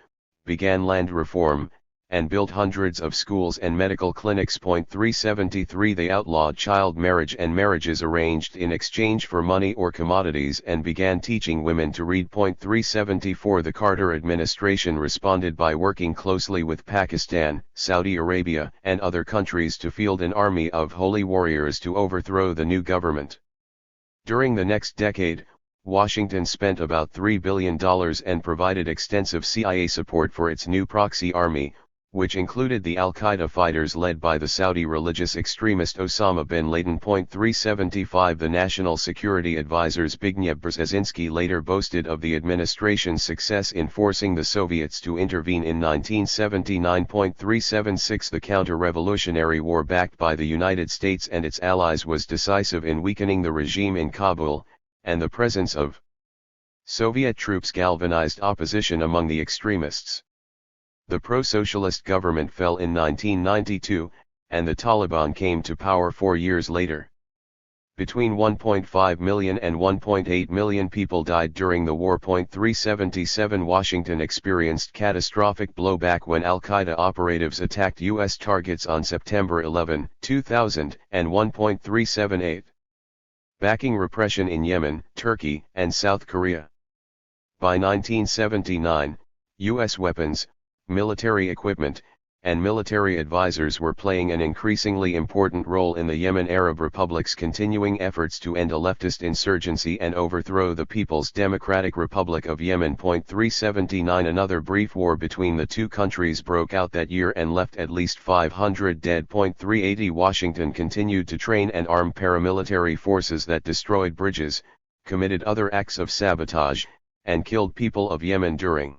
began land reform, and built hundreds of schools and medical clinics. 373 They outlawed child marriage and marriages arranged in exchange for money or commodities and began teaching women to read. 374 The Carter administration responded by working closely with Pakistan, Saudi Arabia, and other countries to field an army of holy warriors to overthrow the new government. During the next decade, Washington spent about $3 billion and provided extensive CIA support for its new proxy army, which included the al-Qaeda fighters led by the Saudi religious extremist Osama bin Laden. 375 The National Security Advisor's Zbigniew Brzezinski later boasted of the administration's success in forcing the Soviets to intervene in 1979. 376 The counter-revolutionary war backed by the United States and its allies was decisive in weakening the regime in Kabul, and the presence of Soviet troops galvanized opposition among the extremists. The pro-socialist government fell in 1992, and the Taliban came to power 4 years later. Between 1.5 million and 1.8 million people died during the war. 377 Washington experienced catastrophic blowback when al-Qaeda operatives attacked U.S. targets on September 11, 2000, and 1.378. Backing repression in Yemen, Turkey, and South Korea. By 1979, U.S. weapons, military equipment, and military advisors were playing an increasingly important role in the Yemen Arab Republic's continuing efforts to end a leftist insurgency and overthrow the People's Democratic Republic of Yemen. 379 Another brief war between the two countries broke out that year and left at least 500 dead. 380 Washington continued to train and arm paramilitary forces that destroyed bridges, committed other acts of sabotage, and killed people of Yemen during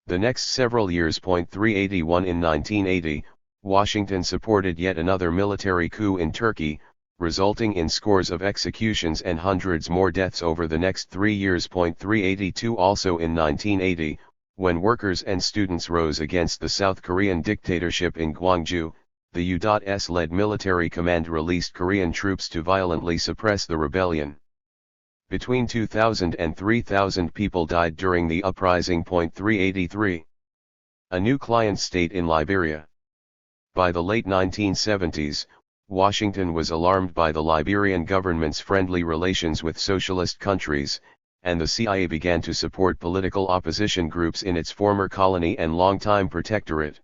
the next several years. 381 In 1980, Washington supported yet another military coup in Turkey, resulting in scores of executions and hundreds more deaths over the next 3 years. 382 Also in 1980, when workers and students rose against the South Korean dictatorship in Gwangju, the U.S.-led military command released Korean troops to violently suppress the rebellion. Between 2,000 and 3,000 people died during the uprising. 383 A new client state in Liberia. By the late 1970s, Washington was alarmed by the Liberian government's friendly relations with socialist countries, and the CIA began to support political opposition groups in its former colony and longtime protectorate.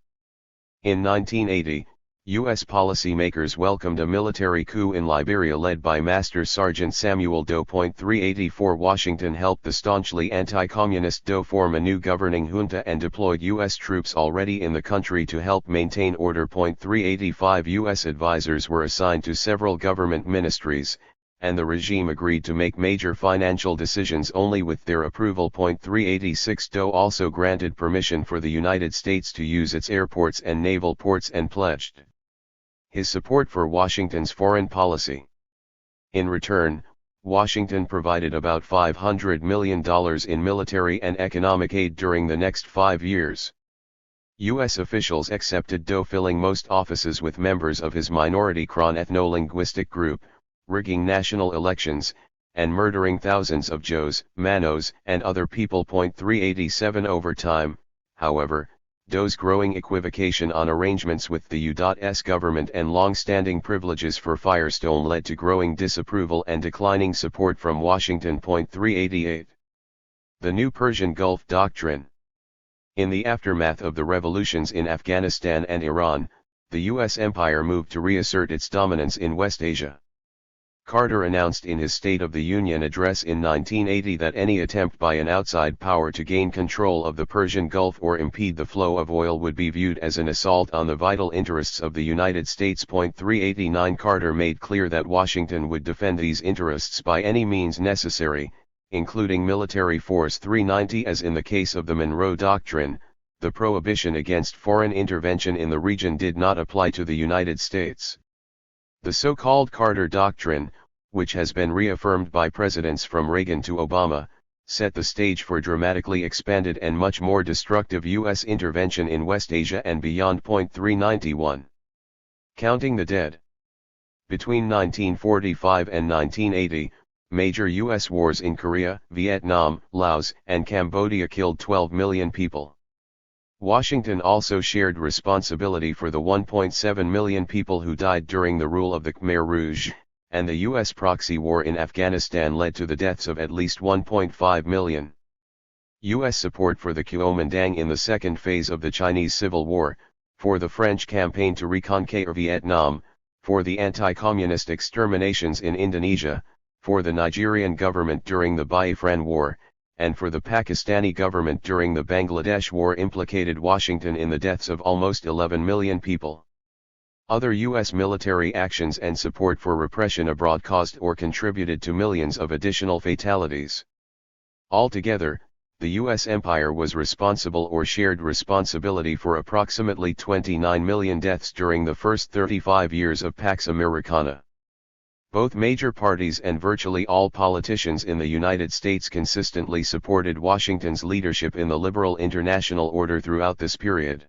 In 1980, U.S. policymakers welcomed a military coup in Liberia led by Master Sergeant Samuel Doe. 384 Washington helped the staunchly anti-communist Doe form a new governing junta and deployed U.S. troops already in the country to help maintain order. 385 U.S. advisors were assigned to several government ministries, and the regime agreed to make major financial decisions only with their approval. 386 Doe also granted permission for the United States to use its airports and naval ports and pledged his support for Washington's foreign policy. In return, Washington provided about $500 million in military and economic aid during the next 5 years. U.S. officials accepted Doe filling most offices with members of his minority Kron ethno-linguistic group, rigging national elections, and murdering thousands of Joes, Manos, and other people. 387 Over time, however, Doe's growing equivocation on arrangements with the U.S. government and long-standing privileges for Firestone led to growing disapproval and declining support from Washington. 388 The New Persian Gulf Doctrine. In the aftermath of the revolutions in Afghanistan and Iran, the U.S. empire moved to reassert its dominance in West Asia. Carter announced in his State of the Union address in 1980 that any attempt by an outside power to gain control of the Persian Gulf or impede the flow of oil would be viewed as an assault on the vital interests of the United States. 389 Carter made clear that Washington would defend these interests by any means necessary, including military force. 390 As in the case of the Monroe Doctrine, the prohibition against foreign intervention in the region did not apply to the United States. The so-called Carter Doctrine, which has been reaffirmed by presidents from Reagan to Obama, set the stage for dramatically expanded and much more destructive U.S. intervention in West Asia and beyond. 391. Counting the dead. Between 1945 and 1980, major U.S. wars in Korea, Vietnam, Laos, and Cambodia killed 12 million people. Washington also shared responsibility for the 1.7 million people who died during the rule of the Khmer Rouge, and the U.S. proxy war in Afghanistan led to the deaths of at least 1.5 million. U.S. support for the Kuomintang in the second phase of the Chinese Civil War, for the French campaign to reconquer Vietnam, for the anti-communist exterminations in Indonesia, for the Nigerian government during the Biafran War, and for the Pakistani government during the Bangladesh War implicated Washington in the deaths of almost 11 million people. Other U.S. military actions and support for repression abroad caused or contributed to millions of additional fatalities. Altogether, the U.S. empire was responsible or shared responsibility for approximately 29 million deaths during the first 35 years of Pax Americana. Both major parties and virtually all politicians in the United States consistently supported Washington's leadership in the liberal international order throughout this period.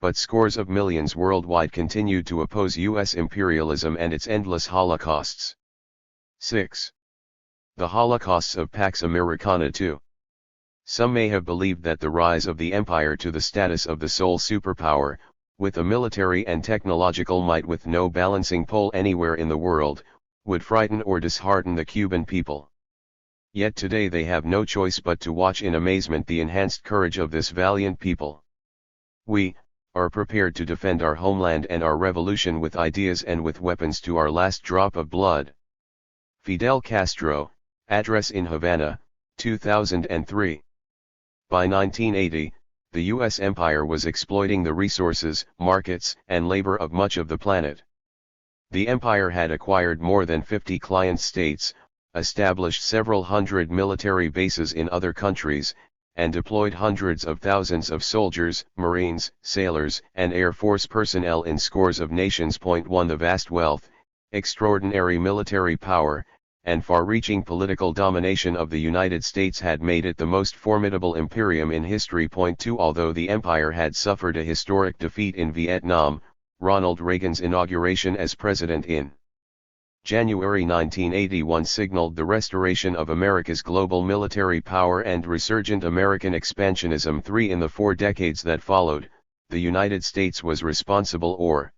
But scores of millions worldwide continued to oppose U.S. imperialism and its endless holocausts. 6. The Holocausts of Pax Americana II. Some may have believed that the rise of the empire to the status of the sole superpower, with a military and technological might with no balancing pole anywhere in the world, would frighten or dishearten the Cuban people. Yet today they have no choice but to watch in amazement the enhanced courage of this valiant people. We are prepared to defend our homeland and our revolution with ideas and with weapons to our last drop of blood. Fidel Castro, Address in Havana, 2003. By 1980, the U.S. empire was exploiting the resources, markets, and labor of much of the planet. The empire had acquired more than 50 client states, established several hundred military bases in other countries, and deployed hundreds of thousands of soldiers, marines, sailors, and Air Force personnel in scores of nations. 1 The vast wealth, extraordinary military power, and far-reaching political domination of the United States had made it the most formidable imperium in history. 2 Although the empire had suffered a historic defeat in Vietnam, Ronald Reagan's inauguration as president in January 1981 signaled the restoration of America's global military power and resurgent American expansionism. 3 In the 4 decades that followed, the United States was responsible or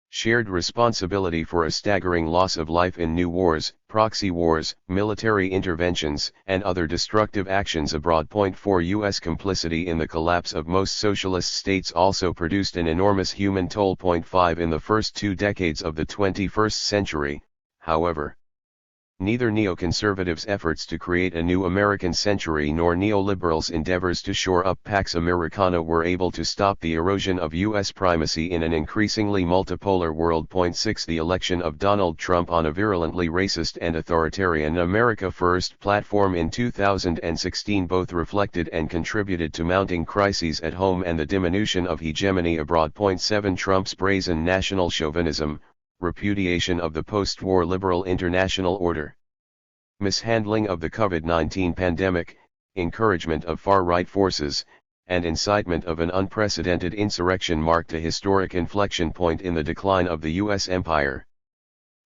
shared responsibility for a staggering loss of life in new wars, proxy wars, military interventions, and other destructive actions abroad. 4 U.S. complicity in the collapse of most socialist states also produced an enormous human toll. 5 In the first 2 decades of the 21st century, however, neither neoconservatives' efforts to create a new American century nor neoliberals' endeavors to shore up Pax Americana were able to stop the erosion of U.S. primacy in an increasingly multipolar world. 6 The election of Donald Trump on a virulently racist and authoritarian America First platform in 2016 both reflected and contributed to mounting crises at home and the diminution of hegemony abroad. 7 Trump's brazen national chauvinism, repudiation of the post-war liberal international order, mishandling of the COVID-19 pandemic, encouragement of far-right forces, and incitement of an unprecedented insurrection marked a historic inflection point in the decline of the U.S. empire.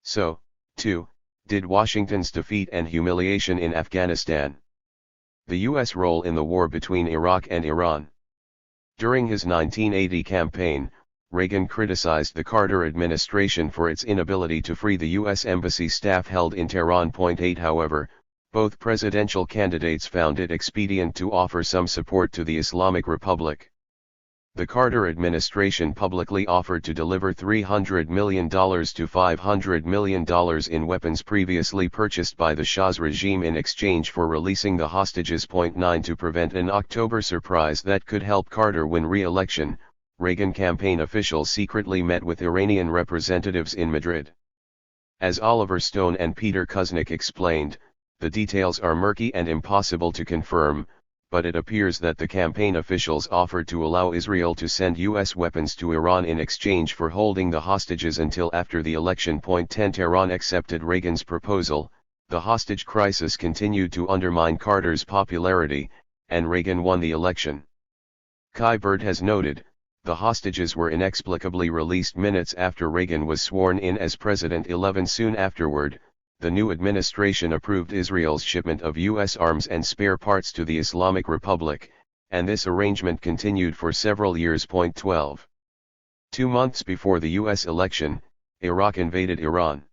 So, too, did Washington's defeat and humiliation in Afghanistan. The U.S. role in the war between Iraq and Iran. During his 1980 campaign, Reagan criticized the Carter administration for its inability to free the U.S. embassy staff held in Tehran. 8 However, both presidential candidates found it expedient to offer some support to the Islamic Republic. The Carter administration publicly offered to deliver $300 million to $500 million in weapons previously purchased by the Shah's regime in exchange for releasing the hostages. 9 To prevent an October surprise that could help Carter win re-election, Reagan campaign officials secretly met with Iranian representatives in Madrid. As Oliver Stone and Peter Kuznick explained, the details are murky and impossible to confirm, but it appears that the campaign officials offered to allow Israel to send U.S. weapons to Iran in exchange for holding the hostages until after the election. 10 Tehran accepted Reagan's proposal. The hostage crisis continued to undermine Carter's popularity, and Reagan won the election. Kai Bird has noted, the hostages were inexplicably released minutes after Reagan was sworn in as president. 11 Soon afterward, the new administration approved Israel's shipment of U.S. arms and spare parts to the Islamic Republic, and this arrangement continued for several years. 12 2 months before the U.S. election, Iraq invaded Iran.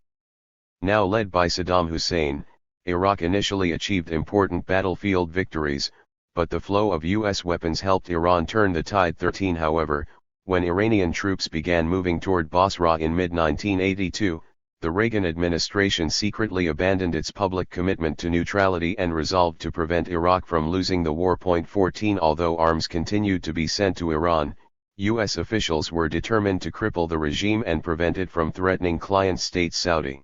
Now led by Saddam Hussein, Iraq initially achieved important battlefield victories, but the flow of U.S. weapons helped Iran turn the tide. 13 However, when Iranian troops began moving toward Basra in mid-1982, the Reagan administration secretly abandoned its public commitment to neutrality and resolved to prevent Iraq from losing the war. 14 Although arms continued to be sent to Iran, U.S. officials were determined to cripple the regime and prevent it from threatening client states Saudi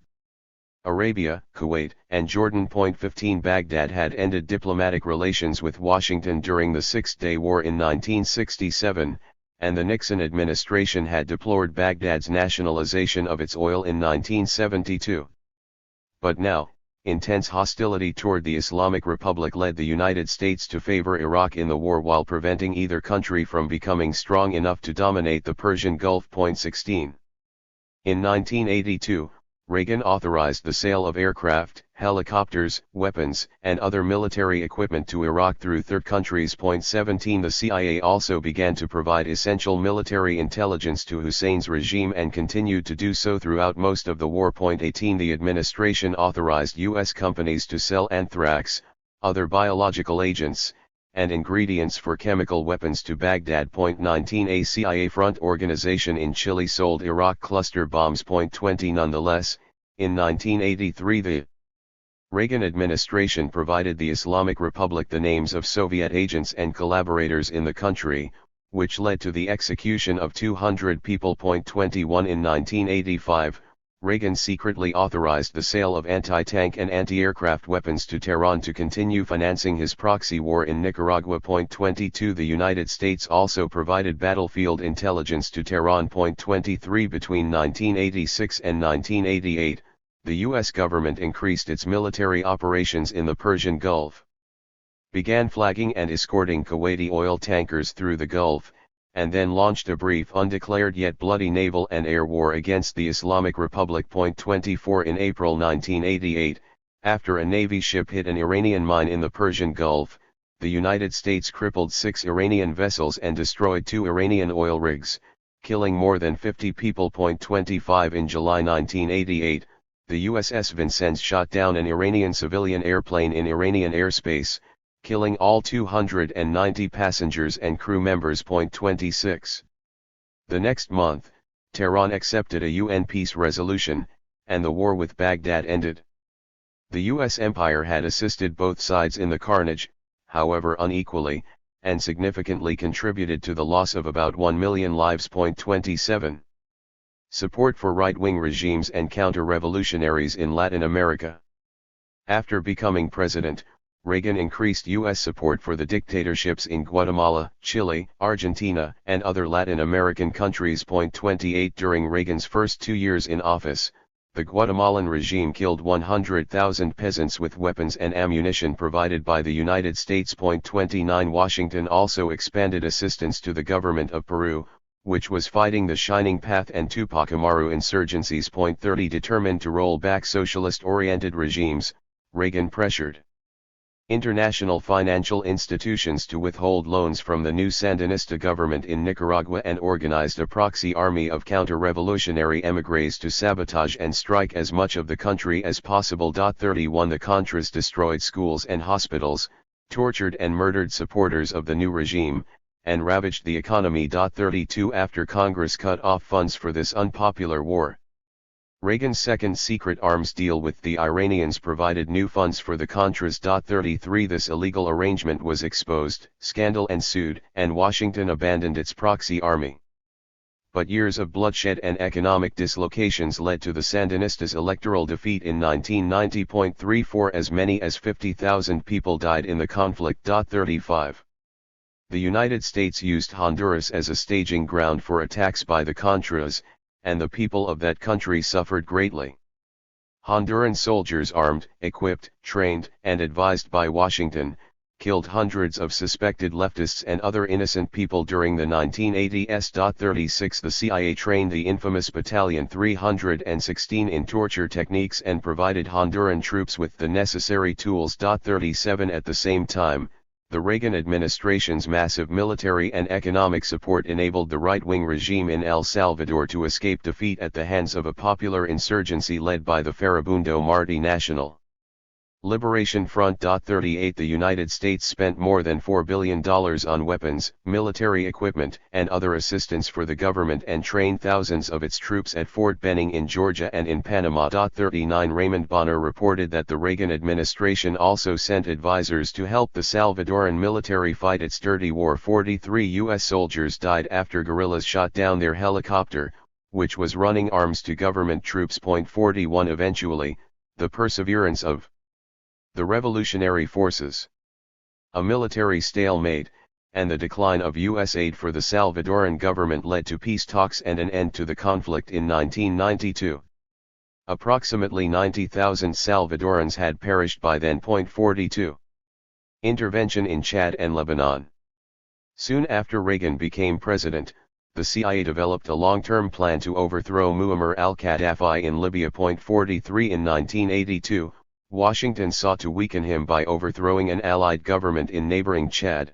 Arabia, Kuwait, and Jordan. 15 Baghdad had ended diplomatic relations with Washington during the Six-Day War in 1967, and the Nixon administration had deplored Baghdad's nationalization of its oil in 1972. But now, intense hostility toward the Islamic Republic led the United States to favor Iraq in the war while preventing either country from becoming strong enough to dominate the Persian Gulf. 16 In 1982, Reagan authorized the sale of aircraft, helicopters, weapons, and other military equipment to Iraq through third countries. 17 The CIA also began to provide essential military intelligence to Hussein's regime and continued to do so throughout most of the war. 18 The administration authorized U.S. companies to sell anthrax, other biological agents, and ingredients for chemical weapons to Baghdad. 19 A CIA front organization in Chile sold Iraq cluster bombs. 20 Nonetheless, in 1983 the Reagan administration provided the Islamic Republic the names of Soviet agents and collaborators in the country, which led to the execution of 200 people. 21 In 1985, Reagan secretly authorized the sale of anti-tank and anti-aircraft weapons to Tehran to continue financing his proxy war in Nicaragua. 22 The United States also provided battlefield intelligence to Tehran. 23 Between 1986 and 1988, the U.S. government increased its military operations in the Persian Gulf, began flagging and escorting Kuwaiti oil tankers through the Gulf, and then launched a brief undeclared yet bloody naval and air war against the Islamic Republic. 24 In April 1988, after a Navy ship hit an Iranian mine in the Persian Gulf, the United States crippled 6 Iranian vessels and destroyed 2 Iranian oil rigs, killing more than 50 people. 25 In July 1988, the USS Vincennes shot down an Iranian civilian airplane in Iranian airspace, killing all 290 passengers and crew members. 26 The next month, Tehran accepted a UN peace resolution, and the war with Baghdad ended. The U.S. empire had assisted both sides in the carnage, however unequally, and significantly contributed to the loss of about 1 million lives. 27 Support for right-wing regimes and counter-revolutionaries in Latin America. After becoming president, Reagan increased U.S. support for the dictatorships in Guatemala, Chile, Argentina, and other Latin American countries. 28 During Reagan's first 2 years in office, the Guatemalan regime killed 100,000 peasants with weapons and ammunition provided by the United States. 29 Washington also expanded assistance to the government of Peru, which was fighting the Shining Path and Tupac Amaru insurgencies. 30 Determined to roll back socialist-oriented regimes, Reagan pressured international financial institutions to withhold loans from the new Sandinista government in Nicaragua and organized a proxy army of counter-revolutionary émigrés to sabotage and strike as much of the country as possible. 31 The Contras destroyed schools and hospitals, tortured and murdered supporters of the new regime, and ravaged the economy. 32 After Congress cut off funds for this unpopular war, Reagan's second secret arms deal with the Iranians provided new funds for the Contras. 33 This illegal arrangement was exposed, scandal ensued, and Washington abandoned its proxy army. But years of bloodshed and economic dislocations led to the Sandinistas' electoral defeat in 1990. 34 As many as 50,000 people died in the conflict. 35 The United States used Honduras as a staging ground for attacks by the Contras, and the people of that country suffered greatly. Honduran soldiers armed, equipped, trained, and advised by Washington, killed hundreds of suspected leftists and other innocent people during the 1980s. 36 The CIA trained the infamous Battalion 316 in torture techniques and provided Honduran troops with the necessary tools. 37 At the same time, the Reagan administration's massive military and economic support enabled the right-wing regime in El Salvador to escape defeat at the hands of a popular insurgency led by the Farabundo Marti Nacional Liberation Front. 38 The United States spent more than $4 billion on weapons, military equipment, and other assistance for the government and trained thousands of its troops at Fort Benning in Georgia and in Panama. 39 Raymond Bonner reported that the Reagan administration also sent advisors to help the Salvadoran military fight its dirty war. 43 U.S. soldiers died after guerrillas shot down their helicopter, which was running arms to government troops. 41 Eventually, the perseverance of the revolutionary forces, a military stalemate, and the decline of U.S. aid for the Salvadoran government led to peace talks and an end to the conflict in 1992. Approximately 90,000 Salvadorans had perished by then. 42 Intervention in Chad and Lebanon. Soon after Reagan became president, the CIA developed a long-term plan to overthrow Muammar al-Gaddafi in Libya. 43 In 1982, Washington sought to weaken him by overthrowing an allied government in neighboring Chad.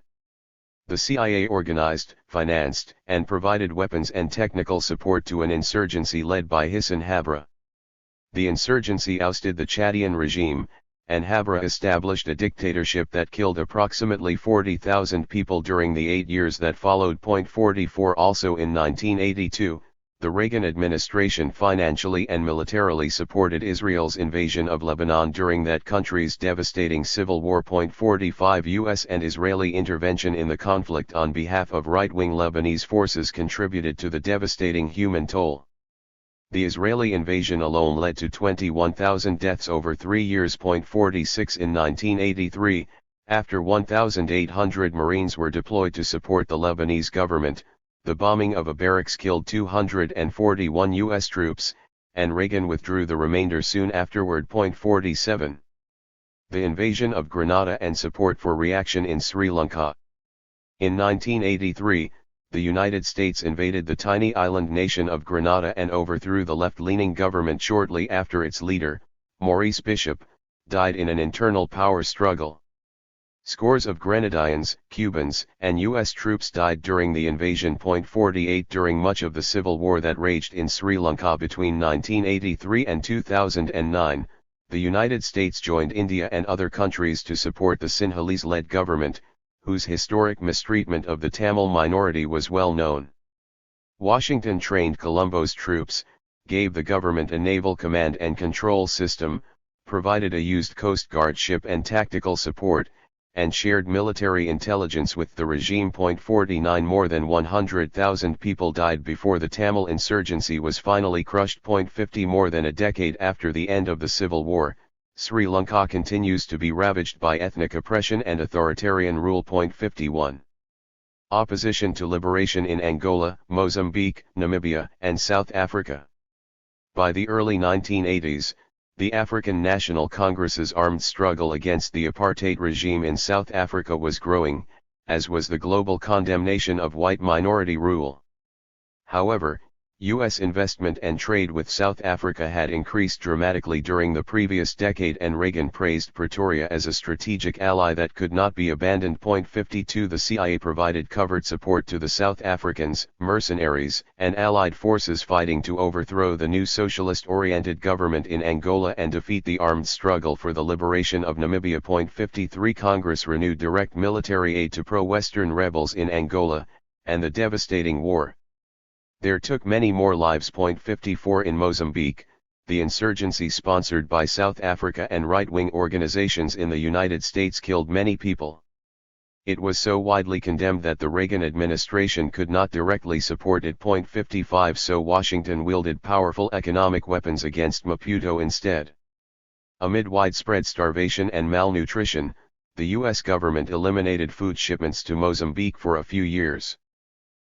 The CIA organized, financed, and provided weapons and technical support to an insurgency led by Hissan Habre. The insurgency ousted the Chadian regime, and Habre established a dictatorship that killed approximately 40,000 people during the 8 years that followed. 44 Also in 1982, the Reagan administration financially and militarily supported Israel's invasion of Lebanon during that country's devastating civil war. 45 U.S. and Israeli intervention in the conflict on behalf of right-wing Lebanese forces contributed to the devastating human toll. The Israeli invasion alone led to 21,000 deaths over 3 years. 46 In 1983, after 1,800 Marines were deployed to support the Lebanese government, the bombing of a barracks killed 241 U.S. troops, and Reagan withdrew the remainder soon afterward. 47 The invasion of Grenada and support for reaction in Sri Lanka. In 1983, the United States invaded the tiny island nation of Grenada and overthrew the left-leaning government shortly after its leader, Maurice Bishop, died in an internal power struggle. Scores of Grenadines, Cubans, and U.S. troops died during the invasion. 48 During much of the civil war that raged in Sri Lanka between 1983 and 2009, the United States joined India and other countries to support the Sinhalese-led government, whose historic mistreatment of the Tamil minority was well known. Washington trained Colombo's troops, gave the government a naval command and control system, provided a used Coast Guard ship and tactical support, and shared military intelligence with the regime. 49 More than 100,000 people died before the Tamil insurgency was finally crushed. 50 More than a decade after the end of the civil war, Sri Lanka continues to be ravaged by ethnic oppression and authoritarian rule. 51 Opposition to liberation in Angola, Mozambique, Namibia, and South Africa. By the early 1980s, the African National Congress's armed struggle against the apartheid regime in South Africa was growing, as was the global condemnation of white minority rule. However, U.S. investment and trade with South Africa had increased dramatically during the previous decade, and Reagan praised Pretoria as a strategic ally that could not be abandoned. 52 The CIA provided covert support to the South Africans, mercenaries, and allied forces fighting to overthrow the new socialist-oriented government in Angola and defeat the armed struggle for the liberation of Namibia. 53 Congress renewed direct military aid to pro-Western rebels in Angola, and the devastating war there took many more lives. 54 In Mozambique, the insurgency sponsored by South Africa and right-wing organizations in the United States killed many people. It was so widely condemned that the Reagan administration could not directly support it. 55 So Washington wielded powerful economic weapons against Maputo instead. Amid widespread starvation and malnutrition, the U.S. government eliminated food shipments to Mozambique for a few years.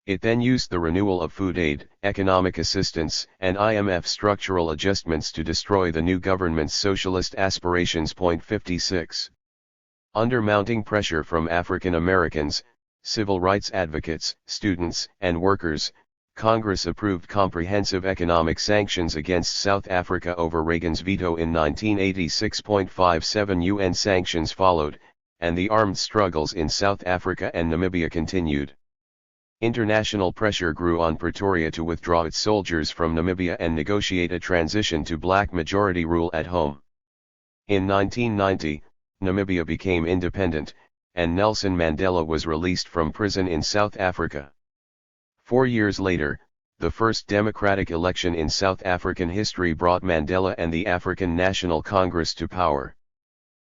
It then used the renewal of food aid, economic assistance, and IMF structural adjustments to destroy the new government's socialist aspirations. 56. Under mounting pressure from African Americans, civil rights advocates, students, and workers, Congress approved comprehensive economic sanctions against South Africa over Reagan's veto in 1986. 57 UN sanctions followed, and the armed struggles in South Africa and Namibia continued. International pressure grew on Pretoria to withdraw its soldiers from Namibia and negotiate a transition to black majority rule at home. In 1990, Namibia became independent, and Nelson Mandela was released from prison in South Africa. 4 years later, the first democratic election in South African history brought Mandela and the African National Congress to power.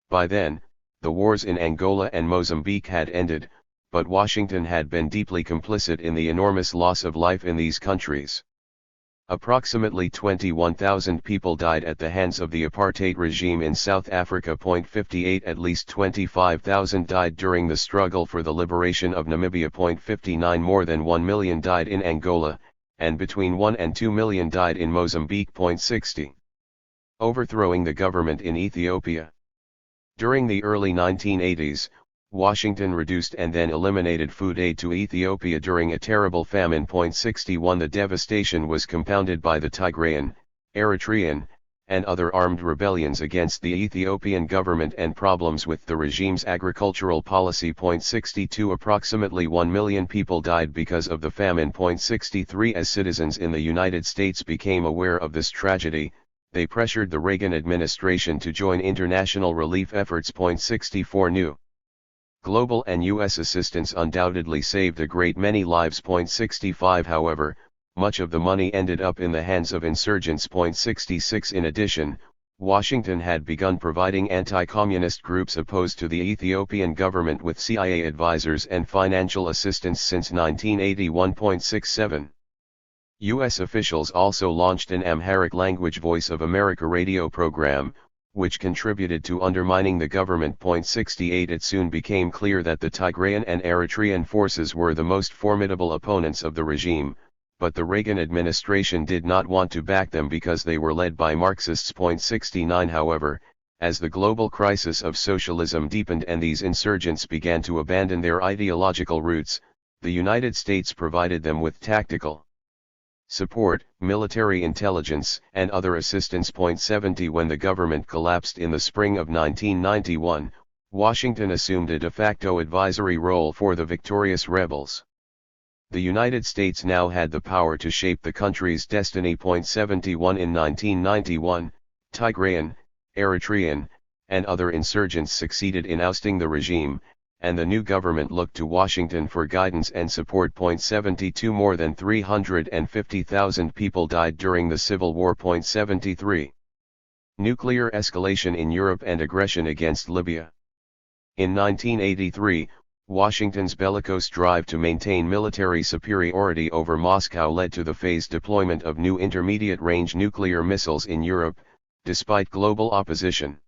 By then, the wars in Angola and Mozambique had ended, but Washington had been deeply complicit in the enormous loss of life in these countries. Approximately 21,000 people died at the hands of the apartheid regime in South Africa. 58 At least 25,000 died during the struggle for the liberation of Namibia. 59 More than 1 million died in Angola, and between 1 and 2 million died in Mozambique. 60. Overthrowing the government in Ethiopia. During the early 1980s, Washington reduced and then eliminated food aid to Ethiopia during a terrible famine. 61 The devastation was compounded by the Tigrayan, Eritrean, and other armed rebellions against the Ethiopian government and problems with the regime's agricultural policy. 62 Approximately 1 million people died because of the famine. 63 As citizens in the United States became aware of this tragedy, they pressured the Reagan administration to join international relief efforts. 64 New global and U.S. assistance undoubtedly saved a great many lives. 65 However, much of the money ended up in the hands of insurgents. 66 In addition, Washington had begun providing anti-communist groups opposed to the Ethiopian government with CIA advisors and financial assistance since 1981. 67 U.S. officials also launched an Amharic language Voice of America radio program, which contributed to undermining the government. 68 It soon became clear that the Tigrayan and Eritrean forces were the most formidable opponents of the regime, but the Reagan administration did not want to back them because they were led by Marxists. 69 However, as the global crisis of socialism deepened and these insurgents began to abandon their ideological roots, the United States provided them with tactical support, military intelligence, and other assistance. 70 When the government collapsed in the spring of 1991, Washington assumed a de facto advisory role for the victorious rebels. The United States now had the power to shape the country's destiny. 71 In 1991, Tigrayan, Eritrean, and other insurgents succeeded in ousting the regime, and the new government looked to Washington for guidance and support. 72 More than 350,000 people died during the Civil War. 73 Nuclear escalation in Europe and aggression against Libya. In 1983, Washington's bellicose drive to maintain military superiority over Moscow led to the phased deployment of new intermediate-range nuclear missiles in Europe, despite global opposition.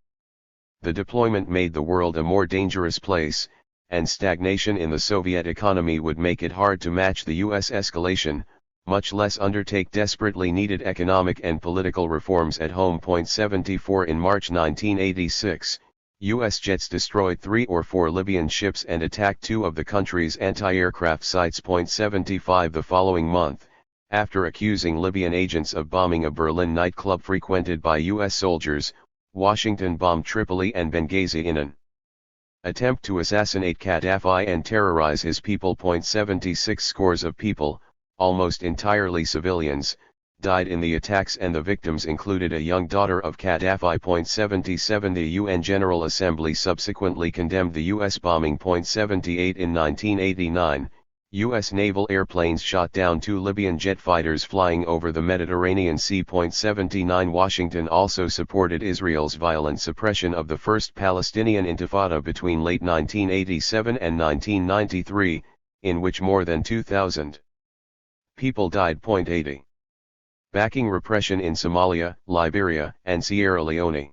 The deployment made the world a more dangerous place, and stagnation in the Soviet economy would make it hard to match the U.S. escalation, much less undertake desperately needed economic and political reforms at home. 74 In March 1986, U.S. jets destroyed 3 or 4 Libyan ships and attacked 2 of the country's anti-aircraft sites. 75 The following month, after accusing Libyan agents of bombing a Berlin nightclub frequented by U.S. soldiers. Washington bombed Tripoli and Benghazi in an attempt to assassinate Gaddafi and terrorize his people. 76 scores of people, almost entirely civilians, died in the attacks, and the victims included a young daughter of Gaddafi. 77 The UN General Assembly subsequently condemned the U.S. bombing. 78 In 1989, U.S. naval airplanes shot down 2 Libyan jet fighters flying over the Mediterranean Sea. 79 Washington also supported Israel's violent suppression of the First Palestinian Intifada between late 1987 and 1993, in which more than 2,000 people died. 80 Backing repression in Somalia, Liberia, and Sierra Leone.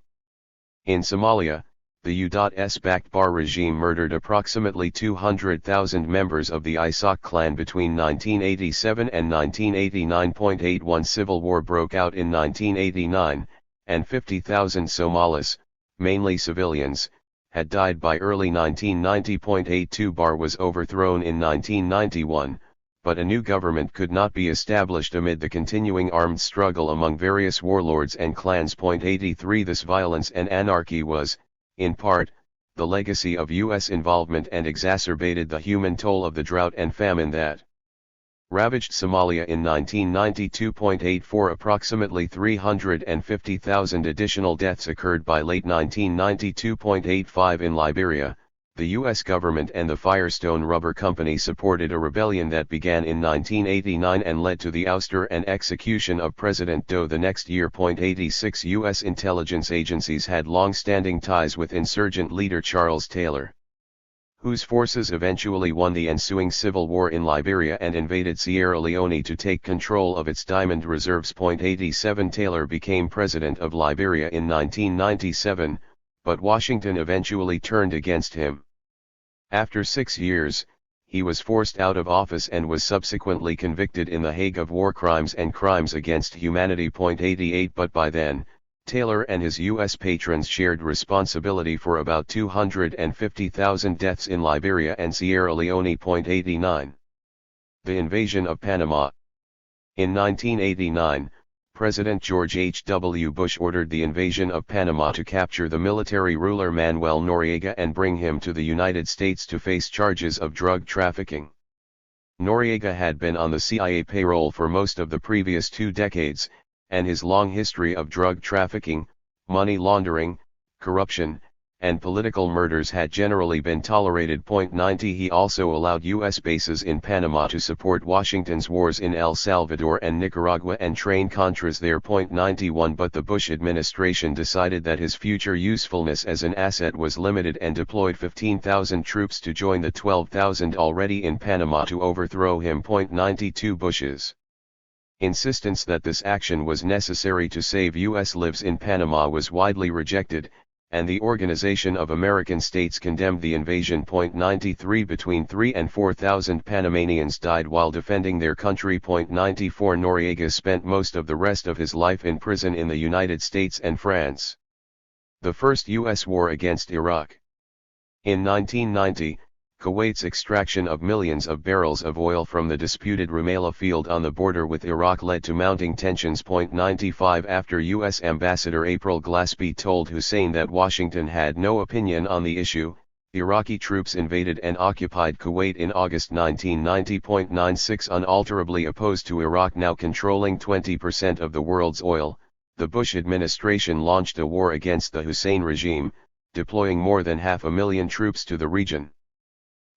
In Somalia, the U.S.-backed Barre regime murdered approximately 200,000 members of the Isaaq clan between 1987 and 1989. 81 Civil war broke out in 1989, and 50,000 Somalis, mainly civilians, had died by early 1990. 82 Barre was overthrown in 1991, but a new government could not be established amid the continuing armed struggle among various warlords and clans. 83 This violence and anarchy was, in part, the legacy of U.S. involvement and exacerbated the human toll of the drought and famine that ravaged Somalia in 1992. 84 Approximately 350,000 additional deaths occurred by late 1992. 85 In Liberia, the U.S. government and the Firestone Rubber Company supported a rebellion that began in 1989 and led to the ouster and execution of President Doe the next year. 86 U.S. intelligence agencies had long-standing ties with insurgent leader Charles Taylor, whose forces eventually won the ensuing civil war in Liberia and invaded Sierra Leone to take control of its diamond reserves. 87 Taylor became president of Liberia in 1997, but Washington eventually turned against him. After 6 years, he was forced out of office and was subsequently convicted in The Hague of war crimes and crimes against humanity. 88 But by then, Taylor and his U.S. patrons shared responsibility for about 250,000 deaths in Liberia and Sierra Leone. 89 The invasion of Panama. In 1989, President George H.W. Bush ordered the invasion of Panama to capture the military ruler Manuel Noriega and bring him to the United States to face charges of drug trafficking. Noriega had been on the CIA payroll for most of the previous 2 decades, and his long history of drug trafficking, money laundering, corruption, and political murders had generally been tolerated. 90 He also allowed U.S. bases in Panama to support Washington's wars in El Salvador and Nicaragua and train Contras there. 91 But the Bush administration decided that his future usefulness as an asset was limited and deployed 15,000 troops to join the 12,000 already in Panama to overthrow him. 92 Bush's insistence that this action was necessary to save U.S. lives in Panama was widely rejected, and the Organization of American States condemned the invasion. 93 Between 3,000 and 4,000 Panamanians died while defending their country. 94 Noriega spent most of the rest of his life in prison in the United States and France. The first U.S. war against Iraq. In 1990, Kuwait's extraction of millions of barrels of oil from the disputed Rumaila field on the border with Iraq led to mounting tensions. 95 After U.S. Ambassador April Glaspie told Hussein that Washington had no opinion on the issue, Iraqi troops invaded and occupied Kuwait in August 1990. 96 Unalterably opposed to Iraq now controlling 20% of the world's oil, the Bush administration launched a war against the Hussein regime, deploying more than 500,000 troops to the region.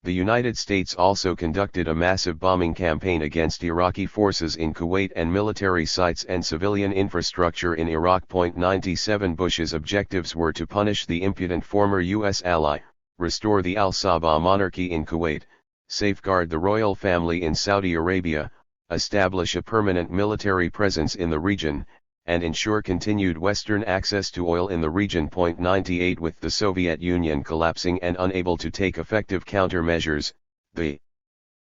The United States also conducted a massive bombing campaign against Iraqi forces in Kuwait and military sites and civilian infrastructure in Iraq. 97 Bush's objectives were to punish the impudent former U.S. ally, restore the al-Sabah monarchy in Kuwait, safeguard the royal family in Saudi Arabia, establish a permanent military presence in the region, and ensure continued Western access to oil in the region. 98 With the Soviet Union collapsing and unable to take effective countermeasures, the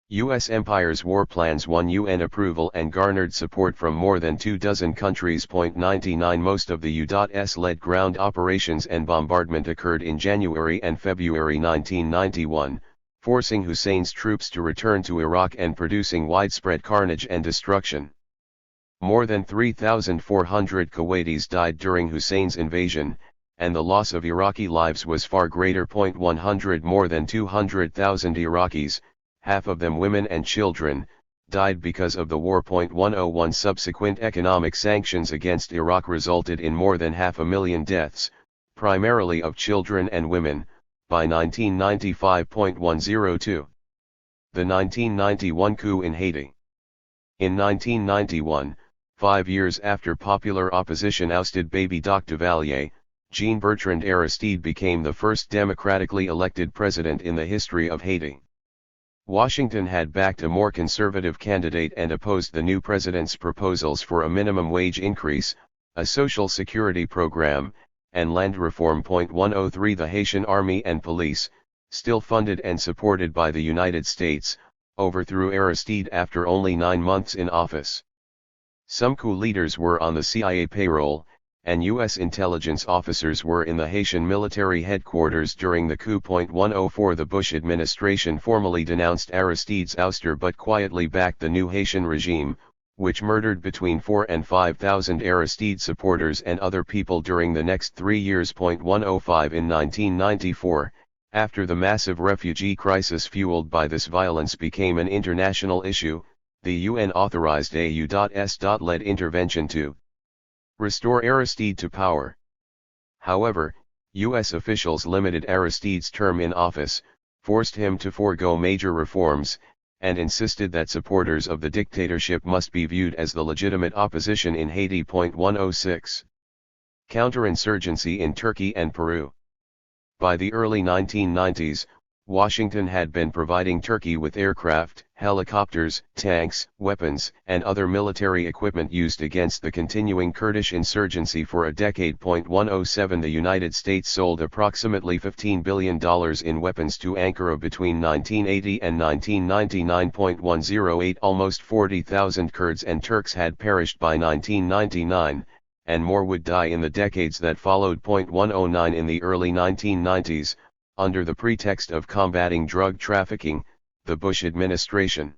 U.S. empire's war plans won UN approval and garnered support from more than 24 countries. 99 Most of the U.S.-led ground operations and bombardment occurred in January and February 1991, forcing Hussein's troops to return to Iraq and producing widespread carnage and destruction. More than 3,400 Kuwaitis died during Hussein's invasion, and the loss of Iraqi lives was far greater. 100 More than 200,000 Iraqis, half of them women and children, died because of the war. 101 Subsequent economic sanctions against Iraq resulted in more than 500,000 deaths, primarily of children and women, by 1995. 102 The 1991 coup in Haiti. In 1991, 5 years after popular opposition ousted Baby Doc Duvalier, Jean-Bertrand Aristide became the first democratically elected president in the history of Haiti. Washington had backed a more conservative candidate and opposed the new president's proposals for a minimum wage increase, a social security program, and land reform. 103 The Haitian Army and Police, still funded and supported by the United States, overthrew Aristide after only 9 months in office. Some coup leaders were on the CIA payroll, and U.S. intelligence officers were in the Haitian military headquarters during the coup. 104 The Bush administration formally denounced Aristide's ouster but quietly backed the new Haitian regime, which murdered between 4,000 and 5,000 Aristide supporters and other people during the next 3 years. 105 In 1994, after the massive refugee crisis fueled by this violence became an international issue, the UN authorized a U.S.-led intervention to restore Aristide to power. However, U.S. officials limited Aristide's term in office, forced him to forego major reforms, and insisted that supporters of the dictatorship must be viewed as the legitimate opposition in Haiti. 106 Counterinsurgency in Turkey and Peru. By the early 1990s, Washington had been providing Turkey with aircraft, helicopters, tanks, weapons, and other military equipment used against the continuing Kurdish insurgency for a decade. 107 The United States sold approximately $15 billion in weapons to Ankara between 1980 and 1999. 108 Almost 40,000 Kurds and Turks had perished by 1999, and more would die in the decades that followed. 109 In the early 1990s, under the pretext of combating drug trafficking, the Bush administration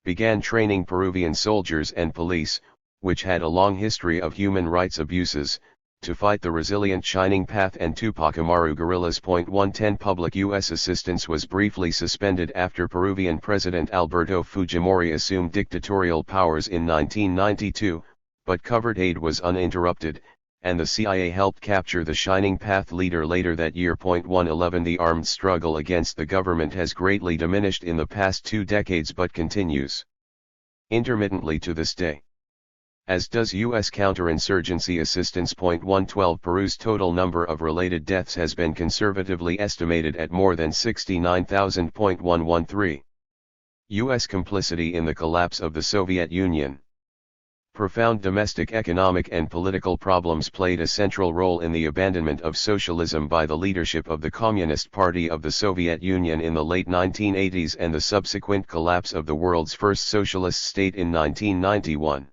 began training Peruvian soldiers and police, which had a long history of human rights abuses, to fight the resilient Shining Path and Tupac Amaru guerrillas. 110 Public U.S. assistance was briefly suspended after Peruvian President Alberto Fujimori assumed dictatorial powers in 1992, but covert aid was uninterrupted, and the CIA helped capture the Shining Path leader later that year. 111 The armed struggle against the government has greatly diminished in the past 2 decades but continues intermittently to this day, as does U.S. counterinsurgency assistance. 112 Peru's total number of related deaths has been conservatively estimated at more than 69,000. 113 U.S. complicity in the collapse of the Soviet Union. Profound domestic economic and political problems played a central role in the abandonment of socialism by the leadership of the Communist Party of the Soviet Union in the late 1980s and the subsequent collapse of the world's first socialist state in 1991.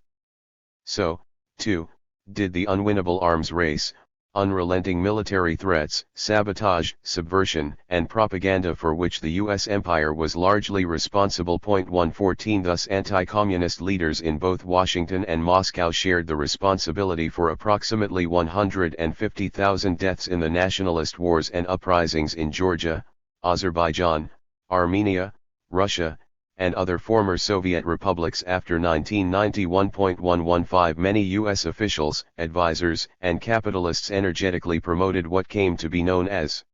So, too, did the unwinnable arms race, unrelenting military threats, sabotage, subversion, and propaganda for which the U.S. empire was largely responsible. 114 Thus anti-communist leaders in both Washington and Moscow shared the responsibility for approximately 150,000 deaths in the nationalist wars and uprisings in Georgia, Azerbaijan, Armenia, Russia, and other former Soviet republics after 1991. 115 Many U.S. officials, advisors, and capitalists energetically promoted what came to be known as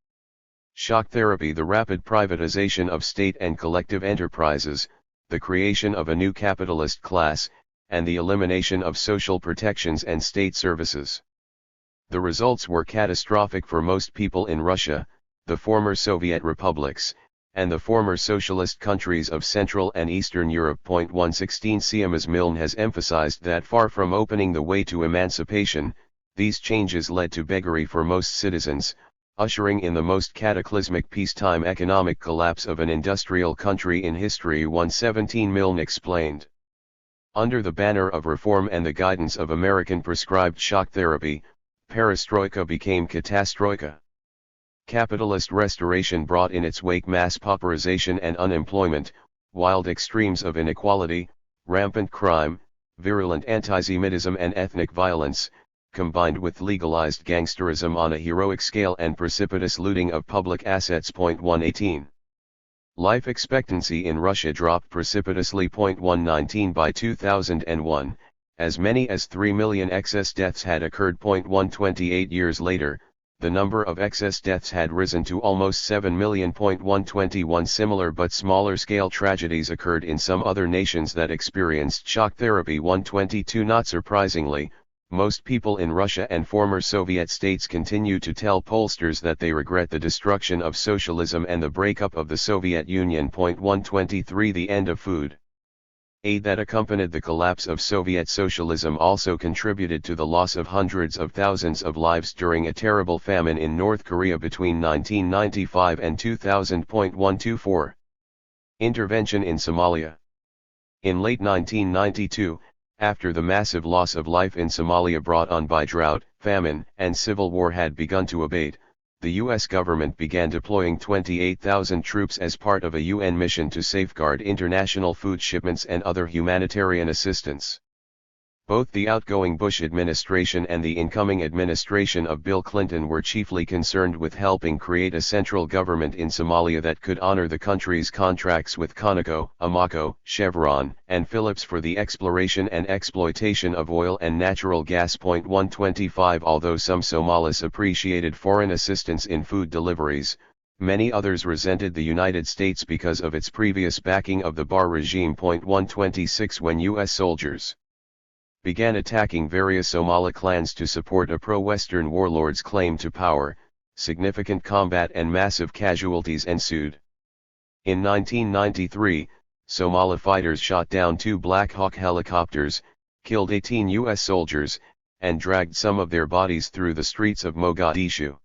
shock therapy, the rapid privatization of state and collective enterprises, the creation of a new capitalist class, and the elimination of social protections and state services. The results were catastrophic for most people in Russia, the former Soviet republics, and the former socialist countries of Central and Eastern Europe. 116 Siamas Milne has emphasized that far from opening the way to emancipation, these changes led to beggary for most citizens, ushering in the most cataclysmic peacetime economic collapse of an industrial country in history. 117 Milne explained. Under the banner of reform and the guidance of American prescribed shock therapy, perestroika became catastroika. Capitalist restoration brought in its wake mass pauperization and unemployment, wild extremes of inequality, rampant crime, virulent antisemitism and ethnic violence, combined with legalized gangsterism on a heroic scale and precipitous looting of public assets. 118. Life expectancy in Russia dropped precipitously. 119 by 2001, as many as 3 million excess deaths had occurred. 128 years later, the number of excess deaths had risen to almost 7 million. 121 Similar but smaller scale tragedies occurred in some other nations that experienced shock therapy. 122 Not surprisingly, most people in Russia and former Soviet states continue to tell pollsters that they regret the destruction of socialism and the breakup of the Soviet Union. 123 The end of food aid that accompanied the collapse of Soviet socialism also contributed to the loss of hundreds of thousands of lives during a terrible famine in North Korea between 1995 and 2000. 124. Intervention in Somalia. In late 1992, after the massive loss of life in Somalia brought on by drought, famine, and civil war had begun to abate, the U.S. government began deploying 28,000 troops as part of a UN mission to safeguard international food shipments and other humanitarian assistance. Both the outgoing Bush administration and the incoming administration of Bill Clinton were chiefly concerned with helping create a central government in Somalia that could honor the country's contracts with Conoco, Amoco, Chevron, and Phillips for the exploration and exploitation of oil and natural gas. 125 Although some Somalis appreciated foreign assistance in food deliveries, many others resented the United States because of its previous backing of the Barr regime. 126 When U.S. soldiers began attacking various Somali clans to support a pro-Western warlord's claim to power, significant combat and massive casualties ensued. In 1993, Somali fighters shot down 2 Black Hawk helicopters, killed 18 U.S. soldiers, and dragged some of their bodies through the streets of Mogadishu.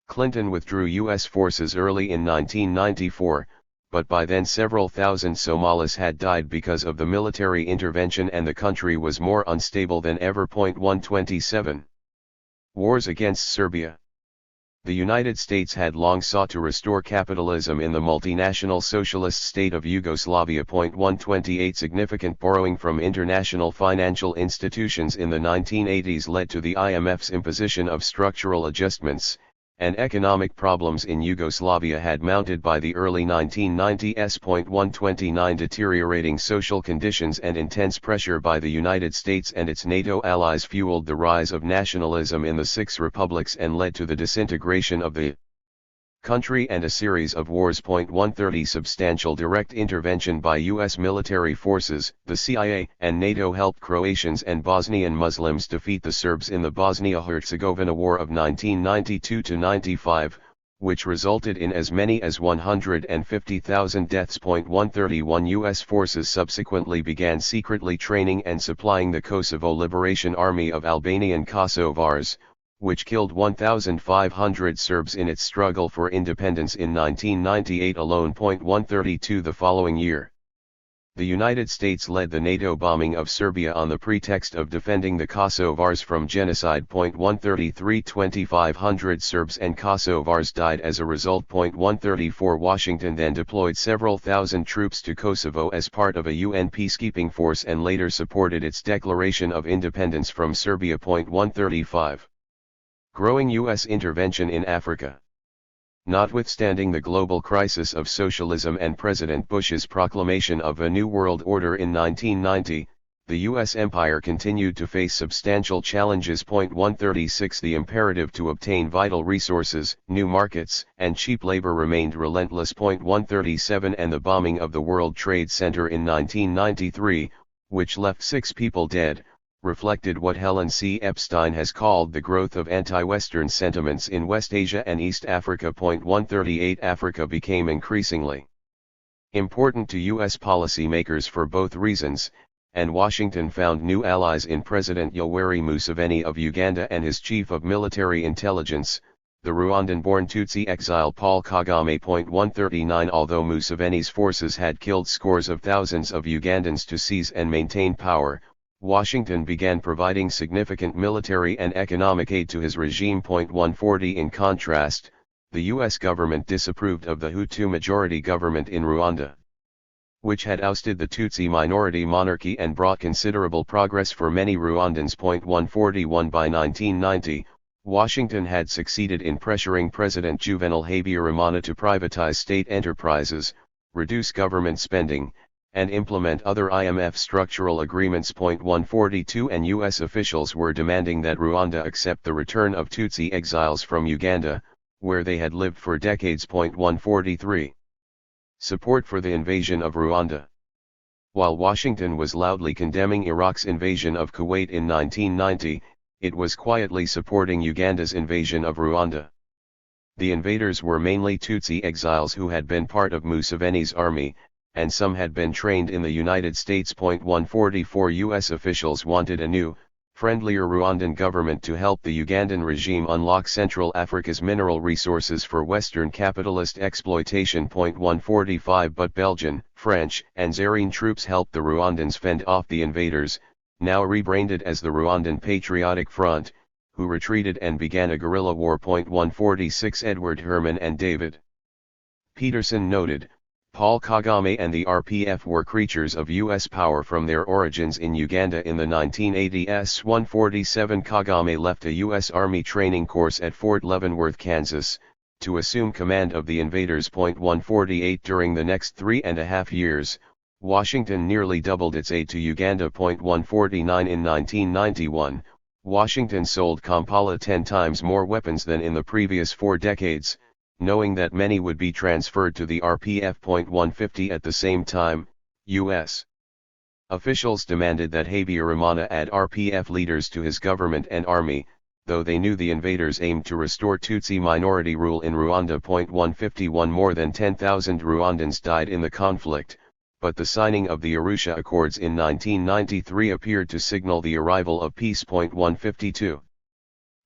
Clinton withdrew U.S. forces early in 1994, but by then several thousand Somalis had died because of the military intervention and the country was more unstable than ever. 127. Wars against Serbia. The United States had long sought to restore capitalism in the multinational socialist state of Yugoslavia. 128 Significant borrowing from international financial institutions in the 1980s led to the IMF's imposition of structural adjustments, and economic problems in Yugoslavia had mounted by the early 1990s. 129 Deteriorating social conditions and intense pressure by the United States and its NATO allies fueled the rise of nationalism in the six republics and led to the disintegration of the country and a series of wars. 130 Substantial direct intervention by U.S. military forces, the CIA, and NATO helped Croatians and Bosnian Muslims defeat the Serbs in the Bosnia-Herzegovina War of 1992-95, which resulted in as many as 150,000 deaths. 131 U.S. forces subsequently began secretly training and supplying the Kosovo Liberation Army of Albanian Kosovars, which killed 1,500 Serbs in its struggle for independence in 1998 alone. 132 The following year, the United States led the NATO bombing of Serbia on the pretext of defending the Kosovars from genocide. 133 2,500 Serbs and Kosovars died as a result. 134 Washington then deployed several thousand troops to Kosovo as part of a UN peacekeeping force and later supported its declaration of independence from Serbia. 135 Growing U.S. intervention in Africa. Notwithstanding the global crisis of socialism and President Bush's proclamation of a New World Order in 1990, the U.S. empire continued to face substantial challenges. 136 The imperative to obtain vital resources, new markets, and cheap labor remained relentless. 137 And the bombing of the World Trade Center in 1993, which left 6 people dead, reflected what Helen C. Epstein has called the growth of anti-Western sentiments in West Asia and East Africa. 138 Africa became increasingly important to U.S. policymakers for both reasons, and Washington found new allies in President Yoweri Museveni of Uganda and his chief of military intelligence, the Rwandan-born Tutsi exile Paul Kagame. 139 Although Museveni's forces had killed scores of thousands of Ugandans to seize and maintain power, Washington began providing significant military and economic aid to his regime. 140 In contrast, the US government disapproved of the Hutu majority government in Rwanda, which had ousted the Tutsi minority monarchy and brought considerable progress for many Rwandans. 141 By 1990, Washington had succeeded in pressuring President Juvenal Habyarimana to privatize state enterprises, reduce government spending, and implement other IMF structural agreements. 142 And US officials were demanding that Rwanda accept the return of Tutsi exiles from Uganda, where they had lived for decades. 143 Support for the invasion of Rwanda. While Washington was loudly condemning Iraq's invasion of Kuwait in 1990, it was quietly supporting Uganda's invasion of Rwanda. The invaders were mainly Tutsi exiles who had been part of Museveni's army, and some had been trained in the United States. 144 US officials wanted a new, friendlier Rwandan government to help the Ugandan regime unlock Central Africa's mineral resources for Western capitalist exploitation. 145 But Belgian, French, and Zaire troops helped the Rwandans fend off the invaders, now rebranded as the Rwandan Patriotic Front, who retreated and began a guerrilla war. 146 Edward Herman and David Peterson noted, Paul Kagame and the RPF were creatures of US power from their origins in Uganda in the 1980s. 147 Kagame left a US Army training course at Fort Leavenworth, Kansas, to assume command of the invaders. 148 During the next 3.5 years, Washington nearly doubled its aid to Uganda. 149 In 1991, Washington sold Kampala 10 times more weapons than in the previous 4 decades, knowing that many would be transferred to the RPF. 150 At the same time, U.S. officials demanded that Habyarimana add RPF leaders to his government and army, though they knew the invaders aimed to restore Tutsi minority rule in Rwanda. 151 More than 10,000 Rwandans died in the conflict, but the signing of the Arusha Accords in 1993 appeared to signal the arrival of peace. 152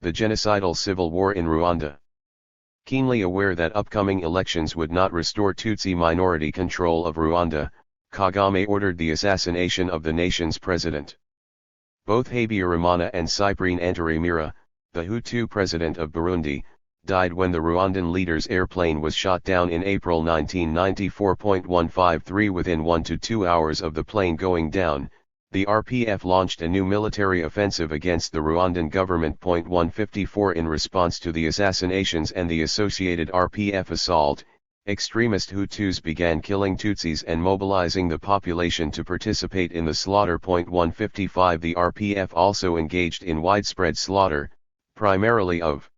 The genocidal civil war in Rwanda. Keenly aware that upcoming elections would not restore Tutsi minority control of Rwanda, Kagame ordered the assassination of the nation's president. Both Habyarimana and Cyprien Ntaryamira, the Hutu president of Burundi, died when the Rwandan leader's airplane was shot down in April 1994. 153 Within 1 to 2 hours of the plane going down, the RPF launched a new military offensive against the Rwandan government. 154 In response to the assassinations and the associated RPF assault, extremist Hutus began killing Tutsis and mobilizing the population to participate in the slaughter. 155 The RPF also engaged in widespread slaughter, primarily of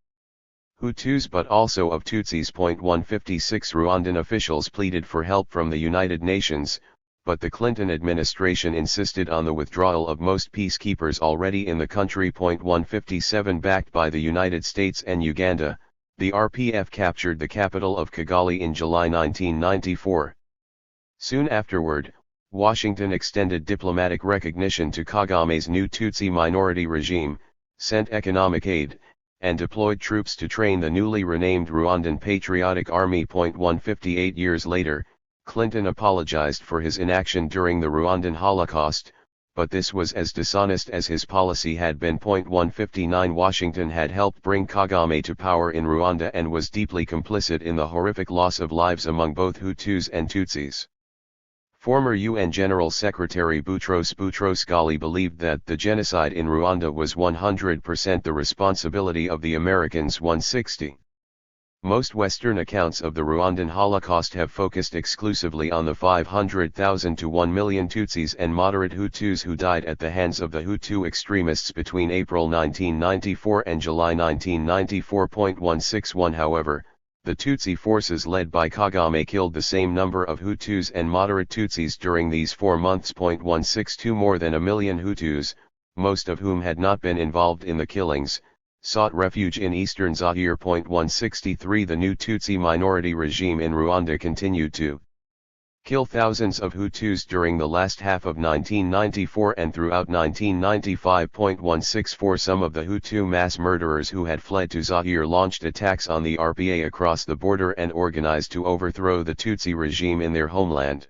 Hutus but also of Tutsis. 156 Rwandan officials pleaded for help from the United Nations, but the Clinton administration insisted on the withdrawal of most peacekeepers already in the country. 157 Backed by the United States and Uganda, the RPF captured the capital of Kigali in July 1994. Soon afterward, Washington extended diplomatic recognition to Kagame's new Tutsi minority regime, sent economic aid, and deployed troops to train the newly renamed Rwandan Patriotic Army. 158 Years later, Clinton apologized for his inaction during the Rwandan Holocaust, but this was as dishonest as his policy had been. 159 Washington had helped bring Kagame to power in Rwanda and was deeply complicit in the horrific loss of lives among both Hutus and Tutsis. Former UN General Secretary Boutros Boutros-Ghali believed that the genocide in Rwanda was 100% the responsibility of the Americans. 160 Most Western accounts of the Rwandan Holocaust have focused exclusively on the 500,000 to 1 million Tutsis and moderate Hutus who died at the hands of the Hutu extremists between April 1994 and July 1994. 161 However, the Tutsi forces led by Kagame killed the same number of Hutus and moderate Tutsis during these 4 months. 162 More than 1 million Hutus, most of whom had not been involved in the killings, sought refuge in eastern Zaire. 163 The new Tutsi minority regime in Rwanda continued to kill thousands of Hutus during the last half of 1994 and throughout 1995. 164 Some of the Hutu mass murderers who had fled to Zaire launched attacks on the RPA across the border and organized to overthrow the Tutsi regime in their homeland.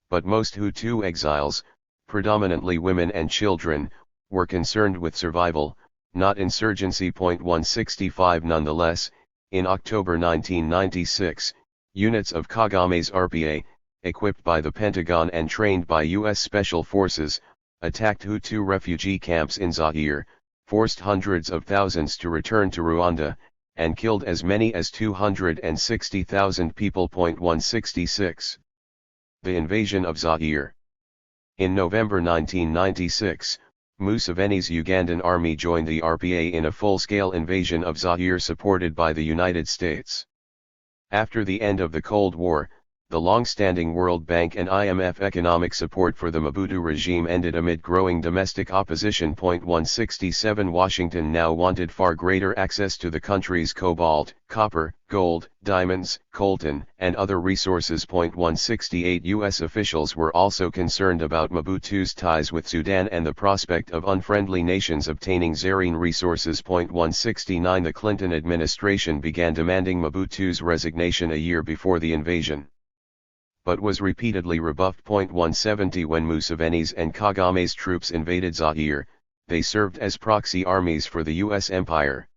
But most Hutu exiles, predominantly women and children, were concerned with survival, not insurgency. 165 Nonetheless, In October 1996, units of Kagame's RPA, equipped by the Pentagon and trained by U.S. Special Forces, attacked Hutu refugee camps in Zaire, forced hundreds of thousands to return to Rwanda, and killed as many as 260,000 people. 166. The invasion of Zaire. In November 1996, Museveni's Ugandan army joined the RPA in a full-scale invasion of Zaire supported by the United States. After the end of the Cold War, the long-standing World Bank and IMF economic support for the Mobutu regime ended amid growing domestic opposition. 167 Washington now wanted far greater access to the country's cobalt, copper, gold, diamonds, coltan, and other resources. 168 U.S. officials were also concerned about Mobutu's ties with Sudan and the prospect of unfriendly nations obtaining Zairene resources. 169 The Clinton administration began demanding Mobutu's resignation a year before the invasion, but was repeatedly rebuffed. 170 When Museveni's and Kagame's troops invaded Zaire, they served as proxy armies for the U.S. empire.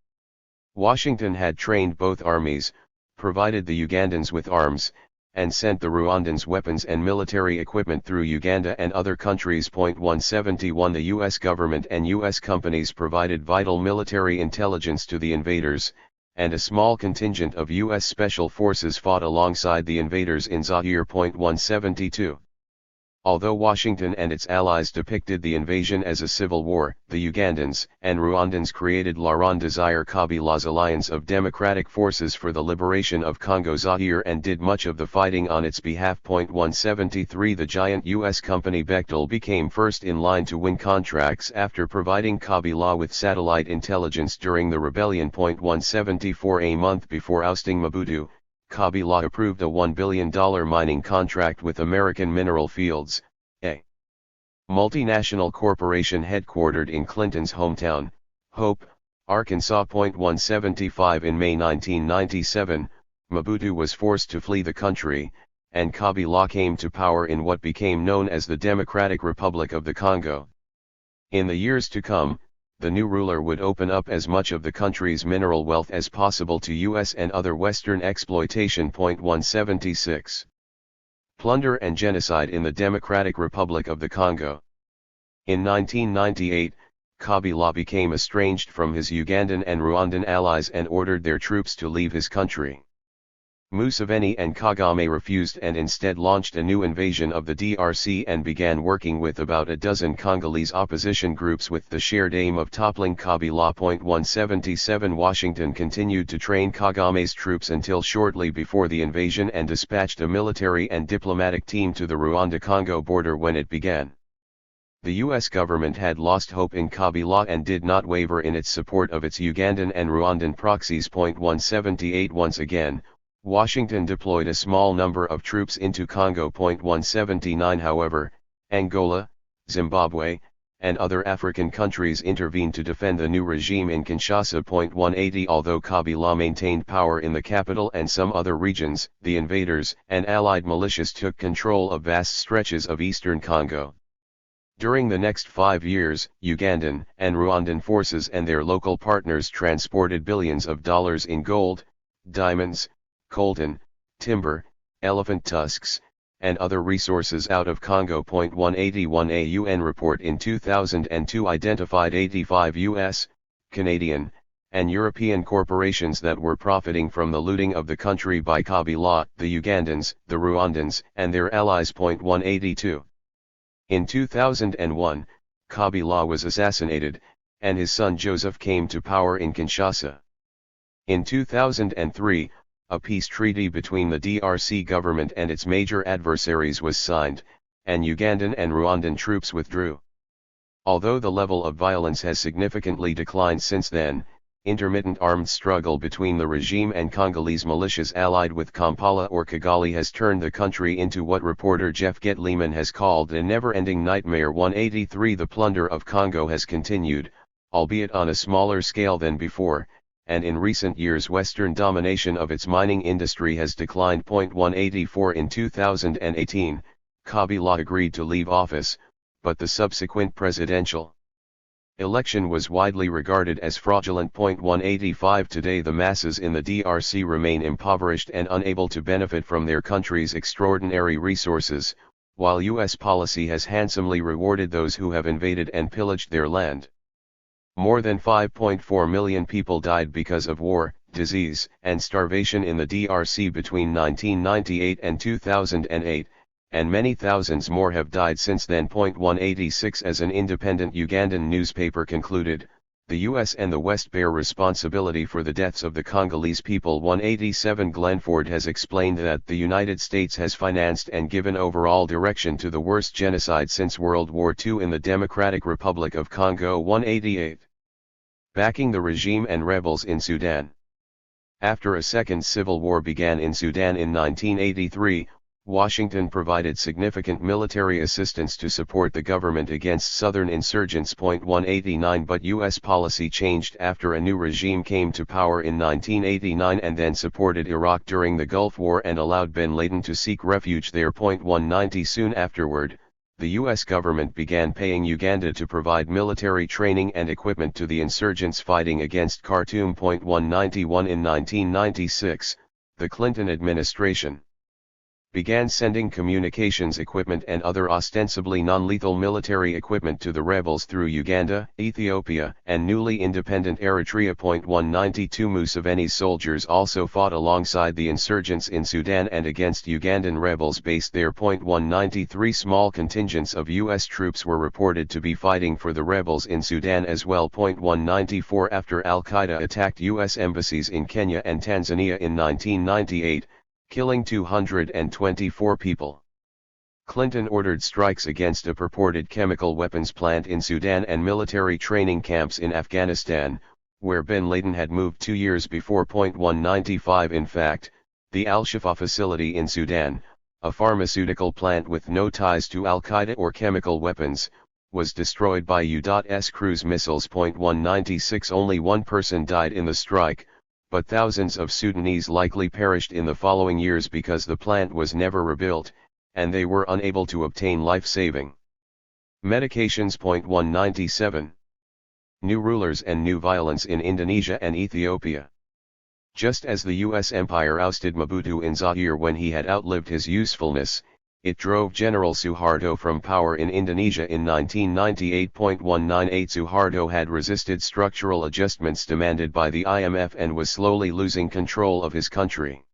Washington had trained both armies, provided the Ugandans with arms, and sent the Rwandans weapons and military equipment through Uganda and other countries. 171 The U.S. government and U.S. companies provided vital military intelligence to the invaders, and a small contingent of U.S. Special Forces fought alongside the invaders in Zaire. 172. Although Washington and its allies depicted the invasion as a civil war, the Ugandans and Rwandans created La Ronde Zaire Kabila's alliance of democratic forces for the liberation of Congo Zaire and did much of the fighting on its behalf. 173 The giant U.S. company Bechtel became first in line to win contracts after providing Kabila with satellite intelligence during the rebellion. 174 A month before ousting Mobutu, Kabila approved a $1 billion mining contract with American Mineral Fields, a multinational corporation headquartered in Clinton's hometown, Hope, Arkansas. 175 In May 1997, Mobutu was forced to flee the country, and Kabila came to power in what became known as the Democratic Republic of the Congo. In the years to come, the new ruler would open up as much of the country's mineral wealth as possible to U.S. and other Western exploitation. 176. Plunder and genocide in the Democratic Republic of the Congo. In 1998, Kabila became estranged from his Ugandan and Rwandan allies and ordered their troops to leave his country. Museveni and Kagame refused and instead launched a new invasion of the DRC and began working with about a dozen Congolese opposition groups with the shared aim of toppling Kabila. 177 Washington continued to train Kagame's troops until shortly before the invasion and dispatched a military and diplomatic team to the Rwanda-Congo border when it began. The U.S. government had lost hope in Kabila and did not waver in its support of its Ugandan and Rwandan proxies. 178 Once again, Washington deployed a small number of troops into Congo. 179 However, Angola, Zimbabwe, and other African countries intervened to defend the new regime in Kinshasa. 180 Although Kabila maintained power in the capital and some other regions, the invaders and allied militias took control of vast stretches of eastern Congo. During the next 5 years, Ugandan and Rwandan forces and their local partners transported billions of dollars in gold, diamonds, coltan, timber, elephant tusks, and other resources out of Congo. 181 A UN report in 2002 identified 85 US, Canadian, and European corporations that were profiting from the looting of the country by Kabila, the Ugandans, the Rwandans, and their allies. 182. In 2001, Kabila was assassinated, and his son Joseph came to power in Kinshasa. In 2003, a peace treaty between the DRC government and its major adversaries was signed, and Ugandan and Rwandan troops withdrew. Although the level of violence has significantly declined since then, intermittent armed struggle between the regime and Congolese militias allied with Kampala or Kigali has turned the country into what reporter Jeff Gettleman has called a never-ending nightmare. 183 The plunder of Congo has continued, albeit on a smaller scale than before, and in recent years Western domination of its mining industry has declined. 184 In 2018, Kabila agreed to leave office, but the subsequent presidential Election was widely regarded as fraudulent. 185 Today the masses in the DRC remain impoverished and unable to benefit from their country's extraordinary resources, while U.S. policy has handsomely rewarded those who have invaded and pillaged their land. More than 5.4 million people died because of war, disease, and starvation in the DRC between 1998 and 2008, and many thousands more have died since then. 186 As an independent Ugandan newspaper concluded, the US and the West bear responsibility for the deaths of the Congolese people. 187 Glenford has explained that the United States has financed and given overall direction to the worst genocide since World War II in the Democratic Republic of Congo. 188 Backing the regime and rebels in Sudan. After a second civil war began in Sudan in 1983, Washington provided significant military assistance to support the government against southern insurgents. 189 But U.S. policy changed after a new regime came to power in 1989 and then supported Iraq during the Gulf War and allowed bin Laden to seek refuge there. 190 Soon afterward, the U.S. government began paying Uganda to provide military training and equipment to the insurgents fighting against Khartoum. 191 In 1996, the Clinton administration began sending communications equipment and other ostensibly non-lethal military equipment to the rebels through Uganda, Ethiopia, and newly independent Eritrea. 192 Museveni's soldiers also fought alongside the insurgents in Sudan and against Ugandan rebels based there. 193 Small contingents of U.S. troops were reported to be fighting for the rebels in Sudan as well. 194 After Al-Qaeda attacked U.S. embassies in Kenya and Tanzania in 1998, killing 224 people, Clinton ordered strikes against a purported chemical weapons plant in Sudan and military training camps in Afghanistan, where bin Laden had moved 2 years before. 195 In fact, the Al-Shifa facility in Sudan, a pharmaceutical plant with no ties to Al-Qaeda or chemical weapons, was destroyed by U.S. cruise missiles. 196 Only one person died in the strike, but thousands of Sudanese likely perished in the following years because the plant was never rebuilt, and they were unable to obtain life-saving medications. 197 New rulers and new violence in Indonesia and Ethiopia. Just as the U.S. empire ousted Mobutu in Zaire when he had outlived his usefulness, it drove General Suharto from power in Indonesia in 1998. 198 Suharto had resisted structural adjustments demanded by the IMF and was slowly losing control of his country.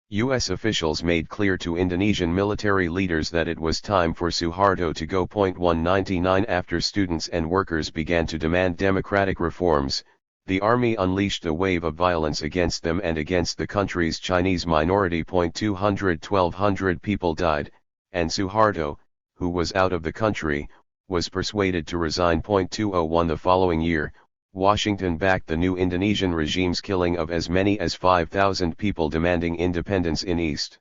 U.S. officials made clear to Indonesian military leaders that it was time for Suharto to go. 199 After students and workers began to demand democratic reforms, the army unleashed a wave of violence against them and against the country's Chinese minority. 212 people died, and Suharto, who was out of the country, was persuaded to resign. 201 The following year, Washington backed the new Indonesian regime's killing of as many as 5,000 people demanding independence in East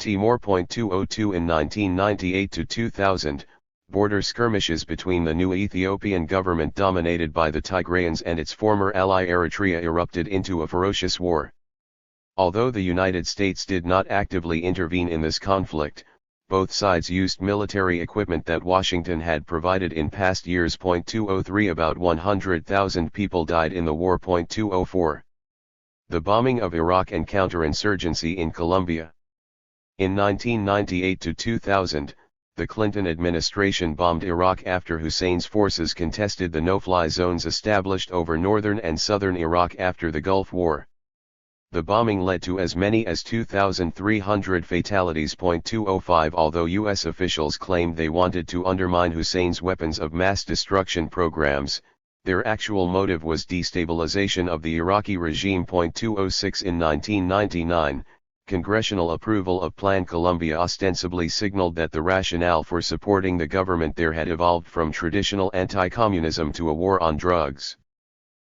Timor. 202 In 1998 to 2000, border skirmishes between the new Ethiopian government dominated by the Tigrayans and its former ally Eritrea erupted into a ferocious war. Although the United States did not actively intervene in this conflict, both sides used military equipment that Washington had provided in past years. 203 About 100,000 people died in the war. 204 The bombing of Iraq and counterinsurgency in Colombia. In 1998 to 2000, the Clinton administration bombed Iraq after Hussein's forces contested the no-fly zones established over northern and southern Iraq after the Gulf War. The bombing led to as many as 2,300 fatalities. 205 Although U.S. officials claimed they wanted to undermine Hussein's weapons of mass destruction programs, their actual motive was destabilization of the Iraqi regime. 206 In 1999, congressional approval of Plan Colombia ostensibly signaled that the rationale for supporting the government there had evolved from traditional anti-communism to a war on drugs.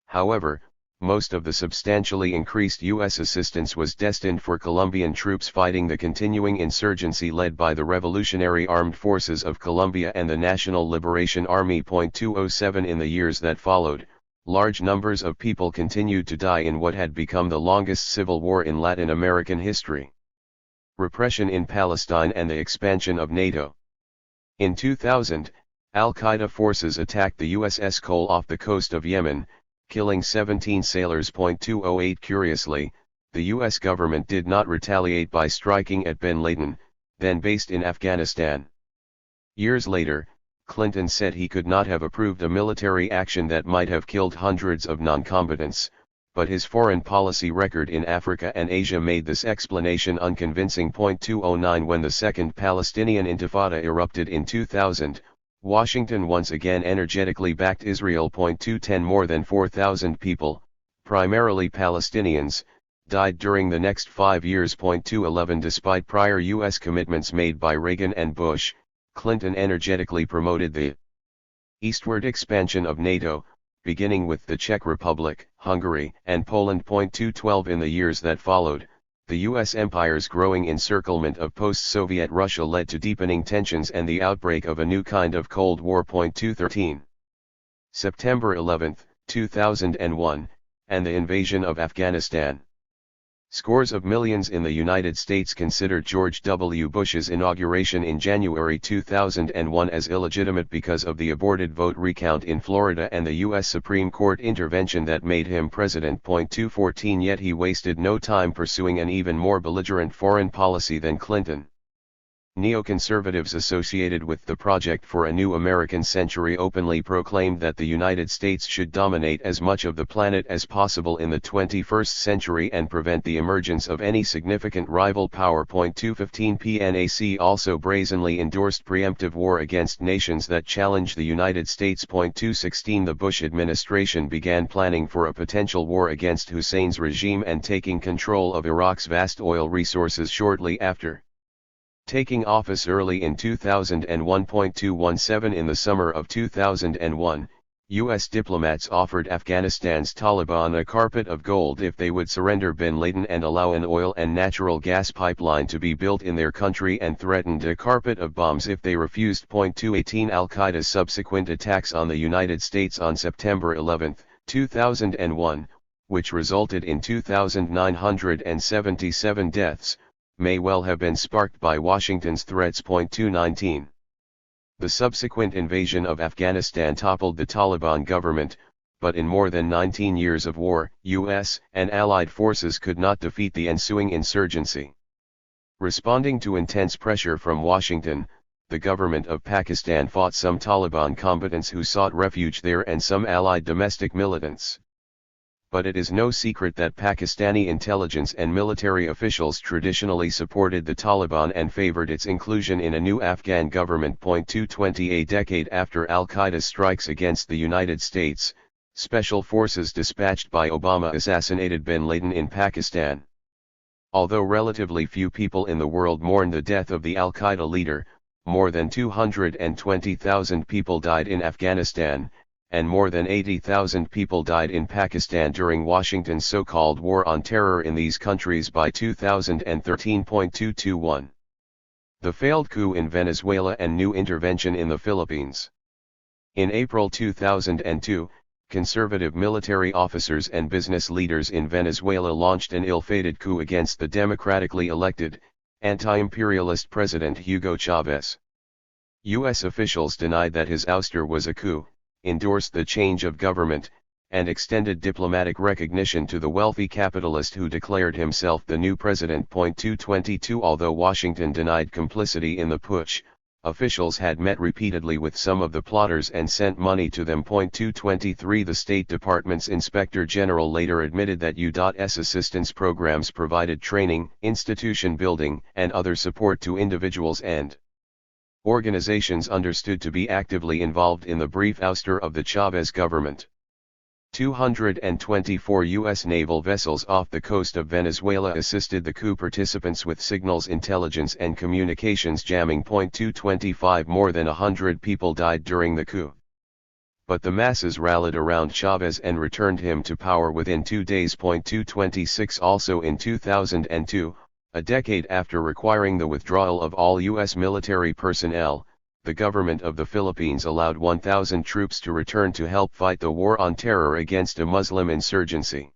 However, most of the substantially increased U.S. assistance was destined for Colombian troops fighting the continuing insurgency led by the Revolutionary Armed Forces of Colombia and the National Liberation Army. 207 In the years that followed, large numbers of people continued to die in what had become the longest civil war in Latin American history. Repression in Palestine and the expansion of NATO. In 2000, Al-Qaeda forces attacked the USS Cole off the coast of Yemen, killing 17 sailors. 208 Curiously, the US government did not retaliate by striking at Bin Laden, then based in Afghanistan. Years later, Clinton said he could not have approved a military action that might have killed hundreds of non-combatants, but his foreign policy record in Africa and Asia made this explanation unconvincing. 209 When the Second Palestinian Intifada erupted in 2000, Washington once again energetically backed Israel. 210 More than 4,000 people, primarily Palestinians, died during the next 5 years. 211 Despite prior U.S. commitments made by Reagan and Bush, Clinton energetically promoted the eastward expansion of NATO, beginning with the Czech Republic, Hungary, and Poland. 212 In the years that followed, the U.S. empire's growing encirclement of post-Soviet Russia led to deepening tensions and the outbreak of a new kind of Cold War. 213 September 11, 2001, and the invasion of Afghanistan. Scores of millions in the United States considered George W. Bush's inauguration in January 2001 as illegitimate because of the aborted vote recount in Florida and the U.S. Supreme Court intervention that made him president. 214 Yet he wasted no time pursuing an even more belligerent foreign policy than Clinton. Neoconservatives associated with the Project for a New American Century openly proclaimed that the United States should dominate as much of the planet as possible in the 21st century and prevent the emergence of any significant rival power. 215 PNAC also brazenly endorsed preemptive war against nations that challenge the United States. 216 The Bush administration began planning for a potential war against Hussein's regime and taking control of Iraq's vast oil resources shortly after taking office early in 2001. 217 In the summer of 2001, U.S. diplomats offered Afghanistan's Taliban a carpet of gold if they would surrender Bin Laden and allow an oil and natural gas pipeline to be built in their country, and threatened a carpet of bombs if they refused. 218 Al-Qaeda's subsequent attacks on the United States on September 11, 2001, which resulted in 2,977 deaths, may well have been sparked by Washington's threats. 219 The subsequent invasion of Afghanistan toppled the Taliban government, but in more than 19 years of war, U.S. and Allied forces could not defeat the ensuing insurgency. Responding to intense pressure from Washington, the government of Pakistan fought some Taliban combatants who sought refuge there and some Allied domestic militants. But it is no secret that Pakistani intelligence and military officials traditionally supported the Taliban and favored its inclusion in a new Afghan government. 220 A decade after Al-Qaeda's strikes against the United States, special forces dispatched by Obama assassinated Bin Laden in Pakistan. Although relatively few people in the world mourn the death of the Al-Qaeda leader, more than 220,000 people died in Afghanistan, and more than 80,000 people died in Pakistan during Washington's so-called War on Terror in these countries by 2013. 221 The failed coup in Venezuela and new intervention in the Philippines. In April 2002, conservative military officers and business leaders in Venezuela launched an ill-fated coup against the democratically elected, anti-imperialist President Hugo Chavez. U.S. officials denied that his ouster was a coup, endorsed the change of government, and extended diplomatic recognition to the wealthy capitalist who declared himself the new president. 222 Although Washington denied complicity in the putsch, officials had met repeatedly with some of the plotters and sent money to them. 223 The State Department's Inspector General later admitted that U.S. assistance programs provided training, institution building, and other support to individuals and organizations understood to be actively involved in the brief ouster of the Chavez government. 224 U.S. naval vessels off the coast of Venezuela assisted the coup participants with signals intelligence and communications jamming. 225 More than 100 people died during the coup. But the masses rallied around Chavez and returned him to power within 2 days. 226 Also in 2002, a decade after requiring the withdrawal of all U.S. military personnel, the government of the Philippines allowed 1,000 troops to return to help fight the war on terror against a Muslim insurgency.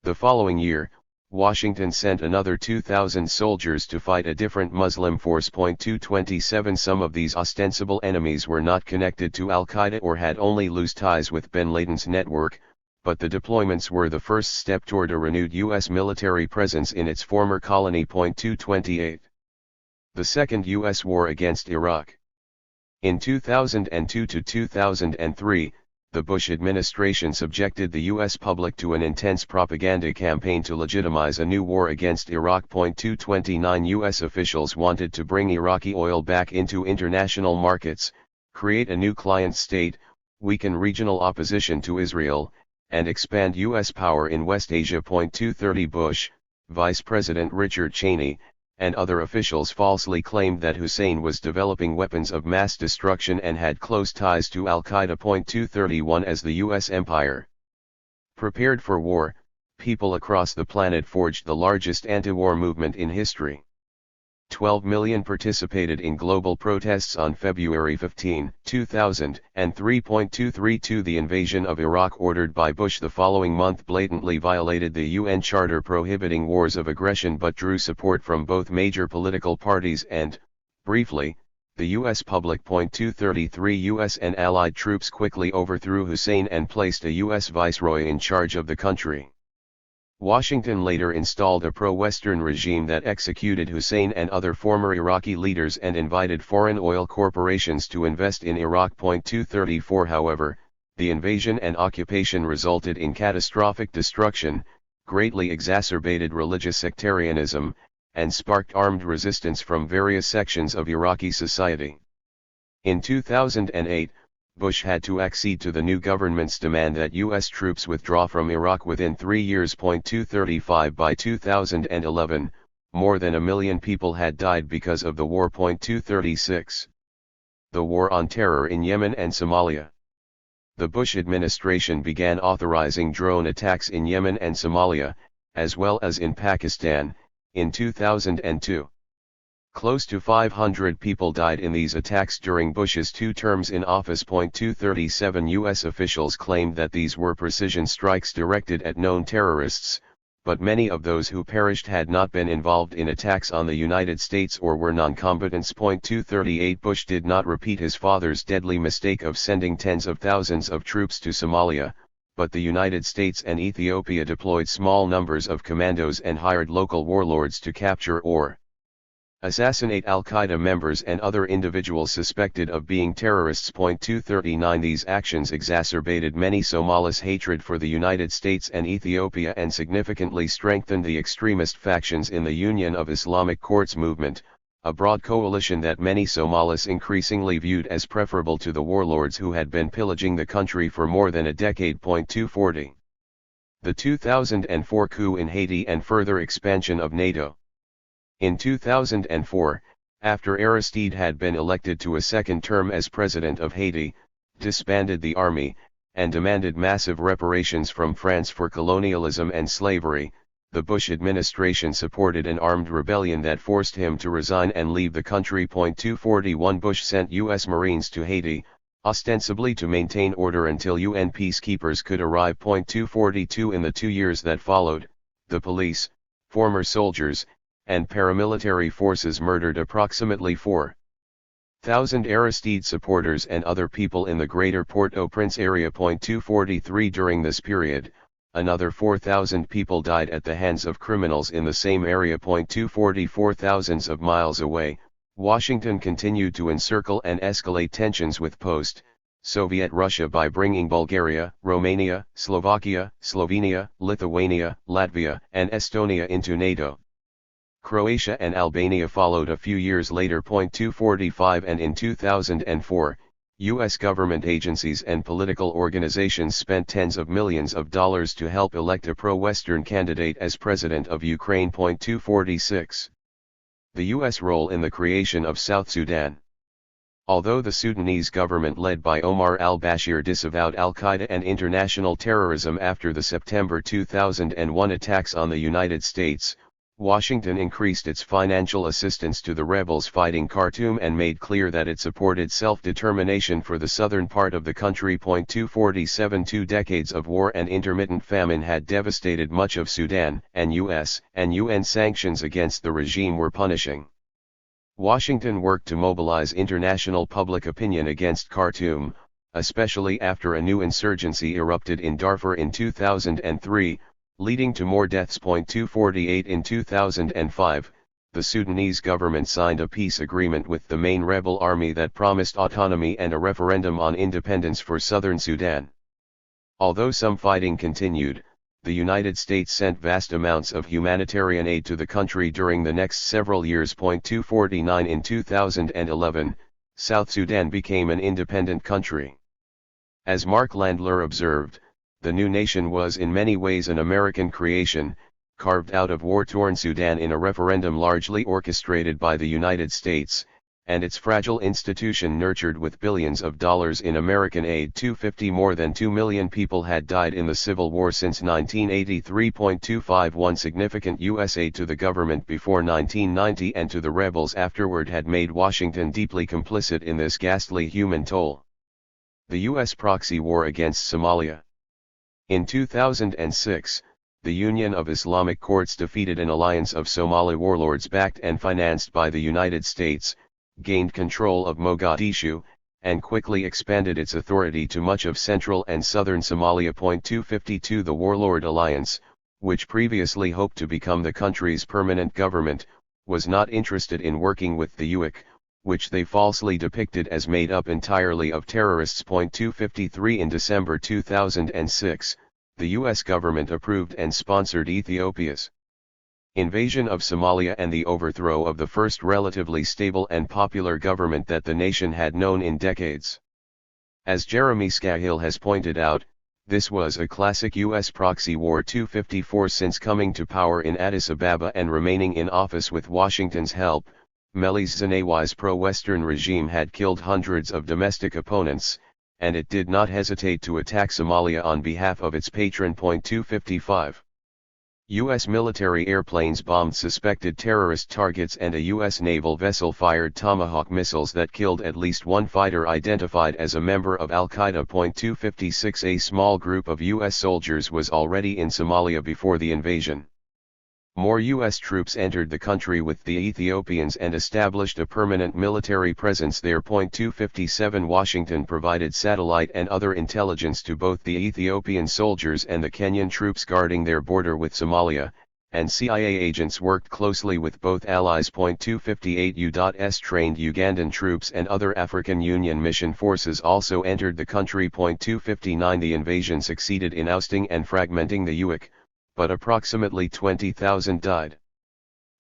The following year, Washington sent another 2,000 soldiers to fight a different Muslim force. 227 Some of these ostensible enemies were not connected to Al-Qaeda or had only loose ties with bin Laden's network, but the deployments were the first step toward a renewed U.S. military presence in its former colony. 228 The Second U.S. War against Iraq. In 2002 to 2003, the Bush administration subjected the U.S. public to an intense propaganda campaign to legitimize a new war against Iraq. 229 U.S. officials wanted to bring Iraqi oil back into international markets, create a new client state, weaken regional opposition to Israel, and expand U.S. power in West Asia. 230 Bush, Vice President Richard Cheney, and other officials falsely claimed that Hussein was developing weapons of mass destruction and had close ties to Al-Qaeda. 231 As the U.S. empire prepared for war, people across the planet forged the largest anti-war movement in history. 12 million participated in global protests on February 15, 2003. 232 The invasion of Iraq ordered by Bush the following month blatantly violated the UN Charter prohibiting wars of aggression but drew support from both major political parties and, briefly, the U.S. public. 233 U.S. and Allied troops quickly overthrew Hussein and placed a U.S. viceroy in charge of the country. Washington later installed a pro-Western regime that executed Hussein and other former Iraqi leaders and invited foreign oil corporations to invest in Iraq. 234 However, the invasion and occupation resulted in catastrophic destruction, greatly exacerbated religious sectarianism, and sparked armed resistance from various sections of Iraqi society. In 2008, Bush had to accede to the new government's demand that U.S. troops withdraw from Iraq within 3 years. 235 By 2011, more than 1 million people had died because of the war. 236 The War on Terror in Yemen and Somalia. The Bush administration began authorizing drone attacks in Yemen and Somalia, as well as in Pakistan, in 2002. Close to 500 people died in these attacks during Bush's 2 terms in office. 237 U.S. officials claimed that these were precision strikes directed at known terrorists, but many of those who perished had not been involved in attacks on the United States or were non-combatants. 238 Bush did not repeat his father's deadly mistake of sending tens of thousands of troops to Somalia, but the United States and Ethiopia deployed small numbers of commandos and hired local warlords to capture or assassinate Al-Qaeda members and other individuals suspected of being terrorists. 239 These actions exacerbated many Somalis' hatred for the United States and Ethiopia and significantly strengthened the extremist factions in the Union of Islamic Courts movement, a broad coalition that many Somalis increasingly viewed as preferable to the warlords who had been pillaging the country for more than a decade. 240 The 2004 coup in Haiti and further expansion of NATO. In 2004, after Aristide had been elected to a second term as president of Haiti, disbanded the army, and demanded massive reparations from France for colonialism and slavery, the Bush administration supported an armed rebellion that forced him to resign and leave the country. 241 Bush sent U.S. Marines to Haiti, ostensibly to maintain order until UN peacekeepers could arrive. 242 In the 2 years that followed, the police, former soldiers, and paramilitary forces murdered approximately 4,000 Aristide supporters and other people in the greater Port-au-Prince area. 243 During this period, another 4,000 people died at the hands of criminals in the same area. 244 Thousands of miles away, Washington continued to encircle and escalate tensions with post-Soviet Russia by bringing Bulgaria, Romania, Slovakia, Slovenia, Lithuania, Latvia, and Estonia into NATO. Croatia and Albania followed a few years later. 245 And in 2004, U.S. government agencies and political organizations spent tens of millions of dollars to help elect a pro-Western candidate as president of Ukraine. 246 The U.S. role in the creation of South Sudan. Although the Sudanese government led by Omar al-Bashir disavowed al-Qaeda and international terrorism after the September 2001 attacks on the United States, Washington increased its financial assistance to the rebels fighting Khartoum and made clear that it supported self-determination for the southern part of the country. 247 2 decades of war and intermittent famine had devastated much of Sudan, and U.S. and UN sanctions against the regime were punishing. Washington worked to mobilize international public opinion against Khartoum, especially after a new insurgency erupted in Darfur in 2003, leading to more deaths. 248 In 2005, the Sudanese government signed a peace agreement with the main rebel army that promised autonomy and a referendum on independence for southern Sudan. Although some fighting continued, the United States sent vast amounts of humanitarian aid to the country during the next several years. 249 In 2011, South Sudan became an independent country. As Mark Landler observed, the new nation was in many ways an American creation, carved out of war-torn Sudan in a referendum largely orchestrated by the United States, and its fragile institution nurtured with billions of dollars in American aid. 250 More than 2 million people had died in the Civil War since 1983. 251 Significant U.S. aid to the government before 1990 and to the rebels afterward had made Washington deeply complicit in this ghastly human toll. The U.S. proxy war against Somalia. In 2006, the Union of Islamic Courts defeated an alliance of Somali warlords backed and financed by the United States, gained control of Mogadishu, and quickly expanded its authority to much of central and southern Somalia. 252 The Warlord Alliance, which previously hoped to become the country's permanent government, was not interested in working with the UIC, which they falsely depicted as made up entirely of terrorists. 253 In December 2006, the U.S. government approved and sponsored Ethiopia's invasion of Somalia and the overthrow of the first relatively stable and popular government that the nation had known in decades. As Jeremy Scahill has pointed out, this was a classic U.S. proxy war. 254 Since coming to power in Addis Ababa and remaining in office with Washington's help, Meles Zenawi's pro-Western regime had killed hundreds of domestic opponents, and it did not hesitate to attack Somalia on behalf of its patron. 255 U.S. military airplanes bombed suspected terrorist targets and a U.S. naval vessel fired Tomahawk missiles that killed at least one fighter identified as a member of Al-Qaeda. 256 A small group of U.S. soldiers was already in Somalia before the invasion. More U.S. troops entered the country with the Ethiopians and established a permanent military presence there. 257 Washington provided satellite and other intelligence to both the Ethiopian soldiers and the Kenyan troops guarding their border with Somalia, and CIA agents worked closely with both allies. 258 U.S. trained Ugandan troops and other African Union mission forces also entered the country. 259 The invasion succeeded in ousting and fragmenting the UIC, but approximately 20,000 died.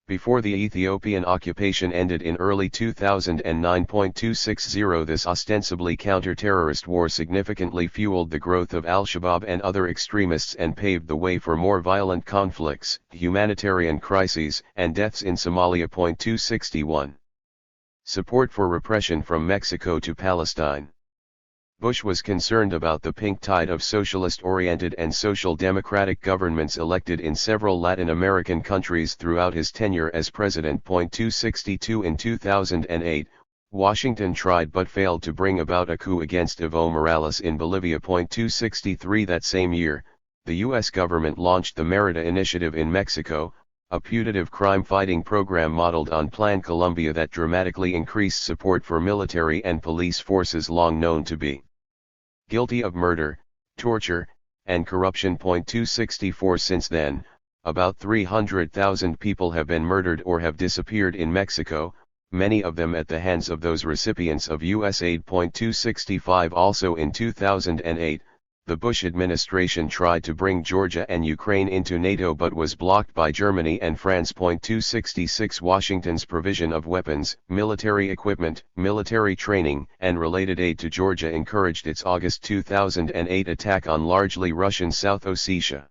Before the Ethiopian occupation ended in early 2009. 260 This ostensibly counter-terrorist war significantly fueled the growth of Al-Shabaab and other extremists and paved the way for more violent conflicts, humanitarian crises, and deaths in Somalia. 261 Support for repression from Mexico to Palestine. Bush was concerned about the pink tide of socialist-oriented and social democratic governments elected in several Latin American countries throughout his tenure as president. 262 In 2008, Washington tried but failed to bring about a coup against Evo Morales in Bolivia. 263 That same year, the U.S. government launched the Merida Initiative in Mexico, a putative crime-fighting program modeled on Plan Colombia that dramatically increased support for military and police forces long known to be guilty of murder, torture, and corruption. 264 Since then, about 300,000 people have been murdered or have disappeared in Mexico, many of them at the hands of those recipients of U.S. aid. 265 Also in 2008, the Bush administration tried to bring Georgia and Ukraine into NATO but was blocked by Germany and France. 266 Washington's provision of weapons, military equipment, military training, and related aid to Georgia encouraged its August 2008 attack on largely Russian South Ossetia,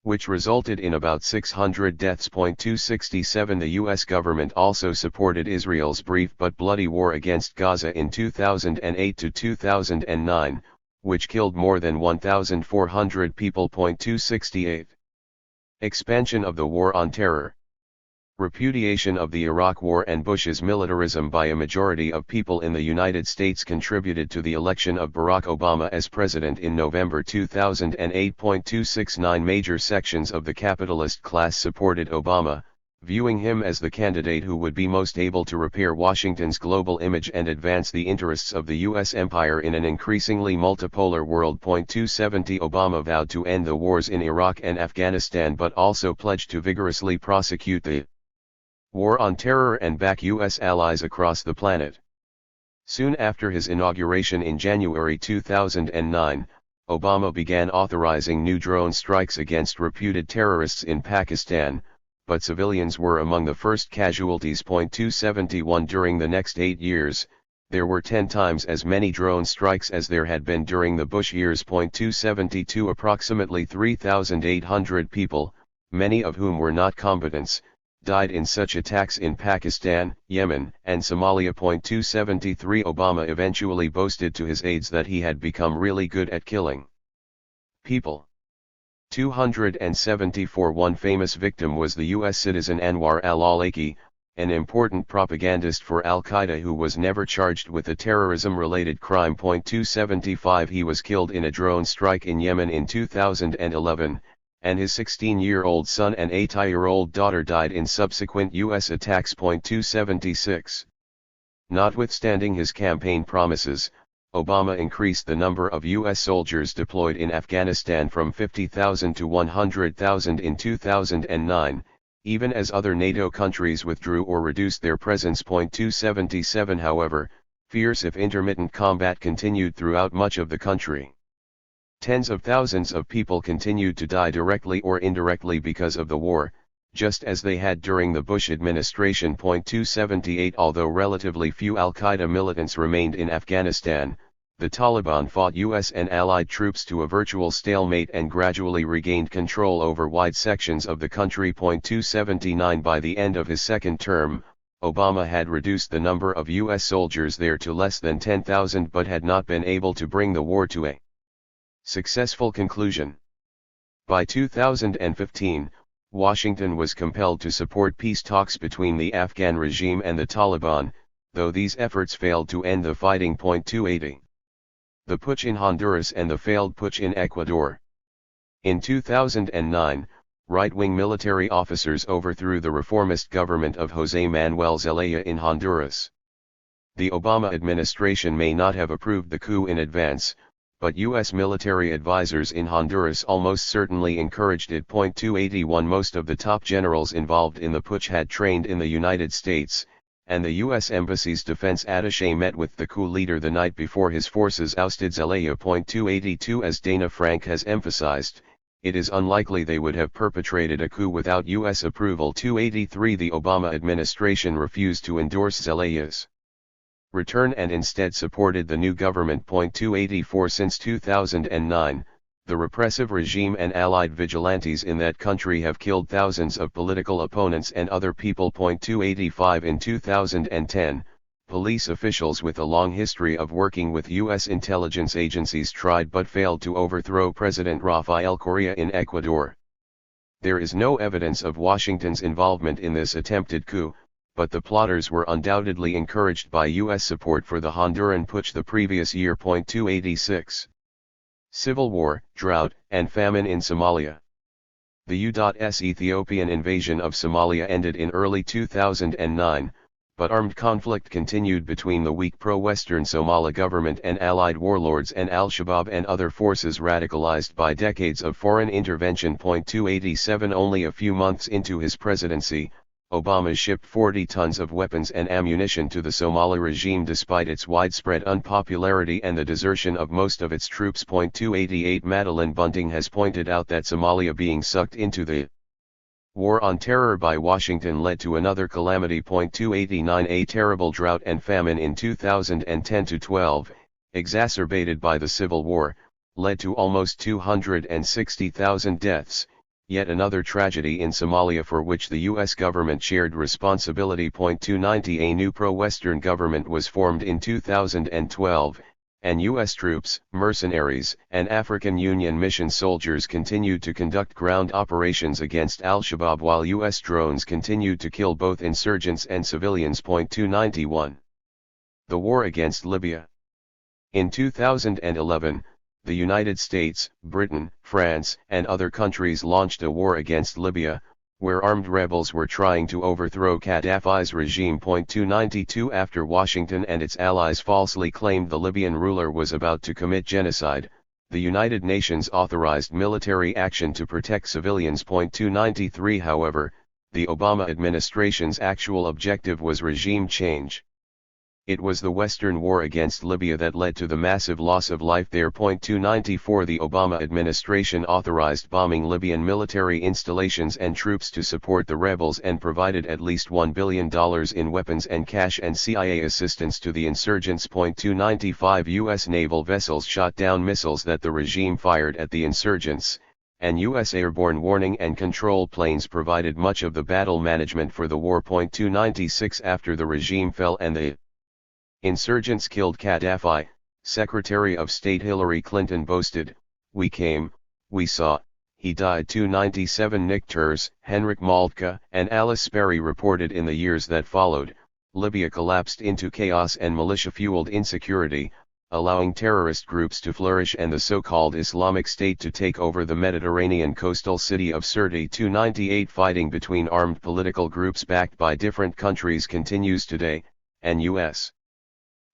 which resulted in about 600 deaths. 267 The U.S. government also supported Israel's brief but bloody war against Gaza in 2008 to 2009, which killed more than 1,400 people. 268 Expansion of the War on Terror. Repudiation of the Iraq War and Bush's militarism by a majority of people in the United States contributed to the election of Barack Obama as president in November 2008. 269 Major sections of the capitalist class supported Obama, viewing him as the candidate who would be most able to repair Washington's global image and advance the interests of the U.S. empire in an increasingly multipolar world. 270 Obama vowed to end the wars in Iraq and Afghanistan but also pledged to vigorously prosecute the war on terror and back U.S. allies across the planet. Soon after his inauguration in January 2009, Obama began authorizing new drone strikes against reputed terrorists in Pakistan, but civilians were among the first casualties. 271 During the next 8 years, there were 10 times as many drone strikes as there had been during the Bush years. 272 Approximately 3,800 people, many of whom were not combatants, died in such attacks in Pakistan, Yemen, and Somalia. 273 Obama eventually boasted to his aides that he had become really good at killing people. 274 One famous victim was the U.S. citizen Anwar al-Awlaki, an important propagandist for al-Qaeda who was never charged with a terrorism-related crime. 275 He was killed in a drone strike in Yemen in 2011, and his 16-year-old son and 8-year-old daughter died in subsequent U.S. attacks. 276 Notwithstanding his campaign promises, Obama increased the number of U.S. soldiers deployed in Afghanistan from 50,000 to 100,000 in 2009, even as other NATO countries withdrew or reduced their presence. 277 However, fierce if intermittent combat continued throughout much of the country. Tens of thousands of people continued to die directly or indirectly because of the war, just as they had during the Bush administration. 278 Although relatively few al-Qaeda militants remained in Afghanistan, the Taliban fought U.S. and allied troops to a virtual stalemate and gradually regained control over wide sections of the country. 279 By the end of his second term, Obama had reduced the number of U.S. soldiers there to less than 10,000 but had not been able to bring the war to a successful conclusion. By 2015, Washington was compelled to support peace talks between the Afghan regime and the Taliban, though these efforts failed to end the fighting. 280 The putsch in Honduras and the failed putsch in Ecuador. In 2009, right-wing military officers overthrew the reformist government of José Manuel Zelaya in Honduras. The Obama administration may not have approved the coup in advance, but U.S. military advisors in Honduras almost certainly encouraged it. 281 Most of the top generals involved in the putsch had trained in the United States, and the U.S. Embassy's defense attaché met with the coup leader the night before his forces ousted Zelaya. 282 As Dana Frank has emphasized, it is unlikely they would have perpetrated a coup without U.S. approval. 283 The Obama administration refused to endorse Zelaya's return and instead supported the new government. 284 Since 2009, the repressive regime and allied vigilantes in that country have killed thousands of political opponents and other people. 285 In 2010, police officials with a long history of working with U.S. intelligence agencies tried but failed to overthrow President Rafael Correa in Ecuador. There is no evidence of Washington's involvement in this attempted coup, but the plotters were undoubtedly encouraged by U.S. support for the Honduran putsch the previous year. 286 Civil war, drought, and famine in Somalia. The U.S. Ethiopian invasion of Somalia ended in early 2009, but armed conflict continued between the weak pro-Western Somali government and allied warlords and al-Shabaab and other forces radicalized by decades of foreign intervention. 287 Only a few months into his presidency, Obama shipped 40 tons of weapons and ammunition to the Somali regime despite its widespread unpopularity and the desertion of most of its troops. 288 Madeline Bunting has pointed out that Somalia being sucked into the war on terror by Washington led to another calamity. 289 A terrible drought and famine in 2010-12, exacerbated by the Civil War, led to almost 260,000 deaths. Yet another tragedy in Somalia for which the U.S. government shared responsibility. 290 A new pro-Western government was formed in 2012, and U.S. troops, mercenaries, and African Union mission soldiers continued to conduct ground operations against al-Shabaab while U.S. drones continued to kill both insurgents and civilians. 291. The war against Libya. In 2011, the United States, Britain, France, and other countries launched a war against Libya, where armed rebels were trying to overthrow Gaddafi's regime. 292 After Washington and its allies falsely claimed the Libyan ruler was about to commit genocide, the United Nations authorized military action to protect civilians. 293 However, the Obama administration's actual objective was regime change. It was the Western war against Libya that led to the massive loss of life there. 294 The Obama administration authorized bombing Libyan military installations and troops to support the rebels and provided at least $1 billion in weapons and cash and CIA assistance to the insurgents. 295 U.S. naval vessels shot down missiles that the regime fired at the insurgents, and U.S. airborne warning and control planes provided much of the battle management for the war. 296 After the regime fell and the insurgents killed Gaddafi, Secretary of State Hillary Clinton boasted, "We came, we saw, he died." 297 Nick Turse, Henrik Moltke, and Alice Sperry reported in the years that followed, Libya collapsed into chaos and militia-fueled insecurity, allowing terrorist groups to flourish and the so-called Islamic State to take over the Mediterranean coastal city of Sirte. 298 Fighting between armed political groups backed by different countries continues today, and U.S.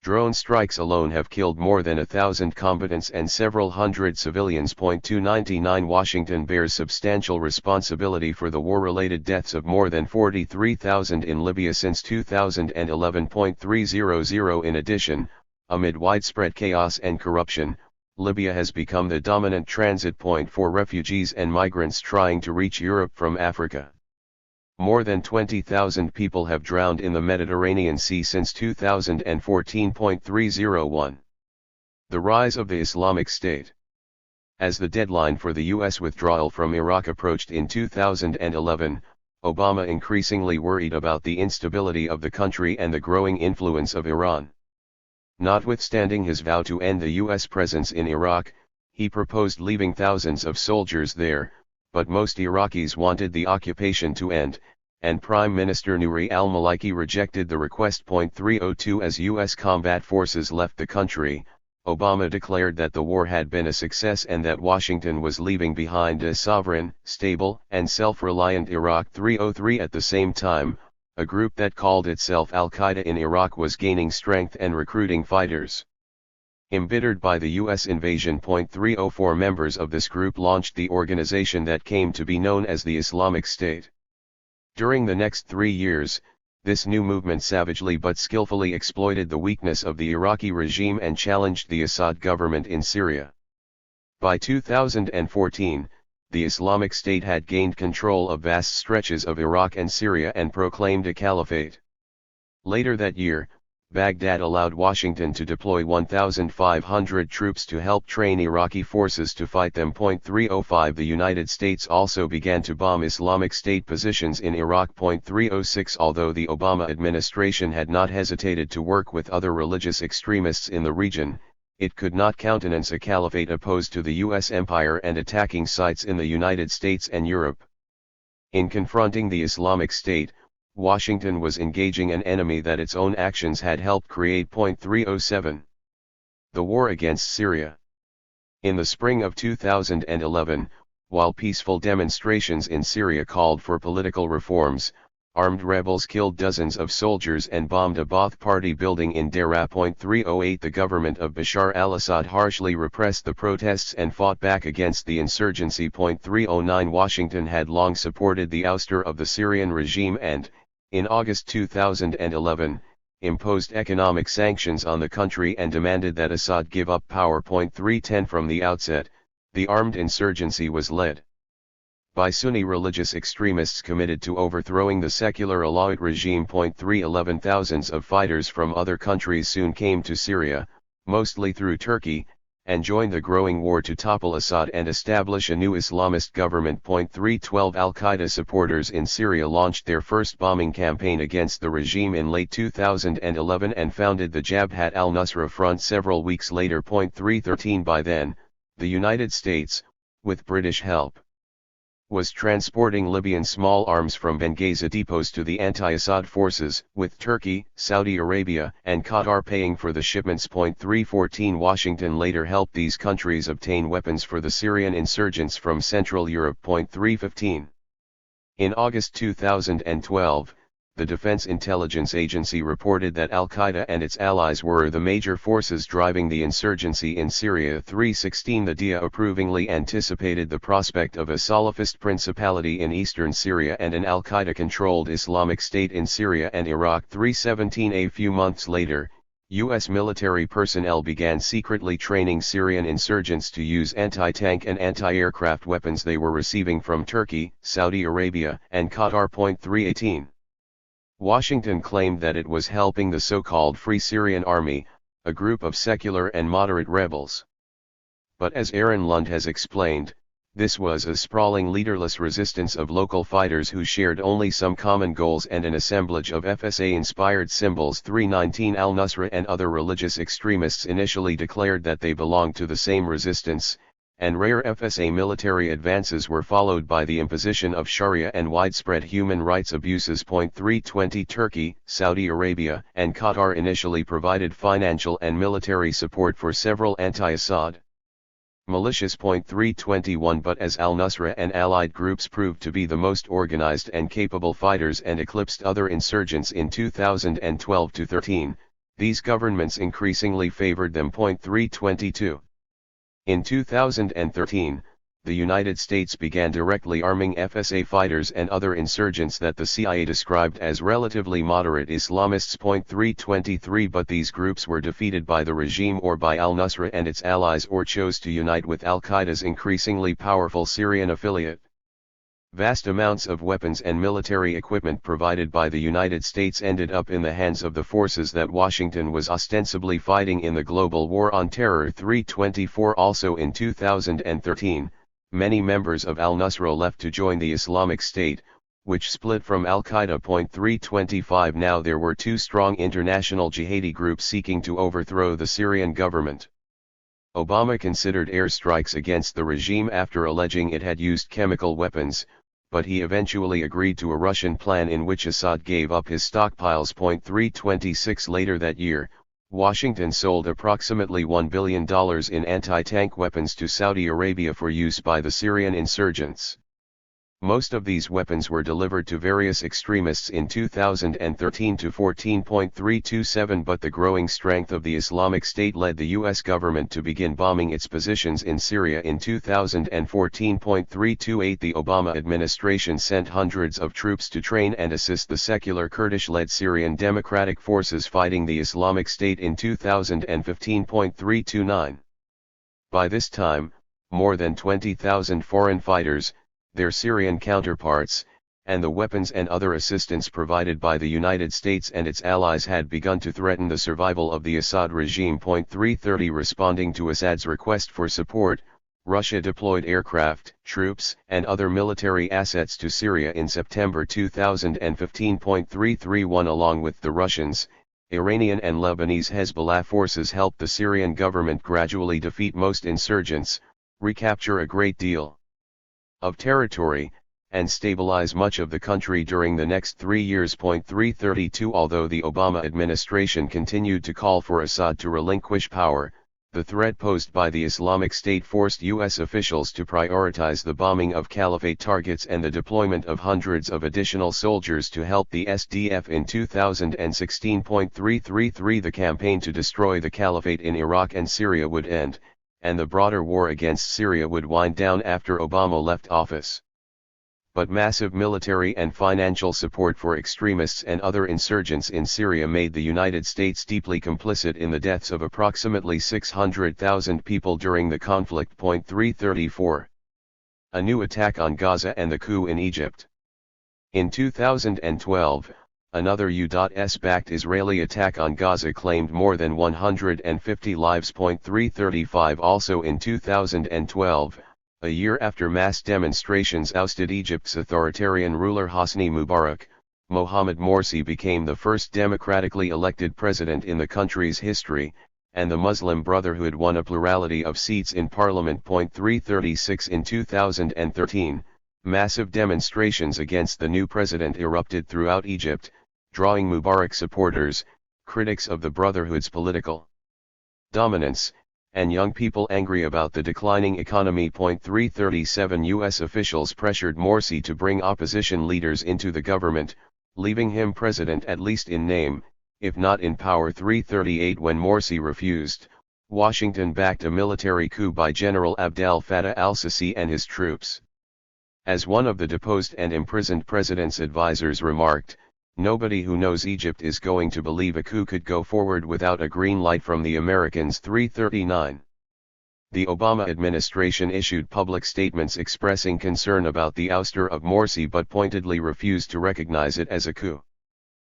drone strikes alone have killed more than 1,000 combatants and several hundred civilians. 299 Washington bears substantial responsibility for the war-related deaths of more than 43,000 in Libya since 2011. 300 In addition, amid widespread chaos and corruption, Libya has become the dominant transit point for refugees and migrants trying to reach Europe from Africa. More than 20,000 people have drowned in the Mediterranean Sea since 2014. 301. The rise of the Islamic State. As the deadline for the U.S. withdrawal from Iraq approached in 2011, Obama increasingly worried about the instability of the country and the growing influence of Iran. Notwithstanding his vow to end the U.S. presence in Iraq, he proposed leaving thousands of soldiers there, but most Iraqis wanted the occupation to end, and Prime Minister Nouri al-Maliki rejected the request. 302 As U.S. combat forces left the country, Obama declared that the war had been a success and that Washington was leaving behind a sovereign, stable, and self-reliant Iraq. 303 At the same time, a group that called itself Al-Qaeda in Iraq was gaining strength and recruiting fighters. Embittered by the U.S. invasion. 304 Members of this group launched the organization that came to be known as the Islamic State. During the next 3 years, this new movement savagely but skillfully exploited the weakness of the Iraqi regime and challenged the Assad government in Syria. By 2014, the Islamic State had gained control of vast stretches of Iraq and Syria and proclaimed a caliphate. Later that year, Baghdad allowed Washington to deploy 1,500 troops to help train Iraqi forces to fight them. 305 The United States also began to bomb Islamic State positions in Iraq. 306 Although the Obama administration had not hesitated to work with other religious extremists in the region, it could not countenance a caliphate opposed to the U.S. empire and attacking sites in the United States and Europe. In confronting the Islamic State, Washington was engaging an enemy that its own actions had helped create. 307. The war against Syria. In the spring of 2011, while peaceful demonstrations in Syria called for political reforms, armed rebels killed dozens of soldiers and bombed a Ba'ath Party building in Daraa. 308 The government of Bashar al-Assad harshly repressed the protests and fought back against the insurgency. 309 Washington had long supported the ouster of the Syrian regime and, in August 2011, imposed economic sanctions on the country and demanded that Assad give up power. 310 From the outset, the armed insurgency was led by Sunni religious extremists committed to overthrowing the secular Alawite regime. 311 Thousands of fighters from other countries soon came to Syria, mostly through Turkey, and join the growing war to topple Assad and establish a new Islamist government. 312 Al-Qaeda supporters in Syria launched their first bombing campaign against the regime in late 2011 and founded the Jabhat al-Nusra Front several weeks later. 313 By then, the United States, with British help, was transporting Libyan small arms from Benghazi depots to the anti-Assad forces, with Turkey, Saudi Arabia, and Qatar paying for the shipments. 314 Washington later helped these countries obtain weapons for the Syrian insurgents from Central Europe. 315 In August 2012, the Defense Intelligence Agency reported that Al-Qaeda and its allies were the major forces driving the insurgency in Syria. 316 The DIA approvingly anticipated the prospect of a Salafist principality in eastern Syria and an Al-Qaeda-controlled Islamic State in Syria and Iraq. 317 A few months later, U.S. military personnel began secretly training Syrian insurgents to use anti-tank and anti-aircraft weapons they were receiving from Turkey, Saudi Arabia, and Qatar. 318 Washington claimed that it was helping the so-called Free Syrian Army, a group of secular and moderate rebels. But as Aaron Lund has explained, this was a sprawling leaderless resistance of local fighters who shared only some common goals and an assemblage of FSA-inspired symbols. 319 Al-Nusra and other religious extremists initially declared that they belonged to the same resistance, and rare FSA military advances were followed by the imposition of Sharia and widespread human rights abuses. 320 Turkey, Saudi Arabia, and Qatar initially provided financial and military support for several anti-Assad militias. 321 But as al-Nusra and allied groups proved to be the most organized and capable fighters and eclipsed other insurgents in 2012-13, these governments increasingly favored them. 322 In 2013, the United States began directly arming FSA fighters and other insurgents that the CIA described as relatively moderate Islamists. 323 But these groups were defeated by the regime or by al-Nusra and its allies, or chose to unite with al-Qaeda's increasingly powerful Syrian affiliate. Vast amounts of weapons and military equipment provided by the United States ended up in the hands of the forces that Washington was ostensibly fighting in the global war on terror. 324 Also in 2013, many members of al-Nusra left to join the Islamic State, which split from al-Qaeda. 325 Now there were two strong international jihadi groups seeking to overthrow the Syrian government. Obama considered airstrikes against the regime after alleging it had used chemical weapons, but he eventually agreed to a Russian plan in which Assad gave up his stockpiles. 326 Later that year, Washington sold approximately $1 billion in anti-tank weapons to Saudi Arabia for use by the Syrian insurgents. Most of these weapons were delivered to various extremists in 2013 to 14.327, but the growing strength of the Islamic State led the U.S. government to begin bombing its positions in Syria in 2014.328. The Obama administration sent hundreds of troops to train and assist the secular Kurdish-led Syrian Democratic Forces fighting the Islamic State in 2015.329. By this time, more than 20,000 foreign fighters, their Syrian counterparts, and the weapons and other assistance provided by the United States and its allies had begun to threaten the survival of the Assad regime. 330 Responding to Assad's request for support, Russia deployed aircraft, troops, and other military assets to Syria in September 2015. 331 Along with the Russians, Iranian and Lebanese Hezbollah forces helped the Syrian government gradually defeat most insurgents, recapture a great deal of territory, and stabilize much of the country during the next 3 years. 332 Although the Obama administration continued to call for Assad to relinquish power, the threat posed by the Islamic State forced U.S. officials to prioritize the bombing of caliphate targets and the deployment of hundreds of additional soldiers to help the SDF in 2016. 333 The campaign to destroy the caliphate in Iraq and Syria would end, and the broader war against Syria would wind down after Obama left office. But massive military and financial support for extremists and other insurgents in Syria made the United States deeply complicit in the deaths of approximately 600,000 people during the conflict. 334 A new attack on Gaza and the coup in Egypt. In 2012, Another U.S.-backed Israeli attack on Gaza claimed more than 150 lives. 335 Also in 2012, a year after mass demonstrations ousted Egypt's authoritarian ruler Hosni Mubarak, Mohamed Morsi became the first democratically elected president in the country's history, and the Muslim Brotherhood won a plurality of seats in parliament. 336 In 2013, massive demonstrations against the new president erupted throughout Egypt, drawing Mubarak supporters, critics of the Brotherhood's political dominance, and young people angry about the declining economy. 337 U.S. officials pressured Morsi to bring opposition leaders into the government, leaving him president at least in name, if not in power. 338 When Morsi refused, Washington backed a military coup by General Abdel Fattah al-Sisi and his troops. As one of the deposed and imprisoned president's advisors remarked, "Nobody who knows Egypt is going to believe a coup could go forward without a green light from the Americans." 339. The Obama administration issued public statements expressing concern about the ouster of Morsi but pointedly refused to recognize it as a coup.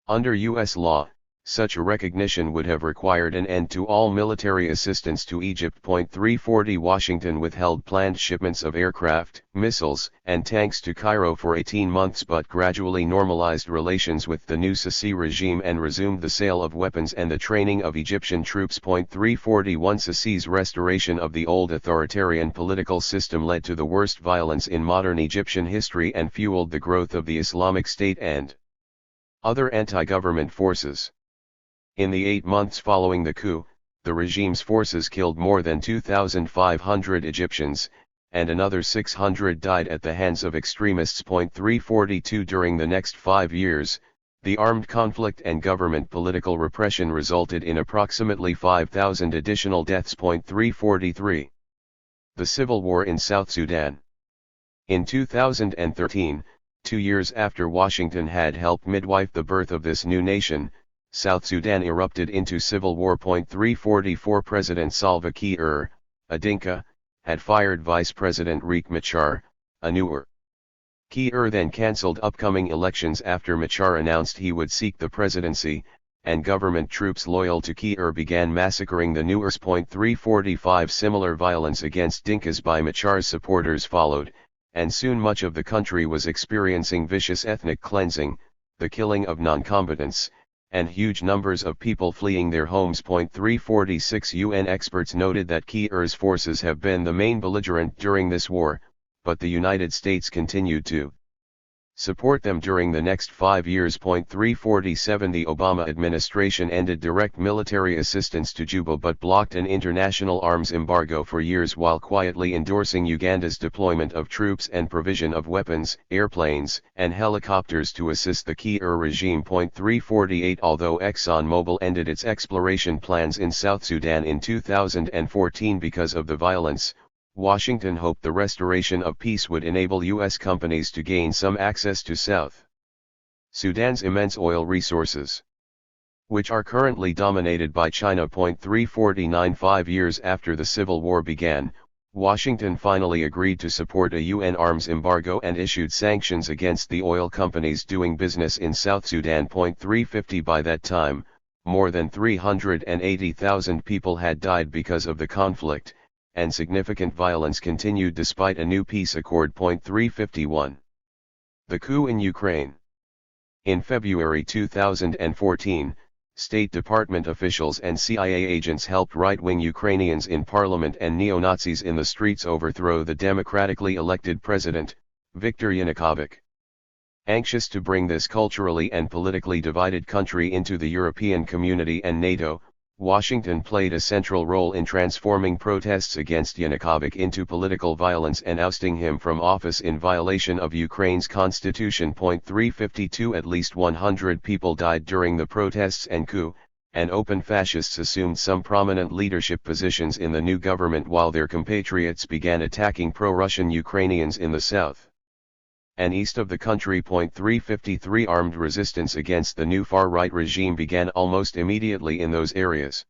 Under U.S. law, such a recognition would have required an end to all military assistance to Egypt. 340 Washington withheld planned shipments of aircraft, missiles, and tanks to Cairo for 18 months but gradually normalized relations with the new Sisi regime and resumed the sale of weapons and the training of Egyptian troops. 341 Sisi's restoration of the old authoritarian political system led to the worst violence in modern Egyptian history and fueled the growth of the Islamic State and other anti-government forces. In the 8 months following the coup, the regime's forces killed more than 2,500 Egyptians, and another 600 died at the hands of extremists. 342 During the next 5 years, the armed conflict and government political repression resulted in approximately 5,000 additional deaths. 343 The Civil War in South Sudan. In 2013, 2 years after Washington had helped midwife the birth of this new nation, South Sudan erupted into civil war. 344 President Salva Kiir, a Dinka, had fired Vice President Riek Machar, a Nuer. Kiir then cancelled upcoming elections after Machar announced he would seek the presidency, and government troops loyal to Kiir began massacring the Nuers. 345 Similar violence against Dinkas by Machar's supporters followed, and soon much of the country was experiencing vicious ethnic cleansing, the killing of non-combatants, and huge numbers of people fleeing their homes. 346 UN experts noted that Kiir's forces have been the main belligerent during this war, but the United States continued to support them during the next 5 years. 347 The Obama administration ended direct military assistance to Juba but blocked an international arms embargo for years while quietly endorsing Uganda's deployment of troops and provision of weapons, airplanes, and helicopters to assist the Kiir regime. 348 Although ExxonMobil ended its exploration plans in South Sudan in 2014 because of the violence, Washington hoped the restoration of peace would enable U.S. companies to gain some access to South Sudan's immense oil resources, which are currently dominated by China. 349 5 years after the Civil War began, Washington finally agreed to support a UN arms embargo and issued sanctions against the oil companies doing business in South Sudan. 350 By that time, more than 380,000 people had died because of the conflict, and significant violence continued despite a new peace accord. 351 The coup in Ukraine. In February 2014, State Department officials and CIA agents helped right-wing Ukrainians in parliament and neo-Nazis in the streets overthrow the democratically elected president, Viktor Yanukovych. Anxious to bring this culturally and politically divided country into the European community and NATO, Washington played a central role in transforming protests against Yanukovych into political violence and ousting him from office in violation of Ukraine's constitution. 352 At least 100 people died during the protests and coup, and open fascists assumed some prominent leadership positions in the new government while their compatriots began attacking pro-Russian Ukrainians in the south and east of the country. 353 Armed resistance against the new far-right regime began almost immediately in those areas.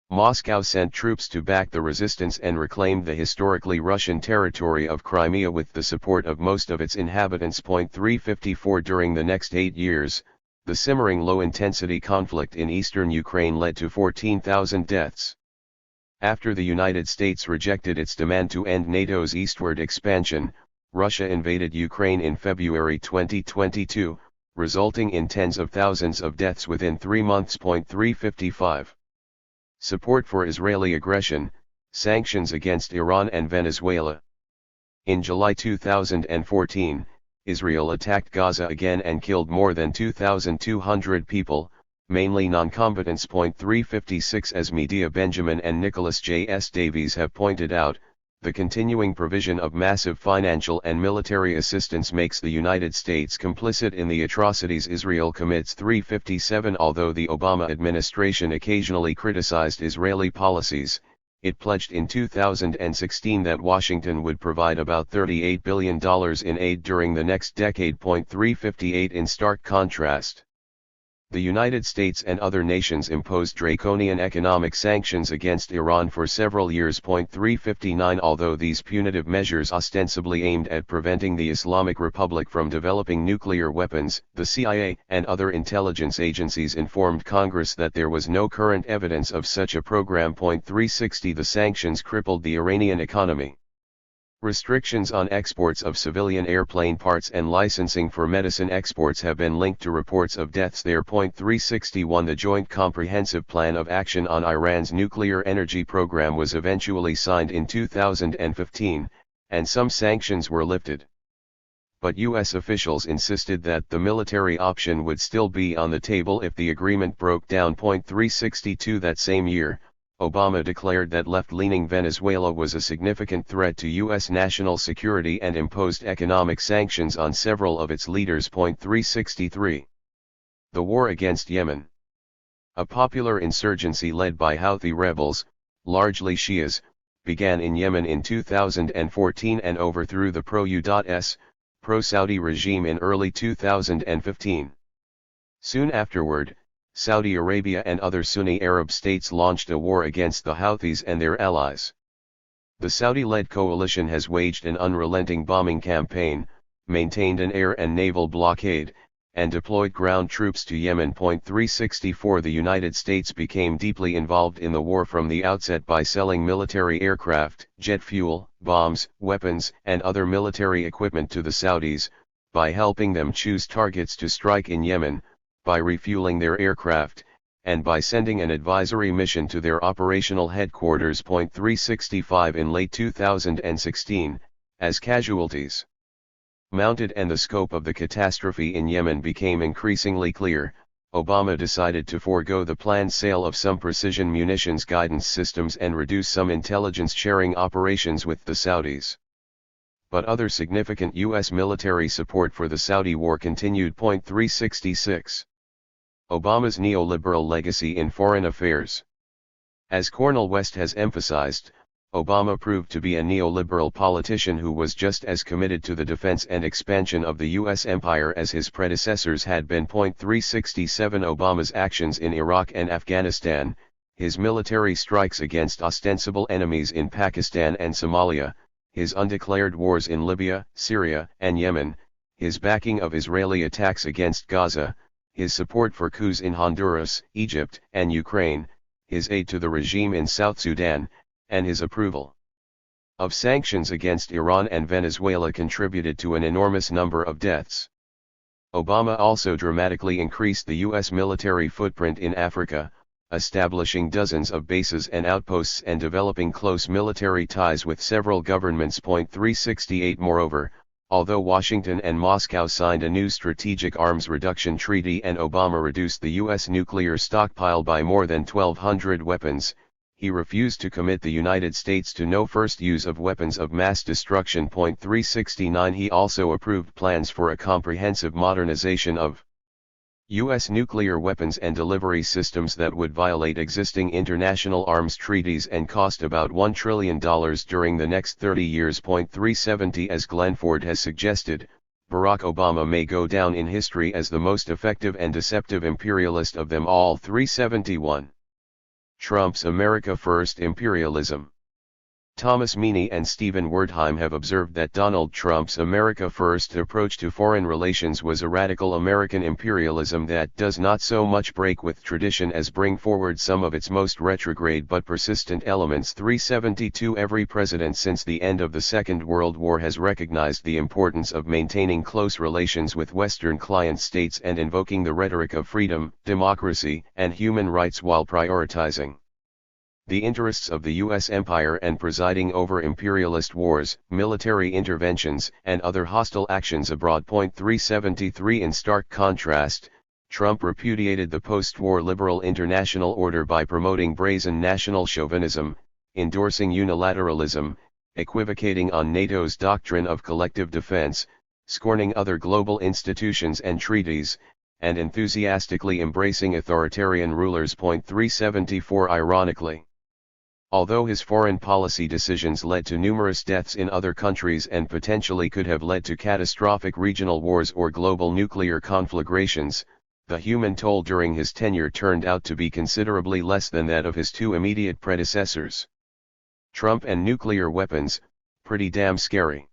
Moscow sent troops to back the resistance and reclaimed the historically Russian territory of Crimea with the support of most of its inhabitants. 354 During the next 8 years, The simmering low-intensity conflict in eastern Ukraine led to 14,000 deaths. After the United States rejected its demand to end NATO's eastward expansion, Russia invaded Ukraine in February 2022, resulting in tens of thousands of deaths within 3 months. 355. Support for Israeli aggression, sanctions against Iran and Venezuela. In July 2014, Israel attacked Gaza again and killed more than 2,200 people, mainly non-combatants. 356. As media Benjamin and Nicholas J. S. Davies have pointed out, the continuing provision of massive financial and military assistance makes the United States complicit in the atrocities Israel commits. 357. Although the Obama administration occasionally criticized Israeli policies, it pledged in 2016 that Washington would provide about $38 billion in aid during the next decade. 358. In stark contrast, the United States and other nations imposed draconian economic sanctions against Iran for several years. 359. Although these punitive measures ostensibly aimed at preventing the Islamic Republic from developing nuclear weapons, the CIA and other intelligence agencies informed Congress that there was no current evidence of such a program. 360. The sanctions crippled the Iranian economy. Restrictions on exports of civilian airplane parts and licensing for medicine exports have been linked to reports of deaths there. 361. The Joint Comprehensive Plan of Action on Iran's nuclear energy program was eventually signed in 2015, and some sanctions were lifted. But U.S. officials insisted that the military option would still be on the table if the agreement broke down. 362. That same year, Obama declared that left-leaning Venezuela was a significant threat to U.S. national security and imposed economic sanctions on several of its leaders. 363. The war against Yemen. A popular insurgency led by Houthi rebels, largely Shias, began in Yemen in 2014 and overthrew the pro-U.S., pro-Saudi regime in early 2015. Soon afterward, Saudi Arabia and other Sunni Arab states launched a war against the Houthis and their allies. The Saudi-led coalition has waged an unrelenting bombing campaign, maintained an air and naval blockade, and deployed ground troops to Yemen. 364. The United States became deeply involved in the war from the outset by selling military aircraft, jet fuel, bombs, weapons, and other military equipment to the Saudis, by helping them choose targets to strike in Yemen, by refueling their aircraft, and by sending an advisory mission to their operational headquarters. 365. In late 2016, as casualties mounted and the scope of the catastrophe in Yemen became increasingly clear, Obama decided to forego the planned sale of some precision munitions guidance systems and reduce some intelligence sharing operations with the Saudis. But other significant U.S. military support for the Saudi war continued. 366. Obama's neoliberal legacy in foreign affairs. As Cornel West has emphasized, Obama proved to be a neoliberal politician who was just as committed to the defense and expansion of the U.S. empire as his predecessors had been. 367. Obama's actions in Iraq and Afghanistan, his military strikes against ostensible enemies in Pakistan and Somalia, his undeclared wars in Libya, Syria, and Yemen, his backing of Israeli attacks against Gaza, his support for coups in Honduras, Egypt, and Ukraine, his aid to the regime in South Sudan, and his approval of sanctions against Iran and Venezuela contributed to an enormous number of deaths. Obama also dramatically increased the U.S. military footprint in Africa, establishing dozens of bases and outposts and developing close military ties with several governments. 368. Moreover, although Washington and Moscow signed a new strategic arms reduction treaty and Obama reduced the U.S. nuclear stockpile by more than 1,200 weapons, he refused to commit the United States to no first use of weapons of mass destruction. 369. He also approved plans for a comprehensive modernization of U.S. nuclear weapons and delivery systems that would violate existing international arms treaties and cost about $1 trillion during the next 30 years. 370. As Glenn Ford has suggested, Barack Obama may go down in history as the most effective and deceptive imperialist of them all. 371. Trump's America First imperialism. Thomas Meany and Stephen Wertheim have observed that Donald Trump's America First approach to foreign relations was a radical American imperialism that does not so much break with tradition as bring forward some of its most retrograde but persistent elements. 372 Every president since the end of the Second World War has recognized the importance of maintaining close relations with Western client states and invoking the rhetoric of freedom, democracy, and human rights while prioritizing the interests of the U.S. empire and presiding over imperialist wars, military interventions, and other hostile actions abroad. 373 In stark contrast, Trump repudiated the post-war liberal international order by promoting brazen national chauvinism, endorsing unilateralism, equivocating on NATO's doctrine of collective defense, scorning other global institutions and treaties, and enthusiastically embracing authoritarian rulers. 374 Ironically, although his foreign policy decisions led to numerous deaths in other countries and potentially could have led to catastrophic regional wars or global nuclear conflagrations, the human toll during his tenure turned out to be considerably less than that of his two immediate predecessors. Trump and nuclear weapons, pretty damn scary.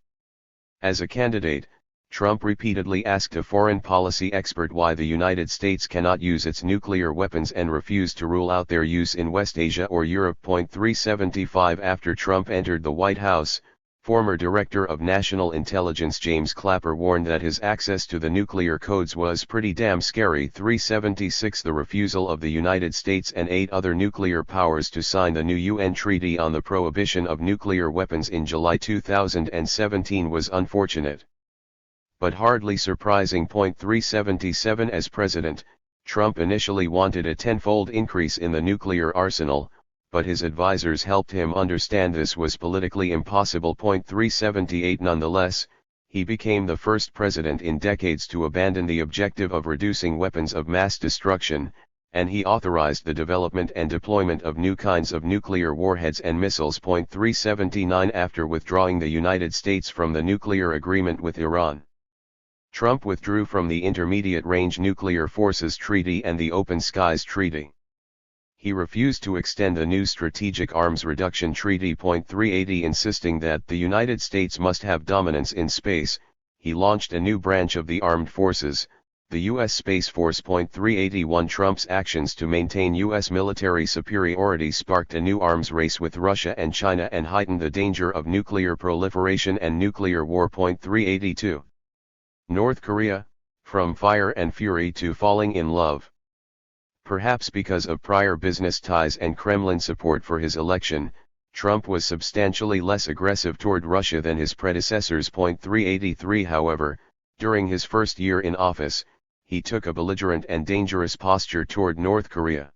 As a candidate, Trump repeatedly asked a foreign policy expert why the United States cannot use its nuclear weapons and refused to rule out their use in West Asia or Europe. 375 After Trump entered the White House, former Director of National Intelligence James Clapper warned that his access to the nuclear codes was pretty damn scary. 376 The refusal of the United States and 8 other nuclear powers to sign the new UN Treaty on the Prohibition of Nuclear Weapons in July 2017 was unfortunate, but hardly surprising. 377 As president, Trump initially wanted a tenfold increase in the nuclear arsenal, but his advisors helped him understand this was politically impossible. 378 Nonetheless, he became the first president in decades to abandon the objective of reducing weapons of mass destruction, and he authorized the development and deployment of new kinds of nuclear warheads and missiles. 379 After withdrawing the United States from the nuclear agreement with Iran, Trump withdrew from the Intermediate Range Nuclear Forces Treaty and the Open Skies Treaty. He refused to extend the new Strategic Arms Reduction Treaty. 380 Insisting that the United States must have dominance in space, he launched a new branch of the armed forces, the U.S. Space Force. 381 Trump's actions to maintain U.S. military superiority sparked a new arms race with Russia and China and heightened the danger of nuclear proliferation and nuclear war. 382 North Korea, from fire and fury to falling in love. Perhaps because of prior business ties and Kremlin support for his election, Trump was substantially less aggressive toward Russia than his predecessors. 383 However, during his first year in office, he took a belligerent and dangerous posture toward North Korea.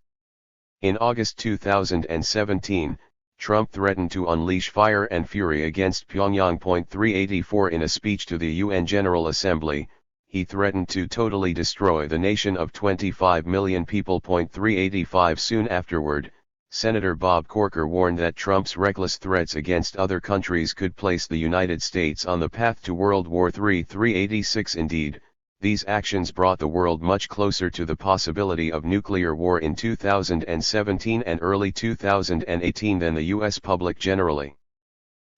In August 2017, Trump threatened to unleash fire and fury against Pyongyang. 384 In a speech to the UN General Assembly, he threatened to totally destroy the nation of 25 million people. 385 Soon afterward, Senator Bob Corker warned that Trump's reckless threats against other countries could place the United States on the path to World War III. 386 Indeed, these actions brought the world much closer to the possibility of nuclear war in 2017 and early 2018 than the U.S. public generally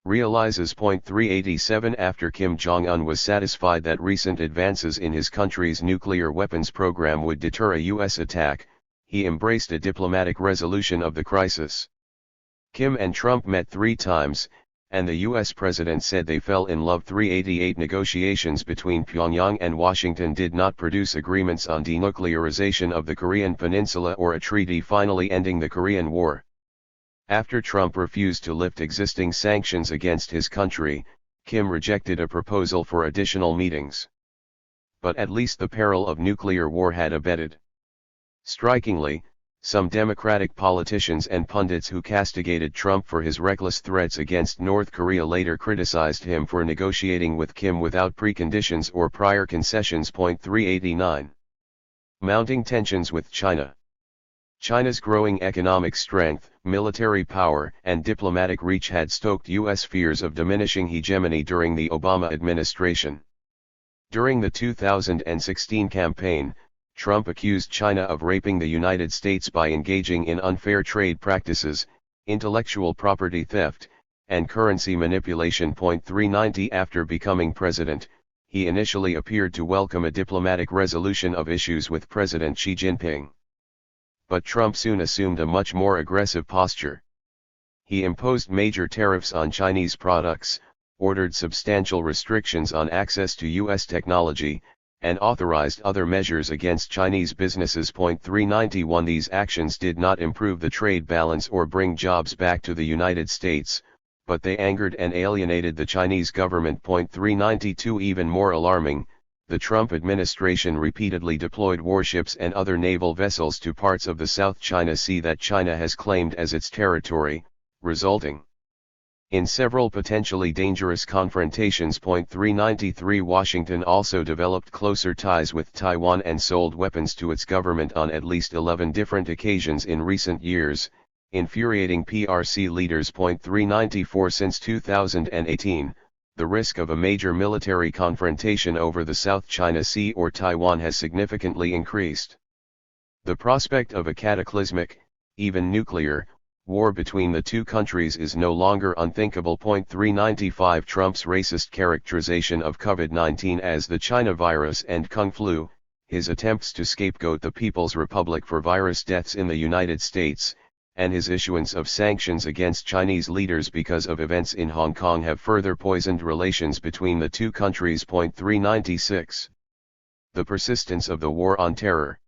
realizes. 387 After Kim Jong-un was satisfied that recent advances in his country's nuclear weapons program would deter a U.S. attack, he embraced a diplomatic resolution of the crisis. Kim and Trump met 3 times, and the U.S. president said they fell in love. 388 Negotiations between Pyongyang and Washington did not produce agreements on denuclearization of the Korean Peninsula or a treaty finally ending the Korean War. After Trump refused to lift existing sanctions against his country, Kim rejected a proposal for additional meetings. But at least the peril of nuclear war had abated. Strikingly, some Democratic politicians and pundits who castigated Trump for his reckless threats against North Korea later criticized him for negotiating with Kim without preconditions or prior concessions. 389 Mounting tensions with China. China's growing economic strength, military power, and diplomatic reach had stoked U.S. fears of diminishing hegemony during the Obama administration. During the 2016 campaign, Trump accused China of raping the United States by engaging in unfair trade practices, intellectual property theft, and currency manipulation. 390 After becoming president, he initially appeared to welcome a diplomatic resolution of issues with President Xi Jinping. But Trump soon assumed a much more aggressive posture. He imposed major tariffs on Chinese products, ordered substantial restrictions on access to U.S. technology, and authorized other measures against Chinese businesses. 391 These actions did not improve the trade balance or bring jobs back to the United States, but they angered and alienated the Chinese government. 392 Even more alarming, the Trump administration repeatedly deployed warships and other naval vessels to parts of the South China Sea that China has claimed as its territory, resulting in several potentially dangerous confrontations. 393 Washington also developed closer ties with Taiwan and sold weapons to its government on at least 11 different occasions in recent years, infuriating PRC leaders. 394 Since 2018, the risk of a major military confrontation over the South China Sea or Taiwan has significantly increased. The prospect of a cataclysmic, even nuclear, war between the two countries is no longer unthinkable. 395 Trump's racist characterization of COVID-19 as the China virus and Kung flu, his attempts to scapegoat the People's Republic for virus deaths in the United States, and his issuance of sanctions against Chinese leaders because of events in Hong Kong have further poisoned relations between the two countries. 396 The persistence of the War on Terror.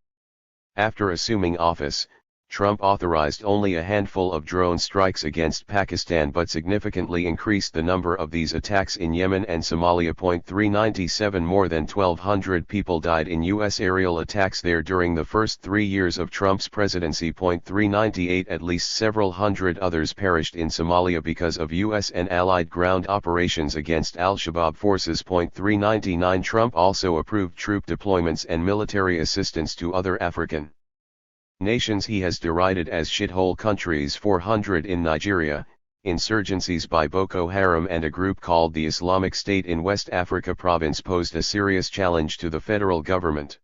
After assuming office, Trump authorized only a handful of drone strikes against Pakistan but significantly increased the number of these attacks in Yemen and Somalia. 397 More than 1,200 people died in U.S. aerial attacks there during the first 3 years of Trump's presidency. 398 At least several hundred others perished in Somalia because of U.S. and allied ground operations against al-Shabaab forces. 399 Trump also approved troop deployments and military assistance to other African nations he has derided as shithole countries. 400 In Nigeria, insurgencies by Boko Haram and a group called the Islamic State in West Africa province posed a serious challenge to the federal government.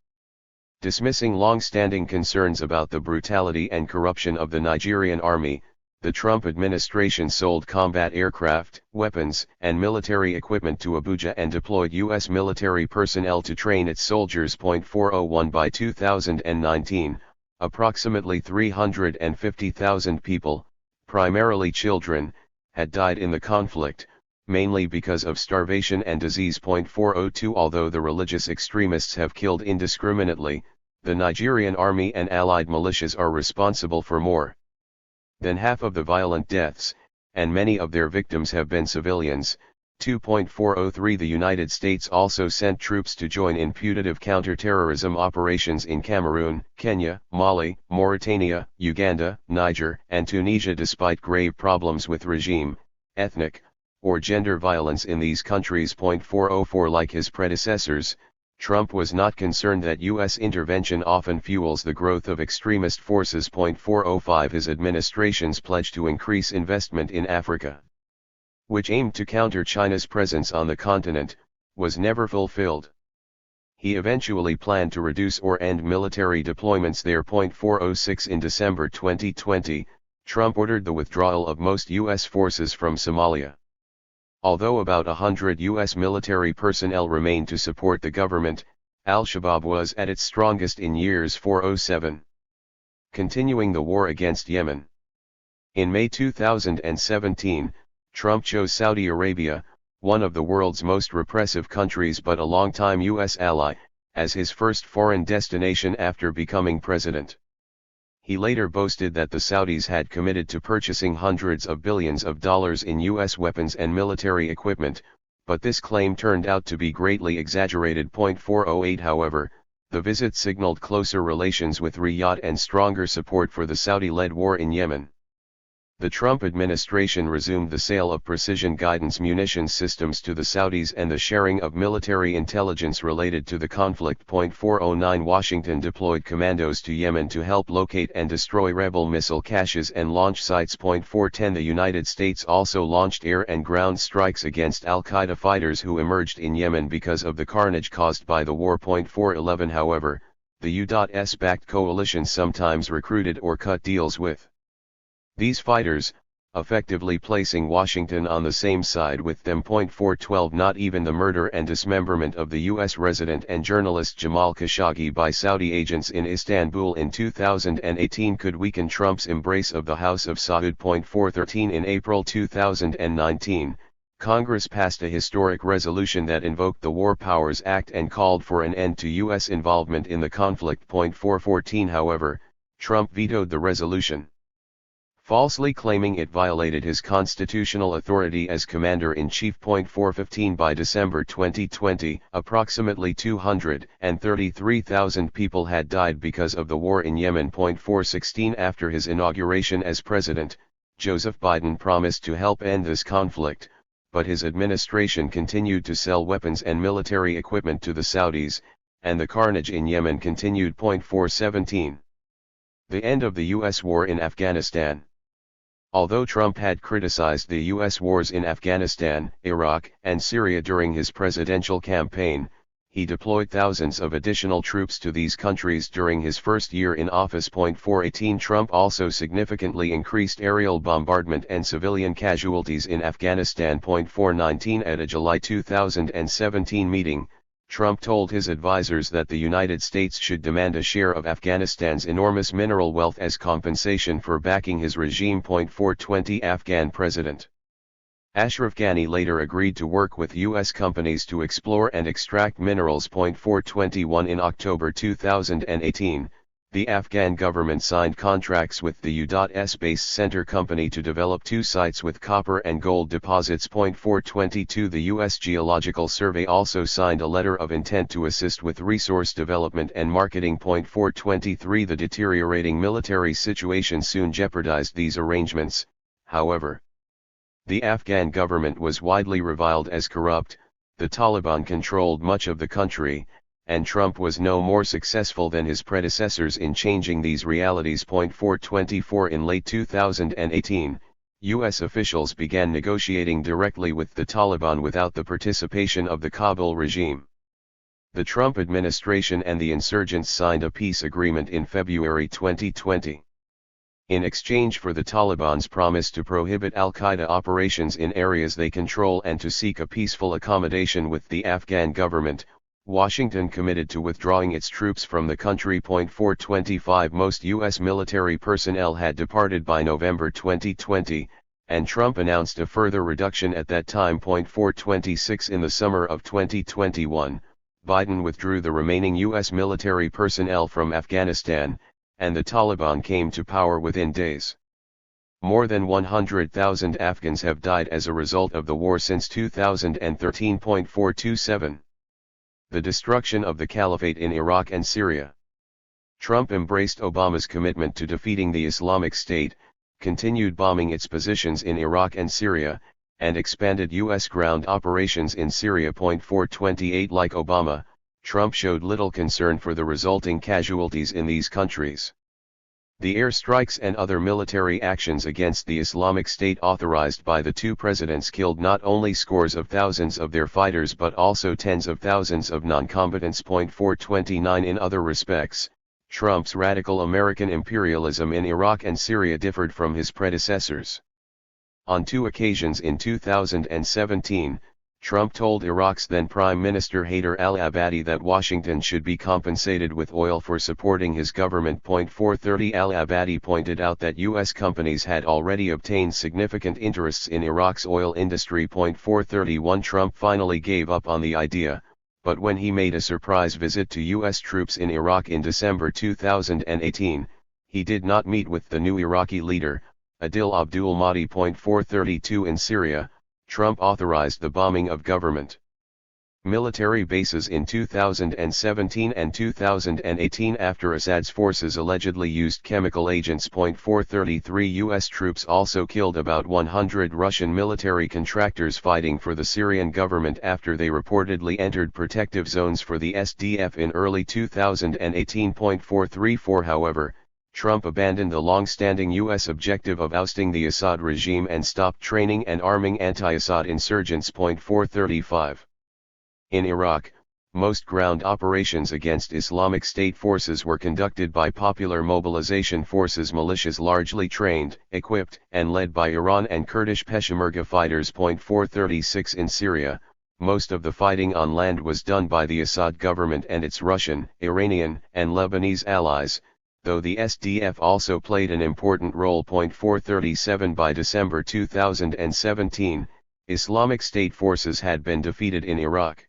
Dismissing long-standing concerns about the brutality and corruption of the Nigerian army, the Trump administration sold combat aircraft, weapons, and military equipment to Abuja and deployed U.S. military personnel to train its soldiers. 401 By 2019, approximately 350,000 people, primarily children, had died in the conflict, mainly because of starvation and disease. 402 Although the religious extremists have killed indiscriminately, the Nigerian army and allied militias are responsible for more than half of the violent deaths, and many of their victims have been civilians. 2.403 The United States also sent troops to join in putative counter-terrorism operations in Cameroon, Kenya, Mali, Mauritania, Uganda, Niger, and Tunisia despite grave problems with regime, ethnic, or gender violence in these countries. 404 Like his predecessors, Trump was not concerned that U.S. intervention often fuels the growth of extremist forces. 405 His administration's pledge to increase investment in Africa, which aimed to counter China's presence on the continent, was never fulfilled. He eventually planned to reduce or end military deployments there. 406 In December 2020, Trump ordered the withdrawal of most U.S. forces from Somalia. Although about 100 U.S. military personnel remained to support the government, al-Shabaab was at its strongest in years. 407 Continuing the war against Yemen. In May 2017, Trump chose Saudi Arabia, one of the world's most repressive countries but a longtime U.S. ally, as his first foreign destination after becoming president. He later boasted that the Saudis had committed to purchasing hundreds of billions of dollars in U.S. weapons and military equipment, but this claim turned out to be greatly exaggerated. 408 However, the visit signaled closer relations with Riyadh and stronger support for the Saudi-led war in Yemen. The Trump administration resumed the sale of precision guidance munitions systems to the Saudis and the sharing of military intelligence related to the conflict. 409 Washington deployed commandos to Yemen to help locate and destroy rebel missile caches and launch sites. 410 The United States also launched air and ground strikes against al-Qaeda fighters who emerged in Yemen because of the carnage caused by the war. 411 However, the U.S.-backed coalition sometimes recruited or cut deals with these fighters, effectively placing Washington on the same side with them. 412 Not even the murder and dismemberment of the U.S. resident and journalist Jamal Khashoggi by Saudi agents in Istanbul in 2018 could weaken Trump's embrace of the House of Saud. 413 In April 2019, Congress passed a historic resolution that invoked the War Powers Act and called for an end to U.S. involvement in the conflict. 414 However, Trump vetoed the resolution, falsely claiming it violated his constitutional authority as Commander-in-Chief. 415 By December 2020, approximately 233,000 people had died because of the war in Yemen. 416 After his inauguration as president, Joseph Biden promised to help end this conflict, but his administration continued to sell weapons and military equipment to the Saudis, and the carnage in Yemen continued. 417 The end of the U.S. war in Afghanistan. Although Trump had criticized the U.S. wars in Afghanistan, Iraq, and Syria during his presidential campaign, he deployed thousands of additional troops to these countries during his first year in office. 418 Trump also significantly increased aerial bombardment and civilian casualties in Afghanistan. 419 At a July 2017 meeting, Trump told his advisors that the United States should demand a share of Afghanistan's enormous mineral wealth as compensation for backing his regime. 420 Afghan President Ashraf Ghani later agreed to work with U.S. companies to explore and extract minerals. 421 In October 2018, the Afghan government signed contracts with the U.S. Space Center Company to develop 2 sites with copper and gold deposits. 422 The U.S. Geological Survey also signed a letter of intent to assist with resource development and marketing. 423 The deteriorating military situation soon jeopardized these arrangements, however. The Afghan government was widely reviled as corrupt, the Taliban controlled much of the country, and Trump was no more successful than his predecessors in changing these realities. 424 In late 2018, U.S. officials began negotiating directly with the Taliban without the participation of the Kabul regime. The Trump administration and the insurgents signed a peace agreement in February 2020. In exchange for the Taliban's promise to prohibit al-Qaeda operations in areas they control and to seek a peaceful accommodation with the Afghan government, Washington committed to withdrawing its troops from the country. 425 Most U.S. military personnel had departed by November 2020, and Trump announced a further reduction at that time. 426 In the summer of 2021, Biden withdrew the remaining U.S. military personnel from Afghanistan, and the Taliban came to power within days. More than 100,000 Afghans have died as a result of the war since 2013. 427 The destruction of the caliphate in Iraq and Syria. Trump embraced Obama's commitment to defeating the Islamic State, continued bombing its positions in Iraq and Syria, and expanded U.S. ground operations in Syria. 428 Like Obama, Trump showed little concern for the resulting casualties in these countries. The airstrikes and other military actions against the Islamic State authorized by the 2 presidents killed not only scores of thousands of their fighters but also tens of thousands of non-combatants. 429 In other respects, Trump's radical American imperialism in Iraq and Syria differed from his predecessors. On 2 occasions in 2017, Trump told Iraq's then Prime Minister Haider al-Abadi that Washington should be compensated with oil for supporting his government. 430 Al-Abadi pointed out that U.S. companies had already obtained significant interests in Iraq's oil industry. 431 Trump finally gave up on the idea, but when he made a surprise visit to U.S. troops in Iraq in December 2018, he did not meet with the new Iraqi leader, Adil Abdul Mahdi. 432 In Syria, Trump authorized the bombing of government military bases in 2017 and 2018 after Assad's forces allegedly used chemical agents. 433 U.S. troops also killed about 100 Russian military contractors fighting for the Syrian government after they reportedly entered protective zones for the SDF in early 2018. 434 However, Trump abandoned the long-standing U.S. objective of ousting the Assad regime and stopped training and arming anti-Assad insurgents. 435 In Iraq, Most ground operations against Islamic State forces were conducted by Popular Mobilization Forces militias largely trained, equipped, and led by Iran and Kurdish Peshmerga fighters. 436 In Syria, most of the fighting on land was done by the Assad government and its Russian, Iranian, and Lebanese allies, though the SDF also played an important role. 437 By December 2017, Islamic State forces had been defeated in Iraq.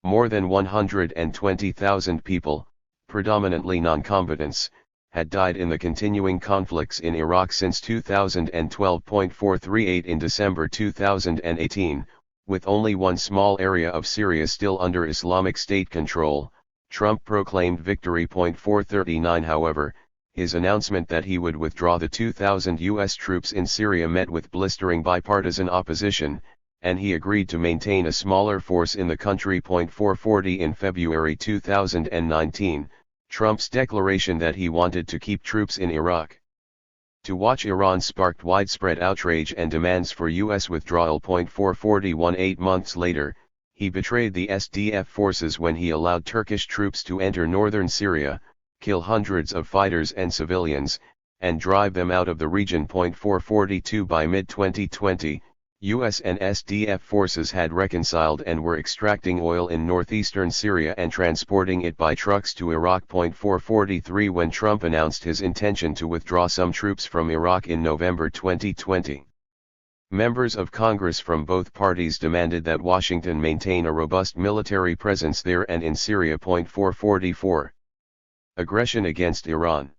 More than 120,000 people, predominantly non-combatants, had died in the continuing conflicts in Iraq since 2012. 438 In December 2018, with only one small area of Syria still under Islamic State control, Trump proclaimed victory. 439 However, his announcement that he would withdraw the 2,000 U.S. troops in Syria met with blistering bipartisan opposition, and he agreed to maintain a smaller force in the country. 440 In February 2019, Trump's declaration that he wanted to keep troops in Iraq to watch Iran sparked widespread outrage and demands for U.S. withdrawal. 441 8 months later, he betrayed the SDF forces when he allowed Turkish troops to enter northern Syria, kill hundreds of fighters and civilians, and drive them out of the region. 442 By mid-2020, U.S. and SDF forces had reconciled and were extracting oil in northeastern Syria and transporting it by trucks to Iraq. 443 When Trump announced his intention to withdraw some troops from Iraq in November 2020, members of Congress from both parties demanded that Washington maintain a robust military presence there and in Syria. 444 Aggression against Iran.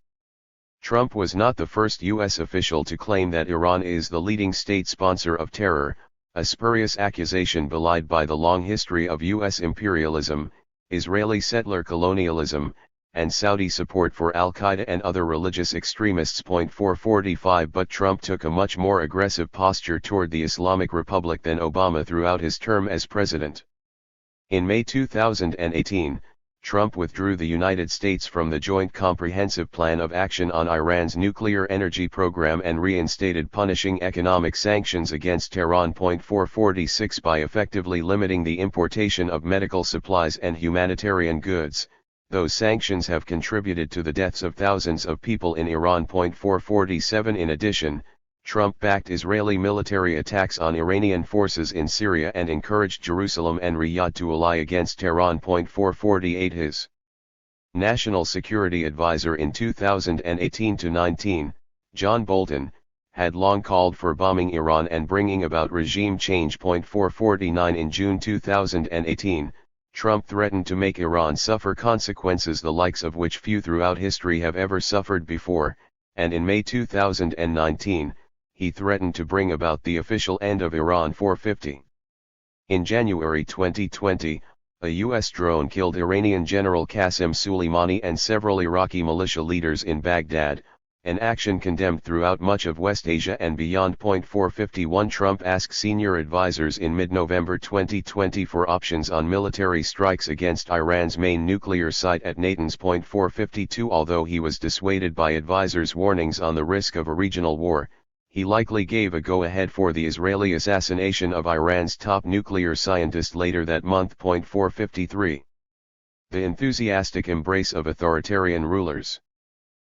Trump was not the first U.S. official to claim that Iran is the leading state sponsor of terror, a spurious accusation belied by the long history of U.S. imperialism, Israeli settler colonialism, and Saudi support for al-Qaeda and other religious extremists. 445 But Trump took a much more aggressive posture toward the Islamic Republic than Obama throughout his term as president. In May 2018, Trump withdrew the United States from the Joint Comprehensive Plan of Action on Iran's nuclear energy program and reinstated punishing economic sanctions against Tehran. 446 By effectively limiting the importation of medical supplies and humanitarian goods, those sanctions have contributed to the deaths of thousands of people in Iran. 447 In addition, Trump backed Israeli military attacks on Iranian forces in Syria and encouraged Jerusalem and Riyadh to ally against Tehran. 448 His national security advisor in 2018-19, John Bolton, had long called for bombing Iran and bringing about regime change. 449 In June 2018, Trump threatened to make Iran suffer consequences the likes of which few throughout history have ever suffered before, and in May 2019, he threatened to bring about the official end of Iran. 450 In January 2020, a U.S. drone killed Iranian General Qasem Soleimani and several Iraqi militia leaders in Baghdad, an action condemned throughout much of West Asia and beyond. 451 Trump asked senior advisors in mid-November 2020 for options on military strikes against Iran's main nuclear site at Natanz. 452 Although he was dissuaded by advisors' warnings on the risk of a regional war, he likely gave a go-ahead for the Israeli assassination of Iran's top nuclear scientist later that month. 453 The enthusiastic embrace of authoritarian rulers.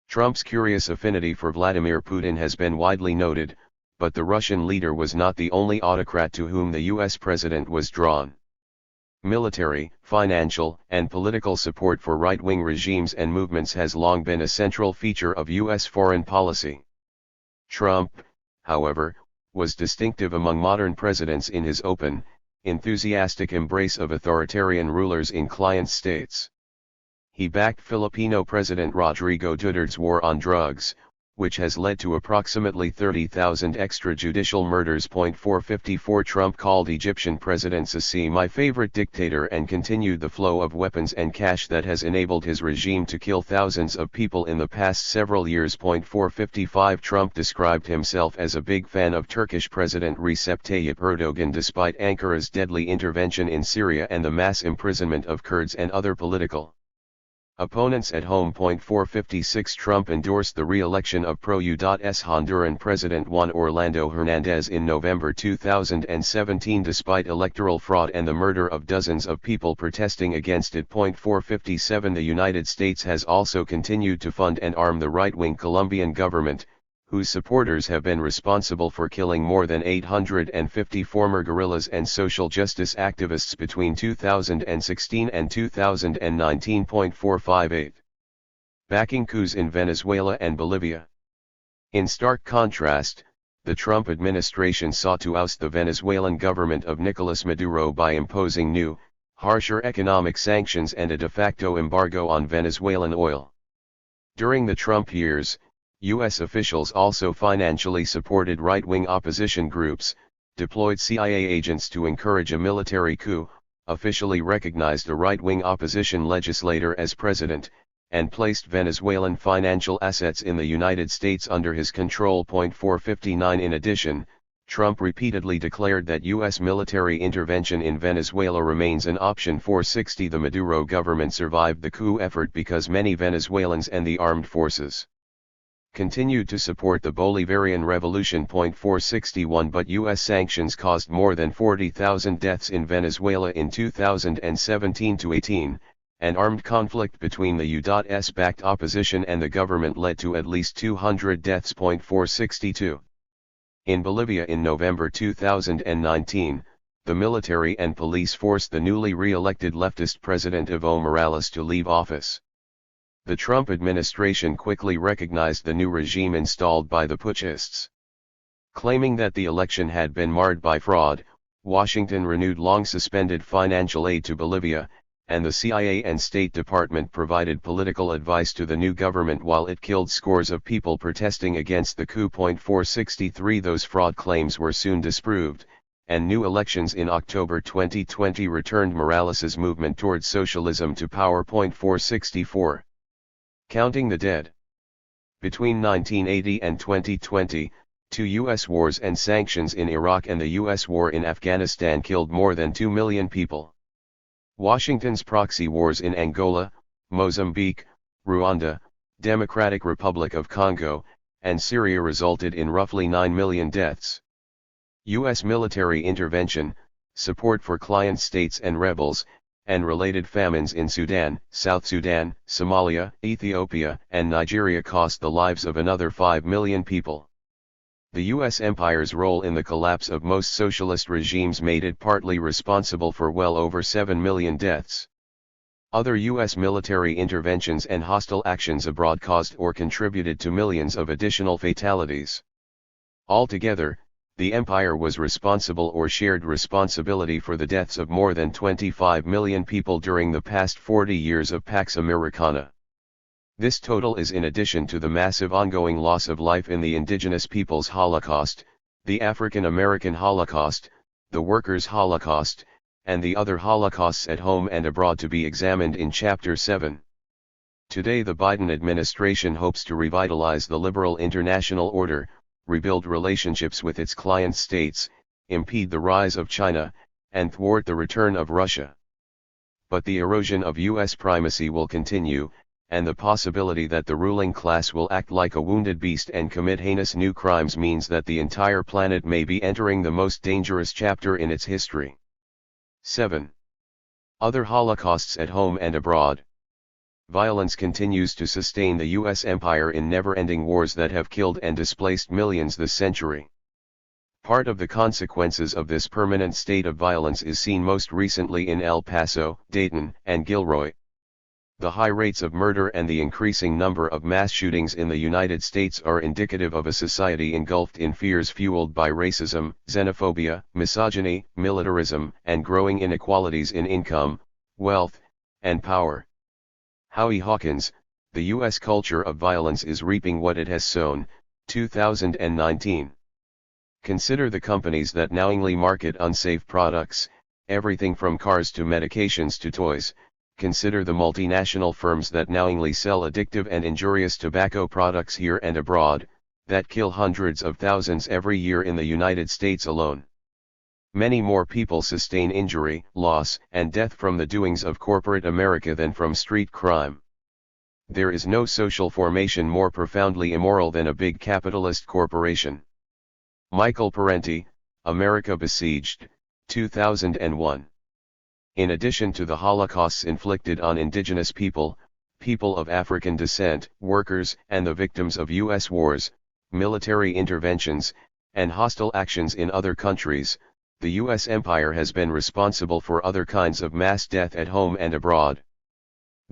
Trump's curious affinity for Vladimir Putin has been widely noted, but the Russian leader was not the only autocrat to whom the U.S. president was drawn. Military, financial, and political support for right-wing regimes and movements has long been a central feature of U.S. foreign policy. Trump, however, was distinctive among modern presidents in his open, enthusiastic embrace of authoritarian rulers in client states. He backed Filipino President Rodrigo Duterte's war on drugs, which has led to approximately 30,000 extrajudicial murders. 454 Trump called Egyptian President Sisi "my favorite dictator" and continued the flow of weapons and cash that has enabled his regime to kill thousands of people in the past several years. 455 Trump described himself as a big fan of Turkish President Recep Tayyip Erdogan despite Ankara's deadly intervention in Syria and the mass imprisonment of Kurds and other political Opponents at home. 456 Trump endorsed the re-election of pro-U.S. Honduran President Juan Orlando Hernandez in November 2017 despite electoral fraud and the murder of dozens of people protesting against it. 457 The United States has also continued to fund and arm the right-wing Colombian government, whose supporters have been responsible for killing more than 850 former guerrillas and social justice activists between 2016 and 2019. 458. Backing coups in Venezuela and Bolivia. In stark contrast, the Trump administration sought to oust the Venezuelan government of Nicolas Maduro by imposing new, harsher economic sanctions and a de facto embargo on Venezuelan oil. During the Trump years, U.S. officials also financially supported right-wing opposition groups, deployed CIA agents to encourage a military coup, officially recognized a right-wing opposition legislator as president, and placed Venezuelan financial assets in the United States under his control. 459 In addition, Trump repeatedly declared that U.S. military intervention in Venezuela remains an option. 460 The Maduro government survived the coup effort because many Venezuelans and the armed forces continued to support the Bolivarian Revolution. 461 But U.S. sanctions caused more than 40,000 deaths in Venezuela in 2017-18, an armed conflict between the U.S.-backed opposition and the government led to at least 200 deaths. 462 In Bolivia in November 2019, the military and police forced the newly re-elected leftist President Evo Morales to leave office. The Trump administration quickly recognized the new regime installed by the putschists. Claiming that the election had been marred by fraud, Washington renewed long-suspended financial aid to Bolivia, and the CIA and State Department provided political advice to the new government while it killed scores of people protesting against the coup. 463 Those fraud claims were soon disproved, and new elections in October 2020 returned Morales's movement towards socialism to power. 464 Counting the dead. Between 1980 and 2020, 2 U.S. wars and sanctions in Iraq and the U.S. war in Afghanistan killed more than 2 million people. Washington's proxy wars in Angola, Mozambique, Rwanda, Democratic Republic of Congo, and Syria resulted in roughly 9 million deaths. U.S. military intervention, support for client states and rebels, and related famines in Sudan, South Sudan, Somalia, Ethiopia, and Nigeria cost the lives of another 5 million people. The U.S. empire's role in the collapse of most socialist regimes made it partly responsible for well over 7 million deaths. Other U.S. military interventions and hostile actions abroad caused or contributed to millions of additional fatalities. Altogether, the empire was responsible or shared responsibility for the deaths of more than 25 million people during the past 40 years of Pax Americana. This total is in addition to the massive ongoing loss of life in the indigenous peoples' Holocaust, the African American Holocaust, the Workers' Holocaust, and the other Holocausts at home and abroad to be examined in Chapter 7. Today the Biden administration hopes to revitalize the liberal international order, rebuild relationships with its client states, impede the rise of China, and thwart the return of Russia. But the erosion of U.S. primacy will continue, and the possibility that the ruling class will act like a wounded beast and commit heinous new crimes means that the entire planet may be entering the most dangerous chapter in its history. 7. Other Holocausts at home and abroad. Violence continues to sustain the U.S. empire in never-ending wars that have killed and displaced millions this century. Part of the consequences of this permanent state of violence is seen most recently in El Paso, Dayton, and Gilroy. The high rates of murder and the increasing number of mass shootings in the United States are indicative of a society engulfed in fears fueled by racism, xenophobia, misogyny, militarism, and growing inequalities in income, wealth, and power. Howie Hawkins, The U.S. Culture of Violence is Reaping What It Has Sown, 2019. Consider the companies that knowingly market unsafe products, everything from cars to medications to toys. Consider the multinational firms that knowingly sell addictive and injurious tobacco products here and abroad, that kill hundreds of thousands every year in the United States alone. Many more people sustain injury, loss, and death from the doings of corporate America than from street crime. There is no social formation more profoundly immoral than a big capitalist corporation. Michael Parenti, America Besieged, 2001. In addition to the holocausts inflicted on indigenous people, people of African descent, workers, and the victims of U.S. wars, military interventions, and hostile actions in other countries, the U.S. empire has been responsible for other kinds of mass death at home and abroad.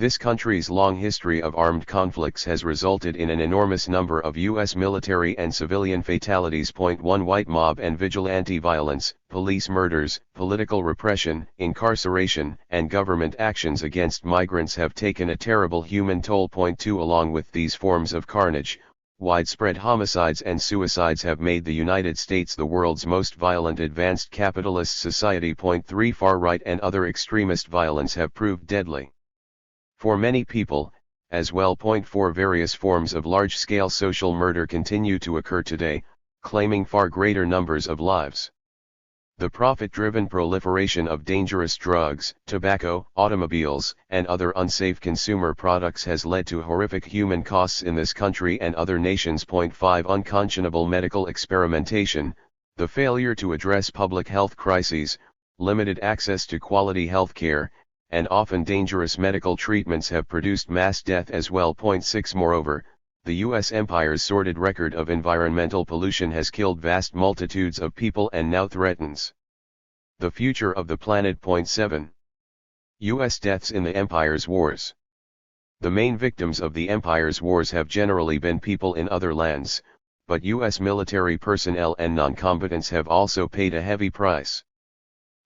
This country's long history of armed conflicts has resulted in an enormous number of U.S. military and civilian fatalities. 1 White mob and vigilante violence, police murders, political repression, incarceration, and government actions against migrants have taken a terrible human toll. 2 Along with these forms of carnage, widespread homicides and suicides have made the United States the world's most violent advanced capitalist society. 3 Far-right and other extremist violence have proved deadly for many people, as well. 4 Various forms of large-scale social murder continue to occur today, claiming far greater numbers of lives. The profit-driven proliferation of dangerous drugs, tobacco, automobiles, and other unsafe consumer products has led to horrific human costs in this country and other nations. 5 Unconscionable medical experimentation, the failure to address public health crises, limited access to quality health care, and often dangerous medical treatments have produced mass death as well. 6 Moreover, the U.S. empire's sordid record of environmental pollution has killed vast multitudes of people and now threatens the future of the planet. 7 U.S. deaths in the empire's wars. The main victims of the empire's wars have generally been people in other lands, but U.S. military personnel and non-combatants have also paid a heavy price.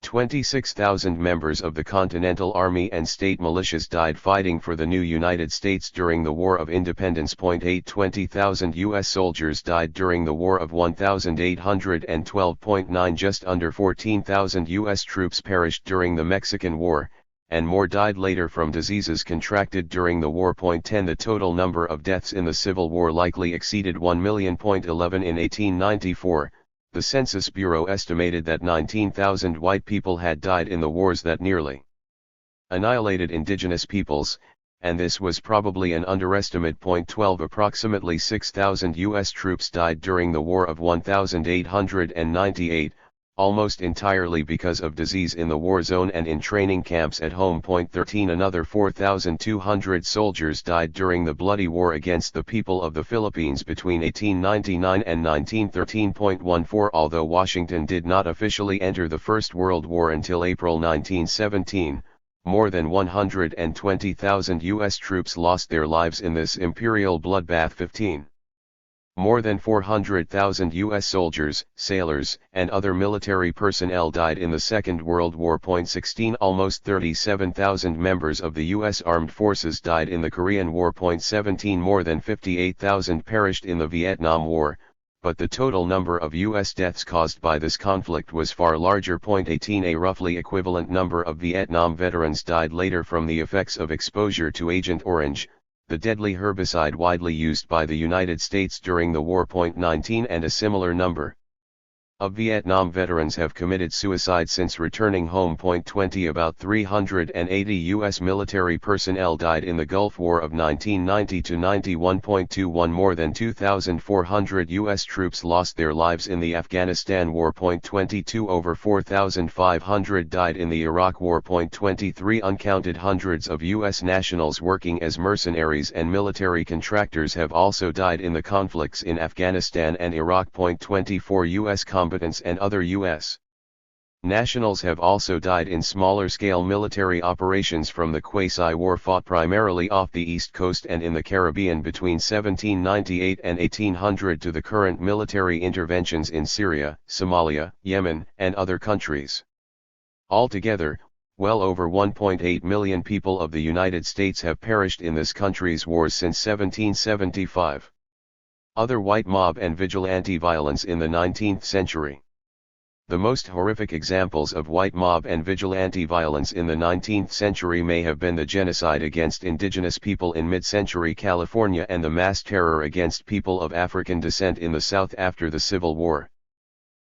26,000 members of the Continental Army and state militias died fighting for the new United States during the War of Independence. 8 20,000 U.S. soldiers died during the War of 1812. 9 Just under 14,000 U.S. troops perished during the Mexican War, and more died later from diseases contracted during the war. 10 The total number of deaths in the Civil War likely exceeded 1 million. 11 In 1894, the Census Bureau estimated that 19,000 white people had died in the wars that nearly annihilated indigenous peoples, and this was probably an underestimate. 12 Approximately 6,000 U.S. troops died during the War of 1898, almost entirely because of disease in the war zone and in training camps at home. 13 Another 4,200 soldiers died during the bloody war against the people of the Philippines between 1899 and 1913. 14 Although Washington did not officially enter the First World War until April 1917, more than 120,000 U.S. troops lost their lives in this imperial bloodbath. 15 More than 400,000 U.S. soldiers, sailors, and other military personnel died in the Second World War. 16 Almost 37,000 members of the U.S. Armed Forces died in the Korean War. 17 More than 58,000 perished in the Vietnam War, but the total number of U.S. deaths caused by this conflict was far larger. 18 A roughly equivalent number of Vietnam veterans died later from the effects of exposure to Agent Orange, the deadly herbicide widely used by the United States during the war. 19 And a similar number of Vietnam veterans have committed suicide since returning home. 20 About 380 U.S. military personnel died in the Gulf War of 1990 to 91. 21 More than 2,400 U.S. troops lost their lives in the Afghanistan War. 22 Over 4,500 died in the Iraq War. 23 Uncounted hundreds of U.S. nationals working as mercenaries and military contractors have also died in the conflicts in Afghanistan and Iraq. 24 U.S. combatants and other U.S. nationals have also died in smaller-scale military operations from the quasi-war fought primarily off the East Coast and in the Caribbean between 1798 and 1800 to the current military interventions in Syria, Somalia, Yemen, and other countries. Altogether, well over 1.8 million people of the United States have perished in this country's wars since 1775. Other white mob and vigilante violence in the 19th century. The most horrific examples of white mob and vigilante violence in the 19th century may have been the genocide against indigenous people in mid-century California and the mass terror against people of African descent in the South after the Civil War.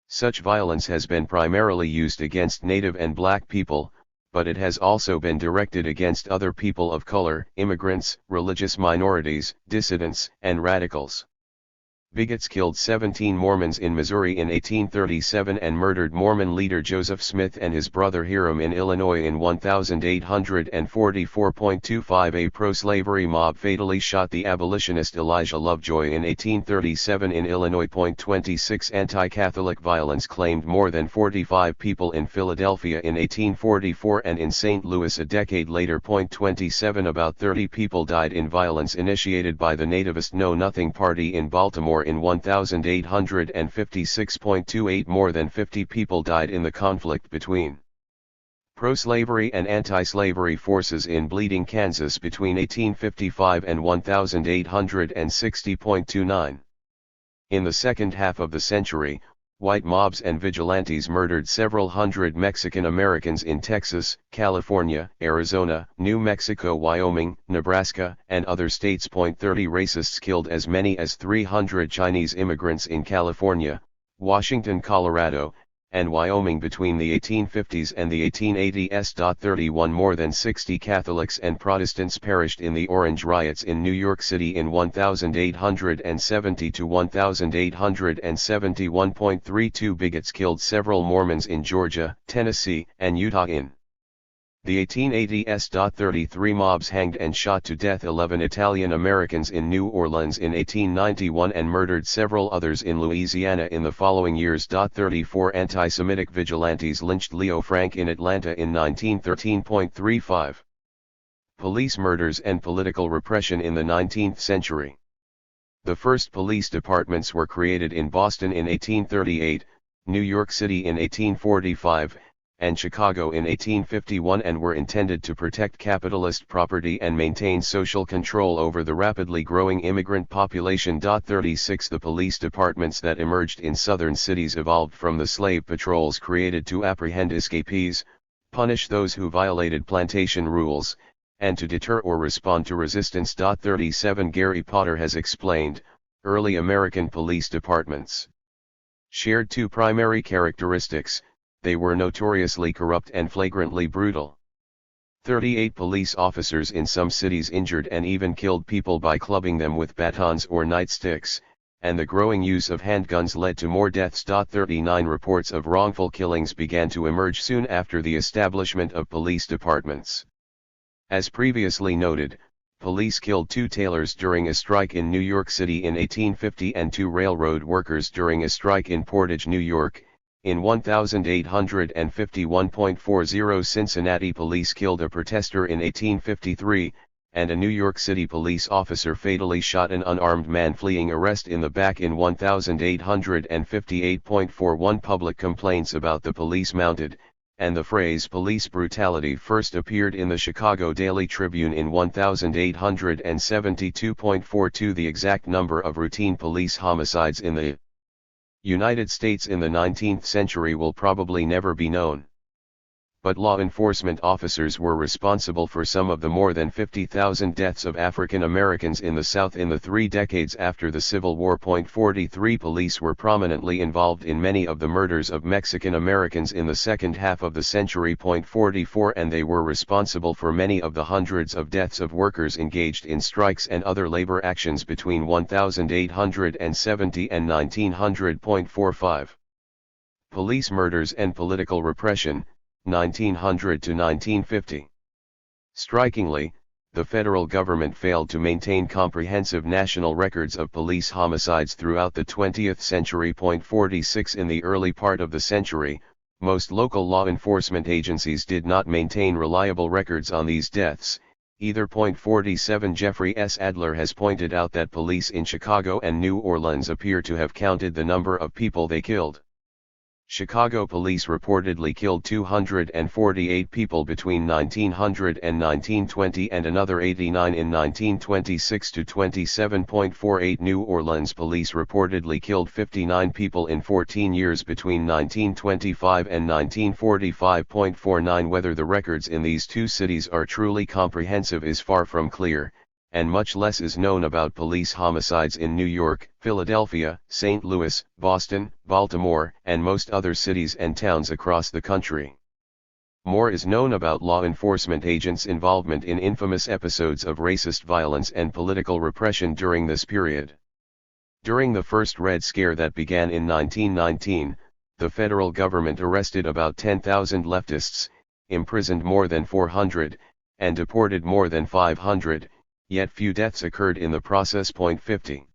Such violence has been primarily used against Native and Black people, but it has also been directed against other people of color, immigrants, religious minorities, dissidents, and radicals. Bigots killed 17 Mormons in Missouri in 1837 and murdered Mormon leader Joseph Smith and his brother Hiram in Illinois in 1844.25. A pro-slavery mob fatally shot the abolitionist Elijah Lovejoy in 1837 in Illinois. 26 Anti-Catholic violence claimed more than 45 people in Philadelphia in 1844 and in St. Louis a decade later. 27 About 30 people died in violence initiated by the nativist Know Nothing Party in Baltimore in 1856.28. More than 50 people died in the conflict between pro-slavery and anti-slavery forces in Bleeding, Kansas between 1855 and 1860.29. In the second half of the century, white mobs and vigilantes murdered several hundred Mexican Americans in Texas, California, Arizona, New Mexico, Wyoming, Nebraska, and other states. 30 Racists killed as many as 300 Chinese immigrants in California, Washington, Colorado, and Wyoming between the 1850s and the 1880s. 31 More than 60 Catholics and Protestants perished in the Orange Riots in New York City in 1870 to 1871.32. Bigots killed several Mormons in Georgia, Tennessee, and Utah in the 1880s. 33 Mobs hanged and shot to death 11 Italian Americans in New Orleans in 1891 and murdered several others in Louisiana in the following years. 34 Anti-Semitic vigilantes lynched Leo Frank in Atlanta in 1913.35. Police murders and political repression in the 19th century. The first police departments were created in Boston in 1838, New York City in 1845, and Chicago in 1851 and were intended to protect capitalist property and maintain social control over the rapidly growing immigrant population. 36 The police departments that emerged in southern cities evolved from the slave patrols created to apprehend escapees, punish those who violated plantation rules, and to deter or respond to resistance. 37 Gary Potter has explained, early American police departments shared two primary characteristics: they were notoriously corrupt and flagrantly brutal. 38 police officers in some cities injured and even killed people by clubbing them with batons or nightsticks, and the growing use of handguns led to more deaths. 39 Reports of wrongful killings began to emerge soon after the establishment of police departments. As previously noted, police killed 2 tailors during a strike in New York City in 1850 and 2 railroad workers during a strike in Portage, New York, in 1851.40. Cincinnati police killed a protester in 1853, and a New York City police officer fatally shot an unarmed man fleeing arrest in the back in 1858.41. Public complaints about the police mounted, and the phrase police brutality first appeared in the Chicago Daily Tribune in 1872.42. The exact number of routine police homicides in the United States in the 19th century will probably never be known. But law enforcement officers were responsible for some of the more than 50,000 deaths of African Americans in the South in the 3 decades after the Civil War. 43 Police were prominently involved in many of the murders of Mexican Americans in the second half of the century. 44 And they were responsible for many of the hundreds of deaths of workers engaged in strikes and other labor actions between 1870 and 1900. 45 Police murders and political repression, 1900 to 1950. Strikingly, the federal government failed to maintain comprehensive national records of police homicides throughout the 20th century. 46 In the early part of the century, most local law enforcement agencies did not maintain reliable records on these deaths, either. 47 Jeffrey S. Adler has pointed out that police in Chicago and New Orleans appear to have counted the number of people they killed. Chicago police reportedly killed 248 people between 1900 and 1920 and another 89 in 1926 to 27.48. New Orleans police reportedly killed 59 people in 14 years between 1925 and 1945.49. Whether the records in these two cities are truly comprehensive is far from clear, and much less is known about police homicides in New York, Philadelphia, St. Louis, Boston, Baltimore, and most other cities and towns across the country. More is known about law enforcement agents' involvement in infamous episodes of racist violence and political repression during this period. During the first Red Scare that began in 1919, the federal government arrested about 10,000 leftists, imprisoned more than 400, and deported more than 500, yet few deaths occurred in the process. 50.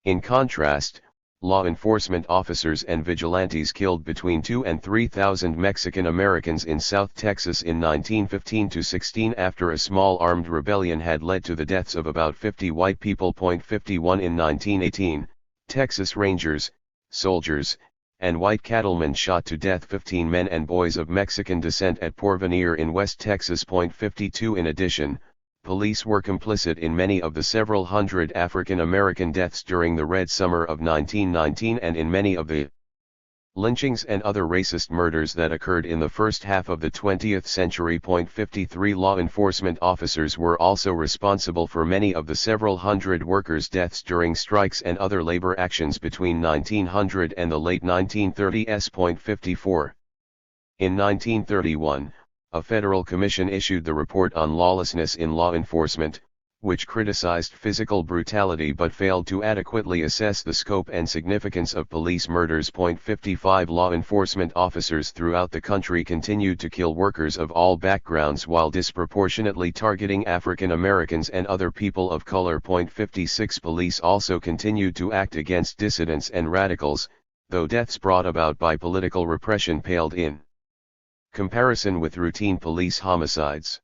In contrast, law enforcement officers and vigilantes killed between 2,000 and 3,000 Mexican Americans in South Texas in 1915-16 after a small armed rebellion had led to the deaths of about 50 white people. 51 In 1918, Texas Rangers, soldiers, and white cattlemen shot to death 15 men and boys of Mexican descent at Porvenir in West Texas. 52 In addition, police were complicit in many of the several hundred African American deaths during the Red Summer of 1919 and in many of the lynchings and other racist murders that occurred in the first half of the 20th century. 53 Law enforcement officers were also responsible for many of the several hundred workers' deaths during strikes and other labor actions between 1900 and the late 1930s. 54 In 1931, a federal commission issued the Report on Lawlessness in Law Enforcement, which criticized physical brutality but failed to adequately assess the scope and significance of police murders. 55 Law enforcement officers throughout the country continued to kill workers of all backgrounds while disproportionately targeting African Americans and other people of color. 56 Police also continued to act against dissidents and radicals, though deaths brought about by political repression paled in comparison with routine police homicides.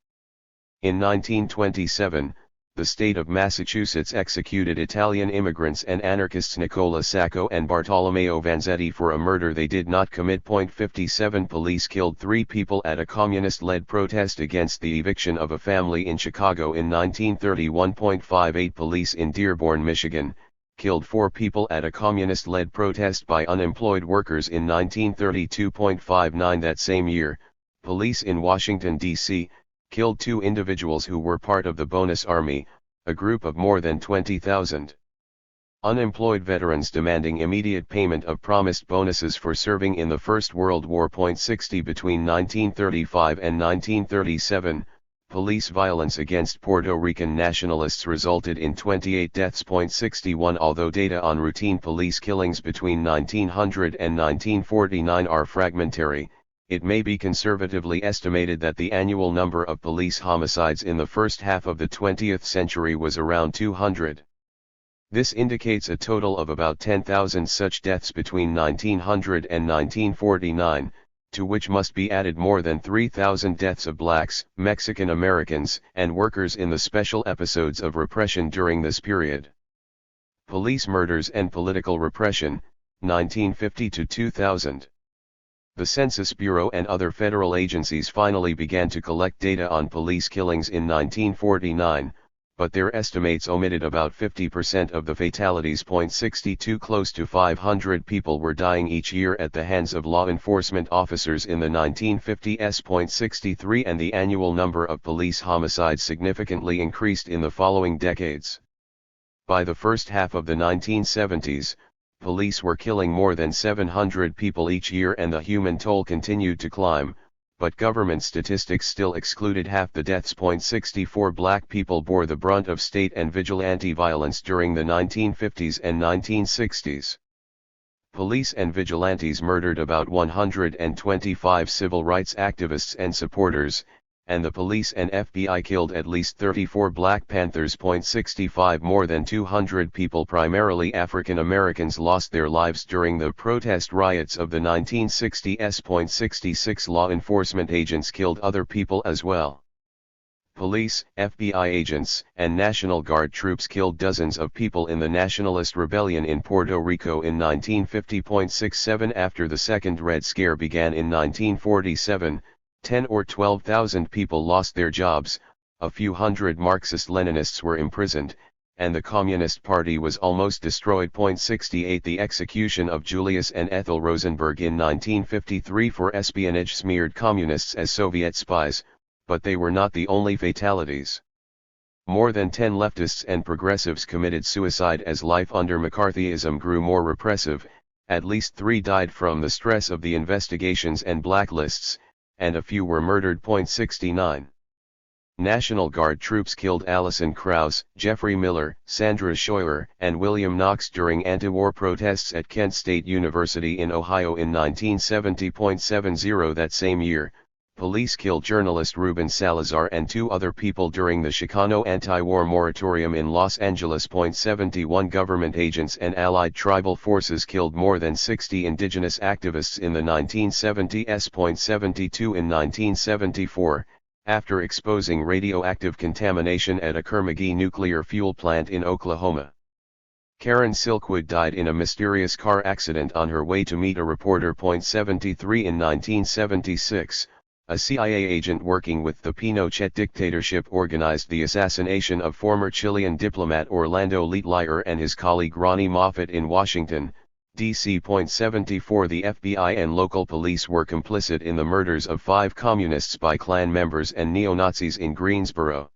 In 1927, the state of Massachusetts executed Italian immigrants and anarchists Nicola Sacco and Bartolomeo Vanzetti for a murder they did not commit. 57 Police killed 3 people at a communist-led protest against the eviction of a family in Chicago in 1931. 58 Police in Dearborn, Michigan, killed 4 people at a communist-led protest by unemployed workers in 1932. 59 That same year, police in Washington, D.C., killed 2 individuals who were part of the Bonus Army, a group of more than 20,000 unemployed veterans demanding immediate payment of promised bonuses for serving in the First World War. 60 Between 1935 and 1937, police violence against Puerto Rican nationalists resulted in 28 deaths. 61 Although data on routine police killings between 1900 and 1949 are fragmentary, it may be conservatively estimated that the annual number of police homicides in the first half of the 20th century was around 200. This indicates a total of about 10,000 such deaths between 1900 and 1949, to which must be added more than 3,000 deaths of blacks, Mexican Americans, and workers in the special episodes of repression during this period. Police murders and political repression, 1950 to 2000. The Census Bureau and other federal agencies finally began to collect data on police killings in 1949, but their estimates omitted about 50% of the fatalities. 62 Close to 500 people were dying each year at the hands of law enforcement officers in the 1950s. 63 And the annual number of police homicides significantly increased in the following decades. By the first half of the 1970s, police were killing more than 700 people each year and the human toll continued to climb, but government statistics still excluded half the deaths. 64 Black people bore the brunt of state and vigilante violence during the 1950s and 1960s. Police and vigilantes murdered about 125 civil rights activists and supporters, and the police and FBI killed at least 34 Black Panthers. 65 More than 200 people, primarily African Americans, lost their lives during the protest riots of the 1960s. 66 Law enforcement agents killed other people as well. Police, FBI agents, and National Guard troops killed dozens of people in the nationalist rebellion in Puerto Rico in 1950. 67 After the Second Red Scare began in 1947, 10 or 12,000 people lost their jobs, a few hundred Marxist-Leninists were imprisoned, and the Communist Party was almost destroyed. 68 The execution of Julius and Ethel Rosenberg in 1953 for espionage smeared communists as Soviet spies, but they were not the only fatalities. More than 10 leftists and progressives committed suicide as life under McCarthyism grew more repressive, at least 3 died from the stress of the investigations and blacklists, and a few were murdered. 69. National Guard troops killed Alison Krauss, Jeffrey Miller, Sandra Scheuer, and William Knox during anti-war protests at Kent State University in Ohio in 1970. 70. That same year, police killed journalist Ruben Salazar and 2 other people during the Chicano anti-war moratorium in Los Angeles. 71. Government agents and allied tribal forces killed more than 60 indigenous activists in the 1970s. 72. In 1974, after exposing radioactive contamination at a Kerr-McGee nuclear fuel plant in Oklahoma, Karen Silkwood died in a mysterious car accident on her way to meet a reporter. 73. In 1976, a CIA agent working with the Pinochet dictatorship organized the assassination of former Chilean diplomat Orlando Letelier and his colleague Ronnie Moffat in Washington, D.C. 74. The FBI and local police were complicit in the murders of 5 communists by Klan members and neo-Nazis in Greensboro,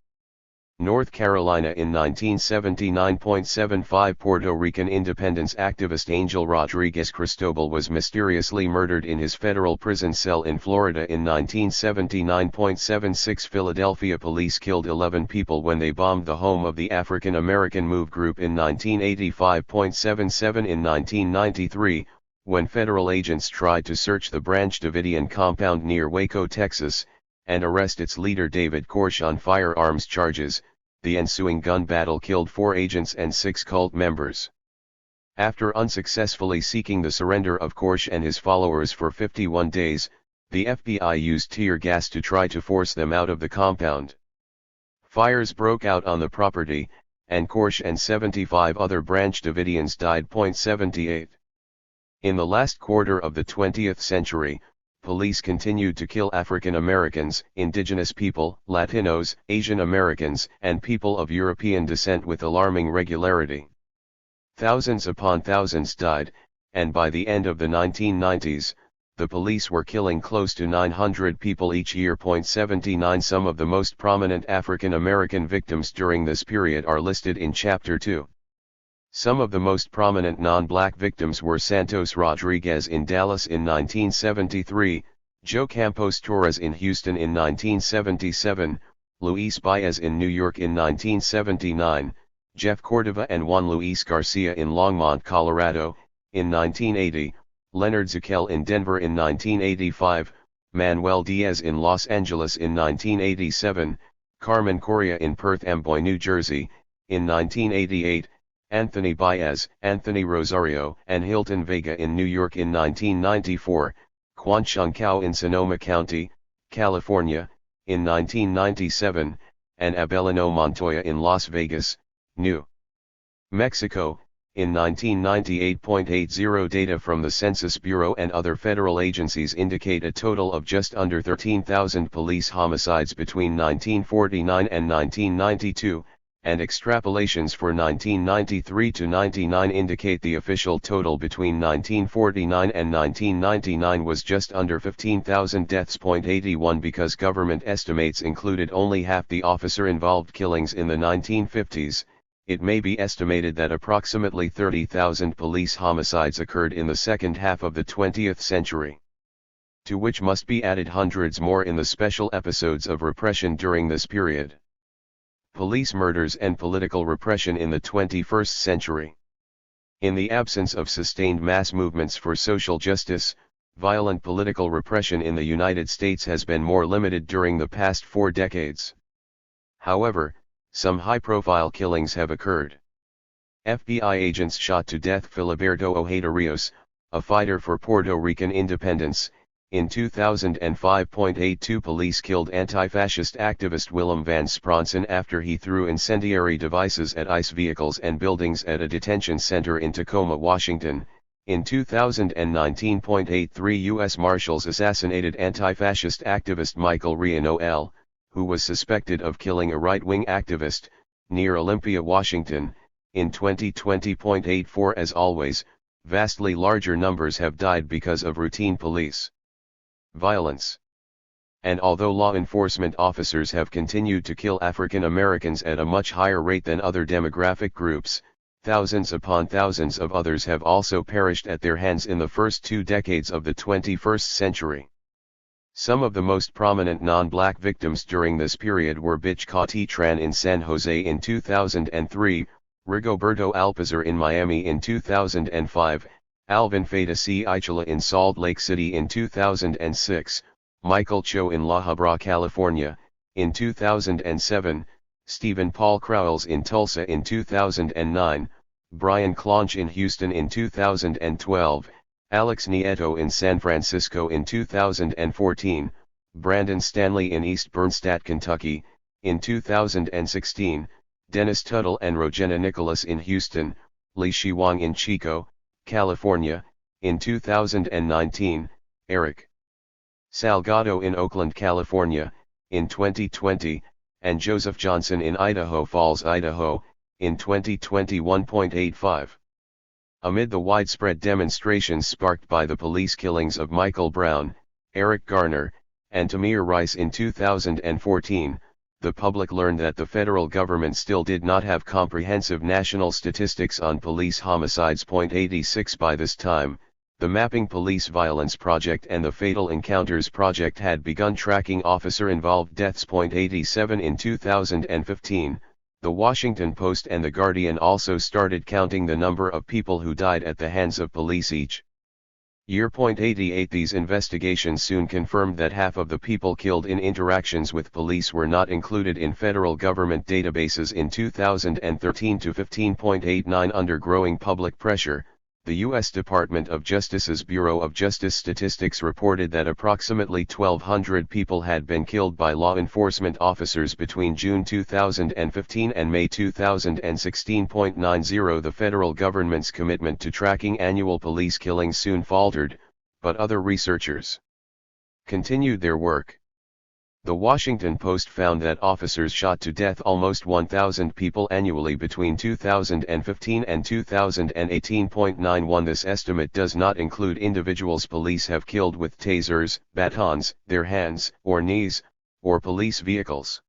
North Carolina in 1979. 75. Puerto Rican independence activist Angel Rodriguez Cristobal was mysteriously murdered in his federal prison cell in Florida in 1979. 76. Philadelphia police killed 11 people when they bombed the home of the African American Move group in 1985. 77. In 1993, when federal agents tried to search the Branch Davidian compound near Waco, Texas, and arrest its leader David Koresh on firearms charges, the ensuing gun battle killed 4 agents and 6 cult members. After unsuccessfully seeking the surrender of Koresh and his followers for 51 days, the FBI used tear gas to try to force them out of the compound. Fires broke out on the property, and Koresh and 75 other Branch Davidians died. 78. In the last quarter of the 20th century, police continued to kill African Americans, indigenous people, Latinos, Asian Americans, and people of European descent with alarming regularity. Thousands upon thousands died, and by the end of the 1990s, the police were killing close to 900 people each year. 79. Some of the most prominent African American victims during this period are listed in Chapter 2. Some of the most prominent non-black victims were Santos Rodriguez in Dallas in 1973, Joe Campos Torres in Houston in 1977, Luis Baez in New York in 1979, Jeff Cordova and Juan Luis Garcia in Longmont, Colorado, in 1980, Leonard Zuckel in Denver in 1985, Manuel Diaz in Los Angeles in 1987, Carmen Correa in Perth Amboy, New Jersey, in 1988, Anthony Baez, Anthony Rosario, and Hilton Vega in New York in 1994, Quan Chung Cao in Sonoma County, California, in 1997, and Abelino Montoya in Las Vegas, New Mexico, in 1998. Data from the Census Bureau and other federal agencies indicate a total of just under 13,000 police homicides between 1949 and 1992, and extrapolations for 1993 to 99 indicate the official total between 1949 and 1999 was just under 15,000 deaths. 81 Because government estimates included only half the officer-involved killings in the 1950s, it may be estimated that approximately 30,000 police homicides occurred in the second half of the 20th century, to which must be added hundreds more in the special episodes of repression during this period. Police murders and political repression in the 21st century. In the absence of sustained mass movements for social justice, violent political repression in the United States has been more limited during the past 4 decades. However, some high-profile killings have occurred. FBI agents shot to death Filiberto Ojeda Rios, a fighter for Puerto Rican independence. In 2005. 82 Police killed anti-fascist activist Willem van Spronsen after he threw incendiary devices at ICE vehicles and buildings at a detention center in Tacoma, Washington. In 2019. 83 U.S. Marshals assassinated anti-fascist activist Michael Rienoel, who was suspected of killing a right-wing activist, near Olympia, Washington, in 2020. 84 As always, vastly larger numbers have died because of routine police violence. And although law enforcement officers have continued to kill African Americans at a much higher rate than other demographic groups, thousands upon thousands of others have also perished at their hands in the first 2 decades of the 21st century. Some of the most prominent non-black victims during this period were Bitch Tran in San Jose in 2003, Rigoberto Alpizar in Miami in 2005, Alvin Feta C. Ichola in Salt Lake City in 2006, Michael Cho in La Habra, California, in 2007, Stephen Paul Crowells in Tulsa in 2009, Brian Clonch in Houston in 2012, Alex Nieto in San Francisco in 2014, Brandon Stanley in East Bernstadt, Kentucky, in 2016, Dennis Tuttle and Rogena Nicholas in Houston, Li Shiwang in Chico, California, in 2019, Eric Salgado in Oakland, California, in 2020, and Joseph Johnson in Idaho Falls, Idaho, in 2021.85. Amid the widespread demonstrations sparked by the police killings of Michael Brown, Eric Garner, and Tamir Rice in 2014, the public learned that the federal government still did not have comprehensive national statistics on police homicides. 86 By this time, the Mapping Police Violence Project and the Fatal Encounters Project had begun tracking officer-involved deaths. 87 In 2015, The Washington Post and The Guardian also started counting the number of people who died at the hands of police each year. 88 These investigations soon confirmed that half of the people killed in interactions with police were not included in federal government databases in 2013 to 15.89 Under growing public pressure, the U.S. Department of Justice's Bureau of Justice Statistics reported that approximately 1,200 people had been killed by law enforcement officers between June 2015 and May 2016. 90 The federal government's commitment to tracking annual police killings soon faltered, but other researchers continued their work. The Washington Post found that officers shot to death almost 1,000 people annually between 2015 and 2018. 91 This estimate does not include individuals police have killed with tasers, batons, their hands or knees, or police vehicles.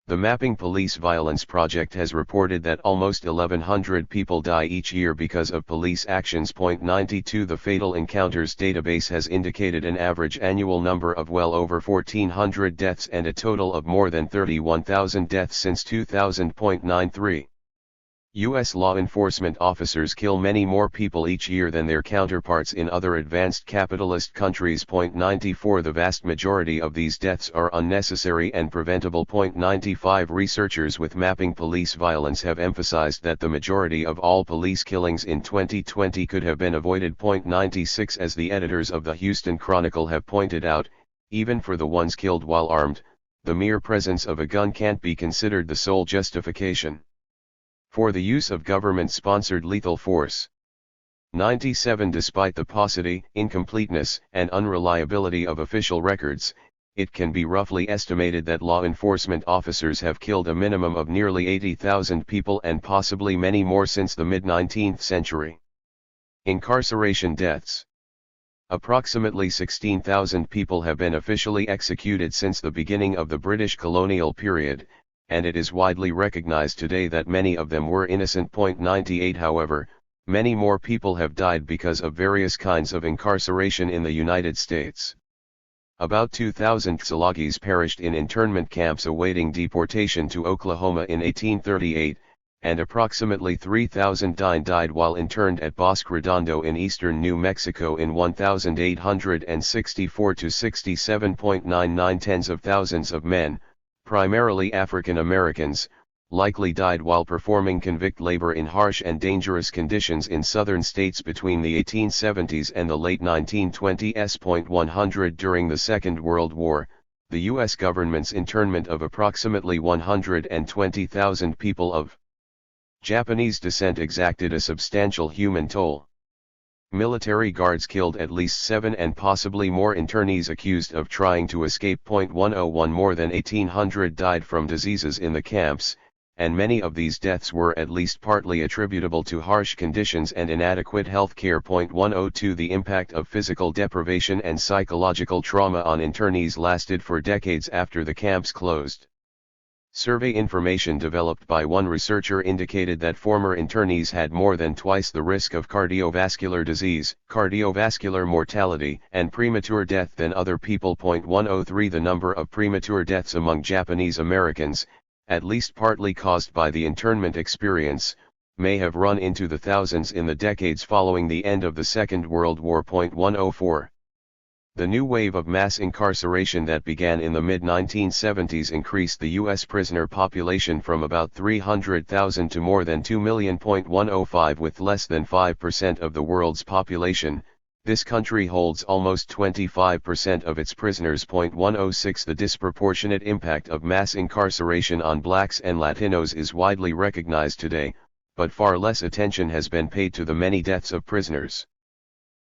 The Mapping Police Violence Project has reported that almost 1,100 people die each year because of police actions. 92 The Fatal Encounters database has indicated an average annual number of well over 1,400 deaths and a total of more than 31,000 deaths since 2000. 93 U.S. law enforcement officers kill many more people each year than their counterparts in other advanced capitalist countries. 94 The vast majority of these deaths are unnecessary and preventable. 95 Researchers with Mapping Police Violence have emphasized that the majority of all police killings in 2020 could have been avoided. 96 As the editors of the Houston Chronicle have pointed out, even for the ones killed while armed, the mere presence of a gun can't be considered the sole justification for the use of government-sponsored lethal force. 97 Despite the paucity, incompleteness, and unreliability of official records, it can be roughly estimated that law enforcement officers have killed a minimum of nearly 80,000 people and possibly many more since the mid-19th century. Incarceration deaths. Approximately 16,000 people have been officially executed since the beginning of the British colonial period, and it is widely recognized today that many of them were innocent. 98 However, many more people have died because of various kinds of incarceration in the United States. About 2,000 Tsalagis perished in internment camps awaiting deportation to Oklahoma in 1838, and approximately 3,000 died while interned at Bosque Redondo in eastern New Mexico in 1864 to 67.99 Tens of thousands of men, primarily African Americans, likely died while performing convict labor in harsh and dangerous conditions in southern states between the 1870s and the late 1920s. 100 During the Second World War, the U.S. government's internment of approximately 120,000 people of Japanese descent exacted a substantial human toll. Military guards killed at least 7 and possibly more internees accused of trying to escape. 101 More than 1,800 died from diseases in the camps, and many of these deaths were at least partly attributable to harsh conditions and inadequate health care. 102 The impact of physical deprivation and psychological trauma on internees lasted for decades after the camps closed. Survey information developed by one researcher indicated that former internees had more than twice the risk of cardiovascular disease, cardiovascular mortality, and premature death than other people. 103 The number of premature deaths among Japanese Americans, at least partly caused by the internment experience, may have run into the thousands in the decades following the end of the Second World War. 104 The new wave of mass incarceration that began in the mid-1970s increased the U.S. prisoner population from about 300,000 to more than 2 million. 105 With less than 5% of the world's population, this country holds almost 25% of its prisoners. 106 The disproportionate impact of mass incarceration on blacks and Latinos is widely recognized today, but far less attention has been paid to the many deaths of prisoners.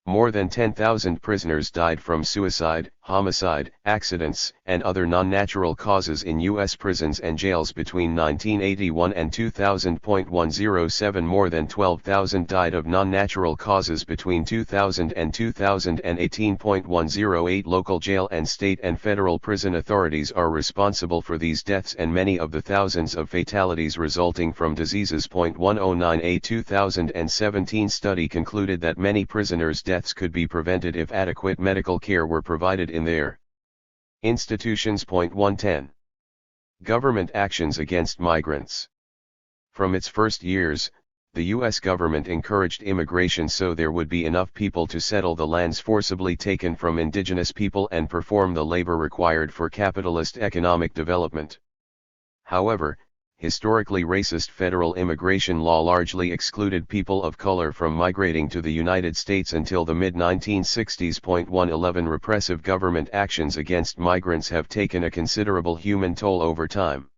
More than 10,000 prisoners died from suicide, homicide, accidents, and other non-natural causes in U.S. prisons and jails between 1981 and 2000. 107 More than 12,000 died of non-natural causes between 2000 and 2018. 108 Local jail and state and federal prison authorities are responsible for these deaths and many of the thousands of fatalities resulting from diseases. 109 A 2017 study concluded that many prisoners' deaths could be prevented if adequate medical care were provided in their institutions. 110 Government actions against migrants. From its first years, the U.S. government encouraged immigration so there would be enough people to settle the lands forcibly taken from indigenous people and perform the labor required for capitalist economic development. However, historically racist federal immigration law largely excluded people of color from migrating to the United States until the mid-1960s. 111 Repressive government actions against migrants have taken a considerable human toll over time.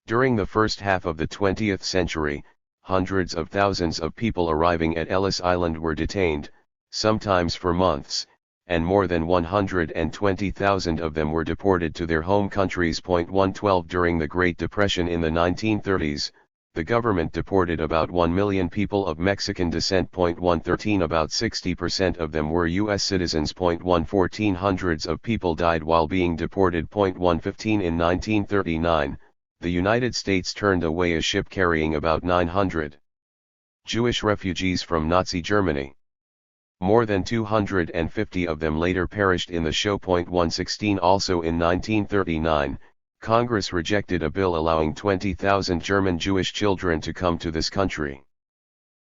During the first half of the 20th century, hundreds of thousands of people arriving at Ellis Island were detained, sometimes for months, and more than 120,000 of them were deported to their home countries. 112 During the Great Depression in the 1930s, the government deported about 1 million people of Mexican descent. 113 About 60% of them were U.S. citizens. 114 Hundreds of people died while being deported. 115 In 1939, the United States turned away a ship carrying about 900 Jewish refugees from Nazi Germany. More than 250 of them later perished in the show. 116 Also in 1939, Congress rejected a bill allowing 20,000 German Jewish children to come to this country.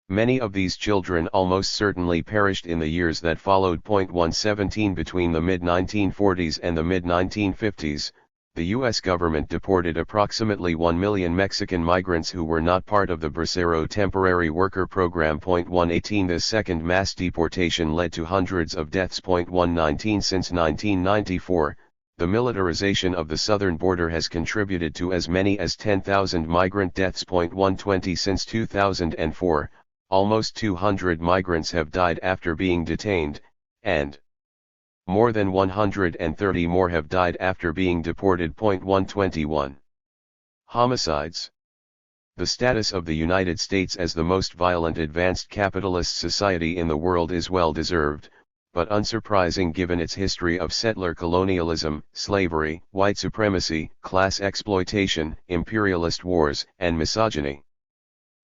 Many of these children almost certainly perished in the years that followed. 117 Between the mid-1940s and the mid-1950s, the U.S. government deported approximately 1 million Mexican migrants who were not part of the Bracero Temporary Worker Program. 118 This second mass deportation led to hundreds of deaths. 119 Since 1994, the militarization of the southern border has contributed to as many as 10,000 migrant deaths. 120 Since 2004, almost 200 migrants have died after being detained, and more than 130 more have died after being deported. 121 Homicides. The status of the United States as the most violent advanced capitalist society in the world is well deserved, but unsurprising given its history of settler colonialism, slavery, white supremacy, class exploitation, imperialist wars, and misogyny.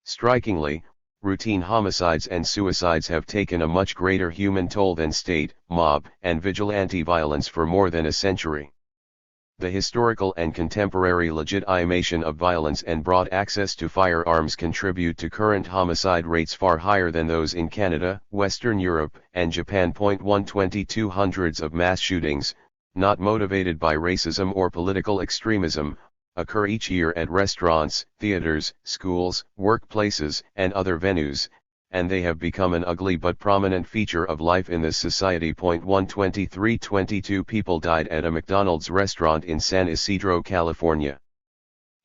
Strikingly, routine homicides and suicides have taken a much greater human toll than state, mob, and vigilante violence for more than a century. The historical and contemporary legitimation of violence and broad access to firearms contribute to current homicide rates far higher than those in Canada, Western Europe, and Japan. 122 Hundreds of mass shootings, not motivated by racism or political extremism, occur each year at restaurants, theaters, schools, workplaces, and other venues, and they have become an ugly but prominent feature of life in this society. 123 22 people died at a McDonald's restaurant in San Isidro, California.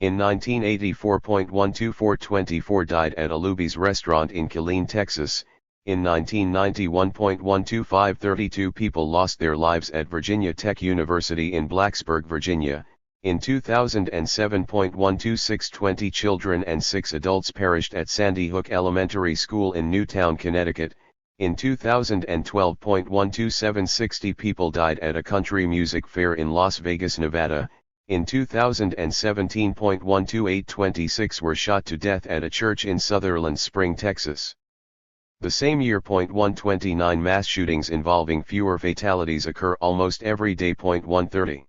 In 1984. 124 24 died at a Luby's restaurant in Killeen, Texas. In 1991. 125 32 people lost their lives at Virginia Tech University in Blacksburg, Virginia. In 2007. 126 20 children and 6 adults perished at Sandy Hook Elementary School in Newtown, Connecticut. In 2012. 127 60 people died at a country music fair in Las Vegas, Nevada. In 2017. 12826 were shot to death at a church in Sutherland Spring, Texas. The same year. 129 mass shootings involving fewer fatalities occur almost every day. 130.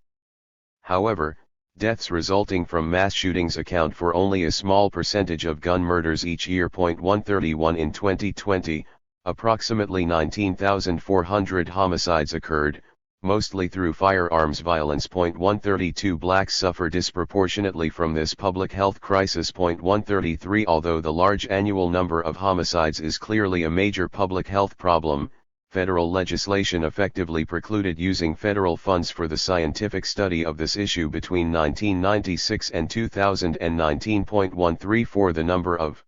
However, deaths resulting from mass shootings account for only a small percentage of gun murders each year. 131 In 2020, approximately 19,400 homicides occurred, mostly through firearms violence. 132 Blacks suffer disproportionately from this public health crisis. 133 Although the large annual number of homicides is clearly a major public health problem, federal legislation effectively precluded using federal funds for the scientific study of this issue between 1996 and 2019. 134 The number of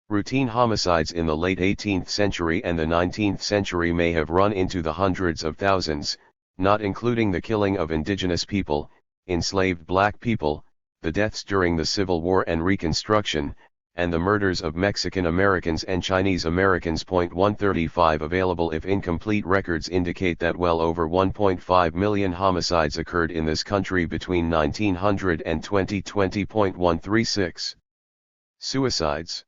routine homicides in the late 18th century and the 19th century may have run into the hundreds of thousands, not including the killing of indigenous people, enslaved black people, the deaths during the Civil War and Reconstruction, and the murders of Mexican Americans and Chinese Americans. 135 Available if incomplete records indicate that well over 1.5 million homicides occurred in this country between 1900 and 2020. 136 Suicides.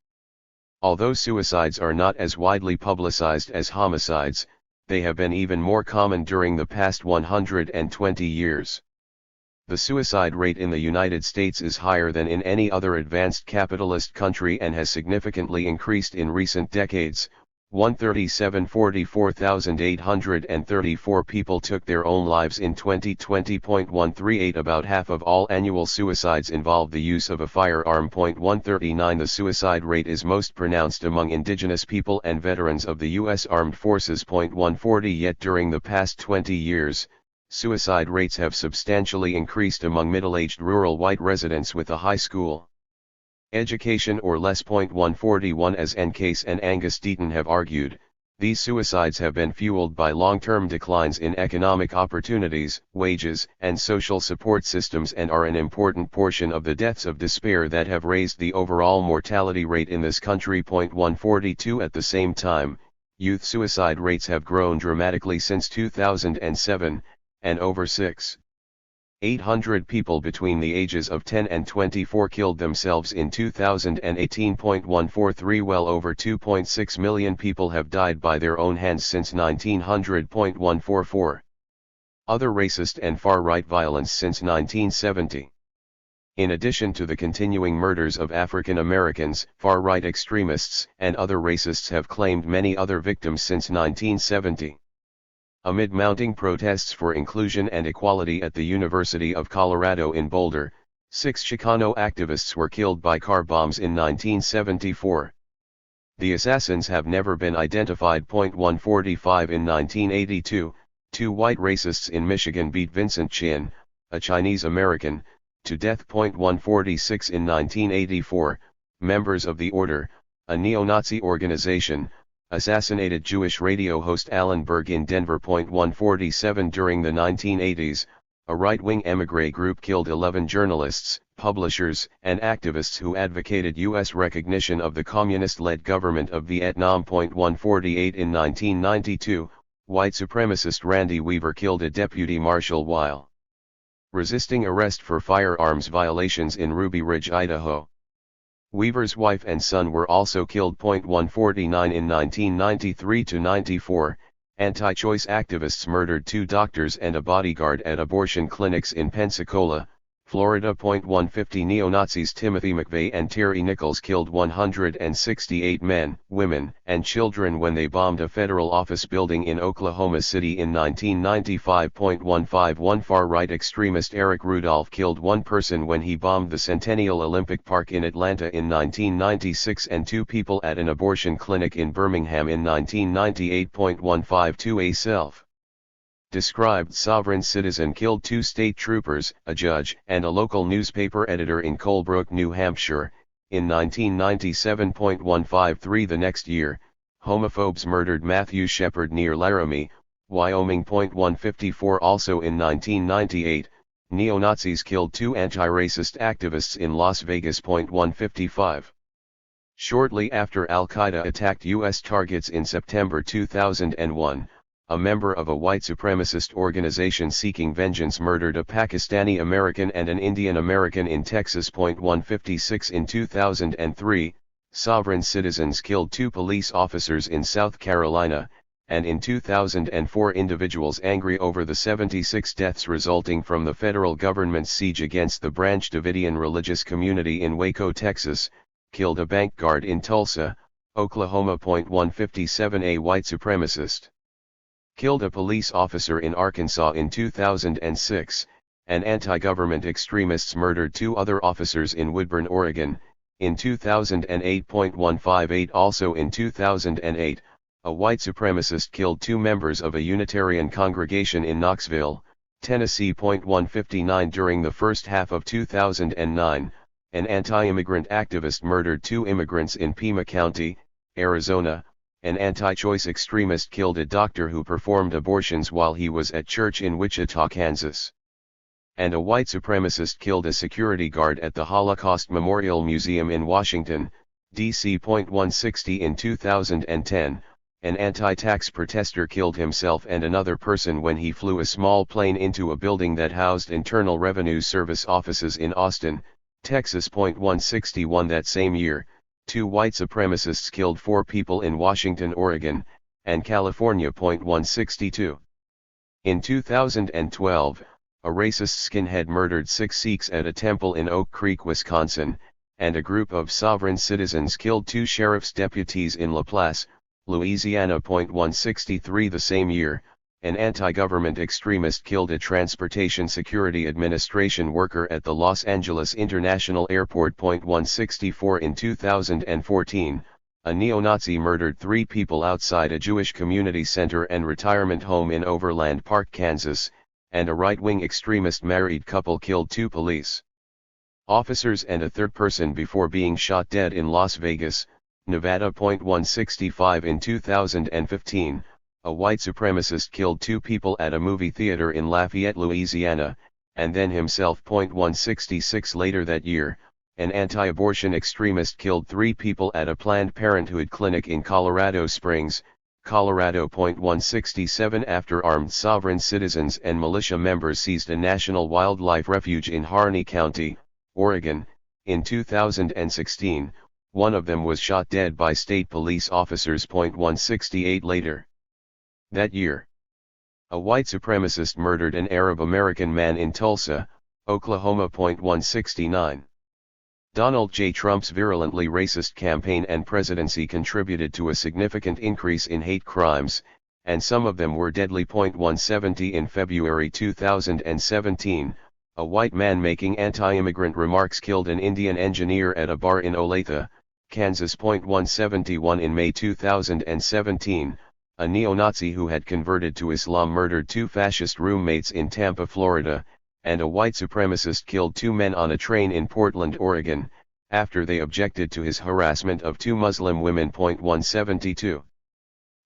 Although suicides are not as widely publicized as homicides, they have been even more common during the past 120 years. The suicide rate in the United States is higher than in any other advanced capitalist country and has significantly increased in recent decades. 137 44,834 people took their own lives in 2020. 138 About half of all annual suicides involve the use of a firearm. 139 The suicide rate is most pronounced among indigenous people and veterans of the U.S. Armed Forces. 140 Yet during the past 20 years, suicide rates have substantially increased among middle-aged rural white residents with a high school education or less. 141 As N. Case and Angus Deaton have argued, these suicides have been fueled by long-term declines in economic opportunities, wages, and social support systems and are an important portion of the deaths of despair that have raised the overall mortality rate in this country. 142 At the same time, youth suicide rates have grown dramatically since 2007, and over 6,800 people between the ages of 10 and 24 killed themselves in 2018. 143 Well over 2.6 million people have died by their own hands since 1900. 144 Other racist and far-right violence since 1970. In addition to the continuing murders of African Americans, far-right extremists and other racists have claimed many other victims since 1970. Amid mounting protests for inclusion and equality at the University of Colorado in Boulder, 6 Chicano activists were killed by car bombs in 1974. The assassins have never been identified. 145 In 1982, 2 white racists in Michigan beat Vincent Chin, a Chinese American, to death. 146 In 1984, members of the Order, a neo-Nazi organization, assassinated Jewish radio host Alan Berg in Denver. 147 During the 1980s, a right-wing émigré group killed 11 journalists, publishers, and activists who advocated U.S. recognition of the communist-led government of Vietnam. 148 In 1992, white supremacist Randy Weaver killed a deputy marshal while resisting arrest for firearms violations in Ruby Ridge, Idaho. Weaver's wife and son were also killed. 149 In 1993-94, anti-choice activists murdered 2 doctors and a bodyguard at abortion clinics in Pensacola, Florida. 150 Neo-Nazis Timothy McVeigh and Terry Nichols killed 168 men, women, and children when they bombed a federal office building in Oklahoma City in 1995. 151 Far-right extremist Eric Rudolph killed 1 person when he bombed the Centennial Olympic Park in Atlanta in 1996 and 2 people at an abortion clinic in Birmingham in 1998. 152 A self-described sovereign citizen killed 2 state troopers, a judge, and a local newspaper editor in Colebrook, New Hampshire, in 1997. 153 The next year, homophobes murdered Matthew Shepard near Laramie, Wyoming. 154 Also in 1998, neo-Nazis killed 2 anti-racist activists in Las Vegas. 155 Shortly after Al-Qaeda attacked U.S. targets in September 2001, a member of a white supremacist organization seeking vengeance, murdered a Pakistani American and an Indian American in Texas. 156 In 2003, sovereign citizens killed 2 police officers in South Carolina, and in 2004 individuals angry over the 76 deaths resulting from the federal government's siege against the Branch Davidian religious community in Waco, Texas, killed a bank guard in Tulsa, Oklahoma. 157 A white supremacist killed a police officer in Arkansas in 2006, and anti-government extremists murdered 2 other officers in Woodburn, Oregon, in 2008. 158 Also in 2008, a white supremacist killed 2 members of a Unitarian congregation in Knoxville, Tennessee. 159 During the first half of 2009, an anti-immigrant activist murdered 2 immigrants in Pima County, Arizona. An anti-choice extremist killed a doctor who performed abortions while he was at church in Wichita, Kansas. And a white supremacist killed a security guard at the Holocaust Memorial Museum in Washington, D.C. 160 In 2010, an anti-tax protester killed himself and another person when he flew a small plane into a building that housed Internal Revenue Service offices in Austin, Texas. 161 That same year, 2 white supremacists killed 4 people in Washington, Oregon, and California. 162 In 2012, a racist skinhead murdered 6 Sikhs at a temple in Oak Creek, Wisconsin, and a group of sovereign citizens killed 2 sheriff's deputies in Laplace, Louisiana. 163 The same year, an anti-government extremist killed a Transportation Security Administration worker at the Los Angeles International Airport. 164 In 2014, a neo-Nazi murdered 3 people outside a Jewish community center and retirement home in Overland Park, Kansas, and a right-wing extremist married couple killed 2 police officers and a third person before being shot dead in Las Vegas, Nevada. 165 In 2015, a white supremacist killed 2 people at a movie theater in Lafayette, Louisiana, and then himself. 166 Later that year, an anti-abortion extremist killed 3 people at a Planned Parenthood clinic in Colorado Springs, Colorado. 167 After armed sovereign citizens and militia members seized a national wildlife refuge in Harney County, Oregon, in 2016, one of them was shot dead by state police officers. 168 Later that year, a white supremacist murdered an Arab American man in Tulsa, Oklahoma. 169 Donald J. Trump's virulently racist campaign and presidency contributed to a significant increase in hate crimes, and some of them were deadly. 170 In February 2017, a white man making anti-immigrant remarks killed an Indian engineer at a bar in Olathe, Kansas. 171 In May 2017, a neo-Nazi who had converted to Islam murdered 2 fascist roommates in Tampa, Florida, and a white supremacist killed 2 men on a train in Portland, Oregon, after they objected to his harassment of 2 Muslim women. 172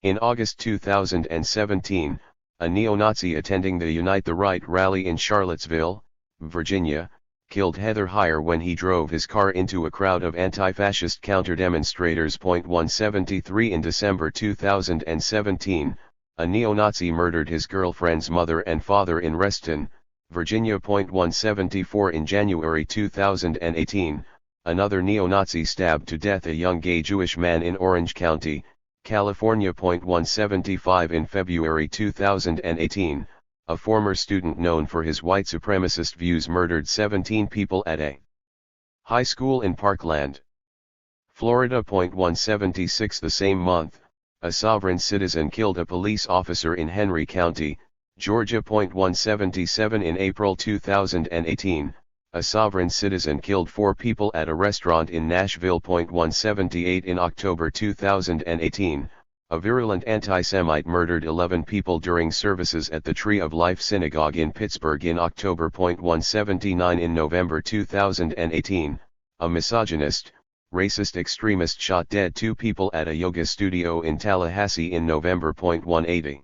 In August 2017, a neo-Nazi attending the Unite the Right rally in Charlottesville, Virginia, killed Heather Heyer when he drove his car into a crowd of anti-fascist counter-demonstrators. 173 In December 2017, a neo-Nazi murdered his girlfriend's mother and father in Reston, Virginia. 174 In January 2018, another neo-Nazi stabbed to death a young gay Jewish man in Orange County, California. 175 In February 2018, a former student known for his white supremacist views murdered 17 people at a high school in Parkland, Florida. 176 The same month, a sovereign citizen killed a police officer in Henry County, Georgia. 177 In April 2018, a sovereign citizen killed 4 people at a restaurant in Nashville. 178 In October 2018, a virulent anti-Semite murdered 11 people during services at the Tree of Life Synagogue in Pittsburgh in October. 179 In November 2018, a misogynist, racist extremist shot dead 2 people at a yoga studio in Tallahassee in November. 180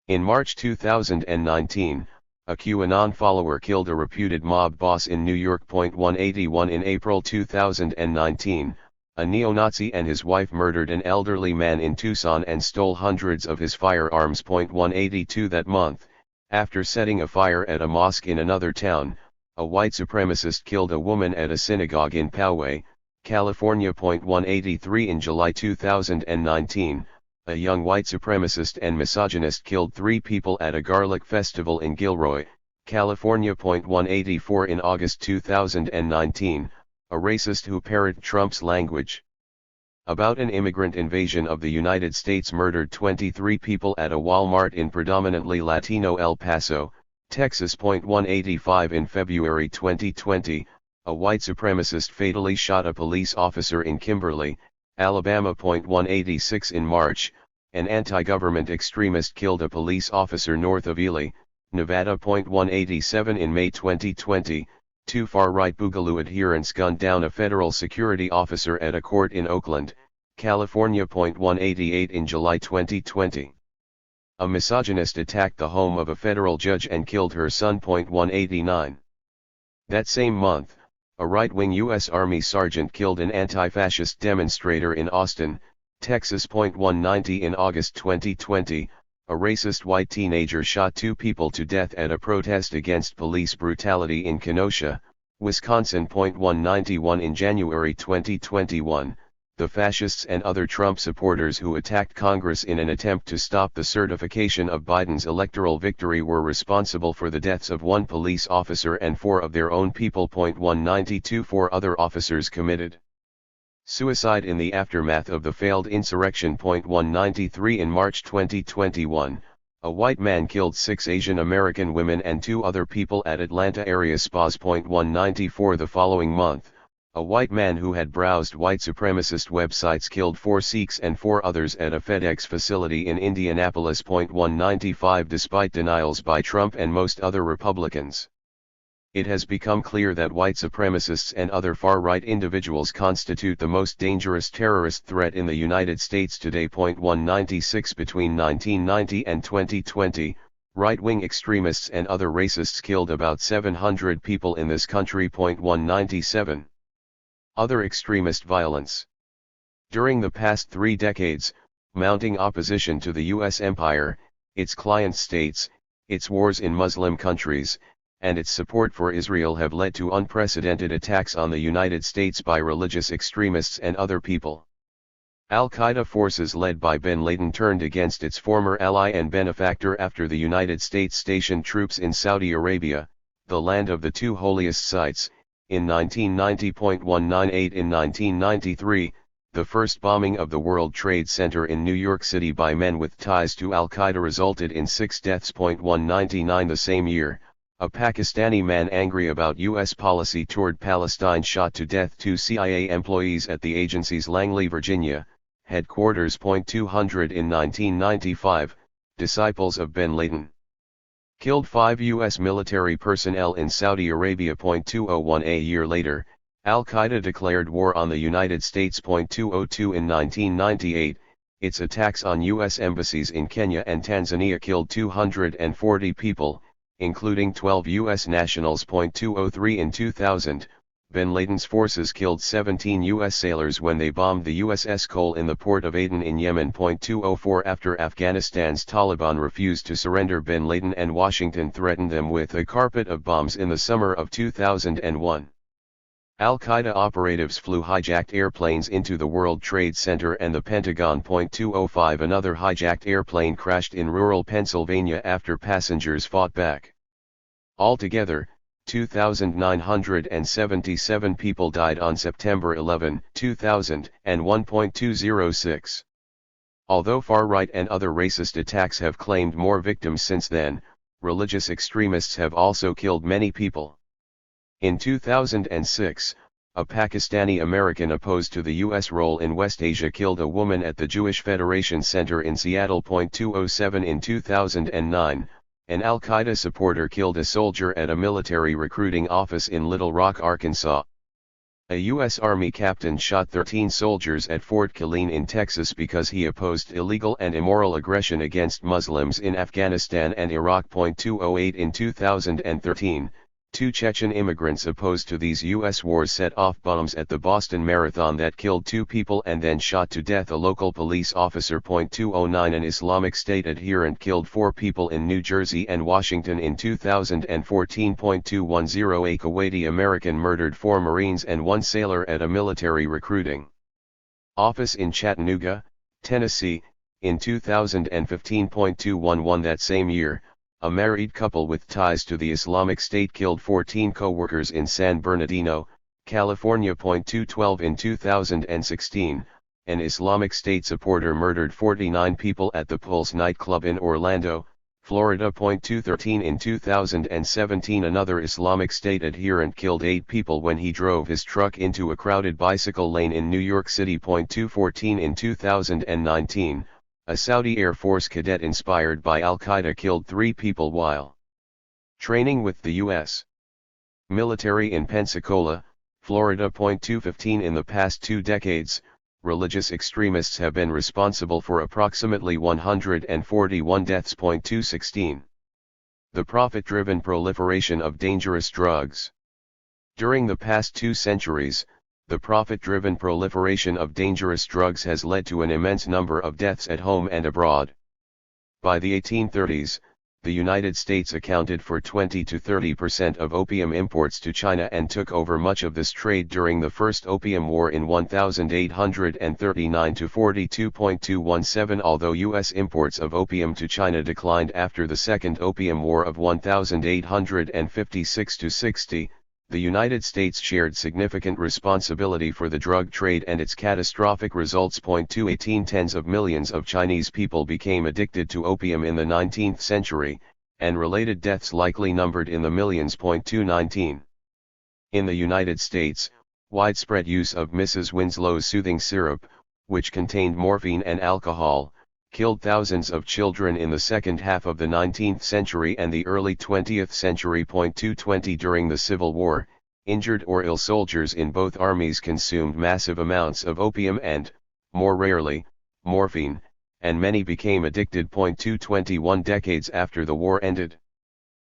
In March 2019, a QAnon follower killed a reputed mob boss in New York. 181 In April 2019, a neo-Nazi and his wife murdered an elderly man in Tucson and stole hundreds of his firearms. 182 That month, after setting a fire at a mosque in another town, a white supremacist killed a woman at a synagogue in Poway, California. 183 In July 2019, a young white supremacist and misogynist killed 3 people at a garlic festival in Gilroy, California. 184 In August 2019, a racist who parroted Trump's language about an immigrant invasion of the United States murdered 23 people at a Walmart in predominantly Latino El Paso, Texas. 185 In February 2020, a white supremacist fatally shot a police officer in Kimberly, Alabama. 186 In March, an anti-government extremist killed a police officer north of Ely, Nevada. 187 In May 2020, 2 far-right Boogaloo adherents gunned down a federal security officer at a court in Oakland, California. 188 In July 2020, a misogynist attacked the home of a federal judge and killed her son. 189 That same month, a right-wing U.S. Army sergeant killed an anti-fascist demonstrator in Austin, Texas. 190 In August 2020, a racist white teenager shot 2 people to death at a protest against police brutality in Kenosha, Wisconsin. 191 In January 2021, the fascists and other Trump supporters who attacked Congress in an attempt to stop the certification of Biden's electoral victory were responsible for the deaths of 1 police officer and 4 of their own people. 192 4 other officers committed suicide in the aftermath of the failed insurrection. 193 In March 2021, a white man killed 6 Asian American women and 2 other people at Atlanta area spas. 194 The following month, a white man who had browsed white supremacist websites killed 4 Sikhs and 4 others at a FedEx facility in Indianapolis. 195 Despite denials by Trump and most other Republicans, it has become clear that white supremacists and other far-right individuals constitute the most dangerous terrorist threat in the United States today. 196 Between 1990 and 2020, right-wing extremists and other racists killed about 700 people in this country. 197 Other extremist violence. During the past 3 decades, mounting opposition to the U.S. empire, its client states, its wars in Muslim countries, and its support for Israel have led to unprecedented attacks on the United States by religious extremists and other people. Al-Qaeda forces led by bin Laden turned against its former ally and benefactor after the United States stationed troops in Saudi Arabia, the land of the 2 holiest sites, in 1990. 198 In 1993, the first bombing of the World Trade Center in New York City by men with ties to Al-Qaeda resulted in 6 deaths. 199 The same year, a Pakistani man angry about U.S. policy toward Palestine shot to death 2 CIA employees at the agency's Langley, Virginia, headquarters. 200 In 1995, disciples of bin Laden killed 5 U.S. military personnel in Saudi Arabia. 201 A year later, Al-Qaeda declared war on the United States. 202 In 1998, its attacks on U.S. embassies in Kenya and Tanzania killed 240 people, including 12 U.S. nationals. 203 In 2000, bin Laden's forces killed 17 U.S. sailors when they bombed the USS Cole in the port of Aden in Yemen. 204 After Afghanistan's Taliban refused to surrender, bin Laden and Washington threatened them with a carpet of bombs in the summer of 2001. Al-Qaeda operatives flew hijacked airplanes into the World Trade Center and the Pentagon. 205 Another hijacked airplane crashed in rural Pennsylvania after passengers fought back. Altogether, 2,977 people died on September 11, 2001. 206 Although far-right and other racist attacks have claimed more victims since then, religious extremists have also killed many people. In 2006, a Pakistani American opposed to the U.S. role in West Asia killed a woman at the Jewish Federation Center in Seattle. 207 In 2009, an Al-Qaeda supporter killed a soldier at a military recruiting office in Little Rock, Arkansas. A U.S. Army captain shot 13 soldiers at Fort Killeen in Texas because he opposed illegal and immoral aggression against Muslims in Afghanistan and Iraq. 208 In 2013, Two Chechen immigrants opposed to these U.S. wars set off bombs at the Boston Marathon that killed 2 people and then shot to death a local police officer. 209 An Islamic State adherent killed 4 people in New Jersey and Washington in 2014. 210 A Kuwaiti American murdered 4 Marines and 1 sailor at a military recruiting office in Chattanooga, Tennessee, in 2015. 211 That same year, a married couple with ties to the Islamic State killed 14 co-workers in San Bernardino, California. 212 In 2016, an Islamic State supporter murdered 49 people at the Pulse nightclub in Orlando, Florida. 213 In 2017 another Islamic State adherent killed 8 people when he drove his truck into a crowded bicycle lane in New York City. 214 In 2019, a Saudi Air Force cadet inspired by Al-Qaeda killed 3 people while training with the U.S. military in Pensacola, Florida. 215 In the past 2 decades, religious extremists have been responsible for approximately 141 deaths. 216 The profit-driven proliferation of dangerous drugs. During the past 2 centuries, the profit-driven proliferation of dangerous drugs has led to an immense number of deaths at home and abroad. By the 1830s, the United States accounted for 20 to 30% of opium imports to China and took over much of this trade during the First Opium War in 1839 to 42. 217 Although U.S. imports of opium to China declined after the Second Opium War of 1856 to 60, the United States shared significant responsibility for the drug trade and its catastrophic results. 218 Tens of millions of Chinese people became addicted to opium in the 19th century, and related deaths likely numbered in the millions. 219 In the United States, widespread use of Mrs. Winslow's soothing syrup, which contained morphine and alcohol, killed thousands of children in the second half of the 19th century and the early 20th century. 220 During the Civil War, injured or ill soldiers in both armies consumed massive amounts of opium and, more rarely, morphine, and many became addicted. 221 Decades after the war ended,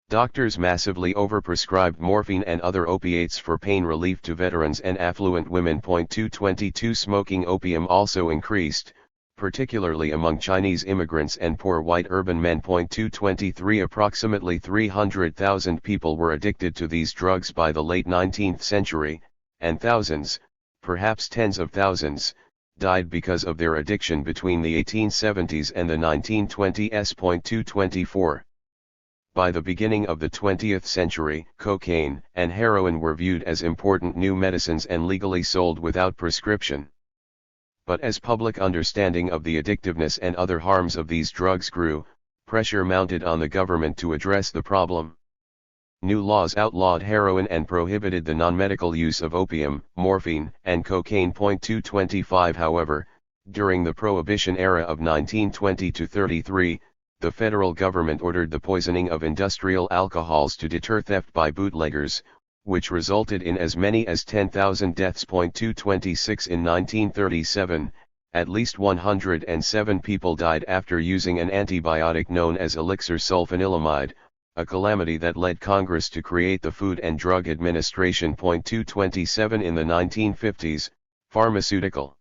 doctors massively overprescribed morphine and other opiates for pain relief to veterans and affluent women. 222 Smoking opium also increased, particularly among Chinese immigrants and poor white urban men. 223 Approximately 300,000 people were addicted to these drugs by the late 19th century, and thousands, perhaps tens of thousands, died because of their addiction between the 1870s and the 1920s. 224 By the beginning of the 20th century, cocaine and heroin were viewed as important new medicines and legally sold without prescription. But as public understanding of the addictiveness and other harms of these drugs grew, pressure mounted on the government to address the problem. New laws outlawed heroin and prohibited the non-medical use of opium, morphine, and cocaine. 225 However, during the Prohibition era of 1920 to 33, the federal government ordered the poisoning of industrial alcohols to deter theft by bootleggers, which resulted in as many as 10,000 deaths. 226 In 1937, at least 107 people died after using an antibiotic known as elixir sulfanilamide, a calamity that led Congress to create the Food and Drug Administration. 227 In the 1950s, pharmaceutical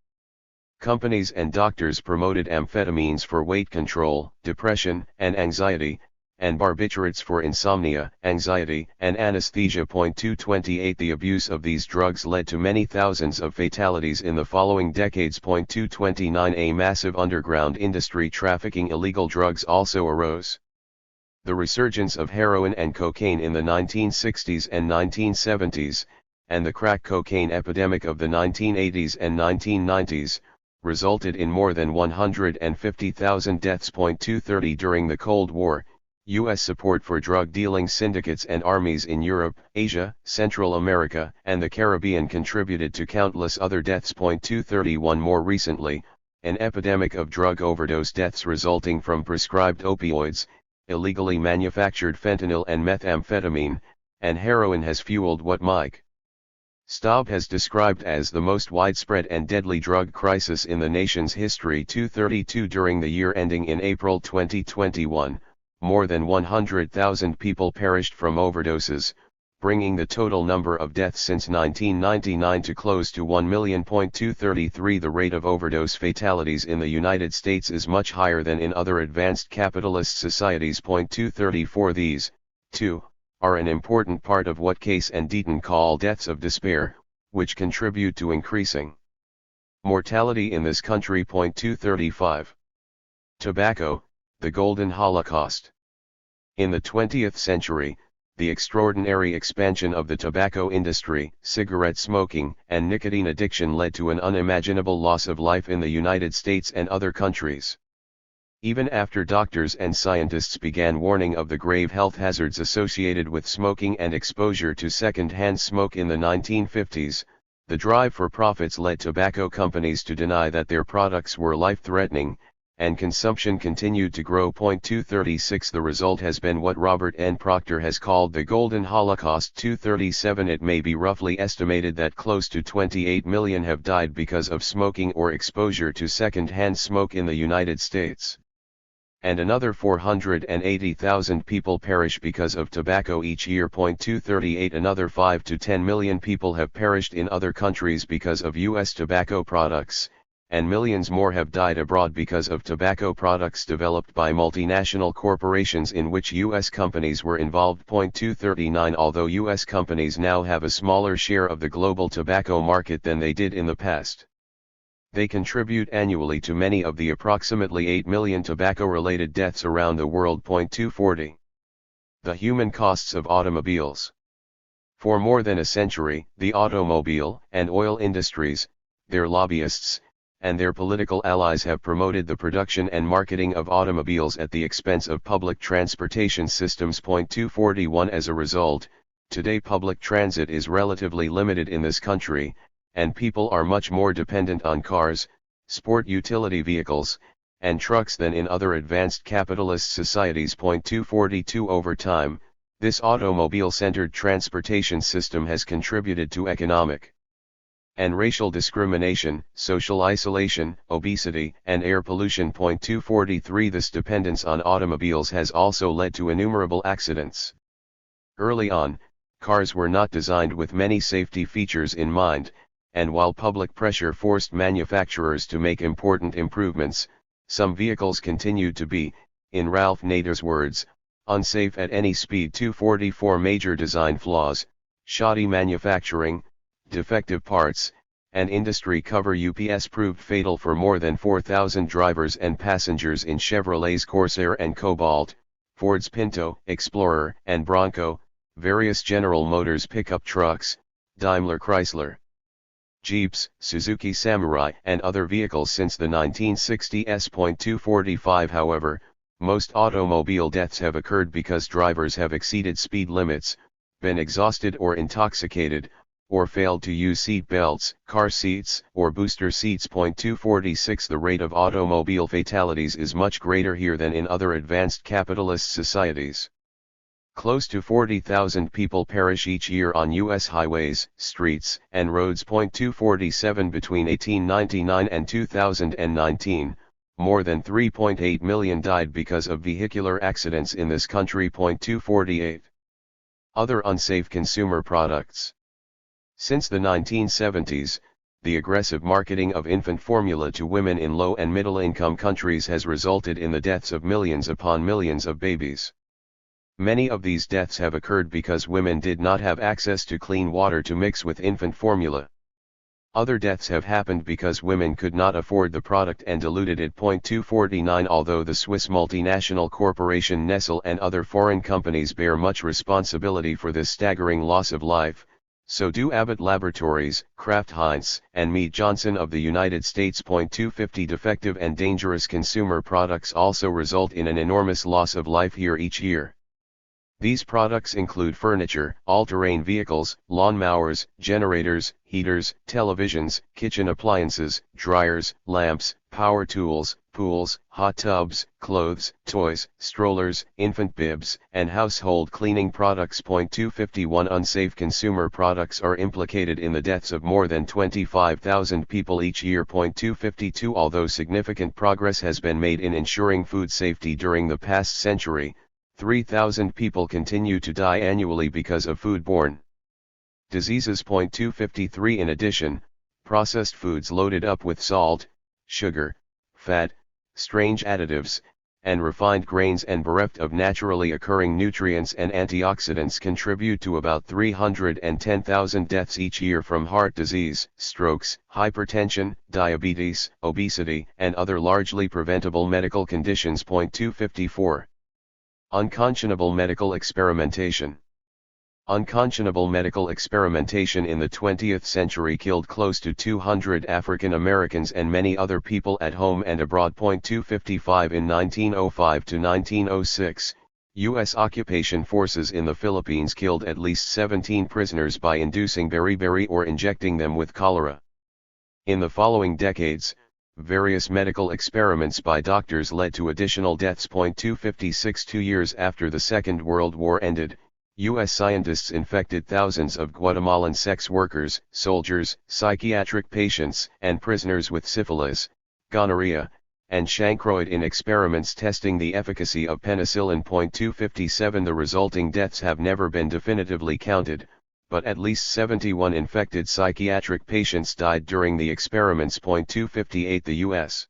companies and doctors promoted amphetamines for weight control, depression, and anxiety, and barbiturates for insomnia, anxiety, and anesthesia. 228 The abuse of these drugs led to many thousands of fatalities in the following decades. 229 A massive underground industry trafficking illegal drugs also arose. The resurgence of heroin and cocaine in the 1960s and 1970s, and the crack cocaine epidemic of the 1980s and 1990s, resulted in more than 150,000 deaths. 230 During the Cold War, U.S. support for drug-dealing syndicates and armies in Europe, Asia, Central America, and the Caribbean contributed to countless other deaths. 231 More recently, an epidemic of drug overdose deaths resulting from prescribed opioids, illegally manufactured fentanyl and methamphetamine, and heroin has fueled what Mike Staub has described as the most widespread and deadly drug crisis in the nation's history. 232 During the year ending in April 2021, more than 100,000 people perished from overdoses, bringing the total number of deaths since 1999 to close to 1,233,000. The rate of overdose fatalities in the United States is much higher than in other advanced capitalist societies. 234 These, too, are an important part of what Case and Deaton call deaths of despair, which contribute to increasing mortality in this country. 235 Tobacco, the Golden Holocaust. In the 20th century, the extraordinary expansion of the tobacco industry, cigarette smoking, and nicotine addiction led to an unimaginable loss of life in the United States and other countries. Even after doctors and scientists began warning of the grave health hazards associated with smoking and exposure to second-hand smoke in the 1950s, the drive for profits led tobacco companies to deny that their products were life-threatening, and consumption continued to grow. 236 The result has been what Robert N. Proctor has called the Golden Holocaust. 237 It may be roughly estimated that close to 28 million have died because of smoking or exposure to second-hand smoke in the United States. And another 480,000 people perish because of tobacco each year. 238 Another 5 to 10 million people have perished in other countries because of U.S. tobacco products, and millions more have died abroad because of tobacco products developed by multinational corporations in which U.S. companies were involved. 239 Although U.S. companies now have a smaller share of the global tobacco market than they did in the past, they contribute annually to many of the approximately 8 million tobacco-related deaths around the world. 240 The human costs of automobiles. For more than a century, the automobile and oil industries, their lobbyists, and their political allies have promoted the production and marketing of automobiles at the expense of public transportation systems. 241 As a result, today public transit is relatively limited in this country, and people are much more dependent on cars, sport utility vehicles, and trucks than in other advanced capitalist societies. 242 Over time, this automobile-centered transportation system has contributed to economic and racial discrimination, social isolation, obesity, and air pollution. 243 This dependence on automobiles has also led to innumerable accidents. Early on, cars were not designed with many safety features in mind, and while public pressure forced manufacturers to make important improvements, some vehicles continued to be, in Ralph Nader's words, unsafe at any speed. 244 Major design flaws, shoddy manufacturing, defective parts, and industry cover. UPS proved fatal for more than 4,000 drivers and passengers in Chevrolet's Corsair and Cobalt, Ford's Pinto, Explorer, and Bronco, various General Motors pickup trucks, Daimler Chrysler, Jeeps, Suzuki Samurai, and other vehicles since the 1960s. 245 However, most automobile deaths have occurred because drivers have exceeded speed limits, been exhausted or intoxicated, or failed to use seat belts, car seats, or booster seats. 246 The rate of automobile fatalities is much greater here than in other advanced capitalist societies. Close to 40,000 people perish each year on U.S. highways, streets, and roads. 247 Between 1899 and 2019, more than 3.8 million died because of vehicular accidents in this country. 248 Other unsafe consumer products. Since the 1970s, the aggressive marketing of infant formula to women in low and middle-income countries has resulted in the deaths of millions upon millions of babies. Many of these deaths have occurred because women did not have access to clean water to mix with infant formula. Other deaths have happened because women could not afford the product and diluted it. 249 Although the Swiss multinational corporation Nestle and other foreign companies bear much responsibility for this staggering loss of life, so do Abbott Laboratories, Kraft Heinz, and Mead Johnson of the United States. 250 Defective and dangerous consumer products also result in an enormous loss of life here each year. These products include furniture, all-terrain vehicles, lawn mowers, generators, heaters, televisions, kitchen appliances, dryers, lamps, power tools, pools, hot tubs, clothes, toys, strollers, infant bibs, and household cleaning products. 251 Unsafe consumer products are implicated in the deaths of more than 25,000 people each year. 252 Although significant progress has been made in ensuring food safety during the past century, 3,000 people continue to die annually because of foodborne diseases. 253 In addition, processed foods loaded up with salt, sugar, fat, strange additives, and refined grains and bereft of naturally occurring nutrients and antioxidants contribute to about 310,000 deaths each year from heart disease, strokes, hypertension, diabetes, obesity, and other largely preventable medical conditions. 254. Unconscionable medical experimentation. Unconscionable medical experimentation in the 20th century killed close to 200 African Americans and many other people at home and abroad. 255 In 1905 to 1906, U.S. occupation forces in the Philippines killed at least 17 prisoners by inducing beriberi or injecting them with cholera. In the following decades, various medical experiments by doctors led to additional deaths. 256 2 years after the Second World War ended, U.S. scientists infected thousands of Guatemalan sex workers, soldiers, psychiatric patients, and prisoners with syphilis, gonorrhea, and chancroid in experiments testing the efficacy of penicillin. 257 The resulting deaths have never been definitively counted, but at least 71 infected psychiatric patients died during the experiments. 258 The U.S.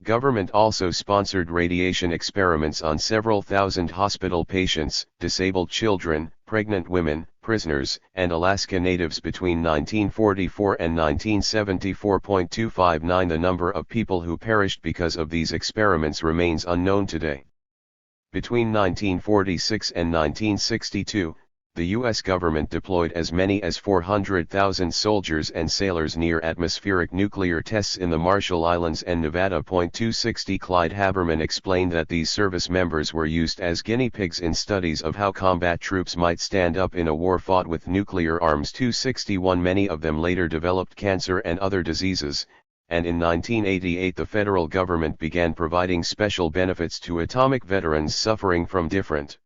government also sponsored radiation experiments on several thousand hospital patients, disabled children, pregnant women, prisoners, and Alaska Natives between 1944 and 1974. 259 The number of people who perished because of these experiments remains unknown today. Between 1946 and 1962, the U.S. government deployed as many as 400,000 soldiers and sailors near atmospheric nuclear tests in the Marshall Islands and Nevada. 260 Clyde Haberman explained that these service members were used as guinea pigs in studies of how combat troops might stand up in a war fought with nuclear arms. 261 Many of them later developed cancer and other diseases, and in 1988 the federal government began providing special benefits to atomic veterans suffering from different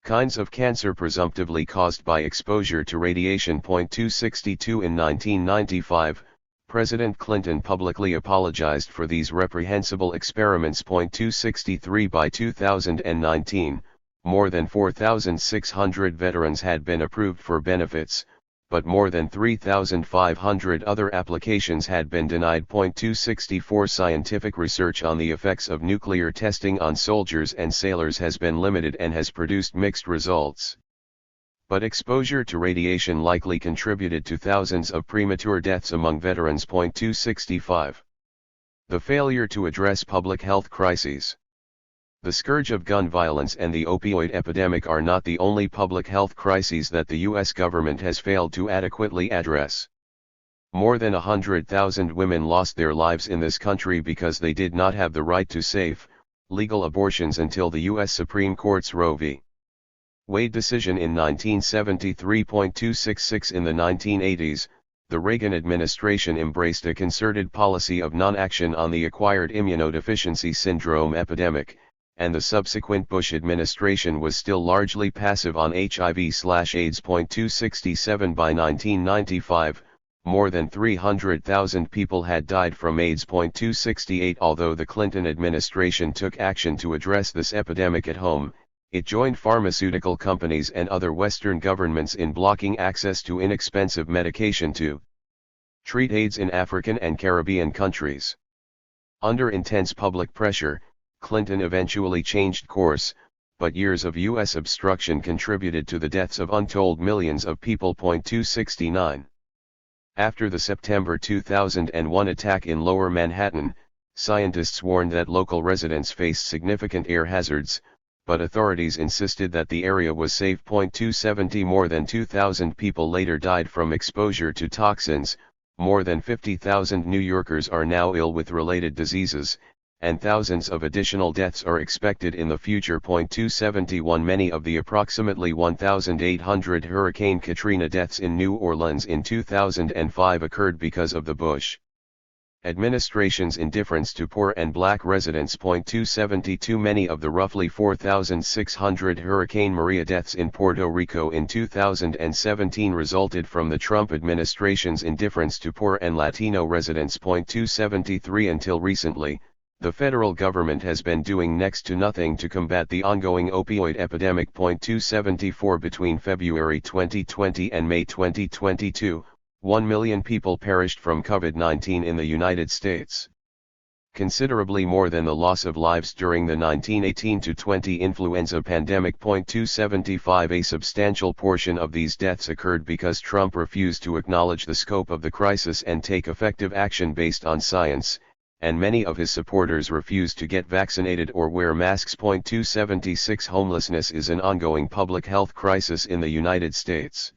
kinds of cancer presumptively caused by exposure to radiation. 262 In 1995, President Clinton publicly apologized for these reprehensible experiments. 263 By 2019, more than 4,600 veterans had been approved for benefits, but more than 3,500 other applications had been denied. 264 Scientific research on the effects of nuclear testing on soldiers and sailors has been limited and has produced mixed results. But exposure to radiation likely contributed to thousands of premature deaths among veterans. 265 The failure to address public health crises. The scourge of gun violence and the opioid epidemic are not the only public health crises that the U.S. government has failed to adequately address. More than 100,000 women lost their lives in this country because they did not have the right to safe, legal abortions until the U.S. Supreme Court's Roe v. Wade decision in 1973. 266 In the 1980s, the Reagan administration embraced a concerted policy of non-action on the acquired immunodeficiency syndrome epidemic, and the subsequent Bush administration was still largely passive on HIV/AIDS. 267 By 1995, more than 300,000 people had died from AIDS. 268 Although the Clinton administration took action to address this epidemic at home, it joined pharmaceutical companies and other Western governments in blocking access to inexpensive medication to treat AIDS in African and Caribbean countries. Under intense public pressure, Clinton eventually changed course, but years of U.S. obstruction contributed to the deaths of untold millions of people. 269 After the September 2001 attack in Lower Manhattan, scientists warned that local residents faced significant air hazards, but authorities insisted that the area was safe. 270 More than 2,000 people later died from exposure to toxins, more than 50,000 New Yorkers are now ill with related diseases, and thousands of additional deaths are expected in the future. 271 Many of the approximately 1,800 Hurricane Katrina deaths in New Orleans in 2005 occurred because of the Bush administration's indifference to poor and black residents. 272 Many of the roughly 4,600 Hurricane Maria deaths in Puerto Rico in 2017 resulted from the Trump administration's indifference to poor and Latino residents. 273 Until recently, The federal government has been doing next to nothing to combat the ongoing opioid epidemic. 274 Between February 2020 and May 2022, 1 million people perished from COVID-19 in the United States. Considerably more than the loss of lives during the 1918-20 influenza pandemic. 275 A substantial portion of these deaths occurred because Trump refused to acknowledge the scope of the crisis and take effective action based on science, and many of his supporters refused to get vaccinated or wear masks. 276 Homelessness is an ongoing public health crisis in the United States.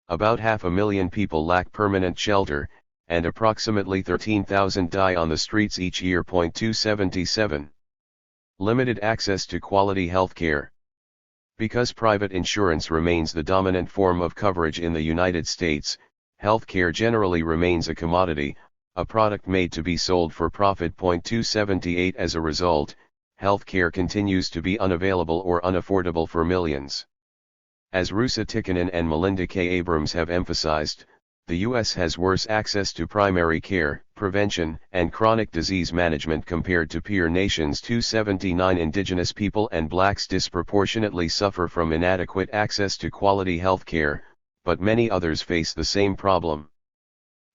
About 500,000 people lack permanent shelter, and approximately 13,000 die on the streets each year. 277 Limited access to quality health care. Because private insurance remains the dominant form of coverage in the United States, health care generally remains a commodity, a product made to be sold for profit. 278 As a result, health care continues to be unavailable or unaffordable for millions. As Rusa Tikkanen and Melinda K. Abrams have emphasized, the U.S. has worse access to primary care, prevention, and chronic disease management compared to peer nations. 279 Indigenous people and blacks disproportionately suffer from inadequate access to quality health care, but many others face the same problem.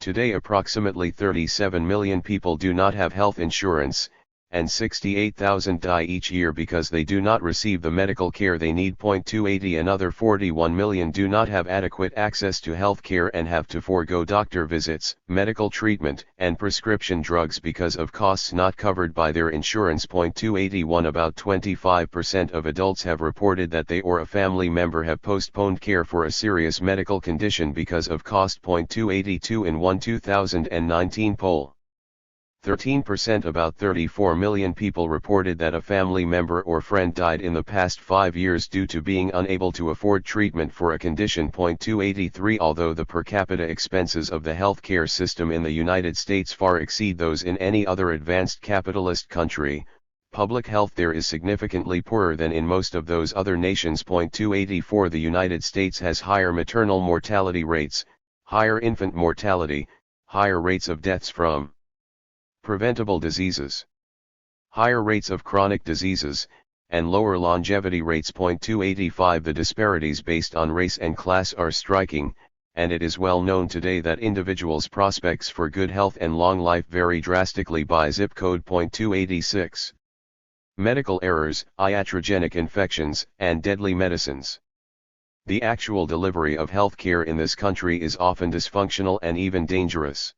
Today approximately 37 million people do not have health insurance, and 68,000 die each year because they do not receive the medical care they need. 280 Another 41 million do not have adequate access to health care and have to forego doctor visits, medical treatment, and prescription drugs because of costs not covered by their insurance. 281 About 25% of adults have reported that they or a family member have postponed care for a serious medical condition because of cost. 282 In one 2019 poll, 13% About 34 million people reported that a family member or friend died in the past 5 years due to being unable to afford treatment for a condition. 283 Although the per capita expenses of the healthcare system in the United States far exceed those in any other advanced capitalist country, public health there is significantly poorer than in most of those other nations. 284 The United States has higher maternal mortality rates, higher infant mortality, higher rates of deaths from preventable diseases, higher rates of chronic diseases, and lower longevity rates. 285 The disparities based on race and class are striking, and it is well known today that individuals' prospects for good health and long life vary drastically by zip code. 286 Medical errors, iatrogenic infections, and deadly medicines. The actual delivery of health care in this country is often dysfunctional and even dangerous.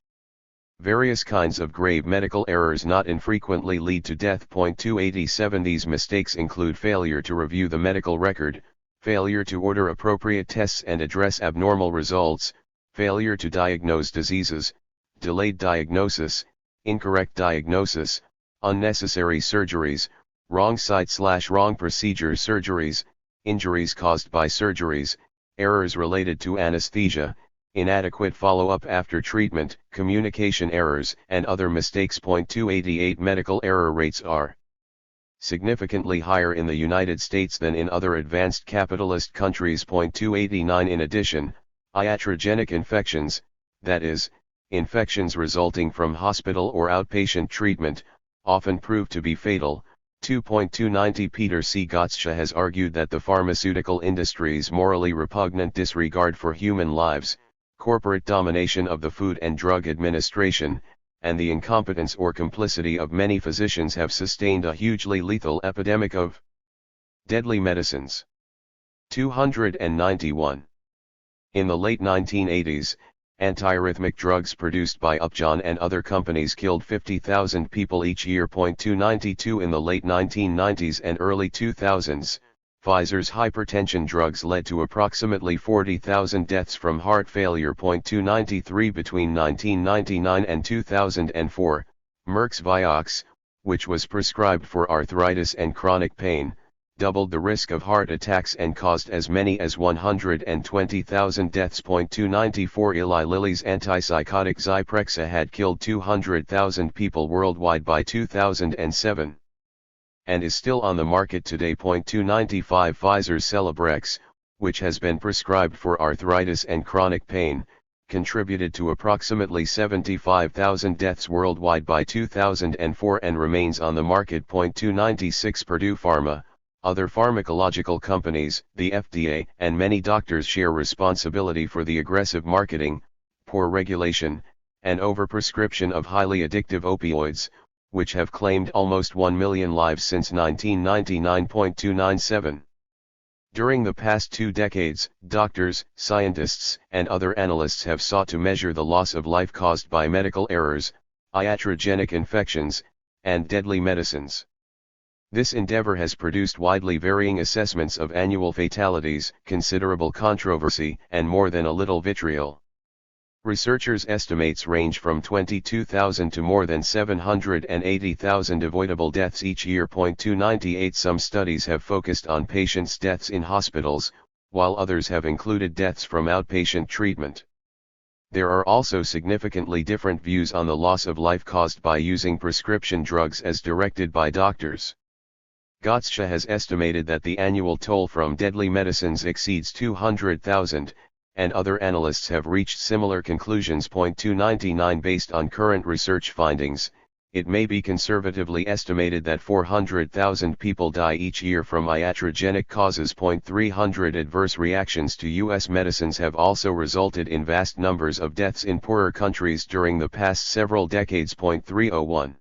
Various kinds of grave medical errors not infrequently lead to death. 287 These mistakes include failure to review the medical record, failure to order appropriate tests and address abnormal results, failure to diagnose diseases, delayed diagnosis, incorrect diagnosis, unnecessary surgeries, wrong site/wrong procedure surgeries, injuries caused by surgeries, errors related to anesthesia, inadequate follow-up after treatment, communication errors, and other mistakes. 288 Medical error rates are significantly higher in the United States than in other advanced capitalist countries. 289 In addition, iatrogenic infections, that is, infections resulting from hospital or outpatient treatment, often prove to be fatal. 290 Peter C. Gottscha has argued that the pharmaceutical industry's morally repugnant disregard for human lives, corporate domination of the Food and Drug Administration, and the incompetence or complicity of many physicians have sustained a hugely lethal epidemic of deadly medicines. 291 In the late 1980s, antiarrhythmic drugs produced by Upjohn and other companies killed 50,000 people each year. 292 In the late 1990s and early 2000s, Pfizer's hypertension drugs led to approximately 40,000 deaths from heart failure. 293 Between 1999 and 2004, Merck's Vioxx, which was prescribed for arthritis and chronic pain, doubled the risk of heart attacks and caused as many as 120,000 deaths. 294 Eli Lilly's antipsychotic Zyprexa had killed 200,000 people worldwide by 2007. And is still on the market today. 295 Pfizer's Celebrex, which has been prescribed for arthritis and chronic pain, contributed to approximately 75,000 deaths worldwide by 2004 and remains on the market. 296 Purdue Pharma, other pharmacological companies, the FDA, and many doctors share responsibility for the aggressive marketing, poor regulation, and overprescription of highly addictive opioids, which have claimed almost 1 million lives since 1999. 297. During the past 2 decades, doctors, scientists, and other analysts have sought to measure the loss of life caused by medical errors, iatrogenic infections, and deadly medicines. This endeavor has produced widely varying assessments of annual fatalities, considerable controversy, and more than a little vitriol. Researchers' estimates range from 22,000 to more than 780,000 avoidable deaths each year. 298 Some studies have focused on patients' deaths in hospitals, while others have included deaths from outpatient treatment. There are also significantly different views on the loss of life caused by using prescription drugs as directed by doctors. Gottscha has estimated that the annual toll from deadly medicines exceeds 200,000, and other analysts have reached similar conclusions. 299 Based on current research findings, it may be conservatively estimated that 400,000 people die each year from iatrogenic causes. 300 Adverse reactions to U.S. medicines have also resulted in vast numbers of deaths in poorer countries during the past several decades. 301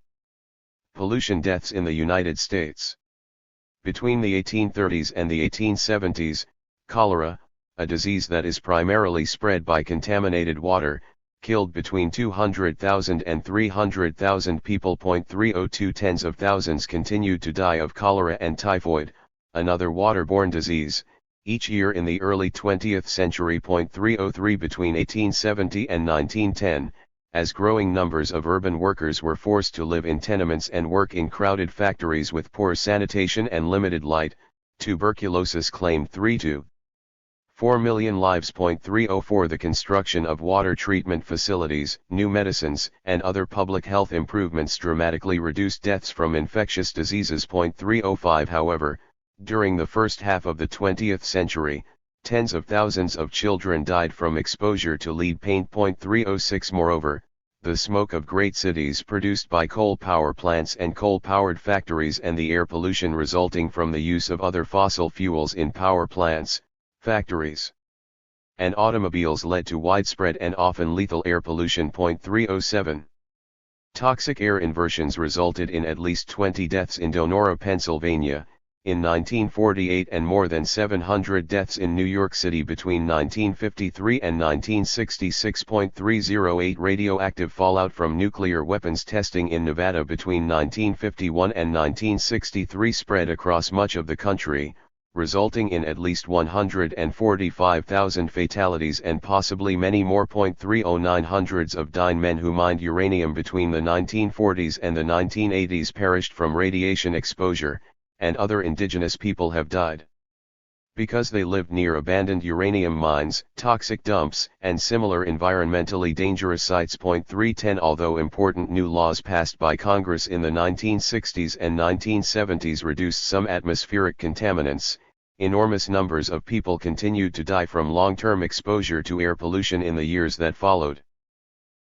Pollution deaths in the United States. Between the 1830s and the 1870s, cholera, a disease that is primarily spread by contaminated water, killed between 200,000 and 300,000 people. 302 Tens of thousands continued to die of cholera and typhoid, another waterborne disease, each year in the early 20th century. 303 Between 1870 and 1910, as growing numbers of urban workers were forced to live in tenements and work in crowded factories with poor sanitation and limited light, tuberculosis claimed 3 to 4 million lives. 304 The construction of water treatment facilities, new medicines, and other public health improvements dramatically reduced deaths from infectious diseases. 305 However, during the first half of the 20th century, tens of thousands of children died from exposure to lead paint. 306 Moreover, the smoke of great cities produced by coal power plants and coal-powered factories and the air pollution resulting from the use of other fossil fuels in power plants, factories, and automobiles led to widespread and often lethal air pollution. 307 Toxic air inversions resulted in at least 20 deaths in Donora, Pennsylvania, in 1948 and more than 700 deaths in New York City between 1953 and 1966. 308 Radioactive fallout from nuclear weapons testing in Nevada between 1951 and 1963 spread across much of the country, resulting in at least 145,000 fatalities and possibly many more. 309 Hundreds of dying men who mined uranium between the 1940s and the 1980s perished from radiation exposure, and other indigenous people have died because they lived near abandoned uranium mines, toxic dumps, and similar environmentally dangerous sites. 310 Although important new laws passed by Congress in the 1960s and 1970s reduced some atmospheric contaminants, enormous numbers of people continued to die from long-term exposure to air pollution in the years that followed.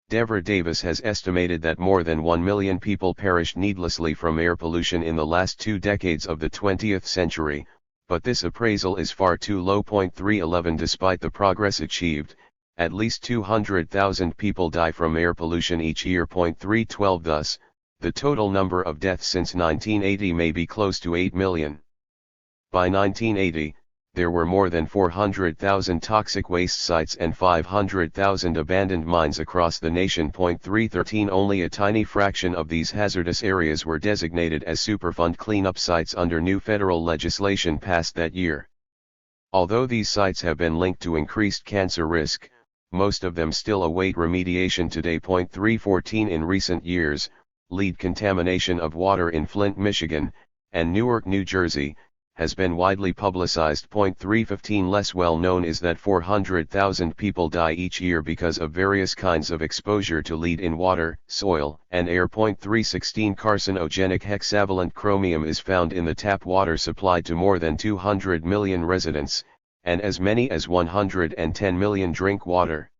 Deborah Davis has estimated that more than 1 million people perished needlessly from air pollution in the last 2 decades of the 20th century, but this appraisal is far too low. 311 Despite the progress achieved, at least 200,000 people die from air pollution each year. 312 Thus, the total number of deaths since 1980 may be close to 8 million. By 1980, there were more than 400,000 toxic waste sites and 500,000 abandoned mines across the nation. 313 Only a tiny fraction of these hazardous areas were designated as Superfund cleanup sites under new federal legislation passed that year. Although these sites have been linked to increased cancer risk, most of them still await remediation today. 314 In recent years, lead contamination of water in Flint, Michigan, and Newark, New Jersey, has been widely publicized. 315 Less well known is that 400,000 people die each year because of various kinds of exposure to lead in water, soil, and air. 316 Carcinogenic hexavalent chromium is found in the tap water supplied to more than 200 million residents, and as many as 110 million drink water.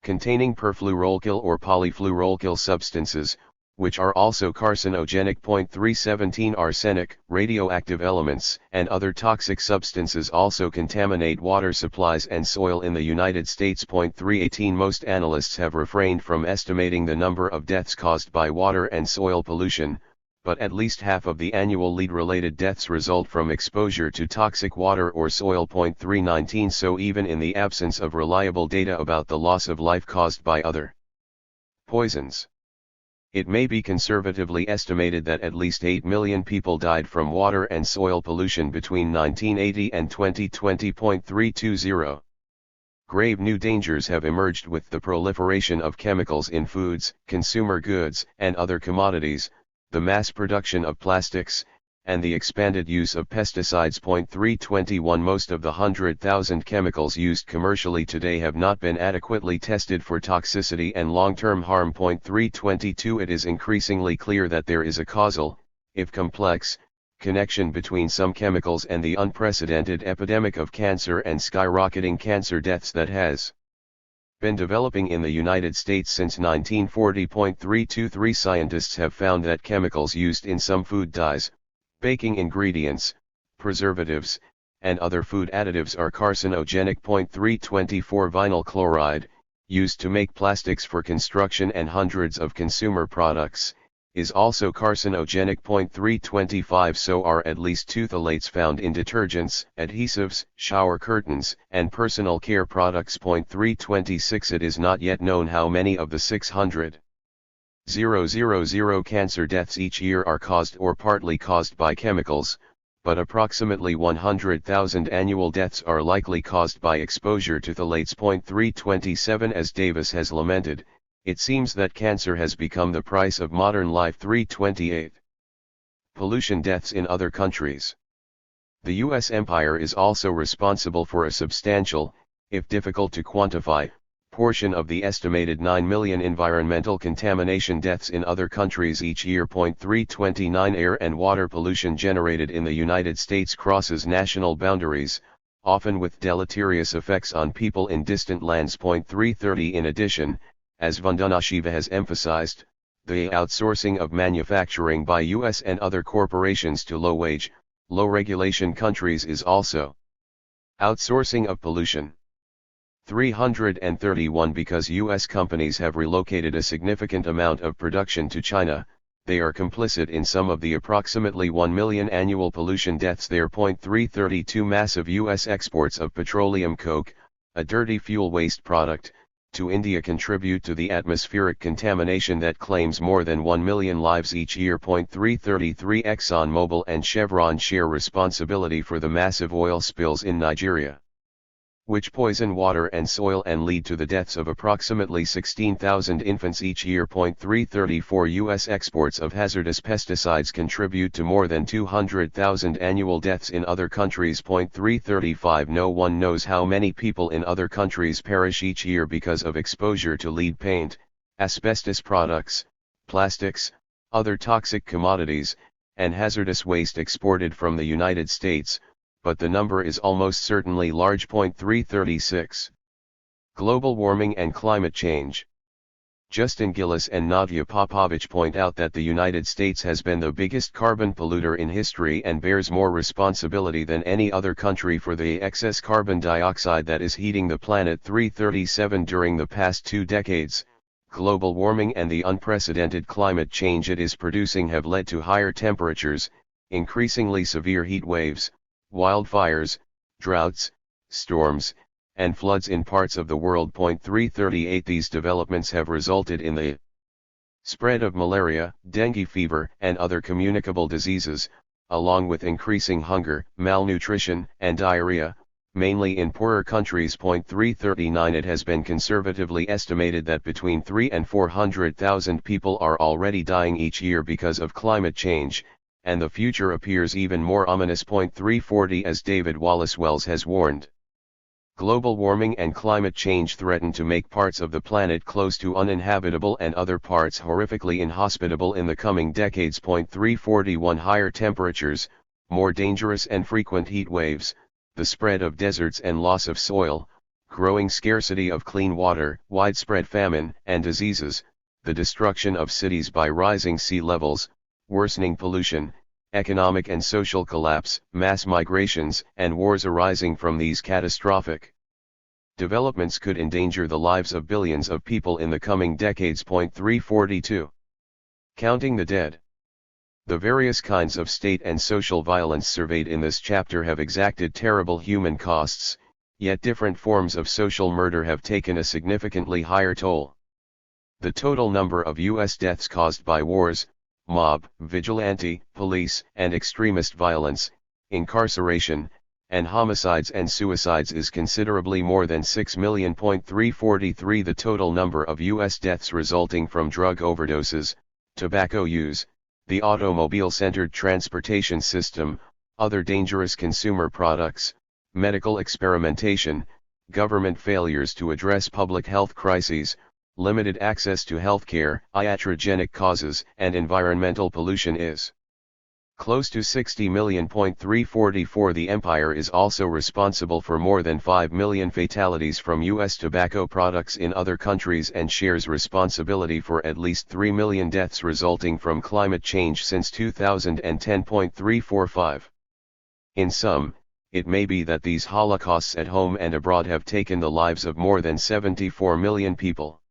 containing perfluoroalkyl or polyfluoroalkyl substances, which are also carcinogenic. 317 Arsenic, radioactive elements, and other toxic substances also contaminate water supplies and soil in the United States. 318 Most analysts have refrained from estimating the number of deaths caused by water and soil pollution, but at least half of the annual lead-related deaths result from exposure to toxic water or soil. 319 So even in the absence of reliable data about the loss of life caused by other poisons, it may be conservatively estimated that at least 8 million people died from water and soil pollution between 1980 and 2020. 320 Grave new dangers have emerged with the proliferation of chemicals in foods, consumer goods, and other commodities, the mass production of plastics, and the expanded use of pesticides. 321 Most of the 100,000 chemicals used commercially today have not been adequately tested for toxicity and long-term harm. 322 It is increasingly clear that there is a causal, if complex, connection between some chemicals and the unprecedented epidemic of cancer and skyrocketing cancer deaths that has been developing in the United States since 1940. 323 Scientists have found that chemicals used in some food dyes, baking ingredients, preservatives, and other food additives are carcinogenic. 324 Vinyl chloride, used to make plastics for construction and hundreds of consumer products, is also carcinogenic. 325 So are at least two phthalates found in detergents, adhesives, shower curtains, and personal care products. 326 It is not yet known how many of the 600,000 cancer deaths each year are caused or partly caused by chemicals, but approximately 100,000 annual deaths are likely caused by exposure to phthalates. 327 As Davis has lamented, it seems that cancer has become the price of modern life. 328 Pollution deaths in other countries. The U.S. empire is also responsible for a substantial, if difficult to quantify, portion of the estimated 9 million environmental contamination deaths in other countries each year. 329 Air and water pollution generated in the United States crosses national boundaries, often with deleterious effects on people in distant lands. 330 In addition, as Vandana Shiva has emphasized, the outsourcing of manufacturing by U.S. and other corporations to low-wage, low-regulation countries is also outsourcing of pollution. 331 Because U.S. companies have relocated a significant amount of production to China, they are complicit in some of the approximately 1 million annual pollution deaths there. 332 Massive U.S. exports of petroleum coke, a dirty fuel waste product, to India contribute to the atmospheric contamination that claims more than 1 million lives each year. 333 ExxonMobil and Chevron share responsibility for the massive oil spills in Nigeria, which poison water and soil and lead to the deaths of approximately 16,000 infants each year. 334 U.S. exports of hazardous pesticides contribute to more than 200,000 annual deaths in other countries. 335 No one knows how many people in other countries perish each year because of exposure to lead paint, asbestos products, plastics, other toxic commodities, and hazardous waste exported from the United States, but the number is almost certainly large. 336 Global warming and climate change. Justin Gillis and Nadia Popovich point out that the United States has been the biggest carbon polluter in history and bears more responsibility than any other country for the excess carbon dioxide that is heating the planet. 337 During the past 2 decades, global warming and the unprecedented climate change it is producing have led to higher temperatures, increasingly severe heat waves, wildfires, droughts, storms, and floods in parts of the world. 338 These developments have resulted in the spread of malaria, dengue fever, and other communicable diseases, along with increasing hunger, malnutrition, and diarrhea, mainly in poorer countries. 339 It has been conservatively estimated that between 300,000 and 400,000 people are already dying each year because of climate change, and the future appears even more ominous. 340 As David Wallace Wells has warned, global warming and climate change threaten to make parts of the planet close to uninhabitable and other parts horrifically inhospitable in the coming decades. 341 Higher temperatures, more dangerous and frequent heat waves, the spread of deserts and loss of soil, growing scarcity of clean water, widespread famine and diseases, the destruction of cities by rising sea levels, worsening pollution, economic and social collapse, mass migrations, and wars arising from these catastrophic developments could endanger the lives of billions of people in the coming decades. 342. Counting the dead. The various kinds of state and social violence surveyed in this chapter have exacted terrible human costs, yet different forms of social murder have taken a significantly higher toll. The total number of U.S. deaths caused by wars, mob, vigilante, police, and extremist violence, incarceration, and homicides and suicides is considerably more than 6 million. 343. The total number of U.S. deaths resulting from drug overdoses, tobacco use, the automobile-centered transportation system, other dangerous consumer products, medical experimentation, government failures to address public health crises, limited access to healthcare, iatrogenic causes, and environmental pollution is close to 60 million. 344. The empire is also responsible for more than 5 million fatalities from U.S. tobacco products in other countries and shares responsibility for at least 3 million deaths resulting from climate change since 2010. 345. In sum, it may be that these holocausts at home and abroad have taken the lives of more than 74 million people.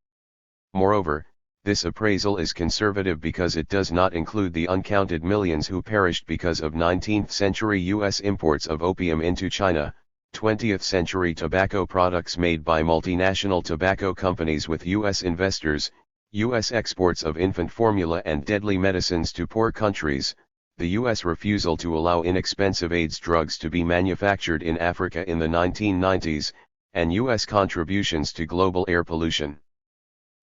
Moreover, this appraisal is conservative because it does not include the uncounted millions who perished because of 19th-century U.S. imports of opium into China, 20th-century tobacco products made by multinational tobacco companies with U.S. investors, U.S. exports of infant formula and deadly medicines to poor countries, the U.S. refusal to allow inexpensive AIDS drugs to be manufactured in Africa in the 1990s, and U.S. contributions to global air pollution.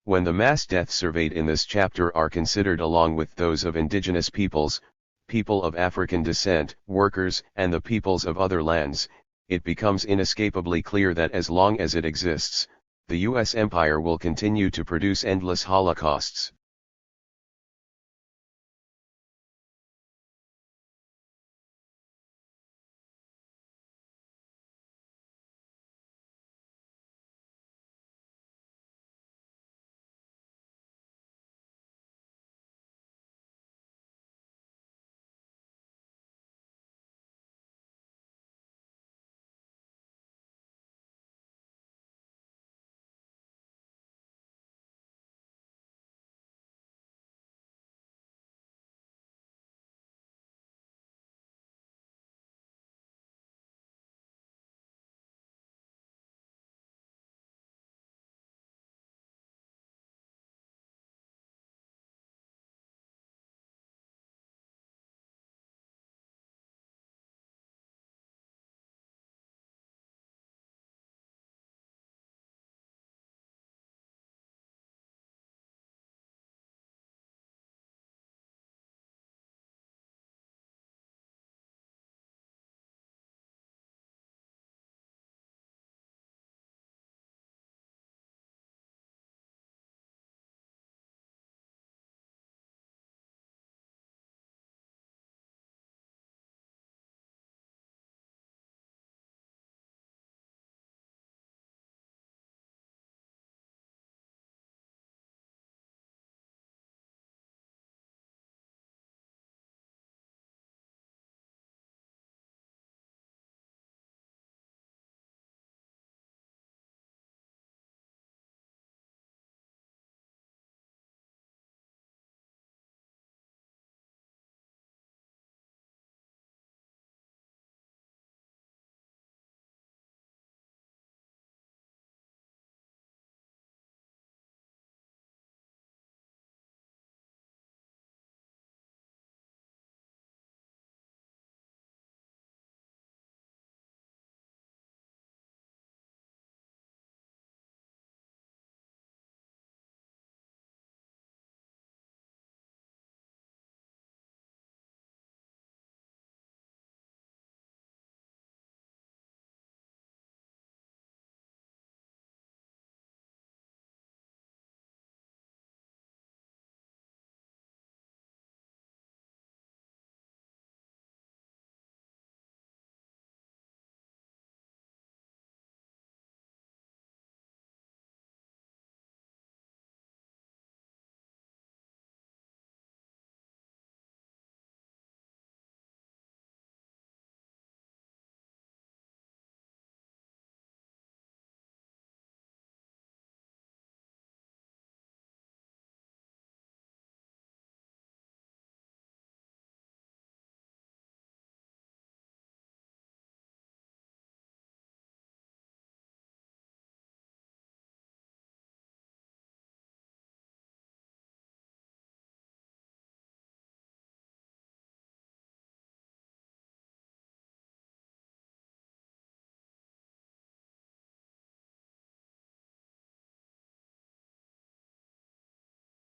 When the mass deaths surveyed in this chapter are considered along with those of indigenous peoples, people of African descent, workers, and the peoples of other lands, it becomes inescapably clear that as long as it exists, the U.S. empire will continue to produce endless holocausts.